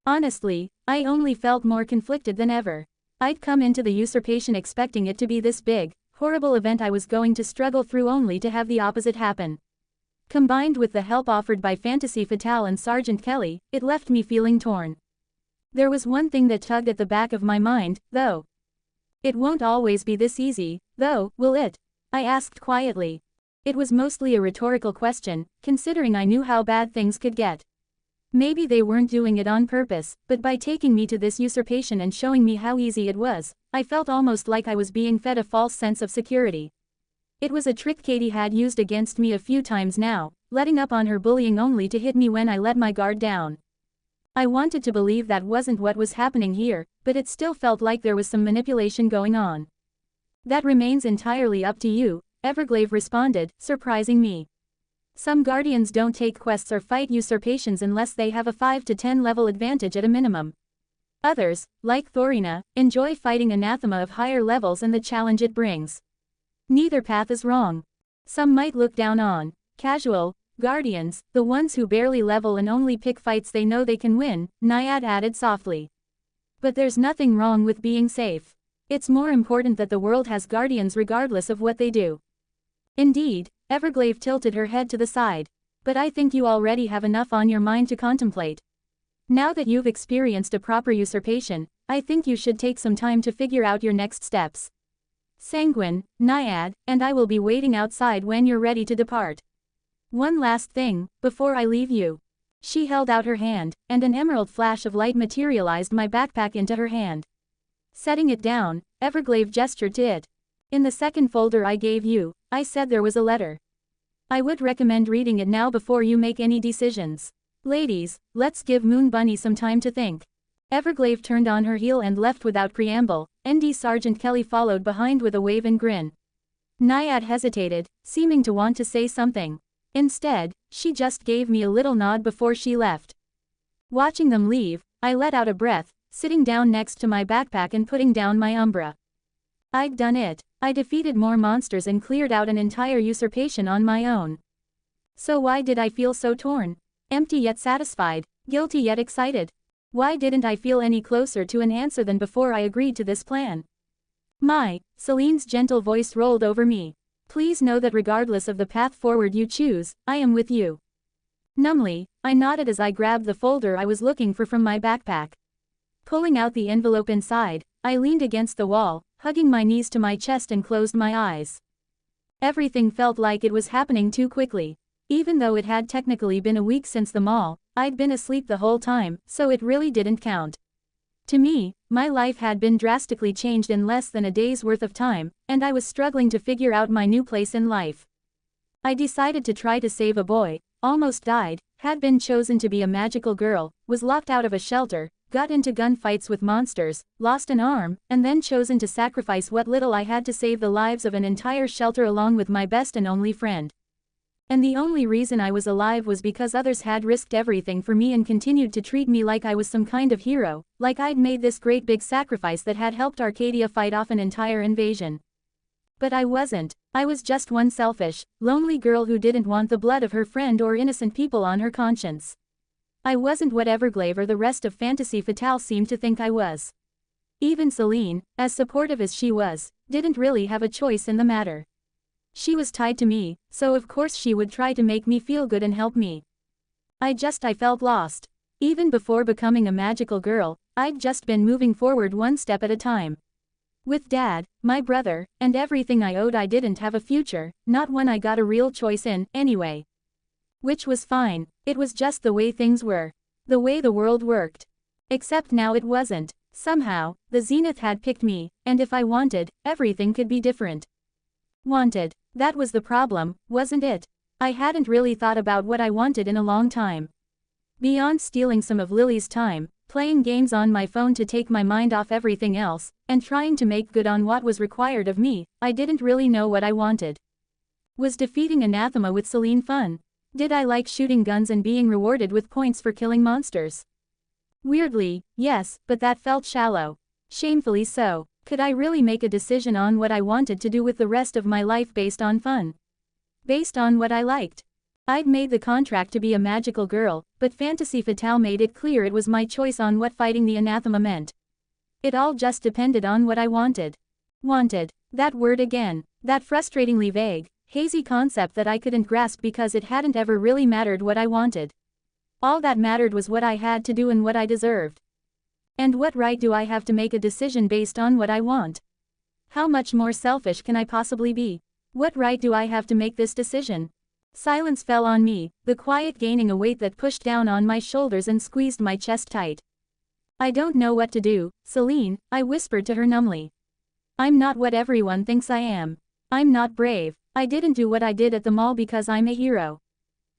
Honestly, I only felt more conflicted than ever. I'd come into the usurpation expecting it to be this big, horrible event I was going to struggle through, only to have the opposite happen. Combined with the help offered by Fantasy Fatale and Sergeant Kelly, it left me feeling torn. There was one thing that tugged at the back of my mind, though. It won't always be this easy, though, will it? I asked quietly. It was mostly a rhetorical question, considering I knew how bad things could get. Maybe they weren't doing it on purpose, but by taking me to this usurpation and showing me how easy it was, I felt almost like I was being fed a false sense of security. It was a trick Katie had used against me a few times now, letting up on her bullying only to hit me when I let my guard down. I wanted to believe that wasn't what was happening here, but it still felt like there was some manipulation going on. That remains entirely up to you, Everglade responded, surprising me. Some Guardians don't take quests or fight usurpations unless they have a 5 to 10 level advantage at a minimum. Others, like Thorina, enjoy fighting anathema of higher levels and the challenge it brings. Neither path is wrong. Some might look down on casual Guardians, the ones who barely level and only pick fights they know they can win, Naiad added softly. But there's nothing wrong with being safe. It's more important that the world has Guardians regardless of what they do. Indeed, Everglade tilted her head to the side. But I think you already have enough on your mind to contemplate. Now that you've experienced a proper usurpation, I think you should take some time to figure out your next steps. Sanguine, Naiad, and I will be waiting outside when you're ready to depart. One last thing, before I leave you. She held out her hand, and an emerald flash of light materialized my backpack into her hand. Setting it down, Everglade gestured to it. In the second folder I gave you, I said there was a letter. I would recommend reading it now before you make any decisions. Ladies, let's give Moon Bunny some time to think. Everglade turned on her heel and left without preamble, ND Sergeant Kelly followed behind with a wave and grin. Naiad hesitated, seeming to want to say something. Instead, she just gave me a little nod before she left. Watching them leave, I let out a breath, sitting down next to my backpack and putting down my umbra. I'd done it. I defeated more monsters and cleared out an entire usurpation on my own. So why did I feel so torn? Empty yet satisfied, guilty yet excited. Why didn't I feel any closer to an answer than before I agreed to this plan? Celine's gentle voice rolled over me. Please know that regardless of the path forward you choose, I am with you. Numbly, I nodded as I grabbed the folder I was looking for from my backpack. Pulling out the envelope inside, I leaned against the wall, hugging my knees to my chest and closed my eyes. Everything felt like it was happening too quickly. Even though it had technically been a week since the mall, I'd been asleep the whole time, so it really didn't count. To me, my life had been drastically changed in less than a day's worth of time, and I was struggling to figure out my new place in life. I decided to try to save a boy, almost died, had been chosen to be a magical girl, was locked out of a shelter, got into gunfights with monsters, lost an arm, and then chosen to sacrifice what little I had to save the lives of an entire shelter along with my best and only friend. And the only reason I was alive was because others had risked everything for me and continued to treat me like I was some kind of hero, like I'd made this great big sacrifice that had helped Arcadia fight off an entire invasion. But I wasn't. I was just one selfish, lonely girl who didn't want the blood of her friend or innocent people on her conscience. I wasn't what Everglaive or the rest of Fantasy Fatale seemed to think I was. Even Celine, as supportive as she was, didn't really have a choice in the matter. She was tied to me, so of course she would try to make me feel good and help me. I felt lost. Even before becoming a magical girl, I'd just been moving forward one step at a time. With Dad, my brother, and everything I owed, I didn't have a future, not one I got a real choice in, anyway. Which was fine, it was just the way things were. The way the world worked. Except now it wasn't. Somehow, the Zenith had picked me, and if I wanted, everything could be different. Wanted. That was the problem, wasn't it? I hadn't really thought about what I wanted in a long time. Beyond stealing some of Lily's time, playing games on my phone to take my mind off everything else, and trying to make good on what was required of me, I didn't really know what I wanted. Was defeating Anathema with Celine fun? Did I like shooting guns and being rewarded with points for killing monsters? Weirdly, yes, but that felt shallow. Shamefully so. Could I really make a decision on what I wanted to do with the rest of my life based on fun? Based on what I liked? I'd made the contract to be a magical girl, but Fantasy Fatale made it clear it was my choice on what fighting the Anathema meant. It all just depended on what I wanted. Wanted. That word again. That frustratingly vague, hazy concept that I couldn't grasp because it hadn't ever really mattered what I wanted. All that mattered was what I had to do and what I deserved. And what right do I have to make a decision based on what I want? How much more selfish can I possibly be? What right do I have to make this decision? Silence fell on me, the quiet gaining a weight that pushed down on my shoulders and squeezed my chest tight. I don't know what to do, Celine, I whispered to her numbly. I'm not what everyone thinks I am. I'm not brave. I didn't do what I did at the mall because I'm a hero.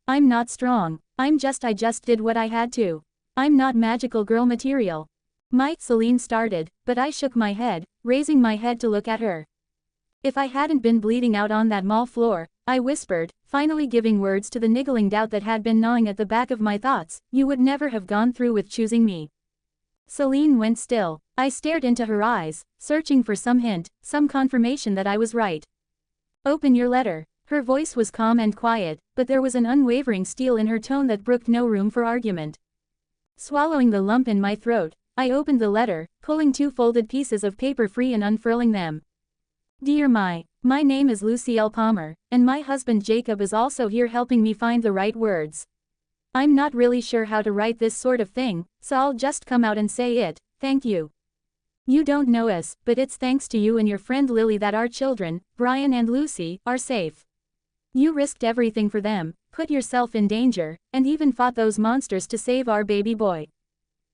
I'm not strong. I just did what I had to. I'm not magical girl material. Celine started, but I shook my head, raising my head to look at her. If I hadn't been bleeding out on that mall floor, I whispered, finally giving words to the niggling doubt that had been gnawing at the back of my thoughts, you would never have gone through with choosing me. Celine went still. I stared into her eyes, searching for some hint, some confirmation that I was right. Open your letter. Her voice was calm and quiet, but there was an unwavering steel in her tone that brooked no room for argument. Swallowing the lump in my throat, I opened the letter, pulling 2 folded pieces of paper free and unfurling them. Dear my name is Lucille Palmer, and my husband Jacob is also here helping me find the right words. I'm not really sure how to write this sort of thing, so I'll just come out and say it, thank you. You don't know us, but it's thanks to you and your friend Lily that our children, Brian and Lucy, are safe. You risked everything for them, put yourself in danger, and even fought those monsters to save our baby boy.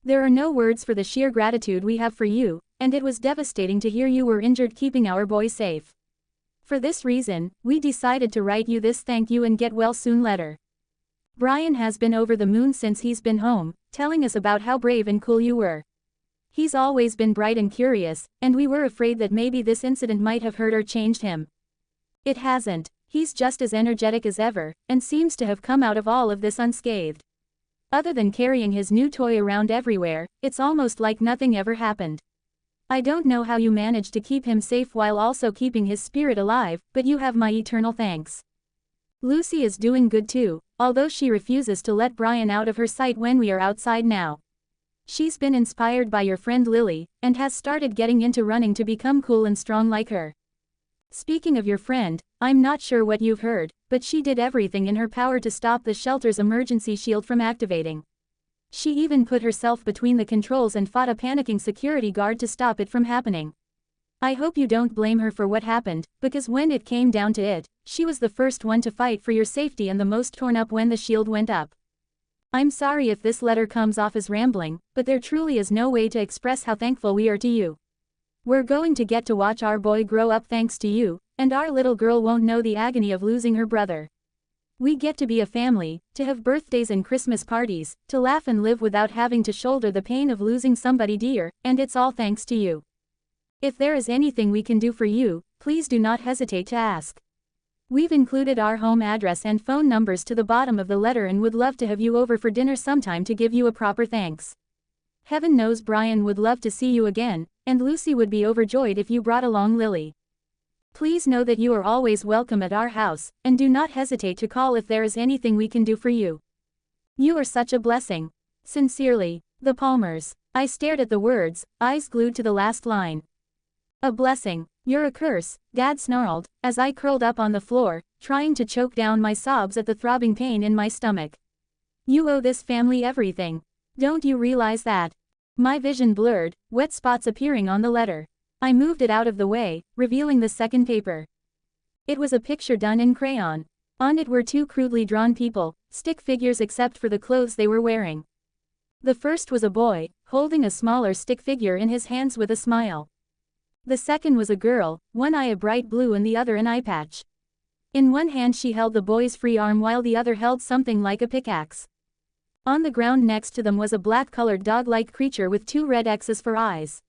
There are no words for the sheer gratitude we have for you, and it was devastating to hear you were injured keeping our boy safe. For this reason, we decided to write you this thank you and get well soon letter. Brian has been over the moon since he's been home, telling us about how brave and cool you were. He's always been bright and curious, and we were afraid that maybe this incident might have hurt or changed him. It hasn't. He's just as energetic as ever, and seems to have come out of all of this unscathed. Other than carrying his new toy around everywhere, it's almost like nothing ever happened. I don't know how you managed to keep him safe while also keeping his spirit alive, but you have my eternal thanks. Lucy is doing good too, although she refuses to let Brian out of her sight when we are outside now. She's been inspired by your friend Lily, and has started getting into running to become cool and strong like her. Speaking of your friend, I'm not sure what you've heard, but she did everything in her power to stop the shelter's emergency shield from activating. She even put herself between the controls and fought a panicking security guard to stop it from happening. I hope you don't blame her for what happened, because when it came down to it, she was the first one to fight for your safety and the most torn up when the shield went up. I'm sorry if this letter comes off as rambling, but there truly is no way to express how thankful we are to you. We're going to get to watch our boy grow up thanks to you, and our little girl won't know the agony of losing her brother. We get to be a family, to have birthdays and Christmas parties, to laugh and live without having to shoulder the pain of losing somebody dear, and it's all thanks to you. If there is anything we can do for you, please do not hesitate to ask. We've included our home address and phone numbers to the bottom of the letter and would love to have you over for dinner sometime to give you a proper thanks. Heaven knows Brian would love to see you again, and Lucy would be overjoyed if you brought along Lily. Please know that you are always welcome at our house, and do not hesitate to call if there is anything we can do for you. You are such a blessing. Sincerely, the Palmers. I stared at the words, eyes glued to the last line. A blessing. You're a curse, Dad snarled, as I curled up on the floor, trying to choke down my sobs at the throbbing pain in my stomach. You owe this family everything. Don't you realize that? My vision blurred, wet spots appearing on the letter. I moved it out of the way, revealing the second paper. It was a picture done in crayon. On it were two crudely drawn people, stick figures except for the clothes they were wearing. The first was a boy, holding a smaller stick figure in his hands with a smile. The second was a girl, one eye a bright blue and the other an eye patch. In one hand she held the boy's free arm while the other held something like a pickaxe. On the ground next to them was a black-colored dog-like creature with two red X's for eyes.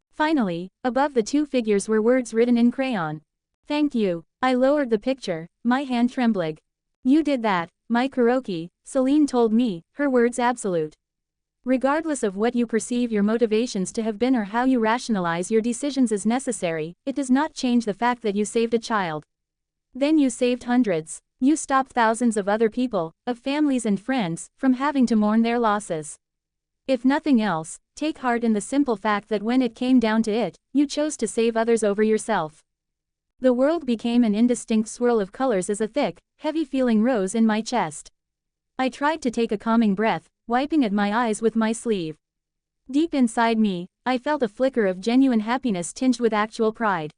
Finally, above the two figures were words written in crayon. Thank you. I lowered the picture, my hand trembling. You did that, my Kuroki, Celine told me, her words absolute. Regardless of what you perceive your motivations to have been or how you rationalize your decisions as necessary, it does not change the fact that you saved a child. Then you saved hundreds. You stopped thousands of other people, of families and friends, from having to mourn their losses. If nothing else, take heart in the simple fact that when it came down to it, you chose to save others over yourself. The world became an indistinct swirl of colors as a thick, heavy feeling rose in my chest. I tried to take a calming breath, wiping at my eyes with my sleeve. Deep inside me, I felt a flicker of genuine happiness tinged with actual pride.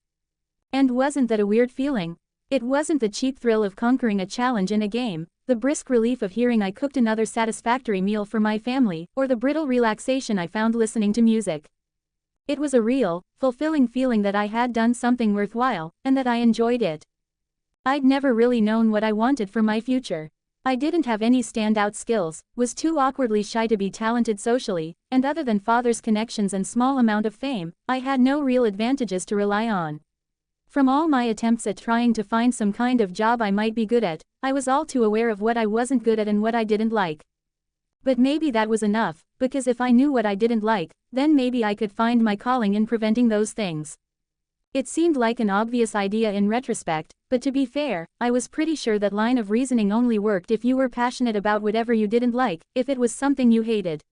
And wasn't that a weird feeling? It wasn't the cheap thrill of conquering a challenge in a game, the brisk relief of hearing I cooked another satisfactory meal for my family, or the brittle relaxation I found listening to music. It was a real, fulfilling feeling that I had done something worthwhile, and that I enjoyed it. I'd never really known what I wanted for my future. I didn't have any standout skills, was too awkwardly shy to be talented socially, and other than father's connections and small amount of fame, I had no real advantages to rely on. From all my attempts at trying to find some kind of job I might be good at, I was all too aware of what I wasn't good at and what I didn't like. But maybe that was enough, because if I knew what I didn't like, then maybe I could find my calling in preventing those things. It seemed like an obvious idea in retrospect, but to be fair, I was pretty sure that line of reasoning only worked if you were passionate about whatever you didn't like, if it was something you hated.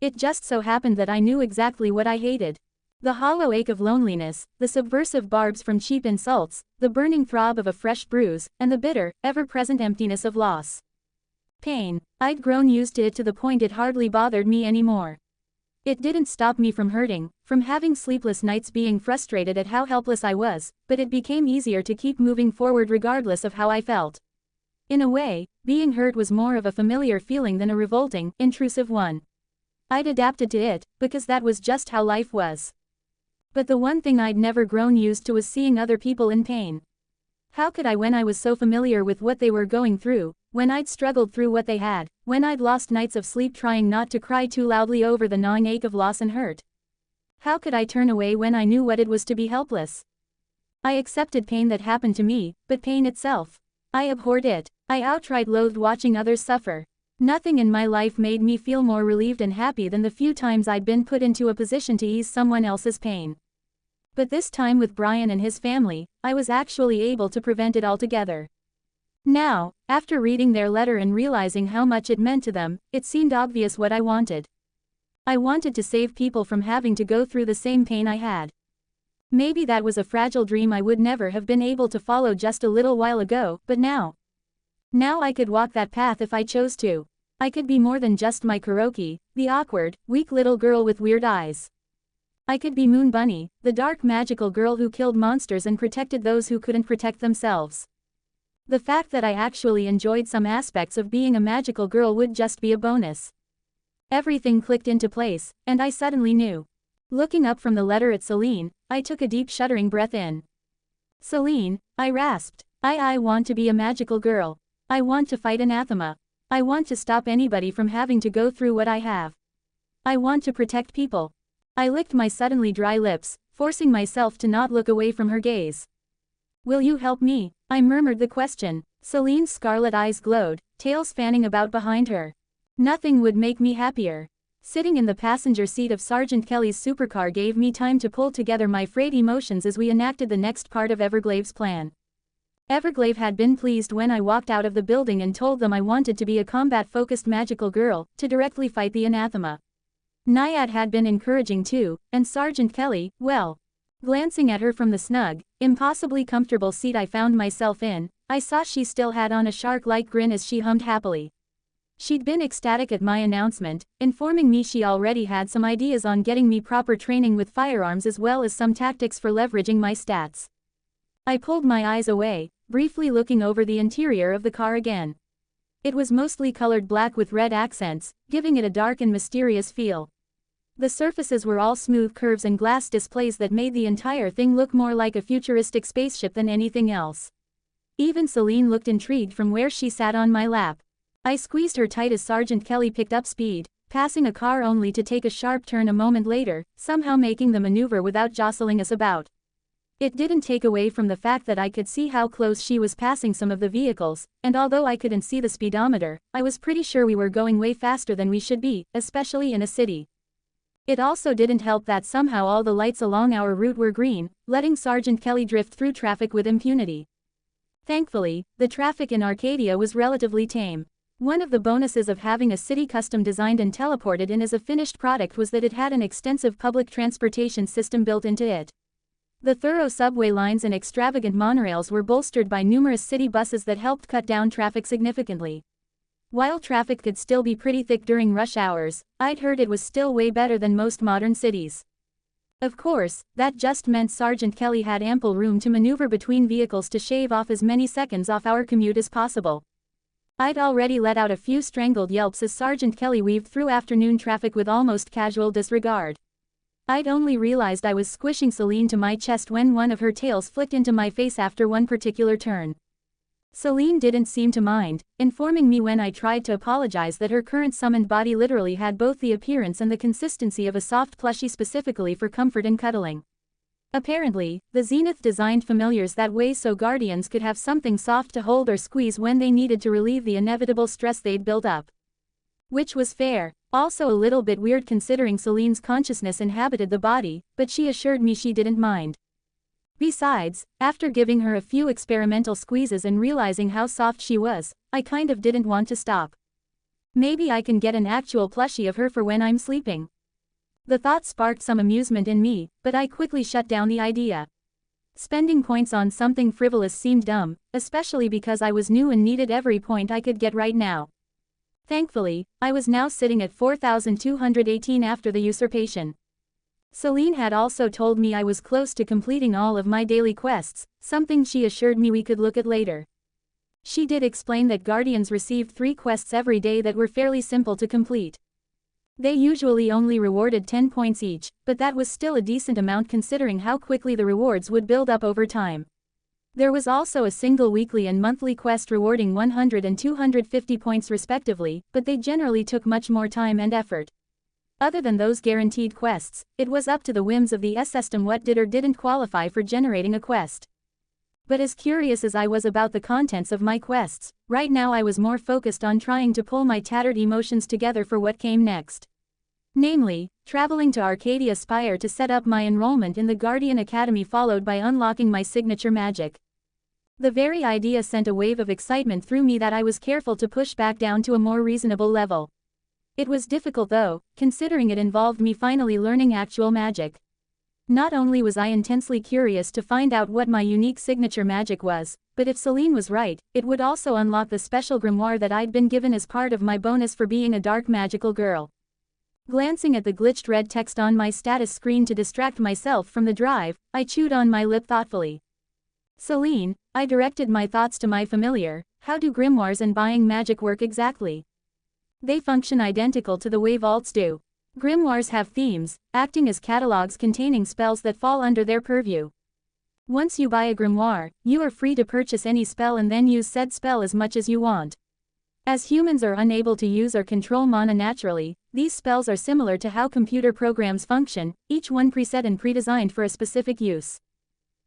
It just so happened that I knew exactly what I hated. The hollow ache of loneliness, the subversive barbs from cheap insults, the burning throb of a fresh bruise, and the bitter, ever-present emptiness of loss. Pain. I'd grown used to it to the point it hardly bothered me anymore. It didn't stop me from hurting, from having sleepless nights being frustrated at how helpless I was, but it became easier to keep moving forward regardless of how I felt. In a way, being hurt was more of a familiar feeling than a revolting, intrusive one. I'd adapted to it, because that was just how life was. But the one thing I'd never grown used to was seeing other people in pain. How could I when I was so familiar with what they were going through, when I'd struggled through what they had, when I'd lost nights of sleep trying not to cry too loudly over the gnawing ache of loss and hurt? How could I turn away when I knew what it was to be helpless? I accepted pain that happened to me, but pain itself, I abhorred it. I outright loathed watching others suffer. Nothing in my life made me feel more relieved and happy than the few times I'd been put into a position to ease someone else's pain. But this time with Brian and his family, I was actually able to prevent it altogether. Now, after reading their letter and realizing how much it meant to them, it seemed obvious what I wanted. I wanted to save people from having to go through the same pain I had. Maybe that was a fragile dream I would never have been able to follow just a little while ago, but now I could walk that path if I chose to. I could be more than just my Kuroki, the awkward, weak little girl with weird eyes. I could be Moon Bunny, the dark magical girl who killed monsters and protected those who couldn't protect themselves. The fact that I actually enjoyed some aspects of being a magical girl would just be a bonus. Everything clicked into place, and I suddenly knew. Looking up from the letter at Celine, I took a deep shuddering breath in. Celine, I rasped, I want to be a magical girl. I want to fight anathema. I want to stop anybody from having to go through what I have. I want to protect people. I licked my suddenly dry lips, forcing myself to not look away from her gaze. Will you help me? I murmured the question. Celine's scarlet eyes glowed, tails fanning about behind her. Nothing would make me happier. Sitting in the passenger seat of Sergeant Kelly's supercar gave me time to pull together my frayed emotions as we enacted the next part of Everglave's plan. Everglave had been pleased when I walked out of the building and told them I wanted to be a combat-focused magical girl, to directly fight the anathema. Naiad had been encouraging too, and Sergeant Kelly, well. Glancing at her from the snug, impossibly comfortable seat I found myself in, I saw she still had on a shark-like grin as she hummed happily. She'd been ecstatic at my announcement, informing me she already had some ideas on getting me proper training with firearms as well as some tactics for leveraging my stats. I pulled my eyes away, briefly looking over the interior of the car again. It was mostly colored black with red accents, giving it a dark and mysterious feel. The surfaces were all smooth curves and glass displays that made the entire thing look more like a futuristic spaceship than anything else. Even Celine looked intrigued from where she sat on my lap. I squeezed her tight as Sergeant Kelly picked up speed, passing a car only to take a sharp turn a moment later, somehow making the maneuver without jostling us about. It didn't take away from the fact that I could see how close she was passing some of the vehicles, and although I couldn't see the speedometer, I was pretty sure we were going way faster than we should be, especially in a city. It also didn't help that somehow all the lights along our route were green, letting Sergeant Kelly drift through traffic with impunity. Thankfully, the traffic in Arcadia was relatively tame. One of the bonuses of having a city custom designed and teleported in as a finished product was that it had an extensive public transportation system built into it. The thorough subway lines and extravagant monorails were bolstered by numerous city buses that helped cut down traffic significantly. While traffic could still be pretty thick during rush hours, I'd heard it was still way better than most modern cities. Of course, that just meant Sergeant Kelly had ample room to maneuver between vehicles to shave off as many seconds off our commute as possible. I'd already let out a few strangled yelps as Sergeant Kelly weaved through afternoon traffic with almost casual disregard. I'd only realized I was squishing Celine to my chest when one of her tails flicked into my face after one particular turn. Celine didn't seem to mind, informing me when I tried to apologize that her current summoned body literally had both the appearance and the consistency of a soft plushie specifically for comfort and cuddling. Apparently, the Zenith designed familiars that way so guardians could have something soft to hold or squeeze when they needed to relieve the inevitable stress they'd built up. Which was fair, also a little bit weird considering Celine's consciousness inhabited the body, but she assured me she didn't mind. Besides, after giving her a few experimental squeezes and realizing how soft she was, I kind of didn't want to stop. Maybe I can get an actual plushie of her for when I'm sleeping. The thought sparked some amusement in me, but I quickly shut down the idea. Spending points on something frivolous seemed dumb, especially because I was new and needed every point I could get right now. Thankfully, I was now sitting at 4,218 after the usurpation. Celine had also told me I was close to completing all of my daily quests, something she assured me we could look at later. She did explain that Guardians received 3 quests every day that were fairly simple to complete. They usually only rewarded 10 points each, but that was still a decent amount considering how quickly the rewards would build up over time. There was also a single weekly and monthly quest rewarding 100 and 250 points respectively, but they generally took much more time and effort. Other than those guaranteed quests, it was up to the whims of the system what did or didn't qualify for generating a quest. But as curious as I was about the contents of my quests, right now I was more focused on trying to pull my tattered emotions together for what came next. Namely, traveling to Arcadia Spire to set up my enrollment in the Guardian Academy followed by unlocking my signature magic. The very idea sent a wave of excitement through me that I was careful to push back down to a more reasonable level. It was difficult though, considering it involved me finally learning actual magic. Not only was I intensely curious to find out what my unique signature magic was, but if Celine was right, it would also unlock the special grimoire that I'd been given as part of my bonus for being a dark magical girl. Glancing at the glitched red text on my status screen to distract myself from the drive, I chewed on my lip thoughtfully. Celine, I directed my thoughts to my familiar, how do grimoires and buying magic work exactly? They function identical to the way vaults do. Grimoires have themes, acting as catalogs containing spells that fall under their purview. Once you buy a grimoire, you are free to purchase any spell and then use said spell as much as you want. As humans are unable to use or control mana naturally, these spells are similar to how computer programs function, each one preset and pre-designed for a specific use.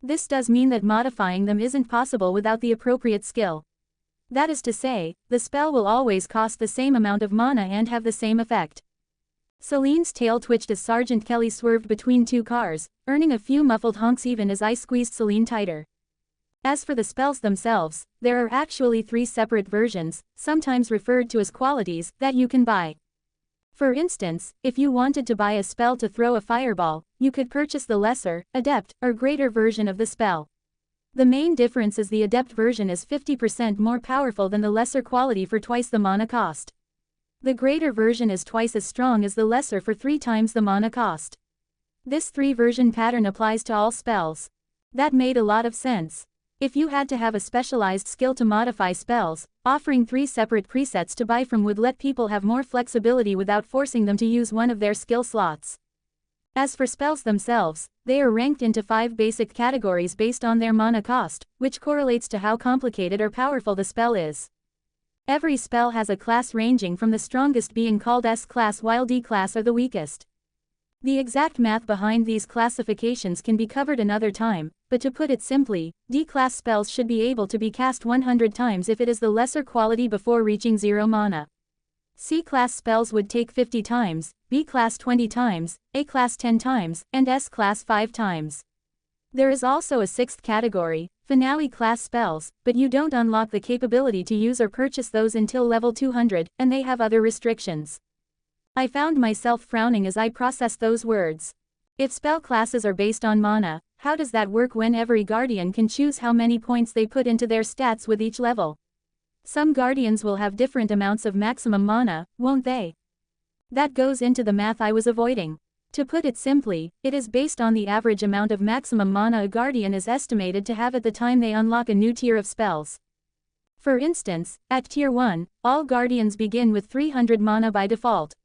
This does mean that modifying them isn't possible without the appropriate skill. That is to say, the spell will always cost the same amount of mana and have the same effect. Celine's tail twitched as Sergeant Kelly swerved between two cars, earning a few muffled honks even as I squeezed Celine tighter. As for the spells themselves, there are actually 3 separate versions, sometimes referred to as qualities, that you can buy. For instance, if you wanted to buy a spell to throw a fireball, you could purchase the lesser, adept, or greater version of the spell. The main difference is the adept version is 50% more powerful than the lesser quality for twice the mana cost. The greater version is twice as strong as the lesser for 3 times the mana cost. This 3-version pattern applies to all spells. That made a lot of sense. If you had to have a specialized skill to modify spells, offering 3 separate presets to buy from would let people have more flexibility without forcing them to use one of their skill slots. As for spells themselves, they are ranked into 5 basic categories based on their mana cost, which correlates to how complicated or powerful the spell is. Every spell has a class ranging from the strongest being called S-class while D-class are the weakest. The exact math behind these classifications can be covered another time, but to put it simply, D-class spells should be able to be cast 100 times if it is the lesser quality before reaching 0 mana. C-class spells would take 50 times, B-class 20 times, A-class 10 times, and S-class 5 times. There is also a 6th category, finale class spells, but you don't unlock the capability to use or purchase those until level 200, and they have other restrictions. I found myself frowning as I processed those words. If spell classes are based on mana, how does that work when every guardian can choose how many points they put into their stats with each level? Some guardians will have different amounts of maximum mana, won't they? That goes into the math I was avoiding. To put it simply, it is based on the average amount of maximum mana a guardian is estimated to have at the time they unlock a new tier of spells. For instance, at tier 1, all guardians begin with 300 mana by default.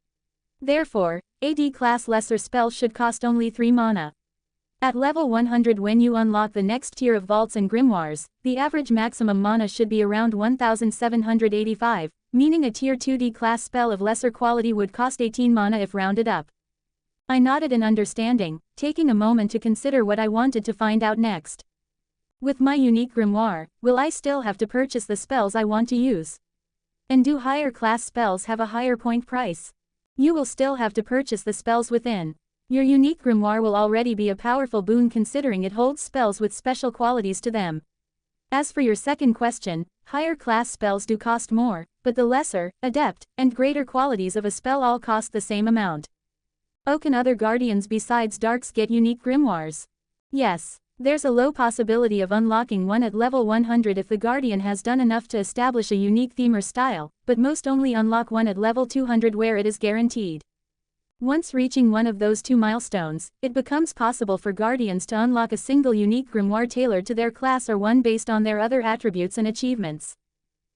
Therefore, a D-class lesser spell should cost only 3 mana. At level 100 when you unlock the next tier of vaults and grimoires, the average maximum mana should be around 1785, meaning a tier 2 D-class spell of lesser quality would cost 18 mana if rounded up. I nodded in understanding, taking a moment to consider what I wanted to find out next. With my unique grimoire, will I still have to purchase the spells I want to use? And do higher class spells have a higher point price? You will still have to purchase the spells within. Your unique grimoire will already be a powerful boon considering it holds spells with special qualities to them. As for your second question, higher class spells do cost more, but the lesser, adept, and greater qualities of a spell all cost the same amount. Oh, can other guardians besides Darks get unique grimoires? Yes. There's a low possibility of unlocking one at level 100 if the guardian has done enough to establish a unique theme or style, but most only unlock one at level 200 where it is guaranteed. Once reaching one of those 2 milestones, it becomes possible for guardians to unlock a single unique grimoire tailored to their class or one based on their other attributes and achievements.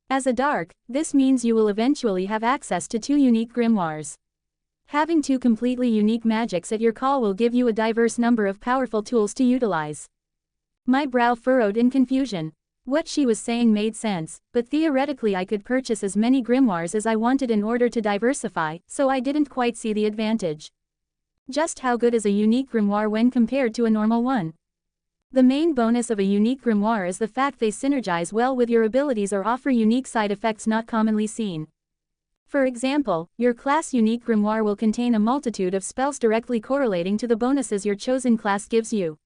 As a Dark, this means you will eventually have access to 2 unique grimoires. Having 2 completely unique magics at your call will give you a diverse number of powerful tools to utilize. My brow furrowed in confusion. What she was saying made sense, but theoretically I could purchase as many grimoires as I wanted in order to diversify, so I didn't quite see the advantage. Just how good is a unique grimoire when compared to a normal one? The main bonus of a unique grimoire is the fact they synergize well with your abilities or offer unique side effects not commonly seen. For example, your class unique grimoire will contain a multitude of spells directly correlating to the bonuses your chosen class gives you.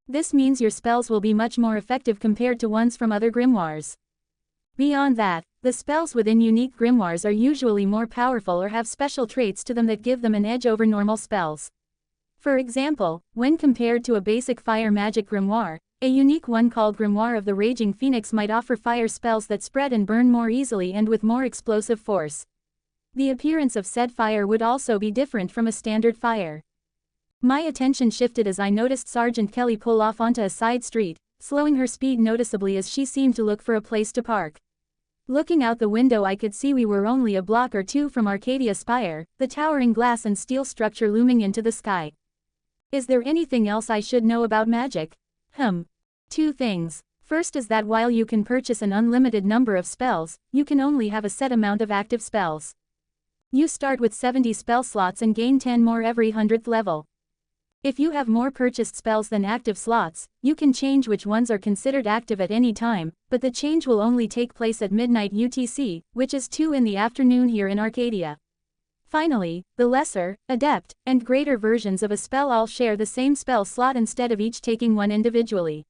This means your spells will be much more effective compared to ones from other grimoires. Beyond that, the spells within unique grimoires are usually more powerful or have special traits to them that give them an edge over normal spells. For example, when compared to a basic fire magic grimoire, a unique one called Grimoire of the Raging Phoenix might offer fire spells that spread and burn more easily and with more explosive force. The appearance of said fire would also be different from a standard fire. My attention shifted as I noticed Sergeant Kelly pull off onto a side street, slowing her speed noticeably as she seemed to look for a place to park. Looking out the window I could see we were only a block or 2 from Arcadia Spire, the towering glass and steel structure looming into the sky. Is there anything else I should know about magic? Two things. First is that while you can purchase an unlimited number of spells, you can only have a set amount of active spells. You start with 70 spell slots and gain 10 more every 100th level. If you have more purchased spells than active slots, you can change which ones are considered active at any time, but the change will only take place at midnight UTC, which is 2 in the afternoon here in Arcadia. Finally, the lesser, adept, and greater versions of a spell all share the same spell slot instead of each taking one individually.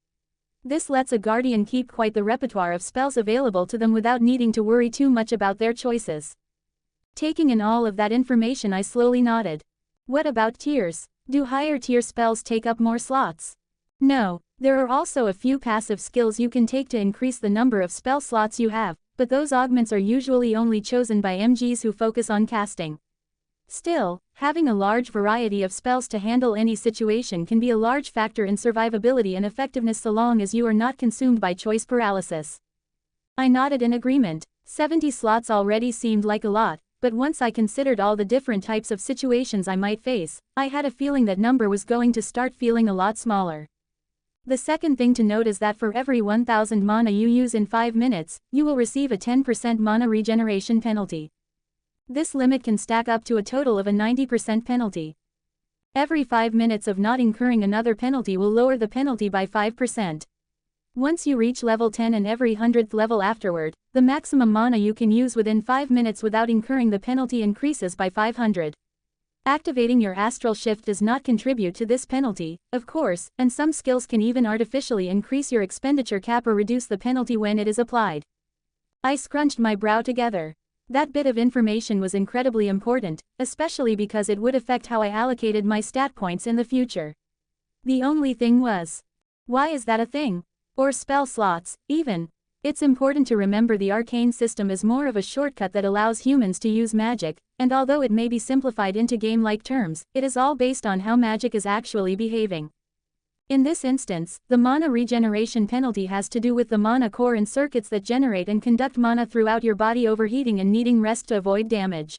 This lets a guardian keep quite the repertoire of spells available to them without needing to worry too much about their choices. Taking in all of that information, I slowly nodded. What about tiers? Do higher tier spells take up more slots? No, there are also a few passive skills you can take to increase the number of spell slots you have, but those augments are usually only chosen by MGs who focus on casting. Still, having a large variety of spells to handle any situation can be a large factor in survivability and effectiveness so long as you are not consumed by choice paralysis. I nodded in agreement. 70 slots already seemed like a lot, but once I considered all the different types of situations I might face, I had a feeling that number was going to start feeling a lot smaller. The second thing to note is that for every 1000 mana you use in 5 minutes, you will receive a 10% mana regeneration penalty. This limit can stack up to a total of a 90% penalty. Every 5 minutes of not incurring another penalty will lower the penalty by 5%. Once you reach level 10 and every 100th level afterward, the maximum mana you can use within 5 minutes without incurring the penalty increases by 500. Activating your astral shift does not contribute to this penalty, of course, and some skills can even artificially increase your expenditure cap or reduce the penalty when it is applied. I scrunched my brow together. That bit of information was incredibly important, especially because it would affect how I allocated my stat points in the future. The only thing was, why is that a thing? Or spell slots, even. It's important to remember the arcane system is more of a shortcut that allows humans to use magic, and although it may be simplified into game-like terms, it is all based on how magic is actually behaving. In this instance, the mana regeneration penalty has to do with the mana core and circuits that generate and conduct mana throughout your body overheating and needing rest to avoid damage.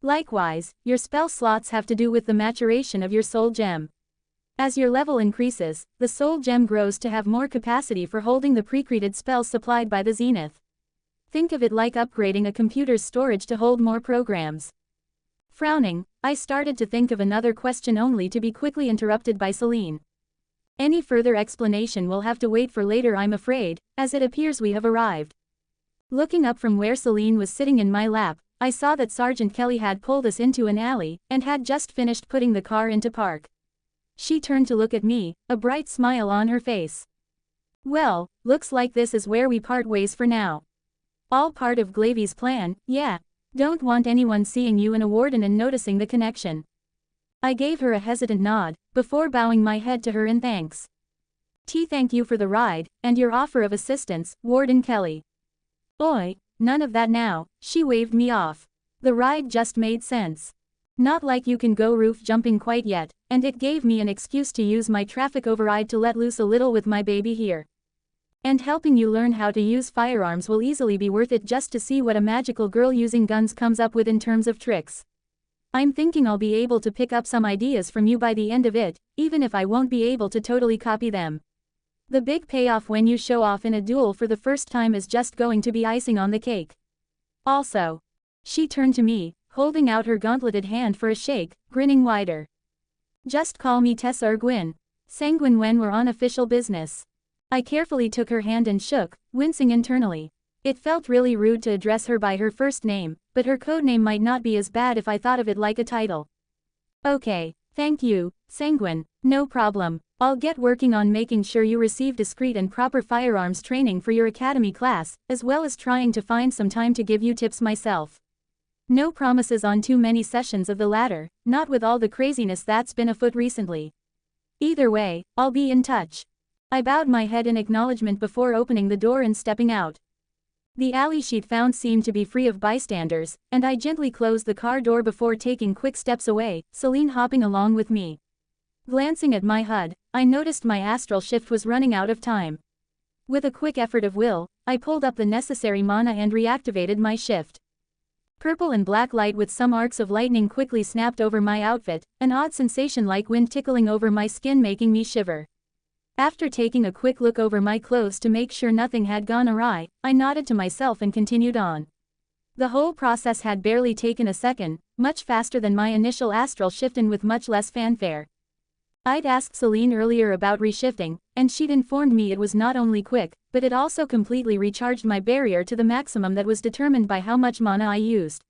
Likewise, your spell slots have to do with the maturation of your soul gem. As your level increases, the soul gem grows to have more capacity for holding the precreated spells supplied by the zenith. Think of it like upgrading a computer's storage to hold more programs. Frowning, I started to think of another question only to be quickly interrupted by Celine. Any further explanation will have to wait for later, I'm afraid, as it appears we have arrived. Looking up from where Celine was sitting in my lap, I saw that Sergeant Kelly had pulled us into an alley, and had just finished putting the car into park. She turned to look at me, a bright smile on her face. Well, looks like this is where we part ways for now. All part of Glavy's plan, yeah. Don't want anyone seeing you in a warden and noticing the connection. I gave her a hesitant nod, before bowing my head to her in thanks. Thank you for the ride, and your offer of assistance, Warden Kelly. Oi, none of that now, she waved me off. The ride just made sense. Not like you can go roof jumping quite yet, and it gave me an excuse to use my traffic override to let loose a little with my baby here. And helping you learn how to use firearms will easily be worth it just to see what a magical girl using guns comes up with in terms of tricks. I'm thinking I'll be able to pick up some ideas from you by the end of it, even if I won't be able to totally copy them. The big payoff when you show off in a duel for the first time is just going to be icing on the cake. Also. She turned to me, holding out her gauntleted hand for a shake, grinning wider. Just call me Tessa or Gwyn. Sanguine when we're on official business. I carefully took her hand and shook, wincing internally. It felt really rude to address her by her first name, but her codename might not be as bad if I thought of it like a title. Okay, thank you, Sanguine, no problem. I'll get working on making sure you receive discreet and proper firearms training for your academy class, as well as trying to find some time to give you tips myself. No promises on too many sessions of the latter, not with all the craziness that's been afoot recently. Either way, I'll be in touch. I bowed my head in acknowledgement before opening the door and stepping out. The alley she'd found seemed to be free of bystanders, and I gently closed the car door before taking quick steps away, Celine hopping along with me. Glancing at my HUD, I noticed my astral shift was running out of time. With a quick effort of will, I pulled up the necessary mana and reactivated my shift. Purple and black light with some arcs of lightning quickly snapped over my outfit, an odd sensation like wind tickling over my skin making me shiver. After taking a quick look over my clothes to make sure nothing had gone awry, I nodded to myself and continued on. The whole process had barely taken a second, much faster than my initial astral shift and with much less fanfare. I'd asked Celine earlier about reshifting, and she'd informed me it was not only quick, but it also completely recharged my barrier to the maximum that was determined by how much mana I used.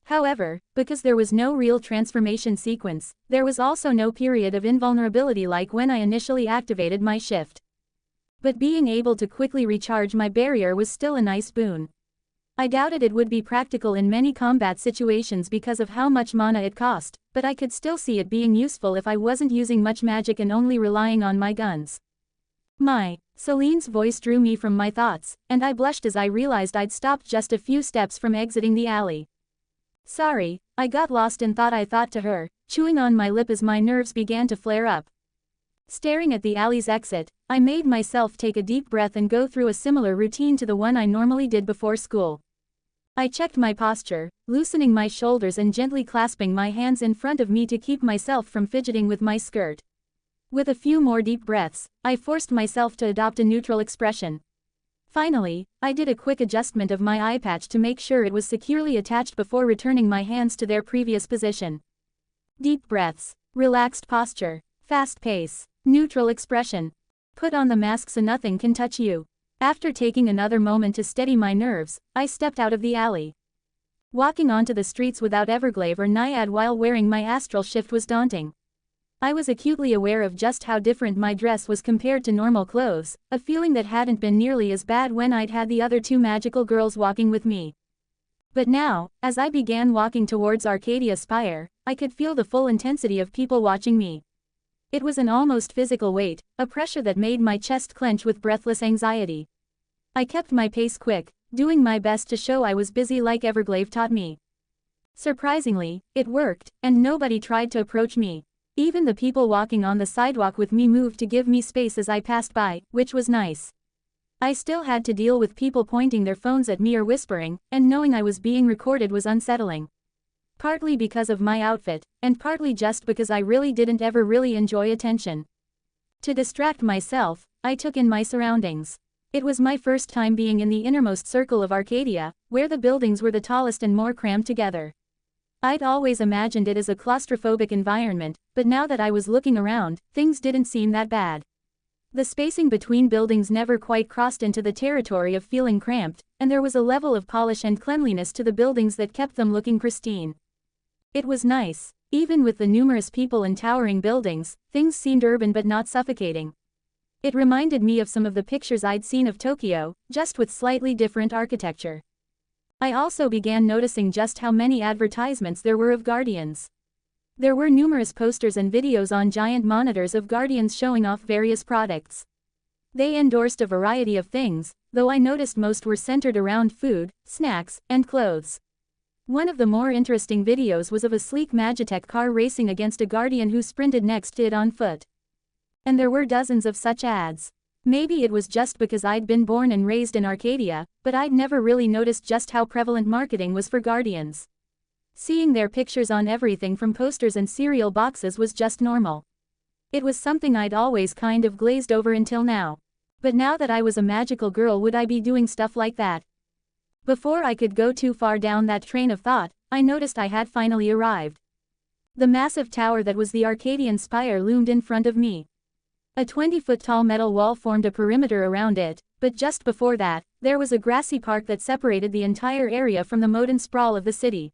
However, because there was no real transformation sequence, there was also no period of invulnerability like when I initially activated my shift. But being able to quickly recharge my barrier was still a nice boon. I doubted it would be practical in many combat situations because of how much mana it cost, but I could still see it being useful if I wasn't using much magic and only relying on my guns. Celine's voice drew me from my thoughts, and I blushed as I realized I'd stopped just a few steps from exiting the alley. Sorry, I got lost in thought, I thought to her, chewing on my lip as my nerves began to flare up. Staring at the alley's exit, I made myself take a deep breath and go through a similar routine to the one I normally did before school. I checked my posture, loosening my shoulders and gently clasping my hands in front of me to keep myself from fidgeting with my skirt. With a few more deep breaths, I forced myself to adopt a neutral expression. Finally, I did a quick adjustment of my eye patch to make sure it was securely attached before returning my hands to their previous position. Deep breaths, relaxed posture, fast pace, neutral expression. Put on the mask so nothing can touch you. After taking another moment to steady my nerves, I stepped out of the alley. Walking onto the streets without Everglade or Naiad while wearing my astral shift was daunting. I was acutely aware of just how different my dress was compared to normal clothes, a feeling that hadn't been nearly as bad when I'd had the other two magical girls walking with me. But now, as I began walking towards Arcadia Spire, I could feel the full intensity of people watching me. It was an almost physical weight, a pressure that made my chest clench with breathless anxiety. I kept my pace quick, doing my best to show I was busy like Everglade taught me. Surprisingly, it worked, and nobody tried to approach me. Even the people walking on the sidewalk with me moved to give me space as I passed by, which was nice. I still had to deal with people pointing their phones at me or whispering, and knowing I was being recorded was unsettling. Partly because of my outfit, and partly just because I really didn't ever really enjoy attention. To distract myself, I took in my surroundings. It was my first time being in the innermost circle of Arcadia, where the buildings were the tallest and more crammed together. I'd always imagined it as a claustrophobic environment, but now that I was looking around, things didn't seem that bad. The spacing between buildings never quite crossed into the territory of feeling cramped, and there was a level of polish and cleanliness to the buildings that kept them looking pristine. It was nice. Even with the numerous people and towering buildings, things seemed urban but not suffocating. It reminded me of some of the pictures I'd seen of Tokyo, just with slightly different architecture. I also began noticing just how many advertisements there were of Guardians. There were numerous posters and videos on giant monitors of Guardians showing off various products. They endorsed a variety of things, though I noticed most were centered around food, snacks, and clothes. One of the more interesting videos was of a sleek Magitech car racing against a Guardian who sprinted next to it on foot. And there were dozens of such ads. Maybe it was just because I'd been born and raised in Arcadia, but I'd never really noticed just how prevalent marketing was for Guardians. Seeing their pictures on everything from posters and cereal boxes was just normal. It was something I'd always kind of glazed over until now. But now that I was a magical girl, would I be doing stuff like that? Before I could go too far down that train of thought, I noticed I had finally arrived. The massive tower that was the Arcadian Spire loomed in front of me. A 20-foot-tall metal wall formed a perimeter around it, but just before that, there was a grassy park that separated the entire area from the modern sprawl of the city.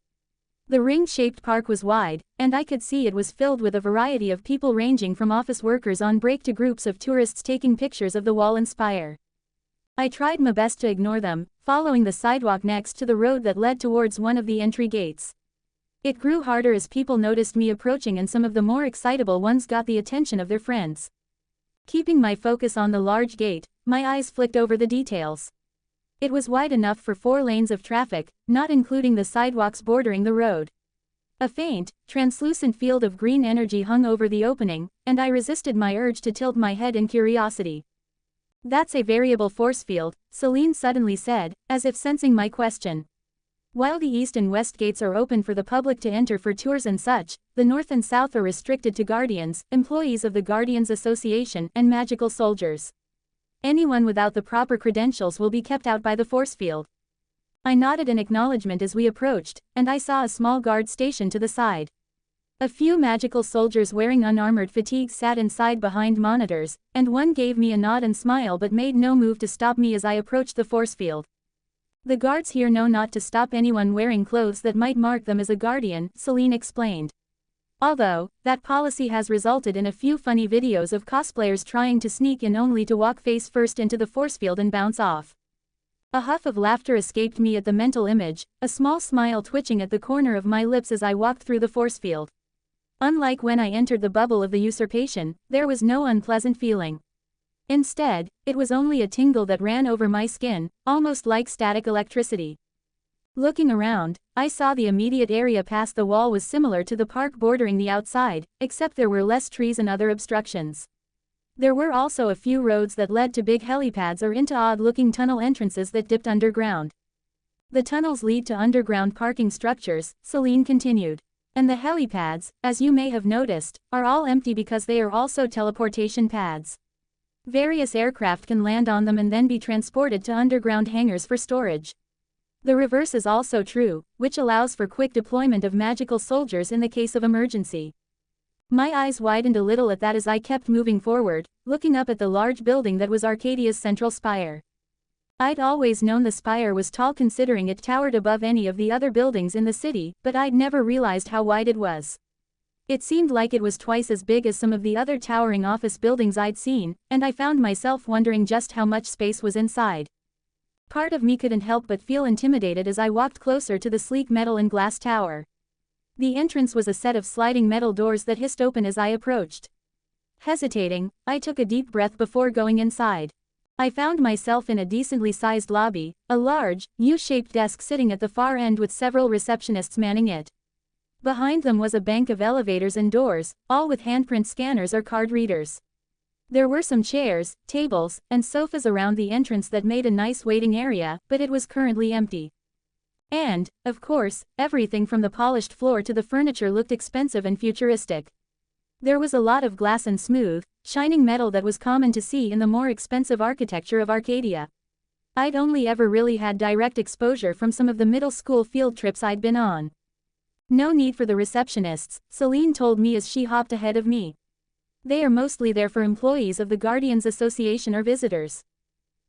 The ring-shaped park was wide, and I could see it was filled with a variety of people ranging from office workers on break to groups of tourists taking pictures of the wall and spire. I tried my best to ignore them, following the sidewalk next to the road that led towards one of the entry gates. It grew harder as people noticed me approaching, and some of the more excitable ones got the attention of their friends. Keeping my focus on the large gate, my eyes flicked over the details. It was wide enough for 4 lanes of traffic, not including the sidewalks bordering the road. A faint, translucent field of green energy hung over the opening, and I resisted my urge to tilt my head in curiosity. "That's a variable force field," Celine suddenly said, as if sensing my question. While the east and west gates are open for the public to enter for tours and such, the north and south are restricted to guardians, employees of the Guardians Association, and magical soldiers. Anyone without the proper credentials will be kept out by the force field. I nodded in acknowledgement as we approached, and I saw a small guard stationed to the side. A few magical soldiers wearing unarmored fatigues sat inside behind monitors, and one gave me a nod and smile but made no move to stop me as I approached the force field. The guards here know not to stop anyone wearing clothes that might mark them as a guardian, Celine explained. Although, that policy has resulted in a few funny videos of cosplayers trying to sneak in only to walk face first into the force field and bounce off. A huff of laughter escaped me at the mental image, a small smile twitching at the corner of my lips as I walked through the force field. Unlike when I entered the bubble of the usurpation, there was no unpleasant feeling. Instead, it was only a tingle that ran over my skin, almost like static electricity. Looking around, I saw the immediate area past the wall was similar to the park bordering the outside, except there were less trees and other obstructions. There were also a few roads that led to big helipads or into odd-looking tunnel entrances that dipped underground. The tunnels lead to underground parking structures, Celine continued. And the helipads, as you may have noticed, are all empty because they are also teleportation pads. Various aircraft can land on them and then be transported to underground hangars for storage. The reverse is also true, which allows for quick deployment of magical soldiers in the case of emergency. My eyes widened a little at that as I kept moving forward, looking up at the large building that was Arcadia's central spire. I'd always known the spire was tall considering it towered above any of the other buildings in the city, but I'd never realized how wide it was. It seemed like it was twice as big as some of the other towering office buildings I'd seen, and I found myself wondering just how much space was inside. Part of me couldn't help but feel intimidated as I walked closer to the sleek metal and glass tower. The entrance was a set of sliding metal doors that hissed open as I approached. Hesitating, I took a deep breath before going inside. I found myself in a decently sized lobby, a large, U-shaped desk sitting at the far end with several receptionists manning it. Behind them was a bank of elevators and doors, all with handprint scanners or card readers. There were some chairs, tables, and sofas around the entrance that made a nice waiting area, but it was currently empty. And, of course, everything from the polished floor to the furniture looked expensive and futuristic. There was a lot of glass and smooth, shining metal that was common to see in the more expensive architecture of Arcadia. I'd only ever really had direct exposure from some of the middle school field trips I'd been on. No need for the receptionists, Celine told me as she hopped ahead of me. They are mostly there for employees of the Guardians Association or visitors.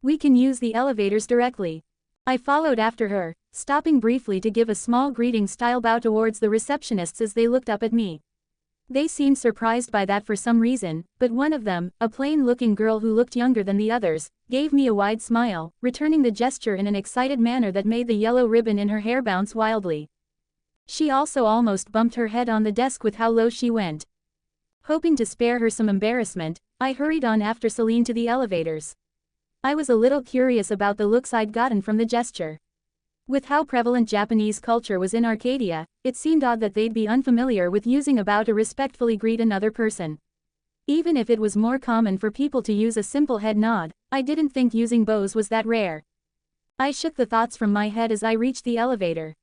We can use the elevators directly. I followed after her, stopping briefly to give a small greeting-style bow towards the receptionists as they looked up at me. They seemed surprised by that for some reason, but one of them, a plain-looking girl who looked younger than the others, gave me a wide smile, returning the gesture in an excited manner that made the yellow ribbon in her hair bounce wildly. She also almost bumped her head on the desk with how low she went. Hoping to spare her some embarrassment, I hurried on after Celine to the elevators. I was a little curious about the looks I'd gotten from the gesture. With how prevalent Japanese culture was in Arcadia, it seemed odd that they'd be unfamiliar with using a bow to respectfully greet another person. Even if it was more common for people to use a simple head nod, I didn't think using bows was that rare. I shook the thoughts from my head as I reached the elevator.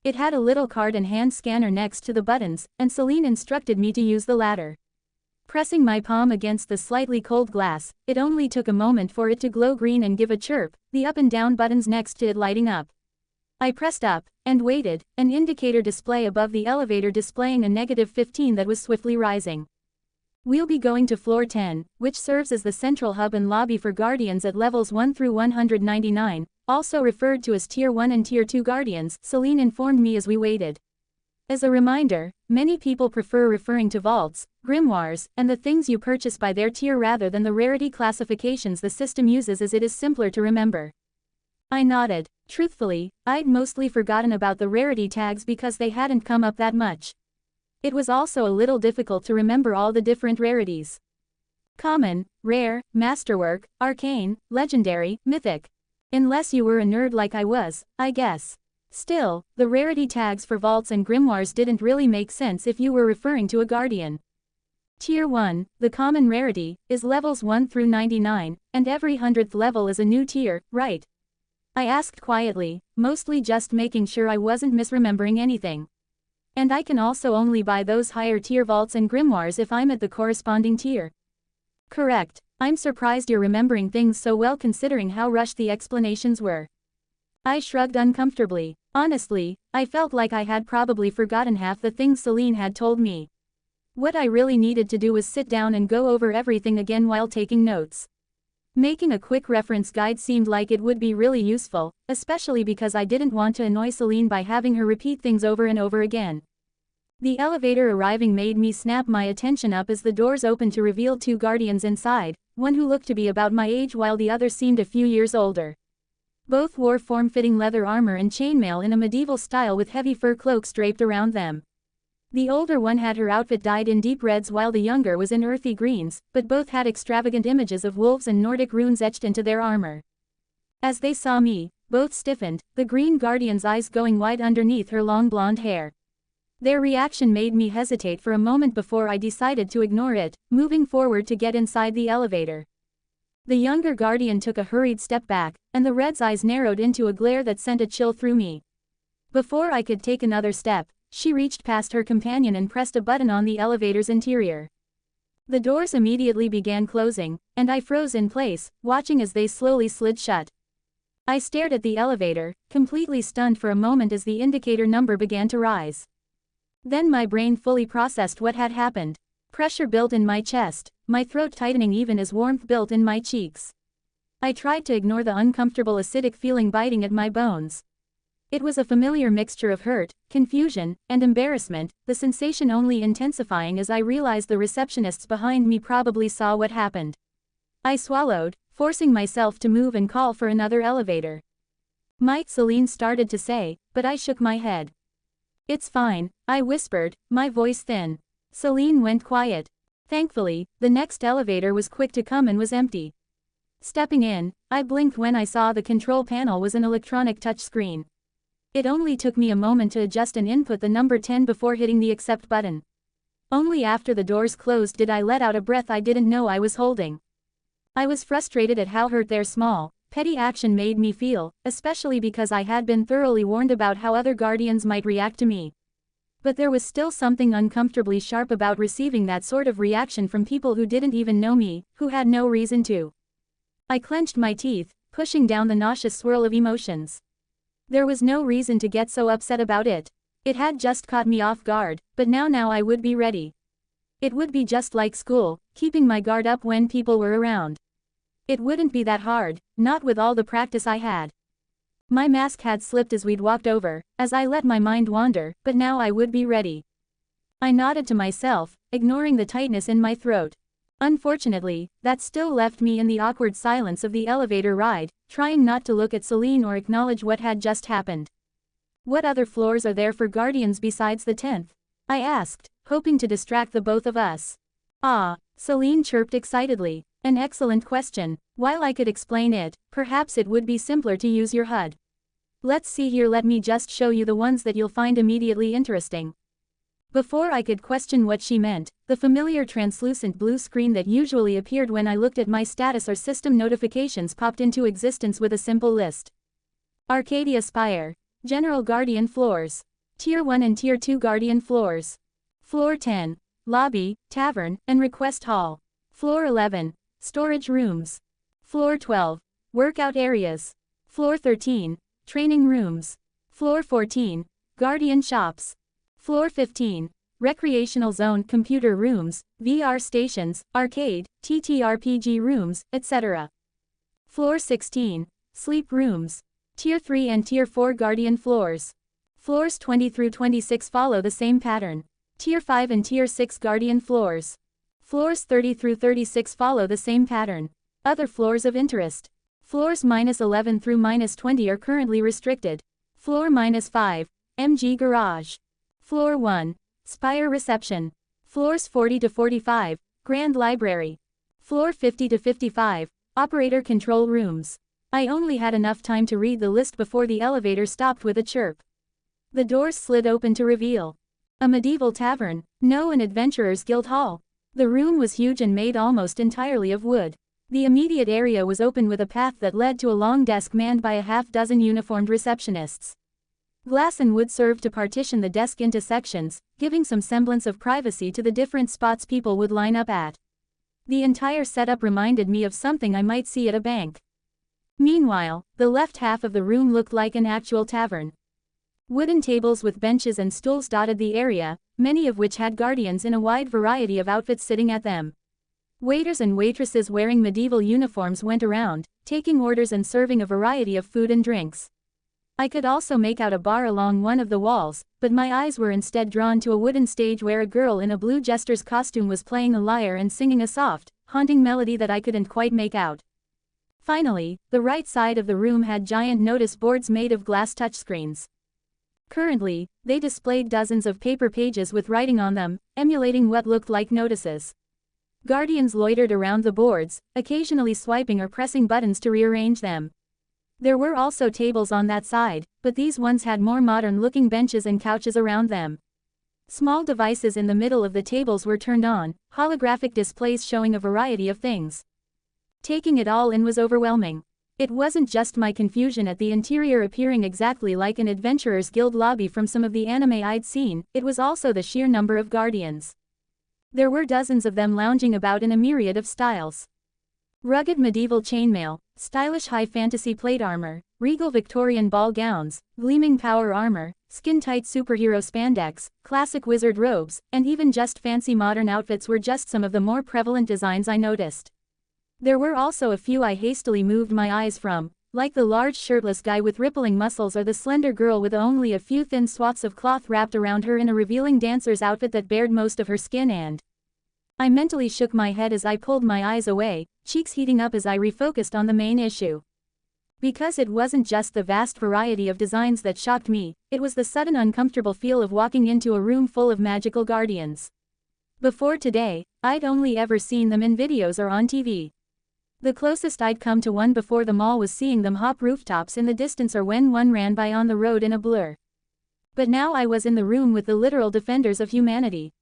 It had a little card and hand scanner next to the buttons, and Celine instructed me to use the latter. Pressing my palm against the slightly cold glass, it only took a moment for it to glow green and give a chirp, the up and down buttons next to it lighting up. I pressed up, and waited, an indicator display above the elevator displaying a -15 that was swiftly rising. We'll be going to floor 10, which serves as the central hub and lobby for Guardians at levels 1 through 199, also referred to as Tier 1 and Tier 2 Guardians, Celine informed me as we waited. As a reminder, many people prefer referring to vaults, grimoires, and the things you purchase by their tier rather than the rarity classifications the system uses as it is simpler to remember. I nodded. Truthfully, I'd mostly forgotten about the rarity tags because they hadn't come up that much. It was also a little difficult to remember all the different rarities. Common, rare, masterwork, arcane, legendary, mythic. Unless you were a nerd like I was, I guess. Still, the rarity tags for vaults and grimoires didn't really make sense if you were referring to a guardian. Tier 1, the common rarity, is levels 1 through 99, and every 100th level is a new tier, right? I asked quietly, mostly just making sure I wasn't misremembering anything. And I can also only buy those higher tier vaults and grimoires if I'm at the corresponding tier. Correct. I'm surprised you're remembering things so well considering how rushed the explanations were. I shrugged uncomfortably. Honestly, I felt like I had probably forgotten half the things Celine had told me. What I really needed to do was sit down and go over everything again while taking notes. Making a quick reference guide seemed like it would be really useful, especially because I didn't want to annoy Celine by having her repeat things over and over again. The elevator arriving made me snap my attention up as the doors opened to reveal two guardians inside, one who looked to be about my age while the other seemed a few years older. Both wore form-fitting leather armor and chainmail in a medieval style with heavy fur cloaks draped around them. The older one had her outfit dyed in deep reds while the younger was in earthy greens, but both had extravagant images of wolves and Nordic runes etched into their armor. As they saw me, both stiffened, the green guardian's eyes going wide underneath her long blonde hair. Their reaction made me hesitate for a moment before I decided to ignore it, moving forward to get inside the elevator. The younger guardian took a hurried step back, and the red's eyes narrowed into a glare that sent a chill through me. Before I could take another step, she reached past her companion and pressed a button on the elevator's interior. The doors immediately began closing, and I froze in place, watching as they slowly slid shut. I stared at the elevator, completely stunned for a moment as the indicator number began to rise. Then my brain fully processed what had happened. Pressure built in my chest, my throat tightening even as warmth built in my cheeks. I tried to ignore the uncomfortable acidic feeling biting at my bones. It was a familiar mixture of hurt, confusion, and embarrassment, the sensation only intensifying as I realized the receptionists behind me probably saw what happened. I swallowed, forcing myself to move and call for another elevator. Might Celine started to say, but I shook my head. It's fine, I whispered, my voice thin. Celine went quiet. Thankfully, the next elevator was quick to come and was empty. Stepping in, I blinked when I saw the control panel was an electronic touchscreen. It only took me a moment to adjust and input the number 10 before hitting the accept button. Only after the doors closed did I let out a breath I didn't know I was holding. I was frustrated at how hurt their small, petty action made me feel, especially because I had been thoroughly warned about how other guardians might react to me. But there was still something uncomfortably sharp about receiving that sort of reaction from people who didn't even know me, who had no reason to. I clenched my teeth, pushing down the nauseous swirl of emotions. There was no reason to get so upset about it. It had just caught me off guard, but now I would be ready. It would be just like school, keeping my guard up when people were around. It wouldn't be that hard, not with all the practice I had. My mask had slipped as we'd walked over, as I let my mind wander, but now I would be ready. I nodded to myself, ignoring the tightness in my throat. Unfortunately, that still left me in the awkward silence of the elevator ride, trying not to look at Celine or acknowledge what had just happened. What other floors are there for guardians besides the 10th? I asked, hoping to distract the both of us. Ah, Celine chirped excitedly. An excellent question. While I could explain it, perhaps it would be simpler to use your HUD. Let's see here, let me just show you the ones that you'll find immediately interesting. Before I could question what she meant, the familiar translucent blue screen that usually appeared when I looked at my status or system notifications popped into existence with a simple list. Arcadia Spire. General Guardian Floors. Tier 1 and Tier 2 Guardian Floors. Floor 10. Lobby, Tavern, and Request Hall. Floor 11. Storage Rooms. Floor 12. Workout Areas. Floor 13. Training Rooms. Floor 14. Guardian Shops. Floor 15. Recreational Zone, Computer Rooms, VR Stations, Arcade, TTRPG Rooms, etc. Floor 16. Sleep Rooms. Tier 3 and Tier 4 Guardian Floors. Floors 20 through 26 follow the same pattern. Tier 5 and Tier 6 Guardian Floors. Floors 30 through 36 follow the same pattern. Other floors of interest. Floors -11 through -20 are currently restricted. Floor -5, MG Garage. Floor 1, Spire Reception. Floors 40 to 45, Grand Library. Floor 50 to 55, Operator Control Rooms. I only had enough time to read the list before the elevator stopped with a chirp. The doors slid open to reveal a medieval tavern. No, an adventurer's guild hall. The room was huge and made almost entirely of wood. The immediate area was open with a path that led to a long desk manned by a half-dozen uniformed receptionists. Glass and wood served to partition the desk into sections, giving some semblance of privacy to the different spots people would line up at. The entire setup reminded me of something I might see at a bank. Meanwhile, the left half of the room looked like an actual tavern. Wooden tables with benches and stools dotted the area, many of which had guardians in a wide variety of outfits sitting at them. Waiters and waitresses wearing medieval uniforms went around, taking orders and serving a variety of food and drinks. I could also make out a bar along one of the walls, but my eyes were instead drawn to a wooden stage where a girl in a blue jester's costume was playing a lyre and singing a soft, haunting melody that I couldn't quite make out. Finally, the right side of the room had giant notice boards made of glass touchscreens. Currently, they displayed dozens of paper pages with writing on them, emulating what looked like notices. Guardians loitered around the boards, occasionally swiping or pressing buttons to rearrange them. There were also tables on that side, but these ones had more modern-looking benches and couches around them. Small devices in the middle of the tables were turned on, holographic displays showing a variety of things. Taking it all in was overwhelming. It wasn't just my confusion at the interior appearing exactly like an Adventurers Guild lobby from some of the anime I'd seen, it was also the sheer number of guardians. There were dozens of them lounging about in a myriad of styles. Rugged medieval chainmail, stylish high fantasy plate armor, regal Victorian ball gowns, gleaming power armor, skin-tight superhero spandex, classic wizard robes, and even just fancy modern outfits were just some of the more prevalent designs I noticed. There were also a few I hastily moved my eyes from, like the large shirtless guy with rippling muscles or the slender girl with only a few thin swaths of cloth wrapped around her in a revealing dancer's outfit that bared most of her skin and... I mentally shook my head as I pulled my eyes away, cheeks heating up as I refocused on the main issue. Because it wasn't just the vast variety of designs that shocked me, it was the sudden uncomfortable feel of walking into a room full of magical guardians. Before today, I'd only ever seen them in videos or on TV. The closest I'd come to one before the mall was seeing them hop rooftops in the distance or when one ran by on the road in a blur. But now I was in the room with the literal defenders of humanity.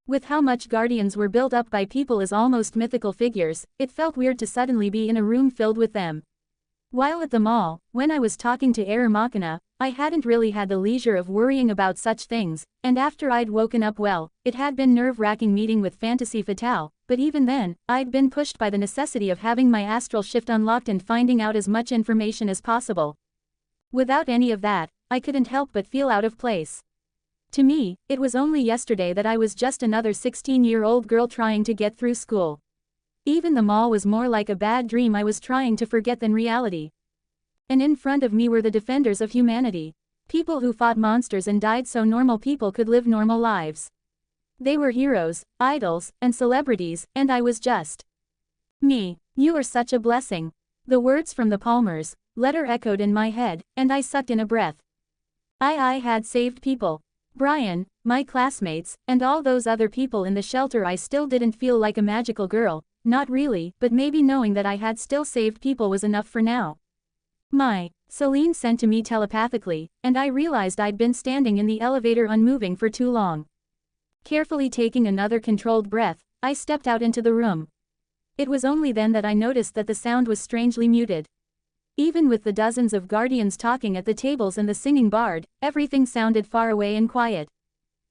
With how much guardians were built up by people as almost mythical figures, it felt weird to suddenly be in a room filled with them. While at the mall, when I was talking to Error Machina, I hadn't really had the leisure of worrying about such things, and after I'd woken up well, it had been nerve-wracking meeting with Fantasy Fatale, but even then, I'd been pushed by the necessity of having my astral shift unlocked and finding out as much information as possible. Without any of that, I couldn't help but feel out of place. To me, it was only yesterday that I was just another 16-year-old girl trying to get through school. Even the mall was more like a bad dream I was trying to forget than reality. And in front of me were the defenders of humanity. People who fought monsters and died so normal people could live normal lives. They were heroes, idols, and celebrities, and I was just me. You are such a blessing. The words from the Palmers' letter echoed in my head, and I sucked in a breath. I had saved people. Brian, my classmates, and all those other people in the shelter. I still didn't feel like a magical girl, not really, but maybe knowing that I had still saved people was enough for now. Celine sent to me telepathically, and I realized I'd been standing in the elevator unmoving for too long. Carefully taking another controlled breath, I stepped out into the room. It was only then that I noticed that the sound was strangely muted. Even with the dozens of guardians talking at the tables and the singing bard, everything sounded far away and quiet.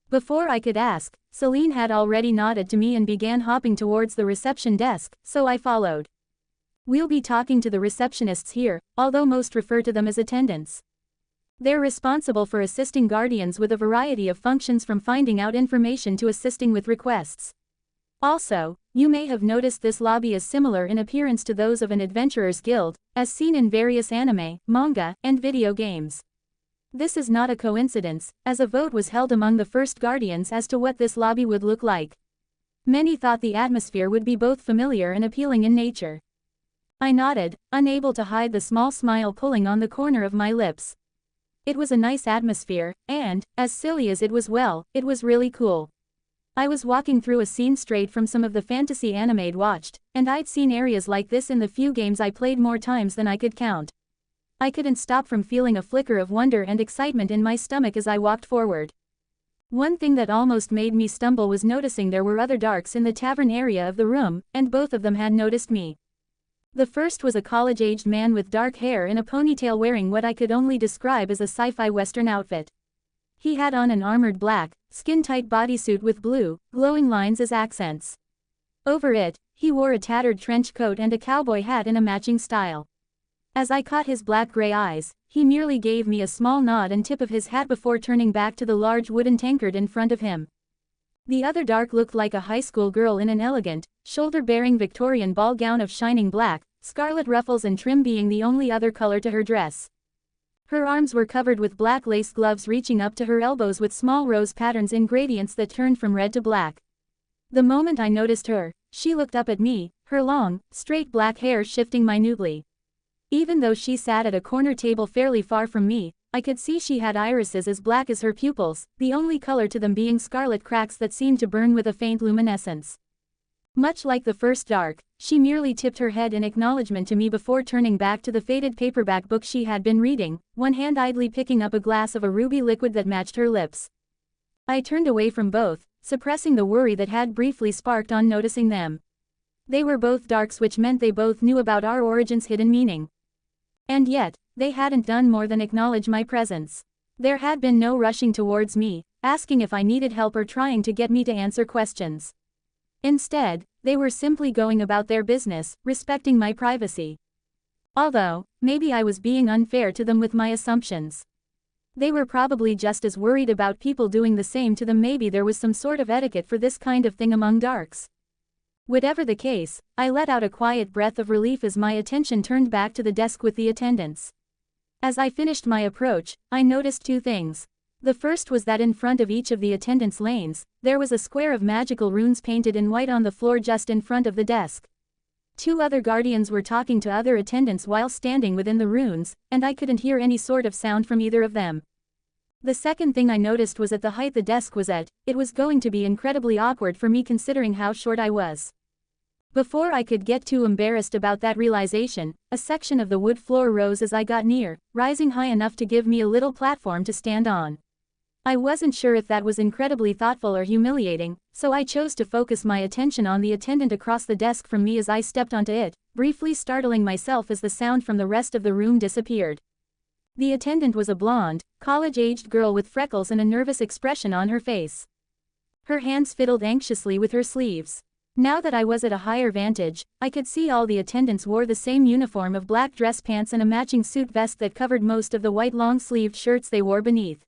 Before I could ask, Celine had already nodded to me and began hopping towards the reception desk, so I followed. We'll be talking to the receptionists here, although most refer to them as attendants. They're responsible for assisting guardians with a variety of functions from finding out information to assisting with requests. Also, you may have noticed this lobby is similar in appearance to those of an Adventurers Guild, as seen in various anime, manga, and video games. This is not a coincidence, as a vote was held among the first guardians as to what this lobby would look like. Many thought the atmosphere would be both familiar and appealing in nature. I nodded, unable to hide the small smile pulling on the corner of my lips. It was a nice atmosphere, and, as silly as it was, well, it was really cool. I was walking through a scene straight from some of the fantasy anime I'd watched, and I'd seen areas like this in the few games I played more times than I could count. I couldn't stop from feeling a flicker of wonder and excitement in my stomach as I walked forward. One thing that almost made me stumble was noticing there were other darks in the tavern area of the room, and both of them had noticed me. The first was a college-aged man with dark hair in a ponytail wearing what I could only describe as a sci-fi western outfit. He had on an armored black, skin-tight bodysuit with blue, glowing lines as accents. Over it, he wore a tattered trench coat and a cowboy hat in a matching style. As I caught his black-gray eyes, he merely gave me a small nod and tip of his hat before turning back to the large wooden tankard in front of him. The other dark looked like a high school girl in an elegant, shoulder-bearing Victorian ball gown of shining black, scarlet ruffles and trim being the only other color to her dress. Her arms were covered with black lace gloves reaching up to her elbows with small rose patterns in gradients that turned from red to black. The moment I noticed her, she looked up at me, her long, straight black hair shifting minutely. Even though she sat at a corner table fairly far from me, I could see she had irises as black as her pupils, the only color to them being scarlet cracks that seemed to burn with a faint luminescence. Much like the first dark, she merely tipped her head in acknowledgement to me before turning back to the faded paperback book she had been reading, one hand idly picking up a glass of a ruby liquid that matched her lips. I turned away from both, suppressing the worry that had briefly sparked on noticing them. They were both darks, which meant they both knew about our origin's hidden meaning. And yet, they hadn't done more than acknowledge my presence. There had been no rushing towards me, asking if I needed help or trying to get me to answer questions. Instead, they were simply going about their business, respecting my privacy. Although, maybe I was being unfair to them with my assumptions. They were probably just as worried about people doing the same to them. Maybe there was some sort of etiquette for this kind of thing among darks. Whatever the case, I let out a quiet breath of relief as my attention turned back to the desk with the attendants. As I finished my approach, I noticed two things. The first was that in front of each of the attendants' lanes, there was a square of magical runes painted in white on the floor just in front of the desk. Two other guardians were talking to other attendants while standing within the runes, and I couldn't hear any sort of sound from either of them. The second thing I noticed was at the height the desk was at. It was going to be incredibly awkward for me considering how short I was. Before I could get too embarrassed about that realization, a section of the wood floor rose as I got near, rising high enough to give me a little platform to stand on. I wasn't sure if that was incredibly thoughtful or humiliating, so I chose to focus my attention on the attendant across the desk from me as I stepped onto it, briefly startling myself as the sound from the rest of the room disappeared. The attendant was a blonde, college-aged girl with freckles and a nervous expression on her face. Her hands fiddled anxiously with her sleeves. Now that I was at a higher vantage, I could see all the attendants wore the same uniform of black dress pants and a matching suit vest that covered most of the white long-sleeved shirts they wore beneath.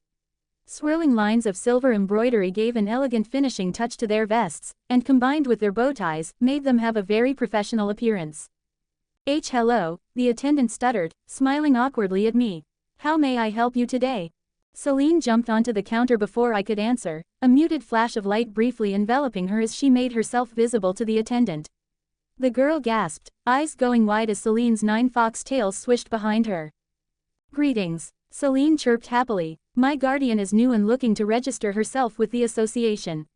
Swirling lines of silver embroidery gave an elegant finishing touch to their vests, and combined with their bow ties, made them have a very professional appearance. Hello, the attendant stuttered, smiling awkwardly at me. How may I help you today? Celine jumped onto the counter before I could answer, a muted flash of light briefly enveloping her as she made herself visible to the attendant. The girl gasped, eyes going wide as Celine's 9 fox tails swished behind her. Greetings, Celine chirped happily. My guardian is new and looking to register herself with the association.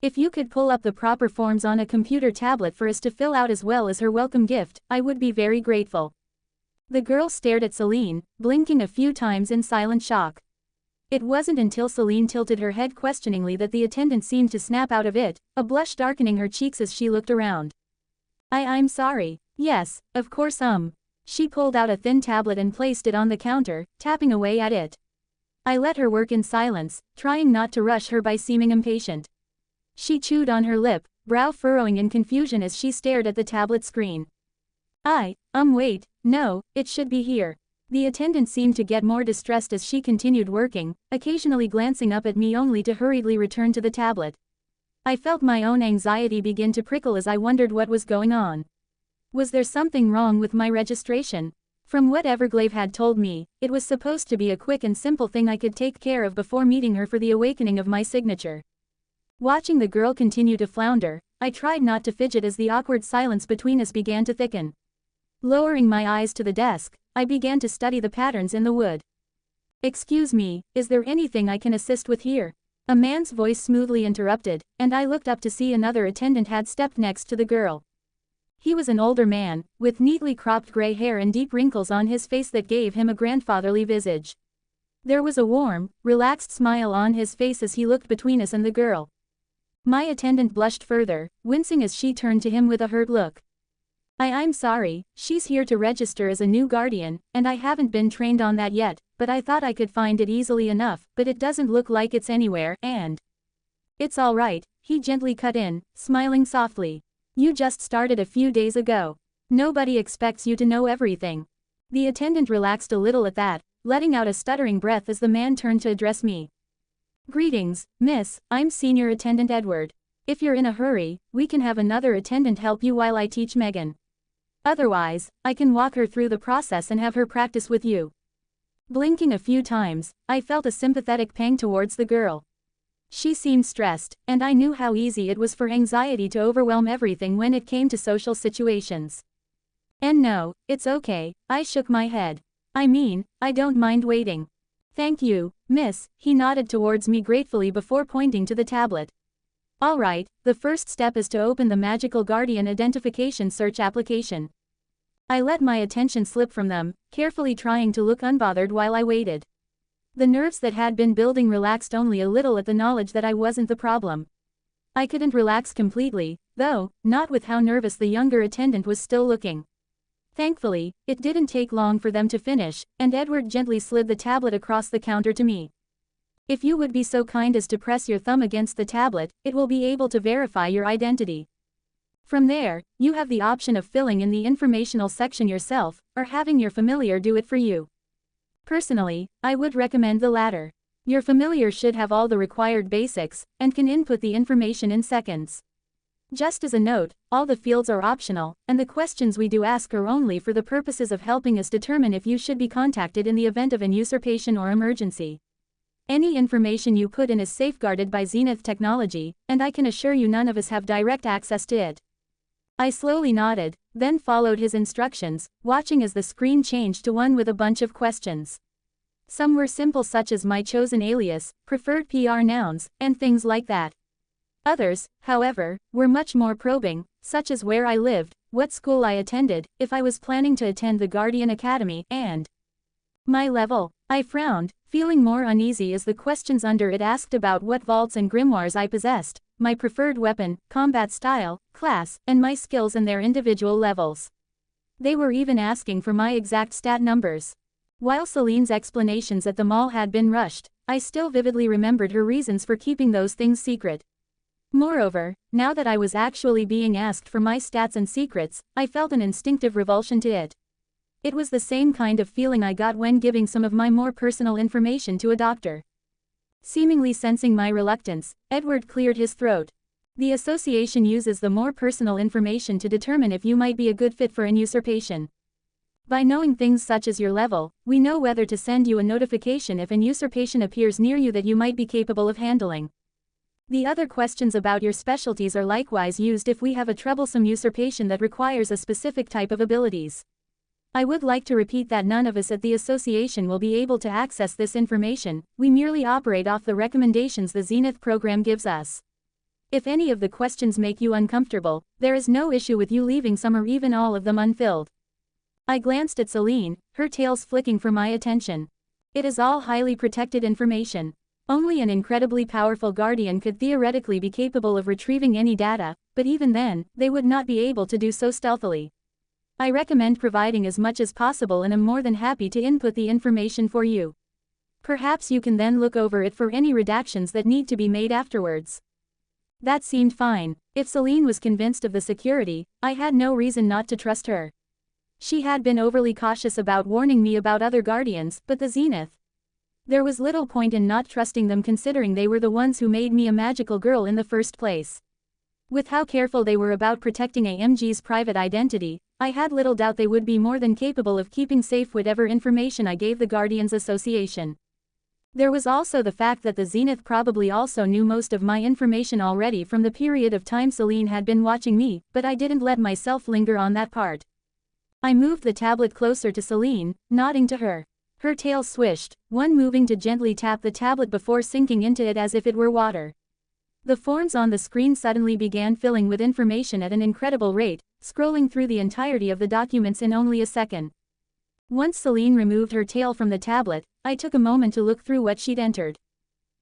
If you could pull up the proper forms on a computer tablet for us to fill out as well as her welcome gift, I would be very grateful. The girl stared at Celine, blinking a few times in silent shock. It wasn't until Celine tilted her head questioningly that the attendant seemed to snap out of it, a blush darkening her cheeks as she looked around. I'm sorry. Yes, of course. She pulled out a thin tablet and placed it on the counter, tapping away at it. I let her work in silence, trying not to rush her by seeming impatient. She chewed on her lip, brow furrowing in confusion as she stared at the tablet screen. Wait, no, it should be here. The attendant seemed to get more distressed as she continued working, occasionally glancing up at me only to hurriedly return to the tablet. I felt my own anxiety begin to prickle as I wondered what was going on. Was there something wrong with my registration? From what Everglade had told me, it was supposed to be a quick and simple thing I could take care of before meeting her for the awakening of my signature. Watching the girl continue to flounder, I tried not to fidget as the awkward silence between us began to thicken. Lowering my eyes to the desk, I began to study the patterns in the wood. Excuse me, is there anything I can assist with here? A man's voice smoothly interrupted, and I looked up to see another attendant had stepped next to the girl. He was an older man, with neatly cropped gray hair and deep wrinkles on his face that gave him a grandfatherly visage. There was a warm, relaxed smile on his face as he looked between us and the girl. My attendant blushed further, wincing as she turned to him with a hurt look. I'm sorry, she's here to register as a new guardian, and I haven't been trained on that yet, but I thought I could find it easily enough, but it doesn't look like it's anywhere, and… It's alright, he gently cut in, smiling softly. You just started a few days ago. Nobody expects you to know everything. The attendant relaxed a little at that, letting out a stuttering breath as the man turned to address me. Greetings, miss, I'm Senior Attendant Edward. If you're in a hurry, we can have another attendant help you while I teach Megan. Otherwise, I can walk her through the process and have her practice with you. Blinking a few times, I felt a sympathetic pang towards the girl. She seemed stressed, and I knew how easy it was for anxiety to overwhelm everything when it came to social situations. And no, it's okay, I shook my head. I mean, I don't mind waiting. Thank you, miss, he nodded towards me gratefully before pointing to the tablet. Alright, the first step is to open the Magical Guardian Identification Search application. I let my attention slip from them, carefully trying to look unbothered while I waited. The nerves that had been building relaxed only a little at the knowledge that I wasn't the problem. I couldn't relax completely, though, not with how nervous the younger attendant was still looking. Thankfully, it didn't take long for them to finish, and Edward gently slid the tablet across the counter to me. If you would be so kind as to press your thumb against the tablet, it will be able to verify your identity. From there, you have the option of filling in the informational section yourself, or having your familiar do it for you. Personally, I would recommend the latter. Your familiar should have all the required basics, and can input the information in seconds. Just as a note, all the fields are optional, and the questions we do ask are only for the purposes of helping us determine if you should be contacted in the event of an usurpation or emergency. Any information you put in is safeguarded by Zenith technology, and I can assure you none of us have direct access to it. I slowly nodded, then followed his instructions, watching as the screen changed to one with a bunch of questions. Some were simple, such as my chosen alias, preferred PR nouns, and things like that. Others, however, were much more probing, such as where I lived, what school I attended, if I was planning to attend the Guardian Academy, and my level. I frowned, feeling more uneasy as the questions under it asked about what vaults and grimoires I possessed, my preferred weapon, combat style, class, and my skills and their individual levels. They were even asking for my exact stat numbers. While Celine's explanations at the mall had been rushed, I still vividly remembered her reasons for keeping those things secret. Moreover, now that I was actually being asked for my stats and secrets, I felt an instinctive revulsion to it. It was the same kind of feeling I got when giving some of my more personal information to a doctor. Seemingly sensing my reluctance, Edward cleared his throat. The association uses the more personal information to determine if you might be a good fit for an usurpation. By knowing things such as your level, we know whether to send you a notification if an usurpation appears near you that you might be capable of handling. The other questions about your specialties are likewise used if we have a troublesome usurpation that requires a specific type of abilities. I would like to repeat that none of us at the association will be able to access this information, we merely operate off the recommendations the Zenith program gives us. If any of the questions make you uncomfortable, there is no issue with you leaving some or even all of them unfilled. I glanced at Celine, her tails flicking for my attention. It is all highly protected information. Only an incredibly powerful guardian could theoretically be capable of retrieving any data, but even then, they would not be able to do so stealthily. I recommend providing as much as possible and am more than happy to input the information for you. Perhaps you can then look over it for any redactions that need to be made afterwards. That seemed fine. If Celine was convinced of the security, I had no reason not to trust her. She had been overly cautious about warning me about other guardians, but the Zenith. There was little point in not trusting them considering they were the ones who made me a magical girl in the first place. With how careful they were about protecting AMG's private identity, I had little doubt they would be more than capable of keeping safe whatever information I gave the Guardians Association. There was also the fact that the Zenith probably also knew most of my information already from the period of time Celine had been watching me, but I didn't let myself linger on that part. I moved the tablet closer to Celine, nodding to her. Her tail swished, one moving to gently tap the tablet before sinking into it as if it were water. The forms on the screen suddenly began filling with information at an incredible rate, scrolling through the entirety of the documents in only a second. Once Celine removed her tail from the tablet, I took a moment to look through what she'd entered.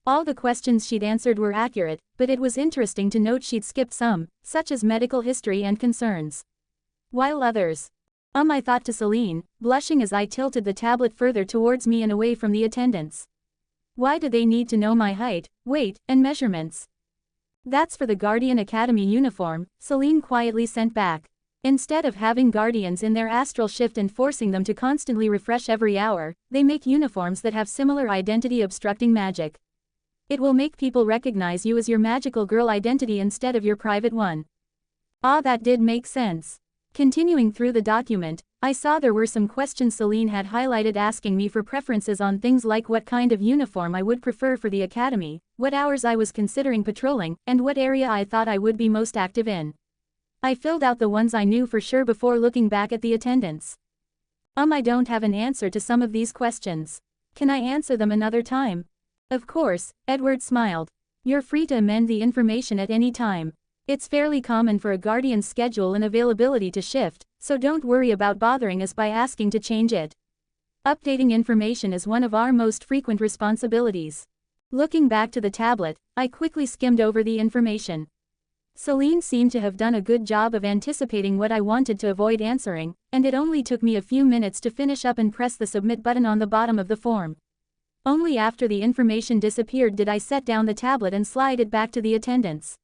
All the questions she'd answered were accurate, but it was interesting to note she'd skipped some, such as medical history and concerns. while others. I thought to Celine, blushing as I tilted the tablet further towards me and away from the attendants. Why do they need to know my height, weight, and measurements? That's for the Guardian Academy uniform, Celine quietly sent back. Instead of having guardians in their astral shift and forcing them to constantly refresh every hour, they make uniforms that have similar identity-obstructing magic. It will make people recognize you as your magical girl identity instead of your private one. Ah, that did make sense. Continuing through the document, I saw there were some questions Celine had highlighted asking me for preferences on things like what kind of uniform I would prefer for the academy, what hours I was considering patrolling, and what area I thought I would be most active in. I filled out the ones I knew for sure before looking back at the attendance. I don't have an answer to some of these questions. Can I answer them another time? Of course, Edward smiled. You're free to amend the information at any time. It's fairly common for a guardian's schedule and availability to shift, so don't worry about bothering us by asking to change it. Updating information is one of our most frequent responsibilities. Looking back to the tablet, I quickly skimmed over the information. Celine seemed to have done a good job of anticipating what I wanted to avoid answering, and it only took me a few minutes to finish up and press the submit button on the bottom of the form. Only after the information disappeared did I set down the tablet and slide it back to the attendants.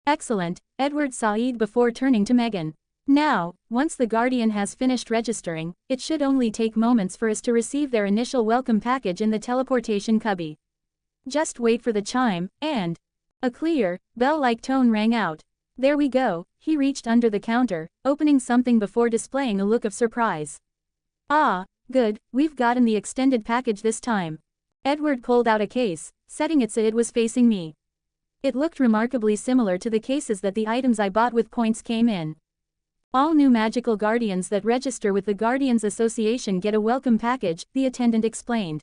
Excellent, Edward sighed before turning to Megan. Now, once the Guardian has finished registering, it should only take moments for us to receive their initial welcome package in the teleportation cubby. Just wait for the chime, and a clear, bell-like tone rang out. There we go, he reached under the counter, opening something before displaying a look of surprise. Ah, good, we've gotten the extended package this time. Edward pulled out a case, setting it so it was facing me. It looked remarkably similar to the cases that the items I bought with points came in. All new magical guardians that register with the Guardians Association get a welcome package, the attendant explained.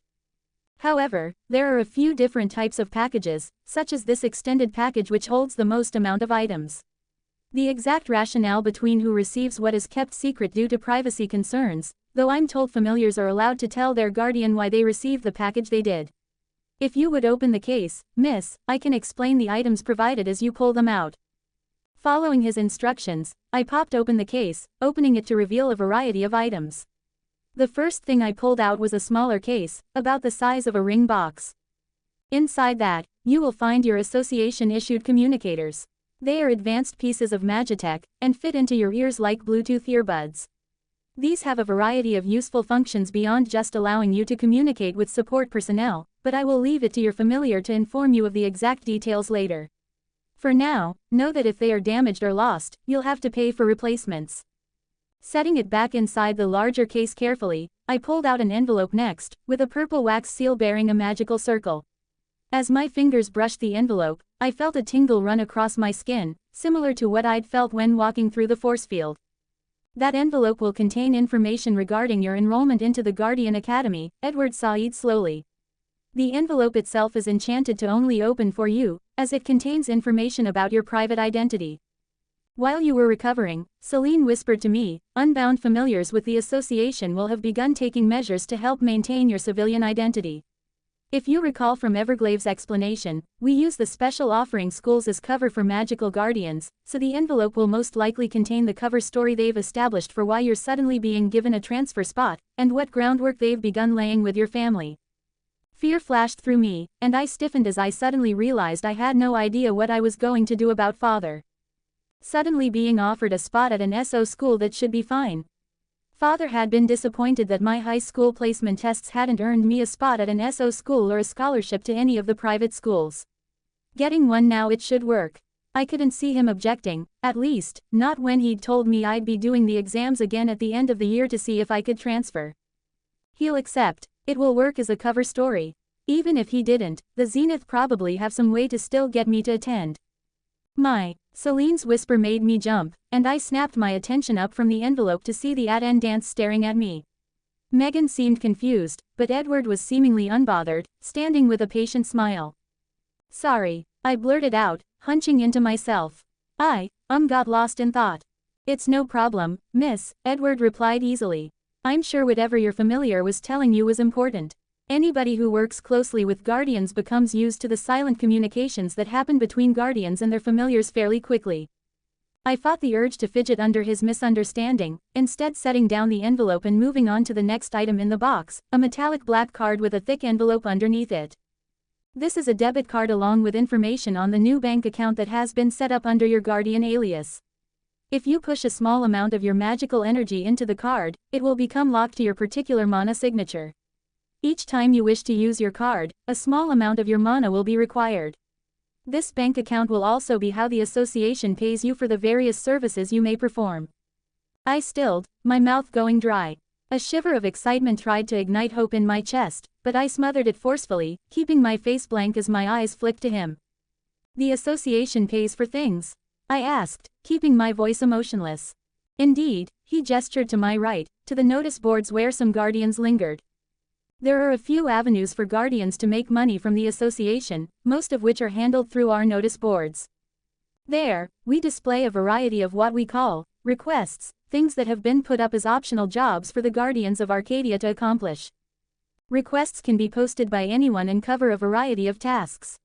However, there are a few different types of packages, such as this extended package which holds the most amount of items. The exact rationale between who receives what is kept secret due to privacy concerns, though I'm told familiars are allowed to tell their guardian why they received the package they did. If you would open the case, miss, I can explain the items provided as you pull them out. Following his instructions, I popped open the case, opening it to reveal a variety of items. The first thing I pulled out was a smaller case, about the size of a ring box. Inside that, you will find your association-issued communicators. They are advanced pieces of magitech, and fit into your ears like Bluetooth earbuds. These have a variety of useful functions beyond just allowing you to communicate with support personnel, but I will leave it to your familiar to inform you of the exact details later. For now, know that if they are damaged or lost, you'll have to pay for replacements. Setting it back inside the larger case carefully, I pulled out an envelope next, with a purple wax seal bearing a magical circle. As my fingers brushed the envelope, I felt a tingle run across my skin, similar to what I'd felt when walking through the force field. That envelope will contain information regarding your enrollment into the Guardian Academy, Edward sighed slowly. The envelope itself is enchanted to only open for you, as it contains information about your private identity. While you were recovering, Celine whispered to me, unbound familiars with the association will have begun taking measures to help maintain your civilian identity. If you recall from Everglave's explanation, we use the special offering schools as cover for magical guardians, so the envelope will most likely contain the cover story they've established for why you're suddenly being given a transfer spot, and what groundwork they've begun laying with your family. Fear flashed through me, and I stiffened as I suddenly realized I had no idea what I was going to do about Father. Suddenly being offered a spot at an SO school that should be fine. Father had been disappointed that my high school placement tests hadn't earned me a spot at an SO school or a scholarship to any of the private schools. Getting one now, it should work. I couldn't see him objecting, at least, not when he'd told me I'd be doing the exams again at the end of the year to see if I could transfer. He'll accept. It will work as a cover story. Even if he didn't, the Zenith probably have some way to still get me to attend. Celine's whisper made me jump, and I snapped my attention up from the envelope to see the attendants staring at me. Megan seemed confused, but Edward was seemingly unbothered, standing with a patient smile. Sorry, I blurted out, hunching into myself. I got lost in thought. It's no problem, miss, Edward replied easily. I'm sure whatever your familiar was telling you was important. Anybody who works closely with guardians becomes used to the silent communications that happen between guardians and their familiars fairly quickly. I fought the urge to fidget under his misunderstanding, instead setting down the envelope and moving on to the next item in the box, a metallic black card with a thick envelope underneath it. This is a debit card along with information on the new bank account that has been set up under your guardian alias. If you push a small amount of your magical energy into the card, it will become locked to your particular mana signature. Each time you wish to use your card, a small amount of your mana will be required. This bank account will also be how the association pays you for the various services you may perform. I stilled, my mouth going dry. A shiver of excitement tried to ignite hope in my chest, but I smothered it forcefully, keeping my face blank as my eyes flicked to him. The association pays for things? I asked, keeping my voice emotionless. Indeed, he gestured to my right, to the notice boards where some guardians lingered. There are a few avenues for guardians to make money from the association, most of which are handled through our notice boards. There, we display a variety of what we call requests, things that have been put up as optional jobs for the guardians of Arcadia to accomplish. Requests can be posted by anyone and cover a variety of tasks.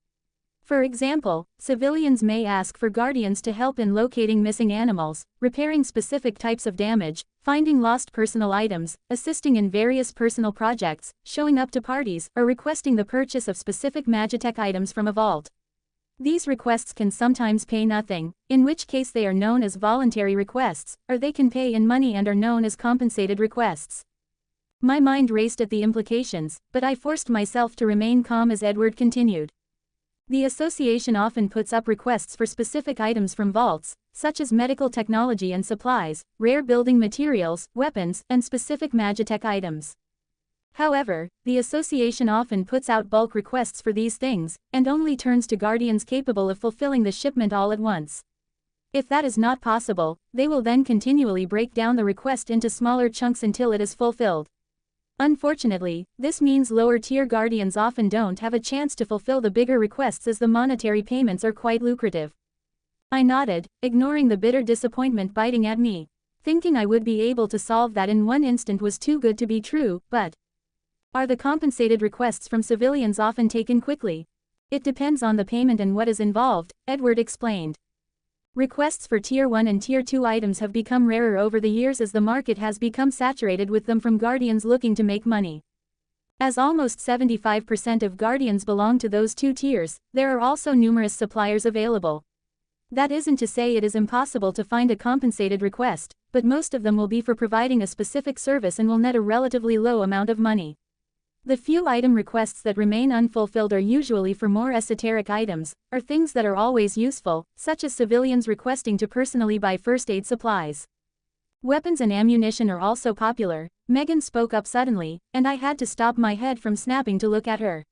For example, civilians may ask for guardians to help in locating missing animals, repairing specific types of damage, finding lost personal items, assisting in various personal projects, showing up to parties, or requesting the purchase of specific magitech items from a vault. These requests can sometimes pay nothing, in which case they are known as voluntary requests, or they can pay in money and are known as compensated requests. My mind raced at the implications, but I forced myself to remain calm as Edward continued. The association often puts up requests for specific items from vaults, such as medical technology and supplies, rare building materials, weapons, and specific magitech items. However, the association often puts out bulk requests for these things, and only turns to guardians capable of fulfilling the shipment all at once. If that is not possible, they will then continually break down the request into smaller chunks until it is fulfilled. Unfortunately, this means lower-tier guardians often don't have a chance to fulfill the bigger requests as the monetary payments are quite lucrative. I nodded, ignoring the bitter disappointment biting at me. Thinking I would be able to solve that in one instant was too good to be true, but are the compensated requests from civilians often taken quickly? It depends on the payment and what is involved, Edward explained. Requests for Tier 1 and Tier 2 items have become rarer over the years as the market has become saturated with them from guardians looking to make money. As almost 75% of guardians belong to those two tiers, there are also numerous suppliers available. That isn't to say it is impossible to find a compensated request, but most of them will be for providing a specific service and will net a relatively low amount of money. The few item requests that remain unfulfilled are usually for more esoteric items, or things that are always useful, such as civilians requesting to personally buy first aid supplies. Weapons and ammunition are also popular, Megan spoke up suddenly, and I had to stop my head from snapping to look at her.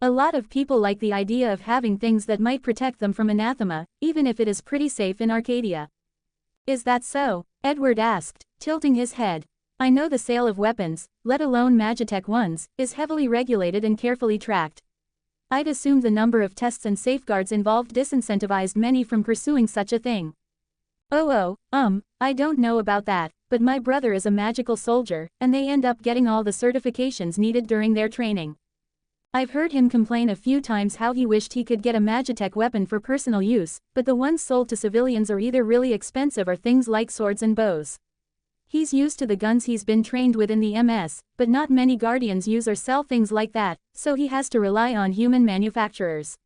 A lot of people like the idea of having things that might protect them from anathema, even if it is pretty safe in Arcadia. Is that so? Edward asked, tilting his head. I know the sale of weapons, let alone magitech ones, is heavily regulated and carefully tracked. I'd assumed the number of tests and safeguards involved disincentivized many from pursuing such a thing. I don't know about that, but my brother is a magical soldier, and they end up getting all the certifications needed during their training. I've heard him complain a few times how he wished he could get a magitech weapon for personal use, but the ones sold to civilians are either really expensive or things like swords and bows. He's used to the guns he's been trained with in the MS, but not many guardians use or sell things like that, so he has to rely on human manufacturers.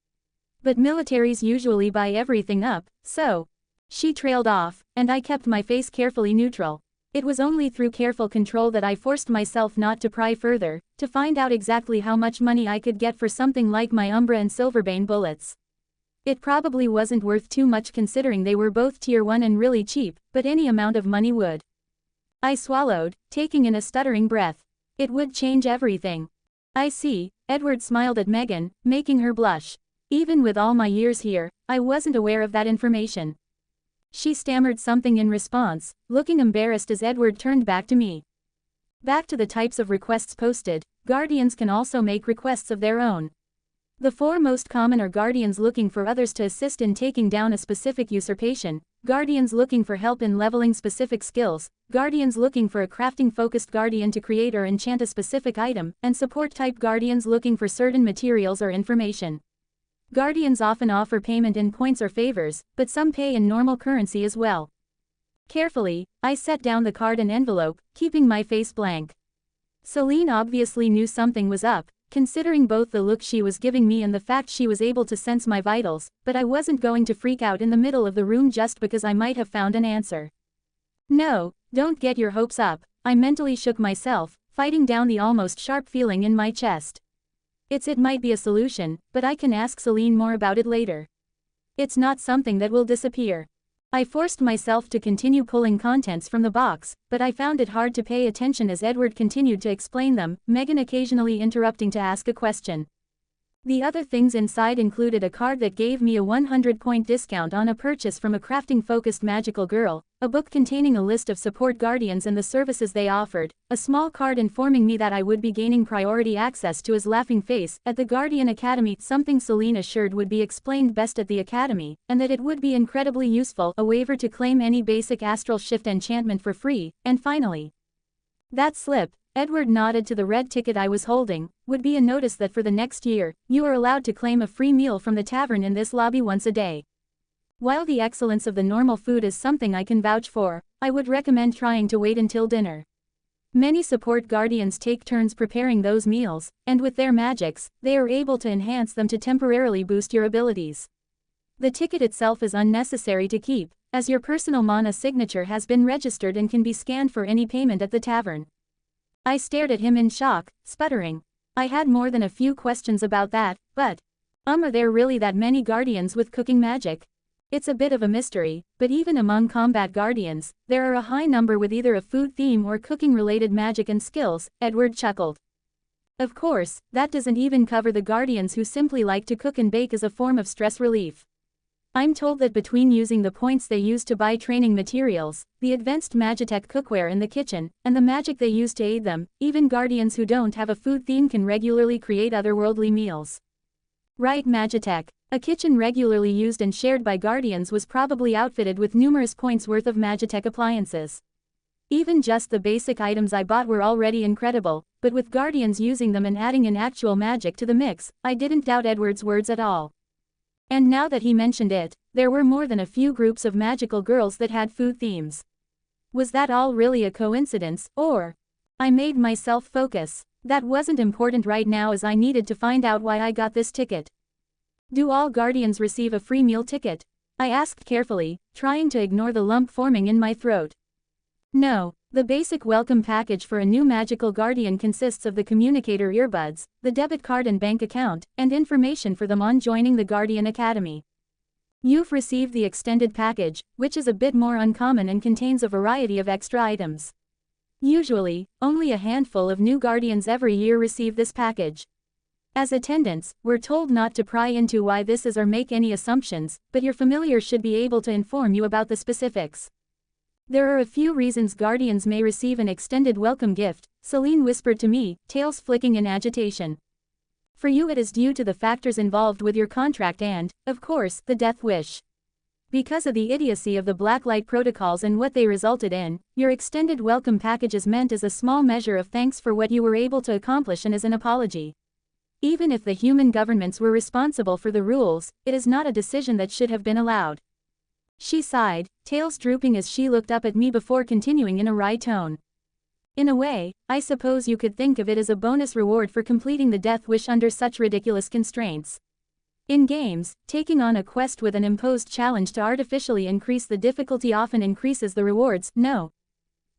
But militaries usually buy everything up, so. She trailed off, and I kept my face carefully neutral. It was only through careful control that I forced myself not to pry further, to find out exactly how much money I could get for something like my Umbra and Silverbane bullets. It probably wasn't worth too much considering they were both Tier 1 and really cheap, but any amount of money would. I swallowed, taking in a stuttering breath. It would change everything. I see, Edward smiled at Megan, making her blush. Even with all my years here, I wasn't aware of that information. She stammered something in response, looking embarrassed as Edward turned back to me. Back to the types of requests posted, guardians can also make requests of their own. The four most common are guardians looking for others to assist in taking down a specific usurpation, guardians looking for help in leveling specific skills, guardians looking for a crafting-focused guardian to create or enchant a specific item, and support-type guardians looking for certain materials or information. Guardians often offer payment in points or favors, but some pay in normal currency as well. Carefully, I set down the card and envelope, keeping my face blank. Celine obviously knew something was up, considering both the look she was giving me and the fact she was able to sense my vitals, but I wasn't going to freak out in the middle of the room just because I might have found an answer. No, don't get your hopes up, I mentally shook myself, fighting down the almost sharp feeling in my chest. It might be a solution, but I can ask Celine more about it later. It's not something that will disappear. I forced myself to continue pulling contents from the box, but I found it hard to pay attention as Edward continued to explain them, Megan occasionally interrupting to ask a question. The other things inside included a card that gave me a 100-point discount on a purchase from a crafting-focused magical girl, a book containing a list of support guardians and the services they offered, a small card informing me that I would be gaining priority access to his laughing face at the Guardian Academy, something Celine assured would be explained best at the Academy, and that it would be incredibly useful, a waiver to claim any basic astral shift enchantment for free, and finally, that slip, Edward nodded to the red ticket I was holding, would be a notice that for the next year, you are allowed to claim a free meal from the tavern in this lobby once a day. While the excellence of the normal food is something I can vouch for, I would recommend trying to wait until dinner. Many support guardians take turns preparing those meals, and with their magics, they are able to enhance them to temporarily boost your abilities. The ticket itself is unnecessary to keep, as your personal mana signature has been registered and can be scanned for any payment at the tavern. I stared at him in shock, sputtering. I had more than a few questions about that, but are there really that many guardians with cooking magic? It's a bit of a mystery, but even among combat guardians, there are a high number with either a food theme or cooking-related magic and skills, Edward chuckled. Of course, that doesn't even cover the guardians who simply like to cook and bake as a form of stress relief. I'm told that between using the points they use to buy training materials, the advanced Magitech cookware in the kitchen, and the magic they use to aid them, even guardians who don't have a food theme can regularly create otherworldly meals. Right, Magitech. A kitchen regularly used and shared by guardians was probably outfitted with numerous points worth of Magitech appliances. Even just the basic items I bought were already incredible, but with guardians using them and adding in actual magic to the mix, I didn't doubt Edward's words at all. And now that he mentioned it, there were more than a few groups of magical girls that had food themes. Was that all really a coincidence, or? I made myself focus. That wasn't important right now as I needed to find out why I got this ticket. Do all guardians receive a free meal ticket? I asked carefully, trying to ignore the lump forming in my throat. No. The basic welcome package for a new magical guardian consists of the communicator earbuds, the debit card and bank account, and information for them on joining the Guardian Academy. You've received the extended package, which is a bit more uncommon and contains a variety of extra items. Usually, only a handful of new guardians every year receive this package. As attendants, we're told not to pry into why this is or make any assumptions, but your familiar should be able to inform you about the specifics. There are a few reasons guardians may receive an extended welcome gift, Celine whispered to me, tails flicking in agitation. For you it is due to the factors involved with your contract and, of course, the death wish. Because of the idiocy of the blacklight protocols and what they resulted in, your extended welcome package is meant as a small measure of thanks for what you were able to accomplish and as an apology. Even if the human governments were responsible for the rules, it is not a decision that should have been allowed. She sighed, tails drooping as she looked up at me before continuing in a wry tone. In a way, I suppose you could think of it as a bonus reward for completing the death wish under such ridiculous constraints. In games, taking on a quest with an imposed challenge to artificially increase the difficulty often increases the rewards, no.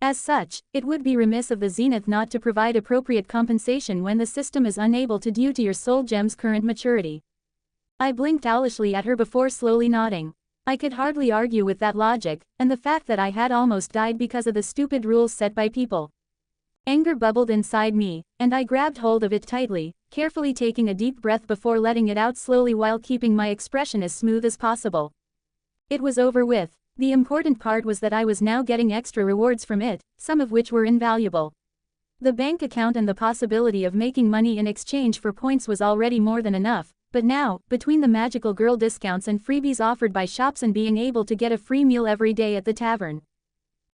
As such, it would be remiss of the Zenith not to provide appropriate compensation when the system is unable to due to your soul gem's current maturity. I blinked owlishly at her before slowly nodding. I could hardly argue with that logic, and the fact that I had almost died because of the stupid rules set by people. Anger bubbled inside me, and I grabbed hold of it tightly, carefully taking a deep breath before letting it out slowly while keeping my expression as smooth as possible. It was over with. The important part was that I was now getting extra rewards from it, some of which were invaluable. The bank account and the possibility of making money in exchange for points was already more than enough. But now, between the magical girl discounts and freebies offered by shops and being able to get a free meal every day at the tavern.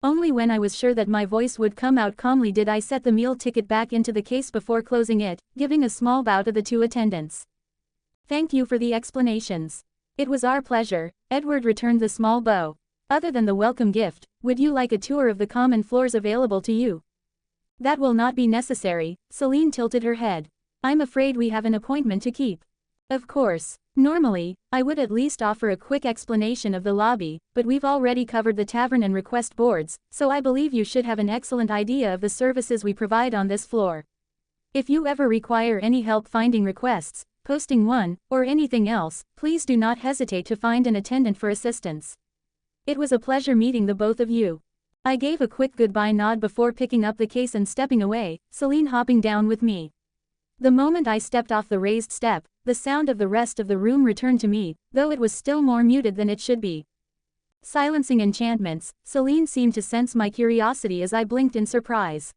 Only when I was sure that my voice would come out calmly did I set the meal ticket back into the case before closing it, giving a small bow to the two attendants. Thank you for the explanations. It was our pleasure, Edward returned the small bow. Other than the welcome gift, would you like a tour of the common floors available to you? That will not be necessary, Celine tilted her head. I'm afraid we have an appointment to keep. Of course. Normally, I would at least offer a quick explanation of the lobby, but we've already covered the tavern and request boards, so I believe you should have an excellent idea of the services we provide on this floor. If you ever require any help finding requests, posting one, or anything else, please do not hesitate to find an attendant for assistance. It was a pleasure meeting the both of you. I gave a quick goodbye nod before picking up the case and stepping away, Celine hopping down with me. The moment I stepped off the raised step, the sound of the rest of the room returned to me, though it was still more muted than it should be. Silencing enchantments, Celine seemed to sense my curiosity as I blinked in surprise.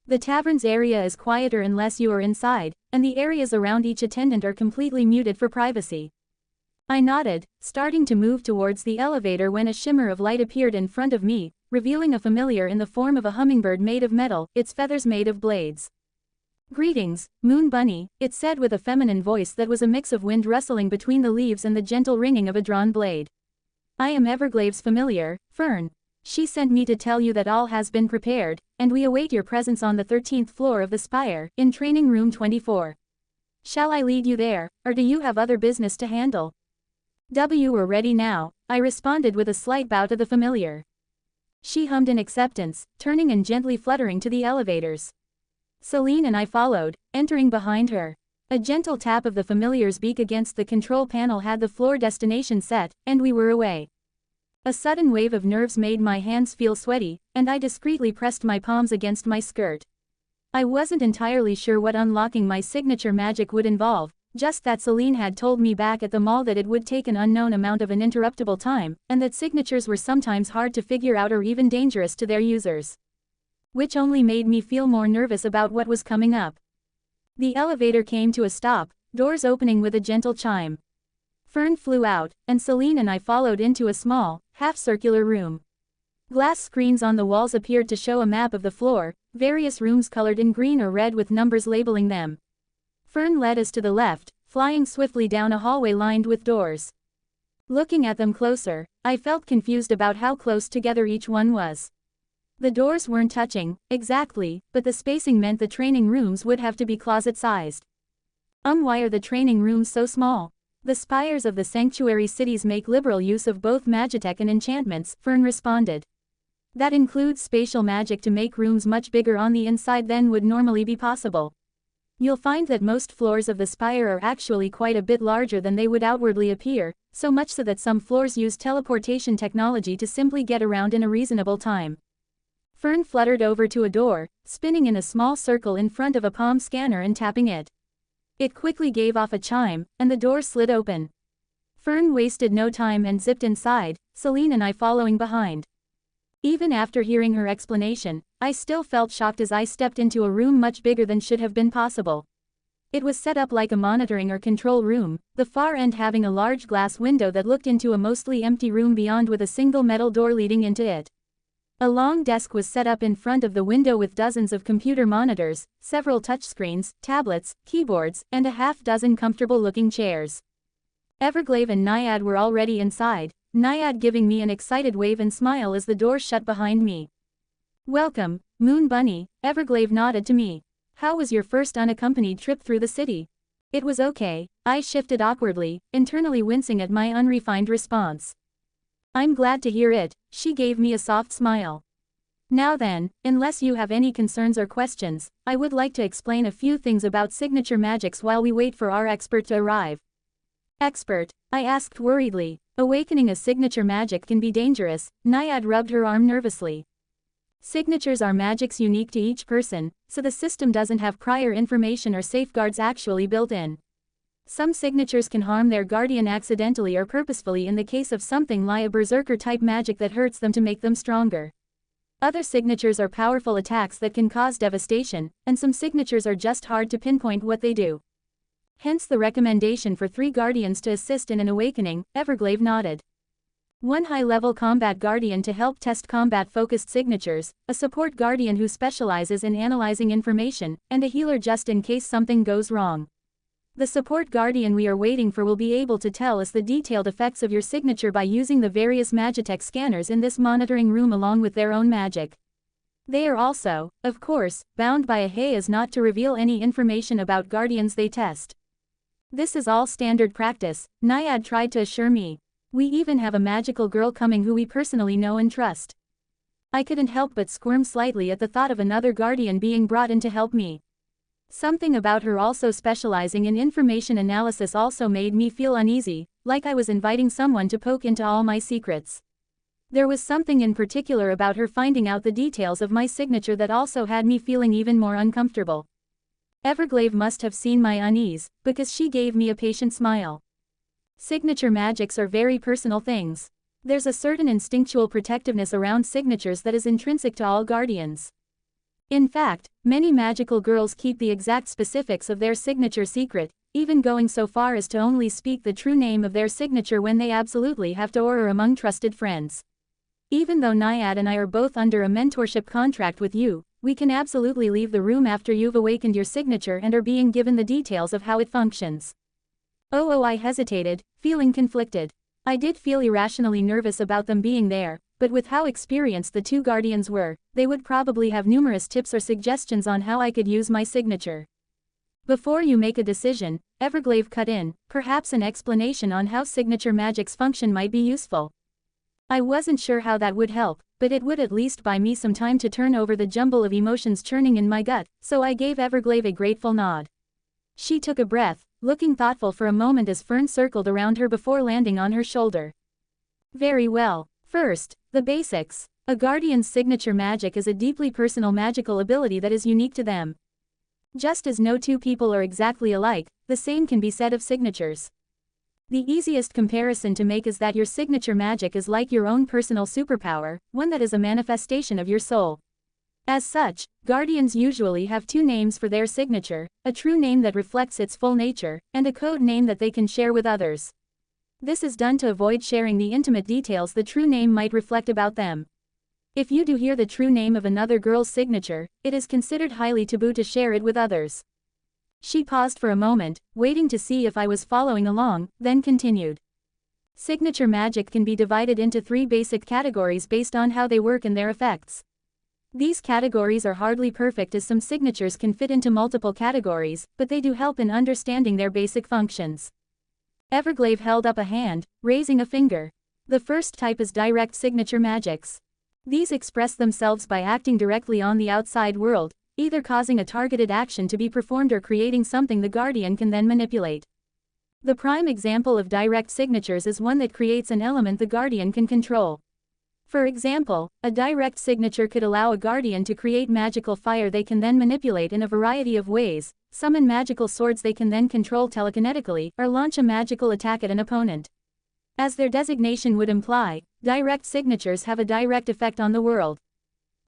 The tavern's area is quieter unless you are inside, and the areas around each attendant are completely muted for privacy. I nodded, starting to move towards the elevator when a shimmer of light appeared in front of me, revealing a familiar in the form of a hummingbird made of metal, its feathers made of blades. Greetings, Moon Bunny, it said with a feminine voice that was a mix of wind rustling between the leaves and the gentle ringing of a drawn blade. I am Everglave's familiar, Fern. She sent me to tell you that all has been prepared, and we await your presence on the 13th floor of the spire, in training room 24. Shall I lead you there, or do you have other business to handle? We're ready now, I responded with a slight bow to the familiar. She hummed in acceptance, turning and gently fluttering to the elevators. Celine and I followed, entering behind her. A gentle tap of the familiar's beak against the control panel had the floor destination set, and we were away. A sudden wave of nerves made my hands feel sweaty, and I discreetly pressed my palms against my skirt. I wasn't entirely sure what unlocking my signature magic would involve, just that Celine had told me back at the mall that it would take an unknown amount of uninterruptible time, and that signatures were sometimes hard to figure out or even dangerous to their users. Which only made me feel more nervous about what was coming up. The elevator came to a stop, doors opening with a gentle chime. Fern flew out, and Celine and I followed into a small, half-circular room. Glass screens on the walls appeared to show a map of the floor, various rooms colored in green or red with numbers labeling them. Fern led us to the left, flying swiftly down a hallway lined with doors. Looking at them closer, I felt confused about how close together each one was. The doors weren't touching, exactly, but the spacing meant the training rooms would have to be closet-sized. Why are the training rooms so small? The spires of the sanctuary cities make liberal use of both magitech and enchantments, Fern responded. That includes spatial magic to make rooms much bigger on the inside than would normally be possible. You'll find that most floors of the spire are actually quite a bit larger than they would outwardly appear, so much so that some floors use teleportation technology to simply get around in a reasonable time. Fern fluttered over to a door, spinning in a small circle in front of a palm scanner and tapping it. It quickly gave off a chime, and the door slid open. Fern wasted no time and zipped inside, Celine and I following behind. Even after hearing her explanation, I still felt shocked as I stepped into a room much bigger than should have been possible. It was set up like a monitoring or control room, the far end having a large glass window that looked into a mostly empty room beyond with a single metal door leading into it. A long desk was set up in front of the window with dozens of computer monitors, several touchscreens, tablets, keyboards, and a half-dozen comfortable-looking chairs. Everglave and Naiad were already inside, Naiad giving me an excited wave and smile as the door shut behind me. Welcome, Moon Bunny, Everglave nodded to me. How was your first unaccompanied trip through the city? It was okay, I shifted awkwardly, internally wincing at my unrefined response. I'm glad to hear it, she gave me a soft smile. Now then, unless you have any concerns or questions, I would like to explain a few things about signature magics while we wait for our expert to arrive. Expert, I asked worriedly. Awakening a signature magic can be dangerous, Naiad rubbed her arm nervously. Signatures are magics unique to each person, so the system doesn't have prior information or safeguards actually built in. Some signatures can harm their guardian accidentally or purposefully in the case of something like a berserker-type magic that hurts them to make them stronger. Other signatures are powerful attacks that can cause devastation, and some signatures are just hard to pinpoint what they do. Hence the recommendation for 3 guardians to assist in an awakening, Everglave nodded. 1 high-level combat guardian to help test combat-focused signatures, a support guardian who specializes in analyzing information, and a healer just in case something goes wrong. The support guardian we are waiting for will be able to tell us the detailed effects of your signature by using the various Magitech scanners in this monitoring room along with their own magic. They are also, of course, bound by a hayas not to reveal any information about guardians they test. This is all standard practice, Naiad tried to assure me. We even have a magical girl coming who we personally know and trust. I couldn't help but squirm slightly at the thought of another guardian being brought in to help me. Something about her also specializing in information analysis also made me feel uneasy, like I was inviting someone to poke into all my secrets. There was something in particular about her finding out the details of my signature that also had me feeling even more uncomfortable. Everglade must have seen my unease, because she gave me a patient smile. Signature magics are very personal things. There's a certain instinctual protectiveness around signatures that is intrinsic to all guardians. In fact, many magical girls keep the exact specifics of their signature secret, even going so far as to only speak the true name of their signature when they absolutely have to or among trusted friends. Even though Naiad and I are both under a mentorship contract with you, we can absolutely leave the room after you've awakened your signature and are being given the details of how it functions. Oh, I hesitated, feeling conflicted. I did feel irrationally nervous about them being there, but with how experienced the two guardians were, they would probably have numerous tips or suggestions on how I could use my signature. Before you make a decision, Everglade cut in, perhaps an explanation on how signature magic's function might be useful. I wasn't sure how that would help, but it would at least buy me some time to turn over the jumble of emotions churning in my gut, so I gave Everglade a grateful nod. She took a breath, looking thoughtful for a moment as Fern circled around her before landing on her shoulder. Very well. First, the basics. A guardian's signature magic is a deeply personal magical ability that is unique to them. Just as no two people are exactly alike, the same can be said of signatures. The easiest comparison to make is that your signature magic is like your own personal superpower, one that is a manifestation of your soul. As such, guardians usually have two names for their signature, a true name that reflects its full nature, and a code name that they can share with others. This is done to avoid sharing the intimate details the true name might reflect about them. If you do hear the true name of another girl's signature, it is considered highly taboo to share it with others. She paused for a moment, waiting to see if I was following along, then continued. Signature magic can be divided into three basic categories based on how they work and their effects. These categories are hardly perfect as some signatures can fit into multiple categories, but they do help in understanding their basic functions. Everglade held up a hand, raising a finger. The first type is direct signature magics. These express themselves by acting directly on the outside world, either causing a targeted action to be performed or creating something the guardian can then manipulate. The prime example of direct signatures is one that creates an element the guardian can control. For example, a direct signature could allow a guardian to create magical fire they can then manipulate in a variety of ways, summon magical swords they can then control telekinetically, or launch a magical attack at an opponent. As their designation would imply, direct signatures have a direct effect on the world.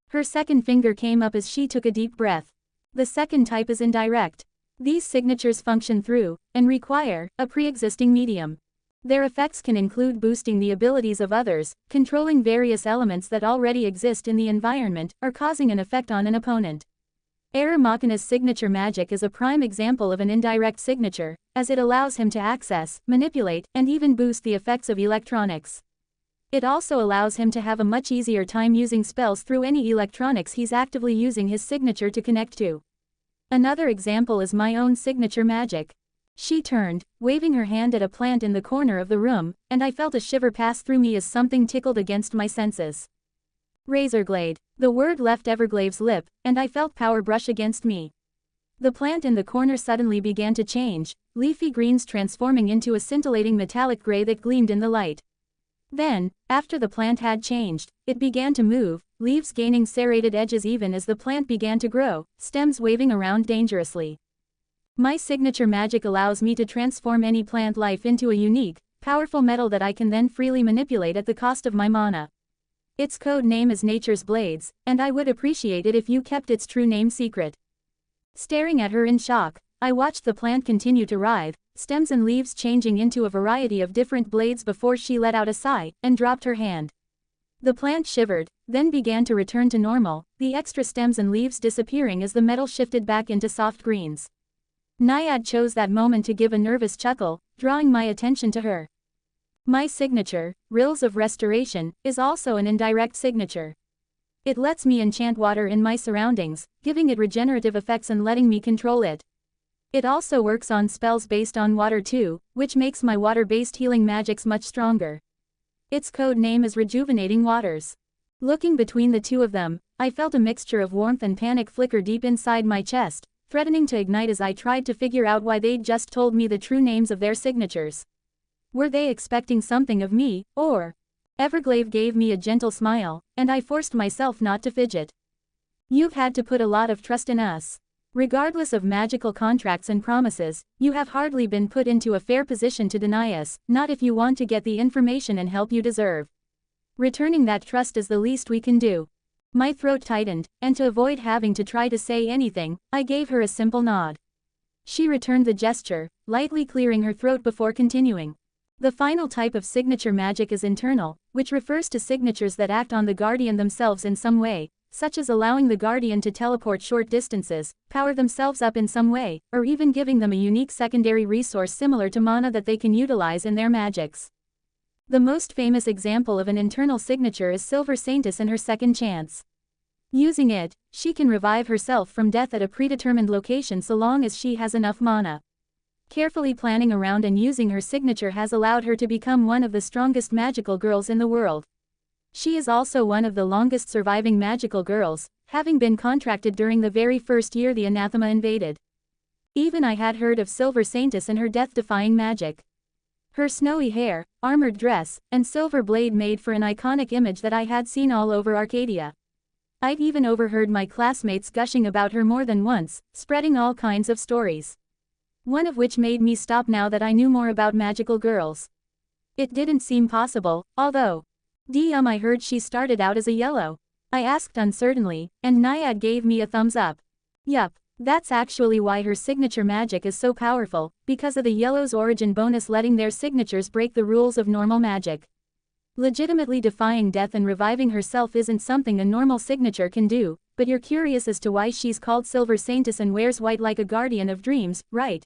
Her second finger came up as she took a deep breath. The second type is indirect. These signatures function through, and require, a pre-existing medium. Their effects can include boosting the abilities of others, controlling various elements that already exist in the environment, or causing an effect on an opponent. Air Machina's signature magic is a prime example of an indirect signature, as it allows him to access, manipulate, and even boost the effects of electronics. It also allows him to have a much easier time using spells through any electronics he's actively using his signature to connect to. Another example is my own signature magic. She turned, waving her hand at a plant in the corner of the room, and I felt a shiver pass through me as something tickled against my senses. Razorglade. The word left Everglade's lip, and I felt power brush against me. The plant in the corner suddenly began to change, leafy greens transforming into a scintillating metallic gray that gleamed in the light. Then, after the plant had changed, it began to move, leaves gaining serrated edges even as the plant began to grow, stems waving around dangerously. My signature magic allows me to transform any plant life into a unique, powerful metal that I can then freely manipulate at the cost of my mana. Its code name is Nature's Blades, and I would appreciate it if you kept its true name secret. Staring at her in shock, I watched the plant continue to writhe, stems and leaves changing into a variety of different blades before she let out a sigh, and dropped her hand. The plant shivered, then began to return to normal, the extra stems and leaves disappearing as the metal shifted back into soft greens. Naiad chose that moment to give a nervous chuckle, drawing my attention to her. My signature, Rills of Restoration, is also an indirect signature. It lets me enchant water in my surroundings, giving it regenerative effects and letting me control it. It also works on spells based on water too, which makes my water-based healing magics much stronger. Its code name is Rejuvenating Waters. Looking between the two of them, I felt a mixture of warmth and panic flicker deep inside my chest, threatening to ignite as I tried to figure out why they'd just told me the true names of their signatures. Were they expecting something of me, or? Everglade gave me a gentle smile, and I forced myself not to fidget. You've had to put a lot of trust in us. Regardless of magical contracts and promises, you have hardly been put into a fair position to deny us, not if you want to get the information and help you deserve. Returning that trust is the least we can do. My throat tightened, and to avoid having to try to say anything, I gave her a simple nod. She returned the gesture, lightly clearing her throat before continuing. The final type of signature magic is internal, which refers to signatures that act on the guardian themselves in some way, such as allowing the guardian to teleport short distances, power themselves up in some way, or even giving them a unique secondary resource similar to mana that they can utilize in their magics. The most famous example of an internal signature is Silver Saintess and her second chance. Using it, she can revive herself from death at a predetermined location so long as she has enough mana. Carefully planning around and using her signature has allowed her to become one of the strongest magical girls in the world. She is also one of the longest surviving magical girls, having been contracted during the very first year the anathema invaded. Even I had heard of Silver Saintess and her death-defying magic. Her snowy hair, armored dress, and silver blade made for an iconic image that I had seen all over Arcadia. I'd even overheard my classmates gushing about her more than once, spreading all kinds of stories. One of which made me stop now that I knew more about magical girls. It didn't seem possible, although. I heard she started out as a yellow. I asked uncertainly, and Naiad gave me a thumbs up. Yup, that's actually why her signature magic is so powerful, because of the yellow's origin bonus letting their signatures break the rules of normal magic. Legitimately defying death and reviving herself isn't something a normal signature can do, but you're curious as to why she's called Silver Saintess and wears white like a guardian of dreams, right?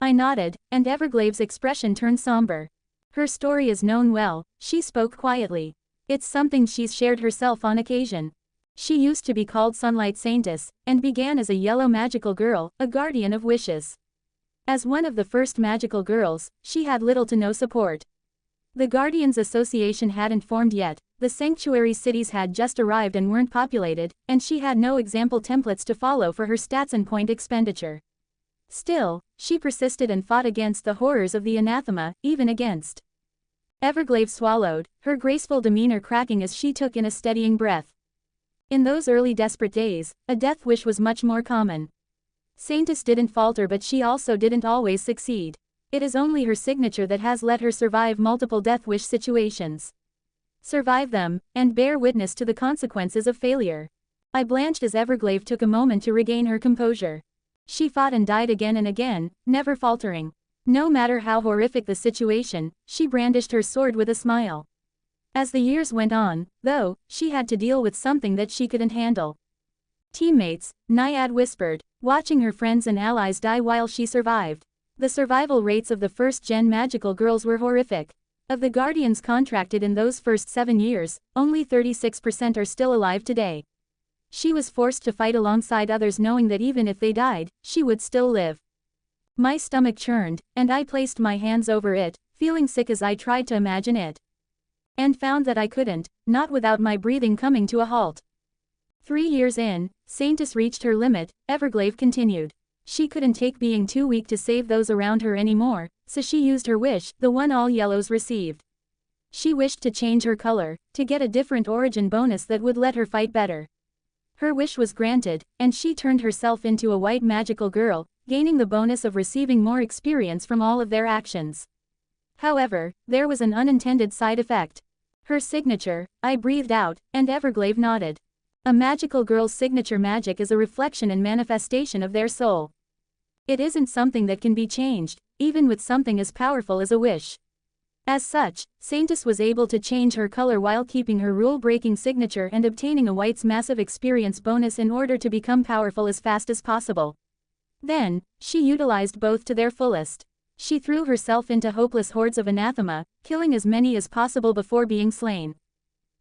I nodded, and Everglade's expression turned somber. Her story is known well, she spoke quietly. It's something she's shared herself on occasion. She used to be called Sunlight Saintess, and began as a yellow magical girl, a guardian of wishes. As one of the first magical girls, she had little to no support. The Guardians Association hadn't formed yet, the sanctuary cities had just arrived and weren't populated, and she had no example templates to follow for her stats and point expenditure. Still, she persisted and fought against the horrors of the anathema, even against. Everglade swallowed, her graceful demeanor cracking as she took in a steadying breath. In those early desperate days, a death wish was much more common. Saintess didn't falter, but she also didn't always succeed. It is only her signature that has let her survive multiple death wish situations. Survive them, and bear witness to the consequences of failure. I blanched as Everglade took a moment to regain her composure. She fought and died again and again, never faltering. No matter how horrific the situation, she brandished her sword with a smile. As the years went on, though, she had to deal with something that she couldn't handle. Teammates, Naiad whispered, watching her friends and allies die while she survived. The survival rates of the first-gen magical girls were horrific. Of the Guardians contracted in those first 7 years, only 36% are still alive today. She was forced to fight alongside others knowing that even if they died, she would still live. My stomach churned, and I placed my hands over it, feeling sick as I tried to imagine it. And found that I couldn't, not without my breathing coming to a halt. 3 years in, Saintess reached her limit, Everglade continued. She couldn't take being too weak to save those around her anymore, so she used her wish, the one all yellows received. She wished to change her color, to get a different origin bonus that would let her fight better. Her wish was granted, and she turned herself into a white magical girl, gaining the bonus of receiving more experience from all of their actions. However, there was an unintended side effect. Her signature, I breathed out, and Everglade nodded. A magical girl's signature magic is a reflection and manifestation of their soul. It isn't something that can be changed, even with something as powerful as a wish. As such, Saintess was able to change her color while keeping her rule-breaking signature and obtaining a white's massive experience bonus in order to become powerful as fast as possible. Then, she utilized both to their fullest. She threw herself into hopeless hordes of anathema, killing as many as possible before being slain.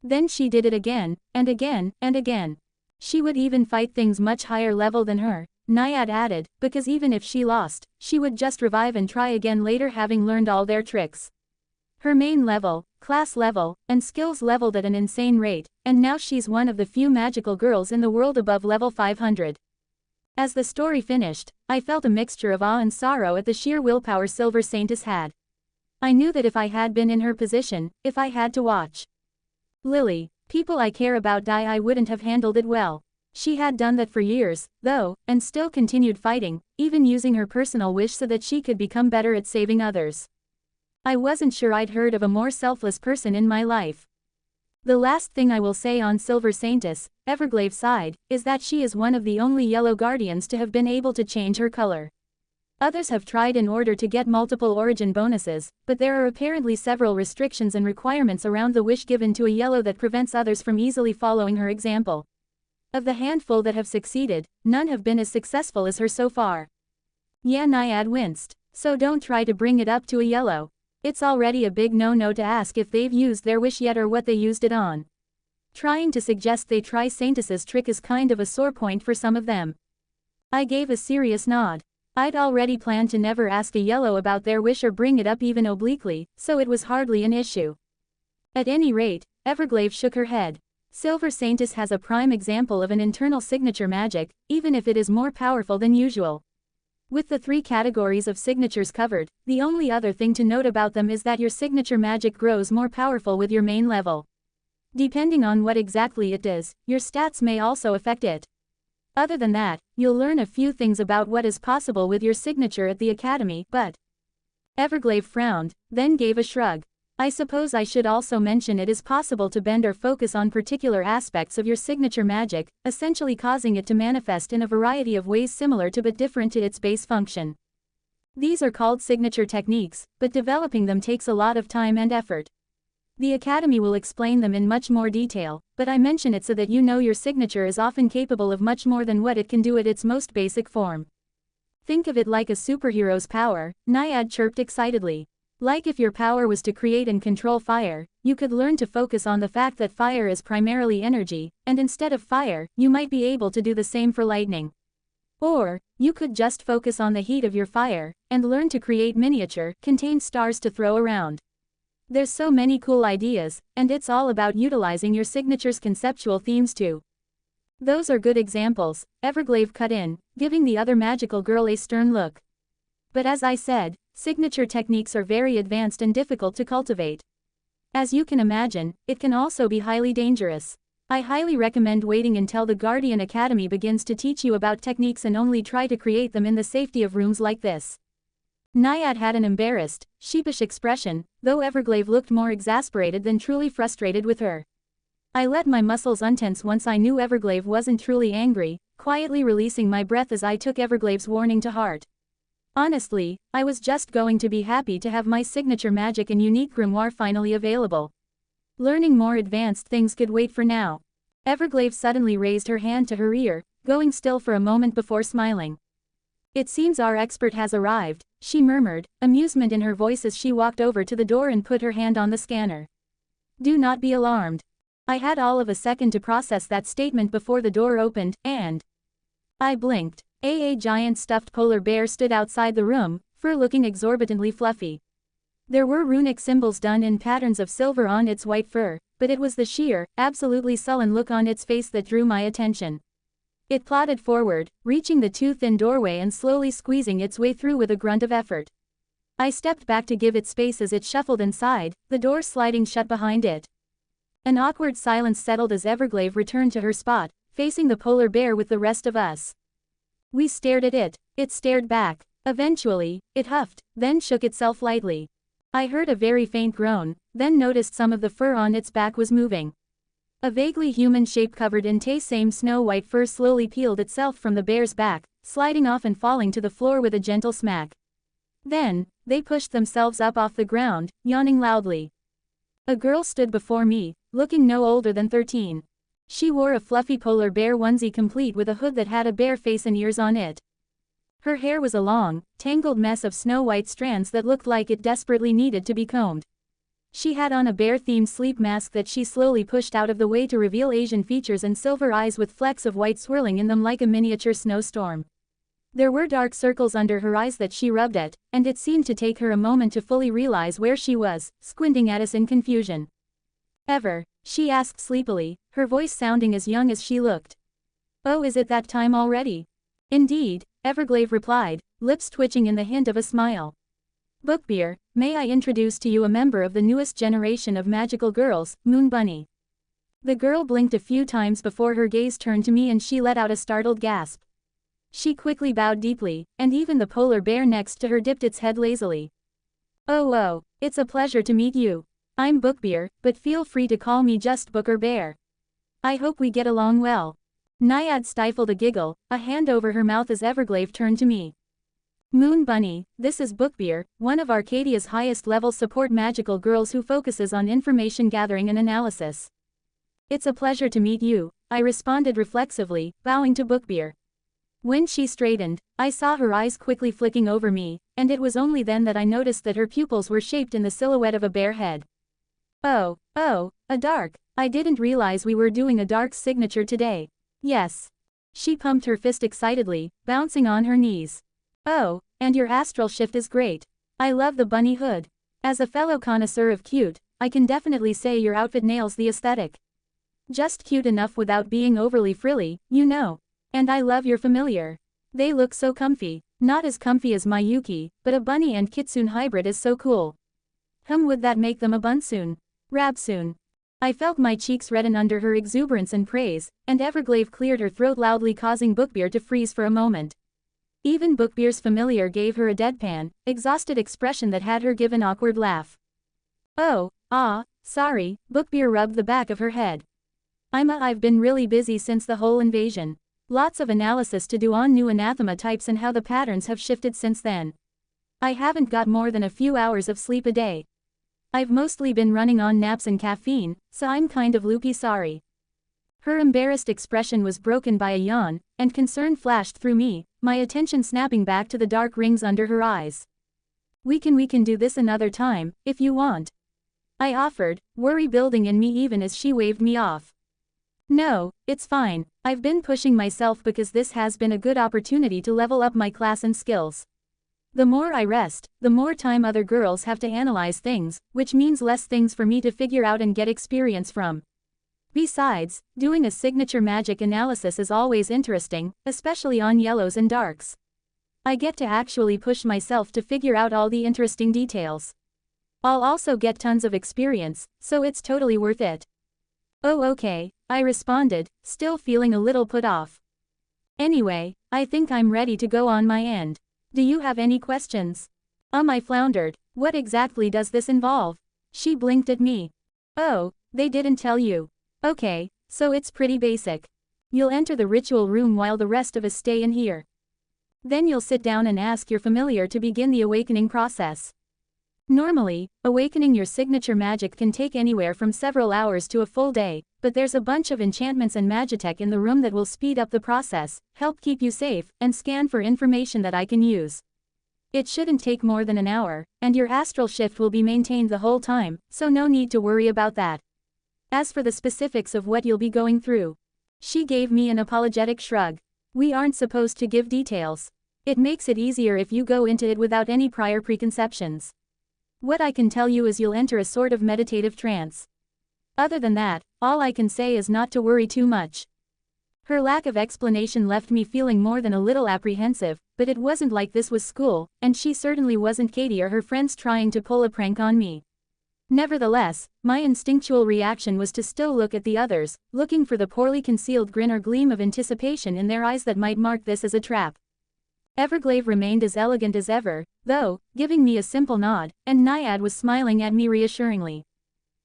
Then she did it again, and again, and again. She would even fight things much higher level than her, Naiad added, because even if she lost, she would just revive and try again later, having learned all their tricks. Her main level, class level, and skills leveled at an insane rate, and now she's one of the few magical girls in the world above level 500. As the story finished, I felt a mixture of awe and sorrow at the sheer willpower Silver Saintess had. I knew that if I had been in her position, if I had to watch Lily, people I care about die, I wouldn't have handled it well. She had done that for years, though, and still continued fighting, even using her personal wish so that she could become better at saving others. I wasn't sure I'd heard of a more selfless person in my life. The last thing I will say on Silver Saintess, Everglaive sighed, is that she is one of the only yellow guardians to have been able to change her color. Others have tried in order to get multiple origin bonuses, but there are apparently several restrictions and requirements around the wish given to a yellow that prevents others from easily following her example. Of the handful that have succeeded, none have been as successful as her so far. Yeah, Naiad winced. So don't try to bring it up to a yellow. It's already a big no-no to ask if they've used their wish yet or what they used it on. Trying to suggest they try Saintess's trick is kind of a sore point for some of them. I gave a serious nod. I'd already planned to never ask a yellow about their wish or bring it up even obliquely, so it was hardly an issue. At any rate, Everglaive shook her head. Silver Saintess has a prime example of an internal signature magic, even if it is more powerful than usual. With the 3 categories of signatures covered, the only other thing to note about them is that your signature magic grows more powerful with your main level. Depending on what exactly it is, your stats may also affect it. Other than that, you'll learn a few things about what is possible with your signature at the academy, but... Everglaive frowned, then gave a shrug. I suppose I should also mention it is possible to bend or focus on particular aspects of your signature magic, essentially causing it to manifest in a variety of ways similar to but different to its base function. These are called signature techniques, but developing them takes a lot of time and effort. The Academy will explain them in much more detail, but I mention it so that you know your signature is often capable of much more than what it can do at its most basic form. Think of it like a superhero's power, Naiad chirped excitedly. Like if your power was to create and control fire, you could learn to focus on the fact that fire is primarily energy, and instead of fire, you might be able to do the same for lightning. Or, you could just focus on the heat of your fire, and learn to create miniature, contained stars to throw around. There's so many cool ideas, and it's all about utilizing your signature's conceptual themes too. Those are good examples, Everglaive cut in, giving the other magical girl a stern look. But as I said, signature techniques are very advanced and difficult to cultivate. As you can imagine, it can also be highly dangerous. I highly recommend waiting until the Guardian Academy begins to teach you about techniques and only try to create them in the safety of rooms like this. Naiad had an embarrassed, sheepish expression, though Everglaive looked more exasperated than truly frustrated with her. I let my muscles untense once I knew Everglaive wasn't truly angry, quietly releasing my breath as I took Everglaive's warning to heart. Honestly, I was just going to be happy to have my signature magic and unique grimoire finally available. Learning more advanced things could wait for now. Everglaive suddenly raised her hand to her ear, going still for a moment before smiling. It seems our expert has arrived, she murmured, amusement in her voice as she walked over to the door and put her hand on the scanner. Do not be alarmed. I had all of a second to process that statement before the door opened, and I blinked. A giant stuffed polar bear stood outside the room, fur looking exorbitantly fluffy. There were runic symbols done in patterns of silver on its white fur, but it was the sheer, absolutely sullen look on its face that drew my attention. It plodded forward, reaching the too thin doorway and slowly squeezing its way through with a grunt of effort. I stepped back to give it space as it shuffled inside, the door sliding shut behind it. An awkward silence settled as Everglaive returned to her spot, facing the polar bear with the rest of us. We stared at it. It stared back. Eventually, it huffed, then shook itself lightly. I heard a very faint groan, then noticed some of the fur on its back was moving. A vaguely human shape covered in same snow-white fur slowly peeled itself from the bear's back, sliding off and falling to the floor with a gentle smack. Then, they pushed themselves up off the ground, yawning loudly. A girl stood before me, looking no older than 13. She wore a fluffy polar bear onesie complete with a hood that had a bear face and ears on it. Her hair was a long, tangled mess of snow-white strands that looked like it desperately needed to be combed. She had on a bear-themed sleep mask that she slowly pushed out of the way to reveal Asian features and silver eyes with flecks of white swirling in them like a miniature snowstorm. There were dark circles under her eyes that she rubbed at, and it seemed to take her a moment to fully realize where she was, squinting at us in confusion. "Ever?" she asked sleepily, her voice sounding as young as she looked. "Oh, is it that time already?" "Indeed," Everglade replied, lips twitching in the hint of a smile. "Bookbeer, may I introduce to you a member of the newest generation of magical girls, Moon Bunny." The girl blinked a few times before her gaze turned to me and she let out a startled gasp. She quickly bowed deeply, and even the polar bear next to her dipped its head lazily. Oh, it's a pleasure to meet you. I'm Bookbeer, but feel free to call me just Book or Bear. I hope we get along well." Naiad stifled a giggle, a hand over her mouth as Everglade turned to me. "Moon Bunny, this is Bookbeer, one of Arcadia's highest-level support magical girls who focuses on information gathering and analysis." "It's a pleasure to meet you," I responded reflexively, bowing to Bookbeer. When she straightened, I saw her eyes quickly flicking over me, and it was only then that I noticed that her pupils were shaped in the silhouette of a bear head. Oh, a dark. I didn't realize we were doing a dark signature today. Yes. She pumped her fist excitedly, bouncing on her knees. "Oh, and your astral shift is great. I love the bunny hood. As a fellow connoisseur of cute, I can definitely say your outfit nails the aesthetic. Just cute enough without being overly frilly, you know. And I love your familiar. They look so comfy, not as comfy as my Yuki, but a bunny and kitsune hybrid is so cool. Would that make them a bunsoon? Rabsoon?" I felt my cheeks redden under her exuberance and praise, and Everglade cleared her throat loudly causing Bookbeer to freeze for a moment. Even Bookbeer's familiar gave her a deadpan, exhausted expression that had her give an awkward laugh. Sorry, Bookbeer rubbed the back of her head. I've been really busy since the whole invasion. Lots of analysis to do on new anathema types and how the patterns have shifted since then. I haven't got more than a few hours of sleep a day. I've mostly been running on naps and caffeine, so I'm kind of loopy sorry." Her embarrassed expression was broken by a yawn, and concern flashed through me, my attention snapping back to the dark rings under her eyes. We can do this another time, if you want," I offered, worry building in me even as she waved me off. "No, it's fine. I've been pushing myself because this has been a good opportunity to level up my class and skills. The more I rest, the more time other girls have to analyze things, which means less things for me to figure out and get experience from. Besides, doing a signature magic analysis is always interesting, especially on yellows and darks. I get to actually push myself to figure out all the interesting details. I'll also get tons of experience, so it's totally worth it." "Oh, okay," I responded, still feeling a little put off. "Anyway, I think I'm ready to go on my end. Do you have any questions?" I floundered. "What exactly does this involve?" She blinked at me. "Oh, they didn't tell you. Okay, so it's pretty basic. You'll enter the ritual room while the rest of us stay in here. Then you'll sit down and ask your familiar to begin the awakening process. Normally, awakening your signature magic can take anywhere from several hours to a full day, but there's a bunch of enchantments and magitech in the room that will speed up the process, help keep you safe, and scan for information that I can use. It shouldn't take more than an hour, and your astral shift will be maintained the whole time, so no need to worry about that. As for the specifics of what you'll be going through," she gave me an apologetic shrug. "We aren't supposed to give details. It makes it easier if you go into it without any prior preconceptions. What I can tell you is you'll enter a sort of meditative trance. Other than that, all I can say is not to worry too much." Her lack of explanation left me feeling more than a little apprehensive, but it wasn't like this was school, and she certainly wasn't Katie or her friends trying to pull a prank on me. Nevertheless, my instinctual reaction was to still look at the others, looking for the poorly concealed grin or gleam of anticipation in their eyes that might mark this as a trap. Everglade remained as elegant as ever, though, giving me a simple nod, and Naiad was smiling at me reassuringly.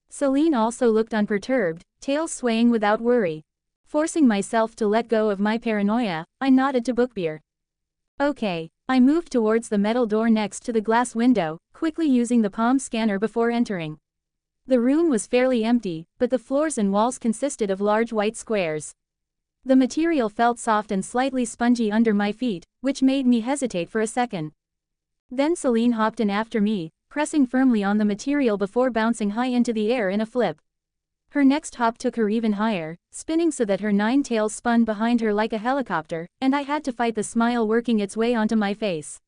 Celine also looked unperturbed, tail swaying without worry. Forcing myself to let go of my paranoia, I nodded to Bookbeer. Okay, I moved towards the metal door next to the glass window, quickly using the palm scanner before entering. The room was fairly empty, but the floors and walls consisted of large white squares. The material felt soft and slightly spongy under my feet, which made me hesitate for a second. Then Celine hopped in after me, pressing firmly on the material before bouncing high into the air in a flip. Her next hop took her even higher, spinning so that her 9 tails spun behind her like a helicopter, and I had to fight the smile working its way onto my face.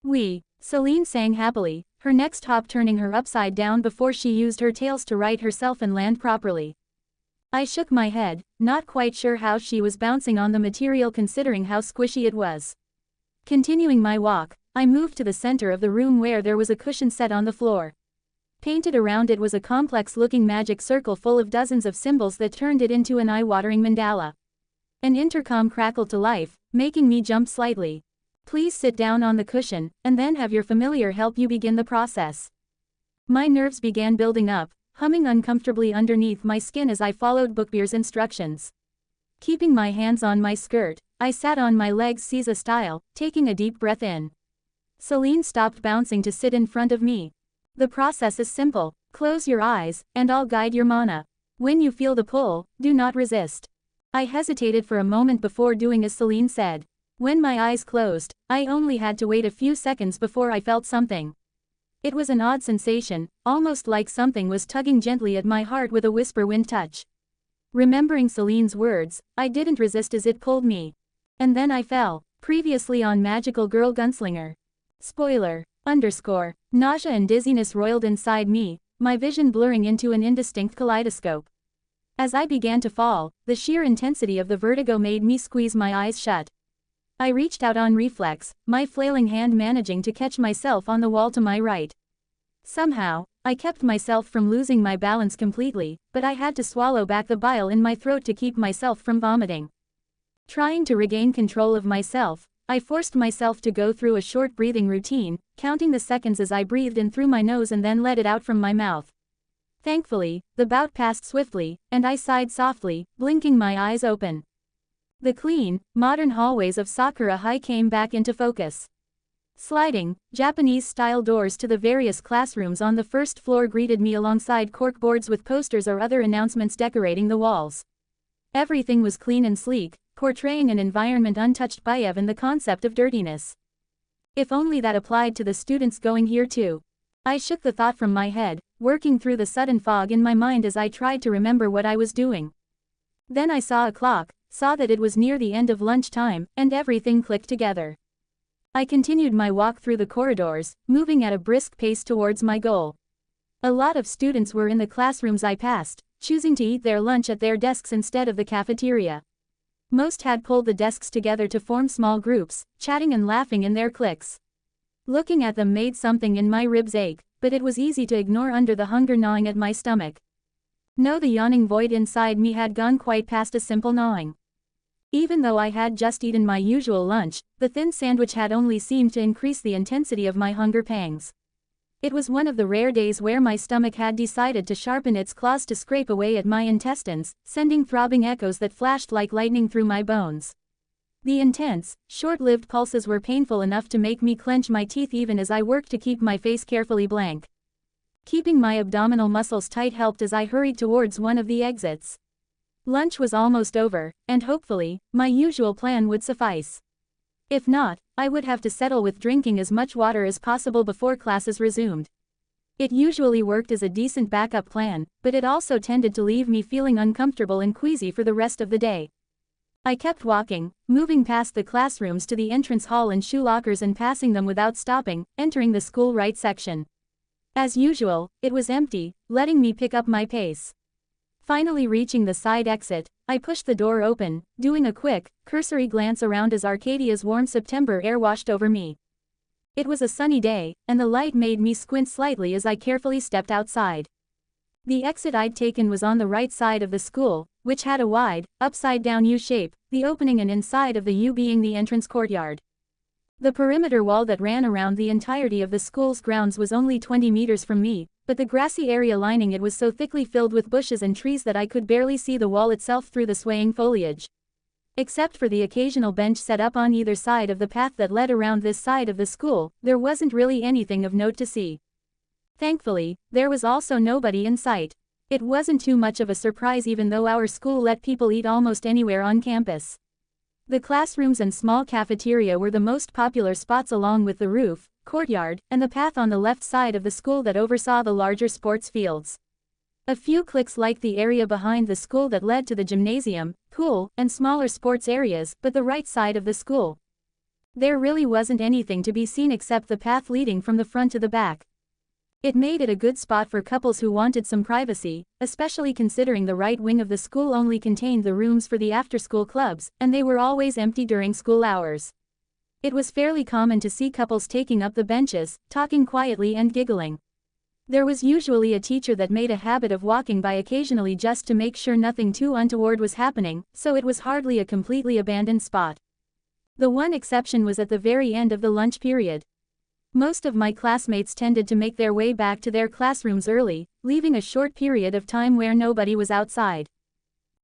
"Wee," Celine sang happily, her next hop turning her upside down before she used her tails to right herself and land properly. I shook my head, not quite sure how she was bouncing on the material considering how squishy it was. Continuing my walk, I moved to the center of the room where there was a cushion set on the floor. Painted around it was a complex-looking magic circle full of dozens of symbols that turned it into an eye-watering mandala. An intercom crackled to life, making me jump slightly. "Please sit down on the cushion, and then have your familiar help you begin the process." My nerves began building up, humming uncomfortably underneath my skin as I followed Bookbeer's instructions. Keeping my hands on my skirt, I sat on my legs Caesar style, taking a deep breath in. Celine stopped bouncing to sit in front of me. "The process is simple. Close your eyes, and I'll guide your mana. When you feel the pull, do not resist." I hesitated for a moment before doing as Celine said. When my eyes closed, I only had to wait a few seconds before I felt something. It was an odd sensation, almost like something was tugging gently at my heart with a whisper wind touch. Remembering Celine's words, I didn't resist as it pulled me. And then I fell, previously on Magical Girl Gunslinger. Spoiler. Nausea and dizziness roiled inside me, my vision blurring into an indistinct kaleidoscope. As I began to fall, the sheer intensity of the vertigo made me squeeze my eyes shut. I reached out on reflex, my flailing hand managing to catch myself on the wall to my right. Somehow, I kept myself from losing my balance completely, but I had to swallow back the bile in my throat to keep myself from vomiting. Trying to regain control of myself, I forced myself to go through a short breathing routine, counting the seconds as I breathed in through my nose and then let it out from my mouth. Thankfully, the bout passed swiftly, and I sighed softly, blinking my eyes open. The clean, modern hallways of Sakura High came back into focus. Sliding, Japanese-style doors to the various classrooms on the first floor greeted me alongside corkboards with posters or other announcements decorating the walls. Everything was clean and sleek, portraying an environment untouched by even the concept of dirtiness. If only that applied to the students going here too. I shook the thought from my head, working through the sudden fog in my mind as I tried to remember what I was doing. Then I saw a clock, saw that it was near the end of lunchtime, and everything clicked together. I continued my walk through the corridors, moving at a brisk pace towards my goal. A lot of students were in the classrooms I passed, choosing to eat their lunch at their desks instead of the cafeteria. Most had pulled the desks together to form small groups, chatting and laughing in their cliques. Looking at them made something in my ribs ache, but it was easy to ignore under the hunger gnawing at my stomach. No, the yawning void inside me had gone quite past a simple gnawing. Even though I had just eaten my usual lunch, the thin sandwich had only seemed to increase the intensity of my hunger pangs. It was one of the rare days where my stomach had decided to sharpen its claws to scrape away at my intestines, sending throbbing echoes that flashed like lightning through my bones. The intense, short-lived pulses were painful enough to make me clench my teeth even as I worked to keep my face carefully blank. Keeping my abdominal muscles tight helped as I hurried towards one of the exits. Lunch was almost over, and hopefully, my usual plan would suffice. If not, I would have to settle with drinking as much water as possible before classes resumed. It usually worked as a decent backup plan, but it also tended to leave me feeling uncomfortable and queasy for the rest of the day. I kept walking, moving past the classrooms to the entrance hall and shoe lockers and passing them without stopping, entering the school right section. As usual, it was empty, letting me pick up my pace. Finally reaching the side exit, I pushed the door open, doing a quick, cursory glance around as Arcadia's warm September air washed over me. It was a sunny day, and the light made me squint slightly as I carefully stepped outside. The exit I'd taken was on the right side of the school, which had a wide, upside-down U shape, the opening and inside of the U being the entrance courtyard. The perimeter wall that ran around the entirety of the school's grounds was only 20 meters from me, but the grassy area lining it was so thickly filled with bushes and trees that I could barely see the wall itself through the swaying foliage. Except for the occasional bench set up on either side of the path that led around this side of the school, there wasn't really anything of note to see. Thankfully, there was also nobody in sight. It wasn't too much of a surprise even though our school let people eat almost anywhere on campus. The classrooms and small cafeteria were the most popular spots along with the roof, courtyard, and the path on the left side of the school that oversaw the larger sports fields. A few cliques liked the area behind the school that led to the gymnasium, pool, and smaller sports areas, but the right side of the school. There really wasn't anything to be seen except the path leading from the front to the back. It made it a good spot for couples who wanted some privacy, especially considering the right wing of the school only contained the rooms for the after-school clubs, and they were always empty during school hours. It was fairly common to see couples taking up the benches, talking quietly and giggling. There was usually a teacher that made a habit of walking by occasionally just to make sure nothing too untoward was happening, so it was hardly a completely abandoned spot. The one exception was at the very end of the lunch period. Most of my classmates tended to make their way back to their classrooms early, leaving a short period of time where nobody was outside.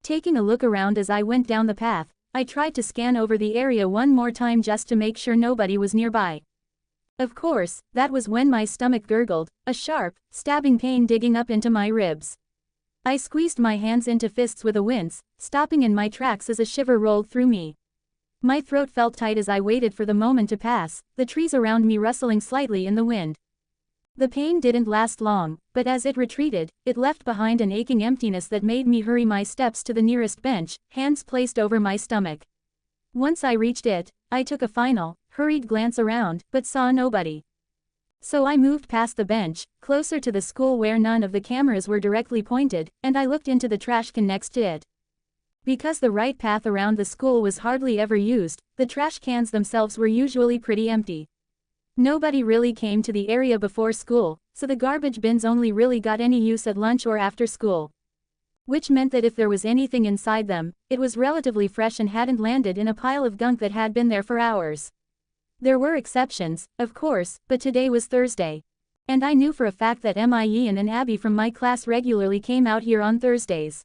Taking a look around as I went down the path, I tried to scan over the area one more time just to make sure nobody was nearby. Of course, that was when my stomach gurgled, a sharp, stabbing pain digging up into my ribs. I squeezed my hands into fists with a wince, stopping in my tracks as a shiver rolled through me. My throat felt tight as I waited for the moment to pass, the trees around me rustling slightly in the wind. The pain didn't last long, but as it retreated, it left behind an aching emptiness that made me hurry my steps to the nearest bench, hands placed over my stomach. Once I reached it, I took a final, hurried glance around, but saw nobody. So I moved past the bench, closer to the school where none of the cameras were directly pointed, and I looked into the trash can next to it. Because the right path around the school was hardly ever used, the trash cans themselves were usually pretty empty. Nobody really came to the area before school, so the garbage bins only really got any use at lunch or after school. Which meant that if there was anything inside them, it was relatively fresh and hadn't landed in a pile of gunk that had been there for hours. There were exceptions, of course, but today was Thursday. And I knew for a fact that Ian and Abby from my class regularly came out here on Thursdays.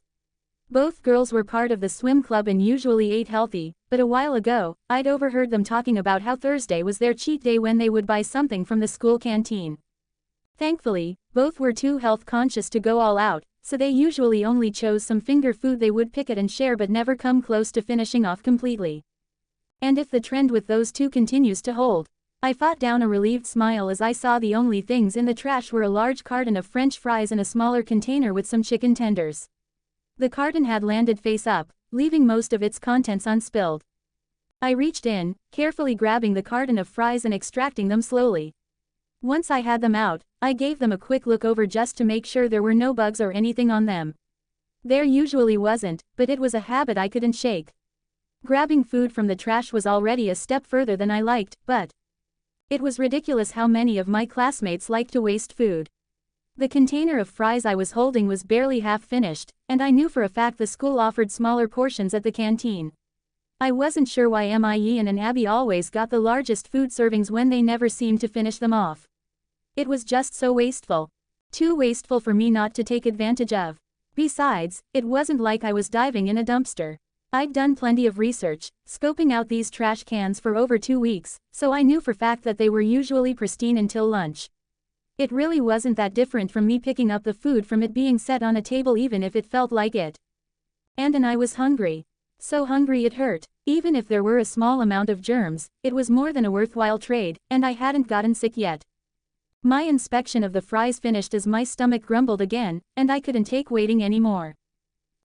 Both girls were part of the swim club and usually ate healthy, but a while ago, I'd overheard them talking about how Thursday was their cheat day when they would buy something from the school canteen. Thankfully, both were too health conscious to go all out, so they usually only chose some finger food they would pick at and share but never come close to finishing off completely. And if the trend with those two continues to hold, I fought down a relieved smile as I saw the only things in the trash were a large carton of French fries and a smaller container with some chicken tenders. The carton had landed face up, leaving most of its contents unspilled. I reached in, carefully grabbing the carton of fries and extracting them slowly. Once I had them out, I gave them a quick look over just to make sure there were no bugs or anything on them. There usually wasn't, but it was a habit I couldn't shake. Grabbing food from the trash was already a step further than I liked, but it was ridiculous how many of my classmates liked to waste food. The container of fries I was holding was barely half finished, and I knew for a fact the school offered smaller portions at the canteen. I wasn't sure why Ian and Abby always got the largest food servings when they never seemed to finish them off. It was just so wasteful. Too wasteful for me not to take advantage of. Besides, it wasn't like I was diving in a dumpster. I'd done plenty of research, scoping out these trash cans for over 2 weeks, so I knew for fact that they were usually pristine until lunch. It really wasn't that different from me picking up the food from it being set on a table even if it felt like it. And I was hungry. So hungry it hurt. Even if there were a small amount of germs, it was more than a worthwhile trade, and I hadn't gotten sick yet. My inspection of the fries finished as my stomach grumbled again, and I couldn't take waiting anymore.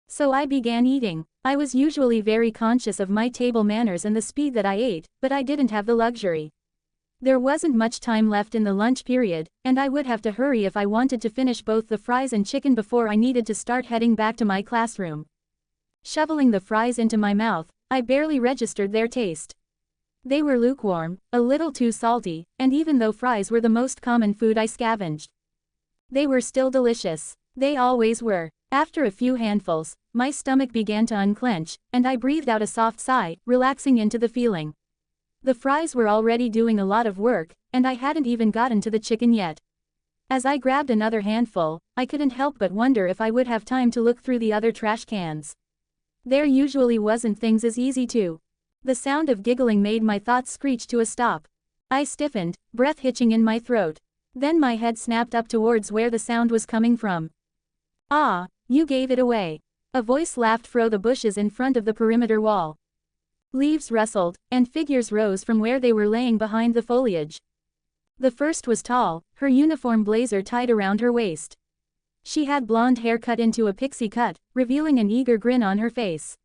So I began eating. I was usually very conscious of my table manners and the speed that I ate, but I didn't have the luxury. There wasn't much time left in the lunch period, and I would have to hurry if I wanted to finish both the fries and chicken before I needed to start heading back to my classroom. Shoveling the fries into my mouth, I barely registered their taste. They were lukewarm, a little too salty, and even though fries were the most common food I scavenged, they were still delicious. They always were. After a few handfuls, my stomach began to unclench, and I breathed out a soft sigh, relaxing into the feeling. The fries were already doing a lot of work, and I hadn't even gotten to the chicken yet. As I grabbed another handful, I couldn't help but wonder if I would have time to look through the other trash cans. There usually wasn't things as easy to. The sound of giggling made my thoughts screech to a stop. I stiffened, breath hitching in my throat. Then my head snapped up towards where the sound was coming from. "Ah, you gave it away." A voice laughed through the bushes in front of the perimeter wall. Leaves rustled, and figures rose from where they were laying behind the foliage. The first was tall, her uniform blazer tied around her waist. She had blonde hair cut into a pixie cut, revealing an eager grin on her face.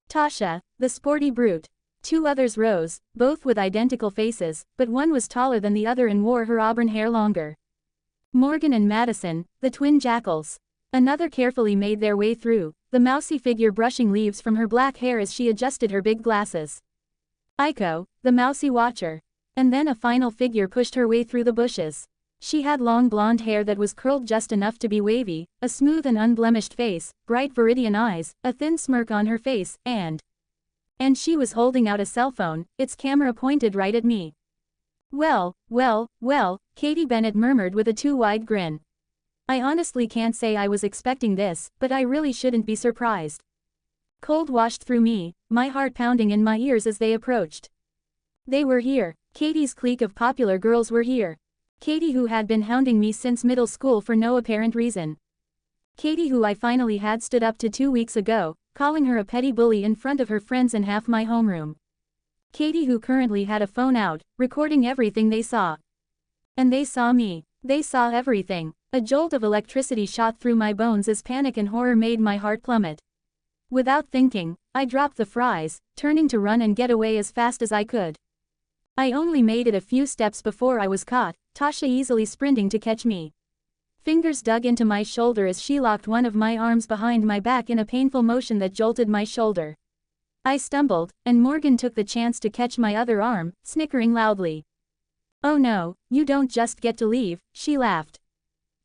Tasha, the sporty brute. Two others rose, both with identical faces, but one was taller than the other and wore her auburn hair longer. Morgan and Madison, the twin jackals. Another carefully made their way through, the mousy figure brushing leaves from her black hair as she adjusted her big glasses. Aiko, the mousy watcher. And then a final figure pushed her way through the bushes. She had long blonde hair that was curled just enough to be wavy, a smooth and unblemished face, bright viridian eyes, a thin smirk on her face, and she was holding out a cell phone, its camera pointed right at me. Well, Katie Bennett murmured with a too-wide grin. I honestly can't say I was expecting this, but I really shouldn't be surprised. Cold washed through me, my heart pounding in my ears as they approached. They were here. Katie's clique of popular girls were here. Katie, who had been hounding me since middle school for no apparent reason. Katie, who I finally had stood up to 2 weeks ago, calling her a petty bully in front of her friends and half my homeroom. Katie, who currently had a phone out, recording everything they saw. And they saw me. They saw everything. A jolt of electricity shot through my bones as panic and horror made my heart plummet. Without thinking, I dropped the fries, turning to run and get away as fast as I could. I only made it a few steps before I was caught, Tasha easily sprinting to catch me. Fingers dug into my shoulder as she locked one of my arms behind my back in a painful motion that jolted my shoulder. I stumbled, and Morgan took the chance to catch my other arm, snickering loudly. "Oh no, you don't just get to leave," she laughed.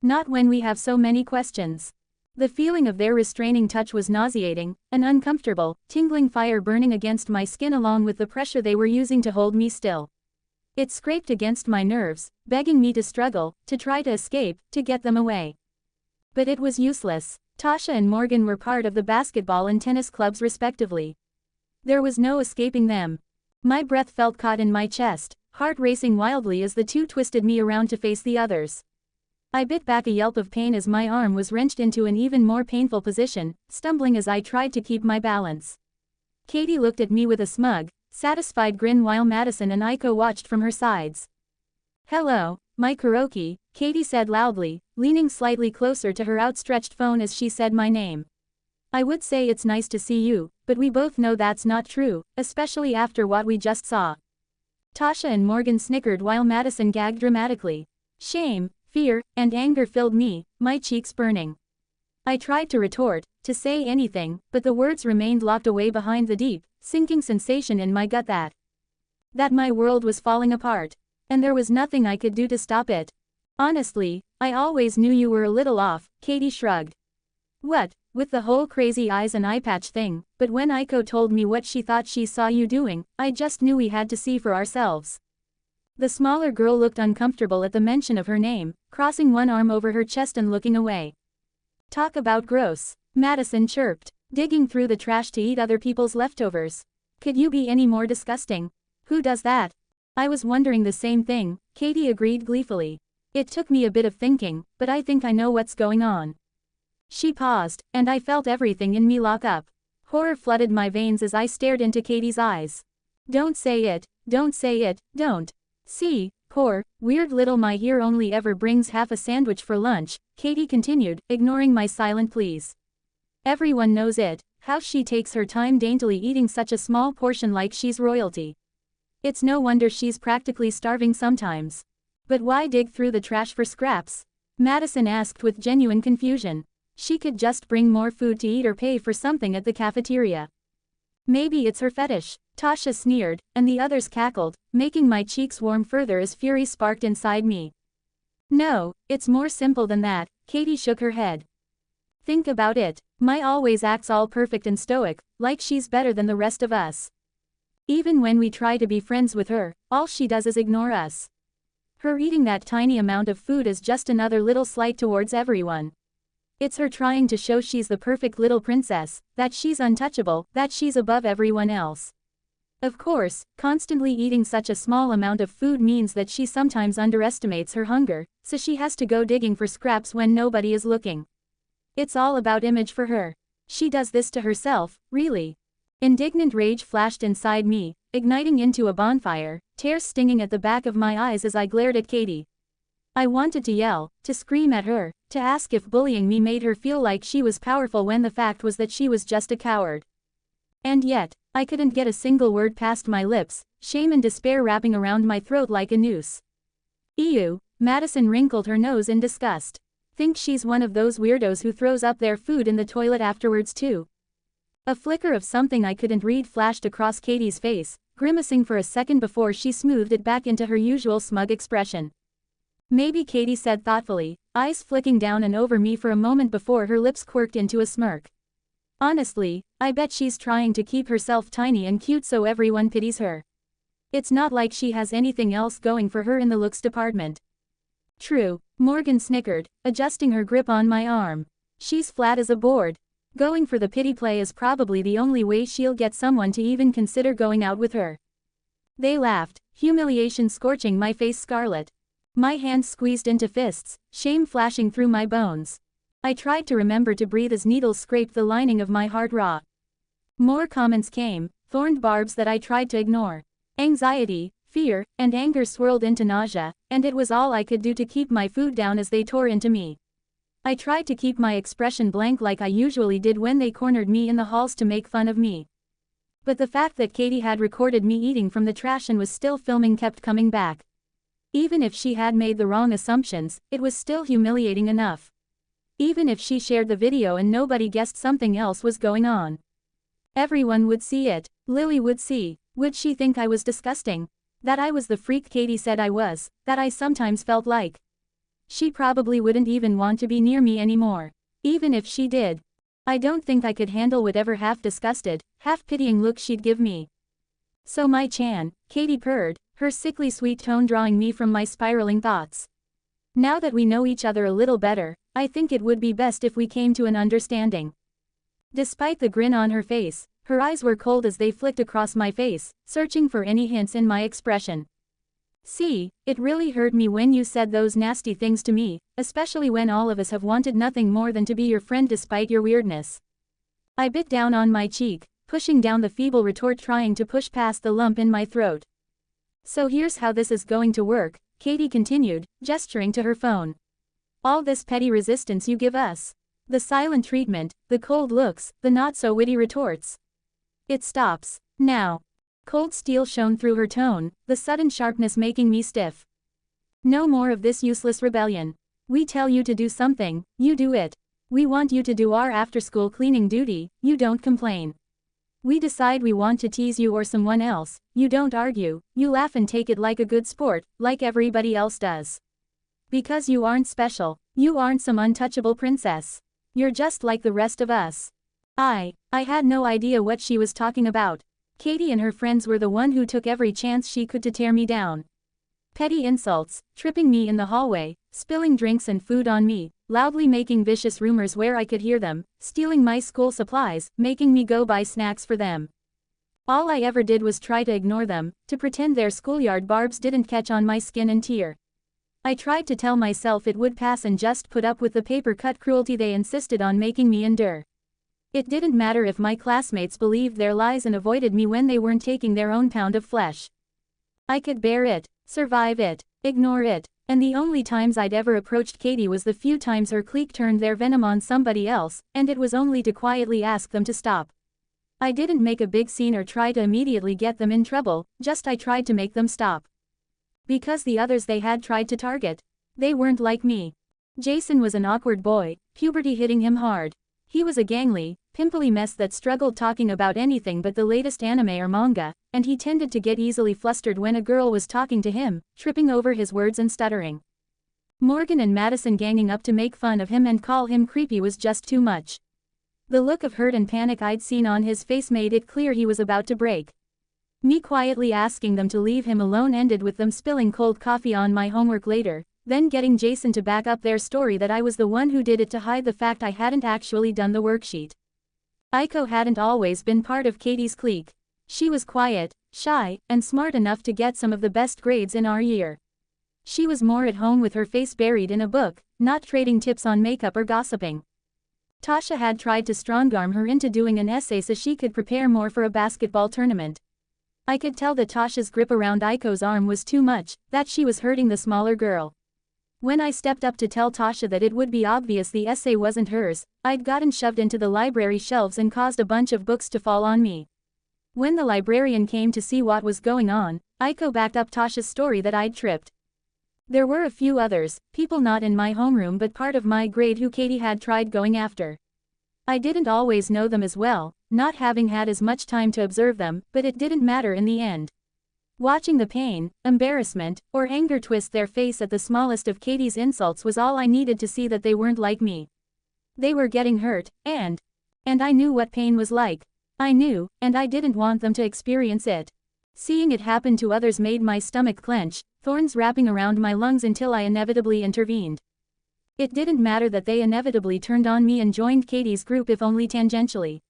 "Not when we have so many questions." The feeling of their restraining touch was nauseating, an uncomfortable, tingling fire burning against my skin along with the pressure they were using to hold me still. It scraped against my nerves, begging me to struggle, to try to escape, to get them away. But it was useless. Tasha and Morgan were part of the basketball and tennis clubs respectively. There was no escaping them. My breath felt caught in my chest, heart racing wildly as the two twisted me around to face the others. I bit back a yelp of pain as my arm was wrenched into an even more painful position, stumbling as I tried to keep my balance. Katie looked at me with a smug, satisfied grin while Madison and Aiko watched from her sides. "Hello, my Kuroki," Katie said loudly, leaning slightly closer to her outstretched phone as she said my name. "I would say it's nice to see you, but we both know that's not true, especially after what we just saw." Tasha and Morgan snickered while Madison gagged dramatically. Shame, fear, and anger filled me, my cheeks burning. I tried to retort, to say anything, but the words remained locked away behind the deep, sinking sensation in my gut that my world was falling apart. And there was nothing I could do to stop it. "Honestly, I always knew you were a little off," Katie shrugged. "What, with the whole crazy eyes and eye patch thing, but when Aiko told me what she thought she saw you doing, I just knew we had to see for ourselves." The smaller girl looked uncomfortable at the mention of her name, crossing one arm over her chest and looking away. "Talk about gross," Madison chirped, digging through the trash to eat other people's leftovers. "Could you be any more disgusting? Who does that?" "I was wondering the same thing," Katie agreed gleefully. "It took me a bit of thinking, but I think I know what's going on." She paused, and I felt everything in me lock up. Horror flooded my veins as I stared into Katie's eyes. "Don't say it, don't say it, don't. See, poor, weird little my here only ever brings half a sandwich for lunch," Katie continued, ignoring my silent pleas. "Everyone knows it, how she takes her time daintily eating such a small portion like she's royalty. It's no wonder she's practically starving sometimes." "But why dig through the trash for scraps?" Madison asked with genuine confusion. "She could just bring more food to eat or pay for something at the cafeteria." "Maybe it's her fetish," Tasha sneered, and the others cackled, making my cheeks warm further as fury sparked inside me. "No, it's more simple than that," Katie shook her head. "Think about it. Mai always acts all perfect and stoic, like she's better than the rest of us. Even when we try to be friends with her, all she does is ignore us. Her eating that tiny amount of food is just another little slight towards everyone. It's her trying to show she's the perfect little princess, that she's untouchable, that she's above everyone else. Of course, constantly eating such a small amount of food means that she sometimes underestimates her hunger, so she has to go digging for scraps when nobody is looking. It's all about image for her. She does this to herself, really." Indignant rage flashed inside me, igniting into a bonfire, tears stinging at the back of my eyes as I glared at Katie. I wanted to yell, to scream at her, to ask if bullying me made her feel like she was powerful when the fact was that she was just a coward. And yet, I couldn't get a single word past my lips, shame and despair wrapping around my throat like a noose. Ew, Madison wrinkled her nose in disgust. Think she's one of those weirdos who throws up their food in the toilet afterwards too? A flicker of something I couldn't read flashed across Katie's face, grimacing for a second before she smoothed it back into her usual smug expression. Maybe, Katie said thoughtfully, eyes flicking down and over me for a moment before her lips quirked into a smirk. Honestly, I bet she's trying to keep herself tiny and cute so everyone pities her. It's not like she has anything else going for her in the looks department. True, Morgan snickered, adjusting her grip on my arm. She's flat as a board. Going for the pity play is probably the only way she'll get someone to even consider going out with her. They laughed, humiliation scorching my face scarlet. My hands squeezed into fists, shame flashing through my bones. I tried to remember to breathe as needles scraped the lining of my heart raw. More comments came, thorned barbs that I tried to ignore. Anxiety, fear, and anger swirled into nausea, and it was all I could do to keep my food down as they tore into me. I tried to keep my expression blank like I usually did when they cornered me in the halls to make fun of me. But the fact that Katie had recorded me eating from the trash and was still filming kept coming back. Even if she had made the wrong assumptions, it was still humiliating enough. Even if she shared the video and nobody guessed something else was going on. Everyone would see it. Lily would see. Would she think I was disgusting? That I was the freak Katie said I was, that I sometimes felt like? She probably wouldn't even want to be near me anymore. Even if she did. I don't think I could handle whatever half-disgusted, half-pitying look she'd give me. So my-chan, Katie purred, her sickly sweet tone drawing me from my spiraling thoughts. Now that we know each other a little better, I think it would be best if we came to an understanding. Despite the grin on her face, her eyes were cold as they flicked across my face, searching for any hints in my expression. See, it really hurt me when you said those nasty things to me, especially when all of us have wanted nothing more than to be your friend despite your weirdness. I bit down on my cheek, pushing down the feeble retort trying to push past the lump in my throat. So here's how this is going to work, Katie continued, gesturing to her phone. All this petty resistance you give us. The silent treatment, the cold looks, the not-so-witty retorts. It stops. Now. Cold steel shone through her tone, the sudden sharpness making me stiff. No more of this useless rebellion. We tell you to do something, you do it. We want you to do our after-school cleaning duty, you don't complain. We decide we want to tease you or someone else, you don't argue, you laugh and take it like a good sport, like everybody else does. Because you aren't special, you aren't some untouchable princess. You're just like the rest of us. I had no idea what she was talking about. Katie and her friends were the one who took every chance she could to tear me down. Petty insults, tripping me in the hallway, spilling drinks and food on me, loudly making vicious rumors where I could hear them, stealing my school supplies, making me go buy snacks for them. All I ever did was try to ignore them, to pretend their schoolyard barbs didn't catch on my skin and tear. I tried to tell myself it would pass and just put up with the paper-cut cruelty they insisted on making me endure. It didn't matter if my classmates believed their lies and avoided me when they weren't taking their own pound of flesh. I could bear it, survive it, ignore it, and the only times I'd ever approached Katie was the few times her clique turned their venom on somebody else, and it was only to quietly ask them to stop. I didn't make a big scene or try to immediately get them in trouble, just I tried to make them stop. Because the others they had tried to target, they weren't like me. Jason was an awkward boy, puberty hitting him hard. He was a gangly, pimply mess that struggled talking about anything but the latest anime or manga, and he tended to get easily flustered when a girl was talking to him, tripping over his words and stuttering. Morgan and Madison ganging up to make fun of him and call him creepy was just too much. The look of hurt and panic I'd seen on his face made it clear he was about to break. Me quietly asking them to leave him alone ended with them spilling cold coffee on my homework later, then getting Jason to back up their story that I was the one who did it to hide the fact I hadn't actually done the worksheet. Aiko hadn't always been part of Katie's clique. She was quiet, shy, and smart enough to get some of the best grades in our year. She was more at home with her face buried in a book, not trading tips on makeup or gossiping. Tasha had tried to strongarm her into doing an essay so she could prepare more for a basketball tournament. I could tell that Tasha's grip around Aiko's arm was too much, that she was hurting the smaller girl. When I stepped up to tell Tasha that it would be obvious the essay wasn't hers, I'd gotten shoved into the library shelves and caused a bunch of books to fall on me. When the librarian came to see what was going on, Aiko backed up Tasha's story that I'd tripped. There were a few others, people not in my homeroom but part of my grade who Katie had tried going after. I didn't always know them as well, not having had as much time to observe them, but it didn't matter in the end. Watching the pain, embarrassment, or anger twist their face at the smallest of Katie's insults was all I needed to see that they weren't like me. They were getting hurt, and I knew what pain was like. I knew, and I didn't want them to experience it. Seeing it happen to others made my stomach clench, thorns wrapping around my lungs until I inevitably intervened. It didn't matter that they inevitably turned on me and joined Katie's group if only tangentially.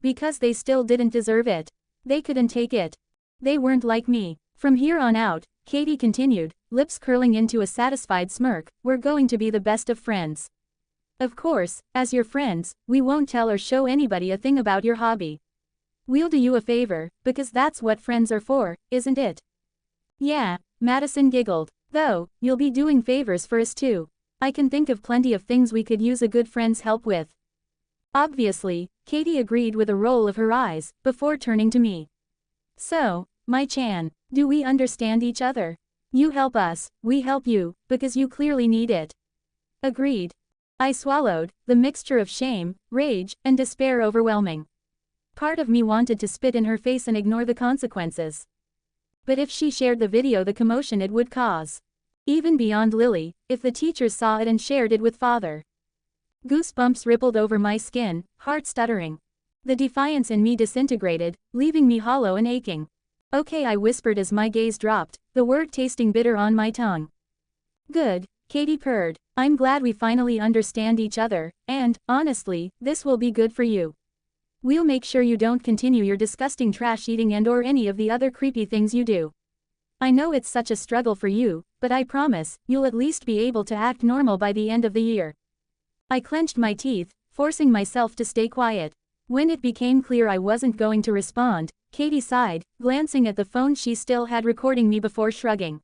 Because they still didn't deserve it. They couldn't take it. They weren't like me. From here on out, Katie continued, lips curling into a satisfied smirk, we're going to be the best of friends. Of course, as your friends, we won't tell or show anybody a thing about your hobby. We'll do you a favor, because that's what friends are for, isn't it? Yeah, Madison giggled. Though, you'll be doing favors for us too. I can think of plenty of things we could use a good friend's help with. Obviously, Katie agreed with a roll of her eyes, before turning to me. So, my-chan, do we understand each other? You help us, we help you, because you clearly need it. Agreed. I swallowed, the mixture of shame, rage, and despair overwhelming. Part of me wanted to spit in her face and ignore the consequences. But if she shared the video, the commotion it would cause. Even beyond Lily, if the teachers saw it and shared it with father. Goosebumps rippled over my skin, heart stuttering. The defiance in me disintegrated, leaving me hollow and aching. Okay, I whispered as my gaze dropped, the word tasting bitter on my tongue. Good, Katie purred. I'm glad we finally understand each other, and, honestly, this will be good for you. We'll make sure you don't continue your disgusting trash eating and/or any of the other creepy things you do. I know it's such a struggle for you, but I promise, you'll at least be able to act normal by the end of the year. I clenched my teeth, forcing myself to stay quiet. When it became clear I wasn't going to respond, Katie sighed, glancing at the phone she still had recording me before shrugging.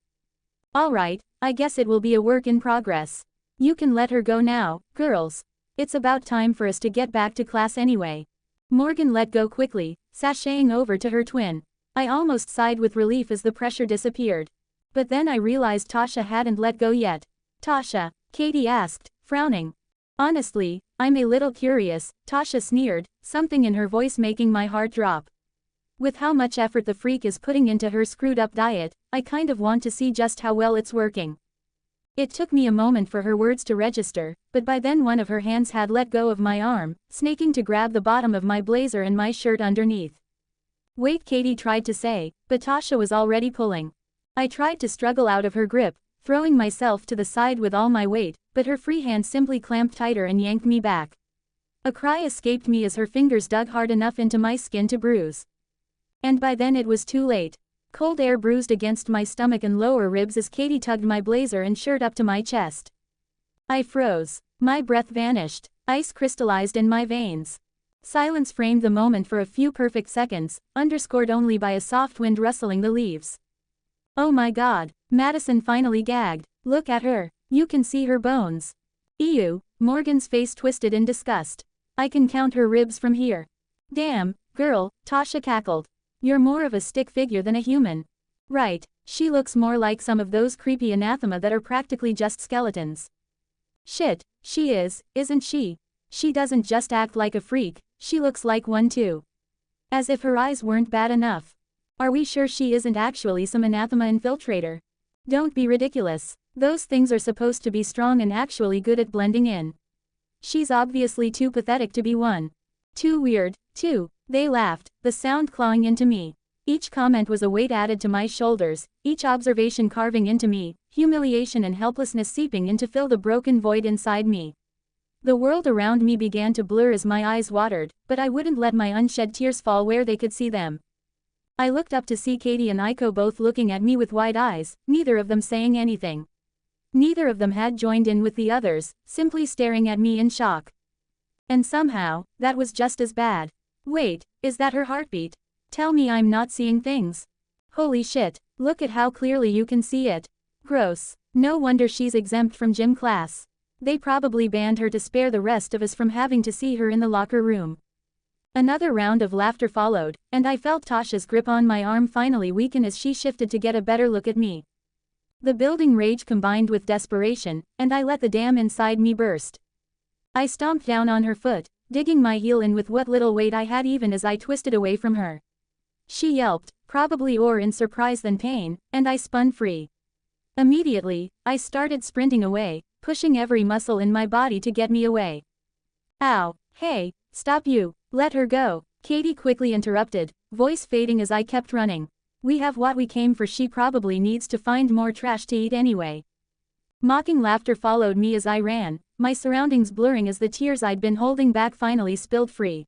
Alright, I guess it will be a work in progress. You can let her go now, girls. It's about time for us to get back to class anyway. Morgan let go quickly, sashaying over to her twin. I almost sighed with relief as the pressure disappeared. But then I realized Tasha hadn't let go yet. Tasha? Katie asked, frowning. Honestly, I'm a little curious, Tasha sneered, something in her voice making my heart drop. With how much effort the freak is putting into her screwed-up diet, I kind of want to see just how well it's working. It took me a moment for her words to register, but by then one of her hands had let go of my arm, snaking to grab the bottom of my blazer and my shirt underneath. Wait, Katie tried to say, but Tasha was already pulling. I tried to struggle out of her grip, throwing myself to the side with all my weight, but her free hand simply clamped tighter and yanked me back. A cry escaped me as her fingers dug hard enough into my skin to bruise. And by then it was too late. Cold air bruised against my stomach and lower ribs as Katie tugged my blazer and shirt up to my chest. I froze. My breath vanished. Ice crystallized in my veins. Silence framed the moment for a few perfect seconds, underscored only by a soft wind rustling the leaves. Oh my God, Madison finally gagged. Look at her. You can see her bones. Ew, Morgan's face twisted in disgust. I can count her ribs from here. Damn, girl, Tasha cackled. You're more of a stick figure than a human. Right, she looks more like some of those creepy anathema that are practically just skeletons. Shit, she is, isn't she? She doesn't just act like a freak, she looks like one too. As if her eyes weren't bad enough. Are we sure she isn't actually some anathema infiltrator? Don't be ridiculous. Those things are supposed to be strong and actually good at blending in. She's obviously too pathetic to be one. Too weird, too. They laughed, the sound clawing into me. Each comment was a weight added to my shoulders, each observation carving into me, humiliation and helplessness seeping in to fill the broken void inside me. The world around me began to blur as my eyes watered, but I wouldn't let my unshed tears fall where they could see them. I looked up to see Katie and Aiko both looking at me with wide eyes, neither of them saying anything. Neither of them had joined in with the others, simply staring at me in shock. And somehow, that was just as bad. Wait, is that her heartbeat? Tell me I'm not seeing things. Holy shit, look at how clearly you can see it. Gross. No wonder she's exempt from gym class. They probably banned her to spare the rest of us from having to see her in the locker room. Another round of laughter followed, and I felt Tasha's grip on my arm finally weaken as she shifted to get a better look at me. The building rage combined with desperation, and I let the dam inside me burst. I stomped down on her foot, digging my heel in with what little weight I had even as I twisted away from her. She yelped, probably more in surprise than pain, and I spun free. Immediately, I started sprinting away, pushing every muscle in my body to get me away. Ow, hey, stop you, let her go, Katie quickly interrupted, voice fading as I kept running. We have what we came for, she probably needs to find more trash to eat anyway. Mocking laughter followed me as I ran, my surroundings blurring as the tears I'd been holding back finally spilled free.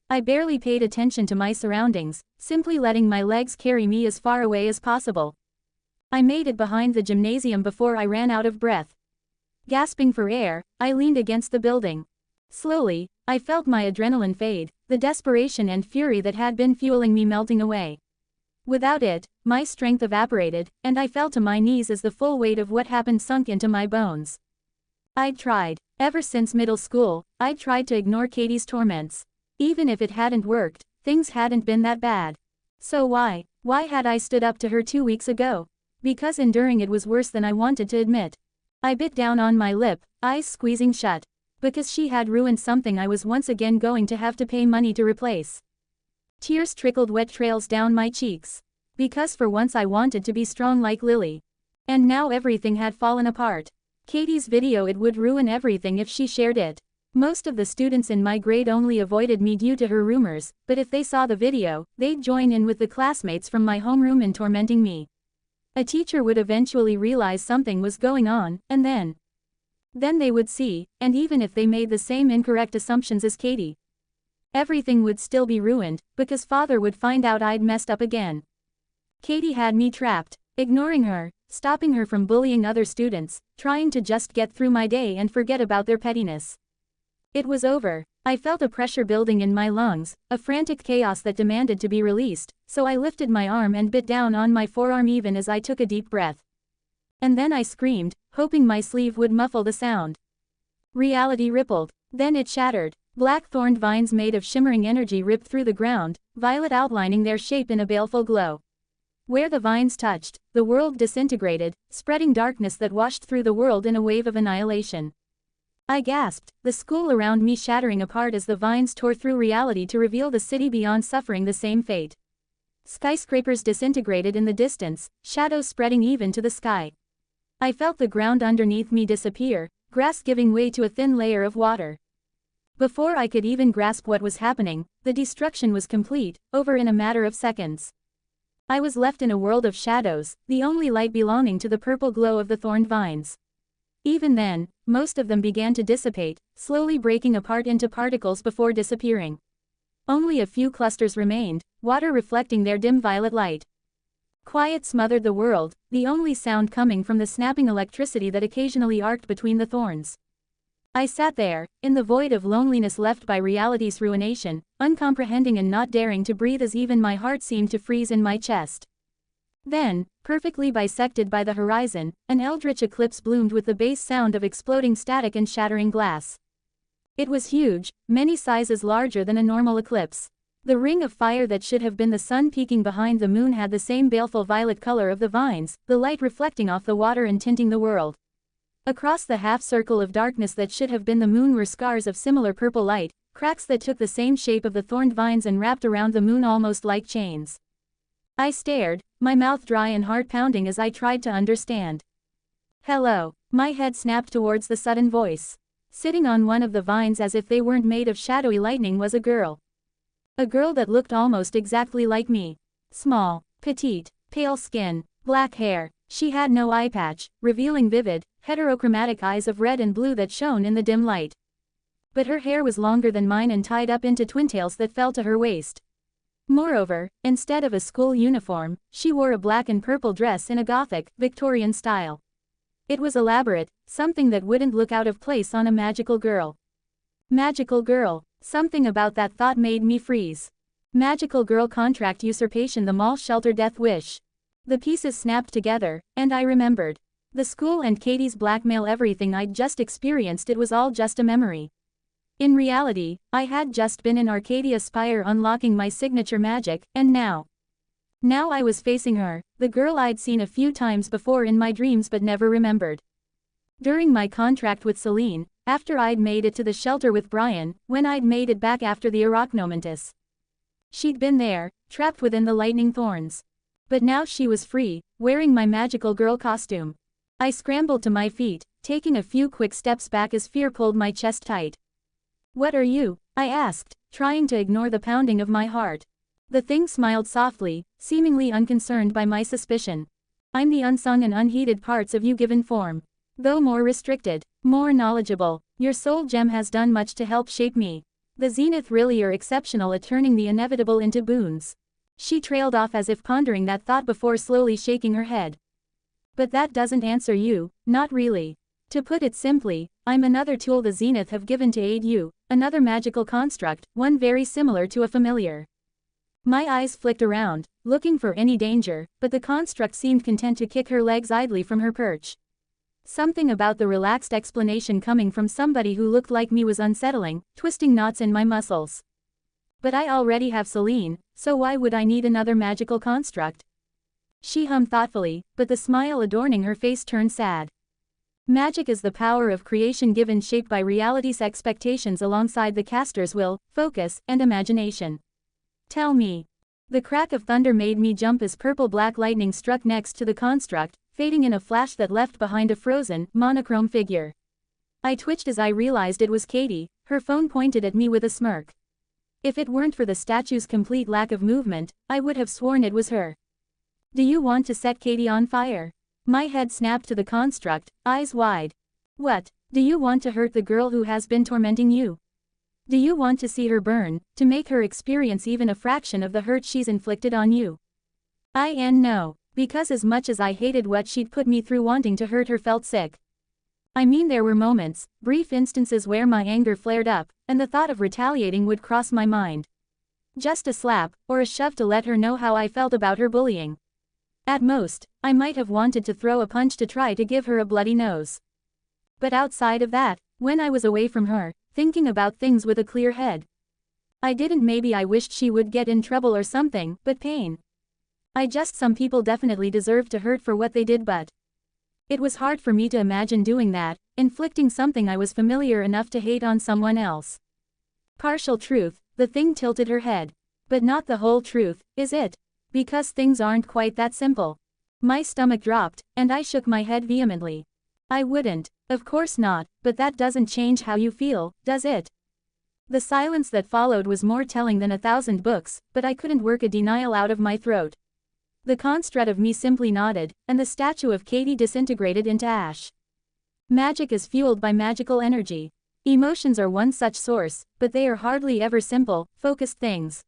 I barely paid attention to my surroundings, simply letting my legs carry me as far away as possible. I made it behind the gymnasium before I ran out of breath. Gasping for air, I leaned against the building. Slowly, I felt my adrenaline fade, the desperation and fury that had been fueling me melting away. Without it, my strength evaporated, and I fell to my knees as the full weight of what happened sunk into my bones. I'd tried. Ever since middle school, I'd tried to ignore Katie's torments. Even if it hadn't worked, things hadn't been that bad. So why had I stood up to her 2 weeks ago? Because enduring it was worse than I wanted to admit. I bit down on my lip, eyes squeezing shut. Because she had ruined something I was once again going to have to pay money to replace. Tears trickled wet trails down my cheeks. Because for once I wanted to be strong like Lily. And now everything had fallen apart. Katie's video, it would ruin everything if she shared it. Most of the students in my grade only avoided me due to her rumors, but if they saw the video, they'd join in with the classmates from my homeroom in tormenting me. A teacher would eventually realize something was going on, and then they would see, and even if they made the same incorrect assumptions as Katie, everything would still be ruined, because father would find out I'd messed up again. Katie had me trapped, ignoring her, stopping her from bullying other students, trying to just get through my day and forget about their pettiness. It was over. I felt a pressure building in my lungs, a frantic chaos that demanded to be released, so I lifted my arm and bit down on my forearm even as I took a deep breath. And then I screamed, hoping my sleeve would muffle the sound. Reality rippled. Then it shattered. Black thorned vines made of shimmering energy ripped through the ground, violet outlining their shape in a baleful glow. Where the vines touched, the world disintegrated, spreading darkness that washed through the world in a wave of annihilation. I gasped, the school around me shattering apart as the vines tore through reality to reveal the city beyond suffering the same fate. Skyscrapers disintegrated in the distance, shadows spreading even to the sky. I felt the ground underneath me disappear, grass giving way to a thin layer of water. Before I could even grasp what was happening, the destruction was complete, over in a matter of seconds. I was left in a world of shadows, the only light belonging to the purple glow of the thorned vines. Even then, most of them began to dissipate, slowly breaking apart into particles before disappearing. Only a few clusters remained, water reflecting their dim violet light. Quiet smothered the world, the only sound coming from the snapping electricity that occasionally arced between the thorns. I sat there, in the void of loneliness left by reality's ruination, uncomprehending and not daring to breathe as even my heart seemed to freeze in my chest. Then, perfectly bisected by the horizon, an eldritch eclipse bloomed with the bass sound of exploding static and shattering glass. It was huge, many sizes larger than a normal eclipse. The ring of fire that should have been the sun peeking behind the moon had the same baleful violet color of the vines, the light reflecting off the water and tinting the world. Across the half-circle of darkness that should have been the moon were scars of similar purple light, cracks that took the same shape of the thorned vines and wrapped around the moon almost like chains. I stared, my mouth dry and heart pounding as I tried to understand. Hello. My head snapped towards the sudden voice. Sitting on one of the vines as if they weren't made of shadowy lightning was a girl. A girl that looked almost exactly like me. Small, petite, pale skin, black hair. She had no eye patch, revealing vivid, heterochromatic eyes of red and blue that shone in the dim light. But her hair was longer than mine and tied up into twintails that fell to her waist. Moreover, instead of a school uniform, she wore a black and purple dress in a Gothic, Victorian style. It was elaborate, something that wouldn't look out of place on a magical girl. Magical girl. Something about that thought made me freeze. Magical girl contract usurpation, the mall shelter death wish. The pieces snapped together, and I remembered. The school and Katie's blackmail, everything I'd just experienced, it was all just a memory. In reality, I had just been in Arcadia Spire unlocking my signature magic, and now I was facing her, the girl I'd seen a few times before in my dreams but never remembered. During my contract with Celine, after I'd made it to the shelter with Brian, when I'd made it back after the Arachnomantis. She'd been there, trapped within the lightning thorns. But now she was free, wearing my magical girl costume. I scrambled to my feet, taking a few quick steps back as fear pulled my chest tight. "What are you?" I asked, trying to ignore the pounding of my heart. The thing smiled softly, seemingly unconcerned by my suspicion. "I'm the unsung and unheeded parts of you given form. Though more restricted, more knowledgeable, your soul gem has done much to help shape me. The Zenith really are exceptional at turning the inevitable into boons." She trailed off as if pondering that thought before slowly shaking her head. "But that doesn't answer you, not really. To put it simply, I'm another tool the Zenith have given to aid you, another magical construct, one very similar to a familiar." My eyes flicked around, looking for any danger, but the construct seemed content to kick her legs idly from her perch. Something about the relaxed explanation coming from somebody who looked like me was unsettling, twisting knots in my muscles. "But I already have Celine, so why would I need another magical construct?" She hummed thoughtfully, but the smile adorning her face turned sad. "Magic is the power of creation given shape by reality's expectations alongside the caster's will, focus, and imagination. Tell me." The crack of thunder made me jump as purple-black lightning struck next to the construct, fading in a flash that left behind a frozen, monochrome figure. I twitched as I realized it was Katie, her phone pointed at me with a smirk. If it weren't for the statue's complete lack of movement, I would have sworn it was her. "Do you want to set Katie on fire?" My head snapped to the construct, eyes wide. "What? Do you want to hurt the girl who has been tormenting you? Do you want to see her burn, to make her experience even a fraction of the hurt she's inflicted on you?" No. Because as much as I hated what she'd put me through, wanting to hurt her felt sick. I mean, there were moments, brief instances where my anger flared up, and the thought of retaliating would cross my mind. Just a slap, or a shove to let her know how I felt about her bullying. At most, I might have wanted to throw a punch to try to give her a bloody nose. But outside of that, when I was away from her, thinking about things with a clear head, maybe I wished she would get in trouble or something, but pain. Some people definitely deserve to hurt for what they did, but it was hard for me to imagine doing that, inflicting something I was familiar enough to hate on someone else. Partial truth, the thing tilted her head. But not the whole truth, is it? Because things aren't quite that simple. My stomach dropped, and I shook my head vehemently. "I wouldn't. Of course not, but that doesn't change how you feel, does it?" The silence that followed was more telling than 1,000 books, but I couldn't work a denial out of my throat. The construct of me simply nodded, and the statue of Katie disintegrated into ash. Magic is fueled by magical energy. Emotions are one such source, but they are hardly ever simple, focused things.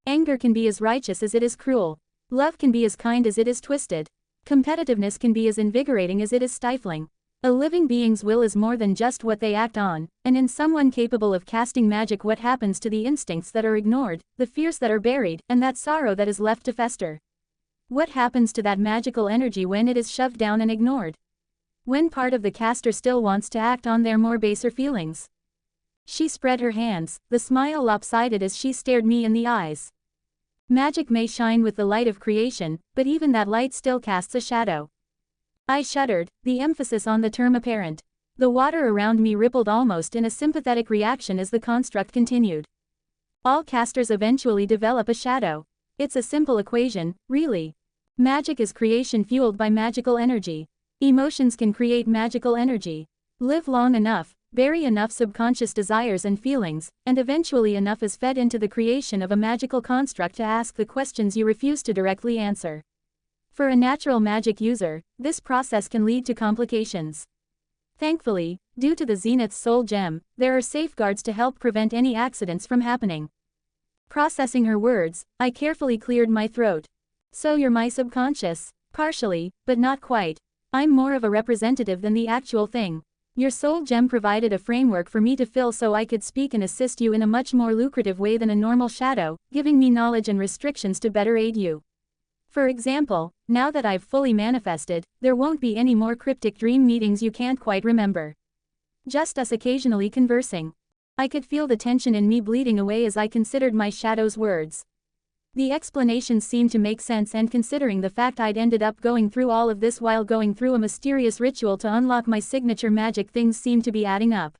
Anger can be as righteous as it is cruel. Love can be as kind as it is twisted. Competitiveness can be as invigorating as it is stifling. A living being's will is more than just what they act on, and in someone capable of casting magic, what happens to the instincts that are ignored, the fears that are buried, and that sorrow that is left to fester? What happens to that magical energy when it is shoved down and ignored? When part of the caster still wants to act on their more baser feelings? She spread her hands, the smile lopsided as she stared me in the eyes. Magic may shine with the light of creation, but even that light still casts a shadow. I shuddered, the emphasis on the term apparent. The water around me rippled almost in a sympathetic reaction as the construct continued. All casters eventually develop a shadow. It's a simple equation, really. Magic is creation fueled by magical energy. Emotions can create magical energy. Live long enough, bury enough subconscious desires and feelings, and eventually enough is fed into the creation of a magical construct to ask the questions you refuse to directly answer. For a natural magic user, this process can lead to complications. Thankfully, due to the Zenith's soul gem, there are safeguards to help prevent any accidents from happening. Processing her words, I carefully cleared my throat. "So you're my subconscious?" "Partially, but not quite. I'm more of a representative than the actual thing. Your soul gem provided a framework for me to fill so I could speak and assist you in a much more lucrative way than a normal shadow, giving me knowledge and restrictions to better aid you. For example, now that I've fully manifested, there won't be any more cryptic dream meetings you can't quite remember. Just us occasionally conversing. I could feel the tension in me bleeding away as I considered my shadow's words. The explanations seemed to make sense, and considering the fact I'd ended up going through all of this while going through a mysterious ritual to unlock my signature magic, things seemed to be adding up.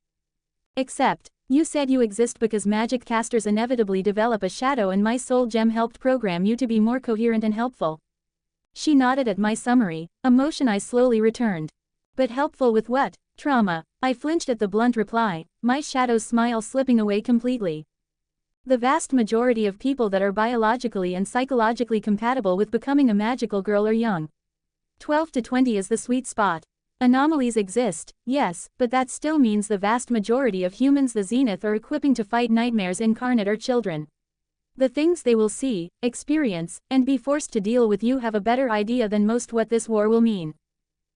Except, you said you exist because magic casters inevitably develop a shadow, and my soul gem helped program you to be more coherent and helpful. She nodded at my summary, a motion I slowly returned. But helpful with what? Trauma. I flinched at the blunt reply, my shadow's smile slipping away completely. The vast majority of people that are biologically and psychologically compatible with becoming a magical girl are young. 12 to 20 is the sweet spot. Anomalies exist, yes, but that still means the vast majority of humans, the zenith, are equipping to fight nightmares incarnate, are children. The things they will see, experience, and be forced to deal with, you have a better idea than most what this war will mean.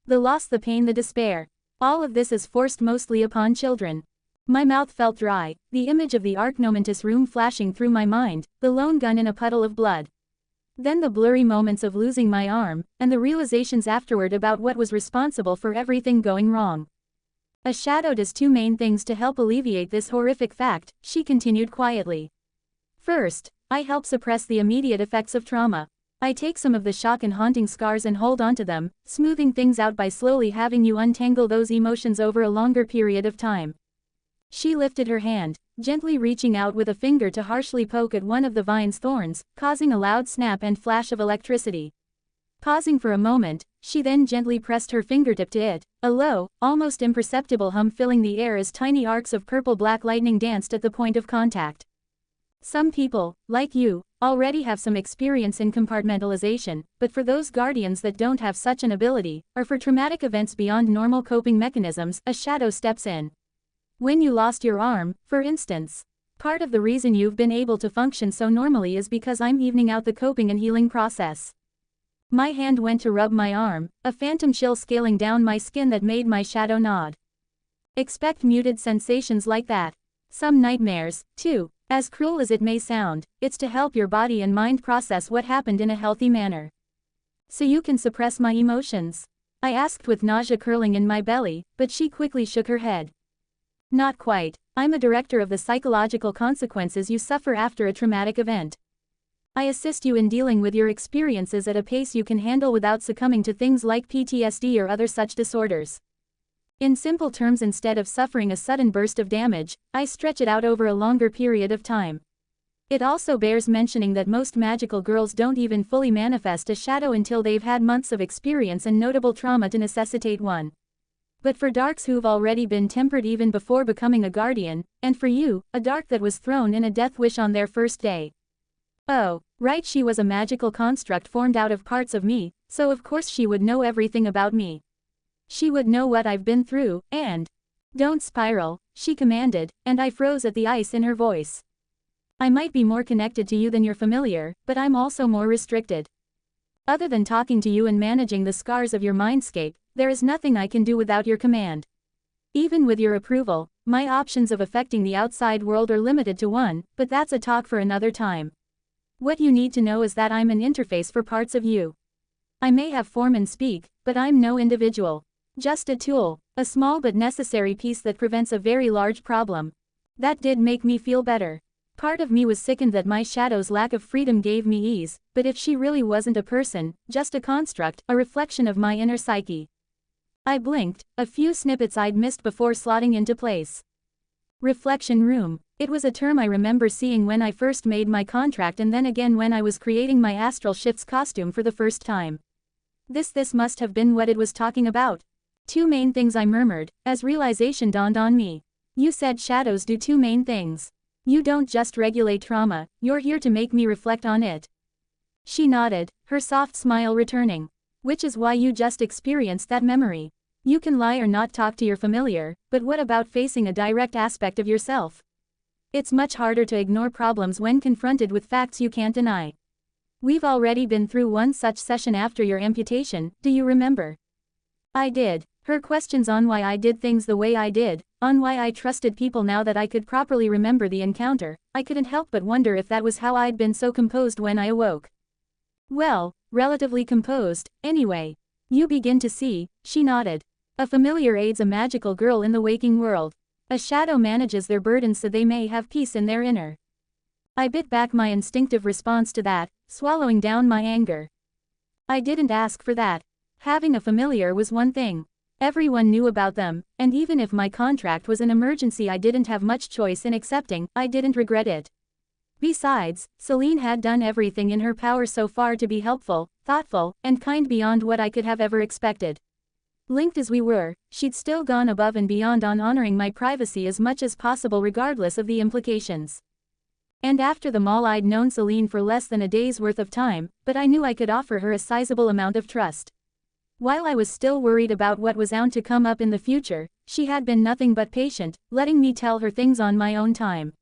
The loss, the pain, the despair. All of this is forced mostly upon children. My mouth felt dry, the image of the Archnomantis room flashing through my mind, the lone gun in a puddle of blood. Then the blurry moments of losing my arm, and the realizations afterward about what was responsible for everything going wrong. A shadow does two main things to help alleviate this horrific fact, she continued quietly. First, I help suppress the immediate effects of trauma. I take some of the shock and haunting scars and hold onto them, smoothing things out by slowly having you untangle those emotions over a longer period of time. She lifted her hand, gently reaching out with a finger to harshly poke at one of the vine's thorns, causing a loud snap and flash of electricity. Pausing for a moment, she then gently pressed her fingertip to it, a low, almost imperceptible hum filling the air as tiny arcs of purple-black lightning danced at the point of contact. Some people, like you, already have some experience in compartmentalization, but for those guardians that don't have such an ability, or for traumatic events beyond normal coping mechanisms, a shadow steps in. When you lost your arm, for instance. Part of the reason you've been able to function so normally is because I'm evening out the coping and healing process. My hand went to rub my arm, a phantom chill scaling down my skin that made my shadow nod. Expect muted sensations like that. Some nightmares, too. As cruel as it may sound, it's to help your body and mind process what happened in a healthy manner. So you can suppress my emotions? I asked with nausea curling in my belly, but she quickly shook her head. Not quite. I'm a director of the psychological consequences you suffer after a traumatic event. I assist you in dealing with your experiences at a pace you can handle without succumbing to things like PTSD or other such disorders. In simple terms, instead of suffering a sudden burst of damage, I stretch it out over a longer period of time. It also bears mentioning that most magical girls don't even fully manifest a shadow until they've had months of experience and notable trauma to necessitate one. But for darks who've already been tempered even before becoming a guardian, and for you, a dark that was thrown in a death wish on their first day. Oh, right, she was a magical construct formed out of parts of me, so of course she would know everything about me. She would know what I've been through, and... Don't spiral, she commanded, and I froze at the ice in her voice. I might be more connected to you than you're familiar, but I'm also more restricted. Other than talking to you and managing the scars of your mindscape, there is nothing I can do without your command. Even with your approval, my options of affecting the outside world are limited to one, but that's a talk for another time. What you need to know is that I'm an interface for parts of you. I may have form and speak, but I'm no individual. Just a tool, a small but necessary piece that prevents a very large problem. That did make me feel better. Part of me was sickened that my shadow's lack of freedom gave me ease, but if she really wasn't a person, just a construct, a reflection of my inner psyche. I blinked, a few snippets I'd missed before slotting into place. Reflection room. It was a term I remember seeing when I first made my contract, and then again when I was creating my astral shifts costume for the first time. This must have been what it was talking about. Two main things, I murmured, as realization dawned on me. You said shadows do two main things. You don't just regulate trauma, you're here to make me reflect on it. She nodded, her soft smile returning. Which is why you just experienced that memory. You can lie or not talk to your familiar, but what about facing a direct aspect of yourself? It's much harder to ignore problems when confronted with facts you can't deny. We've already been through one such session after your amputation, do you remember? I did. Her questions on why I did things the way I did, on why I trusted people now that I could properly remember the encounter, I couldn't help but wonder if that was how I'd been so composed when I awoke. Well, relatively composed, anyway. You begin to see, she nodded. A familiar aids a magical girl in the waking world. A shadow manages their burdens so they may have peace in their inner. I bit back my instinctive response to that, swallowing down my anger. I didn't ask for that. Having a familiar was one thing. Everyone knew about them, and even if my contract was an emergency I didn't have much choice in accepting, I didn't regret it. Besides, Celine had done everything in her power so far to be helpful, thoughtful, and kind beyond what I could have ever expected. Linked as we were, she'd still gone above and beyond on honoring my privacy as much as possible regardless of the implications. And after the mall I'd known Celine for less than a day's worth of time, but I knew I could offer her a sizable amount of trust. While I was still worried about what was bound to come up in the future, she had been nothing but patient, letting me tell her things on my own time.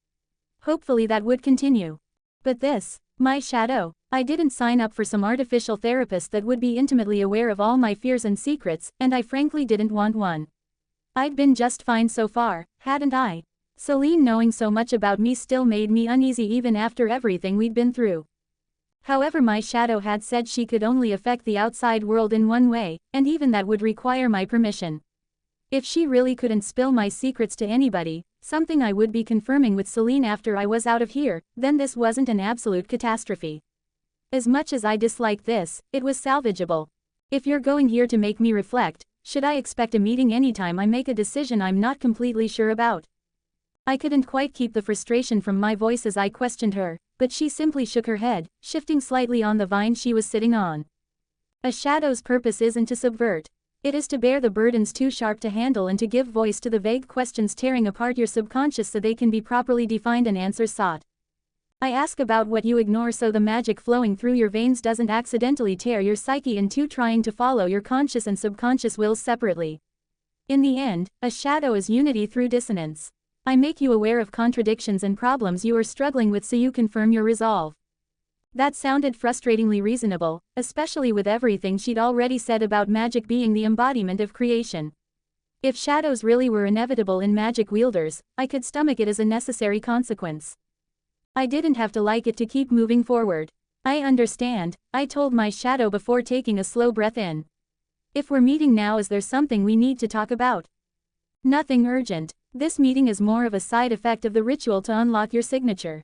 Hopefully that would continue. But this, my shadow, I didn't sign up for some artificial therapist that would be intimately aware of all my fears and secrets, and I frankly didn't want one. I'd been just fine so far, hadn't I? Celine knowing so much about me still made me uneasy even after everything we'd been through. However, my shadow had said she could only affect the outside world in one way, and even that would require my permission. If she really couldn't spill my secrets to anybody, something I would be confirming with Celine after I was out of here, then this wasn't an absolute catastrophe. As much as I disliked this, it was salvageable. If you're going here to make me reflect, should I expect a meeting anytime I make a decision I'm not completely sure about? I couldn't quite keep the frustration from my voice as I questioned her, but she simply shook her head, shifting slightly on the vine she was sitting on. A shadow's purpose isn't to subvert. It is to bear the burdens too sharp to handle and to give voice to the vague questions tearing apart your subconscious so they can be properly defined and answers sought. I ask about what you ignore so the magic flowing through your veins doesn't accidentally tear your psyche in two, trying to follow your conscious and subconscious wills separately. In the end, a shadow is unity through dissonance. I make you aware of contradictions and problems you are struggling with so you confirm your resolve. That sounded frustratingly reasonable, especially with everything she'd already said about magic being the embodiment of creation. If shadows really were inevitable in magic wielders, I could stomach it as a necessary consequence. I didn't have to like it to keep moving forward. I understand, I told my shadow before taking a slow breath in. If we're meeting now, is there something we need to talk about? Nothing urgent. This meeting is more of a side effect of the ritual to unlock your signature.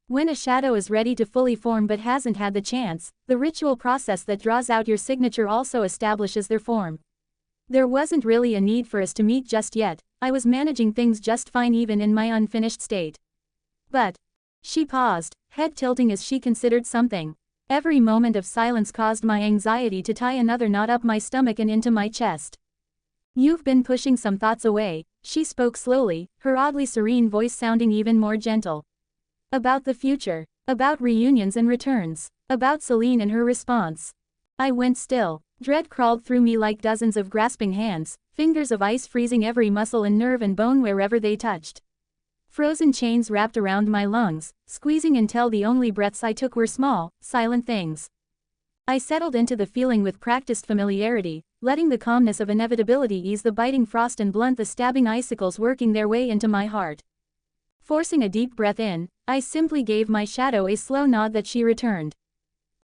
When a shadow is ready to fully form but hasn't had the chance, the ritual process that draws out your signature also establishes their form. There wasn't really a need for us to meet just yet. I was managing things just fine even in my unfinished state. But, she paused, head tilting as she considered something. Every moment of silence caused my anxiety to tie another knot up my stomach and into my chest. You've been pushing some thoughts away, she spoke slowly, her oddly serene voice sounding even more gentle. About the future, about reunions and returns, about Celine and her response. I went still. Dread crawled through me like dozens of grasping hands, fingers of ice freezing every muscle and nerve and bone wherever they touched. Frozen chains wrapped around my lungs, squeezing until the only breaths I took were small, silent things. I settled into the feeling with practiced familiarity, letting the calmness of inevitability ease the biting frost and blunt the stabbing icicles working their way into my heart. Forcing a deep breath in, I simply gave my shadow a slow nod that she returned.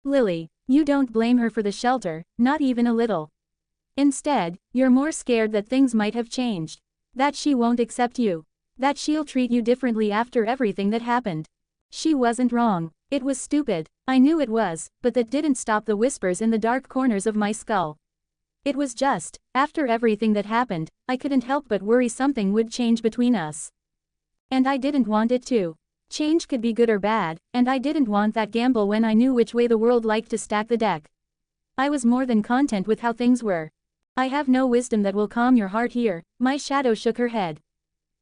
Lily, you don't blame her for the shelter, not even a little. Instead, you're more scared that things might have changed. That she won't accept you. That she'll treat you differently after everything that happened. She wasn't wrong. It was stupid. I knew it was, but that didn't stop the whispers in the dark corners of my skull. It was just, after everything that happened, I couldn't help but worry something would change between us. And I didn't want it to. Change could be good or bad, and I didn't want that gamble when I knew which way the world liked to stack the deck. I was more than content with how things were. I have no wisdom that will calm your heart here, my shadow shook her head.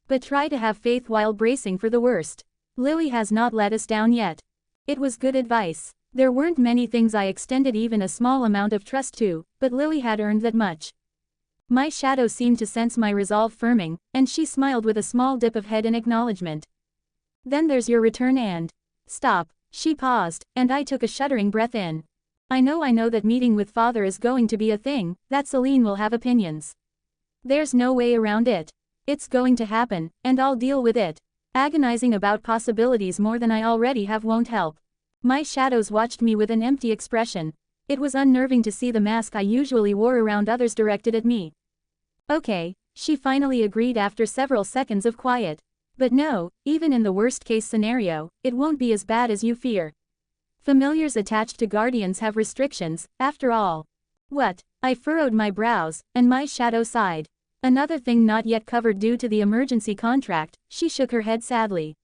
But try to have faith while bracing for the worst. Lily has not let us down yet. It was good advice. There weren't many things I extended even a small amount of trust to, but Lily had earned that much. My shadow seemed to sense my resolve firming, and she smiled with a small dip of head in acknowledgement. Then there's your return and... Stop. She paused, and I took a shuddering breath in. I know that meeting with father is going to be a thing, that Celine will have opinions. There's no way around it. It's going to happen, and I'll deal with it. Agonizing about possibilities more than I already have won't help. My shadows watched me with an empty expression. It was unnerving to see the mask I usually wore around others directed at me. Okay, she finally agreed after several seconds of quiet. But no, even in the worst-case scenario, it won't be as bad as you fear. Familiars attached to guardians have restrictions, after all. What? I furrowed my brows, and my shadow sighed. Another thing not yet covered due to the emergency contract, she shook her head sadly.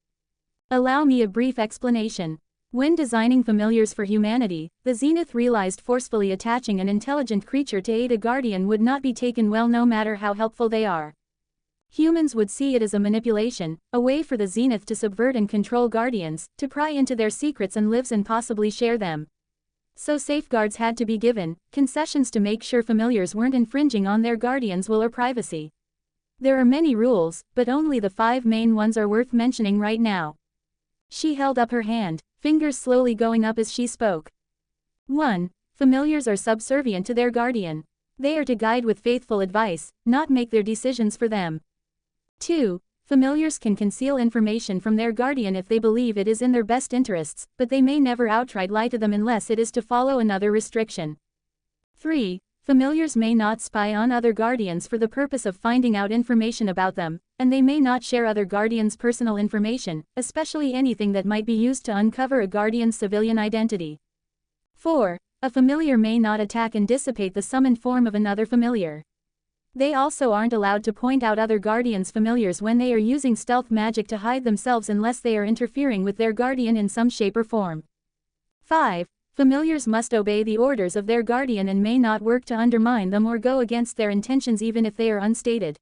Allow me a brief explanation. When designing familiars for humanity, the Zenith realized forcefully attaching an intelligent creature to aid a guardian would not be taken well no matter how helpful they are. Humans would see it as a manipulation, a way for the Zenith to subvert and control guardians, to pry into their secrets and lives and possibly share them. So safeguards had to be given, concessions to make sure familiars weren't infringing on their guardians' will or privacy. There are many rules, but only the 5 main ones are worth mentioning right now. She held up her hand, fingers slowly going up as she spoke. 1. Familiars are subservient to their guardian. They are to guide with faithful advice, not make their decisions for them. 2. Familiars can conceal information from their guardian if they believe it is in their best interests, but they may never outright lie to them unless it is to follow another restriction. 3. Familiars may not spy on other guardians for the purpose of finding out information about them, and they may not share other guardians' personal information, especially anything that might be used to uncover a guardian's civilian identity. 4. A familiar may not attack and dissipate the summoned form of another familiar. They also aren't allowed to point out other guardians' familiars when they are using stealth magic to hide themselves unless they are interfering with their guardian in some shape or form. 5. Familiars must obey the orders of their guardian and may not work to undermine them or go against their intentions even if they are unstated.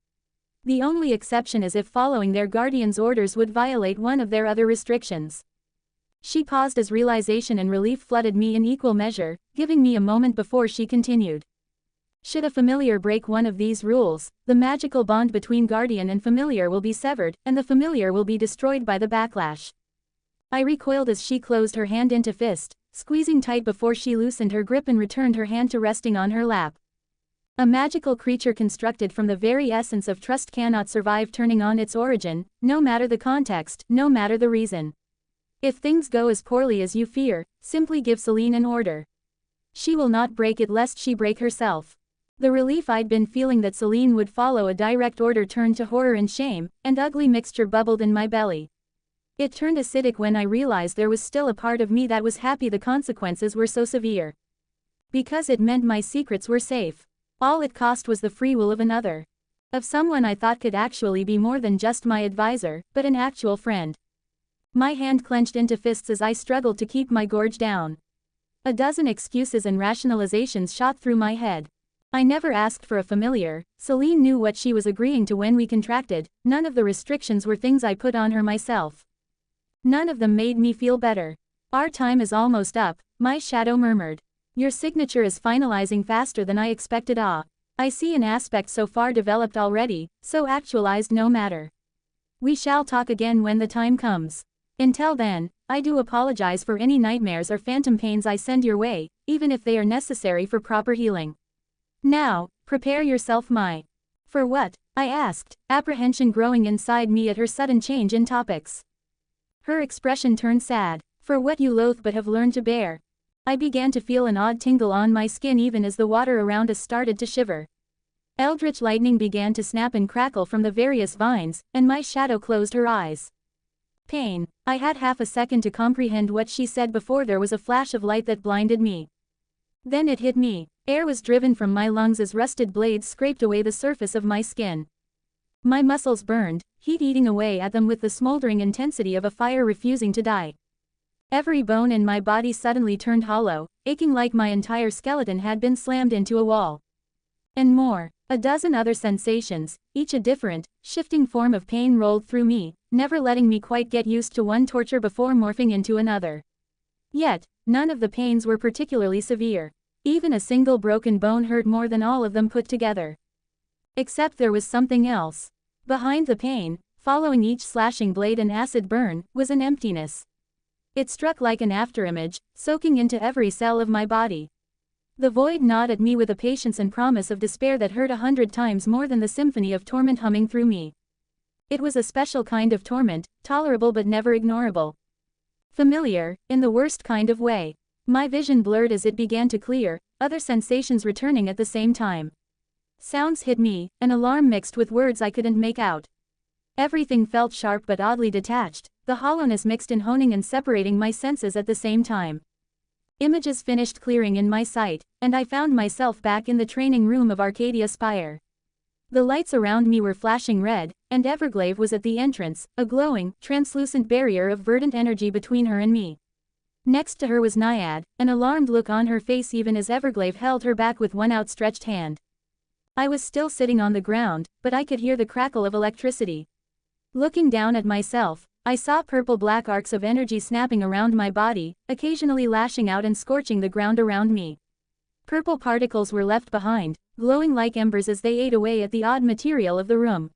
The only exception is if following their guardian's orders would violate one of their other restrictions. She paused as realization and relief flooded me in equal measure, giving me a moment before she continued. Should a familiar break one of these rules, the magical bond between guardian and familiar will be severed, and the familiar will be destroyed by the backlash. I recoiled as she closed her hand into fist, squeezing tight before she loosened her grip and returned her hand to resting on her lap. A magical creature constructed from the very essence of trust cannot survive turning on its origin, no matter the context, no matter the reason. If things go as poorly as you fear, simply give Celine an order. She will not break it lest she break herself. The relief I'd been feeling that Celine would follow a direct order turned to horror and shame, and ugly mixture bubbled in my belly. It turned acidic when I realized there was still a part of me that was happy the consequences were so severe. Because it meant my secrets were safe. All it cost was the free will of another. Of someone I thought could actually be more than just my advisor, but an actual friend. My hand clenched into fists as I struggled to keep my gorge down. A dozen excuses and rationalizations shot through my head. I never asked for a familiar, Celine knew what she was agreeing to when we contracted, none of the restrictions were things I put on her myself. None of them made me feel better. Our time is almost up, my shadow murmured. Your signature is finalizing faster than I expected. I see an aspect so far developed already, so actualized no matter. We shall talk again when the time comes. Until then, I do apologize for any nightmares or phantom pains I send your way, even if they are necessary for proper healing. Now, prepare yourself. For what? I asked, apprehension growing inside me at her sudden change in topics. Her expression turned sad. For what you loathe but have learned to bear. I began to feel an odd tingle on my skin even as the water around us started to shiver. Eldritch lightning began to snap and crackle from the various vines, and my shadow closed her eyes. Pain. I had half a second to comprehend what she said before there was a flash of light that blinded me. Then it hit me. Air was driven from my lungs as rusted blades scraped away the surface of my skin. My muscles burned, heat eating away at them with the smoldering intensity of a fire refusing to die. Every bone in my body suddenly turned hollow, aching like my entire skeleton had been slammed into a wall. And more. A dozen other sensations, each a different, shifting form of pain rolled through me, never letting me quite get used to one torture before morphing into another. Yet, none of the pains were particularly severe. Even a single broken bone hurt more than all of them put together. Except there was something else. Behind the pain, following each slashing blade and acid burn, was an emptiness. It struck like an afterimage, soaking into every cell of my body. The void gnawed at me with a patience and promise of despair that hurt 100 times more than the symphony of torment humming through me. It was a special kind of torment, tolerable but never ignorable. Familiar, in the worst kind of way. My vision blurred as it began to clear, other sensations returning at the same time. Sounds hit me, an alarm mixed with words I couldn't make out. Everything felt sharp but oddly detached, the hollowness mixed in honing and separating my senses at the same time. Images finished clearing in my sight, and I found myself back in the training room of Arcadia Spire. The lights around me were flashing red, and Everglade was at the entrance, a glowing, translucent barrier of verdant energy between her and me. Next to her was Naiad, an alarmed look on her face even as Everglade held her back with one outstretched hand. I was still sitting on the ground, but I could hear the crackle of electricity. Looking down at myself, I saw purple-black arcs of energy snapping around my body, occasionally lashing out and scorching the ground around me. Purple particles were left behind, glowing like embers as they ate away at the odd material of the room.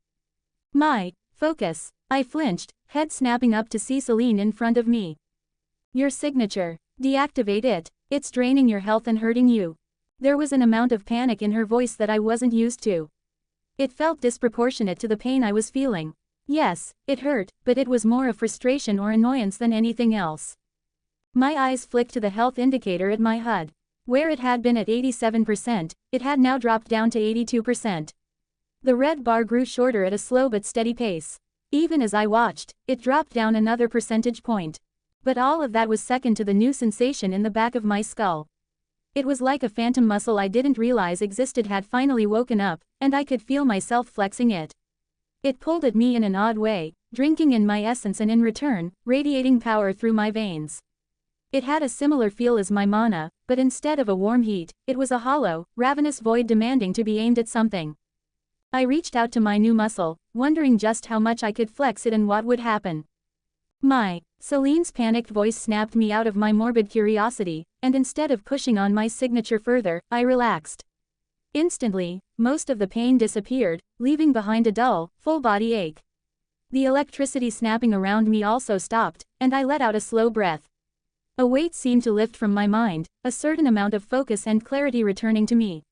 My focus. I flinched, head snapping up to see Celine in front of me. Your signature. Deactivate it. It's draining your health and hurting you. There was an amount of panic in her voice that I wasn't used to. It felt disproportionate to the pain I was feeling. Yes, it hurt, but it was more of frustration or annoyance than anything else. My eyes flicked to the health indicator at my HUD. Where it had been at 87%, it had now dropped down to 82%. The red bar grew shorter at a slow but steady pace. Even as I watched, it dropped down another percentage point. But all of that was second to the new sensation in the back of my skull. It was like a phantom muscle I didn't realize existed had finally woken up, and I could feel myself flexing it. It pulled at me in an odd way, drinking in my essence and in return, radiating power through my veins. It had a similar feel as my mana, but instead of a warm heat, it was a hollow, ravenous void demanding to be aimed at something. I reached out to my new muscle, wondering just how much I could flex it and what would happen. Celine's panicked voice snapped me out of my morbid curiosity, and instead of pushing on my signature further, I relaxed. Instantly, most of the pain disappeared, leaving behind a dull, full-body ache. The electricity snapping around me also stopped, and I let out a slow breath. A weight seemed to lift from my mind, a certain amount of focus and clarity returning to me.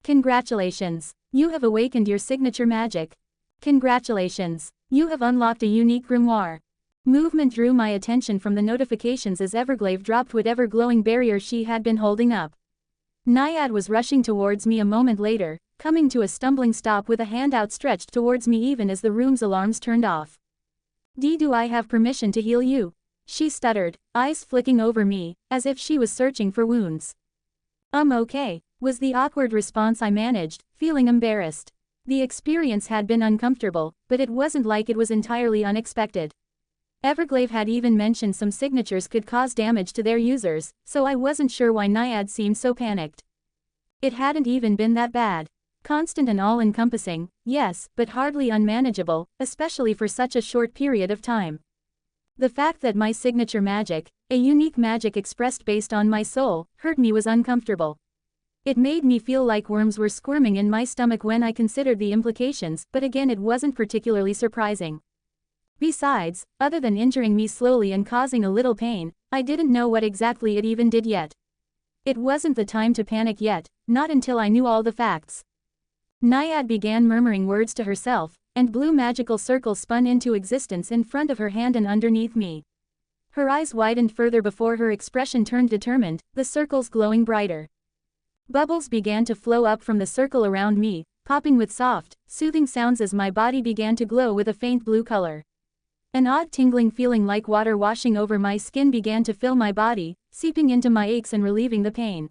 Congratulations! You have awakened your signature magic. Congratulations! You have unlocked a unique grimoire. Movement drew my attention from the notifications as Everglade dropped whatever glowing barrier she had been holding up. Naiad was rushing towards me a moment later, coming to a stumbling stop with a hand outstretched towards me even as the room's alarms turned off. Do I have permission to heal you? She stuttered, eyes flicking over me, as if she was searching for wounds. Okay, was the awkward response I managed, feeling embarrassed. The experience had been uncomfortable, but it wasn't like it was entirely unexpected. Everglade had even mentioned some signatures could cause damage to their users, so I wasn't sure why Naiad seemed so panicked. It hadn't even been that bad. Constant and all-encompassing, yes, but hardly unmanageable, especially for such a short period of time. The fact that my signature magic, a unique magic expressed based on my soul, hurt me was uncomfortable. It made me feel like worms were squirming in my stomach when I considered the implications, but again it wasn't particularly surprising. Besides, other than injuring me slowly and causing a little pain, I didn't know what exactly it even did yet. It wasn't the time to panic yet, not until I knew all the facts. Naiad began murmuring words to herself, and blue magical circles spun into existence in front of her hand and underneath me. Her eyes widened further before her expression turned determined, the circles glowing brighter. Bubbles began to flow up from the circle around me, popping with soft, soothing sounds as my body began to glow with a faint blue color. An odd tingling feeling like water washing over my skin began to fill my body, seeping into my aches and relieving the pain.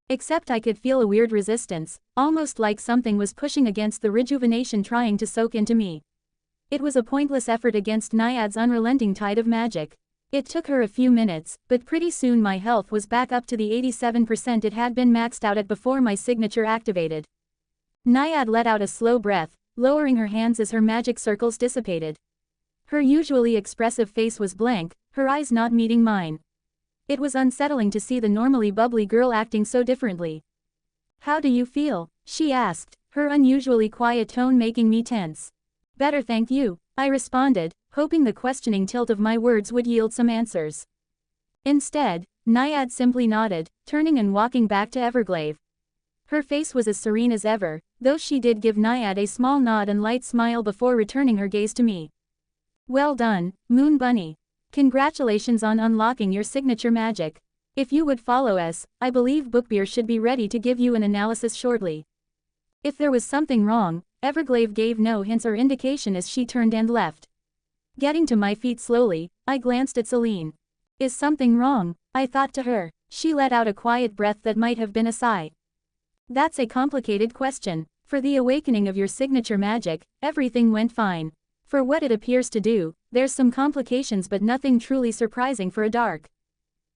Except I could feel a weird resistance, almost like something was pushing against the rejuvenation trying to soak into me. It was a pointless effort against Naiad's unrelenting tide of magic. It took her a few minutes, but pretty soon my health was back up to the 87% it had been maxed out at before my signature activated. Naiad let out a slow breath, lowering her hands as her magic circles dissipated. Her usually expressive face was blank, her eyes not meeting mine. It was unsettling to see the normally bubbly girl acting so differently. "How do you feel?" she asked, her unusually quiet tone making me tense. "Better, thank you," I responded, hoping the questioning tilt of my words would yield some answers. Instead, Naiad simply nodded, turning and walking back to Everglade. Her face was as serene as ever, though she did give Naiad a small nod and light smile before returning her gaze to me. Well done, Moon Bunny. Congratulations on unlocking your signature magic. If you would follow us, I believe Bookbeer should be ready to give you an analysis shortly. If there was something wrong, Everglade gave no hints or indication as she turned and left. Getting to my feet slowly, I glanced at Celine. Is something wrong? I thought to her. She let out a quiet breath that might have been a sigh. That's a complicated question. For the awakening of your signature magic, everything went fine. For what it appears to do, there's some complications but nothing truly surprising for a dark.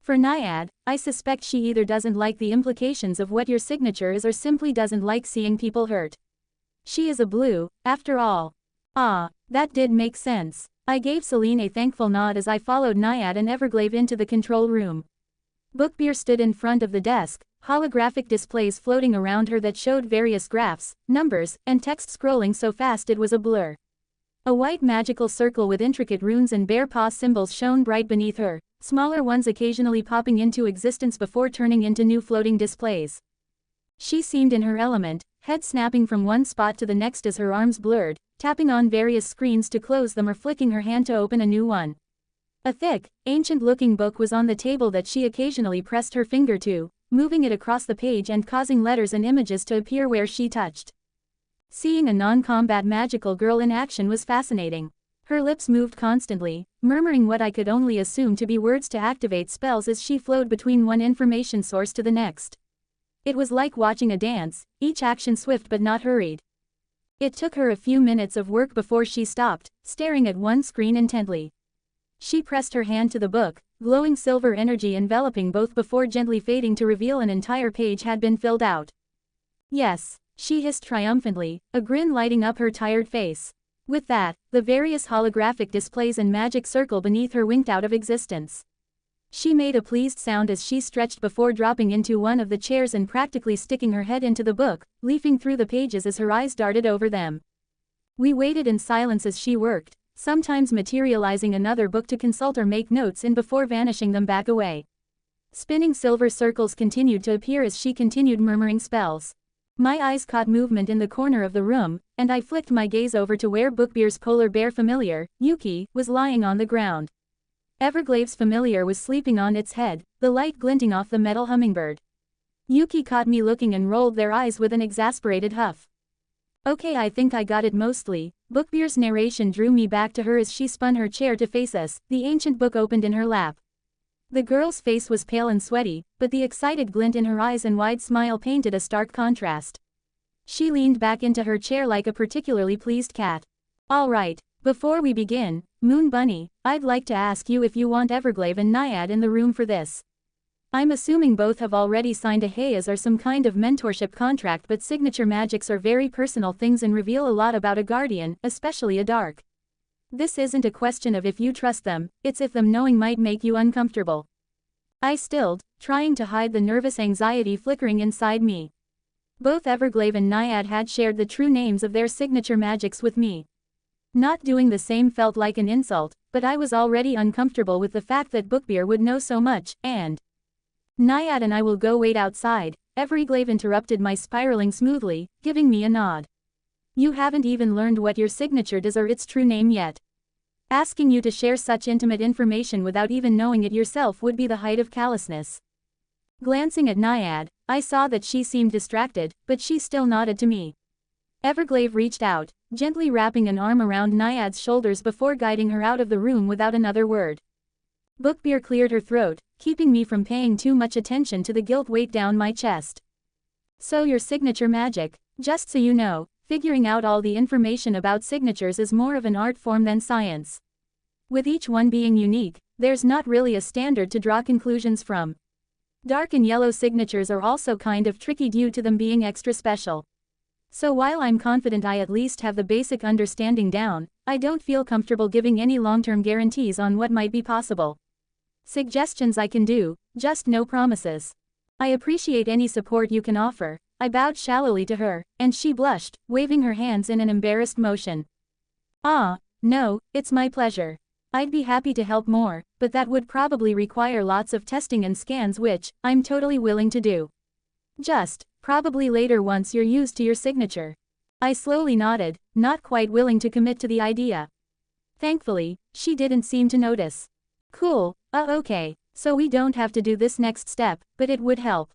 For Naiad, I suspect she either doesn't like the implications of what your signature is or simply doesn't like seeing people hurt. She is a blue, after all. Ah, that did make sense. I gave Celine a thankful nod as I followed Naiad and Everglade into the control room. Bookbeer stood in front of the desk, holographic displays floating around her that showed various graphs, numbers, and text scrolling so fast it was a blur. A white magical circle with intricate runes and bear paw symbols shone bright beneath her, smaller ones occasionally popping into existence before turning into new floating displays. She seemed in her element, head snapping from one spot to the next as her arms blurred, tapping on various screens to close them or flicking her hand to open a new one. A thick, ancient-looking book was on the table that she occasionally pressed her finger to, moving it across the page and causing letters and images to appear where she touched. Seeing a non-combat magical girl in action was fascinating. Her lips moved constantly, murmuring what I could only assume to be words to activate spells as she flowed between one information source to the next. It was like watching a dance, each action swift but not hurried. It took her a few minutes of work before she stopped, staring at one screen intently. She pressed her hand to the book, glowing silver energy enveloping both before gently fading to reveal an entire page had been filled out. Yes, she hissed triumphantly, a grin lighting up her tired face. With that, the various holographic displays and magic circle beneath her winked out of existence. She made a pleased sound as she stretched before dropping into one of the chairs and practically sticking her head into the book, leafing through the pages as her eyes darted over them. We waited in silence as she worked, sometimes materializing another book to consult or make notes in before vanishing them back away. Spinning silver circles continued to appear as she continued murmuring spells. My eyes caught movement in the corner of the room, and I flicked my gaze over to where Bookbeer's polar bear familiar, Yuki, was lying on the ground. Everglade's familiar was sleeping on its head, the light glinting off the metal hummingbird. Yuki caught me looking and rolled their eyes with an exasperated huff. Okay, I think I got it mostly. Bookbeer's narration drew me back to her as she spun her chair to face us, the ancient book opened in her lap. The girl's face was pale and sweaty, but the excited glint in her eyes and wide smile painted a stark contrast. She leaned back into her chair like a particularly pleased cat. All right, before we begin, Moon Bunny, I'd like to ask you if you want Everglade and Naiad in the room for this. I'm assuming both have already signed a Hayes or some kind of mentorship contract, but signature magics are very personal things and reveal a lot about a guardian, especially a dark. This isn't a question of if you trust them, it's if them knowing might make you uncomfortable. I stilled, trying to hide the nervous anxiety flickering inside me. Both Everglade and Naiad had shared the true names of their signature magics with me. Not doing the same felt like an insult, but I was already uncomfortable with the fact that Bookbeer would know so much, and Naiad and I will go wait outside. Everglade interrupted my spiraling smoothly, giving me a nod. You haven't even learned what your signature does or its true name yet. Asking you to share such intimate information without even knowing it yourself would be the height of callousness. Glancing at Naiad, I saw that she seemed distracted, but she still nodded to me. Everglade reached out, gently wrapping an arm around Naiad's shoulders before guiding her out of the room without another word. Bookbeer cleared her throat, keeping me from paying too much attention to the guilt weight down my chest. So your signature magic, just so you know, figuring out all the information about signatures is more of an art form than science. With each one being unique, there's not really a standard to draw conclusions from. Dark and yellow signatures are also kind of tricky due to them being extra special. So while I'm confident I at least have the basic understanding down, I don't feel comfortable giving any long-term guarantees on what might be possible. Suggestions I can do, just no promises. I appreciate any support you can offer. I bowed shallowly to her, and she blushed, waving her hands in an embarrassed motion. Ah, no, it's my pleasure. I'd be happy to help more, but that would probably require lots of testing and scans, which I'm totally willing to do. Probably later once you're used to your signature. I slowly nodded, not quite willing to commit to the idea. Thankfully, she didn't seem to notice. Cool, okay, so we don't have to do this next step, but it would help.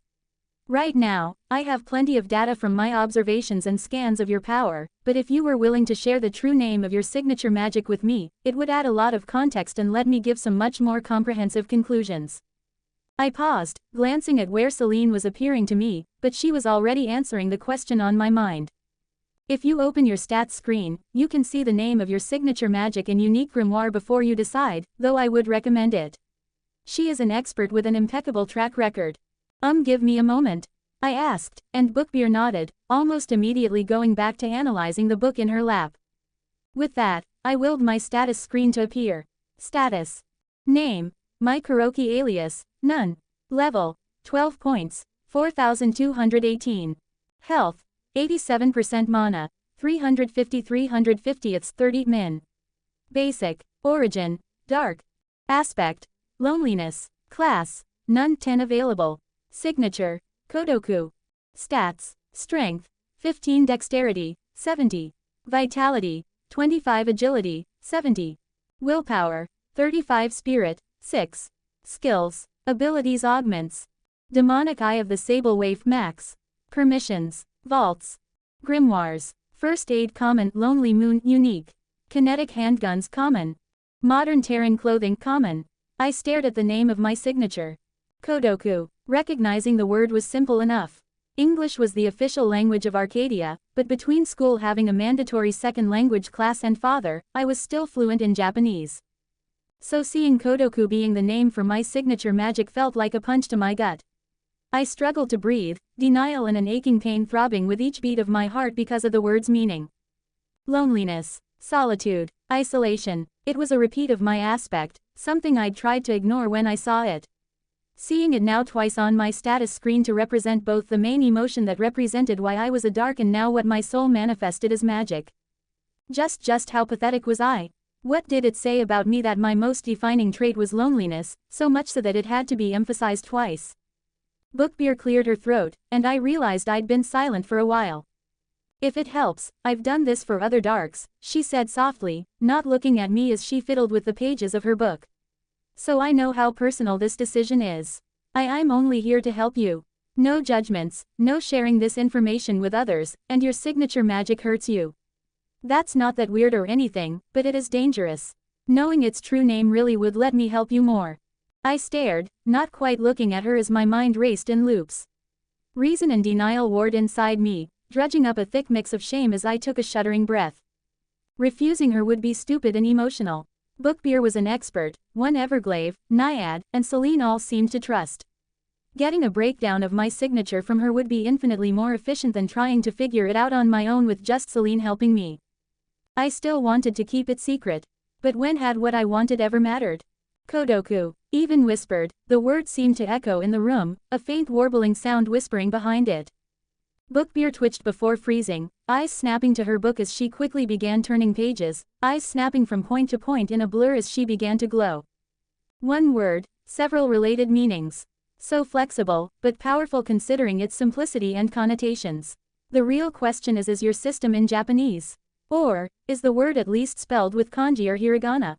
Right now, I have plenty of data from my observations and scans of your power, but if you were willing to share the true name of your signature magic with me, it would add a lot of context and let me give some much more comprehensive conclusions. I paused, glancing at where Celine was appearing to me, but she was already answering the question on my mind. If you open your stats screen, you can see the name of your signature magic and unique grimoire before you decide, though I would recommend it. She is an expert with an impeccable track record. Give me a moment, I asked, and Bookbeer nodded, almost immediately going back to analyzing the book in her lap. With that, I willed my status screen to appear. Status. Name. My karaoke alias, none. Level. 12 points. 4218. Health. 87% mana. 350 it's 30 min. Basic. Origin. Dark. Aspect. Loneliness. Class. None 10 available. Signature. Kodoku. Stats. Strength. 15 dexterity. 70. Vitality. 25 agility. 70. Willpower. 35 spirit. 6. Skills. Abilities augments. Demonic Eye of the Sable Waif max. Permissions. Vaults. Grimoires. First Aid common. Lonely Moon unique. Kinetic handguns common. Modern Terran clothing common. I stared at the name of my signature. Kodoku. Recognizing the word was simple enough. English was the official language of Arcadia, but between school having a mandatory second language class and father, I was still fluent in Japanese. So seeing Kodoku being the name for my signature magic felt like a punch to my gut. I struggled to breathe, denial and an aching pain throbbing with each beat of my heart because of the word's meaning. Loneliness, solitude, isolation. It was a repeat of my aspect, something I'd tried to ignore when I saw it. Seeing it now twice on my status screen to represent both the main emotion that represented why I was a dark and now what my soul manifested as magic. Just how pathetic was I? What did it say about me that my most defining trait was loneliness, so much so that it had to be emphasized twice? Bookbeer cleared her throat, and I realized I'd been silent for a while. If it helps, I've done this for other darks, she said softly, not looking at me as she fiddled with the pages of her book. So I know how personal this decision is. I'm only here to help you. No judgments, no sharing this information with others, and your signature magic hurts you. That's not that weird or anything, but it is dangerous. Knowing its true name really would let me help you more. I stared, not quite looking at her as my mind raced in loops. Reason and denial warred inside me, drudging up a thick mix of shame as I took a shuddering breath. Refusing her would be stupid and emotional. Bookbeer was an expert, one Everglaive, Naiad, and Celine all seemed to trust. Getting a breakdown of my signature from her would be infinitely more efficient than trying to figure it out on my own with just Celine helping me. I still wanted to keep it secret. But when had what I wanted ever mattered? Kodoku. Even whispered, the word seemed to echo in the room, a faint warbling sound whispering behind it. Bookbeer twitched before freezing, eyes snapping to her book as she quickly began turning pages, eyes snapping from point to point in a blur as she began to glow. One word, several related meanings. So flexible, but powerful considering its simplicity and connotations. The real question is your system in Japanese? Or, is the word at least spelled with kanji or hiragana?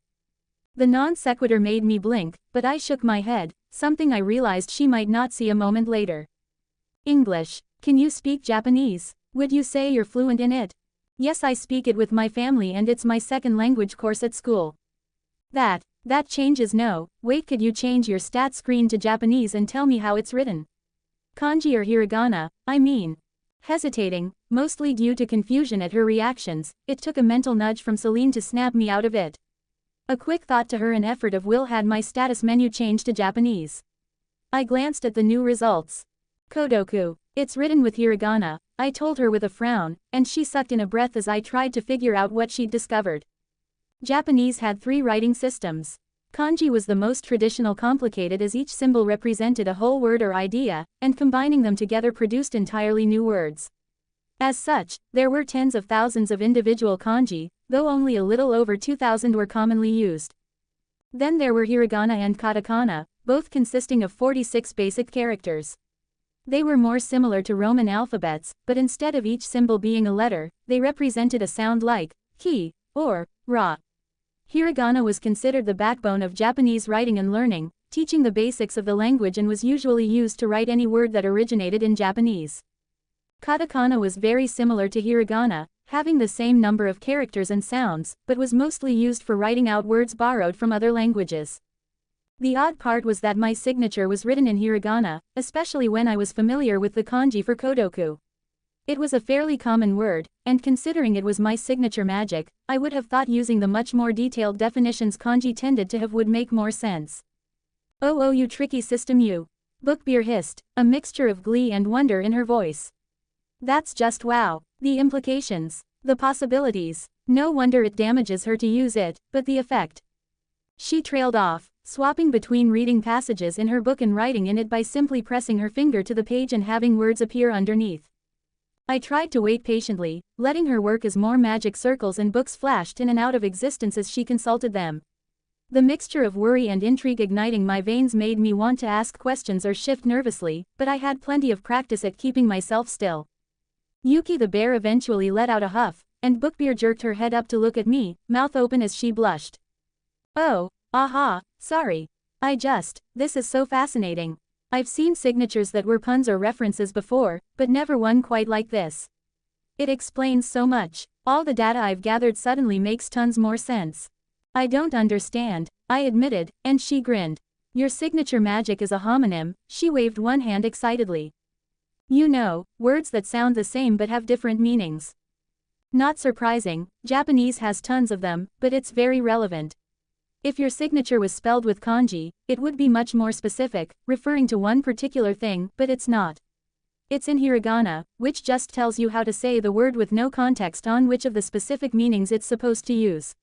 The non sequitur made me blink, but I shook my head, something I realized she might not see a moment later. English. Can you speak Japanese? Would you say you're fluent in it? Yes, I speak it with my family and it's my second language course at school. That changes no. Wait, could you change your stat screen to Japanese and tell me how it's written? Kanji or hiragana, I mean. Hesitating, mostly due to confusion at her reactions, it took a mental nudge from Celine to snap me out of it. A quick thought to her and effort of will had my status menu changed to Japanese. I glanced at the new results. Kodoku. It's written with hiragana, I told her with a frown, and she sucked in a breath as I tried to figure out what she'd discovered. Japanese had 3 writing systems. Kanji was the most traditional, complicated as each symbol represented a whole word or idea, and combining them together produced entirely new words. As such, there were tens of thousands of individual kanji, though only a little over 2,000 were commonly used. Then there were hiragana and katakana, both consisting of 46 basic characters. They were more similar to Roman alphabets, but instead of each symbol being a letter, they represented a sound like ki or ra. Hiragana was considered the backbone of Japanese writing and learning, teaching the basics of the language, and was usually used to write any word that originated in Japanese. Katakana was very similar to hiragana, having the same number of characters and sounds, but was mostly used for writing out words borrowed from other languages. The odd part was that my signature was written in hiragana, especially when I was familiar with the kanji for kodoku. It was a fairly common word, and considering it was my signature magic, I would have thought using the much more detailed definitions kanji tended to have would make more sense. Oh you tricky system you. Bookbeer hissed, a mixture of glee and wonder in her voice. That's just wow. The implications. The possibilities. No wonder it damages her to use it, but the effect. She trailed off, swapping between reading passages in her book and writing in it by simply pressing her finger to the page and having words appear underneath. I tried to wait patiently, letting her work as more magic circles and books flashed in and out of existence as she consulted them. The mixture of worry and intrigue igniting my veins made me want to ask questions or shift nervously, but I had plenty of practice at keeping myself still. Yuki the bear eventually let out a huff, and Bookbeer jerked her head up to look at me, mouth open as she blushed. Oh, aha, sorry. This is so fascinating. I've seen signatures that were puns or references before, but never one quite like this. It explains so much. All the data I've gathered suddenly makes tons more sense. I don't understand, I admitted, and she grinned. Your signature magic is a homonym, she waved one hand excitedly. You know, words that sound the same but have different meanings. Not surprising, Japanese has tons of them, but it's very relevant. If your signature was spelled with kanji, it would be much more specific, referring to one particular thing, but it's not. It's in hiragana, which just tells you how to say the word with no context on which of the specific meanings it's supposed to use.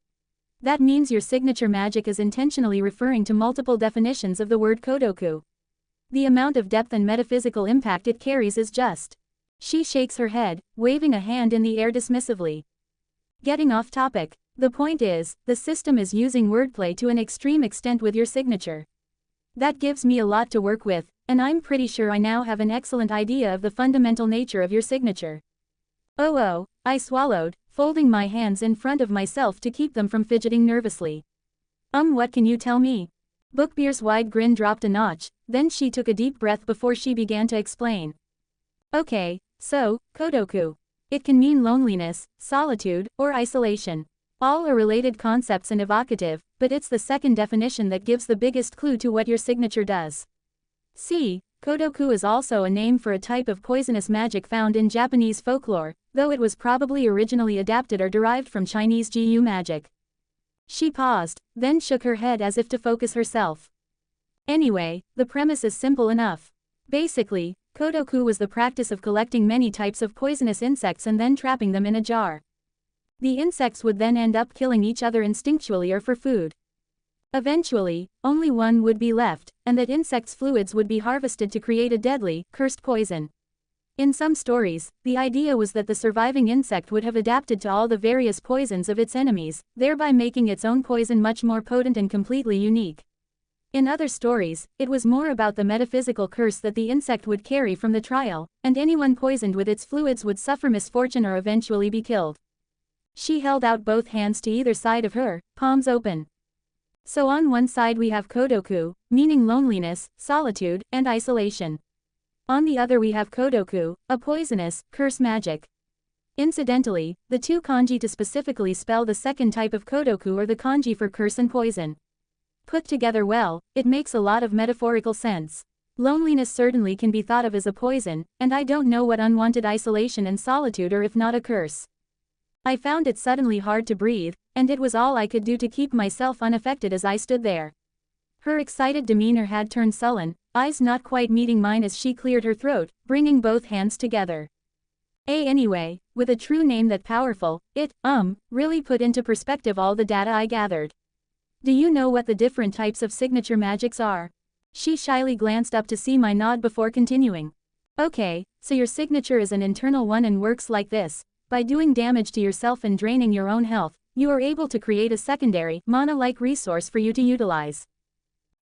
That means your signature magic is intentionally referring to multiple definitions of the word kodoku. The amount of depth and metaphysical impact it carries is just. She shakes her head, waving a hand in the air dismissively. Getting off topic. The point is, the system is using wordplay to an extreme extent with your signature. That gives me a lot to work with, and I'm pretty sure I now have an excellent idea of the fundamental nature of your signature. Oh, I swallowed, folding my hands in front of myself to keep them from fidgeting nervously. What can you tell me? Bookbeer's wide grin dropped a notch, then she took a deep breath before she began to explain. Okay, so, kodoku. It can mean loneliness, solitude, or isolation. All are related concepts and evocative, but it's the second definition that gives the biggest clue to what your signature does. See, kodoku is also a name for a type of poisonous magic found in Japanese folklore, though it was probably originally adapted or derived from Chinese Gu magic. She paused, then shook her head as if to focus herself. Anyway, the premise is simple enough. Basically, kodoku was the practice of collecting many types of poisonous insects and then trapping them in a jar. The insects would then end up killing each other instinctually or for food. Eventually, only one would be left, and that insect's fluids would be harvested to create a deadly, cursed poison. In some stories, the idea was that the surviving insect would have adapted to all the various poisons of its enemies, thereby making its own poison much more potent and completely unique. In other stories, it was more about the metaphysical curse that the insect would carry from the trial, and anyone poisoned with its fluids would suffer misfortune or eventually be killed. She held out both hands to either side of her, palms open. So on one side we have kodoku, meaning loneliness, solitude, and isolation. On the other we have kodoku, a poisonous, curse magic. Incidentally, the two kanji to specifically spell the second type of kodoku are the kanji for curse and poison. Put together well, it makes a lot of metaphorical sense. Loneliness certainly can be thought of as a poison, and I don't know what unwanted isolation and solitude are if not a curse. I found it suddenly hard to breathe, and it was all I could do to keep myself unaffected as I stood there. Her excited demeanor had turned sullen, eyes not quite meeting mine as she cleared her throat, bringing both hands together. Anyway, with a true name that powerful, it, really put into perspective all the data I gathered. Do you know what the different types of signature magics are? She shyly glanced up to see my nod before continuing. Okay, so your signature is an internal one and works like this. By doing damage to yourself and draining your own health, you are able to create a secondary, mana-like resource for you to utilize.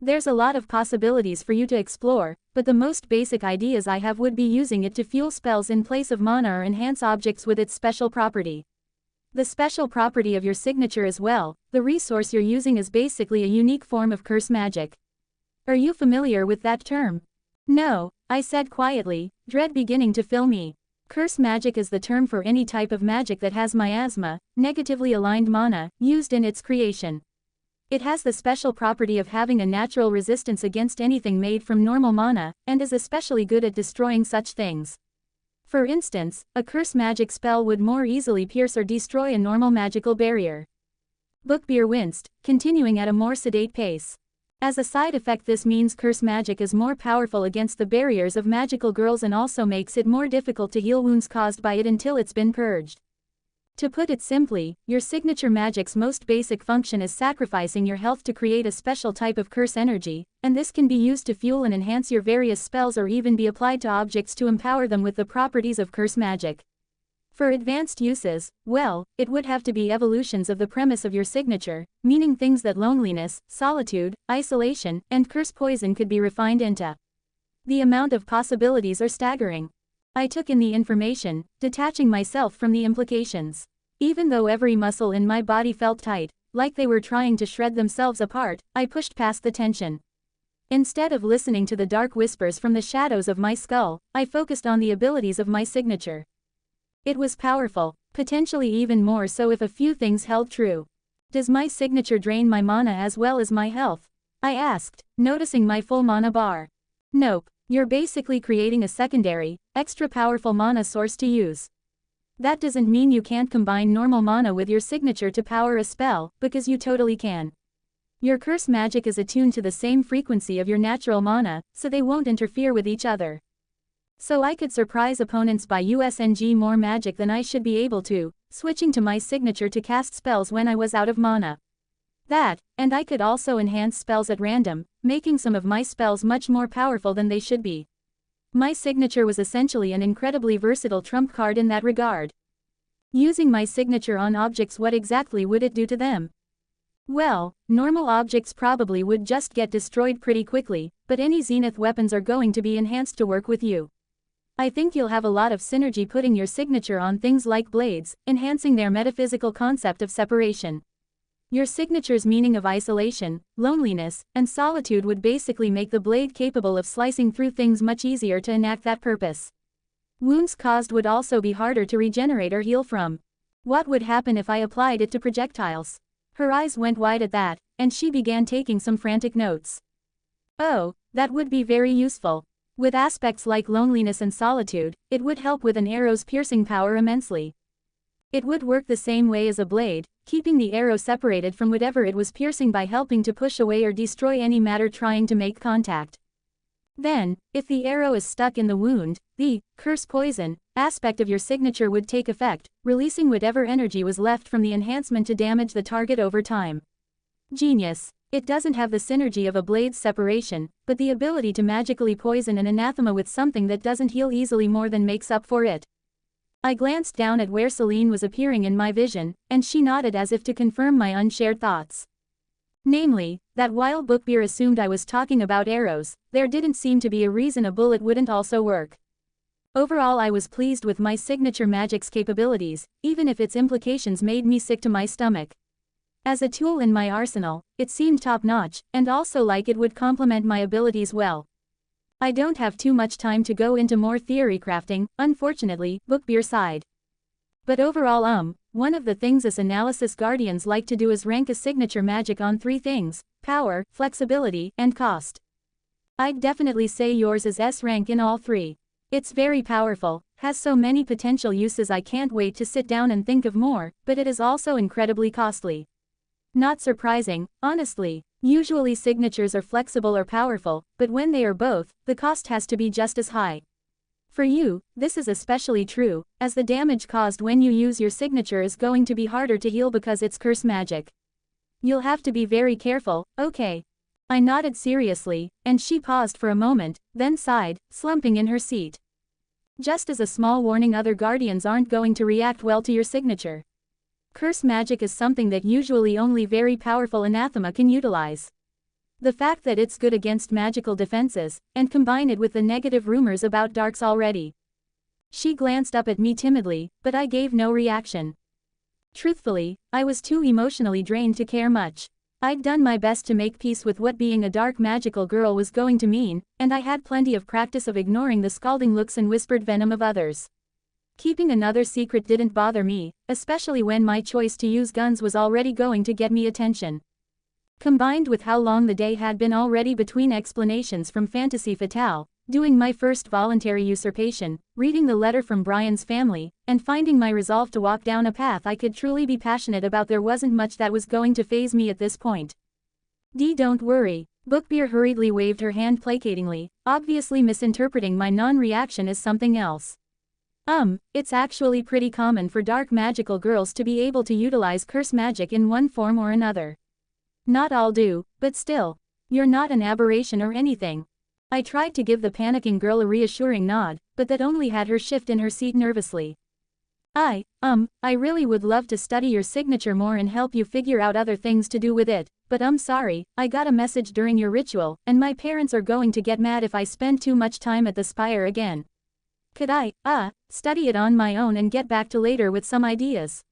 There's a lot of possibilities for you to explore, but the most basic ideas I have would be using it to fuel spells in place of mana or enhance objects with its special property. The special property of your signature as well, the resource you're using is basically a unique form of curse magic. Are you familiar with that term? No, I said quietly, dread beginning to fill me. Curse magic is the term for any type of magic that has miasma, negatively aligned mana, used in its creation. It has the special property of having a natural resistance against anything made from normal mana, and is especially good at destroying such things. For instance, a curse magic spell would more easily pierce or destroy a normal magical barrier. Bookbeer winced, continuing at a more sedate pace. As a side effect, this means curse magic is more powerful against the barriers of magical girls and also makes it more difficult to heal wounds caused by it until it's been purged. To put it simply, your signature magic's most basic function is sacrificing your health to create a special type of curse energy, and this can be used to fuel and enhance your various spells or even be applied to objects to empower them with the properties of curse magic. For advanced uses, well, it would have to be evolutions of the premise of your signature, meaning things that loneliness, solitude, isolation, and curse poison could be refined into. The amount of possibilities are staggering. I took in the information, detaching myself from the implications. Even though every muscle in my body felt tight, like they were trying to shred themselves apart, I pushed past the tension. Instead of listening to the dark whispers from the shadows of my skull, I focused on the abilities of my signature. It was powerful, potentially even more so if a few things held true. Does my signature drain my mana as well as my health? I asked, noticing my full mana bar. Nope, you're basically creating a secondary, extra powerful mana source to use. That doesn't mean you can't combine normal mana with your signature to power a spell, because you totally can. Your curse magic is attuned to the same frequency of your natural mana, so they won't interfere with each other. So I could surprise opponents by using more magic than I should be able to, switching to my signature to cast spells when I was out of mana. That, and I could also enhance spells at random, making some of my spells much more powerful than they should be. My signature was essentially an incredibly versatile trump card in that regard. Using my signature on objects, what exactly would it do to them? Well, normal objects probably would just get destroyed pretty quickly, but any zenith weapons are going to be enhanced to work with you. I think you'll have a lot of synergy putting your signature on things like blades, enhancing their metaphysical concept of separation. Your signature's meaning of isolation, loneliness, and solitude would basically make the blade capable of slicing through things much easier to enact that purpose. Wounds caused would also be harder to regenerate or heal from. What would happen if I applied it to projectiles? Her eyes went wide at that, and she began taking some frantic notes. Oh, that would be very useful. With aspects like loneliness and solitude, it would help with an arrow's piercing power immensely. It would work the same way as a blade, keeping the arrow separated from whatever it was piercing by helping to push away or destroy any matter trying to make contact. Then, if the arrow is stuck in the wound, the curse poison aspect of your signature would take effect, releasing whatever energy was left from the enhancement to damage the target over time. Genius. It doesn't have the synergy of a blade's separation, but the ability to magically poison an anathema with something that doesn't heal easily more than makes up for it. I glanced down at where Celine was appearing in my vision, and she nodded as if to confirm my unshared thoughts. Namely, that while Bookbeer assumed I was talking about arrows, there didn't seem to be a reason a bullet wouldn't also work. Overall, I was pleased with my signature magic's capabilities, even if its implications made me sick to my stomach. As a tool in my arsenal, it seemed top-notch, and also like it would complement my abilities well. I don't have too much time to go into more theory crafting, unfortunately, Bookbeer sighed. But overall, one of the things us analysis guardians like to do is rank a signature magic on 3 things: power, flexibility, and cost. I'd definitely say yours is S rank in all 3. It's very powerful, has so many potential uses I can't wait to sit down and think of more, but it is also incredibly costly. Not surprising, honestly. Usually signatures are flexible or powerful, but when they are both, the cost has to be just as high. For you, this is especially true, as the damage caused when you use your signature is going to be harder to heal because it's curse magic. You'll have to be very careful, okay? I nodded seriously, and she paused for a moment, then sighed, slumping in her seat. Just as a small warning, other guardians aren't going to react well to your signature. Curse magic is something that usually only very powerful anathema can utilize. The fact that it's good against magical defenses, and combine it with the negative rumors about darks already. She glanced up at me timidly, but I gave no reaction. Truthfully, I was too emotionally drained to care much. I'd done my best to make peace with what being a dark magical girl was going to mean, and I had plenty of practice of ignoring the scalding looks and whispered venom of others. Keeping another secret didn't bother me, especially when my choice to use guns was already going to get me attention. Combined with how long the day had been already between explanations from Fantasy Fatale, doing my first voluntary usurpation, reading the letter from Brian's family, and finding my resolve to walk down a path I could truly be passionate about, there wasn't much that was going to faze me at this point. Don't worry. Bookbeer hurriedly waved her hand placatingly, obviously misinterpreting my non-reaction as something else. It's actually pretty common for dark magical girls to be able to utilize curse magic in one form or another. Not all do, but still. You're not an aberration or anything. I tried to give the panicking girl a reassuring nod, but that only had her shift in her seat nervously. I really would love to study your signature more and help you figure out other things to do with it, but I'm sorry, I got a message during your ritual, and my parents are going to get mad if I spend too much time at the spire again. Could I, study it on my own and get back to later with some ideas?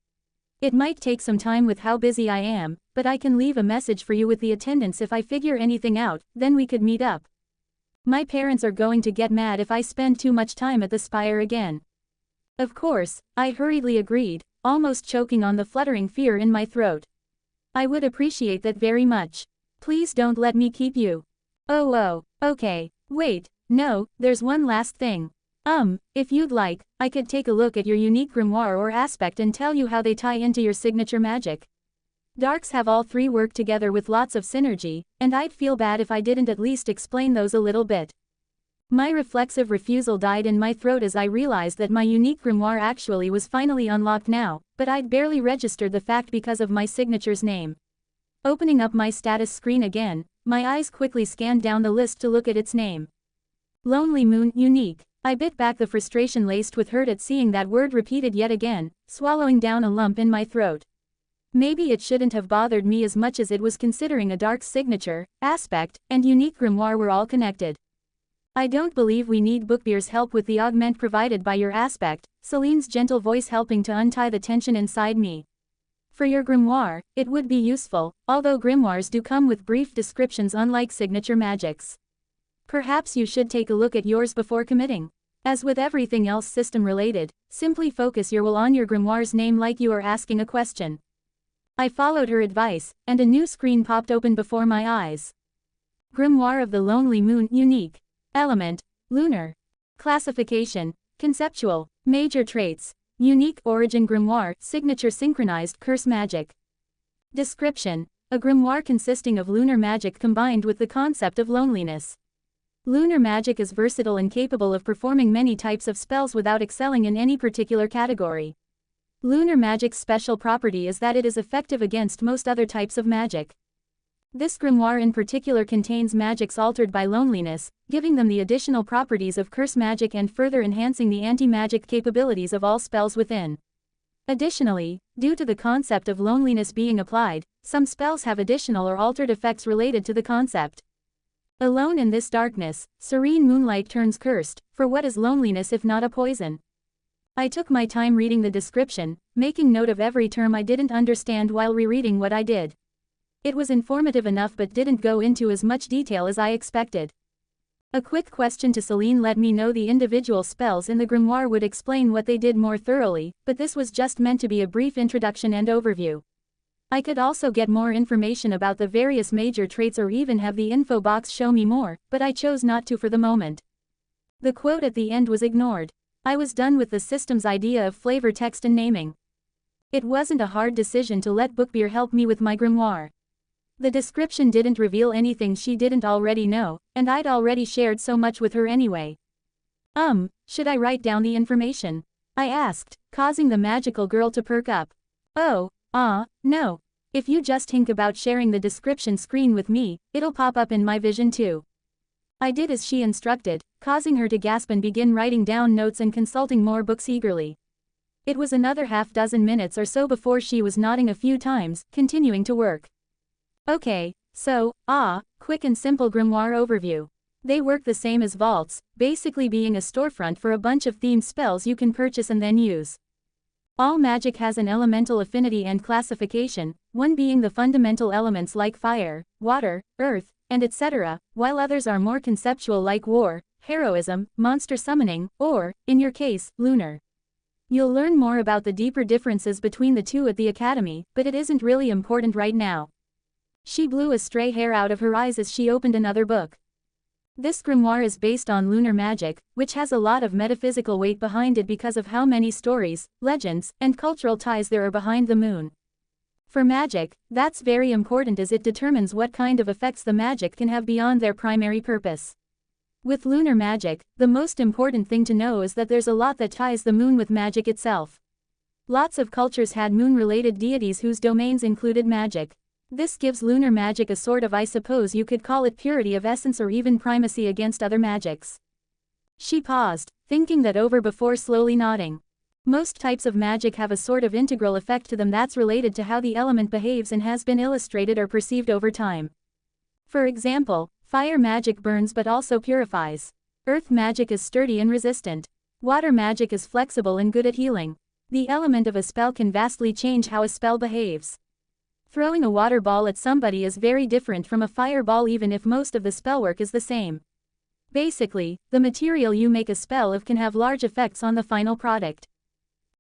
It might take some time with how busy I am, but I can leave a message for you with the attendants if I figure anything out, then we could meet up. My parents are going to get mad if I spend too much time at the spire again. Of course, I hurriedly agreed, almost choking on the fluttering fear in my throat. I would appreciate that very much. Please don't let me keep you. Oh, okay. Wait, no, there's one last thing. If you'd like, I could take a look at your unique grimoire or aspect and tell you how they tie into your signature magic. Darks have all three work together with lots of synergy, and I'd feel bad if I didn't at least explain those a little bit. My reflexive refusal died in my throat as I realized that my unique grimoire actually was finally unlocked now, but I'd barely registered the fact because of my signature's name. Opening up my status screen again, my eyes quickly scanned down the list to look at its name. Lonely Moon, unique. I bit back the frustration laced with hurt at seeing that word repeated yet again, swallowing down a lump in my throat. Maybe it shouldn't have bothered me as much as it was, considering a dark signature, aspect, and unique grimoire were all connected. I don't believe we need Bookbeer's help with the augment provided by your aspect, Celine's gentle voice helping to untie the tension inside me. For your grimoire, it would be useful, although grimoires do come with brief descriptions unlike signature magics. Perhaps you should take a look at yours before committing. As with everything else system-related, simply focus your will on your grimoire's name like you are asking a question. I followed her advice, and a new screen popped open before my eyes. Grimoire of the Lonely Moon, unique. Element, lunar. Classification, conceptual. Major traits, unique. Origin grimoire, signature synchronized curse magic. Description, a grimoire consisting of lunar magic combined with the concept of loneliness. Lunar magic is versatile and capable of performing many types of spells without excelling in any particular category. Lunar magic's special property is that it is effective against most other types of magic. This grimoire in particular contains magics altered by loneliness, giving them the additional properties of curse magic and further enhancing the anti-magic capabilities of all spells within. Additionally, due to the concept of loneliness being applied, some spells have additional or altered effects related to the concept. Alone in this darkness, serene moonlight turns cursed, for what is loneliness if not a poison? I took my time reading the description, making note of every term I didn't understand while rereading what I did. It was informative enough but didn't go into as much detail as I expected. A quick question to Celine let me know the individual spells in the grimoire would explain what they did more thoroughly, but this was just meant to be a brief introduction and overview. I could also get more information about the various major traits or even have the info box show me more, but I chose not to for the moment. The quote at the end was ignored. I was done with the system's idea of flavor text and naming. It wasn't a hard decision to let Bookbeer help me with my grimoire. The description didn't reveal anything she didn't already know, and I'd already shared so much with her anyway. Should I write down the information? I asked, causing the magical girl to perk up. No. If you just think about sharing the description screen with me, it'll pop up in my vision too. I did as she instructed, causing her to gasp and begin writing down notes and consulting more books eagerly. It was another half-dozen minutes or so before she was nodding a few times, continuing to work. Okay, so, quick and simple grimoire overview. They work the same as vaults, basically being a storefront for a bunch of themed spells you can purchase and then use. All magic has an elemental affinity and classification, one being the fundamental elements like fire, water, earth, and etc., while others are more conceptual like war, heroism, monster summoning, or, in your case, lunar. You'll learn more about the deeper differences between the two at the academy, but it isn't really important right now. She blew a stray hair out of her eyes as she opened another book. This grimoire is based on lunar magic, which has a lot of metaphysical weight behind it because of how many stories, legends, and cultural ties there are behind the moon. For magic, that's very important as it determines what kind of effects the magic can have beyond their primary purpose. With lunar magic, the most important thing to know is that there's a lot that ties the moon with magic itself. Lots of cultures had moon-related deities whose domains included magic. This gives lunar magic a sort of, I suppose you could call it, purity of essence or even primacy against other magics. She paused, thinking that over before slowly nodding. Most types of magic have a sort of integral effect to them that's related to how the element behaves and has been illustrated or perceived over time. For example, fire magic burns but also purifies. Earth magic is sturdy and resistant. Water magic is flexible and good at healing. The element of a spell can vastly change how a spell behaves. Throwing a water ball at somebody is very different from a fireball even if most of the spellwork is the same. Basically, the material you make a spell of can have large effects on the final product.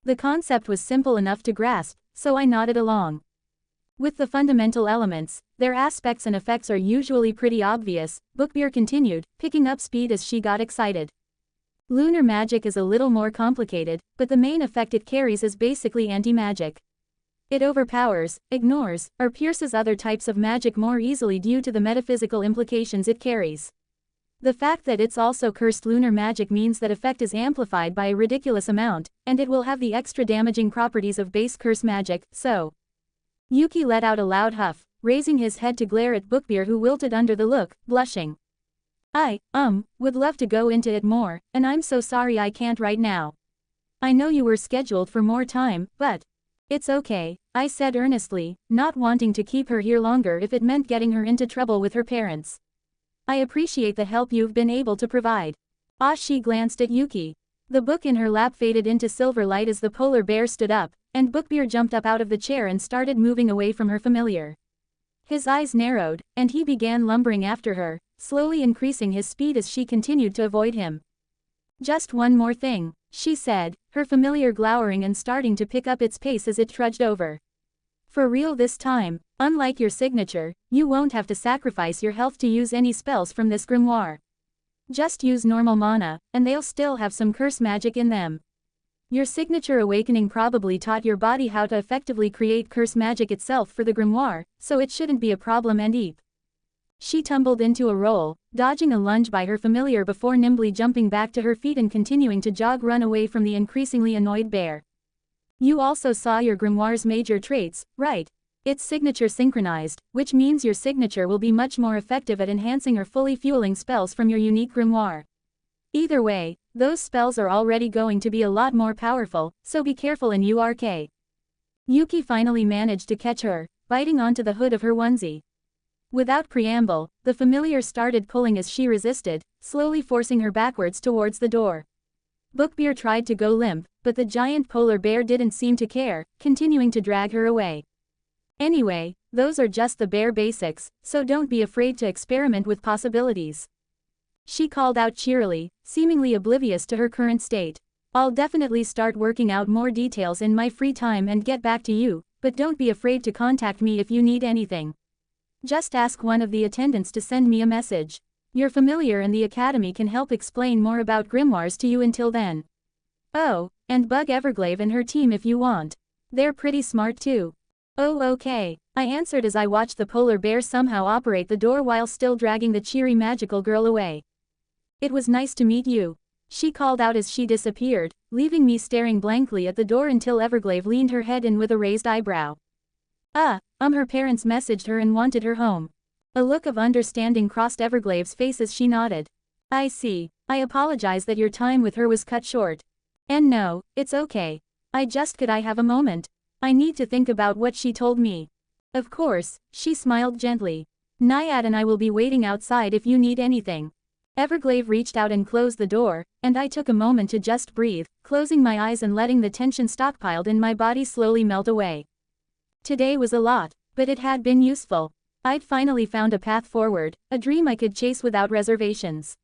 The concept was simple enough to grasp, so I nodded along. With the fundamental elements, their aspects and effects are usually pretty obvious, Bookbeer continued, picking up speed as she got excited. Lunar magic is a little more complicated, but the main effect it carries is basically anti-magic. It overpowers, ignores, or pierces other types of magic more easily due to the metaphysical implications it carries. The fact that it's also cursed lunar magic means that effect is amplified by a ridiculous amount, and it will have the extra damaging properties of base curse magic, so. Yuki let out a loud huff, raising his head to glare at Bookbeer who wilted under the look, blushing. I would love to go into it more, and I'm so sorry I can't right now. I know you were scheduled for more time, but. It's okay, I said earnestly, not wanting to keep her here longer if it meant getting her into trouble with her parents. I appreciate the help you've been able to provide. She glanced at Yuki. The book in her lap faded into silver light as the polar bear stood up, and Bookbeer jumped up out of the chair and started moving away from her familiar. His eyes narrowed, and he began lumbering after her, slowly increasing his speed as she continued to avoid him. Just one more thing, she said, her familiar glowering and starting to pick up its pace as it trudged over. For real this time, unlike your signature, you won't have to sacrifice your health to use any spells from this grimoire. Just use normal mana, and they'll still have some curse magic in them. Your signature awakening probably taught your body how to effectively create curse magic itself for the grimoire, so it shouldn't be a problem and eep. She tumbled into a roll, dodging a lunge by her familiar before nimbly jumping back to her feet and continuing to run away from the increasingly annoyed bear. You also saw your grimoire's major traits, right? It's signature synchronized, which means your signature will be much more effective at enhancing or fully fueling spells from your unique grimoire. Either way, those spells are already going to be a lot more powerful, so be careful in URK. Yuki finally managed to catch her, biting onto the hood of her onesie. Without preamble, the familiar started pulling as she resisted, slowly forcing her backwards towards the door. Bookbeer tried to go limp, but the giant polar bear didn't seem to care, continuing to drag her away. Anyway, those are just the bare basics, so don't be afraid to experiment with possibilities. She called out cheerily, seemingly oblivious to her current state. I'll definitely start working out more details in my free time and get back to you, but don't be afraid to contact me if you need anything. Just ask one of the attendants to send me a message. Your familiar and the academy can help explain more about grimoires to you until then. Oh, and bug Everglade and her team if you want. They're pretty smart too. Oh okay, I answered as I watched the polar bear somehow operate the door while still dragging the cheery magical girl away. It was nice to meet you, she called out as she disappeared, leaving me staring blankly at the door until Everglade leaned her head in with a raised eyebrow. Her parents messaged her and wanted her home. A look of understanding crossed Everglade's face as she nodded. I see. I apologize that your time with her was cut short. And no, it's okay. Could I have a moment? I need to think about what she told me. Of course, she smiled gently. Naiad and I will be waiting outside if you need anything. Everglade reached out and closed the door, and I took a moment to just breathe, closing my eyes and letting the tension stockpiled in my body slowly melt away. Today was a lot, but it had been useful. I'd finally found a path forward, a dream I could chase without reservations.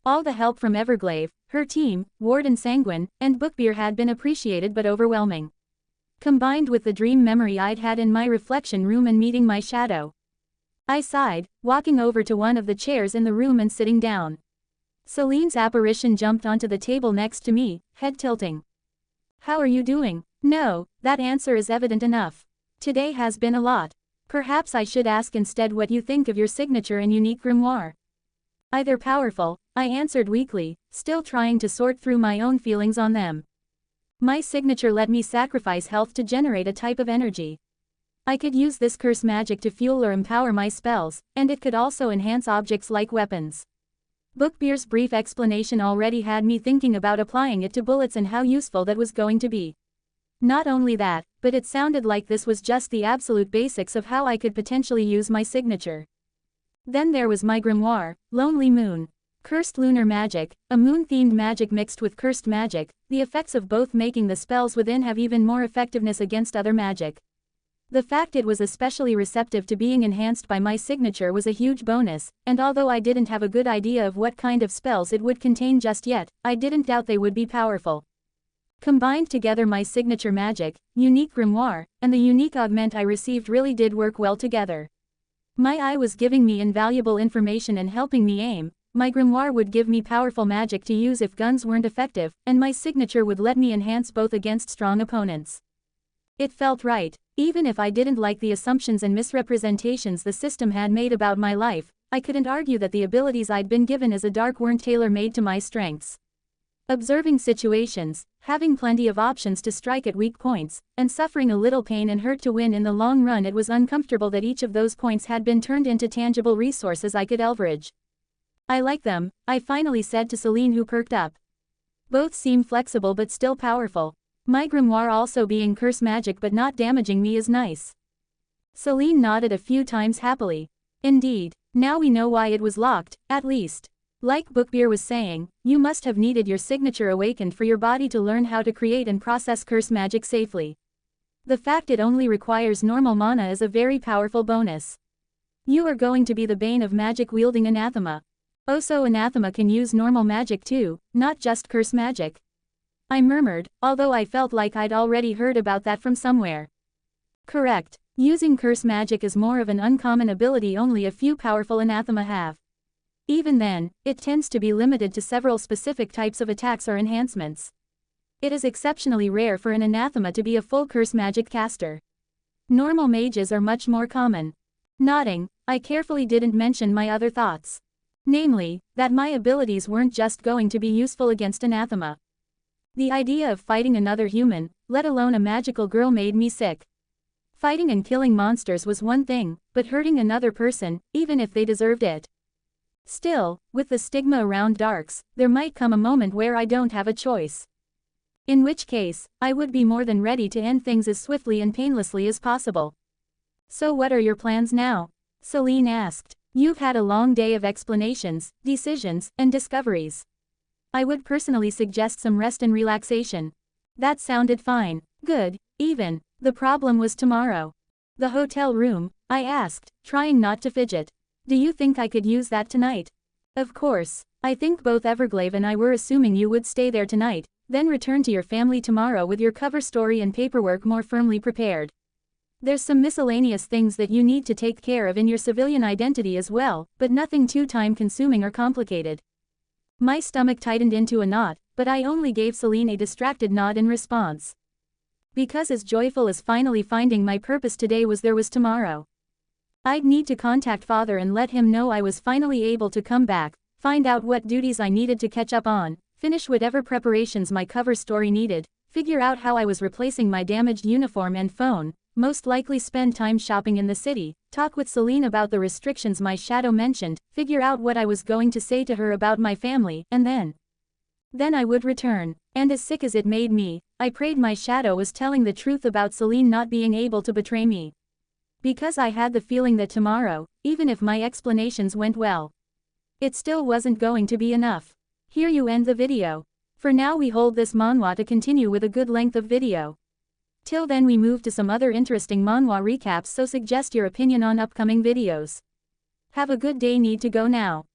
All the help from Everglade, her team, Ward and Sanguine, and Bookbeer had been appreciated but overwhelming. Combined with the dream memory I'd had in my reflection room and meeting my shadow. I sighed, walking over to one of the chairs in the room and sitting down. Celine's apparition jumped onto the table next to me, head tilting. How are you doing? No, that answer is evident enough. Today has been a lot. Perhaps I should ask instead what you think of your signature and unique grimoire. Either powerful, I answered weakly, still trying to sort through my own feelings on them. My signature let me sacrifice health to generate a type of energy. I could use this curse magic to fuel or empower my spells, and it could also enhance objects like weapons. Bookbeer's brief explanation already had me thinking about applying it to bullets and how useful that was going to be. Not only that, but it sounded like this was just the absolute basics of how I could potentially use my signature. Then there was my grimoire, Lonely Moon. Cursed lunar magic, a moon-themed magic mixed with cursed magic, the effects of both making the spells within have even more effectiveness against other magic. The fact it was especially receptive to being enhanced by my signature was a huge bonus, and although I didn't have a good idea of what kind of spells it would contain just yet, I didn't doubt they would be powerful. Combined together, my signature magic, unique grimoire, and the unique augment I received really did work well together. My eye was giving me invaluable information and helping me aim, my grimoire would give me powerful magic to use if guns weren't effective, and my signature would let me enhance both against strong opponents. It felt right. Even if I didn't like the assumptions and misrepresentations the system had made about my life, I couldn't argue that the abilities I'd been given as a dark weren't tailor-made to my strengths. Observing situations, having plenty of options to strike at weak points, and suffering a little pain and hurt to win in the long run, it was uncomfortable that each of those points had been turned into tangible resources I could leverage. I like them, I finally said to Celine, who perked up. Both seem flexible but still powerful. My grimoire also being curse magic but not damaging me is nice. Celine nodded a few times happily. Indeed, now we know why it was locked, at least. Like Bookbeer was saying, you must have needed your signature awakened for your body to learn how to create and process curse magic safely. The fact it only requires normal mana is a very powerful bonus. You are going to be the bane of magic-wielding anathema. Also, anathema can use normal magic too, not just curse magic. I murmured, although I felt like I'd already heard about that from somewhere. Correct. Using curse magic is more of an uncommon ability only a few powerful anathema have. Even then, it tends to be limited to several specific types of attacks or enhancements. It is exceptionally rare for an anathema to be a full curse magic caster. Normal mages are much more common. Nodding, I carefully didn't mention my other thoughts. Namely, that my abilities weren't just going to be useful against anathema. The idea of fighting another human, let alone a magical girl, made me sick. Fighting and killing monsters was one thing, but hurting another person, even if they deserved it. Still, with the stigma around darks, there might come a moment where I don't have a choice. In which case, I would be more than ready to end things as swiftly and painlessly as possible. So what are your plans now? Celine asked. You've had a long day of explanations, decisions, and discoveries. I would personally suggest some rest and relaxation. That sounded fine. Good, even. The problem was tomorrow. The hotel room, I asked, trying not to fidget. Do you think I could use that tonight? Of course. I think both Everglade and I were assuming you would stay there tonight, then return to your family tomorrow with your cover story and paperwork more firmly prepared. There's some miscellaneous things that you need to take care of in your civilian identity as well, but nothing too time-consuming or complicated. My stomach tightened into a knot, but I only gave Celine a distracted nod in response. Because as joyful as finally finding my purpose today was, there was tomorrow. I'd need to contact Father and let him know I was finally able to come back, find out what duties I needed to catch up on, finish whatever preparations my cover story needed, figure out how I was replacing my damaged uniform and phone, most likely spend time shopping in the city, talk with Celine about the restrictions my shadow mentioned, figure out what I was going to say to her about my family, and then I would return. And as sick as it made me, I prayed my shadow was telling the truth about Celine not being able to betray me. Because I had the feeling that tomorrow, even if my explanations went well, it still wasn't going to be enough. Here you end the video. For now we hold this manhwa to continue with a good length of video. Till then we move to some other interesting manhwa recaps, so suggest your opinion on upcoming videos. Have a good day. Need to go now.